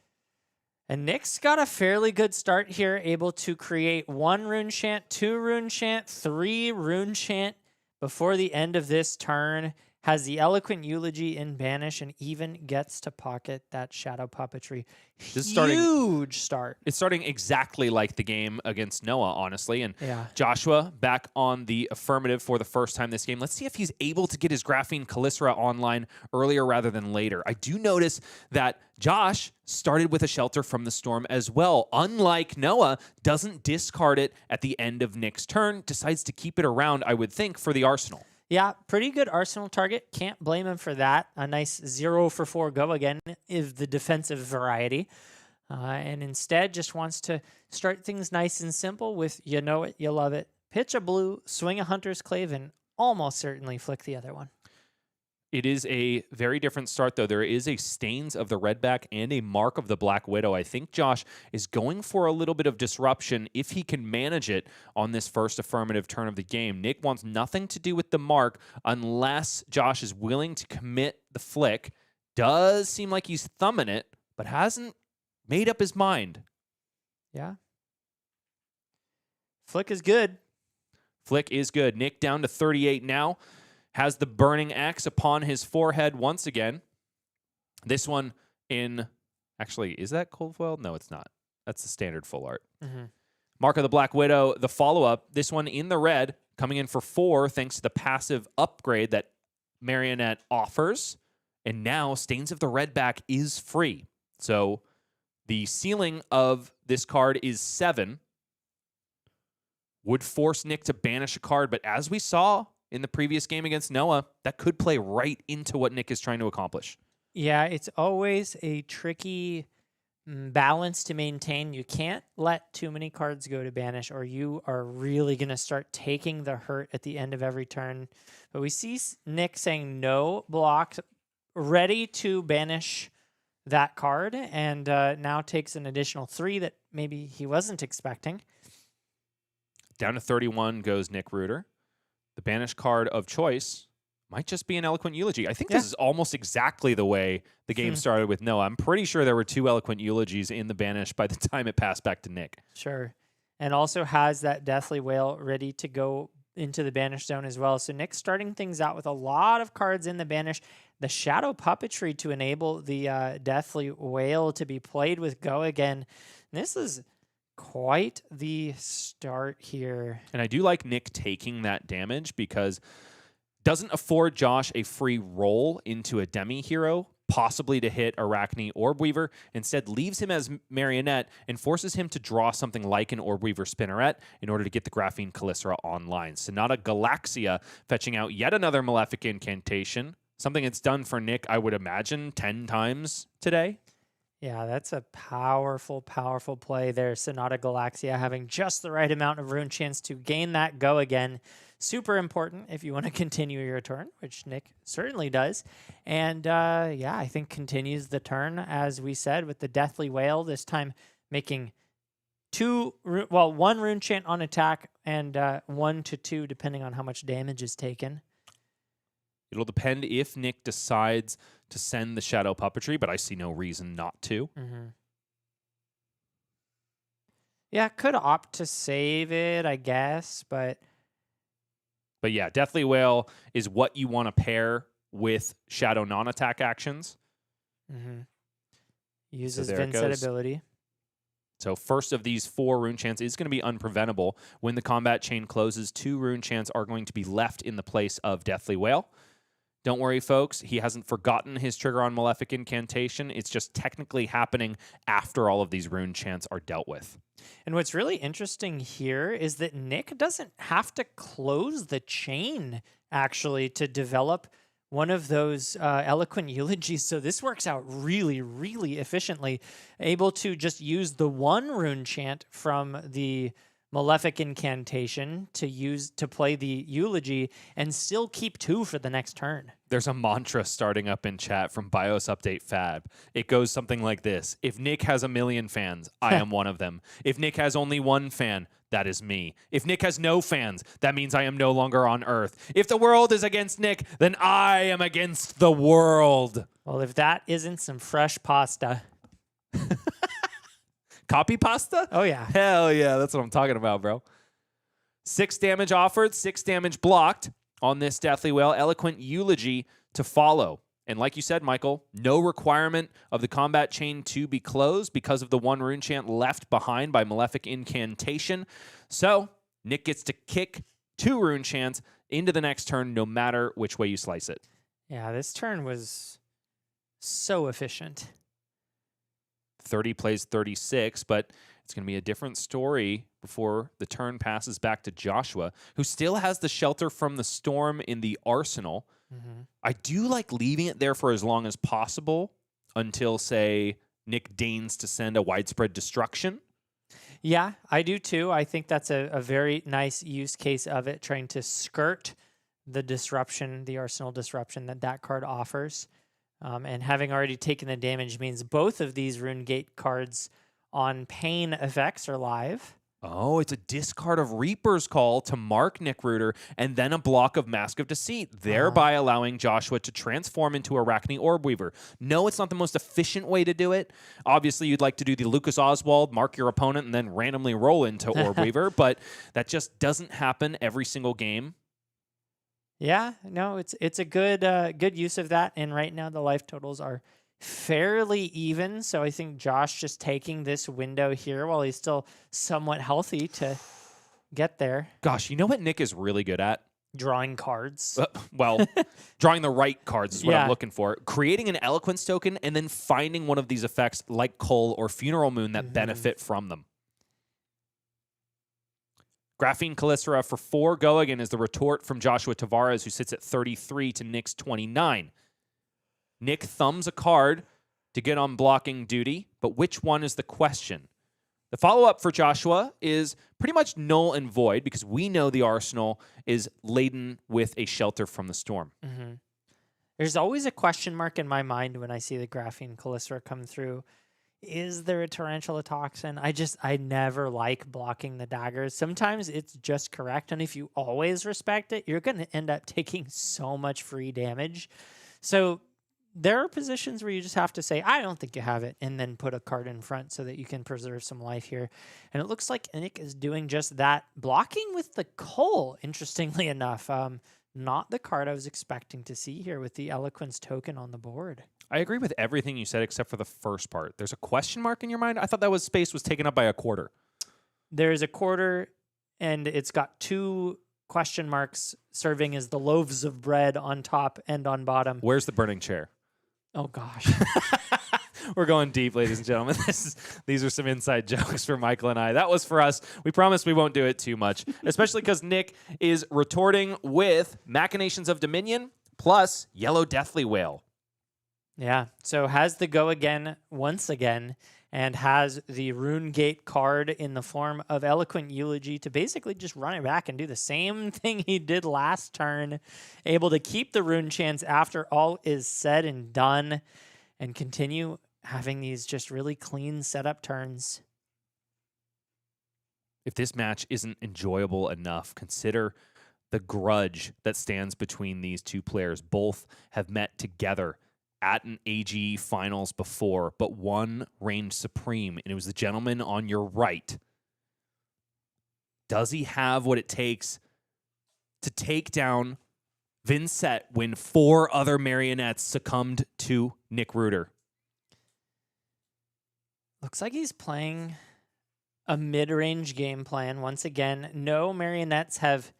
And Nick's got a fairly good start here, able to create 1 rune chant, 2 rune chant, 3 rune chant before the end of this turn. Has the Eloquent Eulogy in Banish and even gets to pocket that Shadow Puppetry. Huge start. It's starting exactly like the game against Noah, honestly. And Yeah. Joshua back on the affirmative for the first time this game. Let's see if he's able to get his Graphene Calycera online earlier rather than later. I do notice that Josh started with a Shelter from the Storm as well. Unlike Noah, doesn't discard it at the end of Nick's turn, decides to keep it around, I would think, for the arsenal. Yeah, pretty good arsenal target. Can't blame him for that. A nice 0 for 4 go again is the defensive variety. And instead just wants to start things nice and simple with you know it, you love it. Pitch a blue, swing a Hunter's Clave, and almost certainly flick the other one. It is a very different start, though. There is a Stains of the Redback and a Mark of the Black Widow. I think Josh is going for a little bit of disruption if he can manage it on this first affirmative turn of the game. Nick wants nothing to do with the Mark unless Josh is willing to commit the flick. Does seem like he's thumbing it, but hasn't made up his mind. Yeah. Flick is good. Flick is good. Nick down to 38 now. Has the Burning Axe upon his forehead once again. This one in... Actually, is that cold foil? No, it's not. That's the standard full art. Mark of the Black Widow, the follow-up, this one in the red, coming in for 4 thanks to the passive upgrade that Marionette offers. And now Stains of the Redback is free. So the ceiling of this card is 7. Would force Nick to banish a card, but as we saw in the previous game against Noah, that could play right into what Nick is trying to accomplish. Yeah, it's always a tricky balance to maintain. You can't let too many cards go to banish, or you are really going to start taking the hurt at the end of every turn. But we see Nick saying no block, ready to banish that card, and now takes an additional 3 that maybe he wasn't expecting. Down to 31 goes Nick Reuter. The banish card of choice might just be an Eloquent Eulogy. I think this is almost exactly the way the game started with Noah. I'm pretty sure there were 2 Eloquent Eulogies in the banish by the time it passed back to Nick. Sure. And also has that Deathly Whale ready to go into the banish zone as well. So Nick's starting things out with a lot of cards in the banish. The Shadow Puppetry to enable the Deathly Whale to be played with Go again. And this is quite the start here. And I do like Nick taking that damage because doesn't afford Josh a free roll into a demi-hero, possibly to hit Arachne Orbweaver. Instead, leaves him as Marionette and forces him to draw something like an Orbweaver Spinneret in order to get the Graphene Calistera online. Sonata Galaxia fetching out yet another Malefic Incantation, something it's done for Nick, I would imagine, 10 times today. Yeah, that's a powerful, powerful play there. Sonata Galaxia having just the right amount of rune chance to gain that Go again. Super important if you want to continue your turn, which Nick certainly does. And yeah, I think continues the turn, as we said, with the Deathly Whale, this time making 1 rune chant on attack and 1 to 2, depending on how much damage is taken. It'll depend if Nick decides to send the Shadow Puppetry, but I see no reason not to. Yeah, could opt to save it, I guess, but yeah, Deathly Whale is what you want to pair with Shadow non-attack actions. Uses there it Vynnset goes. ability. So first of these 4 rune chants is going to be unpreventable. When the combat chain closes, 2 rune chants are going to be left in the place of Deathly Whale. Don't worry, folks. He hasn't forgotten his trigger on Malefic Incantation. It's just technically happening after all of these rune chants are dealt with. And what's really interesting here is that Nick doesn't have to close the chain, actually, to develop one of those Eloquent Eulogies. So this works out really, really efficiently. Able to just use the 1 rune chant from the Malefic Incantation to play the Eulogy and still keep 2 for the next turn. There's a mantra starting up in chat from BIOS Update Fab. It goes something like this. If Nick has 1 million fans, I am one of them. If Nick has only 1 fan, that is me. If Nick has no fans, that means I am no longer on Earth. If the world is against Nick, then I am against the world. Well, if that isn't some fresh pasta. Copy pasta? Oh, yeah. Hell yeah, that's what I'm talking about, bro. 6 damage offered, 6 damage blocked on this Deathly Whale. Eloquent Eulogy to follow. And like you said, Michael, no requirement of the combat chain to be closed because of the 1 rune chant left behind by Malefic Incantation. So Nick gets to kick 2 rune chants into the next turn, no matter which way you slice it. Yeah, this turn was so efficient. 30 plays 36, but it's going to be a different story before the turn passes back to Joshua, who still has the Shelter from the Storm in the arsenal. I do like leaving it there for as long as possible until, say, Nick deigns to send a Widespread Destruction. Yeah, I do too. I think that's a very nice use case of it, trying to skirt the disruption, the arsenal disruption that card offers. And having already taken the damage means both of these Rune Gate cards on pain effects are live. Oh, it's a discard of Reaper's Call to mark Nick Reuter and then a block of Mask of Deceit, thereby allowing Joshua to transform into Arachne Orbweaver. No, it's not the most efficient way to do it. Obviously, you'd like to do the Lucas Oswald, mark your opponent, and then randomly roll into Orbweaver, but that just doesn't happen every single game. Yeah, no, it's a good use of that. And right now the life totals are fairly even. So I think Josh just taking this window here while he's still somewhat healthy to get there. Gosh, you know what Nick is really good at? Drawing cards. Well, drawing the right cards is what I'm Yeah. looking for. Creating an Eloquence token and then finding one of these effects like Cull or Funeral Moon that benefit from them. Graphene Calycera for 4 go again is the retort from Joshua Tavares, who sits at 33 to Nick's 29. Nick thumbs a card to get on blocking duty, but which one is the question? The follow-up for Joshua is pretty much null and void because we know the arsenal is laden with a shelter from the storm. There's always a question mark in my mind when I see the Graphene Calycera come through. Is there a Tarantula Toxin? I never like blocking the daggers. Sometimes it's just correct, and if you always respect it, you're going to end up taking so much free damage. So there are positions where you just have to say, I don't think you have it, and then put a card in front so that you can preserve some life here. And it looks like Nick is doing just that, blocking with the Cull, interestingly enough. Not the card I was expecting to see here with the Eloquence token on the board. I agree with everything you said except for the first part. There's a question mark in your mind? I thought that space was taken up by a quarter. There's a quarter, and it's got 2 question marks serving as the loaves of bread on top and on bottom. Where's the burning chair? Oh, gosh. We're going deep, ladies and gentlemen. These are some inside jokes for Michael and I. That was for us. We promise we won't do it too much, especially because Nick is retorting with Machinations of Dominion plus Yellow Deathly Whale. Yeah, so has the go again once again and has the Rune Gate card in the form of Eloquent Eulogy to basically just run it back and do the same thing he did last turn, able to keep the rune chance after all is said and done and continue having these just really clean setup turns. If this match isn't enjoyable enough, consider the grudge that stands between these two players. Both have met together at an AGE finals before, but one reigned supreme, and it was the gentleman on your right. Does he have what it takes to take down Vynnset when 4 other marionettes succumbed to Nick Reuter? Looks like he's playing a mid-range game plan. Once again, no marionettes have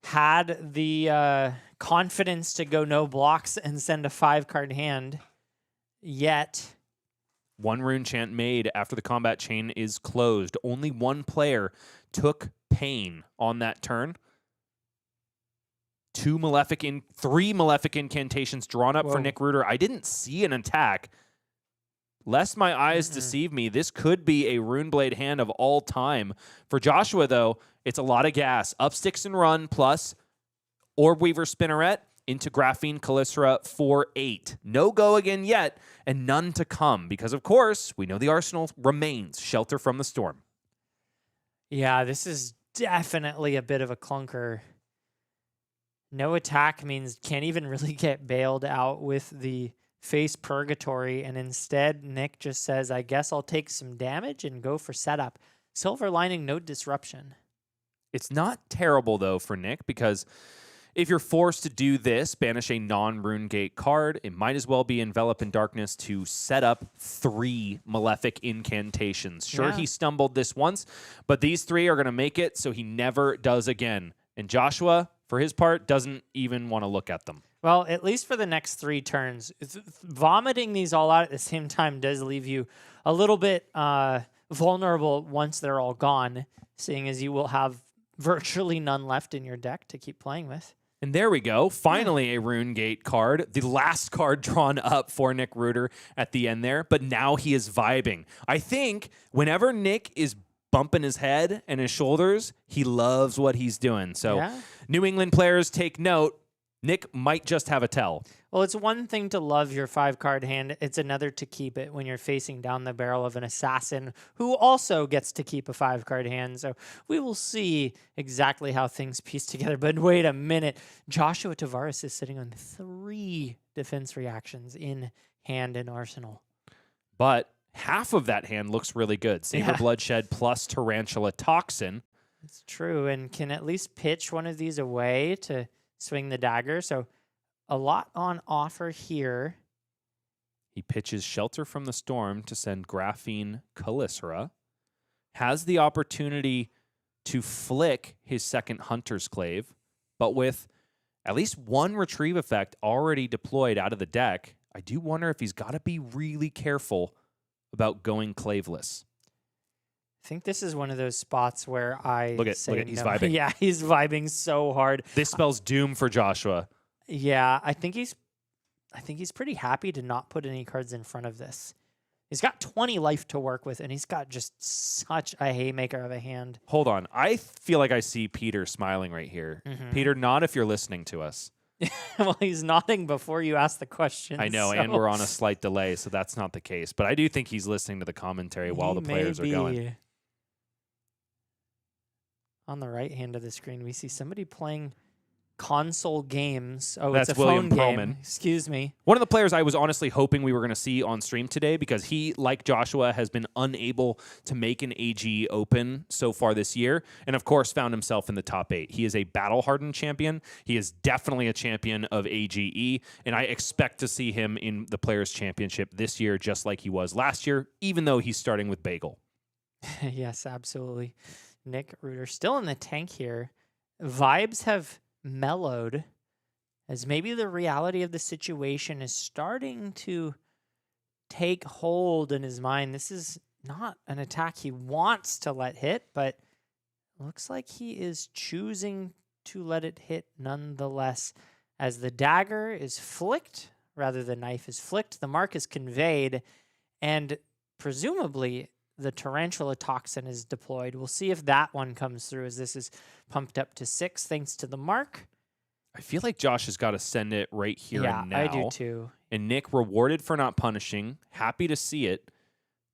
had the confidence to go no blocks and send a 5-card hand yet. 1 rune chant made after the combat chain is closed. Only 1 player took pain on that turn. 3 malefic incantations drawn up for Nick Reuter. I didn't see an attack. Lest my eyes deceive me, this could be a Runeblade hand of all time. For Joshua, though, it's a lot of gas. Up sticks and run, plus Orb Weaver Spinneret into Graphene Calycera for 8. No go again yet, and none to come, because, of course, we know the arsenal remains Shelter from the Storm. Yeah, this is definitely a bit of a clunker. No attack means can't even really get bailed out with the face Purgatory, and instead Nick just says, I guess I'll take some damage and go for setup. Silver lining, no disruption. It's not terrible, though, for Nick, because if you're forced to do this, banish a non-Rune Gate card, it might as well be Envelop in Darkness to set up 3 Malefic incantations. Sure, he stumbled this once, but these 3 are going to make it so he never does again. And Joshua, for his part, doesn't even want to look at them. Well, at least for the next 3 turns. Vomiting these all out at the same time does leave you a little bit vulnerable once they're all gone, seeing as you will have virtually none left in your deck to keep playing with. And there we go. Finally, a Rune Gate card. The last card drawn up for Nick Reuter at the end there, but now he is vibing. I think whenever Nick is bumping his head and his shoulders, he loves what he's doing. So New England players, take note. Nick might just have a tell. Well, it's one thing to love your 5-card hand. It's another to keep it when you're facing down the barrel of an assassin who also gets to keep a 5-card hand. So we will see exactly how things piece together. But wait a minute. Joshua Tavares is sitting on 3 defense reactions in hand and arsenal. But half of that hand looks really good. Saber Bloodshed plus Tarantula Toxin. It's true, and can at least pitch one of these away to swing the dagger. So a lot on offer here. He pitches Shelter from the Storm to send Graphene Calicera. Has the opportunity to flick his second Hunter's Clave, but with at least one retrieve effect already deployed out of the deck, I do wonder if he's got to be really careful about going claveless. I think this is one of those spots where I Look at say he's no. vibing. Yeah, he's vibing so hard. This spells doom for Joshua. Yeah, I think he's pretty happy to not put any cards in front of this. He's got 20 life to work with, and he's got just such a haymaker of a hand. Hold on. I feel like I see Peter smiling right here. Peter, nod if you're listening to us. Well, he's nodding before you ask the question. I know, and we're on a slight delay, so that's not the case. But I do think he's listening to the commentary while the players are going. On the right hand of the screen, we see somebody playing console games. Oh, That's it's a William phone Perlman. game. Excuse me. One of the players I was honestly hoping we were going to see on stream today because he, like Joshua, has been unable to make an AG open so far this year, and of course found himself in the top 8. He is a battle-hardened champion. He is definitely a champion of AGE, and I expect to see him in the Players' Championship this year just like he was last year, even though he's starting with Bagel. Yes, absolutely. Nick Reuter still in the tank here. Vibes have mellowed as maybe the reality of the situation is starting to take hold in his mind. This is not an attack he wants to let hit, but looks like he is choosing to let it hit nonetheless. As the dagger is flicked, rather the knife is flicked, the mark is conveyed, and presumably the tarantula toxin is deployed. We'll see if that one comes through as this is pumped up to 6 thanks to the mark. I feel like Josh has got to send it right here Yeah, and now. I do too. And Nick rewarded for not punishing. Happy to see it.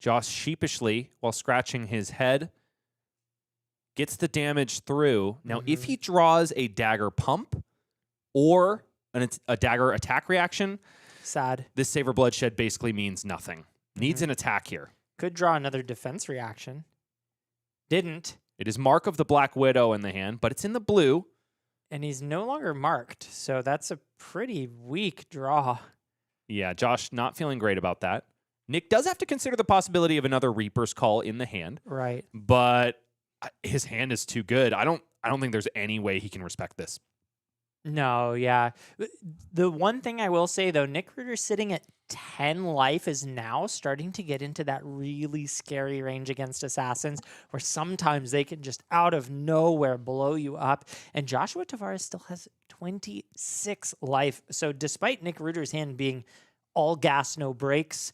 Josh sheepishly, while scratching his head, gets the damage through. Now, if he draws a dagger pump or a dagger attack reaction, Sad. this Savor Bloodshed basically means nothing. Needs an attack here. Could draw another defense reaction. Didn't. It is Mark of the Black Widow in the hand, but it's in the blue. And he's no longer marked, so that's a pretty weak draw. Yeah, Josh not feeling great about that. Nick does have to consider the possibility of another Reaper's Call in the hand, Right. but his hand is too good. I don't think there's any way he can respect this. No, yeah. The one thing I will say, though, Nick Reuter sitting at 10 life is now starting to get into that really scary range against assassins where sometimes they can just out of nowhere blow you up. And Joshua Tavares still has 26 life. So despite Nick Reuter's hand being all gas, no brakes,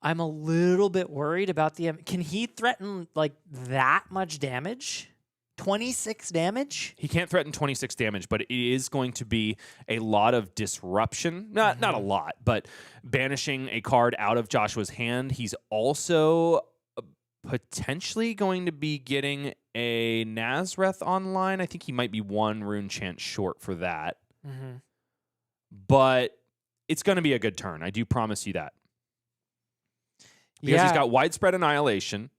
I'm a little bit worried about can he threaten like that much damage? 26 damage? He can't threaten 26 damage, but it is going to be a lot of disruption. Not a lot, but banishing a card out of Joshua's hand. He's also potentially going to be getting a Nazareth online. I think he might be 1 rune chant short for that. But it's going to be a good turn. I do promise you that. Because he's got Widespread Annihilation.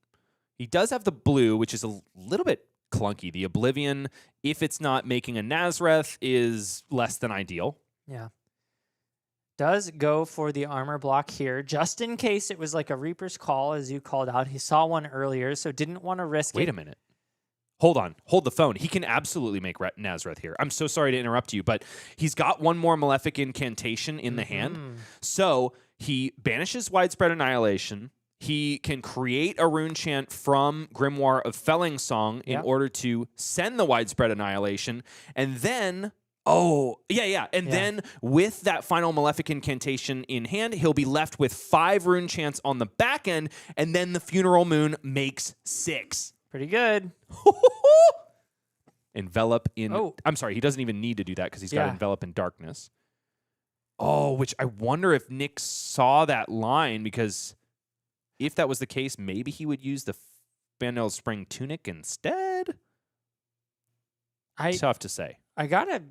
He does have the blue, which is a little bit clunky. The Oblivion, if it's not making a Nazareth, is less than ideal. Yeah. Does go for the armor block here, just in case it was like a Reaper's Call, as you called out. He saw one earlier, so didn't want to risk it. Wait a minute. Hold on. Hold the phone. He can absolutely make Nazareth here. I'm so sorry to interrupt you, but he's got one more Malefic Incantation in the hand. So he banishes Widespread Annihilation. He can create a rune chant from Grimoire of Felling Song in order to send the Widespread Annihilation. And then, then with that final Malefic Incantation in hand, he'll be left with 5 rune chants on the back end, and then the Funeral Moon makes 6. Pretty good. Envelop in... Oh. I'm sorry, he doesn't even need to do that because he's got Envelop in Darkness. Oh, which I wonder if Nick saw that line, because... if that was the case, maybe he would use the Bandel Spring Tunic instead? Tough to say. I gotta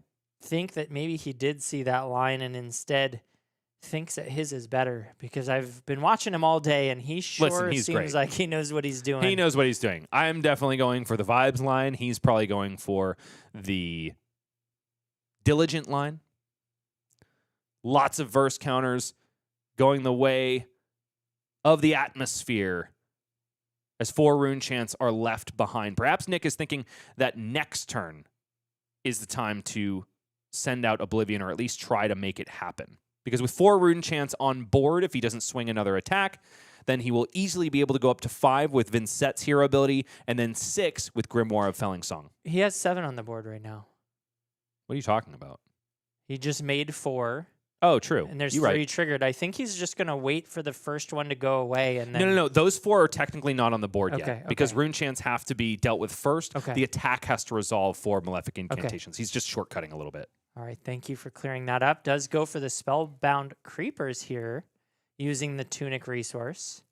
think that maybe he did see that line and instead thinks that his is better, because I've been watching him all day and he sure he's seems great. like he knows what he's doing. He knows what he's doing. I'm definitely going for the Vibes line. He's probably going for the Diligent line. Lots of verse counters. going the way of the atmosphere as 4 rune chants are left behind. Perhaps Nick is thinking that next turn is the time to send out Oblivion, or at least try to make it happen. Because with 4 rune chants on board, if he doesn't swing another attack, then he will easily be able to go up to 5 with Vynnset's hero ability, and then 6 with Grimoire of Felling Song. He has 7 on the board right now. What are you talking about? He just made 4. Oh, true. And there's You're 3 right. triggered. I think he's just going to wait for the first one to go away. And then No. Those 4 are technically not on the board Okay, yet. Because okay. rune chants have to be dealt with first. Okay. The attack has to resolve 4 Malefic Incantations. He's just shortcutting a little bit. All right, thank you for clearing that up. Does go for the Spellbound Creepers here, using the Tunic resource.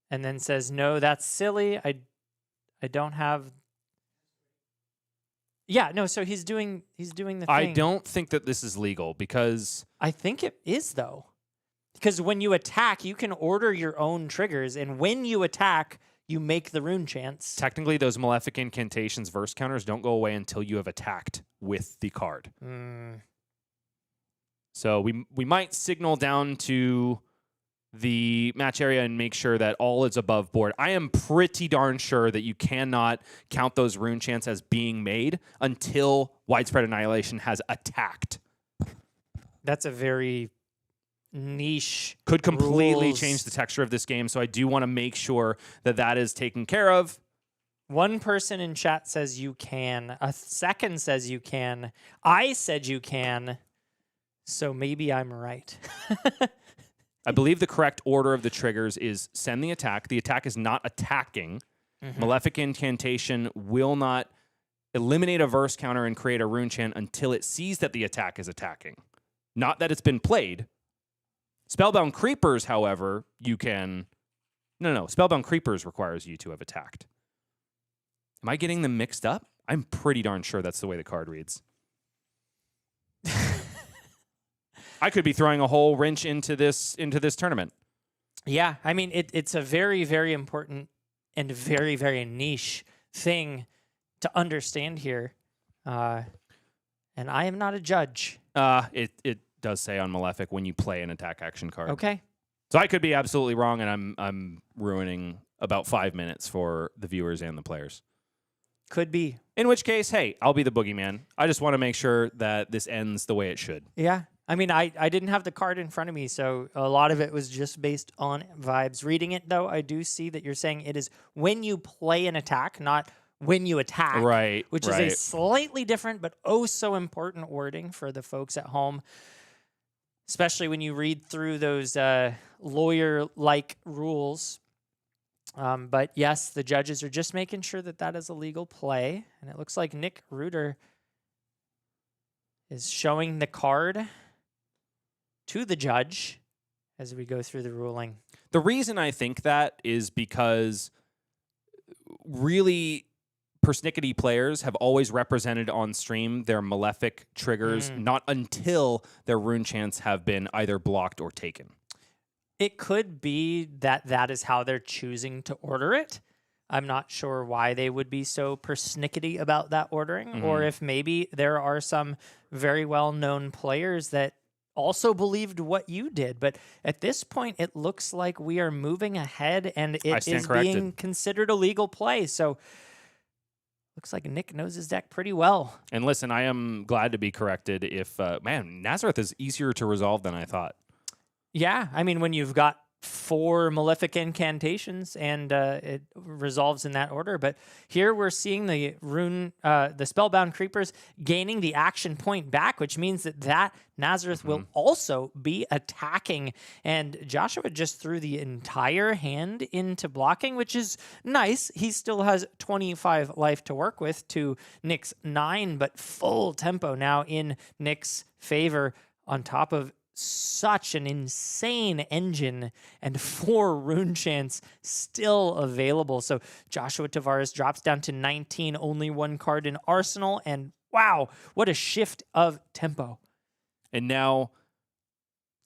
And then says, no, that's silly. I don't have... Yeah, no, so he's doing the thing. I don't think that this is legal because... I think it is, though. Because when you attack, you can order your own triggers, and when you attack, you make the rune chants. Technically, those Malefic Incantations verse counters don't go away until you have attacked with the card. So we might signal down to the match area and make sure that all is above board. I am pretty darn sure that you cannot count those rune chants as being made until Widespread Annihilation has attacked. That's a very niche. Could completely rules. change the texture of this game, so I do want to make sure that that is taken care of. One person in chat says you can. A second says you can. I said you can. So maybe I'm right. I believe the correct order of the triggers is send the attack. The attack is not attacking. Malefic Incantation will not eliminate a verse counter and create a rune chant until it sees that the attack is attacking. Not that it's been played. Spellbound Creepers, however, you can... No. Spellbound Creepers requires you to have attacked. Am I getting them mixed up? I'm pretty darn sure that's the way the card reads. I could be throwing a whole wrench into this tournament. Yeah, I mean, it's a very, very important and very, very niche thing to understand here. And I am not a judge. It does say on Malefic when you play an attack action card. Okay. So I could be absolutely wrong, and I'm ruining about 5 minutes for the viewers and the players. Could be. In which case, hey, I'll be the boogeyman. I just want to make sure that this ends the way it should. Yeah. I mean, I didn't have the card in front of me, so a lot of it was just based on vibes. Reading it, though, I do see that you're saying it is when you play an attack, not when you attack. Right. Which is a slightly different but oh so important wording for the folks at home, especially when you read through those lawyer-like rules. But yes, the judges are just making sure that that is a legal play. And it looks like Nick Reuter is showing the card to the judge as we go through the ruling. The reason I think that is because really persnickety players have always represented on stream their Malefic triggers, not until their rune chants have been either blocked or taken. It could be that that is how they're choosing to order it. I'm not sure why they would be so persnickety about that ordering, or if maybe there are some very well-known players that also believed what you did. But at this point, it looks like we are moving ahead, and it is being considered a legal play. So looks like Nick knows his deck pretty well. And listen, I am glad to be corrected if, man, Nazareth is easier to resolve than I thought. Yeah, I mean, when you've got 4 Malefic Incantations and it resolves in that order. But here we're seeing the the Spellbound Creepers gaining the action point back, which means that Nazareth will also be attacking. And Joshua just threw the entire hand into blocking, which is nice. He still has 25 life to work with to Nick's 9, but full tempo now in Nick's favor on top of such an insane engine and 4 rune chants still available. So Joshua Tavares drops down to 19, only 1 card in arsenal, and wow, what a shift of tempo. And now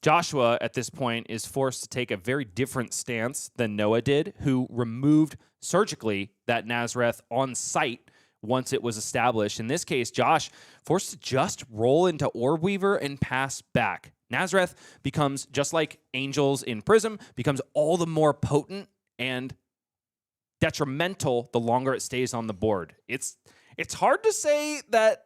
Joshua at this point is forced to take a very different stance than Noah did, who removed surgically that Nazareth on sight once it was established. In this case, Josh forced to just roll into Orb Weaver and pass back. Nazareth becomes, just like Angels in Prism, becomes all the more potent and detrimental the longer it stays on the board. It's hard to say that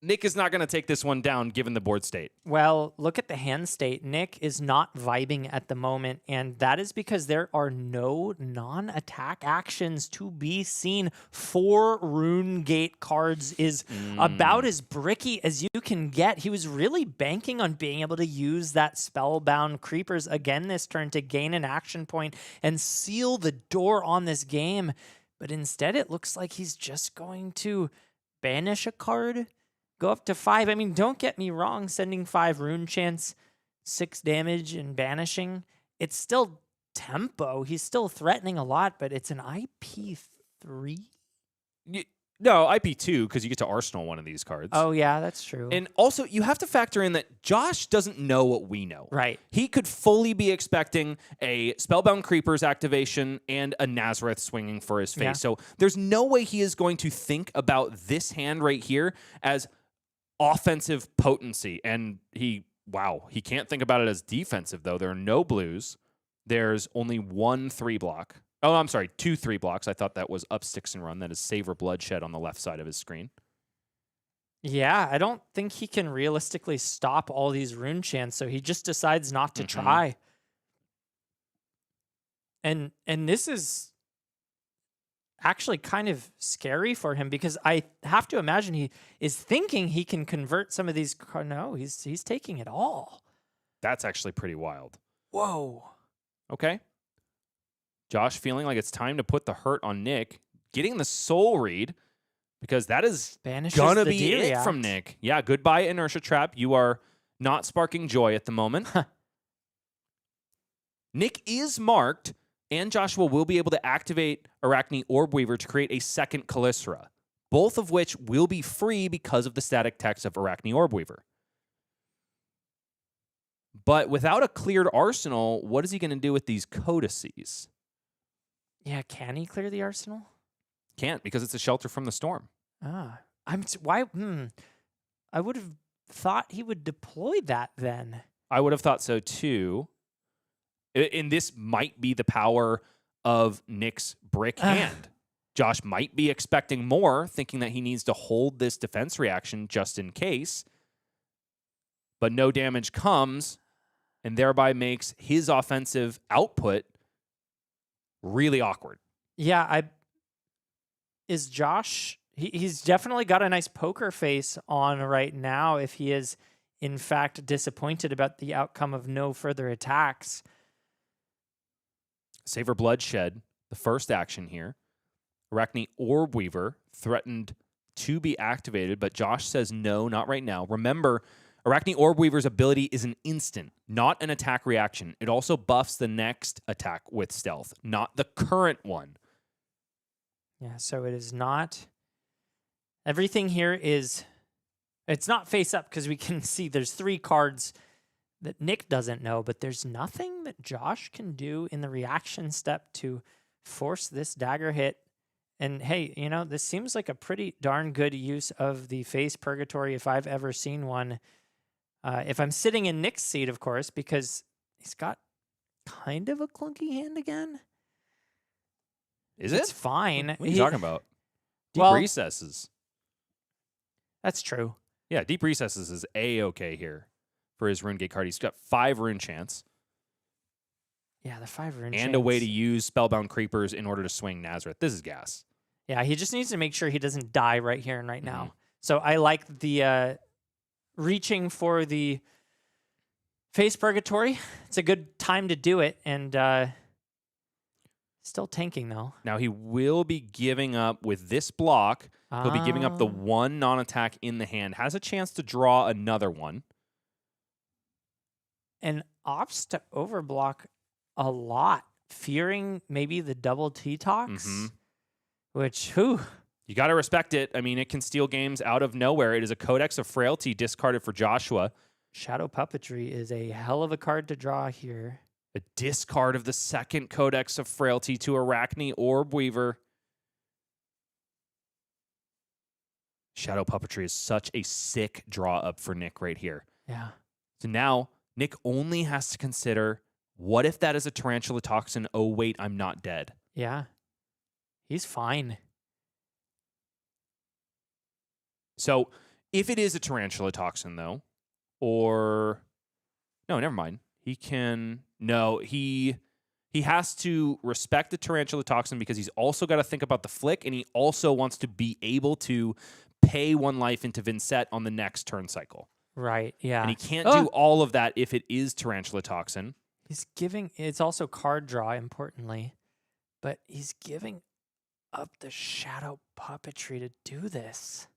Nick is not going to take this one down given the board state. Well, look at the hand state. Nick is not vibing at the moment, and that is because there are no non-attack actions to be seen. 4 Rune Gate cards is about as bricky as you can get. He was really banking on being able to use that Spellbound Creepers again this turn to gain an action point and seal the door on this game. But instead, it looks like he's just going to banish a card, go up to 5. I mean, don't get me wrong, sending 5 Rune Chants, 6 damage and banishing, it's still tempo. He's still threatening a lot, but it's an IP3? No, IP2, because you get to Arsenal one of these cards. Oh, yeah, that's true. And also, you have to factor in that Josh doesn't know what we know. Right. He could fully be expecting a Spellbound Creepers activation and a Nazareth swinging for his face. Yeah. So there's no way he is going to think about this hand right here as offensive potency. And he can't think about it as defensive, though. There are no blues. There's only 1 3-block. Oh, I'm sorry, 2 3-blocks. I thought that was up, sticks, and run. That is Savor Bloodshed on the left side of his screen. Yeah, I don't think he can realistically stop all these Rune Chants, so he just decides not to try. And this is actually kind of scary for him because I have to imagine he is thinking he can convert some of these. No, he's taking it all. That's actually pretty wild. Whoa. Okay. Josh feeling like it's time to put the hurt on Nick, getting the Soul Read, because that is Banishes gonna the be it D-React. from Nick. Yeah, goodbye, Inertia Trap. You are not sparking joy at the moment. Nick is marked, and Joshua will be able to activate Arachne Orb Weaver to create a second Calistera, both of which will be free because of the static text of Arachne Orb Weaver. But without a cleared arsenal, what is he going to do with these codices? Yeah, can he clear the arsenal? Can't, because it's a shelter from the storm. Why? I would have thought he would deploy that then. I would have thought so too. And this might be the power of Nick's brick hand. Josh might be expecting more, thinking that he needs to hold this defense reaction just in case. But no damage comes, and thereby makes his offensive output really awkward. Yeah, is Josh... He's definitely got a nice poker face on right now if he is, in fact, disappointed about the outcome of no further attacks. Savor Bloodshed, the first action here. Arachne Orb Weaver threatened to be activated, but Josh says no, not right now. Remember, Arachne Orb Weaver's ability is an instant, not an attack reaction. It also buffs the next attack with stealth, not the current one. Yeah, so it is not... Everything here is... It's not face up because we can see there's 3 cards that Nick doesn't know, but there's nothing that Josh can do in the reaction step to force this dagger hit. And hey, you know, this seems like a pretty darn good use of the face purgatory if I've ever seen one. If I'm sitting in Nick's seat, of course, because he's got kind of a clunky hand again. Is It's it? fine. What are you talking about? Deep Well- Recesses. That's true. Yeah, Deep Recesses is A-okay here for his Rune Gate card. He's got 5 Rune Chants Yeah, the 5 Rune and a way to Chants. use Spellbound Creepers in order to swing Nazareth. This is gas. Yeah, he just needs to make sure he doesn't die right here and right Mm-hmm. now. So I like the reaching for the face purgatory. It's a good time to do it, and still tanking though. Now he will be giving up with this block. He'll be giving up the 1 non-attack in the hand. Has a chance to draw another one. And opts to overblock a lot, fearing maybe the double T-Tox, Mhm. which, whew, You got to respect it. I mean, it can steal games out of nowhere. It is a Codex of Frailty discarded for Joshua. Shadow Puppetry is a hell of a card to draw here. A discard of the second Codex of Frailty to Arachne Orb Weaver. Shadow Puppetry is such a sick draw up for Nick right here. Yeah. So now Nick only has to consider, what if that is a Tarantula Toxin? Oh, wait, I'm not dead. Yeah. He's fine. So if it is a Tarantula Toxin, though, or... No, never mind. He can... No, he has to respect the Tarantula Toxin because he's also got to think about the flick, and he also wants to be able to pay 1 life into Vynnset on the next turn cycle. Right. Yeah. And he can't do all of that if it is Tarantula Toxin. He's giving. It's also card draw, importantly, but he's giving up the Shadow Puppetry to do this.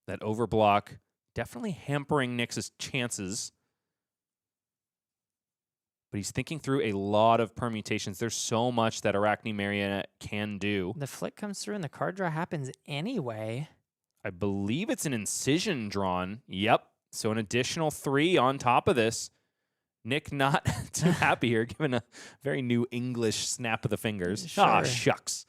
That overblock definitely hampering Nick's chances. But he's thinking through a lot of permutations. There's so much that Aracne Marionette can do. The flick comes through and the card draw happens anyway. I believe it's an incision drawn. Yep. So an additional 3 on top of this. Nick not too happy here, given a very new English snap of the fingers. Ah, Sure. shucks.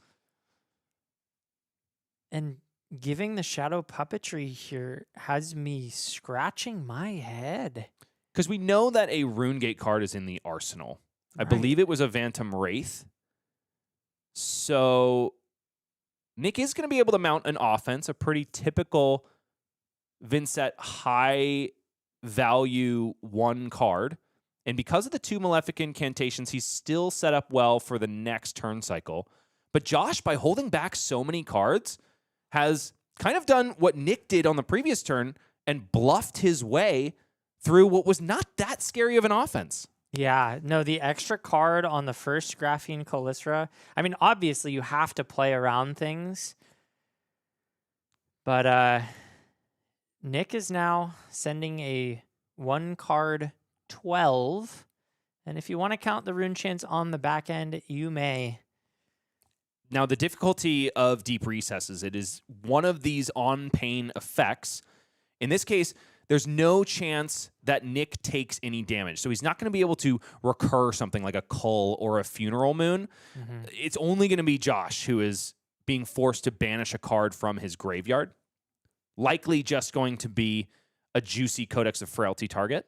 And giving the Shadow Puppetry here has me scratching my head. Because we know that a Runegate card is in the arsenal. I Right. believe it was a Phantom Wraith. So Nick is going to be able to mount an offense, a pretty typical Vynnset high value 1 card. And because of the 2 Malefic incantations, he's still set up well for the next turn cycle. But Josh, by holding back so many cards, has kind of done what Nick did on the previous turn and bluffed his way through what was not that scary of an offense. Yeah, no, the extra card on the first Graphene Calycera. I mean, obviously you have to play around things. But Nick is now sending a 1 card 12. And if you want to count the rune chance on the back end, you may. Now, the difficulty of Deep Recesses, it is one of these on-pain effects. In this case, there's no chance that Nick takes any damage. So he's not going to be able to recur something like a Cull or a Funeral Moon. Mm-hmm. It's only going to be Josh who is being forced to banish a card from his graveyard. Likely just going to be a juicy Codex of Frailty target.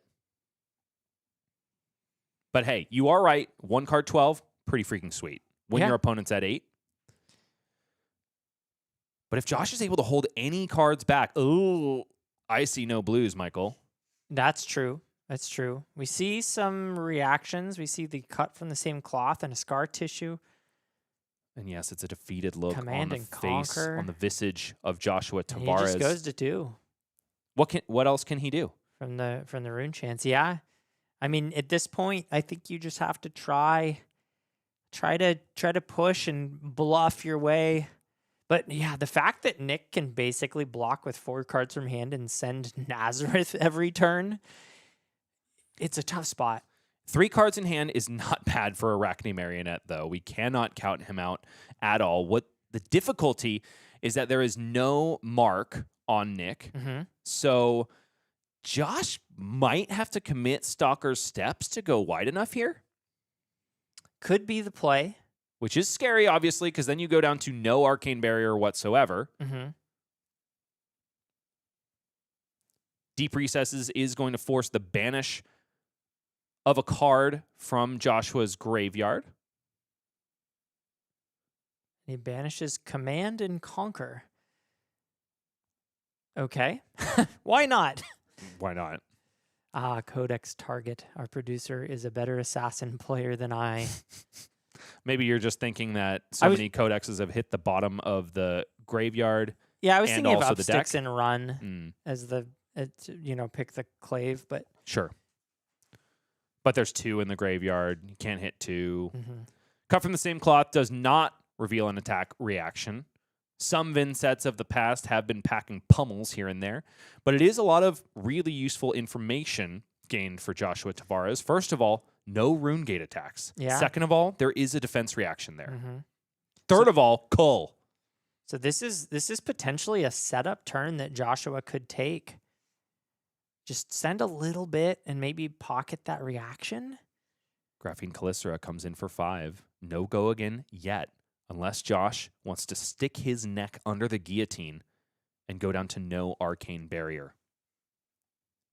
But hey, you are right. 1 card 12, pretty freaking sweet. When Yeah. your opponent's at 8. But if Josh is able to hold any cards back, oh, I see no blues, Michael. That's true. That's true. We see some reactions. We see the cut from the same cloth and a scar tissue. And yes, it's a defeated look Command on the and face, conquer. on the visage of Joshua And he Tavares. just goes to 2 What else can he do? from the rune chance. Yeah. I mean, at this point, I think you just have to try to push and bluff your way. But yeah, the fact that Nick can basically block with 4 cards from hand and send Nazareth every turn, it's a tough spot. 3 cards in hand is not bad for Arachne Marionette, though. We cannot count him out at all. What the difficulty is that there is no mark on Nick. Mm-hmm. So Josh might have to commit Stalker's Steps to go wide enough here, Could be the play. which is scary, obviously, because then you go down to no Arcane Barrier whatsoever. Mm-hmm. Deep Recesses is going to force the banish of a card from Joshua's graveyard. He banishes Command and Conquer. Okay. Why not? Why not? Codex Target. Our producer is a better assassin player than I. Maybe you're just thinking that so many codexes have hit the bottom of the graveyard. Yeah, I was And thinking of also the deck. Upsticks and Run as pick the clave, but Sure. But there's 2 in the graveyard. You can't hit 2. mm-hmm. Cut from the same cloth does not reveal an attack reaction. Some Vynsets of the past have been packing pummels here and there, but it is a lot of really useful information gained for Joshua Tavares. First of all, no Runegate attacks. Yeah. Second of all, there is a defense reaction there. Mm-hmm. Third of all, Cull. So this is potentially a setup turn that Joshua could take. Just send a little bit and maybe pocket that reaction. Graphene Calycera comes in for 5. No go again yet. unless Josh wants to stick his neck under the guillotine and go down to no arcane barrier.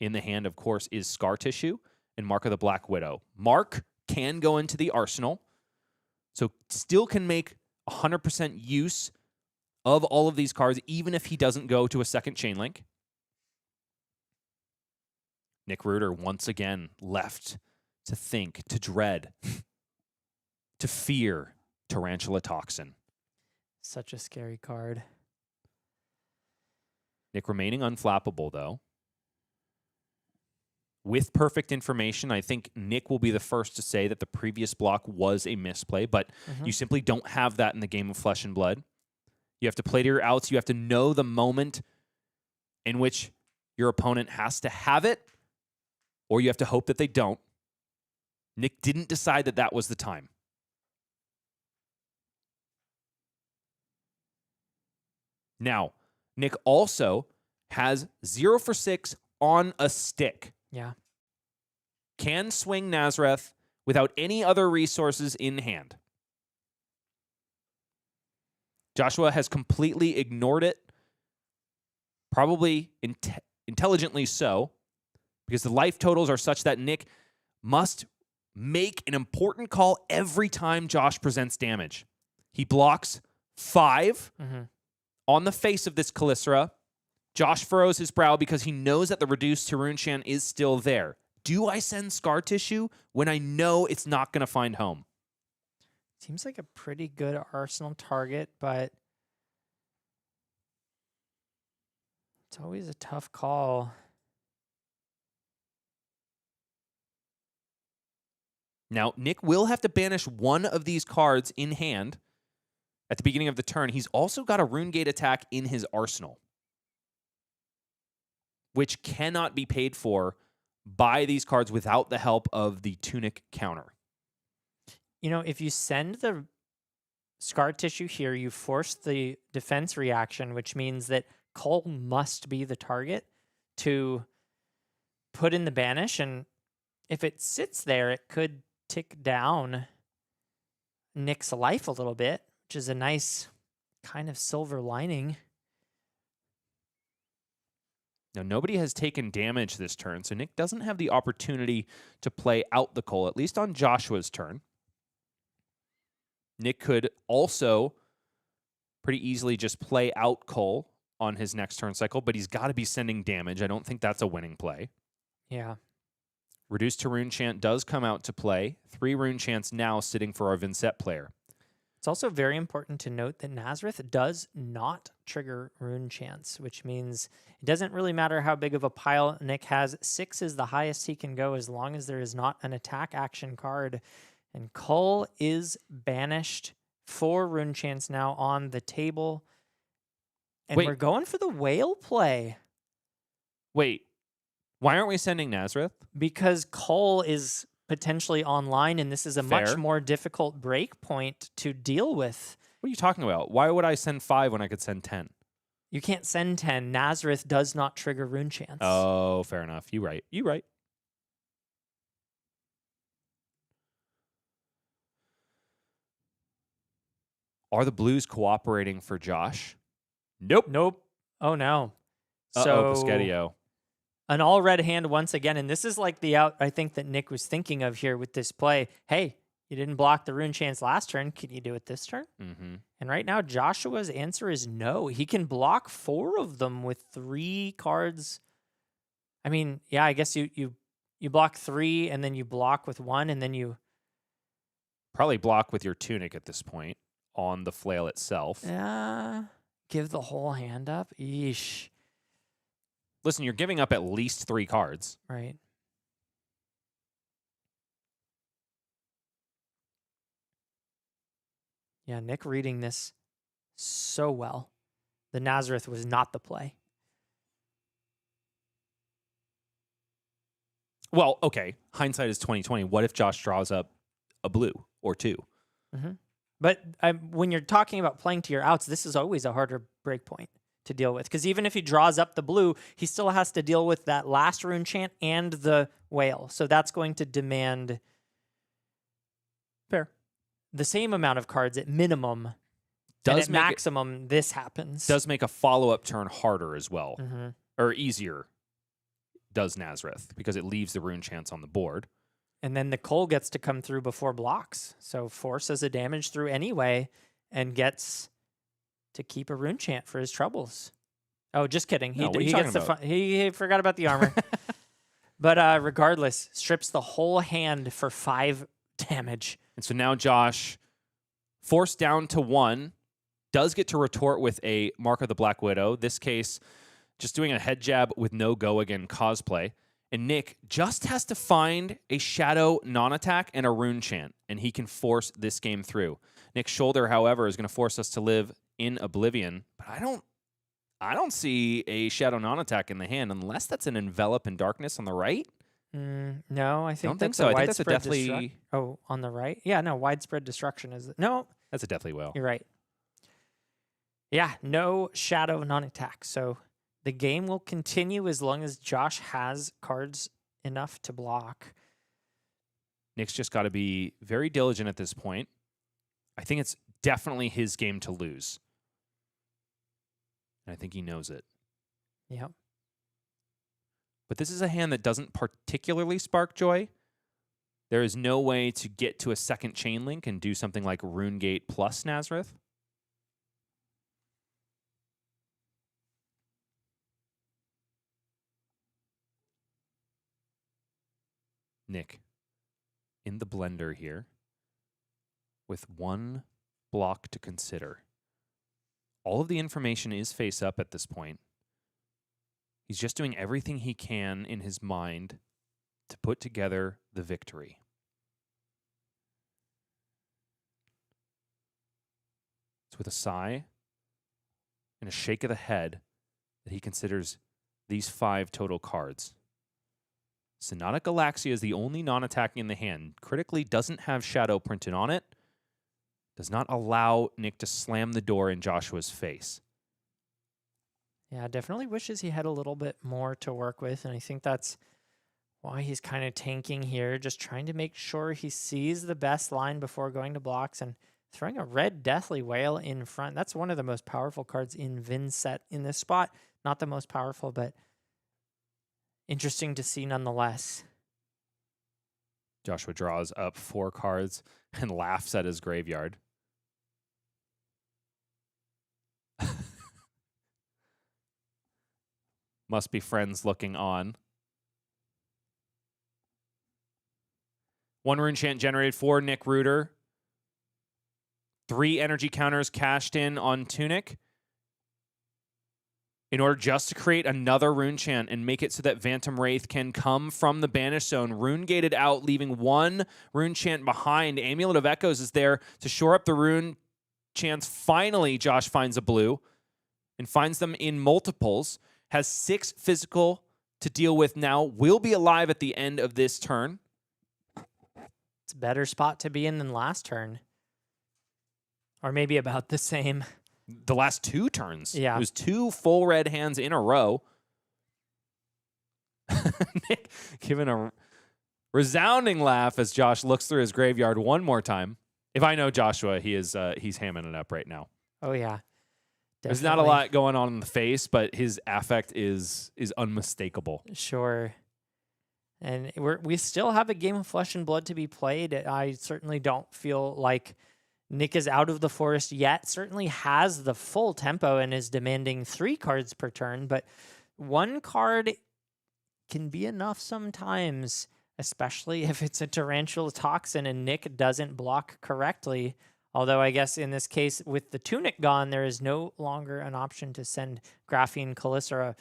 In the hand, of course, is Scar Tissue and Mark of the Black Widow. Mark can go into the arsenal, so still can make 100% use of all of these cards, even if he doesn't go to a second chain link. Nick Reuter once again left to think, to dread, to fear Tarantula Toxin. Such a scary card. Nick remaining unflappable, though. With perfect information, I think Nick will be the first to say that the previous block was a misplay, but you simply don't have that in the game of Flesh and Blood. You have to play to your outs. You have to know the moment in which your opponent has to have it, or you have to hope that they don't. Nick didn't decide that that was the time. Now, Nick also has 0 for 6 on a stick. Yeah. Can swing Nazareth without any other resources in hand. Joshua has completely ignored it, probably intelligently so, because the life totals are such that Nick must make an important call every time Josh presents damage. He blocks 5 on the face of this Calycera. Josh furrows his brow because he knows that the reduced to Runeshan is still there. Do I send Scar Tissue when I know it's not going to find home? Seems like a pretty good arsenal target, but it's always a tough call. Now, Nick will have to banish one of these cards in hand at the beginning of the turn. He's also got a Rune Gate attack in his arsenal, which cannot be paid for by these cards without the help of the Tunic counter. You know, if you send the Scar Tissue here, you force the defense reaction, which means that Cole must be the target to put in the banish. And if it sits there, it could tick down Nick's life a little bit, which is a nice kind of silver lining. Now, nobody has taken damage this turn, so Nick doesn't have the opportunity to play out the Cole, at least on Joshua's turn. Nick could also pretty easily just play out Cole on his next turn cycle, but he's got to be sending damage. I don't think that's a winning play. Yeah. Reduced to Rune Chant does come out to play. 3 Rune Chants now sitting for our Vynnset player. It's also very important to note that Nazareth does not trigger Rune Chants, which means it doesn't really matter how big of a pile Nick has. 6 is the highest he can go as long as there is not an attack action card. And Cull is banished. 4 Rune Chants now on the table. And Wait. we're going for the whale play. Wait, why aren't we sending Nazareth? Because Cull is potentially online, and this is a much Fair. more difficult break point to deal with. What are you talking about? Why would I send 5 when I could send 10? You can't send 10. Nazareth does not trigger Rune Chants. Oh, fair enough. You right. You right. Are the Blues cooperating for Josh? Nope. Nope. Oh, no. Uh-oh, Pescatio. An all red hand once again, and this is like the out I think that Nick was thinking of here with this play. Hey, you didn't block the Rune Chants last turn. Can you do it this turn? Mm-hmm. And right now, Joshua's answer is no. He can block 4 of them with 3 cards. I mean, yeah, I guess you block 3, and then you block with 1, and then you... Probably block with your Tunic at this point on the flail itself. Give the whole hand up? Yeesh. Listen, you're giving up at least 3 cards. Right. Yeah, Nick reading this so well. The Nazareth was not the play. Well, okay. Hindsight is 2020. What if Josh draws up a blue or 2? Mm-hmm. But when you're talking about playing to your outs, this is always a harder break point to deal with. Because even if he draws up the blue, he still has to deal with that last Rune Chant and the whale. So that's going to demand Fair. the same amount of cards at minimum And Does at make maximum, this happens. does make a follow-up turn harder as well, Mhm. or easier. Does Nazareth, because it leaves the rune chance on the board. And then the Cole gets to come through before blocks. So forces a damage through anyway and gets to keep a rune chant for his troubles. Oh, just kidding. No, what are you talking about? He forgot about the armor. But regardless, strips the whole hand for 5 damage. And so now Josh, forced down to 1, does get to retort with a Mark of the Black Widow. This case, just doing a head jab with no go again cosplay. And Nick just has to find a shadow non-attack and a rune chant, and he can force this game through. Nick's shoulder, however, is going to force us to live in oblivion. But I don't see a shadow non-attack in the hand unless that's an envelop in darkness on the right. No, I think Don't think that's so. a I think that's a widespread deathly. Oh, on the right? Yeah, no, widespread destruction is no. That's a deathly whale. You're right. Yeah, no shadow non-attack. So the game will continue as long as Josh has cards enough to block. Nick's just got to be very diligent at this point. I think it's definitely his game to lose. And I think he knows it. Yep. But this is a hand that doesn't particularly spark joy. There is no way to get to a second chain link and do something like Runegate plus Nazareth. Nick, in the blender here, with 1 block to consider. All of the information is face up at this point. He's just doing everything he can in his mind to put together the victory. It's with a sigh and a shake of the head that he considers these 5 total cards. Sonata Galaxia is the only non-attacking in the hand. Critically doesn't have shadow printed on it. Does not allow Nick to slam the door in Joshua's face. Yeah, definitely wishes he had a little bit more to work with, and I think that's why he's kind of tanking here, just trying to make sure he sees the best line before going to blocks and throwing a red Deathly Whale in front. That's one of the most powerful cards in Vynnset in this spot. Not the most powerful, but interesting to see nonetheless. Joshua draws up 4 cards and laughs at his graveyard. Must be friends looking on. 1 rune chant generated for Nick Reuter. 3 energy counters cashed in on Tunic in order just to create another rune chant and make it so that Phantom Wraith can come from the banish zone, rune gated out, leaving 1 rune chant behind. Amulet of Echoes is there to shore up the rune chants. Finally, Josh finds a blue and finds them in multiples. Has 6 physical to deal with now. Will be alive at the end of this turn. It's a better spot to be in than last turn. Or maybe about the same. The last 2 turns. Yeah. It was 2 full red hands in a row. Nick giving a resounding laugh as Josh looks through his graveyard one more time. If I know Joshua, he's hamming it up right now. Oh, yeah. There's not a lot going on in the face, but his affect is unmistakable. Sure. And we still have a game of Flesh and Blood to be played. I certainly don't feel like Nick is out of the forest yet. Certainly has the full tempo and is demanding 3 cards per turn, but 1 card can be enough sometimes, especially if it's a Tarantula Toxin and Nick doesn't block correctly. Although I guess in this case, with the Tunic gone, there is no longer an option to send Graphene Calycera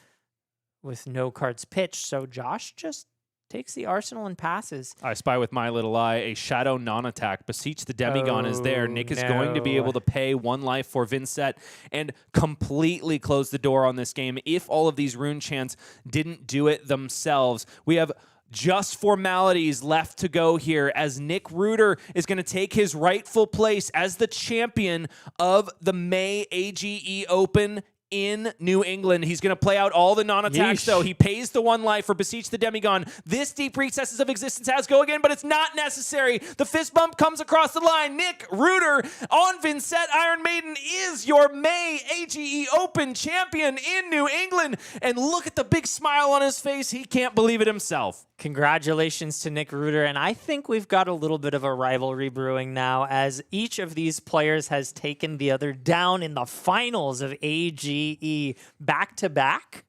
with no cards pitched. So Josh just takes the arsenal and passes. I spy with my little eye a shadow non-attack. Beseech the Demigon is there. Nick is going to be able to pay 1 life for Vynnset and completely close the door on this game if all of these rune chants didn't do it themselves. We have just formalities left to go here as Nick Reuter is going to take his rightful place as the champion of the May AGE Open in New England. He's going to play out all the non-attacks, though. He pays the 1 life for Beseech the Demigon. This Deep Recesses of Existence has go again, but it's not necessary. The fist bump comes across the line. Nick Reuter on Vynnset. Iron Maiden is is your May AGE Open champion in New England. And look at the big smile on his face. He can't believe it himself. Congratulations to Nick Reuter, and I think we've got a little bit of a rivalry brewing now as each of these players has taken the other down in the finals of AGE back-to-back?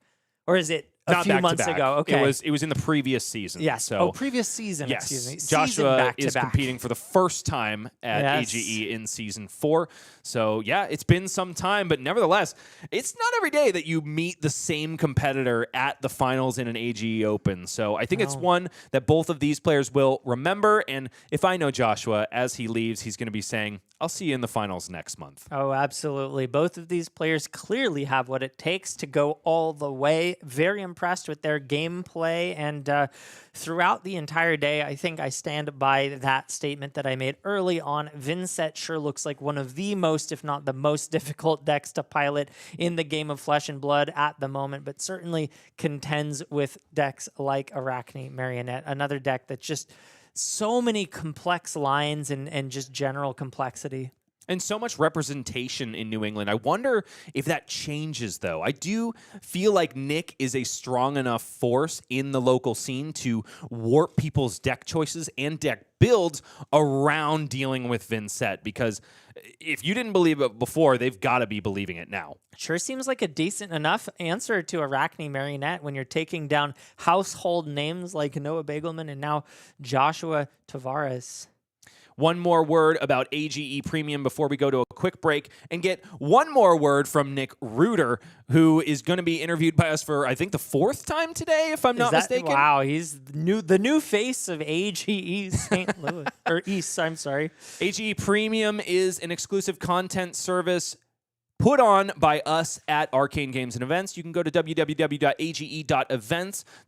Or is it a Not few back to months back. ago? Okay. It was in the previous season. Yes. So previous season, yes, excuse me. Joshua Season is back-to-back. competing for the first time at Yes. AGE in season 4. So yeah, it's been some time, but nevertheless, it's not every day that you meet the same competitor at the finals in an AGE Open. So I think it's No. one that both of these players will remember. And if I know Joshua, as he leaves, he's going to be saying, I'll see you in the finals next month. Oh, absolutely. Both of these players clearly have what it takes to go all the way. Very impressed with their gameplay. And throughout the entire day, I think I stand by that statement that I made early on. Vynnset sure looks like one of the most, if not the most difficult decks to pilot in the game of Flesh and Blood at the moment, but certainly contends with decks like Arcane Marionette, another deck that just so many complex lines and just general complexity. And so much representation in New England. I wonder if that changes, though. I do feel like Nick is a strong enough force in the local scene to warp people's deck choices and deck builds around dealing with Vynnset, because if you didn't believe it before, they've got to be believing it now. Sure seems like a decent enough answer to Arcane Marionette when you're taking down household names like Noah Beygelman and now Joshua Tavares. One more word about AGE Premium before we go to a quick break and get one more word from Nick Reuter, who is going to be interviewed by us for, I think, the 4th time today, if I'm not mistaken. Wow, he's the new face of AGE St. Louis, or East, I'm sorry. AGE Premium is an exclusive content service put on by us at Arcane Games and Events. You can go to www.age.events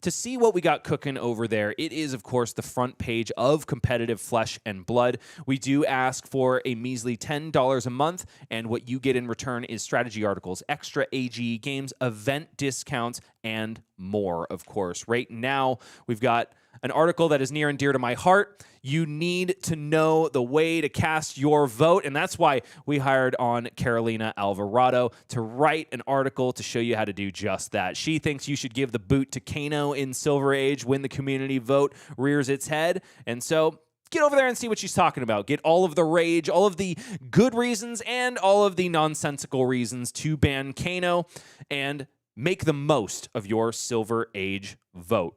to see what we got cooking over there. It is, of course, the front page of competitive Flesh and Blood. We do ask for a measly $10 a month, and what you get in return is strategy articles, extra AGE games, event discounts, and more, of course. Right now, we've got an article that is near and dear to my heart. You need to know the way to cast your vote, and that's why we hired on Carolina Alvarado to write an article to show you how to do just that. She thinks you should give the boot to Kano in Silver Age when the community vote rears its head, and so get over there and see what she's talking about. Get all of the rage, all of the good reasons, and all of the nonsensical reasons to ban Kano, and make the most of your Silver Age vote.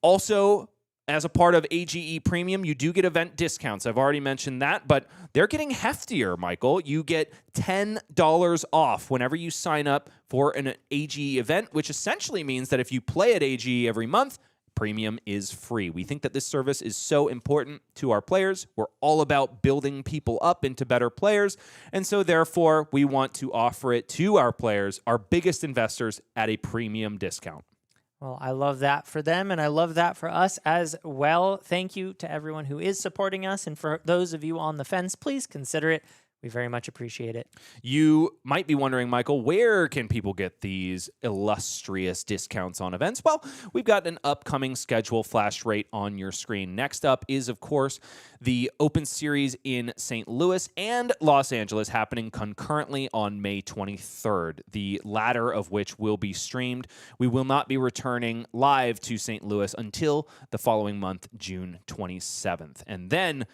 Also, as a part of AGE Premium, you do get event discounts. I've already mentioned that, but they're getting heftier, Michael. You get $10 off whenever you sign up for an AGE event, which essentially means that if you play at AGE every month, Premium is free. We think that this service is so important to our players. We're all about building people up into better players, and so therefore, we want to offer it to our players, our biggest investors, at a premium discount. Well, I love that for them, and I love that for us as well. Thank you to everyone who is supporting us, and for those of you on the fence, please consider it. We very much appreciate it. You might be wondering, Michael, where can people get these illustrious discounts on events? Well, we've got an upcoming schedule flash right on your screen. Next up is, of course, the Open Series in St. Louis and Los Angeles happening concurrently on May 23rd, the latter of which will be streamed. We will not be returning live to St. Louis until the following month, June 27th. And then,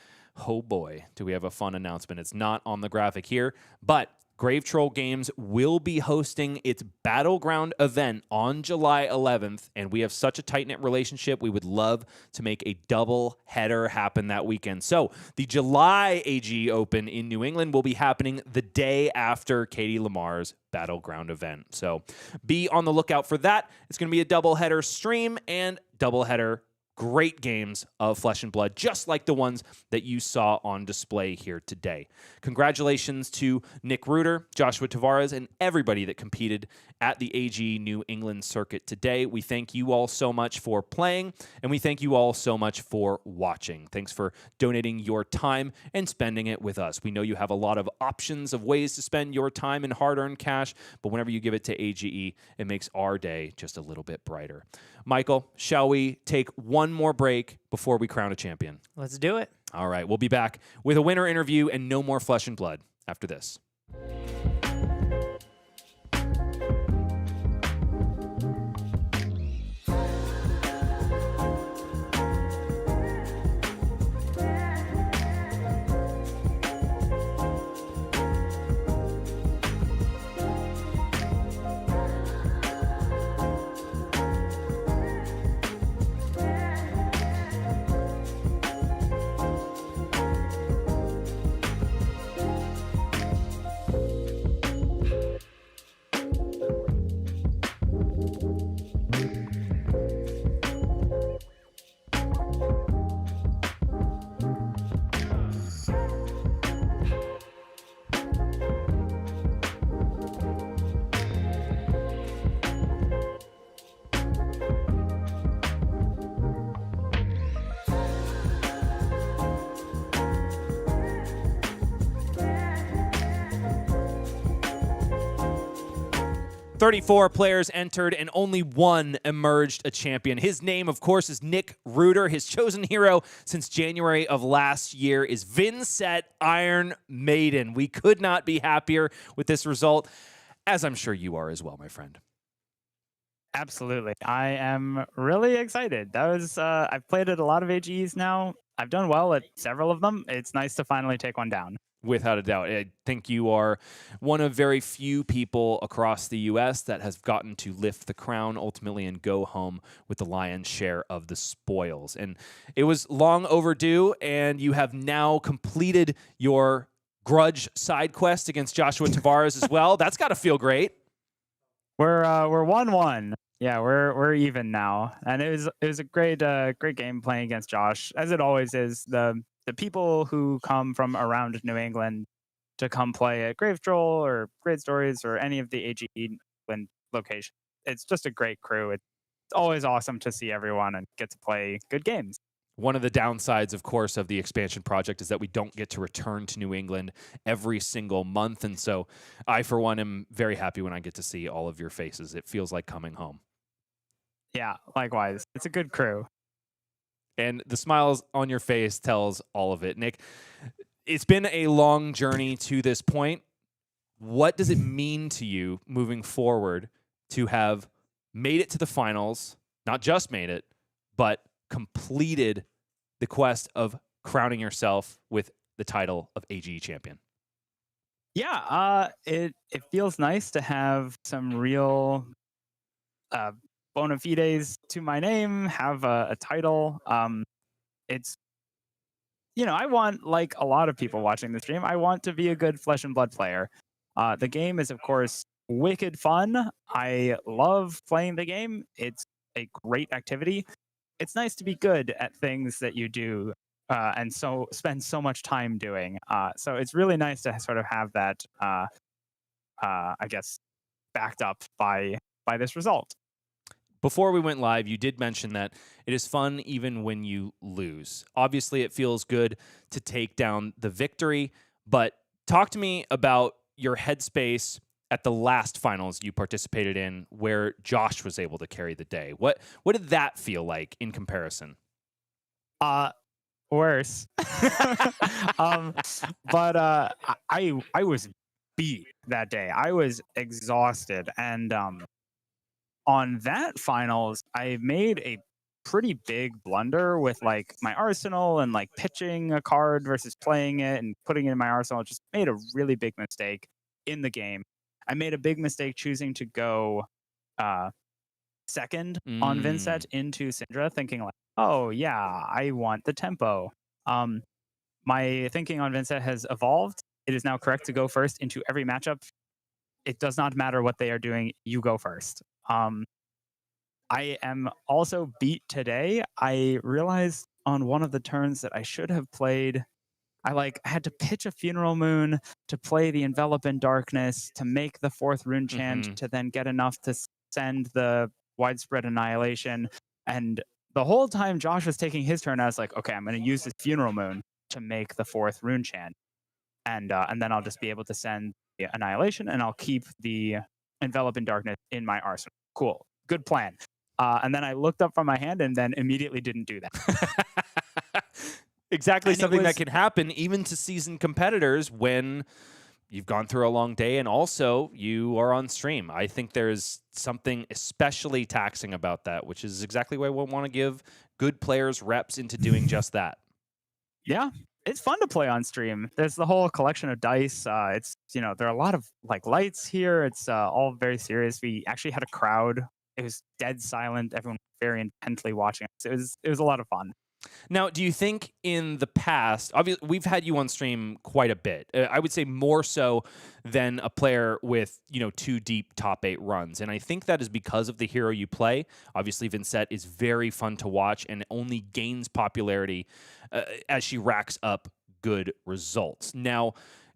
oh boy, do we have a fun announcement. It's not on the graphic here, but Grave Troll Games will be hosting its Battleground event on July 11th, and we have such a tight-knit relationship, we would love to make a double header happen that weekend. So the July AG Open in New England will be happening the day after Katie Lamar's Battleground event. So be on the lookout for that. It's going to be a double header stream and double header great games of Flesh and Blood, just like the ones that you saw on display here today. Congratulations to Nick Reuter, Joshua Tavares, and everybody that competed at the AG New England circuit today. We thank you all so much for playing, and we thank you all so much for watching. Thanks for donating your time and spending it with us. We know you have a lot of options of ways to spend your time and hard-earned cash, but whenever you give it to AGE, it makes our day just a little bit brighter. Michael, shall we take one more break before we crown a champion? Let's do it. All right, we'll be back with a winner interview and no more Flesh and Blood after this. 34 players entered and only one emerged a champion. His name, of course, is Nick Reuter. His chosen hero since January of last year is Vynnset Iron Maiden. We could not be happier with this result, as I'm sure you are as well, my friend. Absolutely. I am really excited. That was I've played at a lot of AGEs now. I've done well at several of them. It's nice to finally take one down. Without a doubt. I think you are one of very few people across the U.S. that has gotten to lift the crown ultimately and go home with the lion's share of the spoils. And it was long overdue, and you have now completed your grudge side quest against Joshua Tavares as well. That's got to feel great. We're 1-1. Yeah, we're even now, and it was a great game playing against Josh, as it always is. The people who come from around New England to come play at Grave Troll or Great Stories or any of the AG England locations, it's just a great crew. It's always awesome to see everyone and get to play good games. One of the downsides, of course, of the expansion project is that we don't get to return to New England every single month. And so I, for one, am very happy when I get to see all of your faces. It feels like coming home. Yeah, likewise. It's a good crew. And the smiles on your face tells all of it. Nick, it's been a long journey to this point. What does it mean to you moving forward to have made it to the finals, not just made it, but completed the quest of crowning yourself with the title of AGE champion? Yeah, it feels nice to have some real bona fides to my name, have a title. It's, I want, like a lot of people watching the stream, I want to be a good Flesh and Blood player. The game is, of course, wicked fun. I love playing the game. It's a great activity. It's nice to be good at things that you do and so spend so much time doing. So it's really nice to sort of have that, I guess, backed up by this result. Before we went live, you did mention that it is fun even when you lose. Obviously, it feels good to take down the victory, but talk to me about your headspace at the last finals you participated in where Josh was able to carry the day. What did that feel like in comparison? Worse. But I was beat that day. I was exhausted, and on that finals, I made a pretty big blunder with like my arsenal and like pitching a card versus playing it and putting it in my arsenal. Just made a really big mistake in the game. I made a big mistake choosing to go second on Vynnset into Cindra, thinking like, oh yeah, I want the tempo. My thinking on Vynnset has evolved. It is now correct to go first into every matchup. It does not matter what they are doing, you go first. I am also beat today. I realized on one of the turns that I should have played. I had to pitch a Funeral Moon to play the Envelop in Darkness to make the 4th rune chant to then get enough to send the Widespread Annihilation. And the whole time Josh was taking his turn, I was like, okay, I'm going to use this Funeral Moon to make the 4th rune chant. And then I'll just be able to send the Annihilation, and I'll keep the Envelop in Darkness in my arsenal. Cool. Good plan. And then I looked up from my hand and then immediately didn't do that. Exactly. And something that can happen even to seasoned competitors when you've gone through a long day and also you are on stream. I think there's something especially taxing about that, which is exactly why we want to give good players reps into doing just that. Yeah, it's fun to play on stream. There's the whole collection of dice. It's, there are a lot of like lights here. It's all very serious. We actually had a crowd. It was dead silent. Everyone was very intently watching us. It was a lot of fun. Now, do you think in the past, obviously we've had you on stream quite a bit. I would say more so than a player with, 2 deep top 8 runs. And I think that is because of the hero you play. Obviously, Vynnset is very fun to watch and only gains popularity as she racks up good results. Now,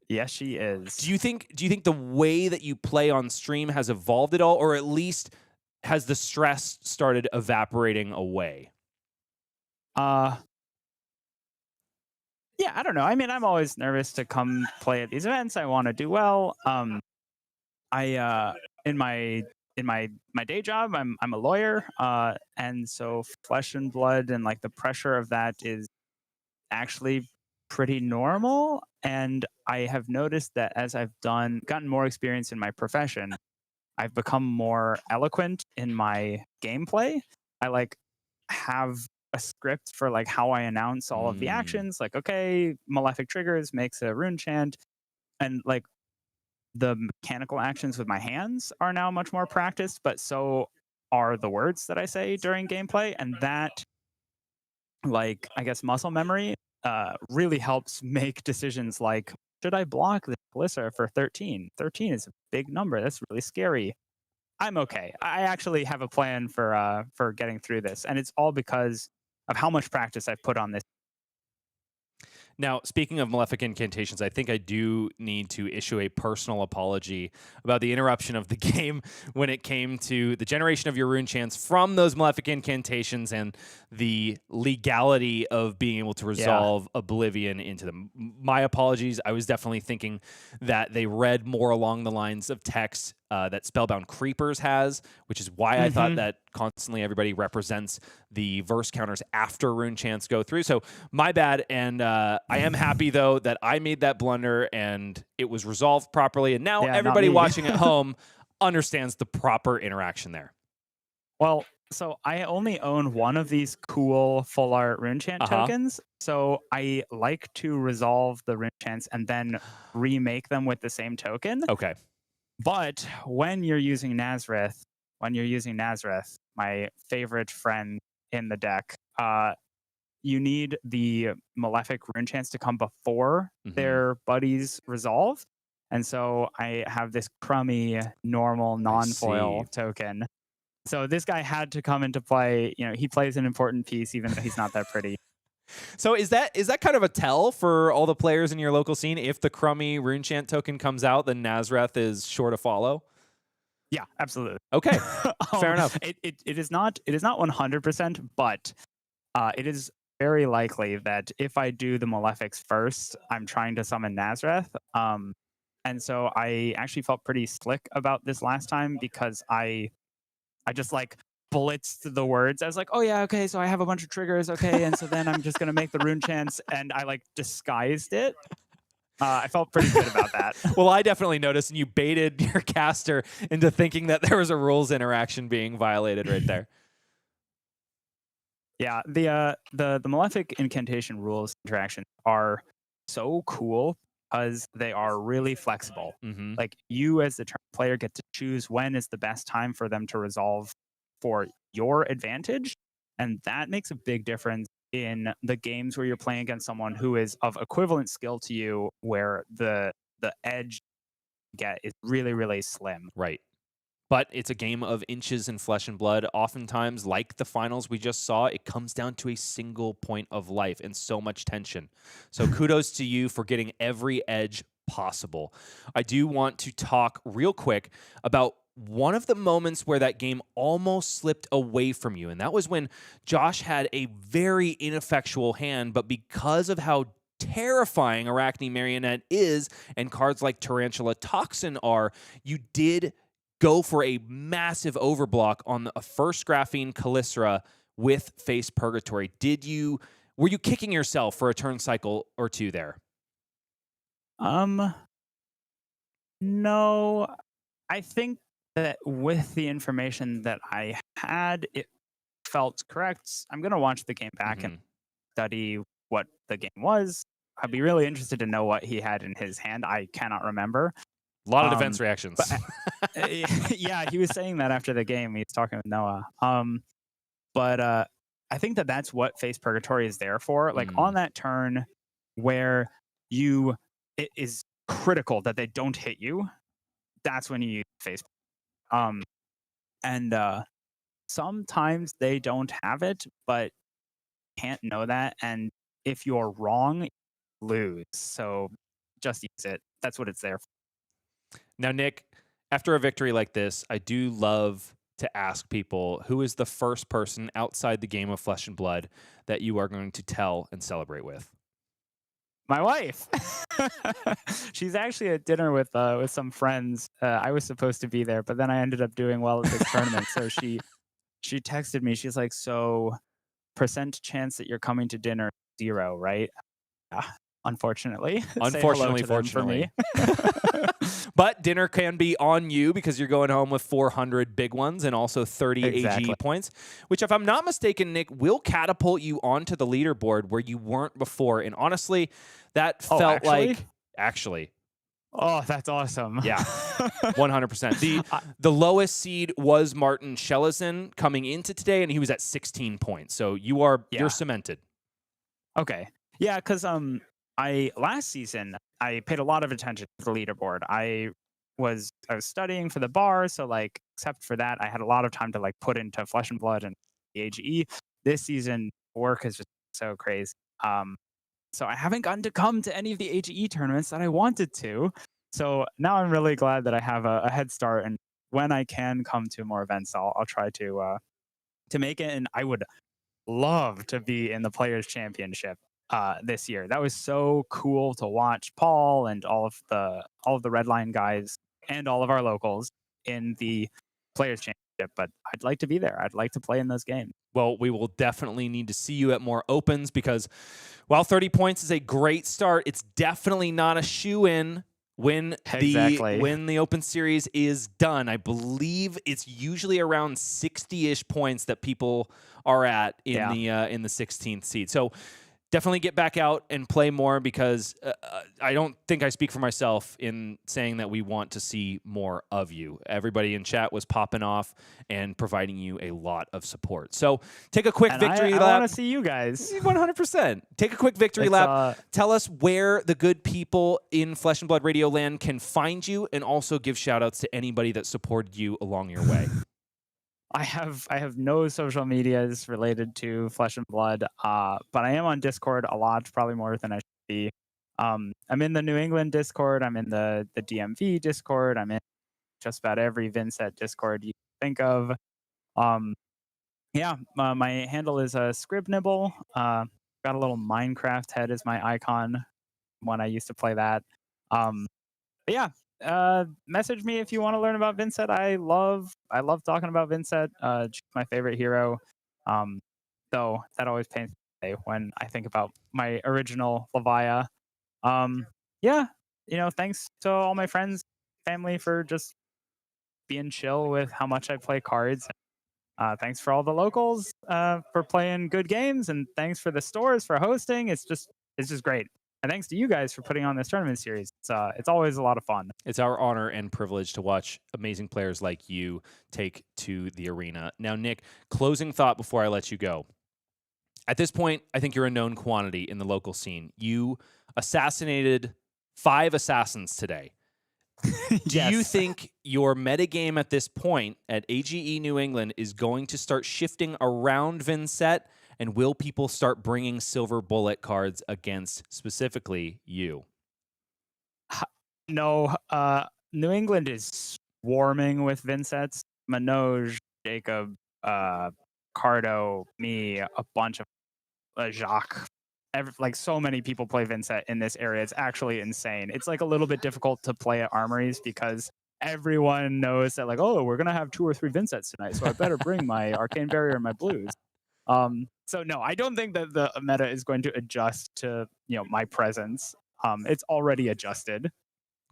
yes, she is. Do you think the way that you play on stream has evolved at all, or at least has the stress started evaporating away? Yeah, I don't know. I mean, I'm always nervous to come play at these events. I want to do well. I in my day job, I'm a lawyer, and so flesh and blood and like the pressure of that is actually pretty normal. And I have noticed that as I've gotten more experience in my profession, I've become more eloquent in my gameplay. I like have a script for like how I announce all of the actions. Like, okay, Malefic triggers, makes a rune chant, and like the mechanical actions with my hands are now much more practiced, but so are the words that I say during gameplay. And that, like, I guess muscle memory really helps make decisions like, should I block the Calissa for 13? 13 is a big number. That's really scary. I'm okay. I actually have a plan for getting through this, and it's all because of how much practice I've put on this. Now, speaking of malefic incantations, I think I do need to issue a personal apology about the interruption of the game when it came to the generation of your rune chants from those malefic incantations and the legality of being able to resolve Oblivion into them. My apologies. I was definitely thinking that they read more along the lines of text that Spellbound Creepers has, which is why I thought that constantly everybody represents the verse counters after rune chants go through. So my bad, and I am happy, though, that I made that blunder and it was resolved properly, and now everybody watching at home understands the proper interaction there. Well, so I only own one of these cool full art rune chant tokens, so I like to resolve the rune chants and then remake them with the same token. Okay. But when you're using Nazareth, my favorite friend in the deck, you need the Malefic rune chants to come before their buddies resolve. And so I have this crummy, normal, non-foil token. So this guy had to come into play. You know, he plays an important piece, even though he's not that pretty. So is that kind of a tell for all the players in your local scene? If the crummy rune chant token comes out, then Nazareth is sure to follow? Yeah, absolutely. Okay, fair enough. It is not 100%, but it is very likely that if I do the Malefics first, I'm trying to summon Nazareth. And so I actually felt pretty slick about this last time because I just like blitzed the words. I was like, oh yeah, okay, so I have a bunch of triggers, okay, and so then I'm just gonna make the rune chants, and I like disguised it. I felt pretty good about that. Well, I definitely noticed, and you baited your caster into thinking that there was a rules interaction being violated right there. Yeah, the Malefic incantation rules interaction are so cool because they are really flexible. Like you as the turn player get to choose when is the best time for them to resolve for your advantage. And that makes a big difference in the games where you're playing against someone who is of equivalent skill to you, where the edge you get is really, really slim. Right. But it's a game of inches and flesh and blood. Oftentimes, like the finals we just saw, it comes down to a single point of life and so much tension. So kudos to you for getting every edge possible. I do want to talk real quick about one of the moments where that game almost slipped away from you, and that was when Josh had a very ineffectual hand, but because of how terrifying Arachne Marionette is and cards like Tarantula Toxin are, you did go for a massive overblock on a first Graphene Callisto with Face Purgatory. Were you kicking yourself for a turn cycle or two there? No. I think that with the information that I had, it felt correct. I'm going to watch the game back and study what the game was. I'd be really interested to know what he had in his hand. I cannot remember. A lot of defense reactions. Yeah, he was saying that after the game. He was talking with Noah. But I think that that's what Face Purgatory is there for. Like on that turn where it is critical that they don't hit you, that's when you use Face. And sometimes they don't have it, but can't know that. And if you're wrong, you lose. So just use it. That's what it's there for. Now, Nick, after a victory like this, I do love to ask people, who is the first person outside the game of Flesh and Blood that you are going to tell and celebrate with? My wife. She's actually at dinner with some friends. I was supposed to be there, but then I ended up doing well at this tournament. So she texted me. She's like, "So, percent chance that you're coming to dinner 0, right?" Unfortunately. Say hello Unfortunately, to them for me. But dinner can be on you because you're going home with 400 big ones and also 30 Exactly. AG points, which, if I'm not mistaken, Nick, will catapult you onto the leaderboard where you weren't before. And honestly, that Oh, felt actually? like actually. Oh, that's awesome. Yeah, 100%. The lowest seed was Martin Schelasin coming into today, and he was at 16 points. So you're cemented. Okay. Yeah, because last season I paid a lot of attention to the leaderboard. I was studying for the bar, so like except for that, I had a lot of time to like put into Flesh and Blood and the AGE. This season, work is just so crazy. So I haven't gotten to come to any of the AGE tournaments that I wanted to. So now I'm really glad that I have a head start, and when I can come to more events, I'll try to make it. And I would love to be in the Players Championship this year. That was so cool to watch Paul and all of the Red Line guys and all of our locals in the Players Championship. But I'd like to be there. I'd like to play in those games. Well, we will definitely need to see you at more opens because while 30 points is a great start, it's definitely not a shoe-in when the Open Series is done. I believe it's usually around 60-ish points that people are at in the 16th seed. So definitely get back out and play more because I don't think I speak for myself in saying that we want to see more of you. Everybody in chat was popping off and providing you a lot of support. So take a quick victory lap. I want to see you guys. 100%. Take a quick victory lap. Tell us where the good people in Flesh and Blood Radio Land can find you, and also give shout outs to anybody that supported you along your way. I have no social medias related to Flesh and Blood, but I am on Discord a lot, probably more than I should be. I'm in the New England Discord. I'm in the DMV Discord. I'm in just about every Vynnset Discord you can think of. My handle is Scribnibble. Got a little Minecraft head as my icon when I used to play that. Message me if you want to learn about Vynnset. I love talking about Vynnset. She's my favorite hero. So that always pains me when I think about my original Levia. Thanks to all my friends, family for just being chill with how much I play cards. Thanks for all the locals for playing good games, and thanks for the stores for hosting. It's just great. And thanks to you guys for putting on this tournament series. It's always a lot of fun. It's our honor and privilege to watch amazing players like you take to the arena. Now, Nick, closing thought before I let you go. At this point, I think you're a known quantity in the local scene. You assassinated 5 assassins today. Do you think your metagame at this point at AGE New England is going to start shifting around Vynnset? And will people start bringing silver bullet cards against specifically you? No. New England is swarming with Vynsets. Manoj, Jacob, Cardo, me, a bunch of Jacques. So many people play Vynnset in this area. It's actually insane. It's like a little bit difficult to play at armories because everyone knows that we're going to have 2 or 3 Vynsets tonight. So I better bring my Arcane Barrier and my blues. So no, I don't think that the meta is going to adjust to my presence. It's already adjusted.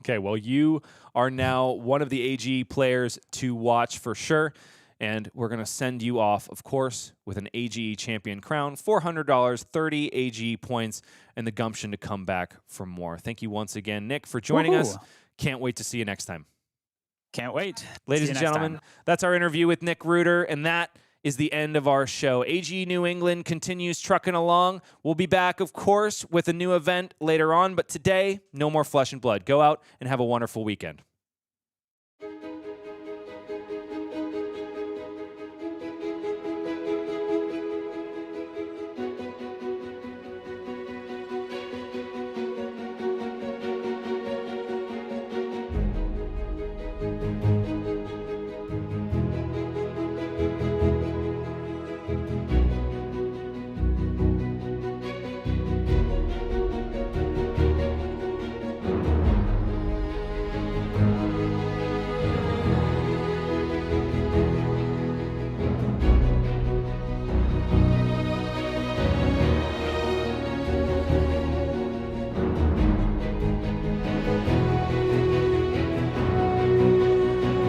Okay, well, you are now one of the AG players to watch for sure, and we're going to send you off, of course, with an AG champion crown, $400, 30 AG points, and the gumption to come back for more. Thank you once again, Nick, for joining us. Can't wait to see you next time. Can't wait. Ladies and gentlemen, that's our interview with Nick Reuter, and that is the end of our show. AG New England continues trucking along. We'll be back, of course, with a new event later on, but today, no more Flesh and Blood. Go out and have a wonderful weekend.